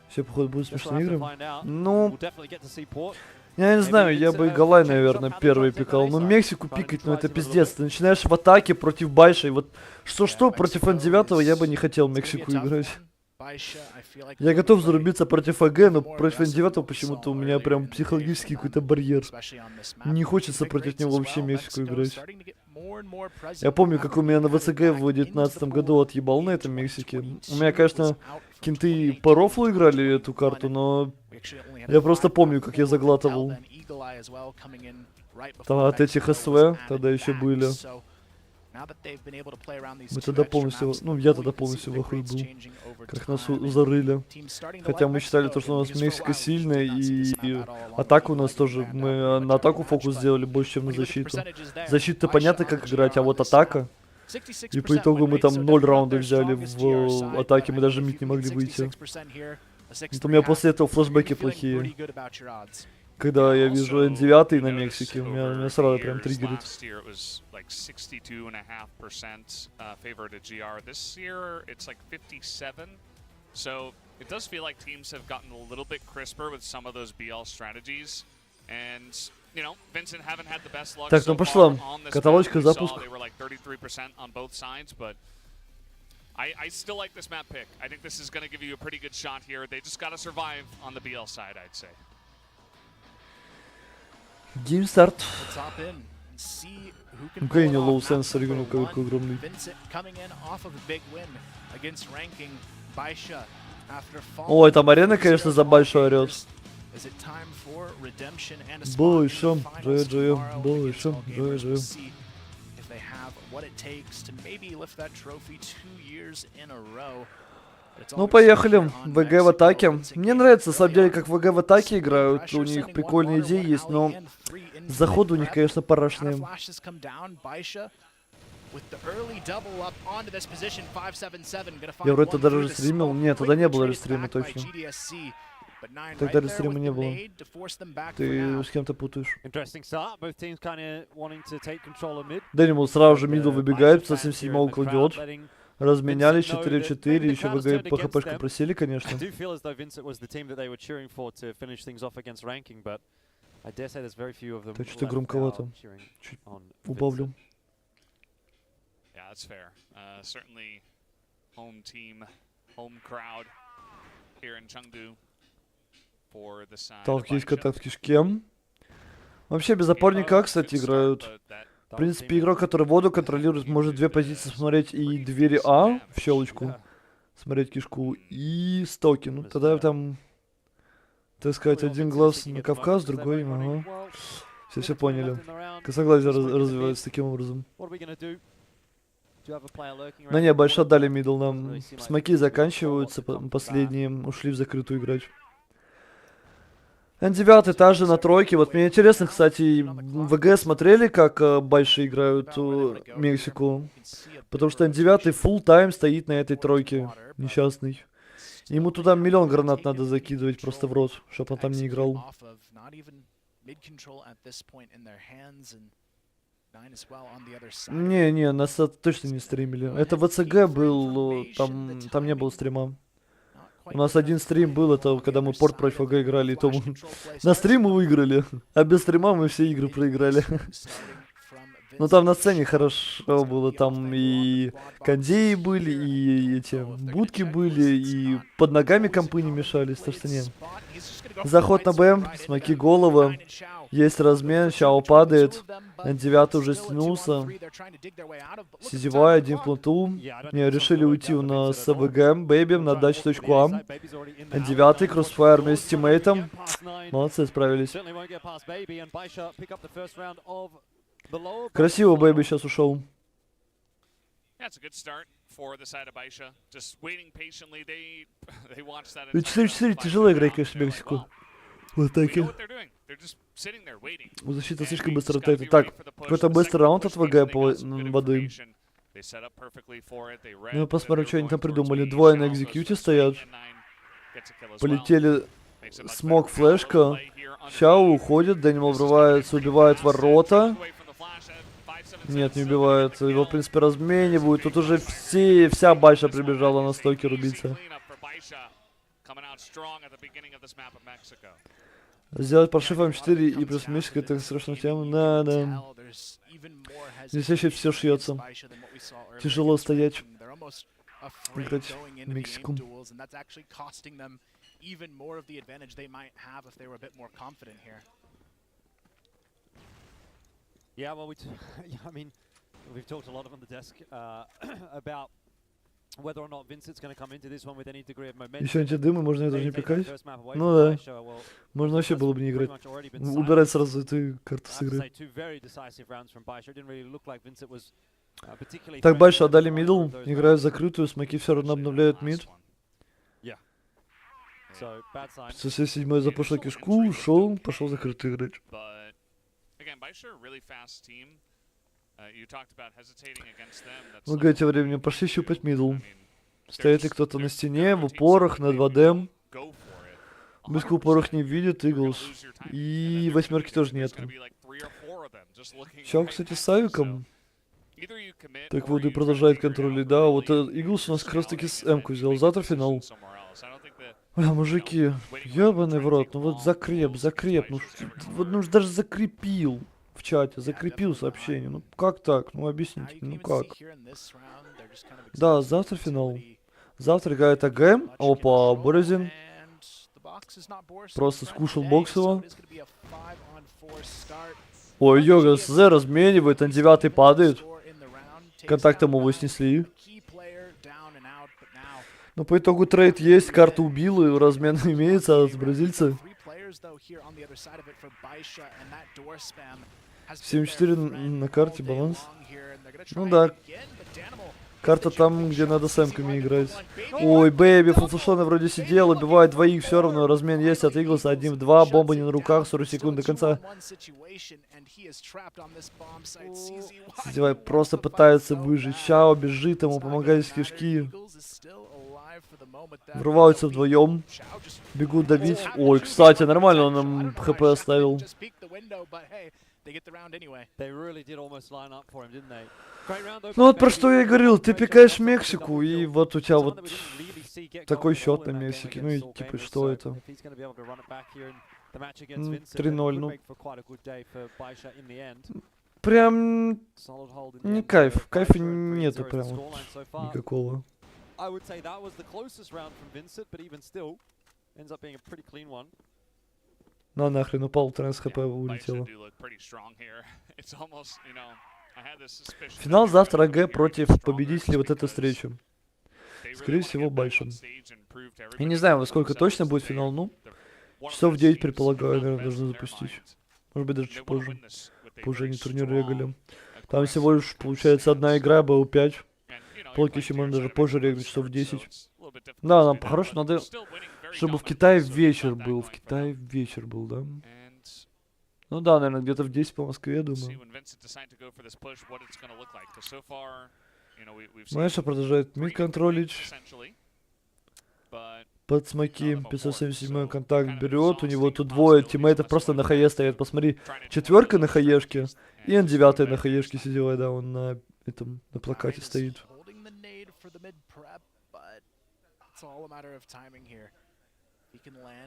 Все, походу, будут смешные игры. Ну, я не знаю, я бы Галай, наверное, первый пикал. Но Мексику пикать, ну это пиздец. Ты начинаешь в атаке против Байша. И вот что-что, против N9 я бы не хотел Мексику играть. Я готов зарубиться против АГ, но против N9 почему-то у меня прям психологический какой-то барьер. Не хочется против него вообще Мексику играть. Я помню, как у меня на ВЦГ в 2019 году отъебал на этом Мексике. У меня, конечно, кенты по рофлу играли эту карту, но я просто помню, как я заглатывал. От этих СВ тогда еще были. Мы тогда полностью, ну я тогда полностью в охуе был, как нас зарыли. Хотя мы считали то, что у нас Мексика сильная, и атаку у нас тоже, мы на атаку фокус сделали больше, чем на защиту. Защита понятно как играть, а вот атака. И по итогу мы там 0 раундов взяли в атаке, мы даже мид не могли выйти. Вот у меня после этого флешбеки плохие. Когда я вижу N9 на Мексике, меня сразу прям триггерит. So it does feel like teams have gotten a little bit crisper with some of those BL strategies, and you know, Vincent haven't had the best luck so far on this map. We saw they were like 33% on both sides, but I still like this map pick. I think this is going to give you a pretty good shot here. They just got to survive on the BL side, I'd say. Гейм старт. МУКАИ не лоу сенсор, ну какой огромный. Ой, там арена, конечно, за Байшу орёт. Больше, больше. Ну, поехали. ВГ в атаке. Мне нравится, на самом деле, как ВГ в атаке играют. У них прикольные идеи есть, но заходы у них, конечно, парашные. Я вроде тогда рестримил. Нет, тогда не было рестрима, точно. Тогда рестрима не было. Ты с кем-то путаешь. Дэнимал сразу же мидл выбегает, со 7-7 кладет. Разменялись 4-4, еще ВГ по хпшку просели, конечно. Так что громковато. Чуть убавлю. That's fair. Certainly home team, home crowd here in Chengdu for the side. Талк есть кота в кишке. Вообще без опорника, кстати, играют. В принципе, игрок, который воду контролирует, может две позиции смотреть и двери А в щелочку. Смотреть кишку и стоки. Ну тогда там, так сказать, один глаз на Кавказ, другой, ага. Все поняли. Косоглазие развивается таким образом. Но не, большой отдали мидл нам. Смоки заканчиваются, последние ушли в закрытую играть. N9 также на тройке. Вот мне интересно, кстати, ВГ смотрели, как большие играют Мексику? Потому что N9 full time стоит на этой тройке. Несчастный. Ему туда миллион гранат надо закидывать просто в рот, чтобы он там не играл. Не, нас точно не стримили. Это ВЦГ был, там не было стрима. У нас один стрим был, это когда мы порт против ВГ играли, и то мы на стрим мы выиграли, а без стрима мы все игры проиграли. Но там на сцене хорошо было, там и кондеи были, и эти будки были, и под ногами компы не мешались, так что нет. Заход на Б, смоки головы, есть размен, Чао падает, N9 уже стянулся, Сизевай, один в планту, не, решили уйти у нас с ВГ, Бэйби, на дачу точку А, N9, кроссфайр вместе с тиммейтом, молодцы, справились. Красиво Бэйби сейчас ушел. 4-4 тяжело играть, конечно, Мексику. В атаке. Защита слишком быстро летает. Так, какой-то быстрый раунд от ВГ по воды. Ну, посмотрим, что они там придумали. Двое на экзекьюте стоят. Полетели смог, флешка. Чао уходит, Дэнимал врывается, убивает ворота. Нет, не убивает. Его, в принципе, разменивают. Тут уже вся баша прибежала на стойке рубиться. Сделать прошив М4 и плюс Мексика, это страшная тема. Да. Здесь еще все шьется. Тяжело стоять. Играть Мексику. Yeah, well, I mean, we've talked a lot on the desk about whether or not Vincent's going to come into this one with any degree of momentum. Еще антидымы, можно это даже не пикать. Ну да. Можно вообще было бы не играть. Убирать сразу эту карту с игры. Так, Байша отдали мидл, играют закрытую, смоки все равно обновляют мид. 507 запушил кишку, ушел, пошел закрытую играть. Вы говорите, времени пошли щупать мидл. Стоит ли кто-то на стене, в упорах, на 2D. Близко упорах не видит, Иглс. И восьмерки тоже нет. Чел, кстати, с Авиком. Так вот и продолжает контроль. Да, вот Иглс у нас как раз таки с М-ку взял. Завтра финал. Бля, мужики, ёбаный в рот. Ну вот закреп. Ну даже закрепил. В чате, закрепил сообщение. Ну как так? Ну объясните, ну как? Да, завтра финал. Завтра играет АГ. Опа, Борозин. Просто скушал бокс его. Ой, Йога СЗ разменивает, N9 падает. Контактом его снесли. Но по итогу трейд есть, карта убила, и размен имеется от бразильца. 7-4 на карте, баланс. Ну да. Карта там, где надо с эмками играть. Ой, бэйби, фулфлешона вроде сидел, убивает двоих, все равно размен есть от Иглса, 1 в 2, бомба не на руках, 40 секунд до конца. CZY просто пытается выжить. Чао бежит, ему помогают с кишки. Врываются вдвоем. Бегут давить. Ой, кстати, нормально он нам хп оставил. Ну вот про что я и говорил, ты пикаешь Мексику, и вот у тебя вот такой счет на Мексике. Ну и типа что это? 3-0, ну. Прям не кайф. Кайфа нету прям вот никакого. На нахрен упал, 13 хп улетело. Финал завтра АГ против победителей вот этой встречи. Скорее всего, Байшем. Я не знаю, во сколько точно будет финал, ну, часов в 9, предполагаю, наверное, должны запустить. Может быть, даже чуть позже. Позже они турнир регали. Там всего лишь, получается, одна игра, БУ5. Полки еще можно даже позже регать, часов в 10. Да, нам по-хорошему надо, чтобы в Китае вечер был. В Китае вечер был, да? Ну да, наверное, где-то в 10 по Москве, я думаю. Маша продолжает мид контролить. Под смоки 577 контакт берет. У него тут двое тиммейтов просто на хае стоят. Посмотри, 4 на хаешке и N9 на хаешке сидела, да, он на этом, на плакате стоит.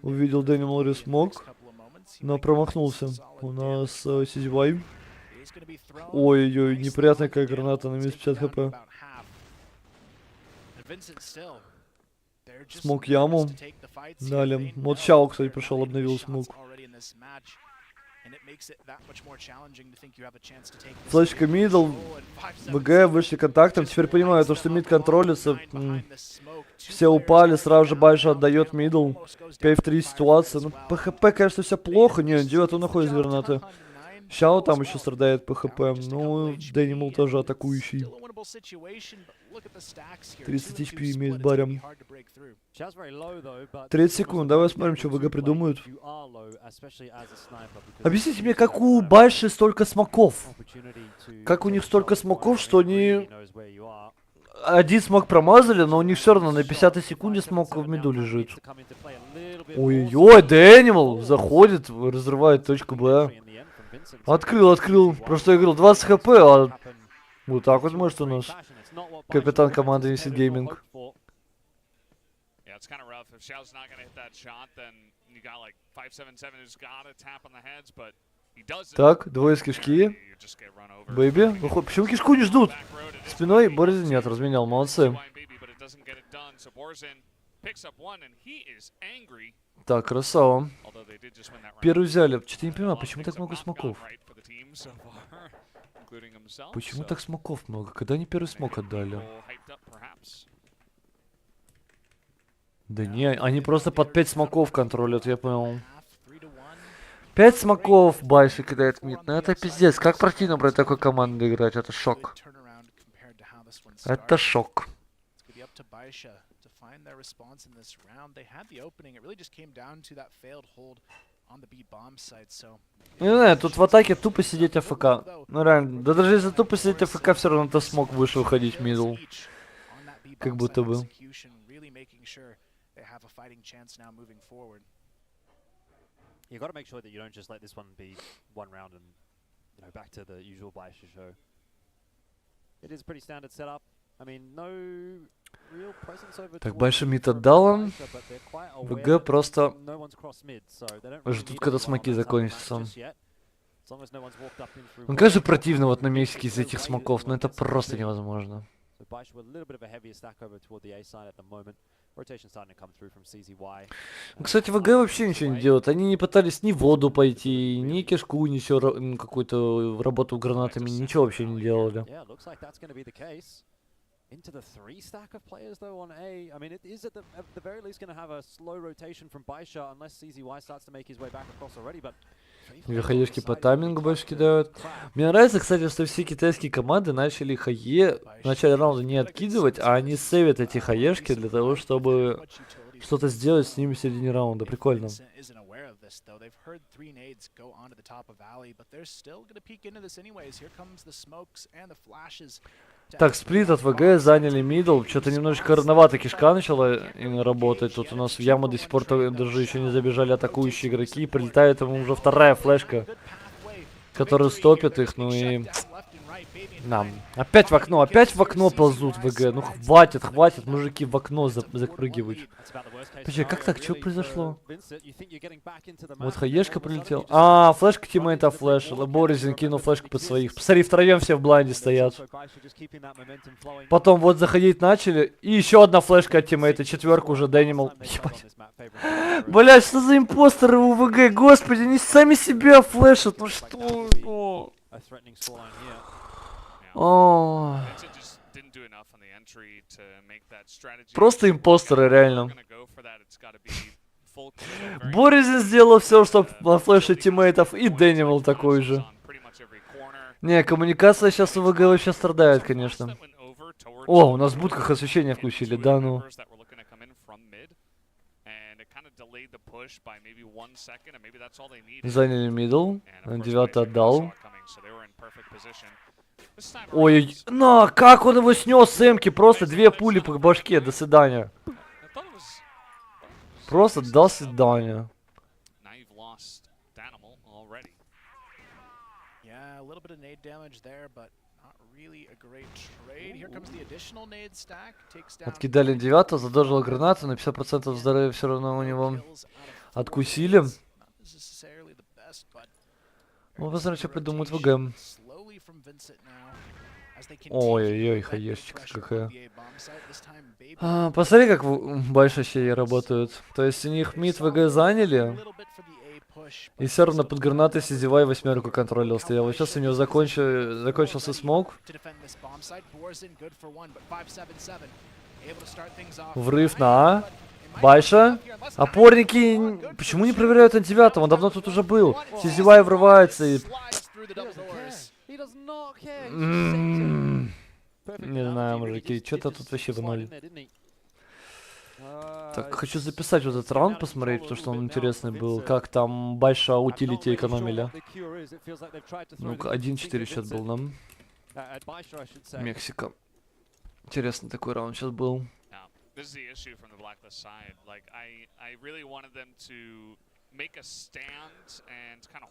Увидел Дэнни Мори смог, но промахнулся. У нас CZY. Ой-ой-ой, неприятная какая граната на минус 50 хп. Смог яму. Далее. Вот Чао, кстати, пришел, обновил смог. Флешка мидл. ВГ вышли контактом. Теперь понимаю, то, что мид контролится. Все упали, сразу же Байша отдает мидл. 5 в 3 ситуация. Ну, по ХП, конечно, все плохо. Не, 9 он находит гранаты. Чао там еще страдает по ХП. Ну, Дэнимал тоже атакующий. 30 HP имеет барем. 30 секунд, давай смотрим, что ВГ придумают. Объясните мне, как у Байши столько смоков? Как у них столько смоков, что они... Один смок промазали, но у них все равно на 50-й секунде смок в миду лежит. Ой-ой-ой, Дэнимал заходит, разрывает точку Б. Открыл. Просто я говорил, 20 хп, а вот так вот может у нас капитан команды Unused Gaming. Так, двое с кишки. Бэйби, почему кишку не ждут? Спиной Борзин нет, разменял, молодцы. Так, красава. Первый взяли. Что-то не понимаю, почему так много смоков? Почему так смоков много? Когда они первый смок отдали? Да не, они просто под 5 смоков контролят, я понял. 5 смоков Байши кидает мид. Ну это пиздец. Как противно брать такой командой играть? Это шок. Это шок. Не знаю, тут в атаке тупо сидеть АФК. Ну реально, да даже если тупо сидеть АФК, все равно ты смог выше выходить в мидл. Как будто бы. You got to make sure that you don't just let this one be one round and, you know, back to the usual Baisha show. It is a pretty standard setup. I mean, no real presence over. Так, Байша мид отдала. ВГ просто ждут, когда смоки закончатся. Ну, конечно, противно вот на Мексике из этих смоков, но это просто невозможно. Кстати, ВГ вообще ничего не делают. Они не пытались ни в воду пойти, ни кишку, ни какую-то работу гранатами, ничего вообще не делали. Into the 3 stack of players though on A. I mean, it is at the very least going to have a slow rotation from Baisha unless CZY starts to make his way back across already, but Или хаешки по таймингу больше кидают. Мне нравится, кстати, что все китайские команды начали в начале раунда не откидывать, а они сейвят эти хаешки для того, чтобы что-то сделать с ними в середине раунда. Прикольно. Так, сплит от ВГ, заняли мидл. Что-то немножечко рановато кишка начала работать. Тут у нас в яму до сих пор даже еще не забежали атакующие игроки. Прилетает ему уже вторая флешка, которая стопит их. Ну и... Нам. Опять в окно ползут ВГ. Ну хватит, мужики в окно запрыгивают. Подожди, как так? Что произошло? Вот хаешка прилетела. А, флешка тиммейта флешила. Боризин кинул флешку под своих. Посмотри, втроем все в блайнде стоят. Потом вот заходить начали. И еще одна флешка от тиммейта. Четверку уже Дэнимал. Блять, что за импостеры у ВГ? Господи, они сами себя флешат. Ну что? О. Просто импостеры, реально. Боризин сделал все, чтобы нафлешить тиммейтов, и Дэнимал такой же. Не, коммуникация сейчас у ВГ вообще страдает, конечно. О, у нас в будках освещение включили, да ну. Заняли мидл, 9 отдал. Ой, на, как он его снес с эмки, просто 2 пули по башке, до свидания. Просто до свидания. Откидали 9, задолжил гранату, на 50% здоровья все равно у него откусили. Ну, посмотрим, что придумают ВГ. Ой-ой-ой, хаешечка какая. Посмотри, как большие работают. То есть у них мид ВГ заняли. И все равно под гранатой ZOWIE 8 контролил стоял. Сейчас у него закончился смоук. Врыв на А. Байша. Опорники почему не проверяют N9? Он давно тут уже был. ZOWIE врывается и... Не знаю, мужики, что-то тут вообще в ноль. Так, хочу записать вот этот раунд, посмотреть, потому что он интересный был. Как там Байша утилити экономили. Ну-ка, 1-4 счет был нам. Мексика. Интересный такой раунд сейчас был.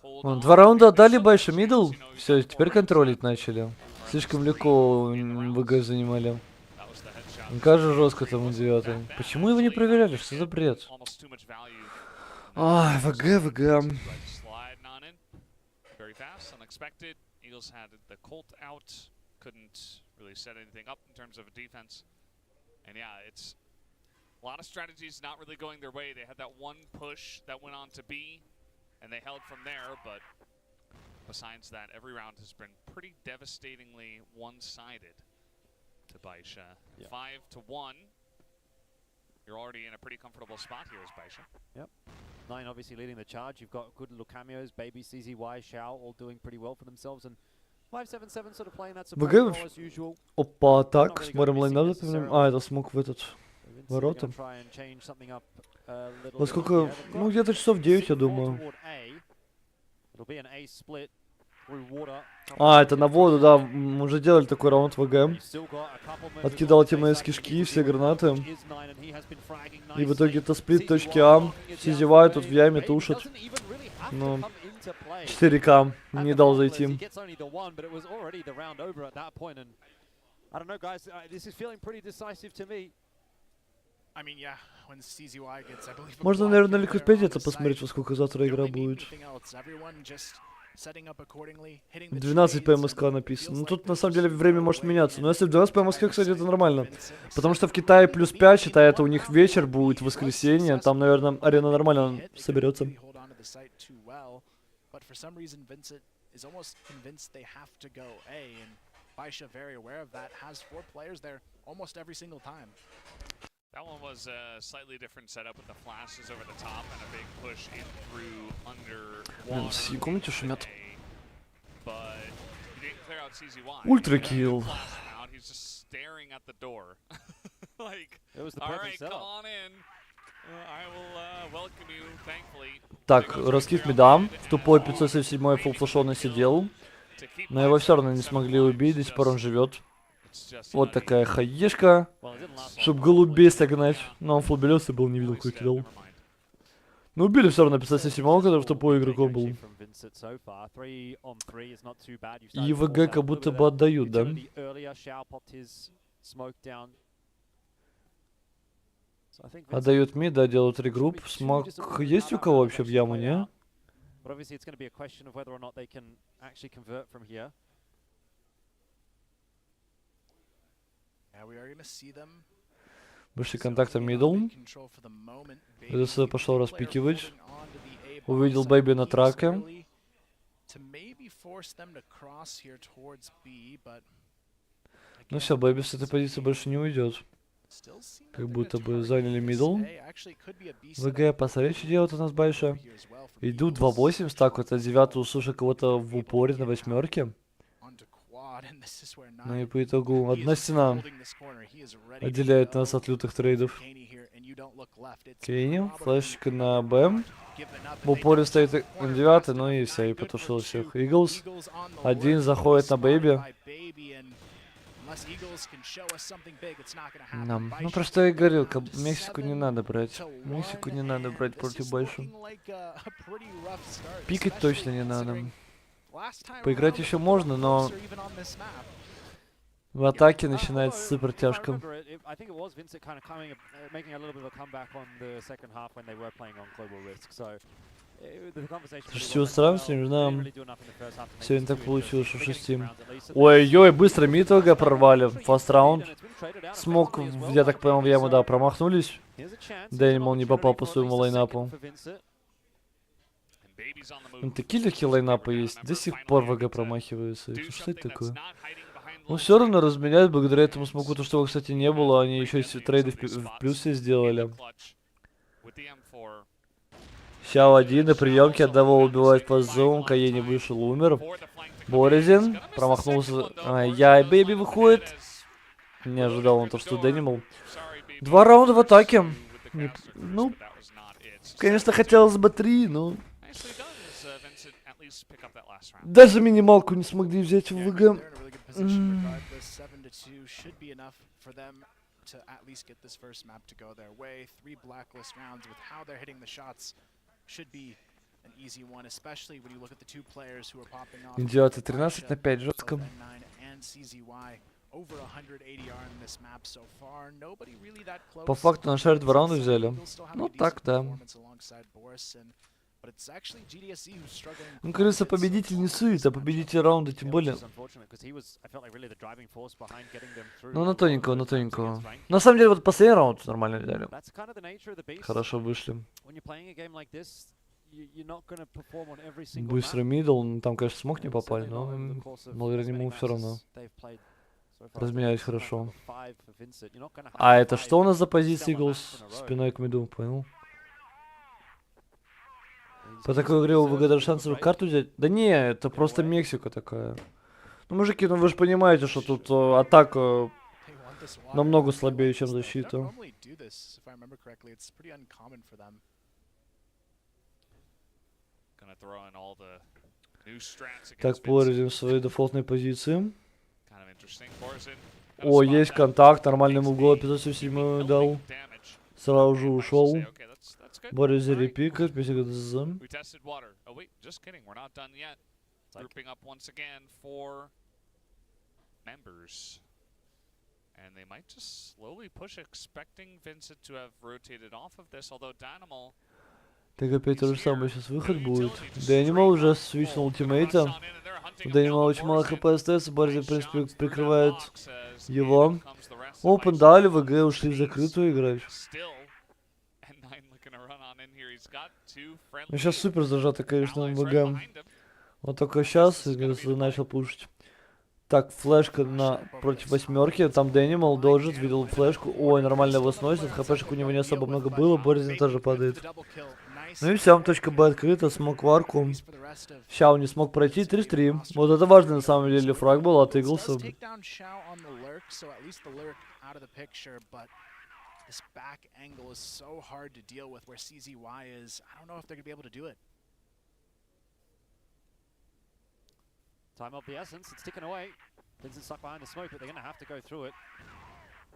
Вон, 2 раунда отдали Байша мидл. Все, теперь контролить начали. Слишком легко ВГ занимали. Не кажется жестко там 9. Почему его не проверяли? Что за бред? Ай, ВГ. A lot of strategies not really going their way. They had that one push that went on to B, and they held from there, but besides that, every round has been pretty devastatingly one-sided to Baisha. 5-1. You're already in a pretty comfortable spot here as Baisha. Yep. 9 obviously leading the charge. You've got good little cameos. Baby, CZY, Xiao all doing pretty well for themselves, and 5-7-7 sort of playing that support role as usual. Опа, так, смотрим лайнап. А, это смог в этот... ворота. Во сколько? Ну, где-то часов 9, я думаю. А, это на воду, да. Мы уже делали такой раунд ВГ. Откидал тиммейт с кишки, все гранаты. И в итоге это сплит точки А. ZOWIE тут в яме тушат. Ну, 4К не дал зайти. Можно, наверное, на Ликвидпеде это посмотреть, во сколько завтра игра будет. 12 по МСК написано. Ну тут на самом деле время может меняться. Но если в 12 по МСК, кстати, это нормально. Потому что в Китае плюс 5, считай, это у них вечер будет, воскресенье. Там, наверное, арена нормально соберется. Baisha very aware of that, has 4 players there almost every single time. That one was a slightly different setup with the flashes over the top and a big push in through under water. Комнате шумят. But he didn't clear out CZY. Ультра килл. He's just staring at the door. Like, it was the all right, come on in. I will welcome you, thankfully. Так, раскид мидам. В тупой 577 фулфлешона сидел. Но его все равно не смогли убить, до сих пор он живет. Вот такая хаешка. Чтоб голубей согнать. Но он фулбелёсый был, не видел, какой кидал. Но убили все равно 577, который в тупой игроком был. И ВГ как будто бы отдают, да? Отдают мид, да, делают регрупп. Смог есть у кого вообще в яму, не? Вышли контактом мидл. ЗС пошел распикивать. Увидел Бэйби на траке. Ну все, Бэйби с этой позиции больше не уйдет. Как будто бы заняли мидл. ВГ посмотрите, делают у нас Байша. Идут 2-8, стакают от 9-го суши кого-то в упоре на 8-ке. Ну и по итогу одна стена отделяет нас от лютых трейдов. Кейни, флешка на Б. В упоре стоит N9, ну и все, и потушил всех. Иглс. Один заходит на Бэйби. Ну просто я говорил, Мексику не надо брать. Мексику не надо брать против Байшу. Пикать точно не надо. Поиграть еще можно, но в атаке начинается супер тяжко. Слушайте, устраиваемся, не знаю. Сегодня так получилось, что 6. Ой-ой, быстро митвага прорвали. Фаст раунд. Смог, я так понял, в яму, да, промахнулись. Дэнимал не попал по своему лайнапу. Такие легкие лайнапы есть. До сих пор ВГ промахиваются. Что это такое? Ну все равно разменяют благодаря этому смогу. То, что его, кстати, не было. Они еще и трейды в плюсе сделали. Ща один на приемке одного убивает по зону. Кае не вышел, умер. Борезин промахнулся. Ай-яй, Бэйби выходит. Не ожидал он то, что Дэнимал. 2 раунда в атаке. Ну, конечно, хотелось бы 3, но... Даже минималку не смогли взять в ВГ. Индиаты 13 на 5 жестко. По факту на шар 2 раунда взяли. Ну так, да. Ну, кажется, победитель не сует, а победитель раунда тем более. Ну, на тоненького, на тоненького. На самом деле, вот последний раунд нормально взяли. Хорошо вышли. Быстро мидл, ну, там, конечно, смог не попали, но наверное, ему все равно. Разменялись хорошо. А это что у нас за позиция, Иглс? Спиной к миду, понял? По такой игре у ВГ даже шансов карту взять? Да не, это просто Мексика такая. Ну, мужики, ну вы же понимаете, что тут атака намного слабее, чем защита. Так, Борзин в своей дефолтной позиции. О, есть контакт, нормальный угол, 507 дал. Сразу же ушел. Борзин репикает, 50 ГДЗ. And they might just slowly push, expecting Vincent to have rotated off of this, although Danimal... Так опять то же самое, сейчас выход будет. Дэнимал уже свичнул ультимейта. У Дэнимала очень мало хп остается, Борзин, в принципе, прикрывает его. Опен дали, ВГ ушли в закрытую играть. Ну сейчас супер зажато, конечно, ВГ. Вот только сейчас начал пушить. Так, флешка против восьмерки. Там Дэнимал дожит, видел флешку. Ой, нормально его сносит. ХПшек у него не особо много было. Борзин тоже падает. Ну и все, точка Б открыта. Смог в арку. Шау не смог пройти. 3-3. Вот это важно на самом деле. Фраг был от Иглса. This back angle is so hard to deal with where CZY is. I don't know if they're going to be able to do it. Time of the essence, it's ticking away. Vincent stuck behind the smoke, but they're going to have to go through it.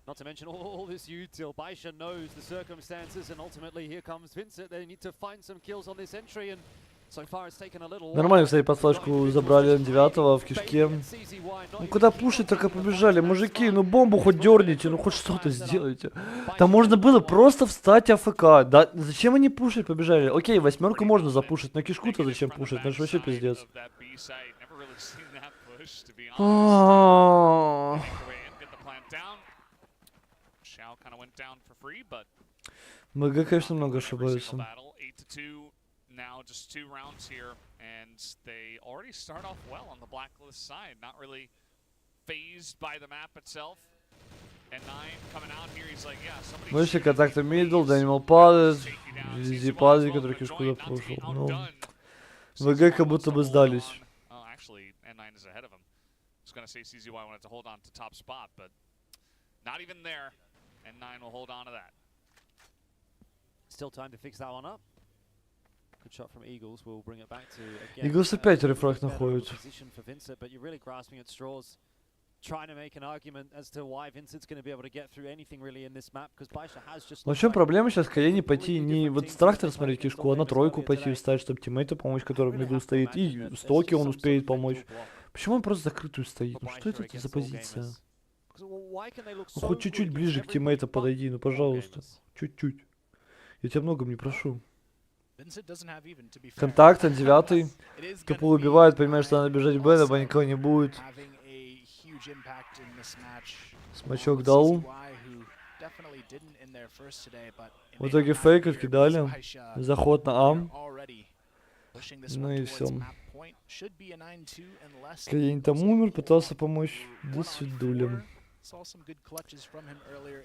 Not to mention all this util. Baisha knows the circumstances, and ultimately here comes Vincent. They need to find some kills on this entry, and so far it's taken a little while. Нормально, кстати, под флешку забрали 9-го в кишке. Ну куда пушить, только побежали. Мужики, ну бомбу хоть дерните, ну хоть что-то сделайте. Там можно было просто встать АФК. Да, зачем они пушить побежали? Окей, восьмерку можно запушить, но кишку-то зачем пушить? Это же вообще пиздец. МГ, конечно, много ошибаются. Now just 2 rounds here, and they already start off well on the blacklist side, not really phased by the map itself. And 9 coming out here, he's like, yeah, somebody. Вышли контакты мидл, Дэнимал падает, Визи падает, который кишку запушил. Ну, ВГ как будто бы сдались. Actually, N9 is ahead of him. I was gonna say CZY wanted to hold on to top spot, but not even there. N9 will hold on to that. Still time to fix that one up. Good shot from Eagles. We'll bring it back to Eagles опять рефраг находит. But you're really grasping at straws, trying to make an argument as to why Vincent's going to be able to get through anything really in this map, because Baisha has just. Но в чем проблема сейчас? Кае не пойти, не вот с трактора смотреть кишку, а на тройку пойти встать, чтобы тиммейту помочь, который в миду стоит, и стоки он успеет помочь. Почему он просто закрытую стоит? Ну что это за позиция? Ну хоть чуть-чуть ближе к тиммейту подойди, ну пожалуйста, чуть-чуть. Я тебя многом не прошу. Контакт, 9-й. Тупо убивает, понимаешь, что надо бежать в Б, но никого не будет. Смачок дал. В итоге фейк откидали. Заход на А. Ну и все. Клиент там умер, пытался помочь. До свидули.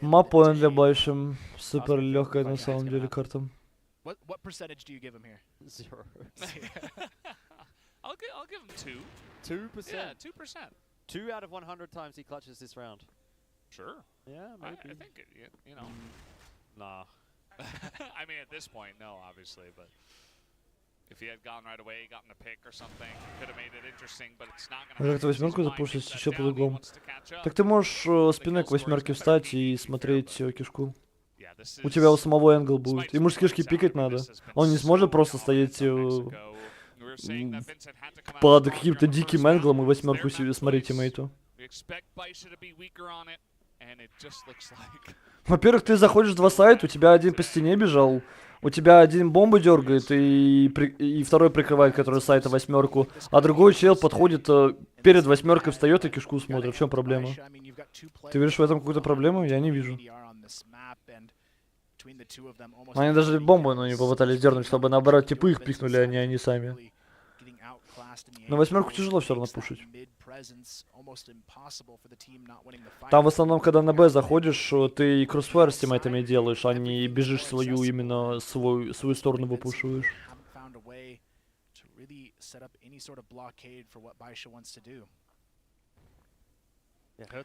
Мапа для большим. Супер легкая на самом деле карта. What percentage do you give him here? 0. I'll give him 2. 2%? Yeah, 2%. 2 out of 100 times he clutches this round. Sure. Yeah, maybe. I think, you know. Nah. I mean, at this point, no, obviously, but if he had gone right away, gotten a pick or something, could have made it interesting, but it's not going to happen. Как-то восьмерку запушить еще по-другому. Так ты можешь спиной к восьмерке встать и смотреть кишку. У тебя у самого энгл будет. Ему же с кишки пикать надо. Он не сможет просто стоять под каким-то диким энглом и восьмерку смотреть тиммейту. Во-первых, ты заходишь в 2 сайта, у тебя один по стене бежал, у тебя один бомбу дергает и второй прикрывает, который сайта восьмерку, а другой чел подходит перед восьмеркой, встает и кишку смотрит. В чем проблема? Ты видишь в этом какую-то проблему? Я не вижу. Они даже бомбу не попытались дернуть, чтобы наоборот типы их пикнули, а не они сами. Но восьмерку тяжело все равно пушить. Там в основном, когда на Б заходишь, ты кроссфайр с тиммейтами делаешь, а не бежишь свою, именно свою сторону выпушиваешь.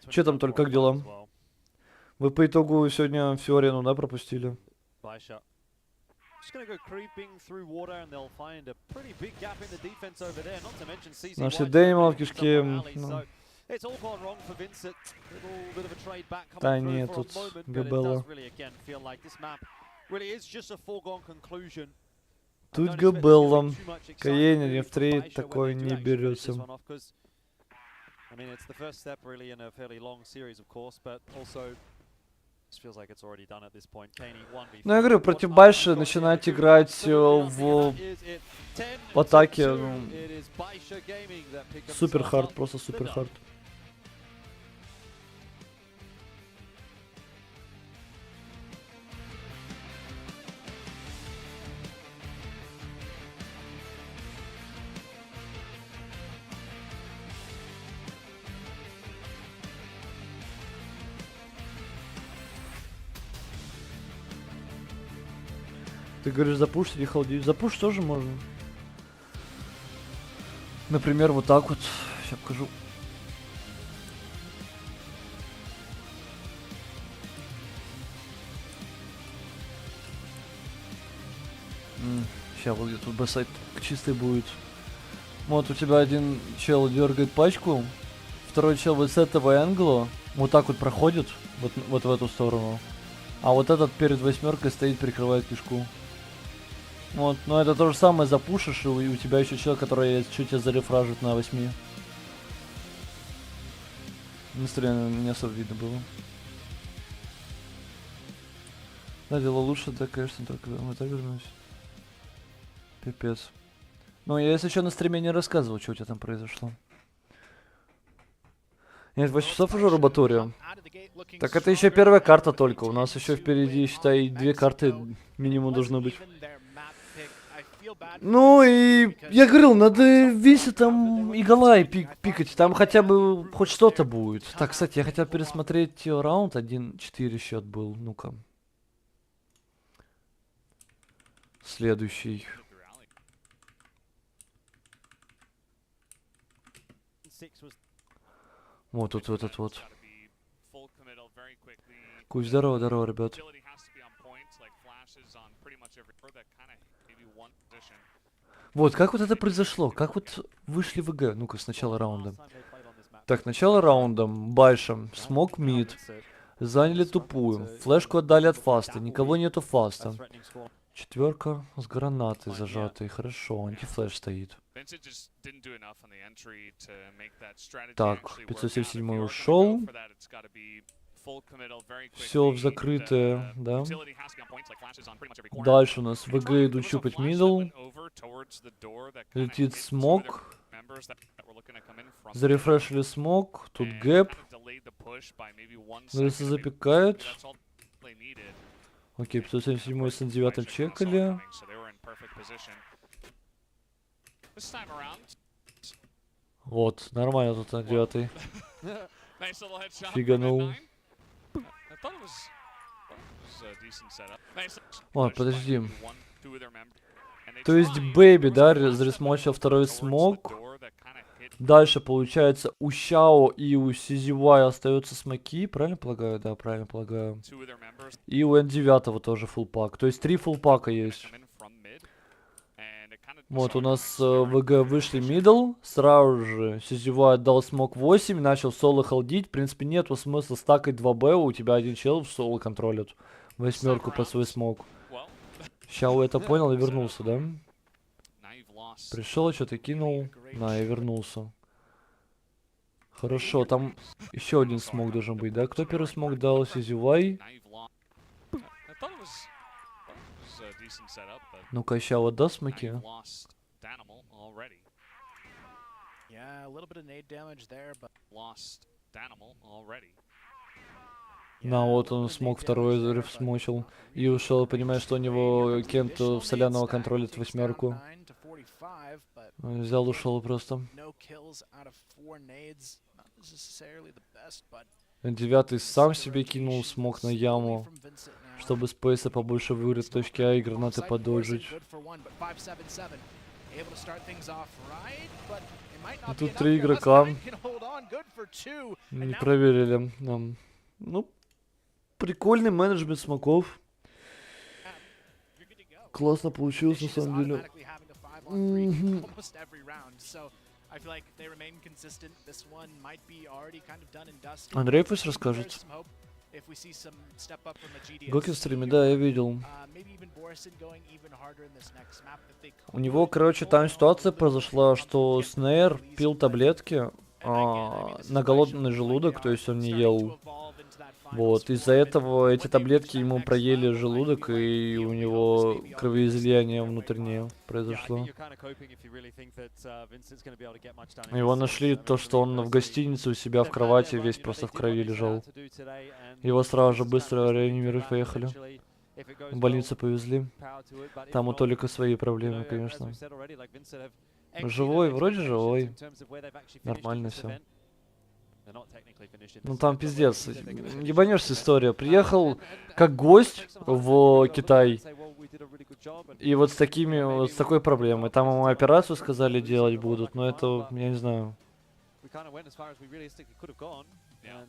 Че там только, как дела? Вы по итогу сегодня всю арену, да, пропустили? Нашли Дэнима в кишке. Ну. Да нет, тут Габелла. Тут Габелла. Каенин в трейд такой не берется. Ну, я говорю, против Байши начинать играть в атаке, ну, супер хард, просто супер хард. Ты говоришь запушить или холдить? Запушить тоже можно. Например, вот так вот. Сейчас покажу. Сейчас вот тут бэсайд чистый будет. Вот у тебя один чел дергает пачку, второй чел вот с этого энгла вот так вот проходит, вот в эту сторону. А вот этот перед восьмеркой стоит, прикрывает кишку. Вот, но это то же самое, запушишь, и у тебя еще человек, который чуть тебя зарефражит на 8. Настроение не особо видно было. Да, дело лучше, да, конечно, только мы так вернусь. Пипец. Ну, я если что на стриме не рассказывал, что у тебя там произошло. Нет, 8 часов уже рубатория. Так это еще первая карта только. У нас еще впереди, считай, 2 карты минимум должны быть. Ну и я говорил, надо весь там Иголай пикать. Там хотя бы хоть что-то будет. Так, кстати, я хотел пересмотреть раунд. 1-4 счет был. Ну-ка. Следующий. Вот тут вот этот вот. Кусь, здорово, здорово, ребят. Вот, как вот это произошло? Как вот вышли в ВГ? Ну-ка, с начала раунда. Так, начало раундом. Байшем. Смог мид. Заняли тупую. Флешку отдали от фаста. Никого нету фаста. Четверка с гранатой зажатой. Хорошо, антифлэш стоит. Так, 577 ушел. Все в закрытое, да. Дальше у нас ВГ идут щупать мидл. Летит смог. Зарефрешили смог. Тут гэп. ЗС запекает. Окей, 577 с 9 чекали. Вот, нормально тут на 9. Фиганул. О, подожди. То есть Бэйби, да, заресмочил второй смог. Дальше, получается, у Щао и у CZY остаются смоки. Правильно полагаю? Да, правильно полагаю. И у N9 тоже фулпак. То есть 3 фулпака есть. Вот, у нас ВГ вышли мидл. Сразу же CZY отдал смог 8. Начал соло холдить. В принципе, нету смысла стакать 2Б. У тебя один чел в соло контролит. Восьмерку под свой смог. Щао это понял и вернулся, да? Пришел, что-то кинул. На, и вернулся. Хорошо, там еще один смог должен быть, да? Кто первый смог дал? CZY. Ну-ка, Щао отдаст смоки. На, вот он смог второй зарев смочил. И ушел, понимая, что у него Кент в соляного контролит восьмерку. Взял, ушел просто. Девятый сам себе кинул смог на яму, чтобы спейса побольше выиграть точки А и гранаты подольжить. И тут 3 игрока. Не проверили. Ну, прикольный менеджмент смоков. Классно получилось на самом деле. Андрей пусть расскажет. Гоки в стриме, да, я видел. У него, короче, там ситуация произошла, что Снейр пил таблетки на голодный желудок, то есть он не ел. Вот, из-за этого эти таблетки ему проели желудок, и у него кровоизлияние внутреннее произошло. Его нашли то, что он в гостинице у себя в кровати весь просто в крови лежал. Его сразу же быстро реанимировать поехали. В больницу повезли. Там у Толика свои проблемы, конечно. Живой, вроде живой. Нормально все. Ну там пиздец. Ебанешься история. Приехал как гость в Китай. И вот с такой проблемой. Там ему операцию сказали делать будут, но это, я не знаю. We kind of went as far as we realistically could have gone, and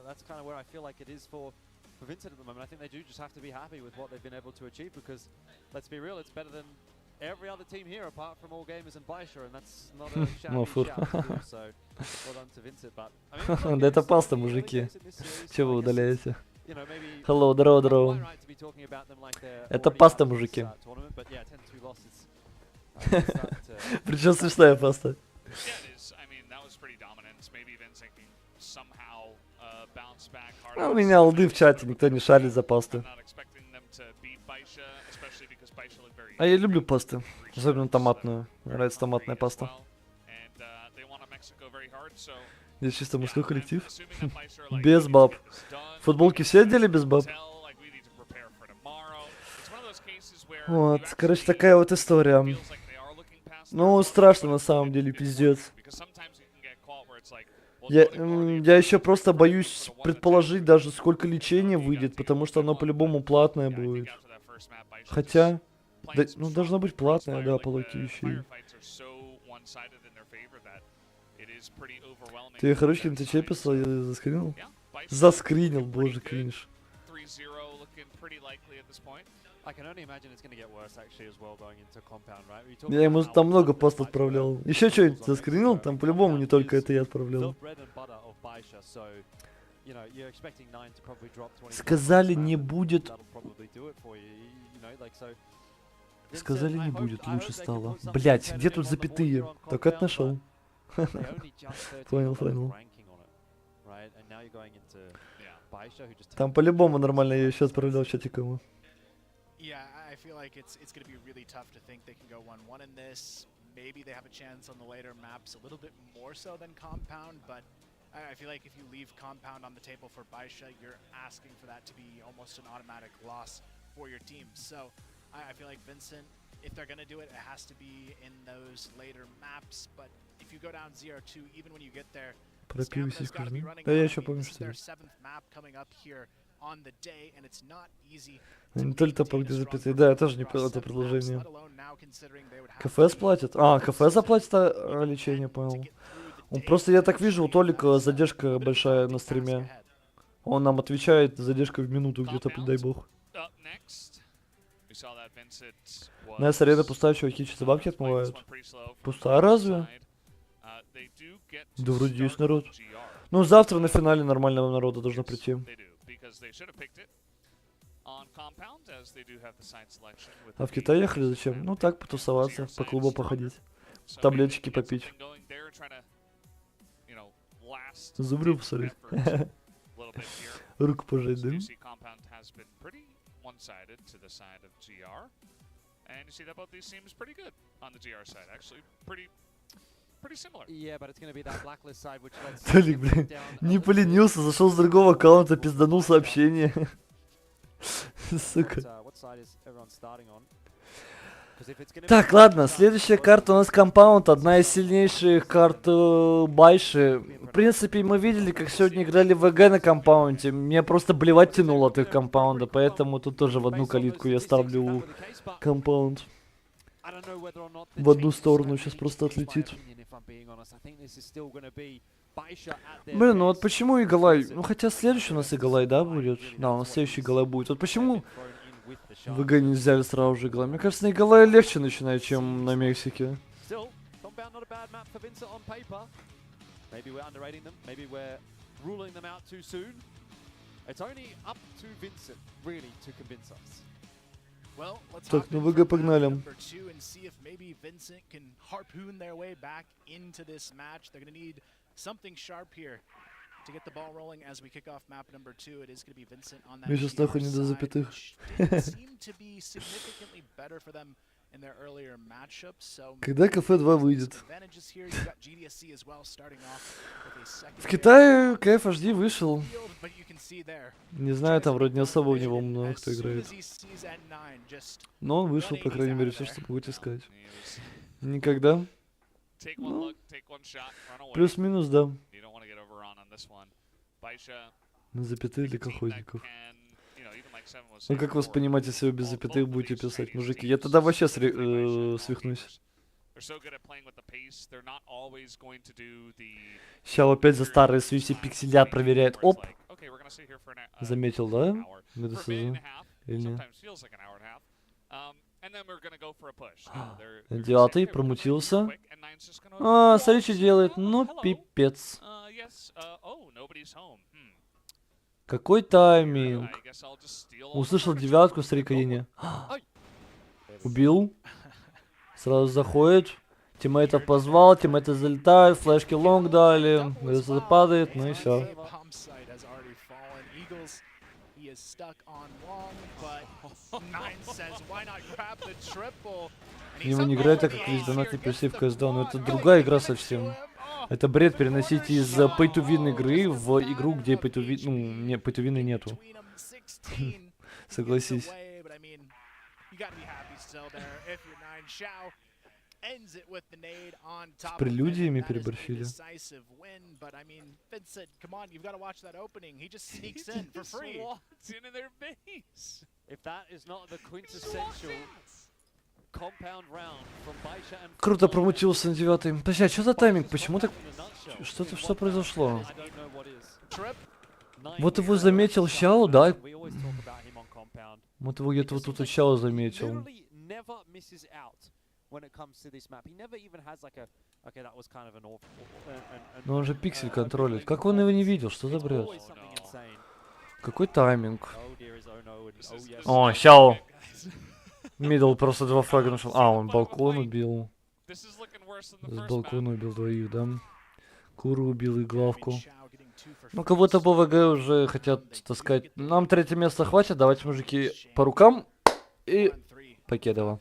that's kind of where I feel like it is for Vincent at the moment. I think they do just have to be happy with what they've been able to achieve, because let's be real, it's better than every other team here apart from All Gamers and Baisha, and that's not a shabby shout to do, so well done to Vincent. But I mean, да это паста, мужики. Чего вы удаляете? Hello, здорово. Это паста, мужики. Причем смешная паста. У меня алды в чате, никто не шарит за пасты. А я люблю пасты, особенно томатную. Мне нравится томатная паста. Здесь чисто мужской коллектив. Без баб. Футболки все одели без баб? Вот, короче, такая вот история. Ну, страшно на самом деле, пиздец. Я еще просто боюсь предположить даже, сколько лечения выйдет, потому что оно по-любому платное будет. Хотя, да, ну, должно быть платное, да, по локи вещей. Ты Харучкин, ты че писал? Я заскринил? Заскринил, боже, кринж. Я ему там много пост отправлял. Еще что-нибудь заскринил? Там по-любому не только это я отправлял. Сказали, не будет. Сказали, не будет, лучше стало. Блять, где тут запятые? Только это нашел. Понял. Там по-любому нормально я еще отправлял в чатик ему. Yeah, I feel like it's going to be really tough to think they can go 1-1 in this. Maybe they have a chance on the later maps a little bit more so than Compound, but I feel like if you leave Compound on the table for Baisha, you're asking for that to be almost an automatic loss for your team. So I feel like Vincent, if they're going to do it, it has to be in those later maps, but if you go down 0-2, even when you get there, Stamina's got to be running out. This is their 7th map coming up here on the day, and it's not easy. Не только по где запятые. Да, я тоже не понял это предложение. КФС платит? А, КФС заплатит лечение, понял. Просто я так вижу, у Толика задержка большая на стриме. Он нам отвечает задержкой в минуту где-то, дай бог. Найс арена пустая, чуваки, чисто бабки отмывают. Пустая разве? Да вроде есть народ. Ну, завтра на финале нормального народа должно прийти. А в Китай ехали зачем? Ну так, потусоваться, по клубу походить, таблеточки попить. Зубрю посмотреть. Руку пожать, да? Толик, блин, не поленился, зашел с другого аккаунта, пизданул сообщение. Сука. Так, ладно, следующая карта у нас Компаунд, одна из сильнейших карт Байши. В принципе, мы видели, как сегодня играли в ВГ на Компаунде. Мне просто блевать тянуло от их Компаунда, поэтому тут тоже в одну калитку я ставлю Компаунд. В одну сторону сейчас просто отлетит. Блин, ну вот почему Игалай? Ну хотя следующий у нас Игалай, да, будет? Да, у нас следующий Игалай будет. Вот почему в ВГ не взяли сразу же Игалай? Мне кажется, на Игалае легче начинать, чем на Мексике. Так, ну ВГ погнали. Я сейчас нахуй не до запятых. Когда КФ2 выйдет? В Китае KFHD вышел. Не знаю, там вроде не особо в него много кто играет. Но он вышел, по крайней мере, все, что будете искать. Никогда. Ну, плюс-минус, да. На запятые для колхозников. Ну как вас понимать, если вы без запятых будете писать, мужики? Я тогда вообще свихнусь. Сейчас опять за старые свои все пикселят проверяет. Оп! Заметил, да? Или нет? 9-й промутился. А, смотри, что делает. Ну, пипец. Какой тайминг? Услышал 9-ку, смотри, Калине. Убил. Сразу заходит. Тиммейтов позвал, тиммейты залетают, флешки лонг дали. Virtuoso падает, ну и все. Его не играет так, как весь донатный персив CSGO, но это другая игра совсем. Это бред переносить из pay-to-win игры в игру, где pay-to-win, ну, не, pay-to-win нету. Согласись. С прелюдиями переборщили. Круто промутился на 9-й. Подожди, а что за тайминг? Почему так? Что произошло? Вот его заметил Щао, да? Вот его где-то вот тут Щао заметил. Но он же пиксель контролит. Как он его не видел? Что за бред? Какой тайминг? О, Щао. Мидл просто 2 фрага нашел. А, он балкон убил. С балкона убил двоих, да? Куру убил и главку. Ну, кого-то по ВГ уже хотят таскать. Нам 3-е место хватит. Давайте, мужики, по рукам. И Покедова.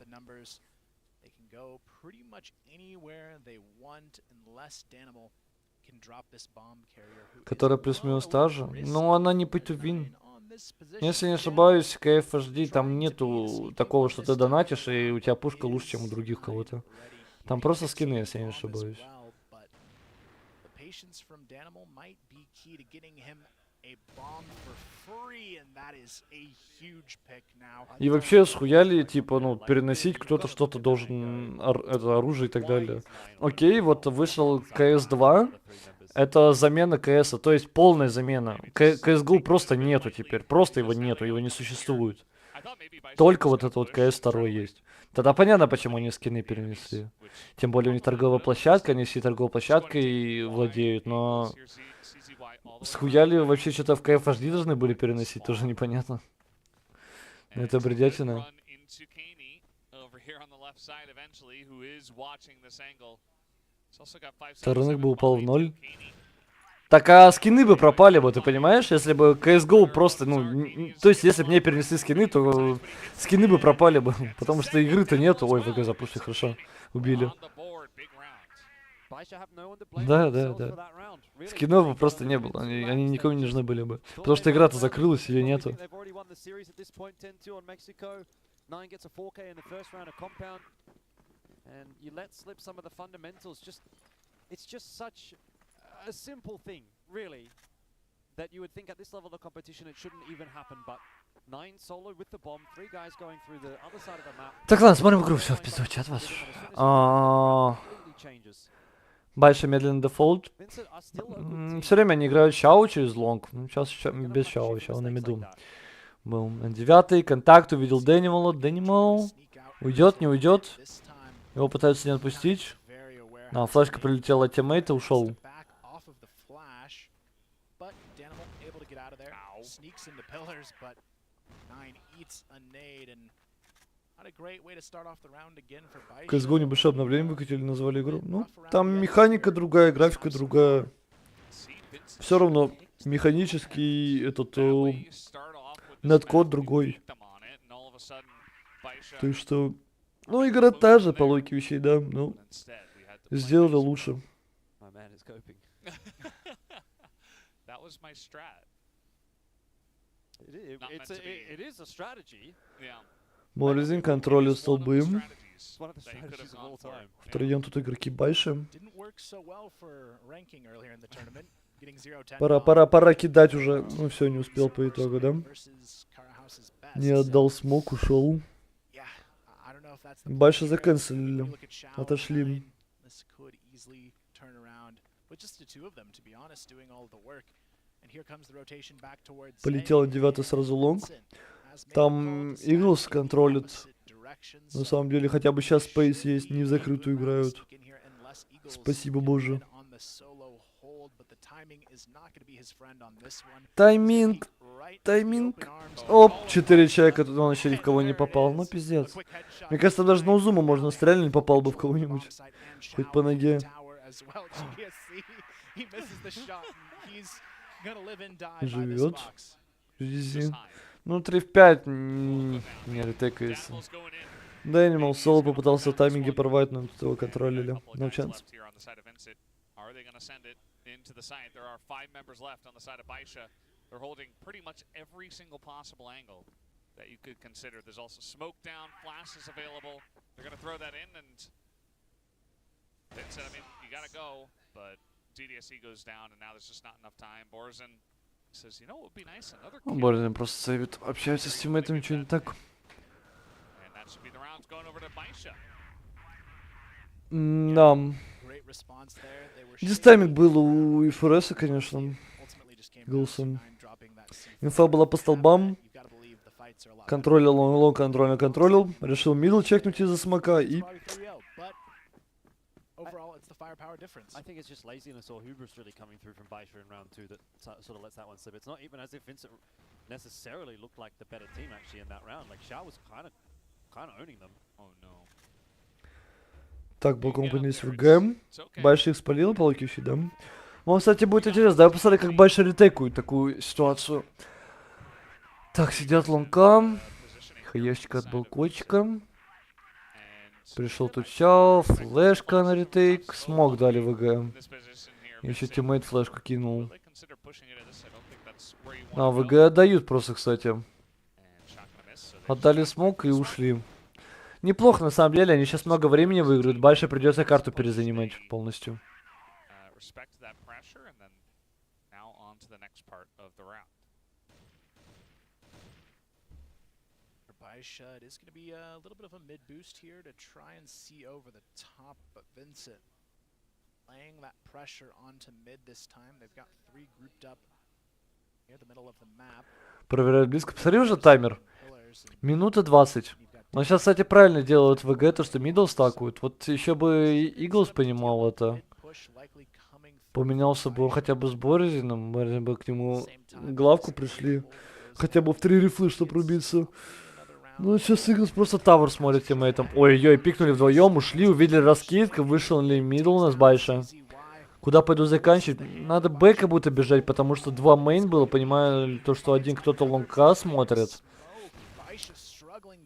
Которая плюс-минус та же. Но она не pay-to-win. Если не ошибаюсь, KFHD там нету такого, что ты донатишь, и у тебя пушка лучше, чем у других кого-то. Там просто скины, если я не ошибаюсь. И вообще схуяли, типа, ну, переносить кто-то что-то должен, это оружие и так далее. Окей, вот вышел CS2. Это замена КСа, то есть полная замена. CSGO просто нету теперь, просто его нету, его не существует. Только вот это вот CS2 есть. Тогда понятно, почему они скины перенесли. Тем более у них торговая площадка, они все торговой площадкой владеют, но... Схуяли вообще что-то в KFHD должны были переносить, тоже непонятно. Это бредятина. Рынок бы упал в 0. Так, а скины бы пропали бы, ты понимаешь? Если бы CSGO просто, ну, то есть, если бы мне перенесли скины, то скины бы пропали бы. Потому что игры-то нету. Ой, ВГ запустили, хорошо. Убили. Да. Скинов бы просто не было. Они никому не нужны были бы. Потому что игра-то закрылась, ее нету. And you let slip some of the fundamentals. It's just such a simple thing, really, that you would think at this level of competition it shouldn't even happen, but 9 solo with the bomb, 3 guys going through the other side of the map. Так, ладно, смотрим игру, все, в пизду, чат вас. Байша медленный дефолт. Все время они играют Щао через лонг. Сейчас без Щао на миду. Бум. 9-й, контакт, увидел Дэнимала. Дэнимал уйдет, не уйдет. Его пытаются не отпустить. А, флешка прилетела от тиммейта, ушел. В CSGO небольшое обновление выкатили, назвали игру. Ну, там механика другая, графика другая. Все равно механический этот неткод другой. То есть что... Ну, игра та же, по логике вещей, да, ну, сделали лучше. Моризин контролит столбы. Втроем тут игроки Байши. Пора кидать уже. Ну, все, не успел по итогу, да? Не отдал смог, ушел. Байша заканцелили. Отошли. Полетел 9 сразу лонг. Там Иглс контролит. На самом деле, хотя бы сейчас Space есть, не в закрытую играют. Спасибо, боже. Тайминг. Тайминг. Оп, 4 человека, тут он еще ни в кого не попал. Ну, пиздец. Мне кажется, даже на Узума можно стрелять, попал бы в кого-нибудь. Хоть по ноге. Живет. Ризи. Ну, 3 в 5 не ретекается. Да, Animal Soul попытался тайминги порвать, но тут его контролили. No chance. Into the site. There are 5 members left on the side of Baisha. They're holding pretty much every single possible angle that you could consider. There's also smoke down, flashes available. They're going to throw that in, and Vincent, I mean, you got to go, but GDSE goes down, and now there's just not enough time. Borzen says, you know what would be nice? Another kill. Борзен просто сейвит. Общается с тиммейтами, что не так. And that should be the rounds going over to Baisha. Да. Дистайминг был у ФРС, конечно, голосом. Инфа была по столбам. Контролил лонг, контролил. Решил мидл чекнуть из-за смока и... I think it's just laziness or hubris really coming through from Baisha in round 2 that sort of lets that one slip. It's not even as if Vincent necessarily looked like the better team actually in that round. Like Shao was kind of owning them. Oh no. Так, блоком поднялись в ГМ. Байша их спалил, полукивший, да? Вам, кстати, будет интересно. Давай посмотрим, как Байша ретейкует такую ситуацию. Так, сидят лонка. Хаешечка от балкончика. Пришел тут Чао, флешка на ретейк. Смог дали в ВГ. Еще тиммейт флешку кинул. А, ВГ отдают просто, кстати. Отдали смог и ушли. Неплохо, на самом деле, они сейчас много времени выиграют. Дальше придется карту перезанимать полностью. It is going to be a little bit of a mid boost here to try and see over the top, but Vincent laying that pressure onto mid this time. They've got 3 grouped up near the middle of the map. Проверяют близко. Посмотри уже таймер. Минута 20. Он сейчас, кстати, правильно делает ВГ, то что мидл стакуют. Вот еще бы Иглс понимал это. Поменялся бы он хотя бы с Борзином. Борзин бы к нему главку пришли. Хотя бы в 3 рифлы, чтобы рубиться. Ну, сейчас Иглс просто тавер смотрит тиммейтом. Ой-ой, пикнули вдвоем, ушли, увидели раскидку, вышел ли мидл у нас Байша. Куда пойду заканчивать? Надо Б как будто бежать, потому что 2 мейн было, понимаю, то, что один кто-то лонга смотрит.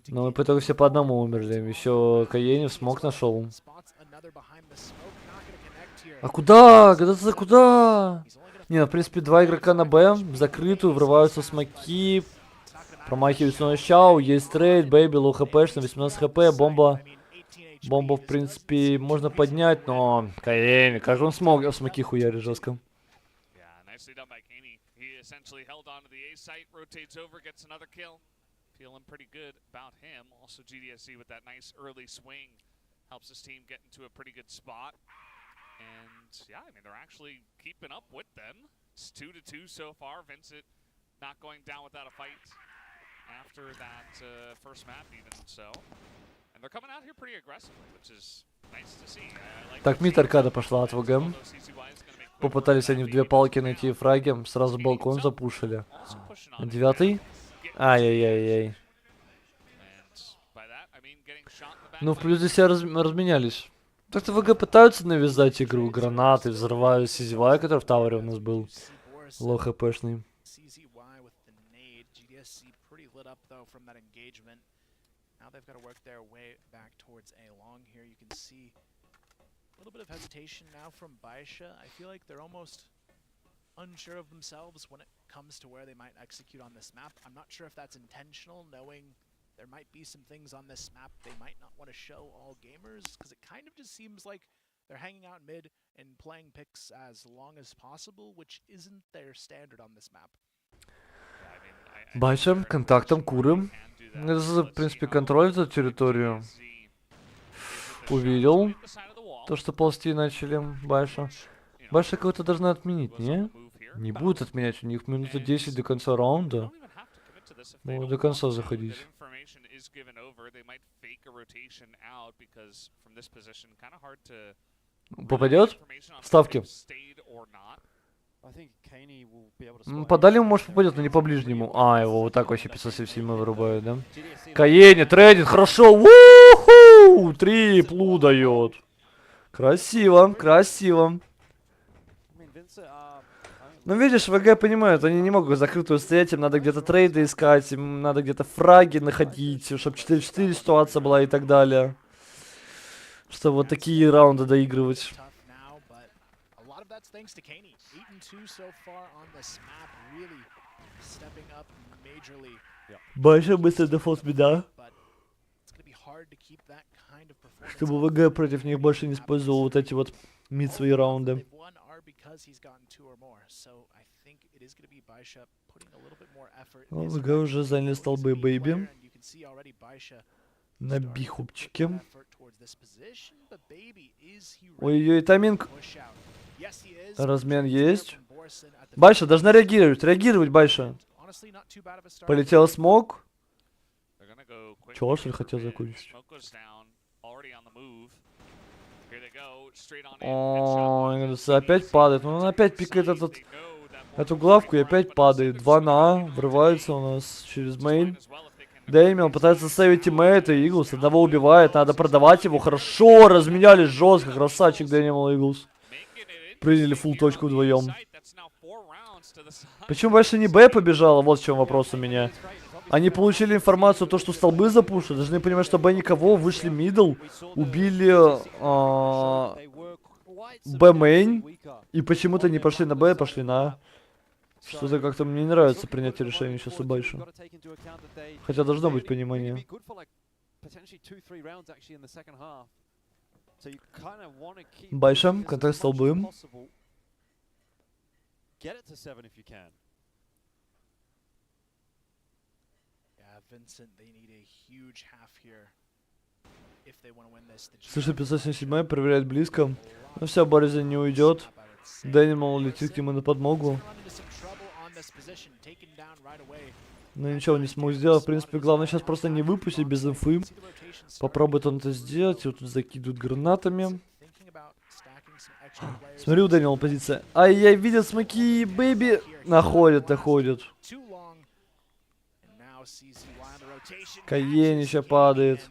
Но мы по итогу все по одному умерли. Еще Каенев смог нашел. А куда? Куда? Не, в принципе, 2 игрока на Б, в закрытую, врываются смоки. Промахиваются на Чао, есть трейд, Бэйби, лоу хпшно, 18 хп, бомба. Бомбу, в принципе, можно поднять, но... Каенев, как он смог смоки хуярить жестко. Feeling pretty good about him. Also GDSE with that nice early swing helps his team get into a pretty good spot. And yeah, I mean, they're actually keeping up with them. It's 2-2 so far. Vincent not going down without a fight after that first map even so. And they're coming out here pretty aggressively, which is nice to see. Так, мид аркада пошла от ВГ. Попытались они в 2 палки найти фраги. Сразу балкон запушили. 9-й. Ай-яй-яй-яй. Ну, в плюсе себя разменялись. Так-то ВГ пытаются навязать игру. Гранаты, взрывают CZY, который в тауэре у нас был. Лоу хпшный. Unsure of themselves when it comes to where they might execute on this map. I'm not sure if that's intentional, knowing there might be some things on this map they might not want to show all gamers, because it kind of just seems like they're hanging out mid and playing picks as long as possible, which isn't their standard on this map. Бачим, контактом, курим. Это, в принципе, контроль эту территорию. Увидел то, что ползти начали Байша. Байша кого-то должна отменить, не? Не будут отменять, у них минута 10 до конца раунда. Могут до конца заходить. Попадет? Ставки. По дальнему, может, попадет, но не по ближнему. А, его вот так вообще 577 вырубают, да? Каени, трейдит, хорошо. У-ху! Триплу дает. Красиво, красиво. Ну, видишь, ВГ понимают, они не могут закрытую стоять, им надо где-то трейды искать, им надо где-то фраги находить, чтобы 4-4 ситуация была и так далее. Чтобы вот такие раунды доигрывать. Большой быстрый дефолт беда. Чтобы ВГ против них больше не использовал вот эти вот мид свои раунды. ВГ уже заняли столбы, бэйби. На бихупчике. Ой-ой-ой, тайминг. Размен есть. Байша должна реагировать. Реагировать, Байша. Полетел смог. Чего, что ли, хотел закончить? Ой, опять падает. Ну, он опять пикает эту главку и опять падает. 2 на А. Врывается у нас через мейн. Дэмиан пытается ставить тиммейта. Иглс одного убивает. Надо продавать его. Хорошо, разменялись жестко. Красавчик Дэмиан и Иглс. Приняли фулл точку вдвоем. Почему больше не Б побежала? Вот в чем вопрос у меня. Они получили информацию, то, что столбы запушат. Должны понимать, что Б никого. Вышли мидл. Убили Б мейн. И почему-то не пошли на Б, пошли на А. Что-то как-то мне не нравится принятие решения сейчас у Байша. Хотя должно быть понимание. Байша, контакт столбы. Слышно, 577 проверяет близко. Но все, Борзин не уйдет. Дэнимал летит к нему на подмогу. Но ничего не смог сделать. В принципе, главное сейчас просто не выпустить без инфы. Попробует он это сделать. Его тут закидывают гранатами. Смотри, у Дэниела позиция. Ай-яй, видят смоки, бэйби. Находят. Каен еще падает.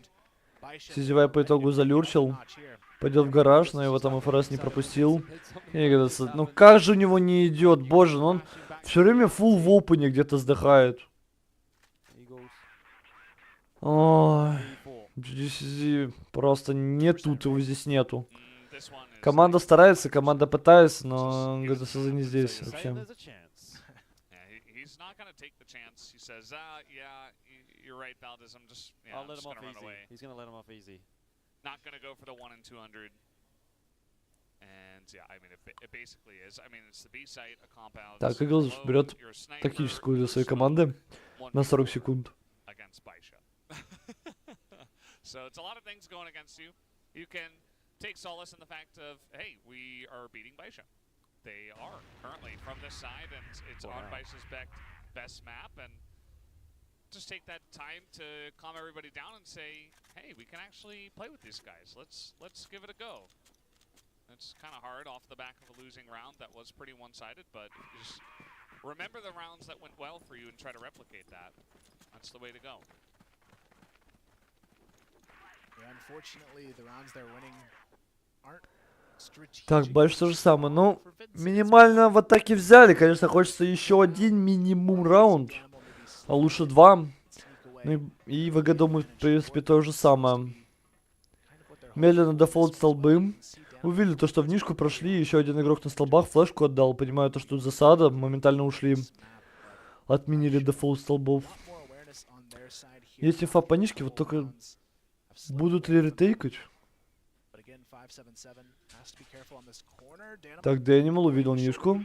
CZY по итогу залюрчил. Пойдет в гараж, но его там ФРС не пропустил. И говорится, ну как же у него не идет, боже, ну он все время фулл в опене где-то сдыхает. Ой, GDCZ просто не тут, его здесь нету. Команда старается, команда пытается, но GDCZ не здесь вообще. Not going to go for the 1 in 200. And yeah, I mean, it basically is. I mean, it's the B site, a compound. Так, Иглс берет тактическую для своей команды на 40 секунд. So it's a lot of things going against you. You can take solace in the fact of, hey, we are beating Baisha. They are currently from this side, and it's on Baisha's best map, and just take that time to calm everybody down and say, hey, we can actually play with these guys. Let's give it a go. It's kind of hard off the back of a losing round that was pretty one-sided, but just remember the rounds that went well for you and try to replicate that. That's the way to go. Yeah, unfortunately, the rounds they're winning aren't. Так, Байш то же самое. Ну, минимально в атаке взяли. Конечно, хочется еще один минимум раунд. А лучше 2. Ну и ВГ думают, в принципе, то же самое. Медленно дефолт столбы. Увидели то, что в нишку прошли. Еще один игрок на столбах флешку отдал. Понимаю, то, что тут засада. Моментально ушли. Отменили дефолт столбов. Есть инфа по нишке, вот только будут ли ретейкать? Так, Дэнимал увидел нишку.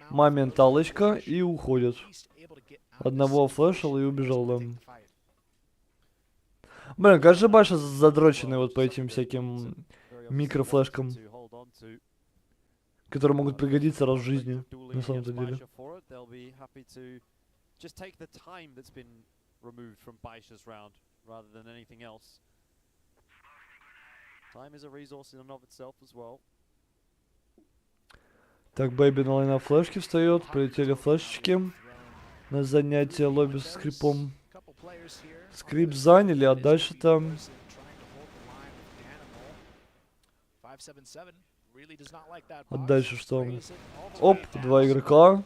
Моменталочка и уходит. Одного флешил и убежал, да. Блин, кажется, Баша задроченный вот по этим всяким микрофлешкам, которые могут пригодиться раз в жизни, на самом-то деле. Так, Бэйби на лайна флешки встает, прилетели флешечки на занятие лобби с скрипом. Скрип заняли, а дальше там... А дальше что? Оп, два игрока.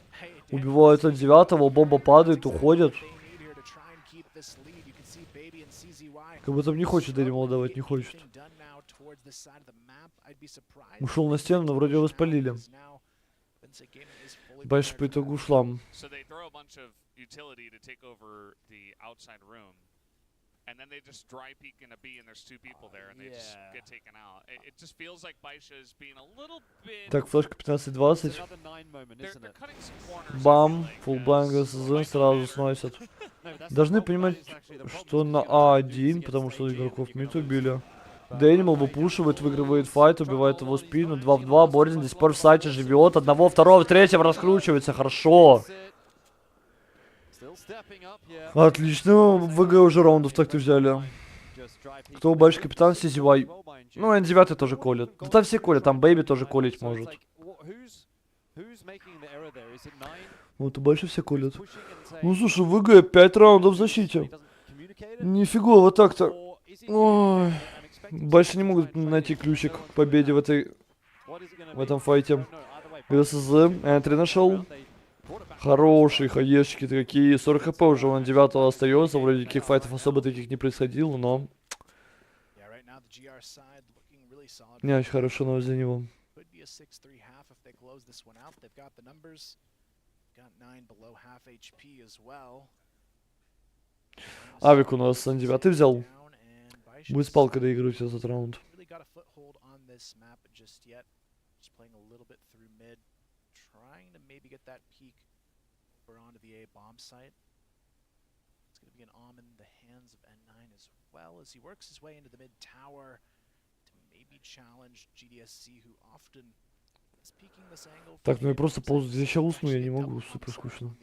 Убивают от 9-го, бомба падает, уходят. Как будто не хочет Дэнимал давать, не хочет. Ушел на стену, но вроде его спалили. Дальше по итогу шлам. And then they just dry peek in a B and there's two people there and they just get taken out. It just feels like Baisha is being a little bit... Так, флешка 15-20. Бам, фуллблайнг СЗ сразу сносят. Должны понимать, что на А1, потому что игроков мид убили. Дэнимал выпушивает, выигрывает файт, убивает его спину. 2 в 2, Бордин до сих пор в сайте живет. Одного, второго, третьего раскручивается, хорошо. Отлично, ВГ уже раундов так-то взяли. Кто больше капитан? CZY. Ну, N9 тоже колет. Да там все колят, там Бэйби тоже колить может. Вот и больше все колят. Ну, слушай, ВГ 5 раундов в защите. Нифигово так-то. Ой. Больше не могут найти ключик к победе в этом файте. ГСЗ, Энтри нашел. Хорошие хаешки такие. 40 хп уже у N9 остается. Вроде таких файтов особо таких не происходило, но... Не очень хорошо новость для него. Авик у нас N9 взял. Будет с палкой доигрывать этот раунд. Onto the A bomb site. It's going to be an Om in the hands of N9 as well as he works his way into the mid tower to maybe challenge GDSC, who often is peeking this angle. Так, ну я просто ползу. Я сейчас усну, я не могу, супер скучно.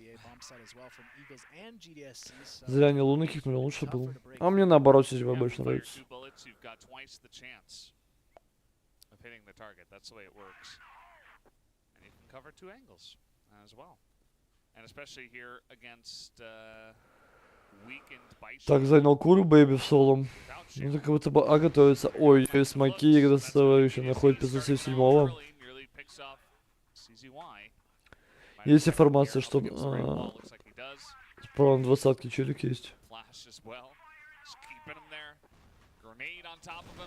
Зря не луны кикнули, лучше было. А мне наоборот CZY больше нравится. Так, занял куру Бэйби в солом. Ну так вот А готовится. Ой, смоки доставающие находит 577-го. Есть информация, что справа на 20-ке челик есть.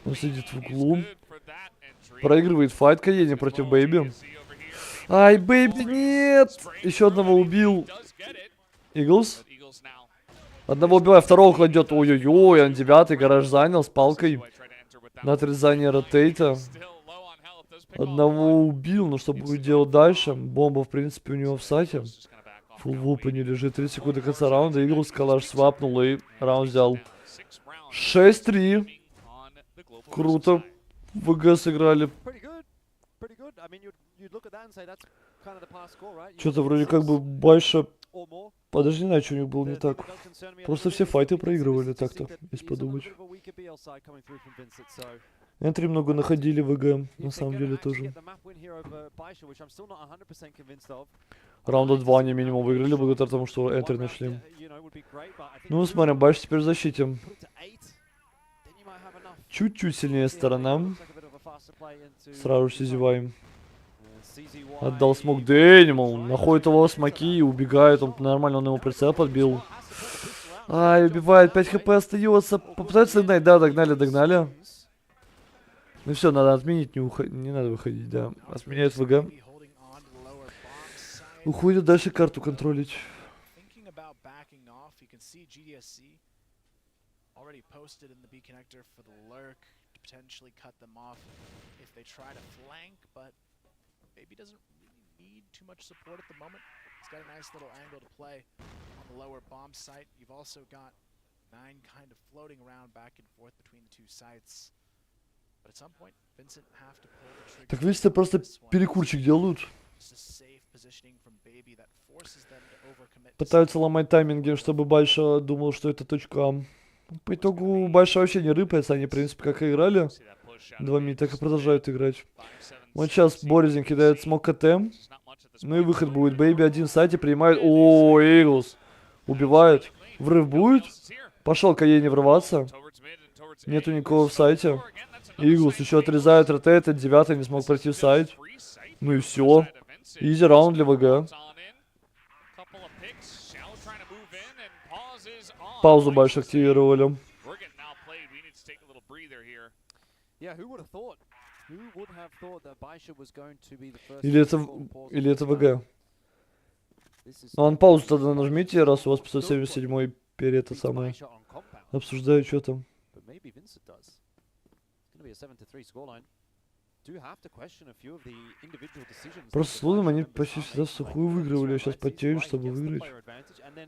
Он сидит в углу. Проигрывает файт Каени против Бэйби. Ай, Бэйби, нет! Еще одного убил. Иглс. Одного убивает, второго кладет. Ой-ой-ой, N9 гараж занял с палкой. На отрезание ротейта. Одного убил, но что будет делать дальше? Бомба, в принципе, у него в сайте. Фулл в опене лежит. 3 секунды до конца раунда. Иглс калаш свапнул и раунд взял. 6-3. Круто. ВГ сыграли. Что-то вроде как бы больше... Подожди, не знаю, что у них было не так. Просто все файты проигрывали так-то, если подумать. Энтри много находили ВГ, на самом деле тоже. Раунда 2 они минимум выиграли, благодаря тому, что Энтри нашли. Ну, смотрим, Байш теперь в защите. Чуть-чуть сильнее сторона. Сразу же CZY. Отдал смог Дэнимал. Находит его смоки и убегает. Он нормально, он ему прицел подбил. Ай, убивает. 5 хп остается. Попытается догнать. Да, догнали. Ну все, надо отменить. Не надо выходить, да. Отменяет ВГ. Уходит дальше карту контролить. potentially cut them off if they try to flank, but Baby doesn't really need too much support at the moment. He's got a nice little angle to play on the lower bomb site. You've also got 9 kind of floating around back and forth between the 2 sites. But at some point, Vincent have to pull the trigger. Так видите, просто перекурчик делают. Пытаются ломать тайминги, чтобы Байша думал, что это точка А. По итогу Байша вообще не рыпается, они, в принципе, как и играли 2 мид, так и продолжают играть. Вот сейчас Борзин кидает смог КТ. Ну и выход будет. Бэйби один в сайте принимает. О, Иглс. Убивает. Врыв будет. Пошел Каени врываться. Нету никого в сайте. Иглс еще отрезает РТ. Этот 9 не смог пройти в сайт. Ну и все. Изи раунд для ВГ. Паузу больше активировали. Или это ВГ. Ну, он паузу тогда нажмите, раз у вас 577 перед это самое. Обсуждаю, что там. Просто с Луном они почти всегда в сухую выигрывали, а сейчас потеют, чтобы выиграть.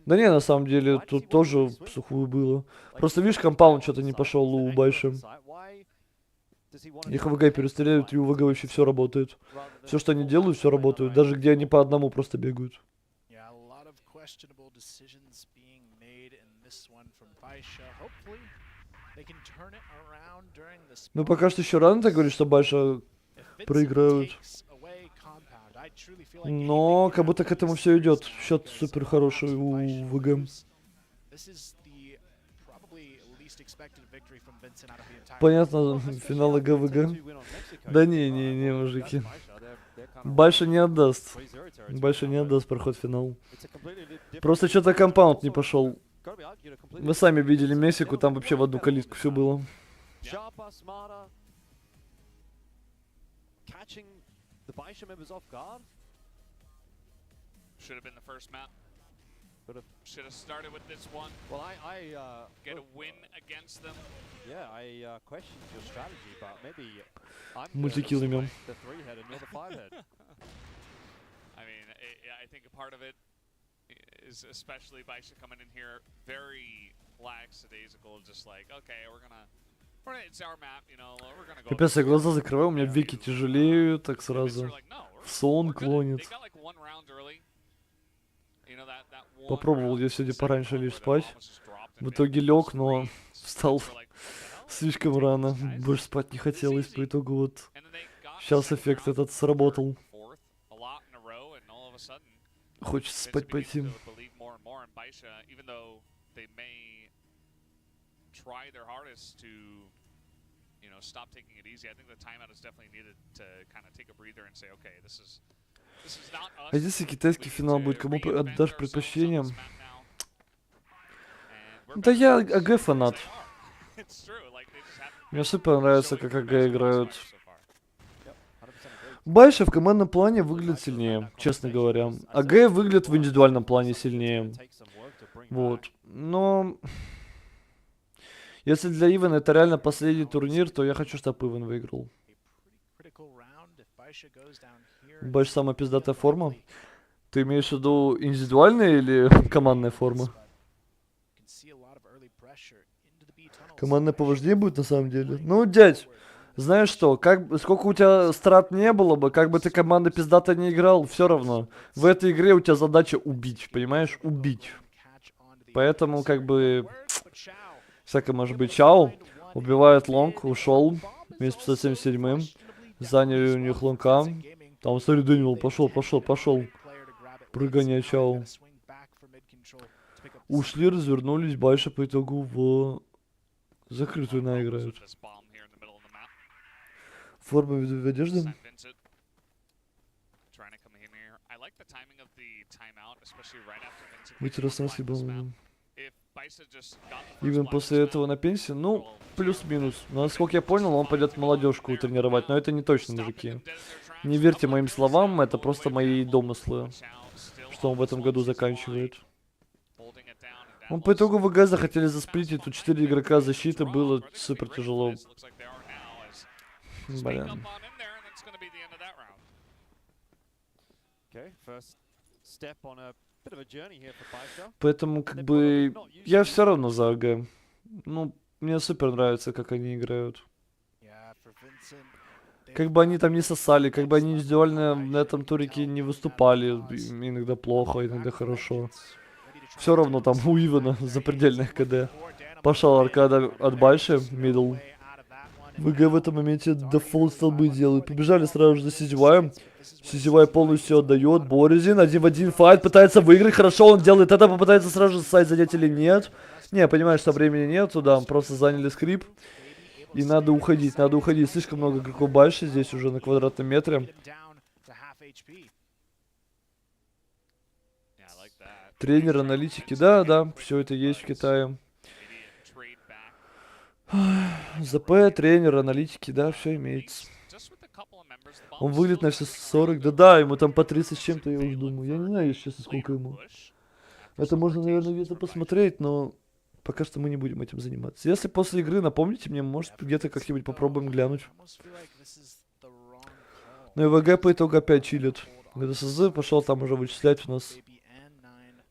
Да не, на самом деле, тут тоже в сухую было. Просто видишь, компаунд что-то не пошел у Байши. Их ВГ перестреляют, и у ВГ вообще все работает. Все, что они делают, все работает. Даже где они по одному просто бегают. Ну пока что еще рано так говорить, что Байша проиграют. Но как будто к этому все идет. Счет супер хороший у ВГ. Понятно, финал ГВГ. Да не, мужики. Байша не отдаст. Байша не отдаст проход в финал. Просто что-то компаунд не пошел. Вы сами видели Месику, там вообще в одну калитку все было. Should have been the first map. Should have started with this one. Well, get a win against them. Yeah, I questioned your strategy, but maybe I'm Multi-kill the 3-head and you're the 5-head. I mean, I think a part of it is especially Baisha coming in here very lackadaisical, just like, okay, it's our map, you know, we're gonna go. Капец, я глаза закрываю, у меня веки тяжелеют, так сразу. В сон клонит. Попробовал я сегодня пораньше лишь спать. В итоге лег, но встал слишком рано. Больше спать не хотелось, по итогу вот сейчас эффект этот сработал. Хочется спать пойти. А если китайский финал будет, кому отдашь предпочтение? Да я АГ фанат. Мне супер нравится, как АГ играют. Байша в командном плане выглядит сильнее, честно говоря. АГ выглядит в индивидуальном плане сильнее. Вот. Но... Если для Ивана это реально последний турнир, то я хочу, чтобы Иван выиграл. Байш самая пиздатая форма? Ты имеешь в виду индивидуальная или командная форма? Командная поважнее будет на самом деле. Ну, дядь, знаешь что, сколько у тебя страт не было бы, как бы ты команда пиздата не играл, все равно. В этой игре у тебя задача убить, понимаешь? Убить. Поэтому, как бы, всякое может быть. Чао убивает лонг, ушел вместе с 577-м. Заняли у них лонка. Там, смотри, Дэниел, пошел. Прыгание Чао. Ушли, развернулись, Байша по итогу в закрытую наиграют. Форма в одежде. Вытер остановки был. Ивен после этого на пенсии, ну, плюс-минус. Но, насколько я понял, он пойдет молодежку тренировать, но это не точно, мужики. Не верьте моим словам, это просто мои домыслы, что он в этом году заканчивает. Он по итогу ВГ захотели засплитить, тут 4 игрока защиты, было супер тяжело. Блин. Поэтому, как бы, я все равно за АГ. Ну, мне супер нравится, как они играют. Как бы они там не сосали, как бы они индивидуально на этом турике не выступали, иногда плохо, иногда хорошо. Все равно там у Ивана запредельных КД. Пошел аркада от Байши, мидл. ВГ в этом моменте дефолт столбы делают. Побежали сразу же за CZOWIE. CZOWIE полностью отдает. Боризин 1-в-1 файт. Пытается выиграть. Хорошо он делает это. Попытается сразу же сайт задеть или нет. Не, понимаю, что времени нету. Да, просто заняли скрип. И надо уходить. Надо уходить. Слишком много игроков Байши здесь уже на квадратном метре. Тренер, аналитики. Да, да. Все это есть в Китае. ЗП, тренер, аналитики, да, все имеется. Он выглядит на все 40, да, ему там по 30 с чем-то, я уже думаю. Я не знаю, если честно, сколько ему. Это можно, наверное, где-то посмотреть, но пока что мы не будем этим заниматься. Если после игры напомните мне, может, где-то как-нибудь попробуем глянуть. Ну и ВГ по итогу опять чилит. ГДСЗ пошел там уже вычислять у нас.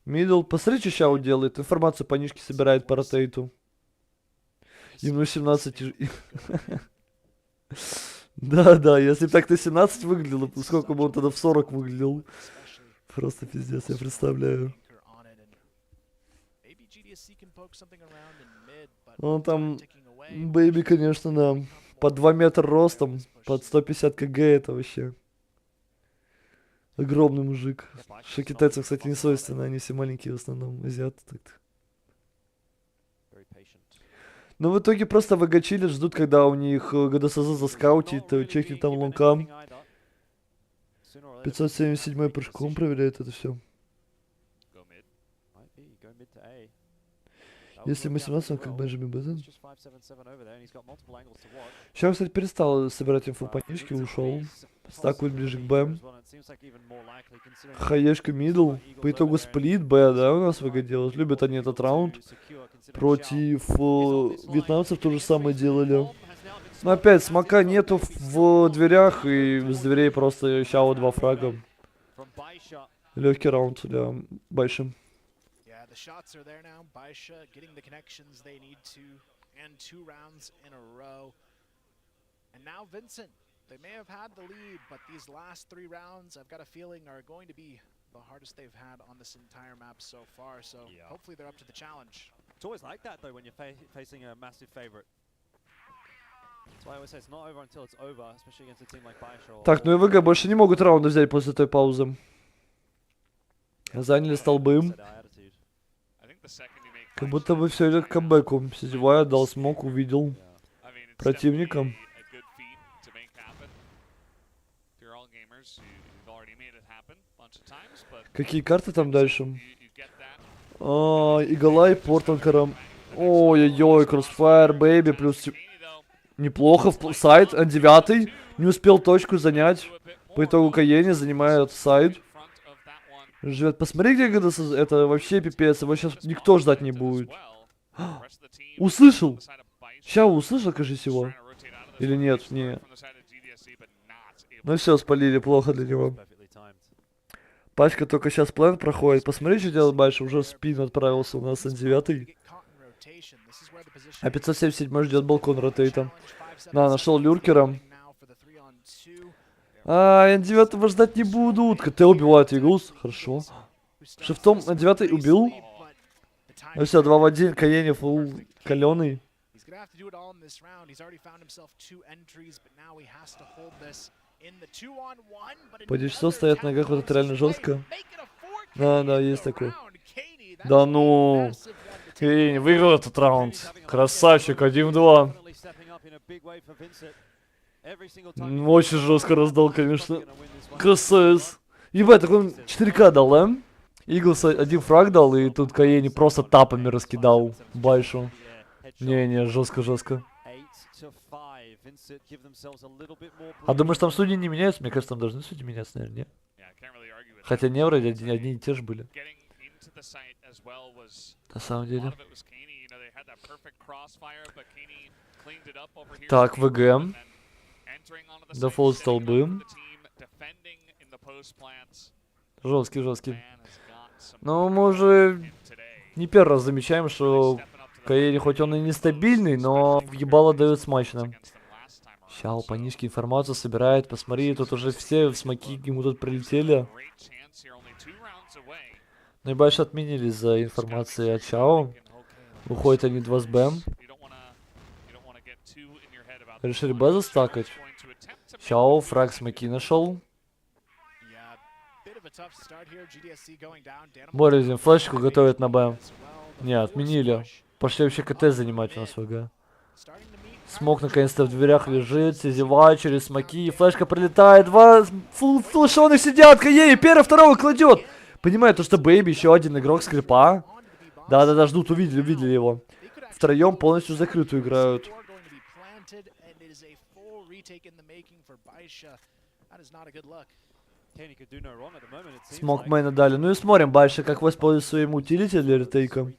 Мидл, посмотри, что Щау делает. Информацию по нишке собирает по ротейту. Ему 17 Да, да, если бы так на 17 выглядело, сколько бы он тогда в 40 выглядел. Просто пиздец, я представляю. Он там, бэйби, конечно, да. Под 2 метра ростом, под 150 кг, это вообще огромный мужик. Что китайцам, кстати, не свойственно, они все маленькие в основном, азиаты так-то. Но в итоге просто ВГ чилят, ждут, когда у них ГДСЗ заскаутит, чекнет там лонкам. 577 прыжком проверяет это все. Если мы 17, как Бенджамин Бэзен. Сейчас, кстати, перестал собирать инфу по нишке, ушел. Стакует ближе к Б. Хаешка мидл. По итогу сплит Б, да, у нас ВГ делают. Любят они этот раунд. Против вьетнамцев то же самое делали. Но опять, смока нету в дверях, и с дверей просто Щау 2 фрага. Легкий раунд для Байши. The shots are there now. Baisha getting the connections they need to end 2 rounds in a row. And now Vincent, they may have had the lead, but these last 3 rounds, I've got a feeling, are going to be the hardest they've had on this entire map so far. So hopefully they're up to the challenge. It's always like that though when you're facing a massive favorite. That's why I always say it's not over until it's over, especially against a team like Baisha. Так, ну и ВГ больше не могут раунды взять после той паузы. Заняли столбы. Как будто бы все идет к камбэку. CZOWIE отдал смог, увидел противника. Какие карты там дальше? Иголай, Портанкара. Ой-ой-ой, Crossfire, Baby, плюс... Неплохо, сайд, N9. Не успел точку занять. По итогу Каени занимает сайд. Живет. Посмотри, где ГДС. Это вообще пипец. Его сейчас никто ждать не будет. Услышал? Ща услышал, кажется, его? Или нет? Не. Ну все, спалили. Плохо для него. Пачка только сейчас план проходит. Посмотри, что делает Байша. Уже в спину отправился у нас N9. А 577 ждет балкон ротейта. Да, нашел люркера. N9 ждать не будут. КТ убивает Иглс. Хорошо. Шифтом N9 убил. Ну все, 2 в 1. Каени фул каленый. По 900 стоят на ногах, вот это реально жестко. Да, да, есть такой. Да ну. Каени выиграл этот раунд. Красавчик, 1 в 2. Очень жестко раздал, конечно. Красавец. Ебать, так он 4К дал, да? Иглс 1 фраг дал, и тут Каени просто тапами раскидал Байшу. Не-не, жестко. А думаешь, там судьи не меняются? Мне кажется, там должны судьи меняться, наверное, нет? Хотя не, вроде одни и те же были. На самом деле. Так, ВГ. Дефолт столбы. Жесткий, жесткий. Но мы уже не первый раз замечаем, что Каэри, хоть он и нестабильный, но въебало дает смачно. Ща, по низкой информацию собирает. Посмотри, тут уже все в смоки ему тут прилетели. Ну и больше отменили за информацией от Чао. Выходят они 2 с Б. Решили Б застакать. Чао, фраг смоки нашел. Борезин флешку готовят на Б. Не, отменили. Пошли вообще КТ занимать у нас ВГ. Смок наконец-то в дверях лежит. Зевает через смоки. Флешка прилетает. 2 флешоны сидят. Каэри первого, второго кладет. Понимаю, то что Бэйби еще один игрок скрипа. Да-да-да, ждут, увидели его. Втроем полностью закрытую играют. Смок мейна дали. Ну и смотрим дальше, как воспользуется своим утилити для ретейка.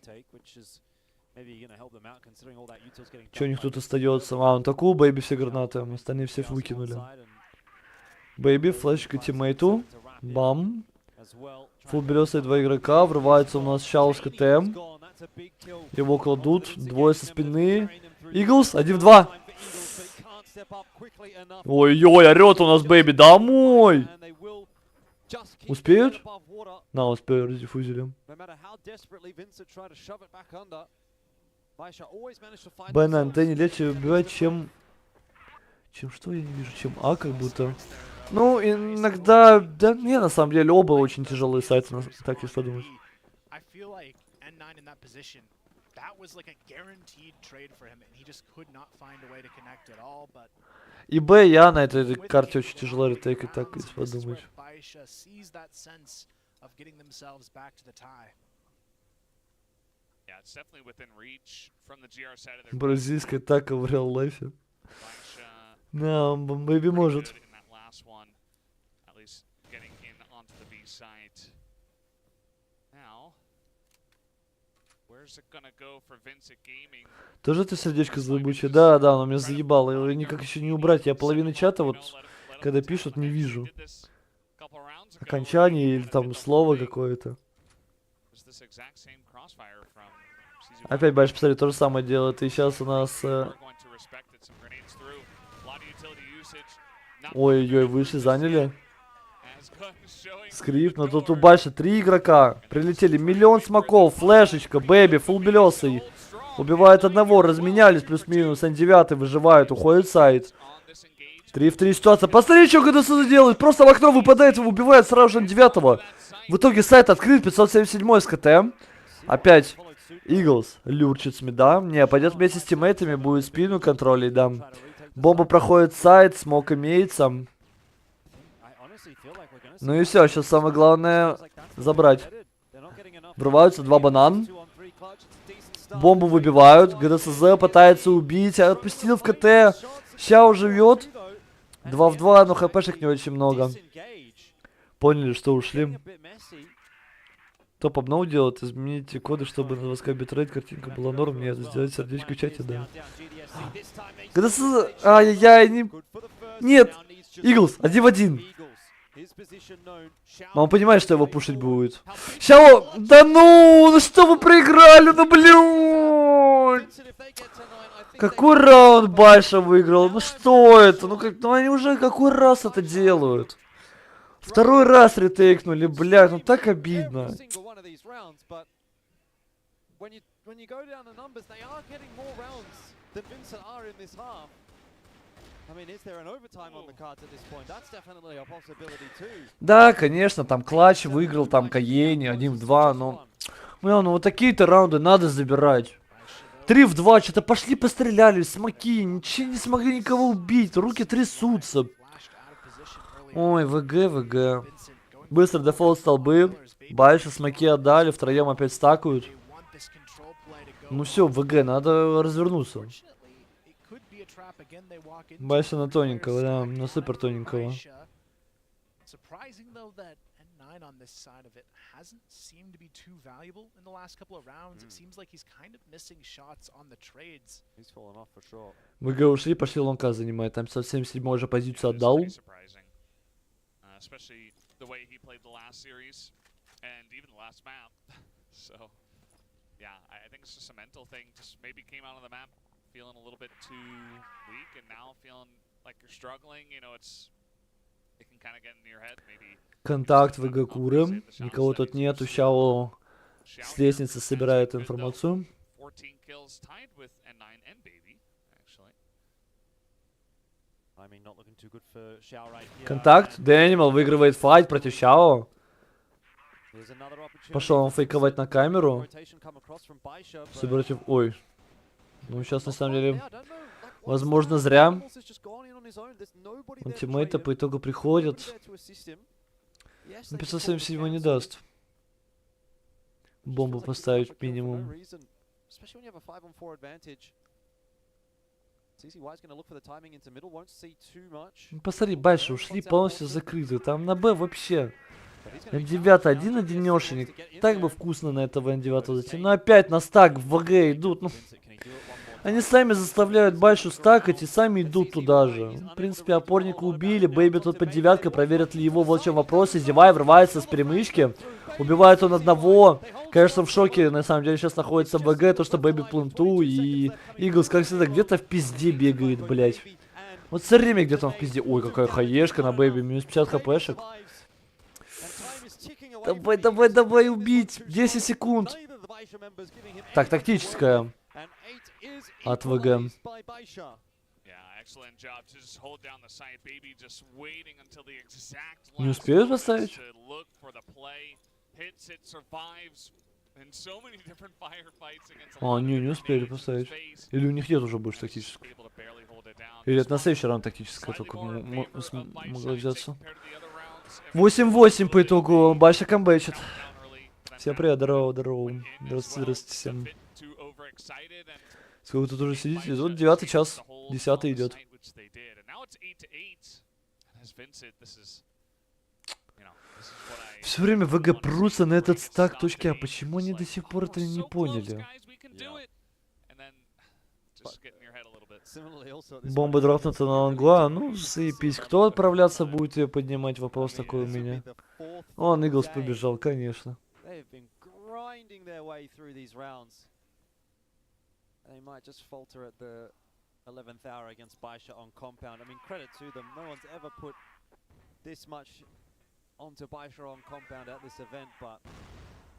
Че у них тут остается? А, он такую, Бэйби все гранаты. Остальные все выкинули. Бэйби, флешка тиммейту. Бам. Фул берется 2 игрока. Врывается у нас Чао с КТ. Его кладут. Двое со спины. Иглс, 1 в 2. Ой-ой, орет у нас Бэйби. Домой! Успеют? На, успеют, раздиффузили. Б на антенне легче убивать, чем... Чем что, я не вижу, чем А как будто. Ну, иногда... Да не, на самом деле, оба очень тяжелые сайты, так если подумать. И Б, я на этой карте очень тяжело ретейкать, так если подумать. Бразильская атака в реал лайфе. Да, Бэйби может. Тоже ты сердечко злобучее? Да, да, оно меня заебало. Его никак еще не убрать. Я половину чата вот, когда пишут, не вижу. Окончание или там слово какое-то. Опять Баш, посмотри, то же самое делает. И сейчас у нас... Ой-ой-ой, вышли, заняли. Скрипт, но тут у Баша 3 игрока. Прилетели, миллион смоков, флешечка, Бэйби, фул белесый. Убивают одного, разменялись, плюс-минус. N9 выживают, уходит сайт. 3 в 3 ситуация. Посмотри, что ГДС делает. Просто в окно выпадает, его убивает сразу же N9. В итоге сайт открыт, 577 с КТ. Опять Иглс люрчит с мида. Не, пойдет вместе с тиммейтами, будет спину контролить, да. Бомба проходит сайт, смок имеется. Ну и все, сейчас самое главное забрать. Врываются 2 банан. Бомбу выбивают. ГДСЗ пытается убить. Отпустил в КТ. Ща живет. 2 в 2, но хпшек не очень много. Поняли, что ушли. Топ обнов делать. Измените коды, чтобы на ВСК битрейт картинка была норм. Нет, сделать сердечко в чате, да. ГДСЗ... Ай-яй-яй, не... Нет. Иглс, 1 в 1. Он понимает, что его пушить будет. Ща, да ну что вы проиграли, ну блин! Какой раунд Байша выиграл? Ну что это? Ну, ну они уже какой раз это делают? Второй раз ретейкнули, блядь, ну так обидно. Да, конечно, там Клатч выиграл, там Каени 1 в 2, но... Ну вот такие-то раунды надо забирать. 3 в 2, что-то пошли постреляли, смоки, ничего не смогли никого убить, руки трясутся. Ой, ВГ. Быстро дефолт столбы, дальше смоки отдали, втроем опять стакают. Ну все, ВГ, надо развернуться. Больше на тоненького, да, на супер тоненького. 9 on this side of it hasn't seemed to be too valuable in the last couple of rounds. It seems like he's kind of missing shots on the trades. He's fallen off for sure. ВГ ушли, пошли лонка занимать. Там 77 уже позицию отдал. Especially the way he played the last series and even the last map. So, yeah, I think it's just a mental thing. Just maybe came out on the map feeling a little bit too weak, and now feeling like you're struggling. You know, it can kind of get into your head. Maybe. Контакт ВГ Куры. Никого тут нету. Xiao с лестницы собирает информацию. 14 kills tied with N9 and Baby, actually. I mean, not looking too good for Xiao right here. Контакт. Дэнимал выигрывает файт против Xiao. Пошел он фейковать на камеру. Все против... Ой. Ну, сейчас на самом деле... Возможно, зря. Ультимейты по итогу приходят. Но 577 не даст. Бомбу поставить минимум. Посмотри, Байши ушли полностью закрыты. Там на Б вообще. N9 один-одинешенек. Так бы вкусно на этого N9 зайти. Но опять на стак в ВГ идут. Ну, они сами заставляют Байшу стакать и сами идут туда же. В принципе, опорника убили. Бэйби тут под девяткой. Проверят ли его, вот в чем вопрос. ZOWIE врывается с перемычки. Убивает он одного. Конечно, в шоке, на самом деле, сейчас находится ВГ. То, что Бэйби пленту. И Иглс, как всегда, где-то в пизде бегает, блять. Вот все время где-то он в пизде. Ой, какая хаешка на Бэйби. Минус 50 хпшек. Давай, давай, давай убить. 10 секунд. Так, тактическая. От ВГ. Не успеют поставить? Не успели поставить. Или у них нет уже больше тактического. Или это на следующий раунд тактическая только могла взяться. 8-8 по итогу. Байша камбэчит. Всем привет, здорово, здорово. Здравствуйте, здравствуйте всем. Сколько тут уже сидите? Вот 9 час, 10 идет. Все время ВГ прутся на этот стак точки А. Почему они до сих пор это не поняли? Бомба дропнута на лонгла. Ну, заебись. Кто отправляться будет ее поднимать? Вопрос такой у меня. Он, Иглс побежал, конечно. They might just falter at the 11th hour against Baisha on compound. I mean, credit to them. No one's ever put this much onto Baisha on compound at this event, but...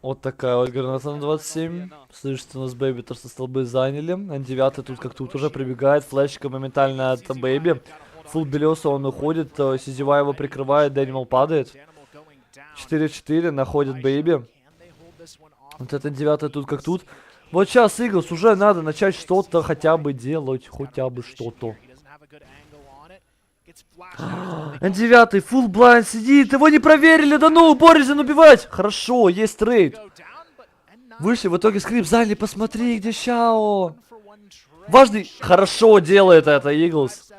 Вот такая вот граната на 27. Слышите, у нас Бэйби то, что столбы заняли. N9 тут как тут уже прибегает. Флешка моментально от Бэйби. Фулл Белёса он уходит. ZOWIE его прикрывает. Дэнимал падает. 4-4. Находит Бэйби. Вот это N9 тут как тут. Вот сейчас, Иглс, уже надо начать что-то хотя бы делать. Хотя бы что-то. N9, фулл блайнд сидит. Его не проверили. Да ну, Боризин убивать. Хорошо, есть трейд. Вышли, в итоге скрип заняли. Посмотри, где Xiao. Важный. Хорошо делает это, Иглс.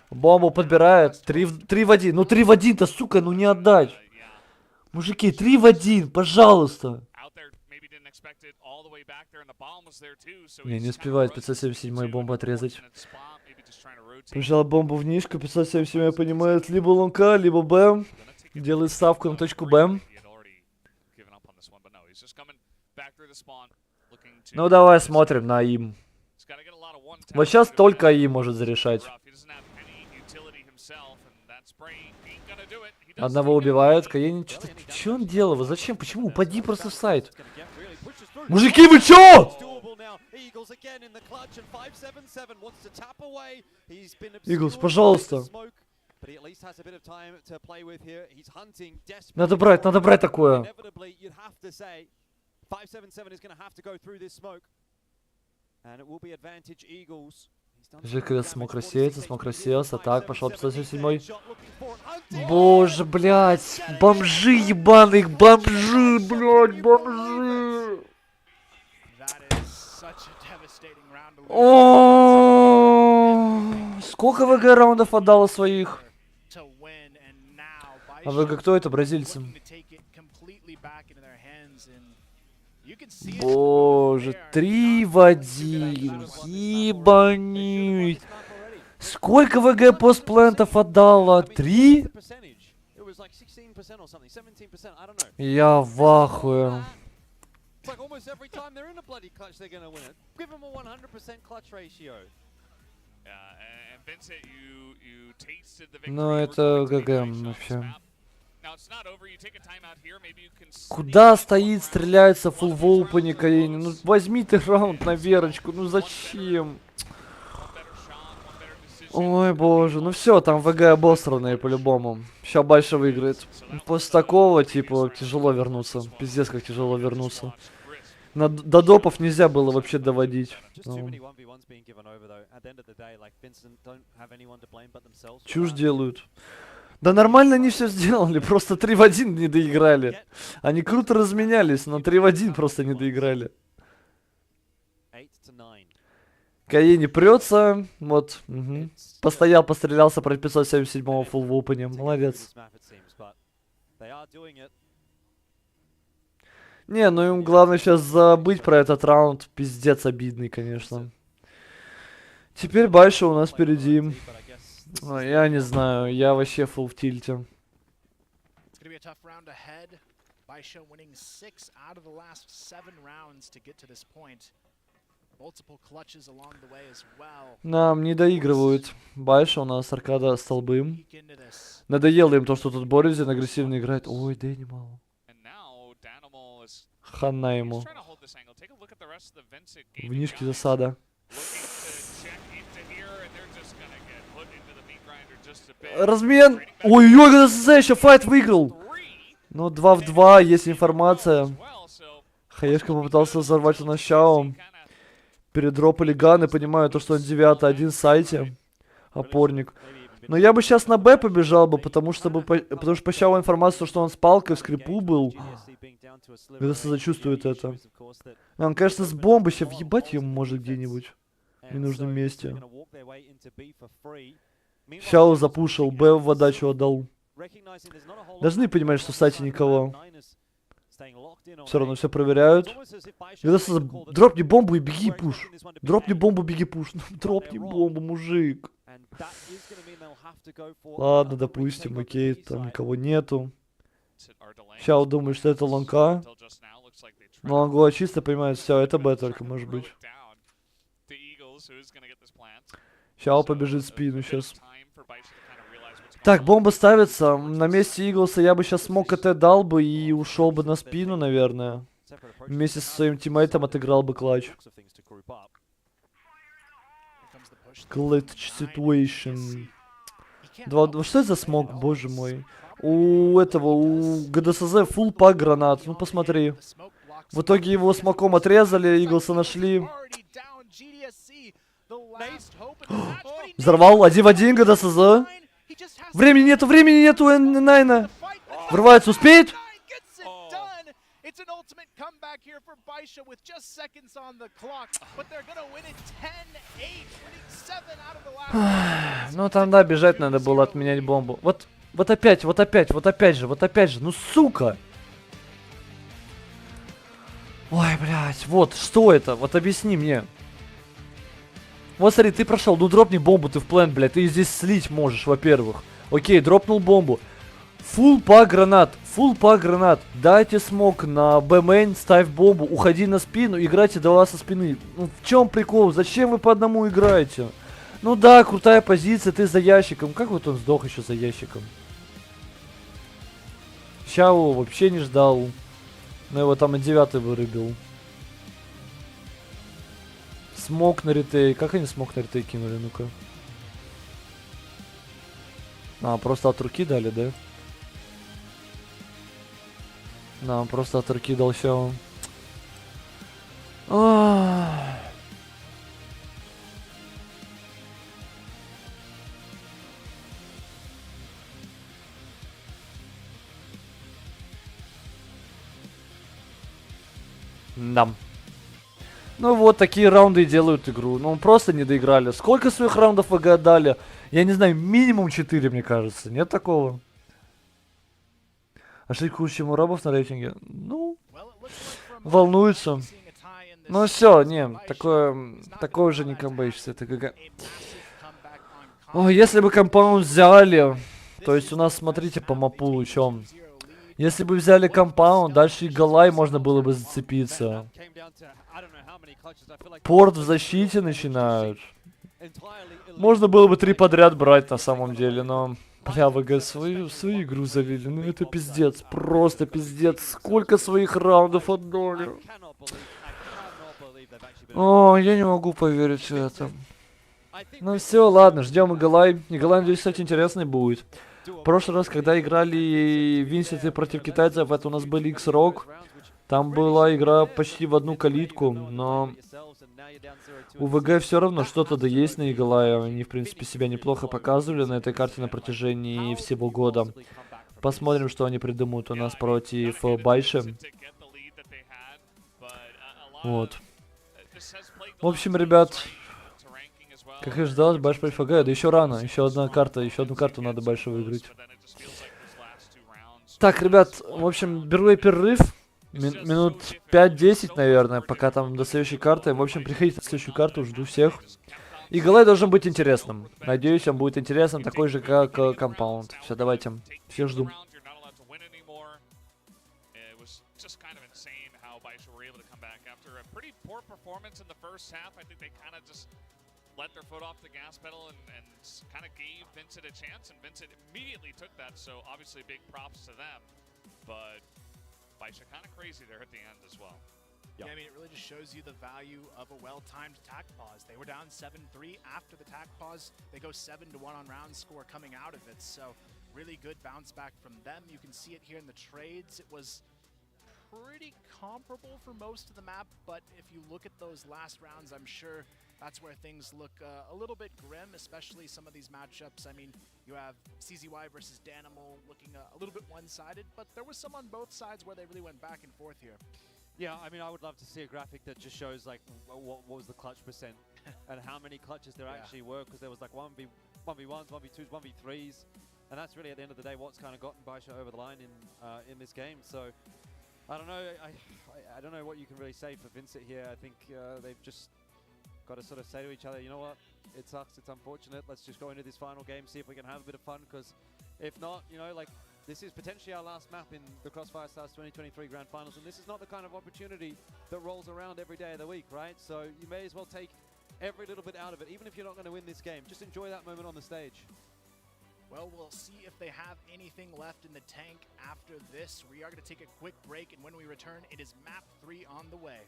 Бомбу подбирает. 3 в 1. Ну 3 в 1-то, сука, ну не отдать. Мужики, 3 в 1, пожалуйста. Не успевает 577 бомбу отрезать. Прижал бомбу в нишку, 577 понимает либо лонка, либо Б. Делает ставку на точку Б. Ну давай смотрим на им. Вот сейчас только им может зарешать. Одного убивают. Каенин что-то... Что он делал? Зачем? Почему? Упади просто в сайт. Мужики, вы чё? Иглс, пожалуйста. Надо брать такое. Жека смог рассеяться, так, пошел 577. Боже, блядь, бомжи ебаных, бомжи, блядь, бомжи. О, сколько ВГ раундов отдало своих? А ВГ кто это, бразильцы? Боже, 3-1. Ебануть. Сколько ВГ постплентов отдало? 3? Я в ахуе. Ну это ГГ вообще. Куда стоит, стреляется фулл в опене, Каини? Ну возьми ты раунд на верочку, ну зачем? Ой боже, ну все, там ВГ обосранные по-любому. Сейчас Байша выиграет. После такого, типа, тяжело вернуться. Пиздец, как тяжело вернуться. До допов нельзя было вообще доводить. Чушь делают. Да нормально они все сделали, просто 3-1 не доиграли. Они круто разменялись, но 3-1 просто не доиграли. Каини прется, вот, постоял, пострелялся про 577-го фулл в опене, молодец. Не, ну им главное сейчас забыть про этот раунд, пиздец обидный, конечно. Теперь Байша у нас впереди. Я не знаю, я вообще фулл в тильте. Нам не доигрывают. Байша у нас аркада столбы. Надоело им то, что тут Боризин агрессивно играет. Ой, Дэнни мало. Хана ему. В нишке засада. Размен! Ой-ой, ГДСЗ еще файт выиграл! Ну, 2 в 2, есть информация. Хаешка попытался взорвать у нас Шао. Передропали ганы, понимаю, то, что он 9-1 в сайте. Опорник. Но я бы сейчас на Б побежал бы, потому что по Шао информацию, что он с палкой в скрипу был. ГДСЗ чувствует это. Он, конечно, с бомбой сейчас въебать ее может где-нибудь. В ненужном месте. Шао запушил, Б в отдачу отдал. Должны понимать, что в сайте никого. Все равно все проверяют. Дропни бомбу и беги пуш. Дропни бомбу, беги пуш. Дропни бомбу, мужик. Ладно, допустим, окей, там никого нету. Шао думает, что это лонга. Но лонга чисто понимает, все, это Б только может быть. Шао побежит в спину сейчас. Так, бомба ставится. На месте Иглса я бы сейчас смог КТ дал бы и ушел бы на спину, наверное. Вместе со своим тиммейтом отыграл бы клатч. Clutch situation. Что это за смог, боже мой? У этого, у ГДСЗ фулл пак гранат. Ну посмотри. В итоге его смоком отрезали, Иглса нашли. Взорвал 1 в 1 ГДСЗ. Времени нету Найна. Врывается, успеет? Ну там да, бежать надо было, отменять бомбу. Вот опять же, ну сука. Ой, блядь, вот, что это? Вот объясни мне. Вот смотри, ты прошел, ну дропни бомбу ты в плент, блядь, ты здесь слить можешь, во-первых. Окей, дропнул бомбу. Фулл пак гранат, дайте смог на Б-мейн, ставь бомбу, уходи на спину, играйте до вас со спины. Ну в чем прикол, зачем вы по одному играете? Ну да, крутая позиция, ты за ящиком. Как вот он сдох еще за ящиком? Шао вообще не ждал. Но его там и 9-й вырубил. Смок на ретей. Как они смок на ретей кинули, ну-ка? А, просто от руки дали, да? Да, он просто от руки дал Шао. Да. Ну вот, такие раунды и делают игру. Ну, просто не доиграли. Сколько своих раундов ВГ отдали? Я не знаю, минимум 4, мне кажется. Нет такого? Ошибка хуже, чем у рабов на рейтинге? Ну, волнуется. Ну все, не, такое уже не камбэчится, это ГГ. О, если бы компаунд взяли, то есть у нас, смотрите, по мапу, чем. Если бы взяли компаунд, дальше и Галай можно было бы зацепиться. Порт в защите начинают. Можно было бы 3 подряд брать на самом деле, но... Бля, ВГ свою игру завели, ну это пиздец, просто пиздец. Сколько своих раундов отдали. О, я не могу поверить в это. Ну все, ладно, ждем Игалай. Игалай, надеюсь, кстати, интересный будет. В прошлый раз, когда играли Винсенты против китайцев, это у нас были X-Rock. Там была игра почти в одну калитку, но... У ВГ все равно что-то да есть на Игалае. Они, в принципе, себя неплохо показывали на этой карте на протяжении всего года. Посмотрим, что они придумают у нас против Байши. Вот. В общем, ребят, как и ждалось, Байш против АГ. Да еще рано, еще одну карту надо Байшу выиграть. Так, ребят, в общем, беру я перерыв. Минут 5-10, наверное, пока там до следующей карты. В общем, приходите на следующую карту, жду всех. И Галай должен быть интересным. Надеюсь, он будет интересным, такой же, как компаунд. Все, давайте. Всех жду. Let their foot off the gas pedal and kind of gave Vincent a chance, and Vincent immediately took that, so obviously big props to them. But Baisha kind of crazy there at the end as well. Yeah, I mean, it really just shows you the value of a well-timed attack pause. They were down 7-3 after the attack pause. They go 7-1 on round score coming out of it, so really good bounce back from them. You can see it here in the trades. It was pretty comparable for most of the map, but if you look at those last rounds, I'm sure that's where things look a little bit grim, especially some of these matchups. I mean, you have CZY versus Danimal looking a little bit one-sided, but there was some on both sides where they really went back and forth here. Yeah, I mean, I would love to see a graphic that just shows like what was the clutch percent and how many clutches there actually were, because there was like 1v1s, 1v2s, 1v3s, and that's really at the end of the day what's kind of gotten Baisha over the line in this game. So I don't know, I don't know what you can really say for Vincent here. I think they've just got to sort of say to each other, you know what, it sucks, it's unfortunate, let's just go into this final game, see if we can have a bit of fun, because if not, you know, like, this is potentially our last map in the Crossfire Stars 2023 Grand Finals, and this is not the kind of opportunity that rolls around every day of the week, right? So you may as well take every little bit out of it, even if you're not going to win this game. Just enjoy that moment on the stage. Well, we'll see if they have anything left in the tank after this. We are going to take a quick break, and when we return, it is map 3 on the way.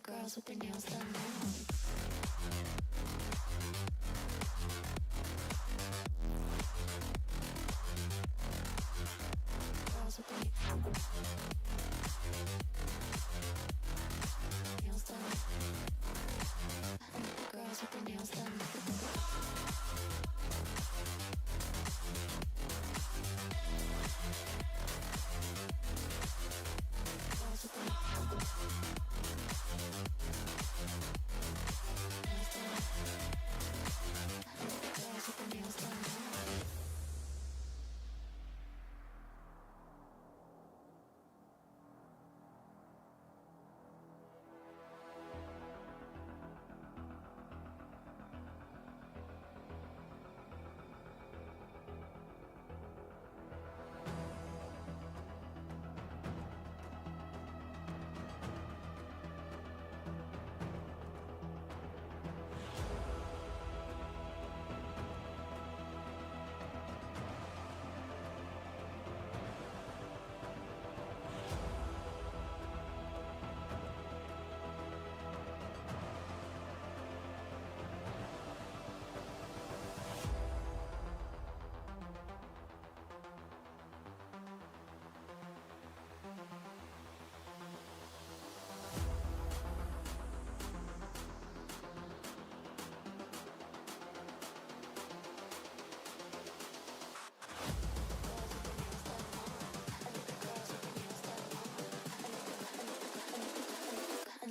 Girls with their nails done now. Girls with their nails done. Girls with their nails done.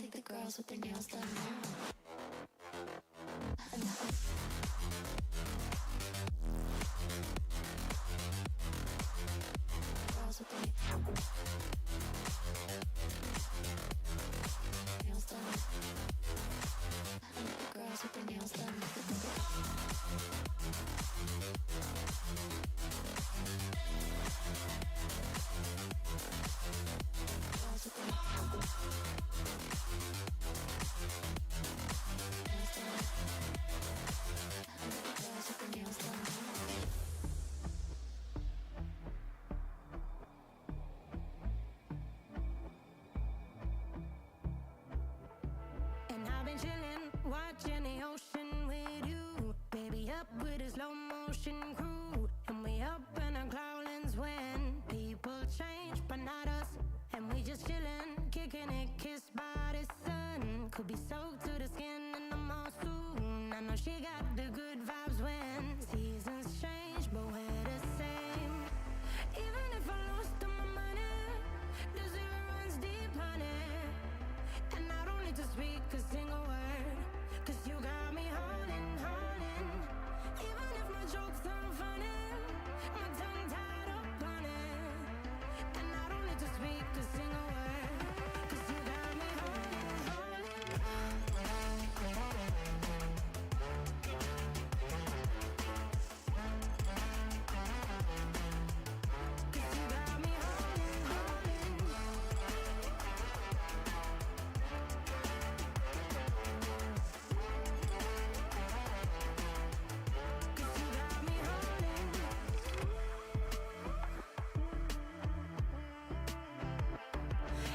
like the girls with their nails done now. Girls with their nails done. I like the girls with their nails done. And I've been chillin', watching the ocean with you. Baby up with a slow motion crew. And we up in our cloudlands when people change, but not us. And we just chillin', kicking it, kissed by the sun. Could be soaked to the skin in the monsoon. I know she got the good vibes when seasons change, but we're the same. Even if I lost all my money, the zero runs deep, honey. And I don't need to speak a single word, 'cause you got me holding, holding. Even if my jokes aren't funny, my tongue tied up on it. And I don't need to speak a single word, 'cause you got me holding, holding.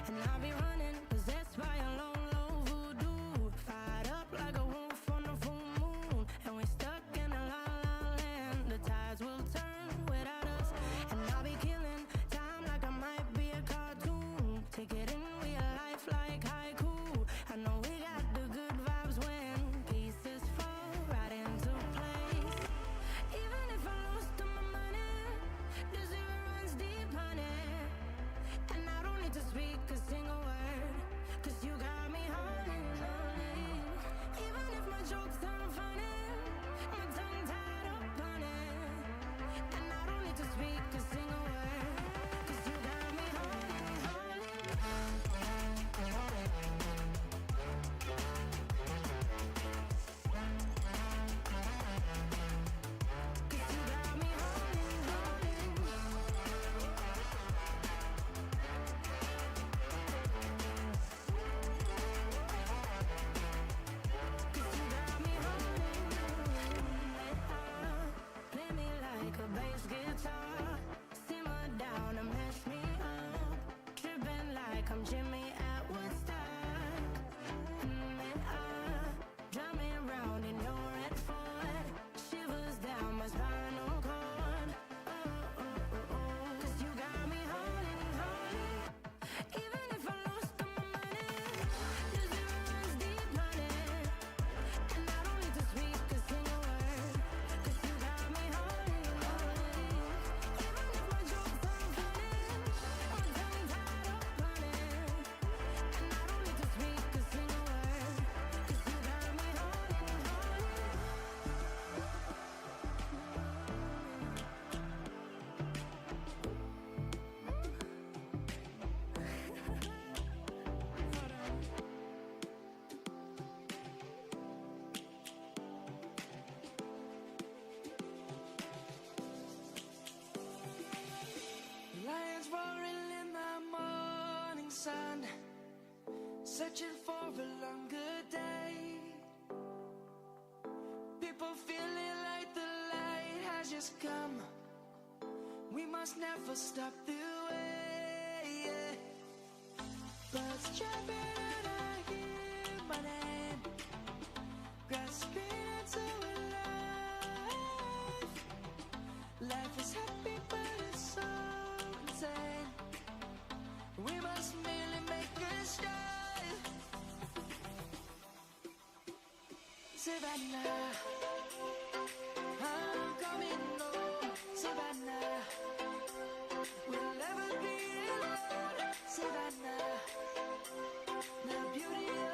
And I'll be running, possessed by a low, low voodoo. Fired up like a wolf on a full moon. And we're stuck in a la la land. The tides will turn without us. And I'll be killing time like I might be a cartoon. Take it in real life like haiku. I know we got the good vibes when pieces fall right into place. Even if I lost all my money, the zero runs deep, honey. And I don't need to speak a single word, 'cause you got me holding, holding. Even if my jokes aren't funny, my tongue tied up on it. And I don't need to speak a single word, 'cause you got me holding, holding. Play me like a bass guitar, simmer down and mash me up, tripping like I'm Jimmy at Woodstock. Drum me round in your red Ford, shivers down my spinal cord. 'Cause you got me holding, holding. Even if I lost all my money, the zero runs deep, honey. And I don't need to speak a single word, 'cause you got me holding, holding. Even if my jokes aren't funny, my tongue tied up on it. And I don't need to speak a single word, 'cause you got me holding, holding. Lions roaring in the morning sun, searching for a longer day. People feeling like the light has just come. We must never stop the way. Birds chirping and I hear my name, grasping into a life. Life is happy but it's so insane. We must merely make a start. Savannah, I'm coming home. Savannah, we'll never be alone. Savannah, the beauty of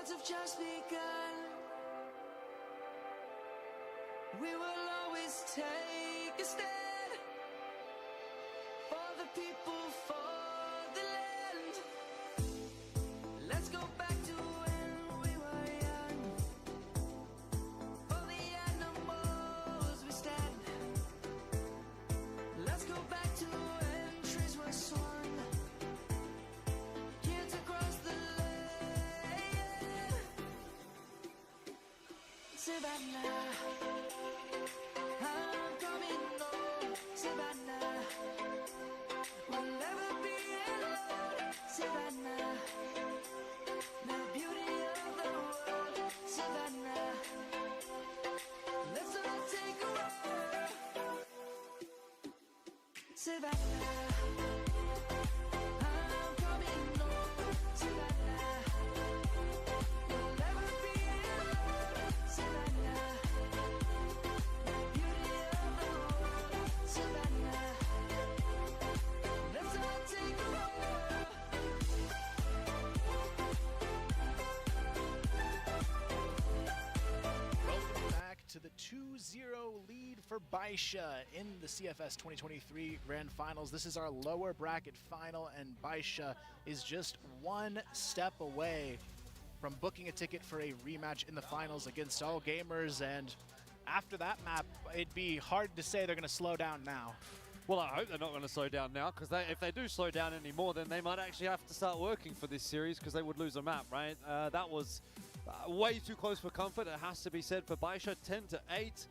roads have just begun. We will always take a stand for the people, for the land. Let's go back to when we were young. For the animals we stand. Let's go back to when trees were swung. Kids across the land. Savannah, I'm coming home. Savannah, we'll never be alone. Savannah, the beauty of the world. Savannah, let's all take a walk. Savannah, I'm coming home. Savannah, we'll never be alone. Savannah, the beauty of the world. Savannah, let's all take a walk. Welcome back to the 2-0 lead for Baisha in the CFS 2023 Grand Finals. This is our lower bracket final, and Baisha is just one step away from booking a ticket for a rematch in the finals against All Gamers. And after that map, it'd be hard to say they're going to slow down now. Well, I hope they're not going to slow down now, because if they do slow down anymore, then they might actually have to start working for this series, because they would lose a map, right? That was way too close for comfort, it has to be said, for Baisha. 10-8.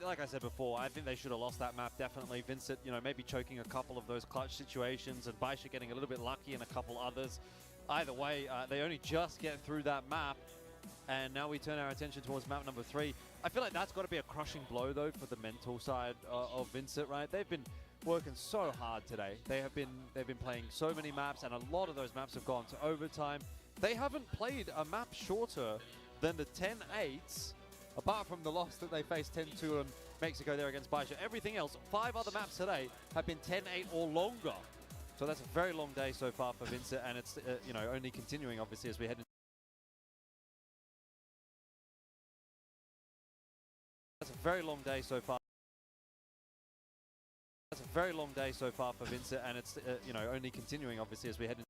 Like I said before, I think they should have lost that map, definitely. Vincent, you know, maybe choking a couple of those clutch situations, and Baisha getting a little bit lucky in a couple others. Either way, they only just get through that map, and now we turn our attention towards map number 3. I feel like that's got to be a crushing blow, though, for the mental side of Vincent, right? They've been working so hard today. They've been playing so many maps, and a lot of those maps have gone to overtime. They haven't played a map shorter than the 10-8s, apart from the loss that they faced 10-2 in Mexico there against Baisha. Everything else, 5 other maps today have been 10-8 or longer. So that's a very long day so far for Vincent, and it's you know, only continuing obviously as we head into. That's a very long day so far. That's a very long day so far for Vincent, and it's you know, only continuing obviously as we head into.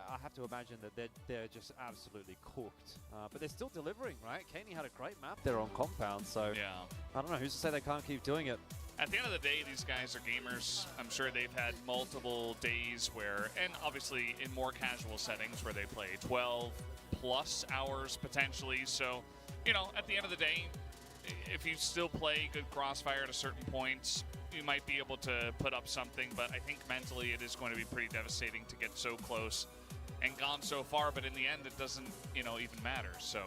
I have to imagine that they're just absolutely cooked, but they're still delivering, right? Kaney had a great map there on Compound, so yeah, I don't know who's to say they can't keep doing it. At the end of the day, these guys are gamers. I'm sure they've had multiple days where, and obviously in more casual settings where they play 12+ hours potentially. So, you know, at the end of the day, if you still play good Crossfire at a certain point, you might be able to put up something, but I think mentally it is going to be pretty devastating to get so close and gone so far, but in the end it doesn't, you know, even matter. So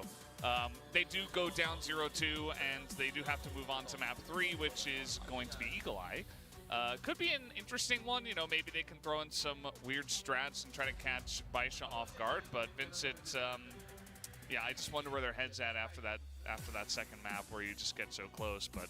they do go down 0-2, and they do have to move on to map 3, which is going to be Eagle Eye. Could be an interesting one, you know, maybe they can throw in some weird strats and try to catch Baisha off guard, but Vincent, yeah, I just wonder where their head's at after that second map where you just get so close. But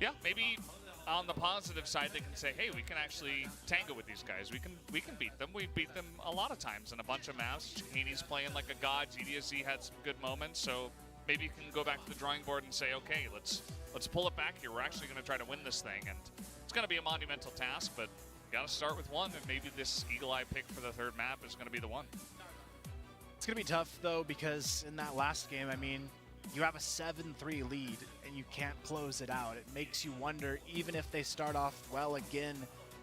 yeah, maybe on the positive side, they can say, hey, we can actually tango with these guys. We can beat them. We beat them a lot of times in a bunch of maps. Kaney's playing like a god. GDSZ had some good moments, so maybe you can go back to the drawing board and say, okay, let's pull it back here. We're actually going to try to win this thing, and it's going to be a monumental task, but got to start with one, and maybe this Eagle Eye pick for the third map is going to be the one. It's going to be tough, though, because in that last game, I mean, you have a 7-3 lead, and you can't close it out. It makes you wonder, even if they start off well again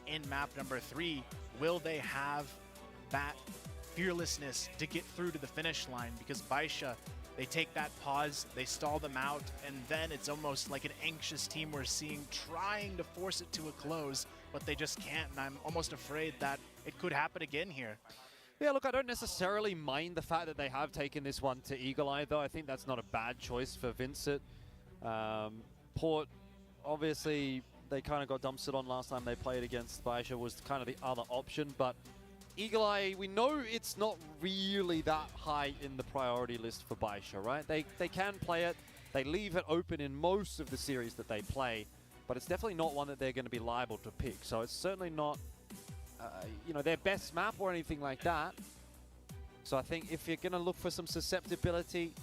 in map number 3, will they have that fearlessness to get through to the finish line? Because Baisha, they take that pause, they stall them out, and then it's almost like an anxious team we're seeing trying to force it to a close, but they just can't, and I'm almost afraid that it could happen again here. Yeah, look, I don't necessarily mind the fact that they have taken this one to Eagle Eye, though. I think that's not a bad choice for Vincent. Port, obviously, they kind of got dumpstered on last time they played against Baisha, was kind of the other option, but Eagle Eye, we know it's not really that high in the priority list for Baisha, right? They can play it, they leave it open in most of the series that they play, but it's definitely not one that they're going to be liable to pick, so it's certainly not you know, their best map or anything like that. So I think if you're going to look for some susceptibility,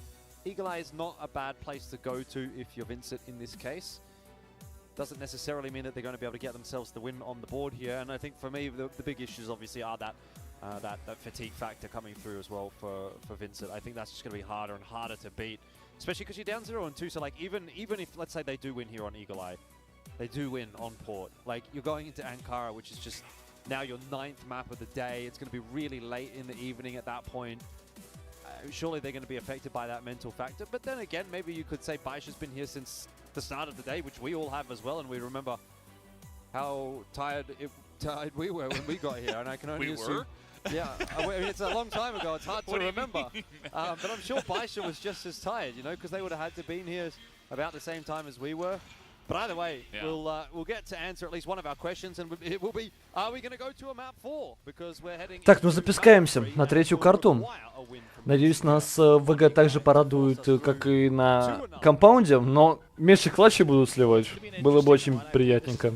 Eagle Eye is not a bad place to go to if you're Vincent in this case. Doesn't necessarily mean that they're going to be able to get themselves the win on the board here. And I think for me, the big issues obviously are that fatigue factor coming through as well for Vincent. I think that's just going to be harder and harder to beat, especially because you're down 0-2. So like even if let's say they do win here on Eagle Eye, they do win on port. Like you're going into Ankara, which is just now your 9th map of the day. It's going to be really late in the evening at that point. Surely they're going to be affected by that mental factor. But then again, maybe you could say Baisha's been here since the start of the day, which we all have as well, and we remember how tired we were when we got here. And I can only assume. Yeah, I mean, it's a long time ago. It's hard to remember. But I'm sure Baisha was just as tired, you know, because they would have had to been here about the same time as we were. But either way, we'll get to answer at least one of our questions, and it will be, are we going to go to a map 4? Because we're heading. Так, ну запускаемся на третью карту. Надеюсь, нас ВГ также порадует, как и на компаунде, но меньше клатчи будут сливать. Было бы очень приятненько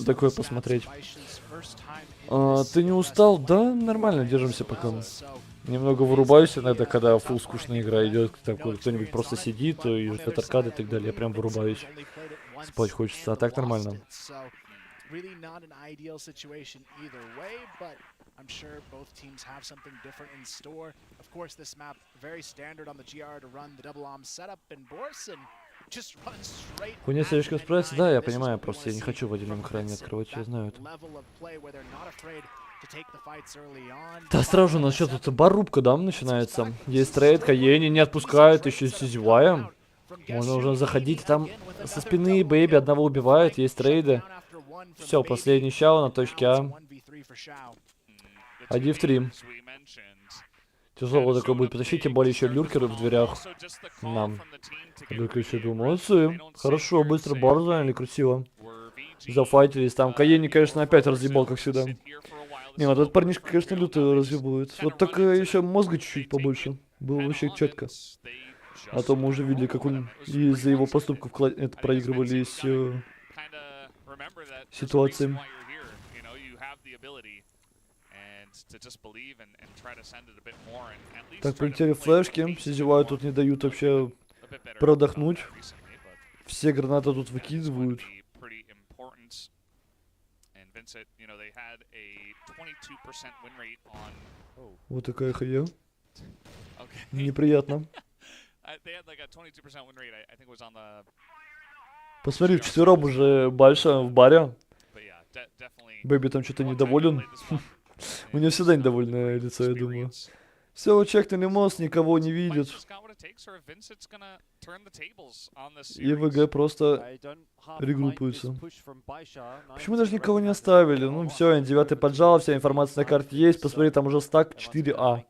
такое посмотреть. Ты не устал? Да, нормально, держимся пока. Немного вырубаюсь иногда, когда фулл скучная игра идет, кто-нибудь просто сидит и ждет аркады и так далее. Я прям вырубаюсь. Спать хочется, а так нормально. I'm sure both teams have something different in store. Of course, this map very standard on the GR to run the double arm setup, and Borson just runs straight. Хуйня слишком справится, да, я понимаю, просто я не хочу в отдельном экране открывать, я знаю это. Да, сразу же у нас что тут барубка, да, начинается. Есть трейд, Каени не отпускают, еще ZOWIE. Можно уже заходить, там со спины Бэйби одного убивает, есть трейды. Все, последний щао на точке А. 1 в 3. Тяжело такое будет потащить, тем более еще люркеры в дверях. Нам. Люркеры еще идут. Молодцы. Хорошо, быстро бар заняли, красиво. Зафайтились там. Каени, конечно, опять разъебал, как всегда. Не, вот этот парнишка, конечно, люто разъебывает. Вот так еще мозга чуть-чуть побольше. Было вообще четко. А то мы уже видели, как он из-за его поступков проигрывались ситуации. Так, прилетели флешки, все зевают, тут не дают вообще продохнуть. Все гранаты тут выкидывают. Вот такая хрень. Неприятно. Посмотри, вчетвером уже Байша в баре. Бэйби там что-то недоволен. У него всегда недовольное лицо, я думаю. Все, чекнули мост, никого не видит. И ВГ просто регруппуется. Почему даже никого не оставили? Ну все, N9 поджал, вся информация на карте есть. Посмотри, там уже стак 4А.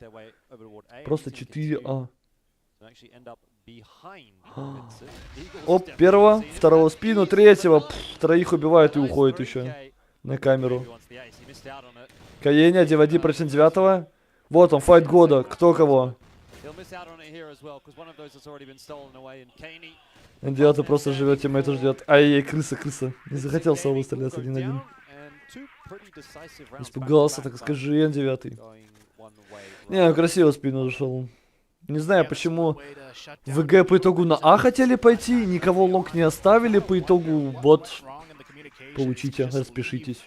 Просто 4А. Оп, первого, второго спину, третьего. Троих убивают и уходит еще на камеру. Каени, 1v1 против 9-го. Вот он, файт года. Кто кого? N9 просто живет, тиммейта ждет. Ай-яй, крыса. Не захотел соло стрелять 1-1. Испугался, так скажи, N9. Не, красиво спину зашел. Не знаю, почему ВГ по итогу на А хотели пойти, никого лонг не оставили, по итогу вот, получите, распишитесь.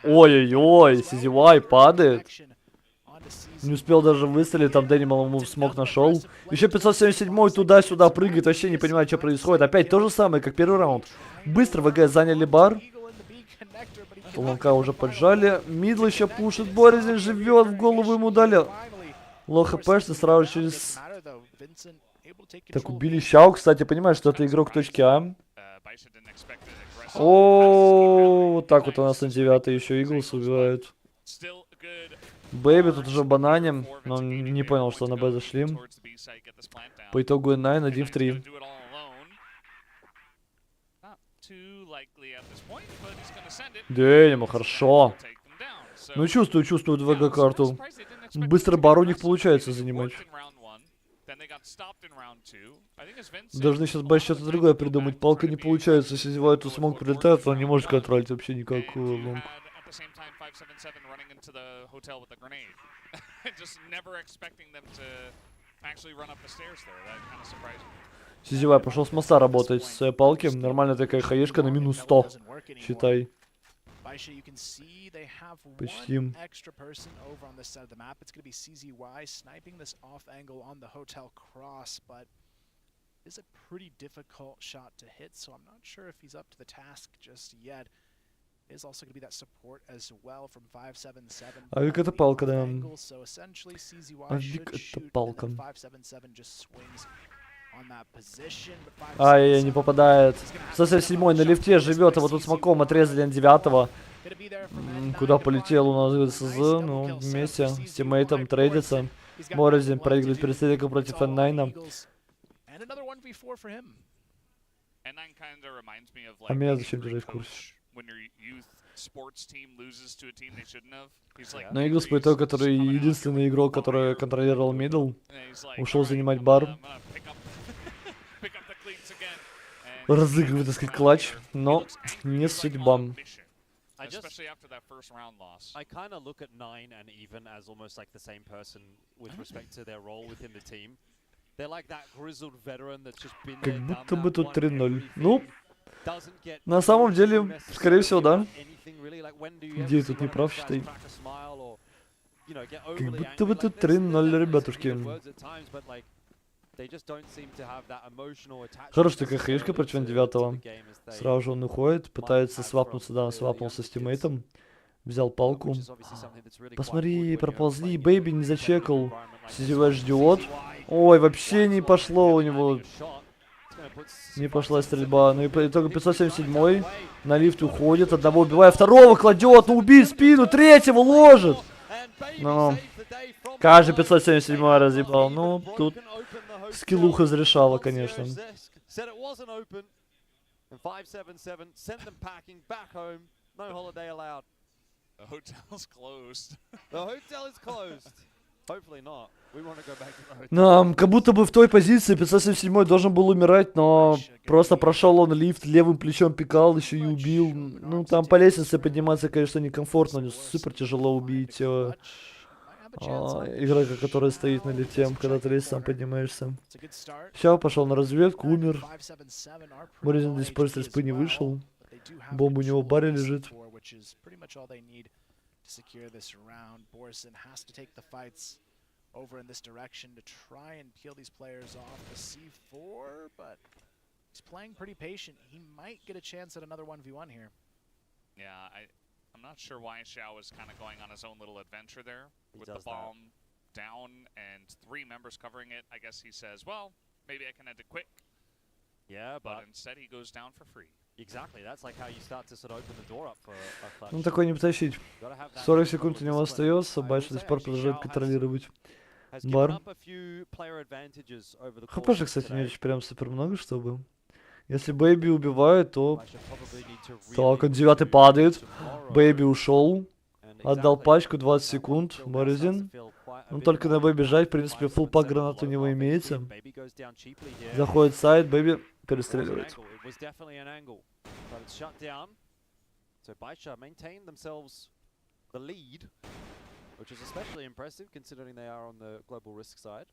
Ой-ой-ой, ZOWIE падает. Не успел даже выстрелить, там Дэнимал ему смог нашел. Еще 577 туда-сюда прыгает, вообще не понимаю, что происходит. Опять то же самое, как первый раунд. Быстро ВГ заняли бар. Лонка уже поджали. Мидл еще пушит, Борзин живет, в голову ему дали. Лоу хпшный сразу через... Так, убили Щау, кстати, понимаешь, что это игрок точки А. О, вот так вот у нас N9 еще Иглс убивают. Бэйби тут уже бананем, но он не понял, что на Б зашли. По итогу N9 1 в 3. Дэнимал, хорошо. Ну, чувствую ВГ-карту. Быстро бару у них получается занимать. Должны сейчас Б что-то другое придумать. Палка не получается, если зевают, смог прилетает, он не может контролить вообще никак лонг. Сизивай пошел с моста работать с своей палки. Нормальная такая хаешка на минус 100. Считай. Почти. Is a pretty difficult shot to hit, so I'm not sure if he's up to the task just yet. Is also going to be that support as well from 577. А вик это палка, да. So essentially CZY А вик это палка. 577 just swings on that position. Ай, не попадает. Сосед 7 на лифте живет, а вот тут смоком отрезали на 9-го. Куда полетел у нас ГСЗ? Ну, вместе с тиммейтом трейдится. Морозин проигрывает перед Фнаtic'ом против N9. А меня зачем держать в курсе? Но Иглс по итогу, который единственный игрок, который контролировал мидл, ушел занимать бар. Разыгрывает, так сказать, клатч, но не судьба. Especially after that first round loss. I kind of look at 9 and Even as almost like the same person with respect to their role within the team. They're like that grizzled veteran that's just been there, Как будто бы тут 3-0. Ну, на самом деле, скорее всего, да. Где я тут не прав, считай. Как будто бы тут 3-0, ребятушки. Хорошая такая хаешка против N9. Сразу же он уходит, пытается свапнуться, да, свапнулся с тиммейтом. Взял палку. Посмотри, проползли, Бэйби не зачекал. CZY ждет. Ой, вообще не пошло у него. Не пошла стрельба. Ну и по итогу 577 на лифт уходит. Одного убивает, второго кладет. Ну убить спину, третьего ложит. Ну, каждый 577 разъебал. Ну, тут скиллуха разрешала, конечно. The hotel's closed. The hotel is closed. Hopefully not. We want to go back to the hotel. Ну, как будто бы в той позиции 577 должен был умирать, но просто прошел он лифт, левым плечом пикал, еще и убил. Ну, там по лестнице подниматься, конечно, некомфортно, но супер тяжело убить игрока, который стоит на лифте, когда ты лезь, сам поднимаешься. Все, пошел на разведку, умер. Моризин до сих пор с респы не вышел. Бомба у него в баре лежит. To secure this round, Borson has to take the fights over in this direction to try and peel these players off the C4, but he's playing pretty patient. He might get a chance at another 1v1 here. Yeah, I'm not sure why Xiao was kind of going on his own little adventure there with the bomb down and 3 members covering it. I guess he says, well, maybe I can end it quick. Yeah, but instead he goes down for free. Exactly, that's like how you start to sort of open the door up for a clutch. Ну такой не потащить. 40 секунд у него остается, Байш до сих пор продолжает контролировать бар. ХП же, кстати, не очень прям супер много, чтобы. Если Бэйби убивает, то... Так, он 9 падает. Бэйби ушел. Отдал пачку, 20 секунд. Морозин. Ну только на Бэйби жать, в принципе, фулл пак гранат у него имеется. Заходит сайт, Бэйби перестреливает. Was definitely an angle, but it's shut down. So Baisha maintain themselves the lead, which is especially impressive considering they are on the global risk side.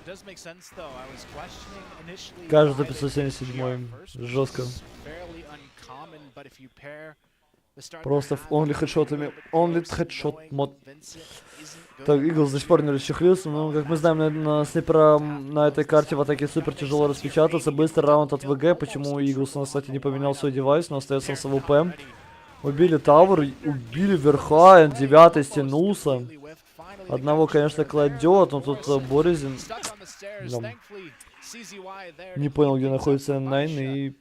It does make sense though. I was questioning initially. Кажется, 577 жестко. Fairly uncommon, but if you pair просто only хедшотами, only headshot мод. Так, Иглс до сих пор не расчехлился, но, как мы знаем, на снайпера на этой карте в атаке супер тяжело распечататься. Быстрый раунд от ВГ, почему Иглс, кстати, не поменял свой девайс, но остается с АВП. Убили Тавр, убили Верха, N9 стянулся. Одного, конечно, кладет, но тут Боризин не понял, где находится N9, и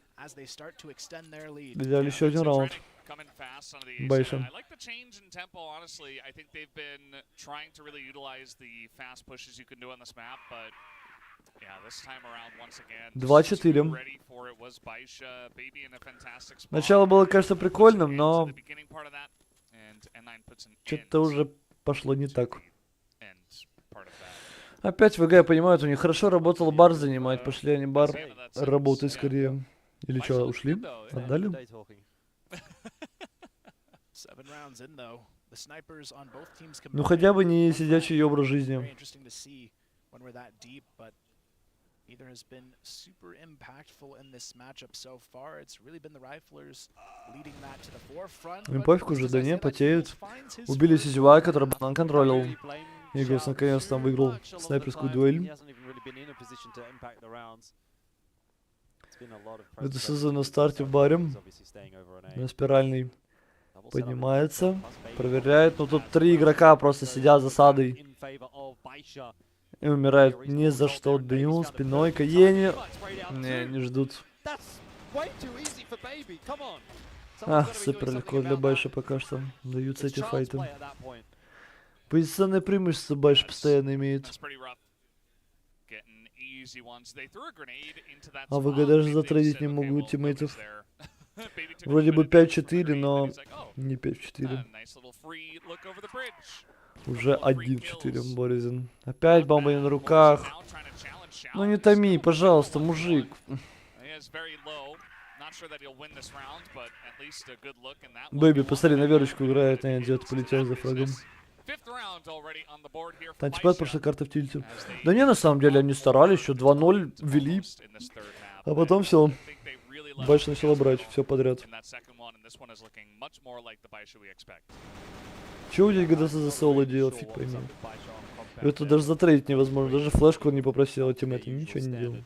взяли еще один раунд. Coming fast on the Байша. I like the change in tempo, honestly. I think they've been trying to really utilize the fast pushes you can do on this map, but 2-4. Начало было, кажется, прикольным, но что-то уже пошло не так. Опять ВГ понимают, у них хорошо работал бар занимать. Пошли они бар работать скорее. Или что, ушли? Отдали? Ну хотя бы не сидячий образ жизни. Neither has been super impactful in this matchup so far. It's really been the Riflers leading that to the forefront. Им пофиг уже, да не, потеют. Убили ZOWIE, который банан контролил. Иглс наконец там выиграл снайперскую дуэль. Это СЗ на старте в баре. На спиральный. Поднимается. Проверяет. Ну тут 3 игрока просто сидят засадой. И умирает ни за что. Дню спиной к Йене. Не ждут. Супер легко для Байша пока что. Даются эти файты. Позиционное преимущество Байш постоянно имеет. А ВГ даже затрейдить не могут тиммейтов. Вроде бы 5-4, но не 5-4. Уже 1-4 Боризин. Опять бомба не на руках. Ну не томи, пожалуйста, мужик. Бэйби, посмотри, на верочку играет, наверное, где-то полетел за флагом. Антипад, прошлая карта в тильте. Да не, на самом деле, они старались, еще 2-0 вели. А потом все. Байш начала брать все подряд. Чего здесь ГДС за соло делал, фиг пойми. Это даже затрейдить невозможно. Даже флешку он не попросил, этим это ничего не делал.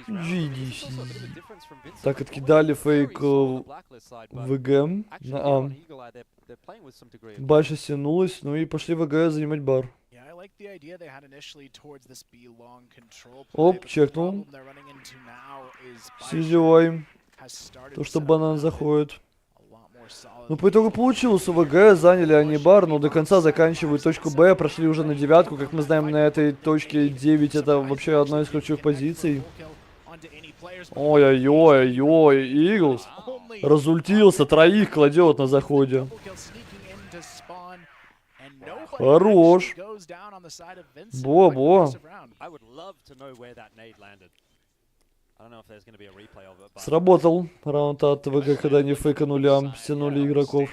GDC. Так, откидали фейк ВГ на А. Байша стянулась, ну и пошли ВГ занимать бар. Оп, чекнул. ZOWIE. То, что банан заходит. Ну, по итогу получилось. У ВГ заняли они бар, но до конца заканчивают точку Б. Прошли уже на 9. Как мы знаем, на этой точке 9 это вообще одна из ключевых позиций. Ой-ой-ой-ой, Иглс разультился, 3 кладет на заходе. Хорош. Бо-бо. Сработал раунд от ВГ, когда они фейканули, стянули игроков.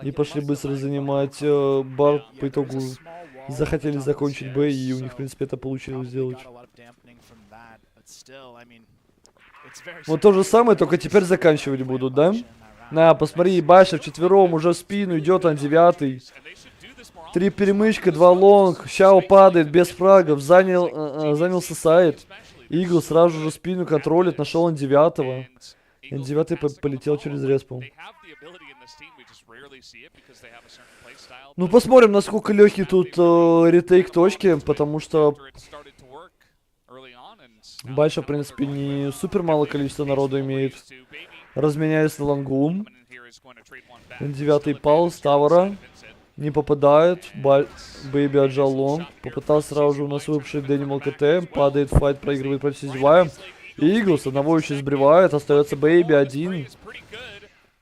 И пошли быстро занимать бар. По итогу захотели закончить Б, и у них, в принципе, это получилось сделать. Вот то же самое, только теперь заканчивать будут, да? На, посмотри, Байша вчетвером уже в спину идет на 9. 3 перемычка, 2 лонг. Щао падает без фрагов. Занялся сайт. Игл сразу же спину контролит. Нашел N9. N9 полетел через респу. Ну, посмотрим, насколько легкий тут ретейк точки. Потому что Байша, в принципе, не супер мало количество народу имеет. Разменяясь на лонгу. N9 пал с тавера. Не попадает. Бэйби отжал лонг. Попытался сразу же у нас выпушить Дэнимал КТ. Падает файт, проигрывает против ZOWIE. Иглс одного еще сбривает. Остается Бэйби один.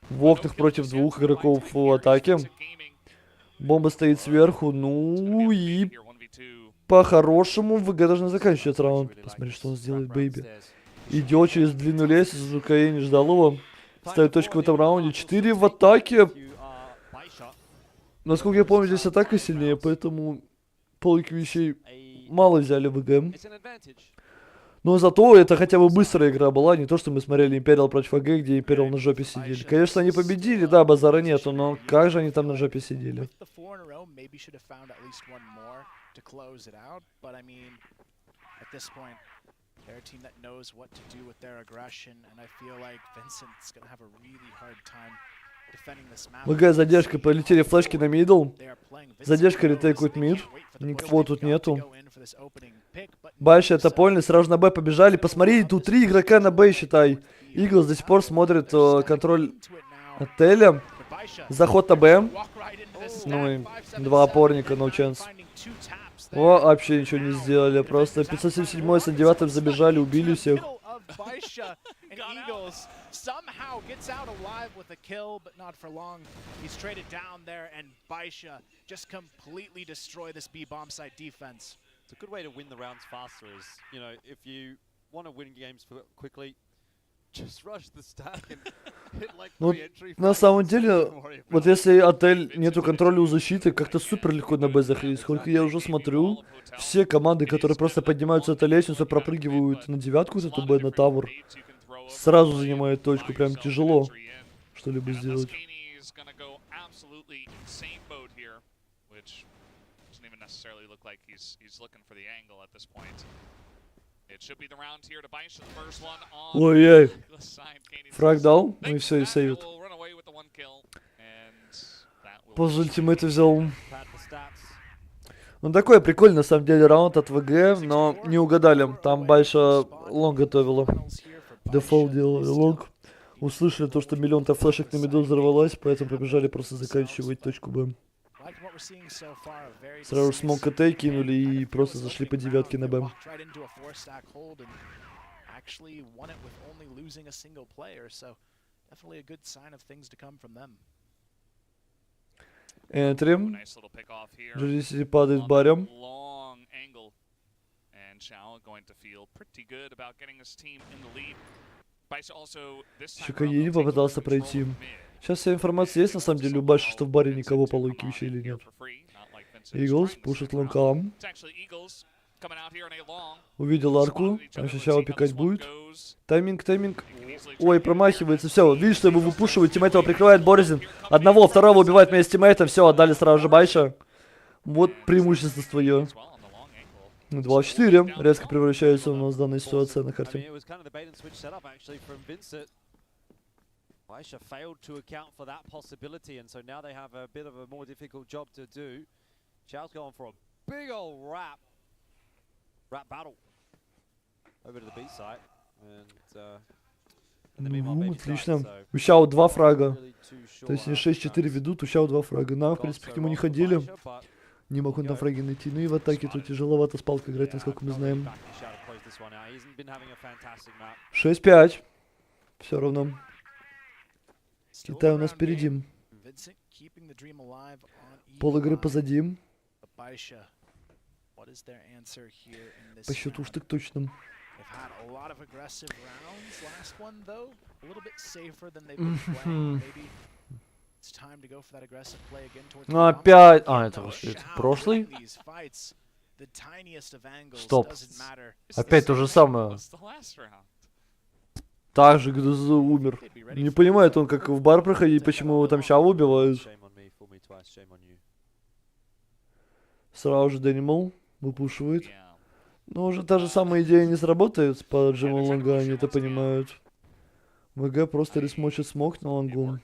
В окнах против 2 игроков в атаке. Бомба стоит сверху. Ну и по-хорошему ВГ должны заканчивать раунд. Посмотри, что он сделает, Бэйби. Идет через длинную лестницу. ЖКЕ не ждал его. Ставит точку в этом раунде. 4 в атаке. Насколько я помню, здесь атака сильнее, поэтому по логике вещей мало взяли ВГ. Но зато это хотя бы быстрая игра была, не то, что мы смотрели Imperial против АГ, где Imperial на жопе сидели. Конечно, они победили, да, базара нету, но как же они там на жопе сидели? ВГ задержкой полетели флешки на мидл. Задержка ретейкует мид. Никого тут нету. Байша это поняли, сразу на Б побежали. Посмотри, тут 3 игрока на Б, считай. Иглс до сих пор смотрит контроль отеля. Заход на Б. Ну и два опорника, no chance. О, вообще ничего не сделали. Просто 577 с 9 забежали, убили всех. Somehow gets out alive with a kill, but not for long. He's traded down there, and Baisha just completely destroy this B bomb site defense. It's a good way to win the rounds faster. Is, you know, if you want to win games quickly, just rush the stack and hit like 3 entry. На самом деле, вот если отель нету контроля у защиты, как-то супер легко на Б заходить. Сколько я уже смотрю, все команды, которые просто поднимаются эту лестницу, пропрыгивают на девятку, эту Б на тавр, сразу занимают точку, прям тяжело что-либо сделать. Ой-ой, фраг дал, ну и все, и сейвит. Позже ультимейты взял. Ну такой прикольный на самом деле раунд от ВГ, но не угадали. Там Байша лонг готовила. Дефолт делали лонг. Услышали то, что миллион-то флешек на миду взорвалась, поэтому побежали просто заканчивать точку Б. Сразу смог КТ кинули и просто зашли по девятке на Б. Энтри. GDC падает в баре. Еще Каини попытался пройти. Сейчас вся информация есть, на самом деле, у Баши, что в баре никого по логике вещей или нет. Иглс пушит лонкам. Увидел арку. Он сейчас пикать будет. Тайминг, тайминг. Ой, промахивается. Все, видишь, что его выпушивают. Тиммейт его прикрывает Борзин. Одного, второго убивает вместе с тиммейтом. Все, отдали сразу же Байша. Вот преимущество твое. 2-4. Резко превращается у нас данная ситуация на карте. Baisha failed to account for that possibility, and so now they have a bit of a more difficult job to do. Chao's going for a big old rap battle over to the B site, and отлично. У Чао 2 фрага. То есть они 6-4 ведут, у Чао 2 фрага. На, в принципе, к нему не ходили. Не мог он там фраги найти. Ну и в атаке тут тяжеловато с палкой играть, насколько мы знаем. 6-5. Все равно. Китай у нас впереди. Пол игры позади. По счету уж так точно. Ну опять... А, это прошлый? Стоп. Опять то же самое. Так же ГДЗ умер. Не понимает он, как в бар проходить, почему его там Чао убивают. Сразу же Дэнимал выпушивает. Но уже та же самая идея не сработает по джиму лонга, они это понимают. ВГ просто ресмочит смог на лонгу.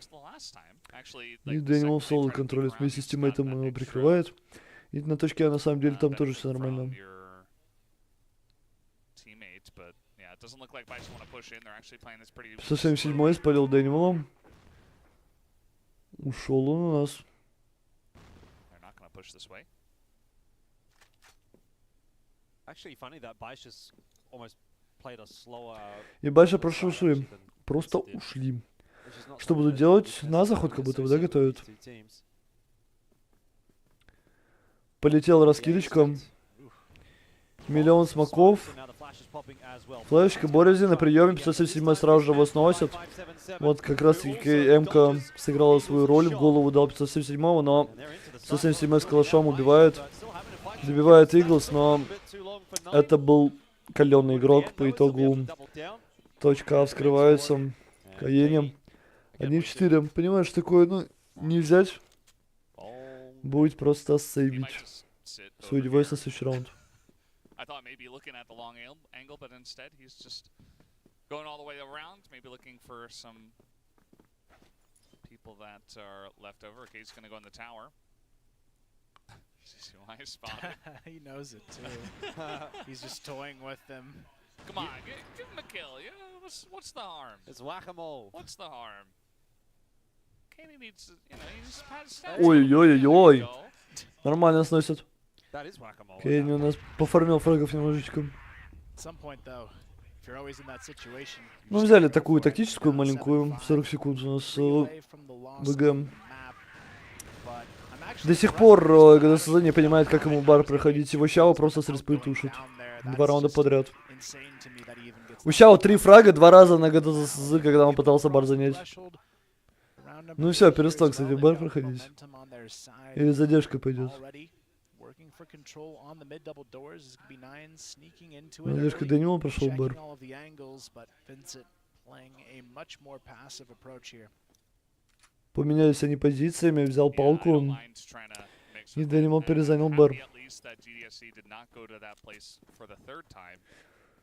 И Дэнимал соло контролит вместе с тиммейтом, его прикрывает. И на точке А на самом деле там тоже все нормально. Совсем 7-й спалил Дэнималом. Ушел он у нас. И Байша прошел шли. Просто ушли. Что будут делать? На заход как будто бы, да, готовят? Полетел раскидочка. Миллион смоков. Флешка, Борзи на приеме, 577 сразу же его сносит. Вот как раз таки МК сыграла свою роль, в голову дал 577-го, но 577 с калашом убивает. Добивает Иглс, но это был каленый игрок по итогу. Точка А вскрывается. Каенем. 1-4. Понимаешь, такое, ну, не взять. Будет просто сейвить. Свой девайс на следующий раунд. I thought maybe looking at the long angle, but instead he's just going all the way around, maybe looking for some people that are left over. Okay, he's going to go in the tower. ZOWIE spotted. He knows it too. He's just toying with them. Come on, give him a kill. Yeah, what's the harm? It's whack-a-mole. What's the harm? Ой-ой-ой-ой. Нормально сносят. Кейни у нас пофармил фрагов немножечко. Ну, взяли такую тактическую маленькую, в 40 секунд у нас ВГ. До сих пор ГДСЗ не понимает, как ему бар проходить. Его Щао просто с респы тушит. 2 раунда подряд. У Щао 3 фрага, 2 раза на ГДСЗ, когда он пытался бар занять. Ну все, перестал, кстати, бар проходить. Или задержка пойдет. Задержка до него прошел бар. Поменялись они позициями, взял палку. И Дэнимон перезанял бар.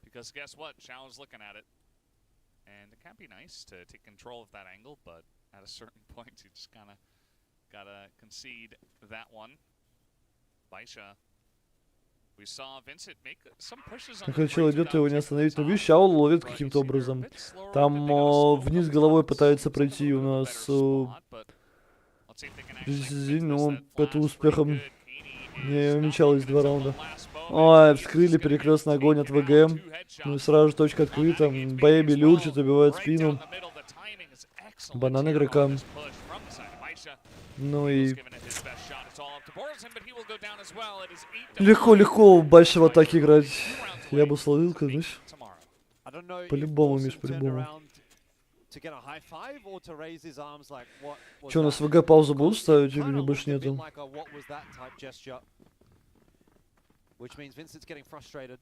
Because guess what? Xiao's looking at it. And it can be nice to take control of that angle, but at a certain point you just kinda gotta concede that one. Baisha. We saw Vincent make some pushes on Хотел идет, его не остановить, но видишь, Xiao ловит каким-то образом. Там вниз головой пытается пройти у нас но это успехом не умечалось 2 раунда. Ой, вскрыли перекрестный огонь от ВГ. Ну и сразу же точка открыта. Бэйби люрчит, убивает спину. Банан игрока. Ну и... Легко-легко больше в атаке играть. Я бы словил, конечно. По-любому, Миш, по-любому. Че, у нас ВГ паузу будут ставить или не больше нету? Which means Vincent's getting frustrated.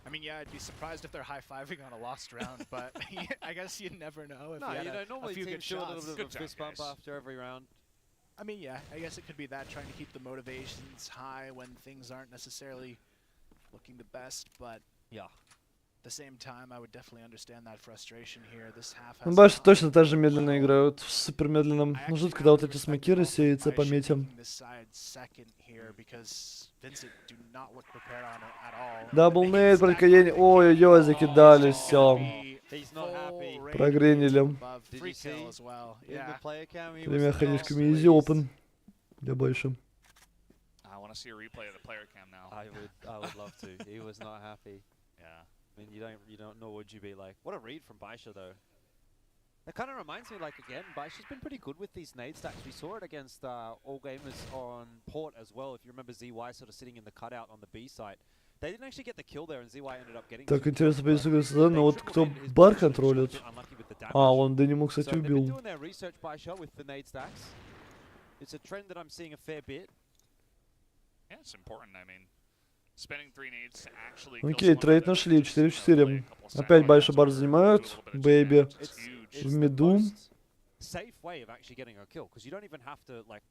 I mean, yeah, I'd be surprised if they're high-fiving on a lost round, but I guess you never know if you had a few good shots. A little bit of a fist bump after every round. I mean, yeah, I guess it could be that, trying to keep the motivations high when things aren't necessarily looking the best, but yeah. At the same time, I would definitely understand that frustration here. This half Ну, башни точно так же медленно играют, супер медленном. Ну, ждут, когда вот эти смоки рассеются по метям. Даблнейт, прокаяние. Ой-ой-ой, закидали, все. Прогренили. Тремя ходишками изи опен. Для больше. I want to see a replay of the player cam now. I would love to. He was not happy. Yeah. I mean, you don't know what you'd be like. What a read from Baisha though. That kind of reminds me, like, again, Baisha's been pretty good with these nade stacks. We saw it against All Gamers on Port as well. If you remember ZOWIE sort of sitting in the cutout on the B side. They didn't actually get the kill there, and ZOWIE ended up getting. Так, интересно, позиция, но вот кто бар контролит? А, он Дэниму, кстати, убил. It's a trend that I'm seeing a fair bit. Yeah, it's important. I mean, spending 3 nades to actually. Окей, трейд нашли, 4-4. Опять Байша бар занимают. Бэйби в миду. Safe way of actually getting a kill, because you don't even have to like.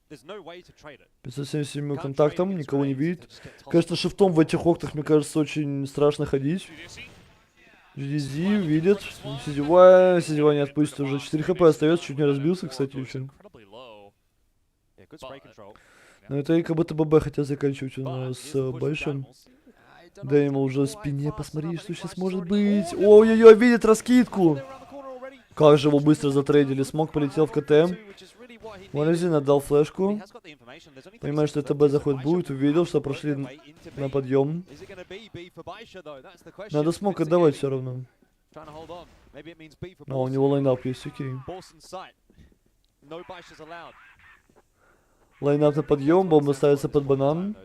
There's no way to trade it. 577 контактом, никого не видит. Конечно, шифтом в этих октах, мне кажется, очень страшно ходить. GDZ видит. Сидевая не отпустит уже. 4 хп остается, чуть не разбился, кстати, очень. Но это и как будто ББ хотел заканчивать у нас с большим. Да ему уже в спине, посмотри, что сейчас может быть. Ой-ой-ой, видит раскидку. Как же его быстро затрейдили. Смог полетел в КТ. Валезин отдал флешку. Понимает, что ТБ заход будет. Увидел, что прошли на подъем. Надо смог отдавать все равно. А у него лайнап есть, окей. Лайнап на подъем, бомба ставится под банан.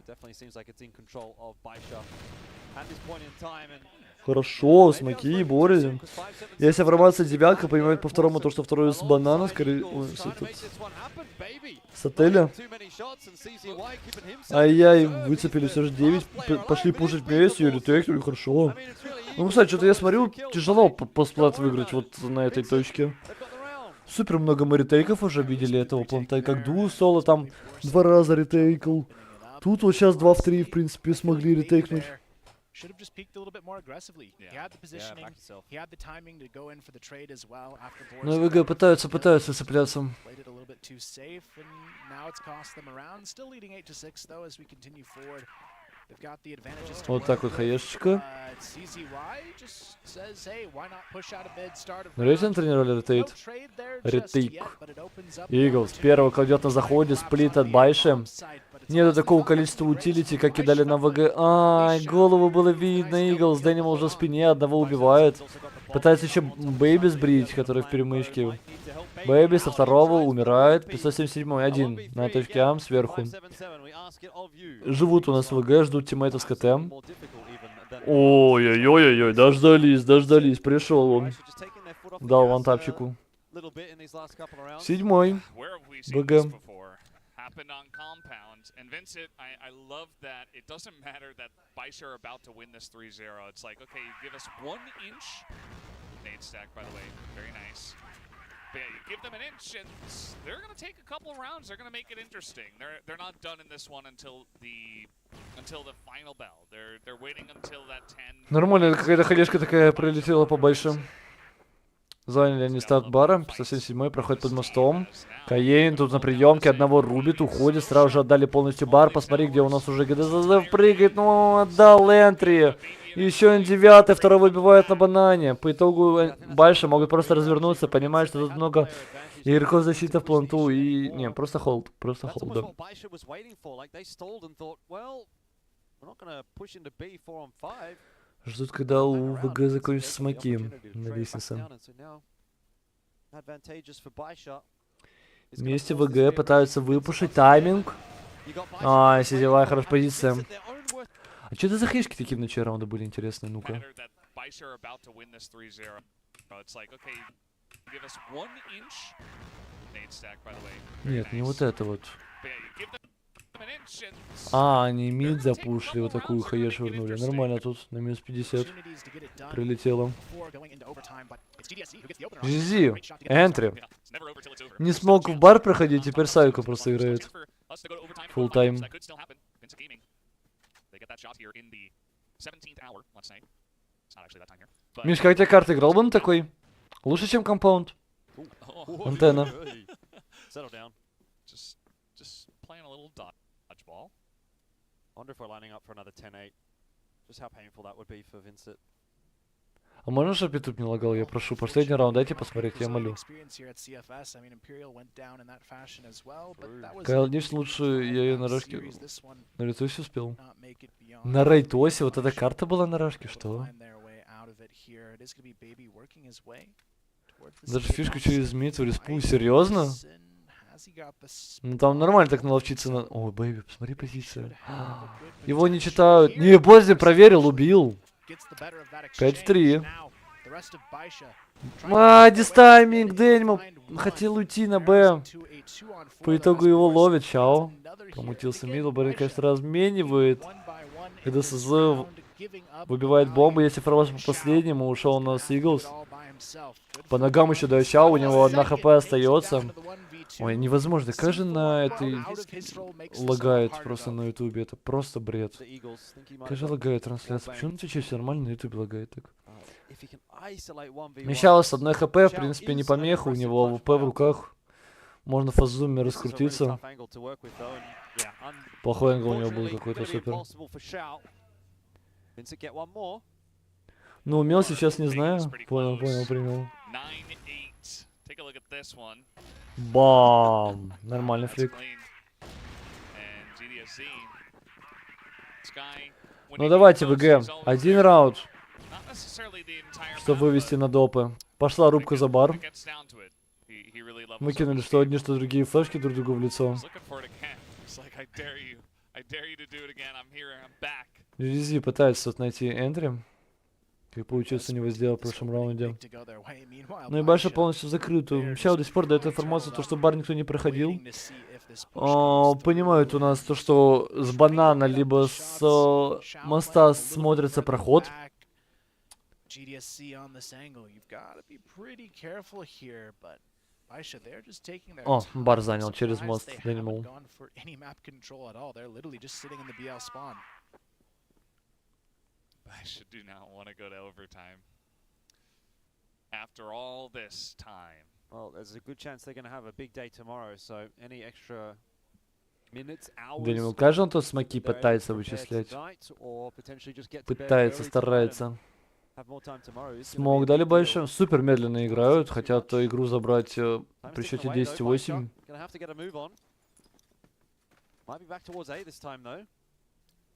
Хорошо, смоки, Борезин. Если формация девятка, понимает по второму то, что второй с банана, скорее... Ой, с отеля. Ай-яй, выцепили все же 9. Пошли пушить вместе, и ретейкнули, хорошо. Ну, кстати, что-то я смотрю, тяжело постплат выиграть вот на этой точке. Супер много мы ретейков уже видели этого планта, как Ду соло там 2 раза ретейкл. Тут вот сейчас 2 в 3, в принципе, смогли ретейкнуть. Should have just peeked a little bit more aggressively. He had the positioning, he had the timing to go in for the trade as well after Ну, ВГ пытаются цепляться. Played it a little bit too safe, and now it's cost them around. Still leading 8-6 though as we continue forward. Вот так вот хаешечка. Рейсен тренировали ретейт. Ретейк. Иглс первого кладет на заходе, сплит от Байши. Нету такого количества утилити, как кидали на ВГ. Ай, голову было видно, Иглс. Дэнимал уже в спине, одного убивает. Пытается еще Бэйби сбрить, который в перемычке. Бэйби со второго умирает. 577 один на точке Ам сверху. Живут у нас ВГ, ждут тиммейтов с КТ. Ой-ой-ой-ой, дождались, пришел он. Дал вантапчику. Седьмой. ВГ. Happened on compound. And Vincent, I love that it doesn't matter that Baisha are about to win this 3-0. It's like, okay, give us 1 inch. Nade stack, by the way, very nice. But yeah, you give them an inch, and they're going to take a couple of rounds. They're going to make it interesting. They're not done in this one until the final bell. They're waiting until that 10. Нормально, какая-то ходежка такая прилетела по Байше. Заняли они старт бара, 577 проходит под мостом. Каейн тут на приемке, одного рубит, уходит, сразу же отдали полностью бар. Посмотри, где у нас уже ГДЗ прыгает, ну отдал Энтри. Еще он 9, второго выбивает на банане. По итогу Байши могут просто развернуться, понимают, что тут много игроков защиты в планту и... Не, просто холд, да. Ждут, когда у ВГ закончатся смоки на лестнице. Вместе ВГ пытаются выпушить тайминг. А, сетевая хорошая позиция. А что это за хешки такие в начале раунда были интересные? Ну-ка. Нет, не вот это вот. А, они мид запушили, вот такую хаеш вернули. Нормально тут, на минус 50 прилетело. GG, Энтри. Не смог в бар проходить, теперь Сайко просто играет. Фулл тайм. Миш, как тебе карта играл бы на такой? Лучше, чем компаунд. Антенна. А можно, чтобы YouTube не лагал? Я прошу, последний раунд дайте посмотреть, я молю. Конечно, лучше я ее на рашке... На Рейтосе успел. На Рейтосе? Вот эта карта была на рашке, что? Даже фишку через мид в респу, серьезно? Ну там нормально так наловчиться на... Ой, бэйби, посмотри позицию. Его не читают. Не, Боззи проверил, убил. 5-3. А, дистайминг, Дэнимал хотел уйти на Б. По итогу его ловит, чао. Помутился мидл, Барин, конечно, разменивает. Когда СЗ выбивает бомбу, если Фарваш по последнему, ушел на Иглс. По ногам еще дает чао, у него 1 хп остается. Ой, невозможно, как же на этой лагает просто на ютубе, это просто бред. Как же лагает трансляция, почему на Твиче все нормально, на ютубе лагает так? Мещалось с 1 хп, в принципе, не помеха, у него АВП в руках. Можно в фаззуме раскрутиться. Плохой англ у него был какой-то супер. Ну, умел сейчас, не знаю. Понял, принял. Бам! Нормальный флик. Ну давайте, ВГ. 1 раунд. Чтобы вывести на допы. Пошла рубка за бар. Мы кинули что одни, что другие флешки друг другу в лицо. GZ пытается тут найти Энтри. Как получилось у него сделать в прошлом раунде. Ну и Байша полностью закрытую. Сейчас до сих пор дает информацию, то, что бар никто не проходил. Понимают у нас то, что с банана, либо с моста смотрится проход. О, бар занял через мост. Дэнимал. I should do not want to go to overtime. After all this time. Well, there's a good chance they're going to have a big day tomorrow, so any extra Думаю, каждый он тут смоки пытается вычислять. Пытается, старается. Смог дали больше. Супер медленно играют. Хотят игру забрать при счете 10-8.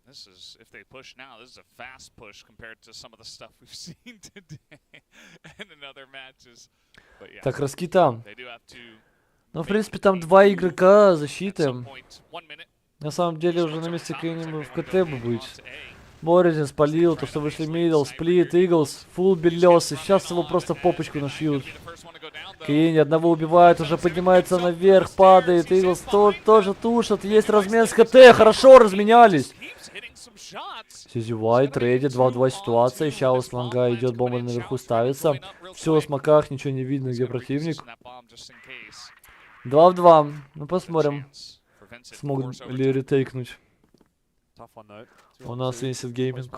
This is, if they push now, this is a fast push compared to some of the stuff we've seen today and in other matches. But yeah, Так, раскита. they do have to. Ну, в принципе, там 2 игрока защиты. На самом деле, уже на месте Кеннима в КТ бы быть. Боризин спалил, то, что вышли мидл, сплит, Иглс, фул белёсый. Сейчас его просто попочку нашьют. Кенни одного убивает, уже поднимается наверх, падает. Иглс тоже тушат, есть размен с КТ, хорошо разменялись. ZOWIE, трейди, 2 в 2 ситуация. Сейчас у Слонга идет, бомба наверху ставится. Все в смоках, ничего не видно, где противник. 2 в 2. Ну посмотрим, смогут ли ретейкнуть. У нас Vincent Gaming.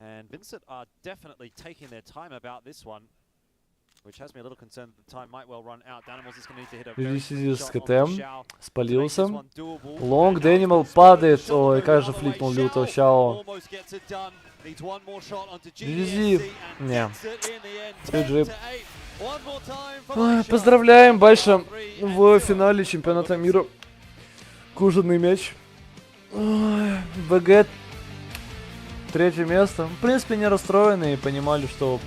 And Vincent are definitely taking their time about this one, which has me a little concerned that the time might well run out. Danimals is going to need to hit a very с КТ. Спалился. Лонг, Дэнимал падает. Ой, как же флипнул люто Шао. GG. Не. GG. Поздравляем Байша в финале чемпионата мира. Кожаный мяч. ВГ 3-е место. В принципе, не расстроены и понимали, что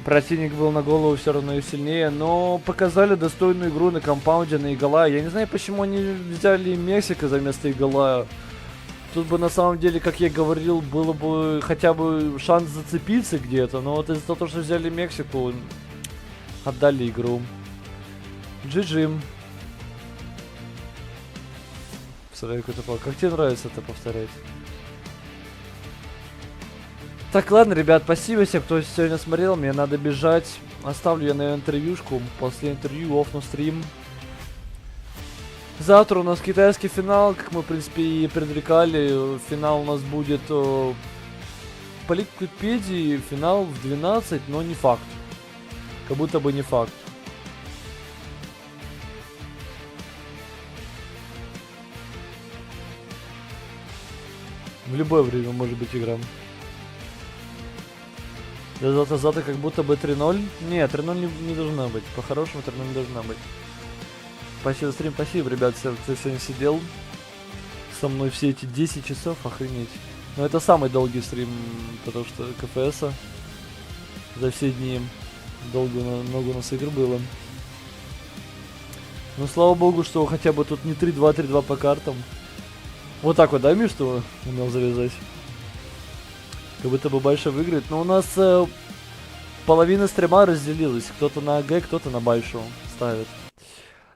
противник был на голову все равно и сильнее, но показали достойную игру на компаунде, на Игалая. Я не знаю, почему они взяли Мексика за место Игалая. Тут бы на самом деле, как я говорил, было бы хотя бы шанс зацепиться где-то, но вот из-за того, что взяли Мексику, отдали игру. GG. Как тебе нравится это повторять? Так, ладно, ребят, спасибо всем, кто сегодня смотрел. Мне надо бежать. Оставлю я, наверное, интервьюшку. После интервью оффну стрим. Завтра у нас китайский финал, как мы, в принципе, и предрекали. Финал у нас будет по Ликвидпедии. Финал в 12, но не факт. Как будто бы не факт. В любое время может быть игра. Завтра как будто бы 3-0. Нет, 3-0 не должна быть. По-хорошему 3-0 не должна быть. Спасибо, стрим, спасибо, ребят, всем, кто сегодня сидел со мной все эти 10 часов, охренеть. Но это самый долгий стрим, потому что КФСа за все дни. Много у нас игр было. Ну, слава богу, что хотя бы тут не 3-2, 3-2 по картам. Вот так вот, да, Миш, что умел завязать? Как будто бы Байша выиграет. Но у нас половина стрима разделилась. Кто-то на АГ, кто-то на Байшу ставит.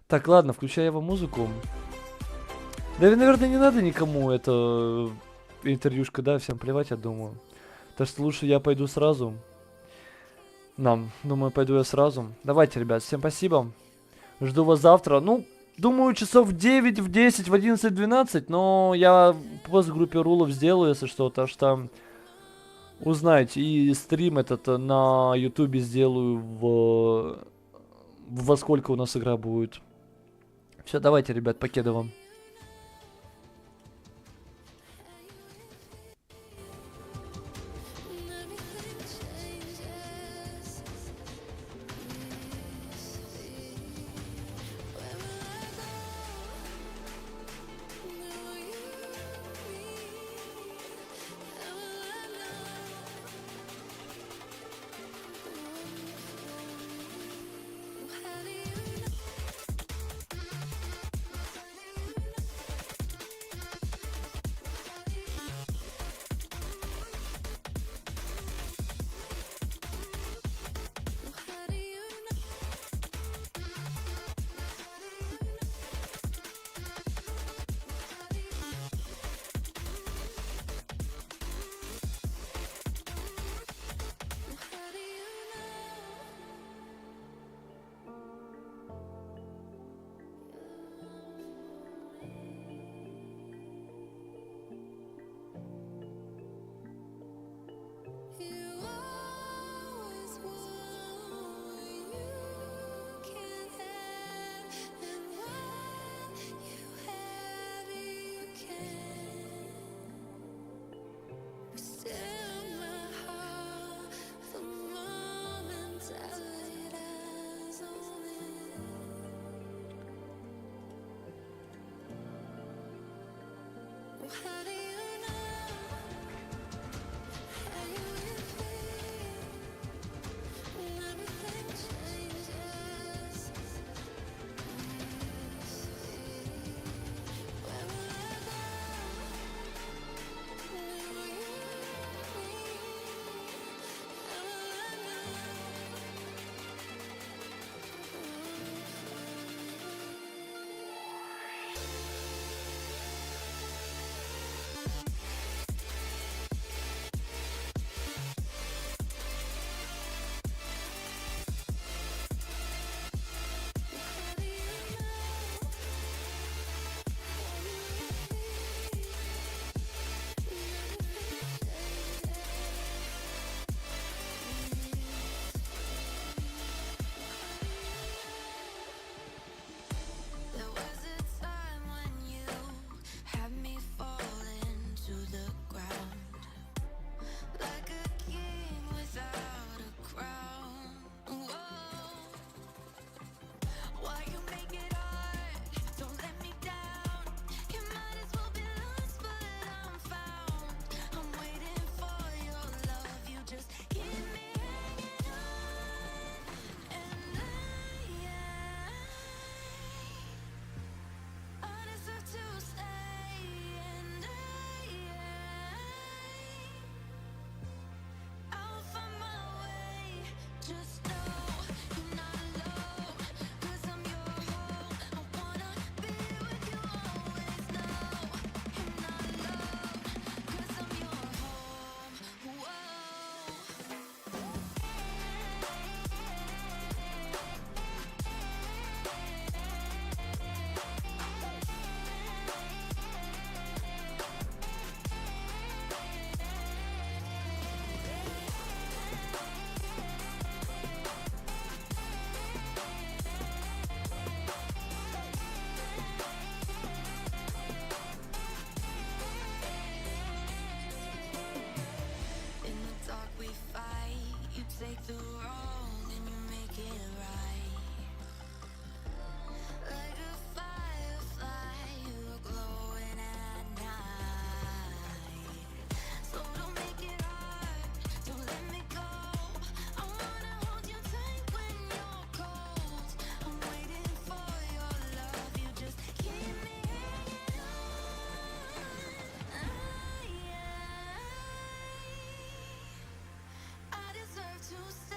Так, ладно, включаю его музыку. Да, наверное, не надо никому это интервьюшка, да, всем плевать, я думаю. Так что лучше я пойду сразу. Думаю, пойду я сразу. Давайте, ребят, всем спасибо. Жду вас завтра. Ну, думаю, часов в 9, в 10, в 11, 12. Но я пост в группе рулов сделаю, если что-то, что узнаете. И стрим этот на ютубе сделаю во сколько у нас игра будет. Все, давайте, ребят, покеда вам. to stay.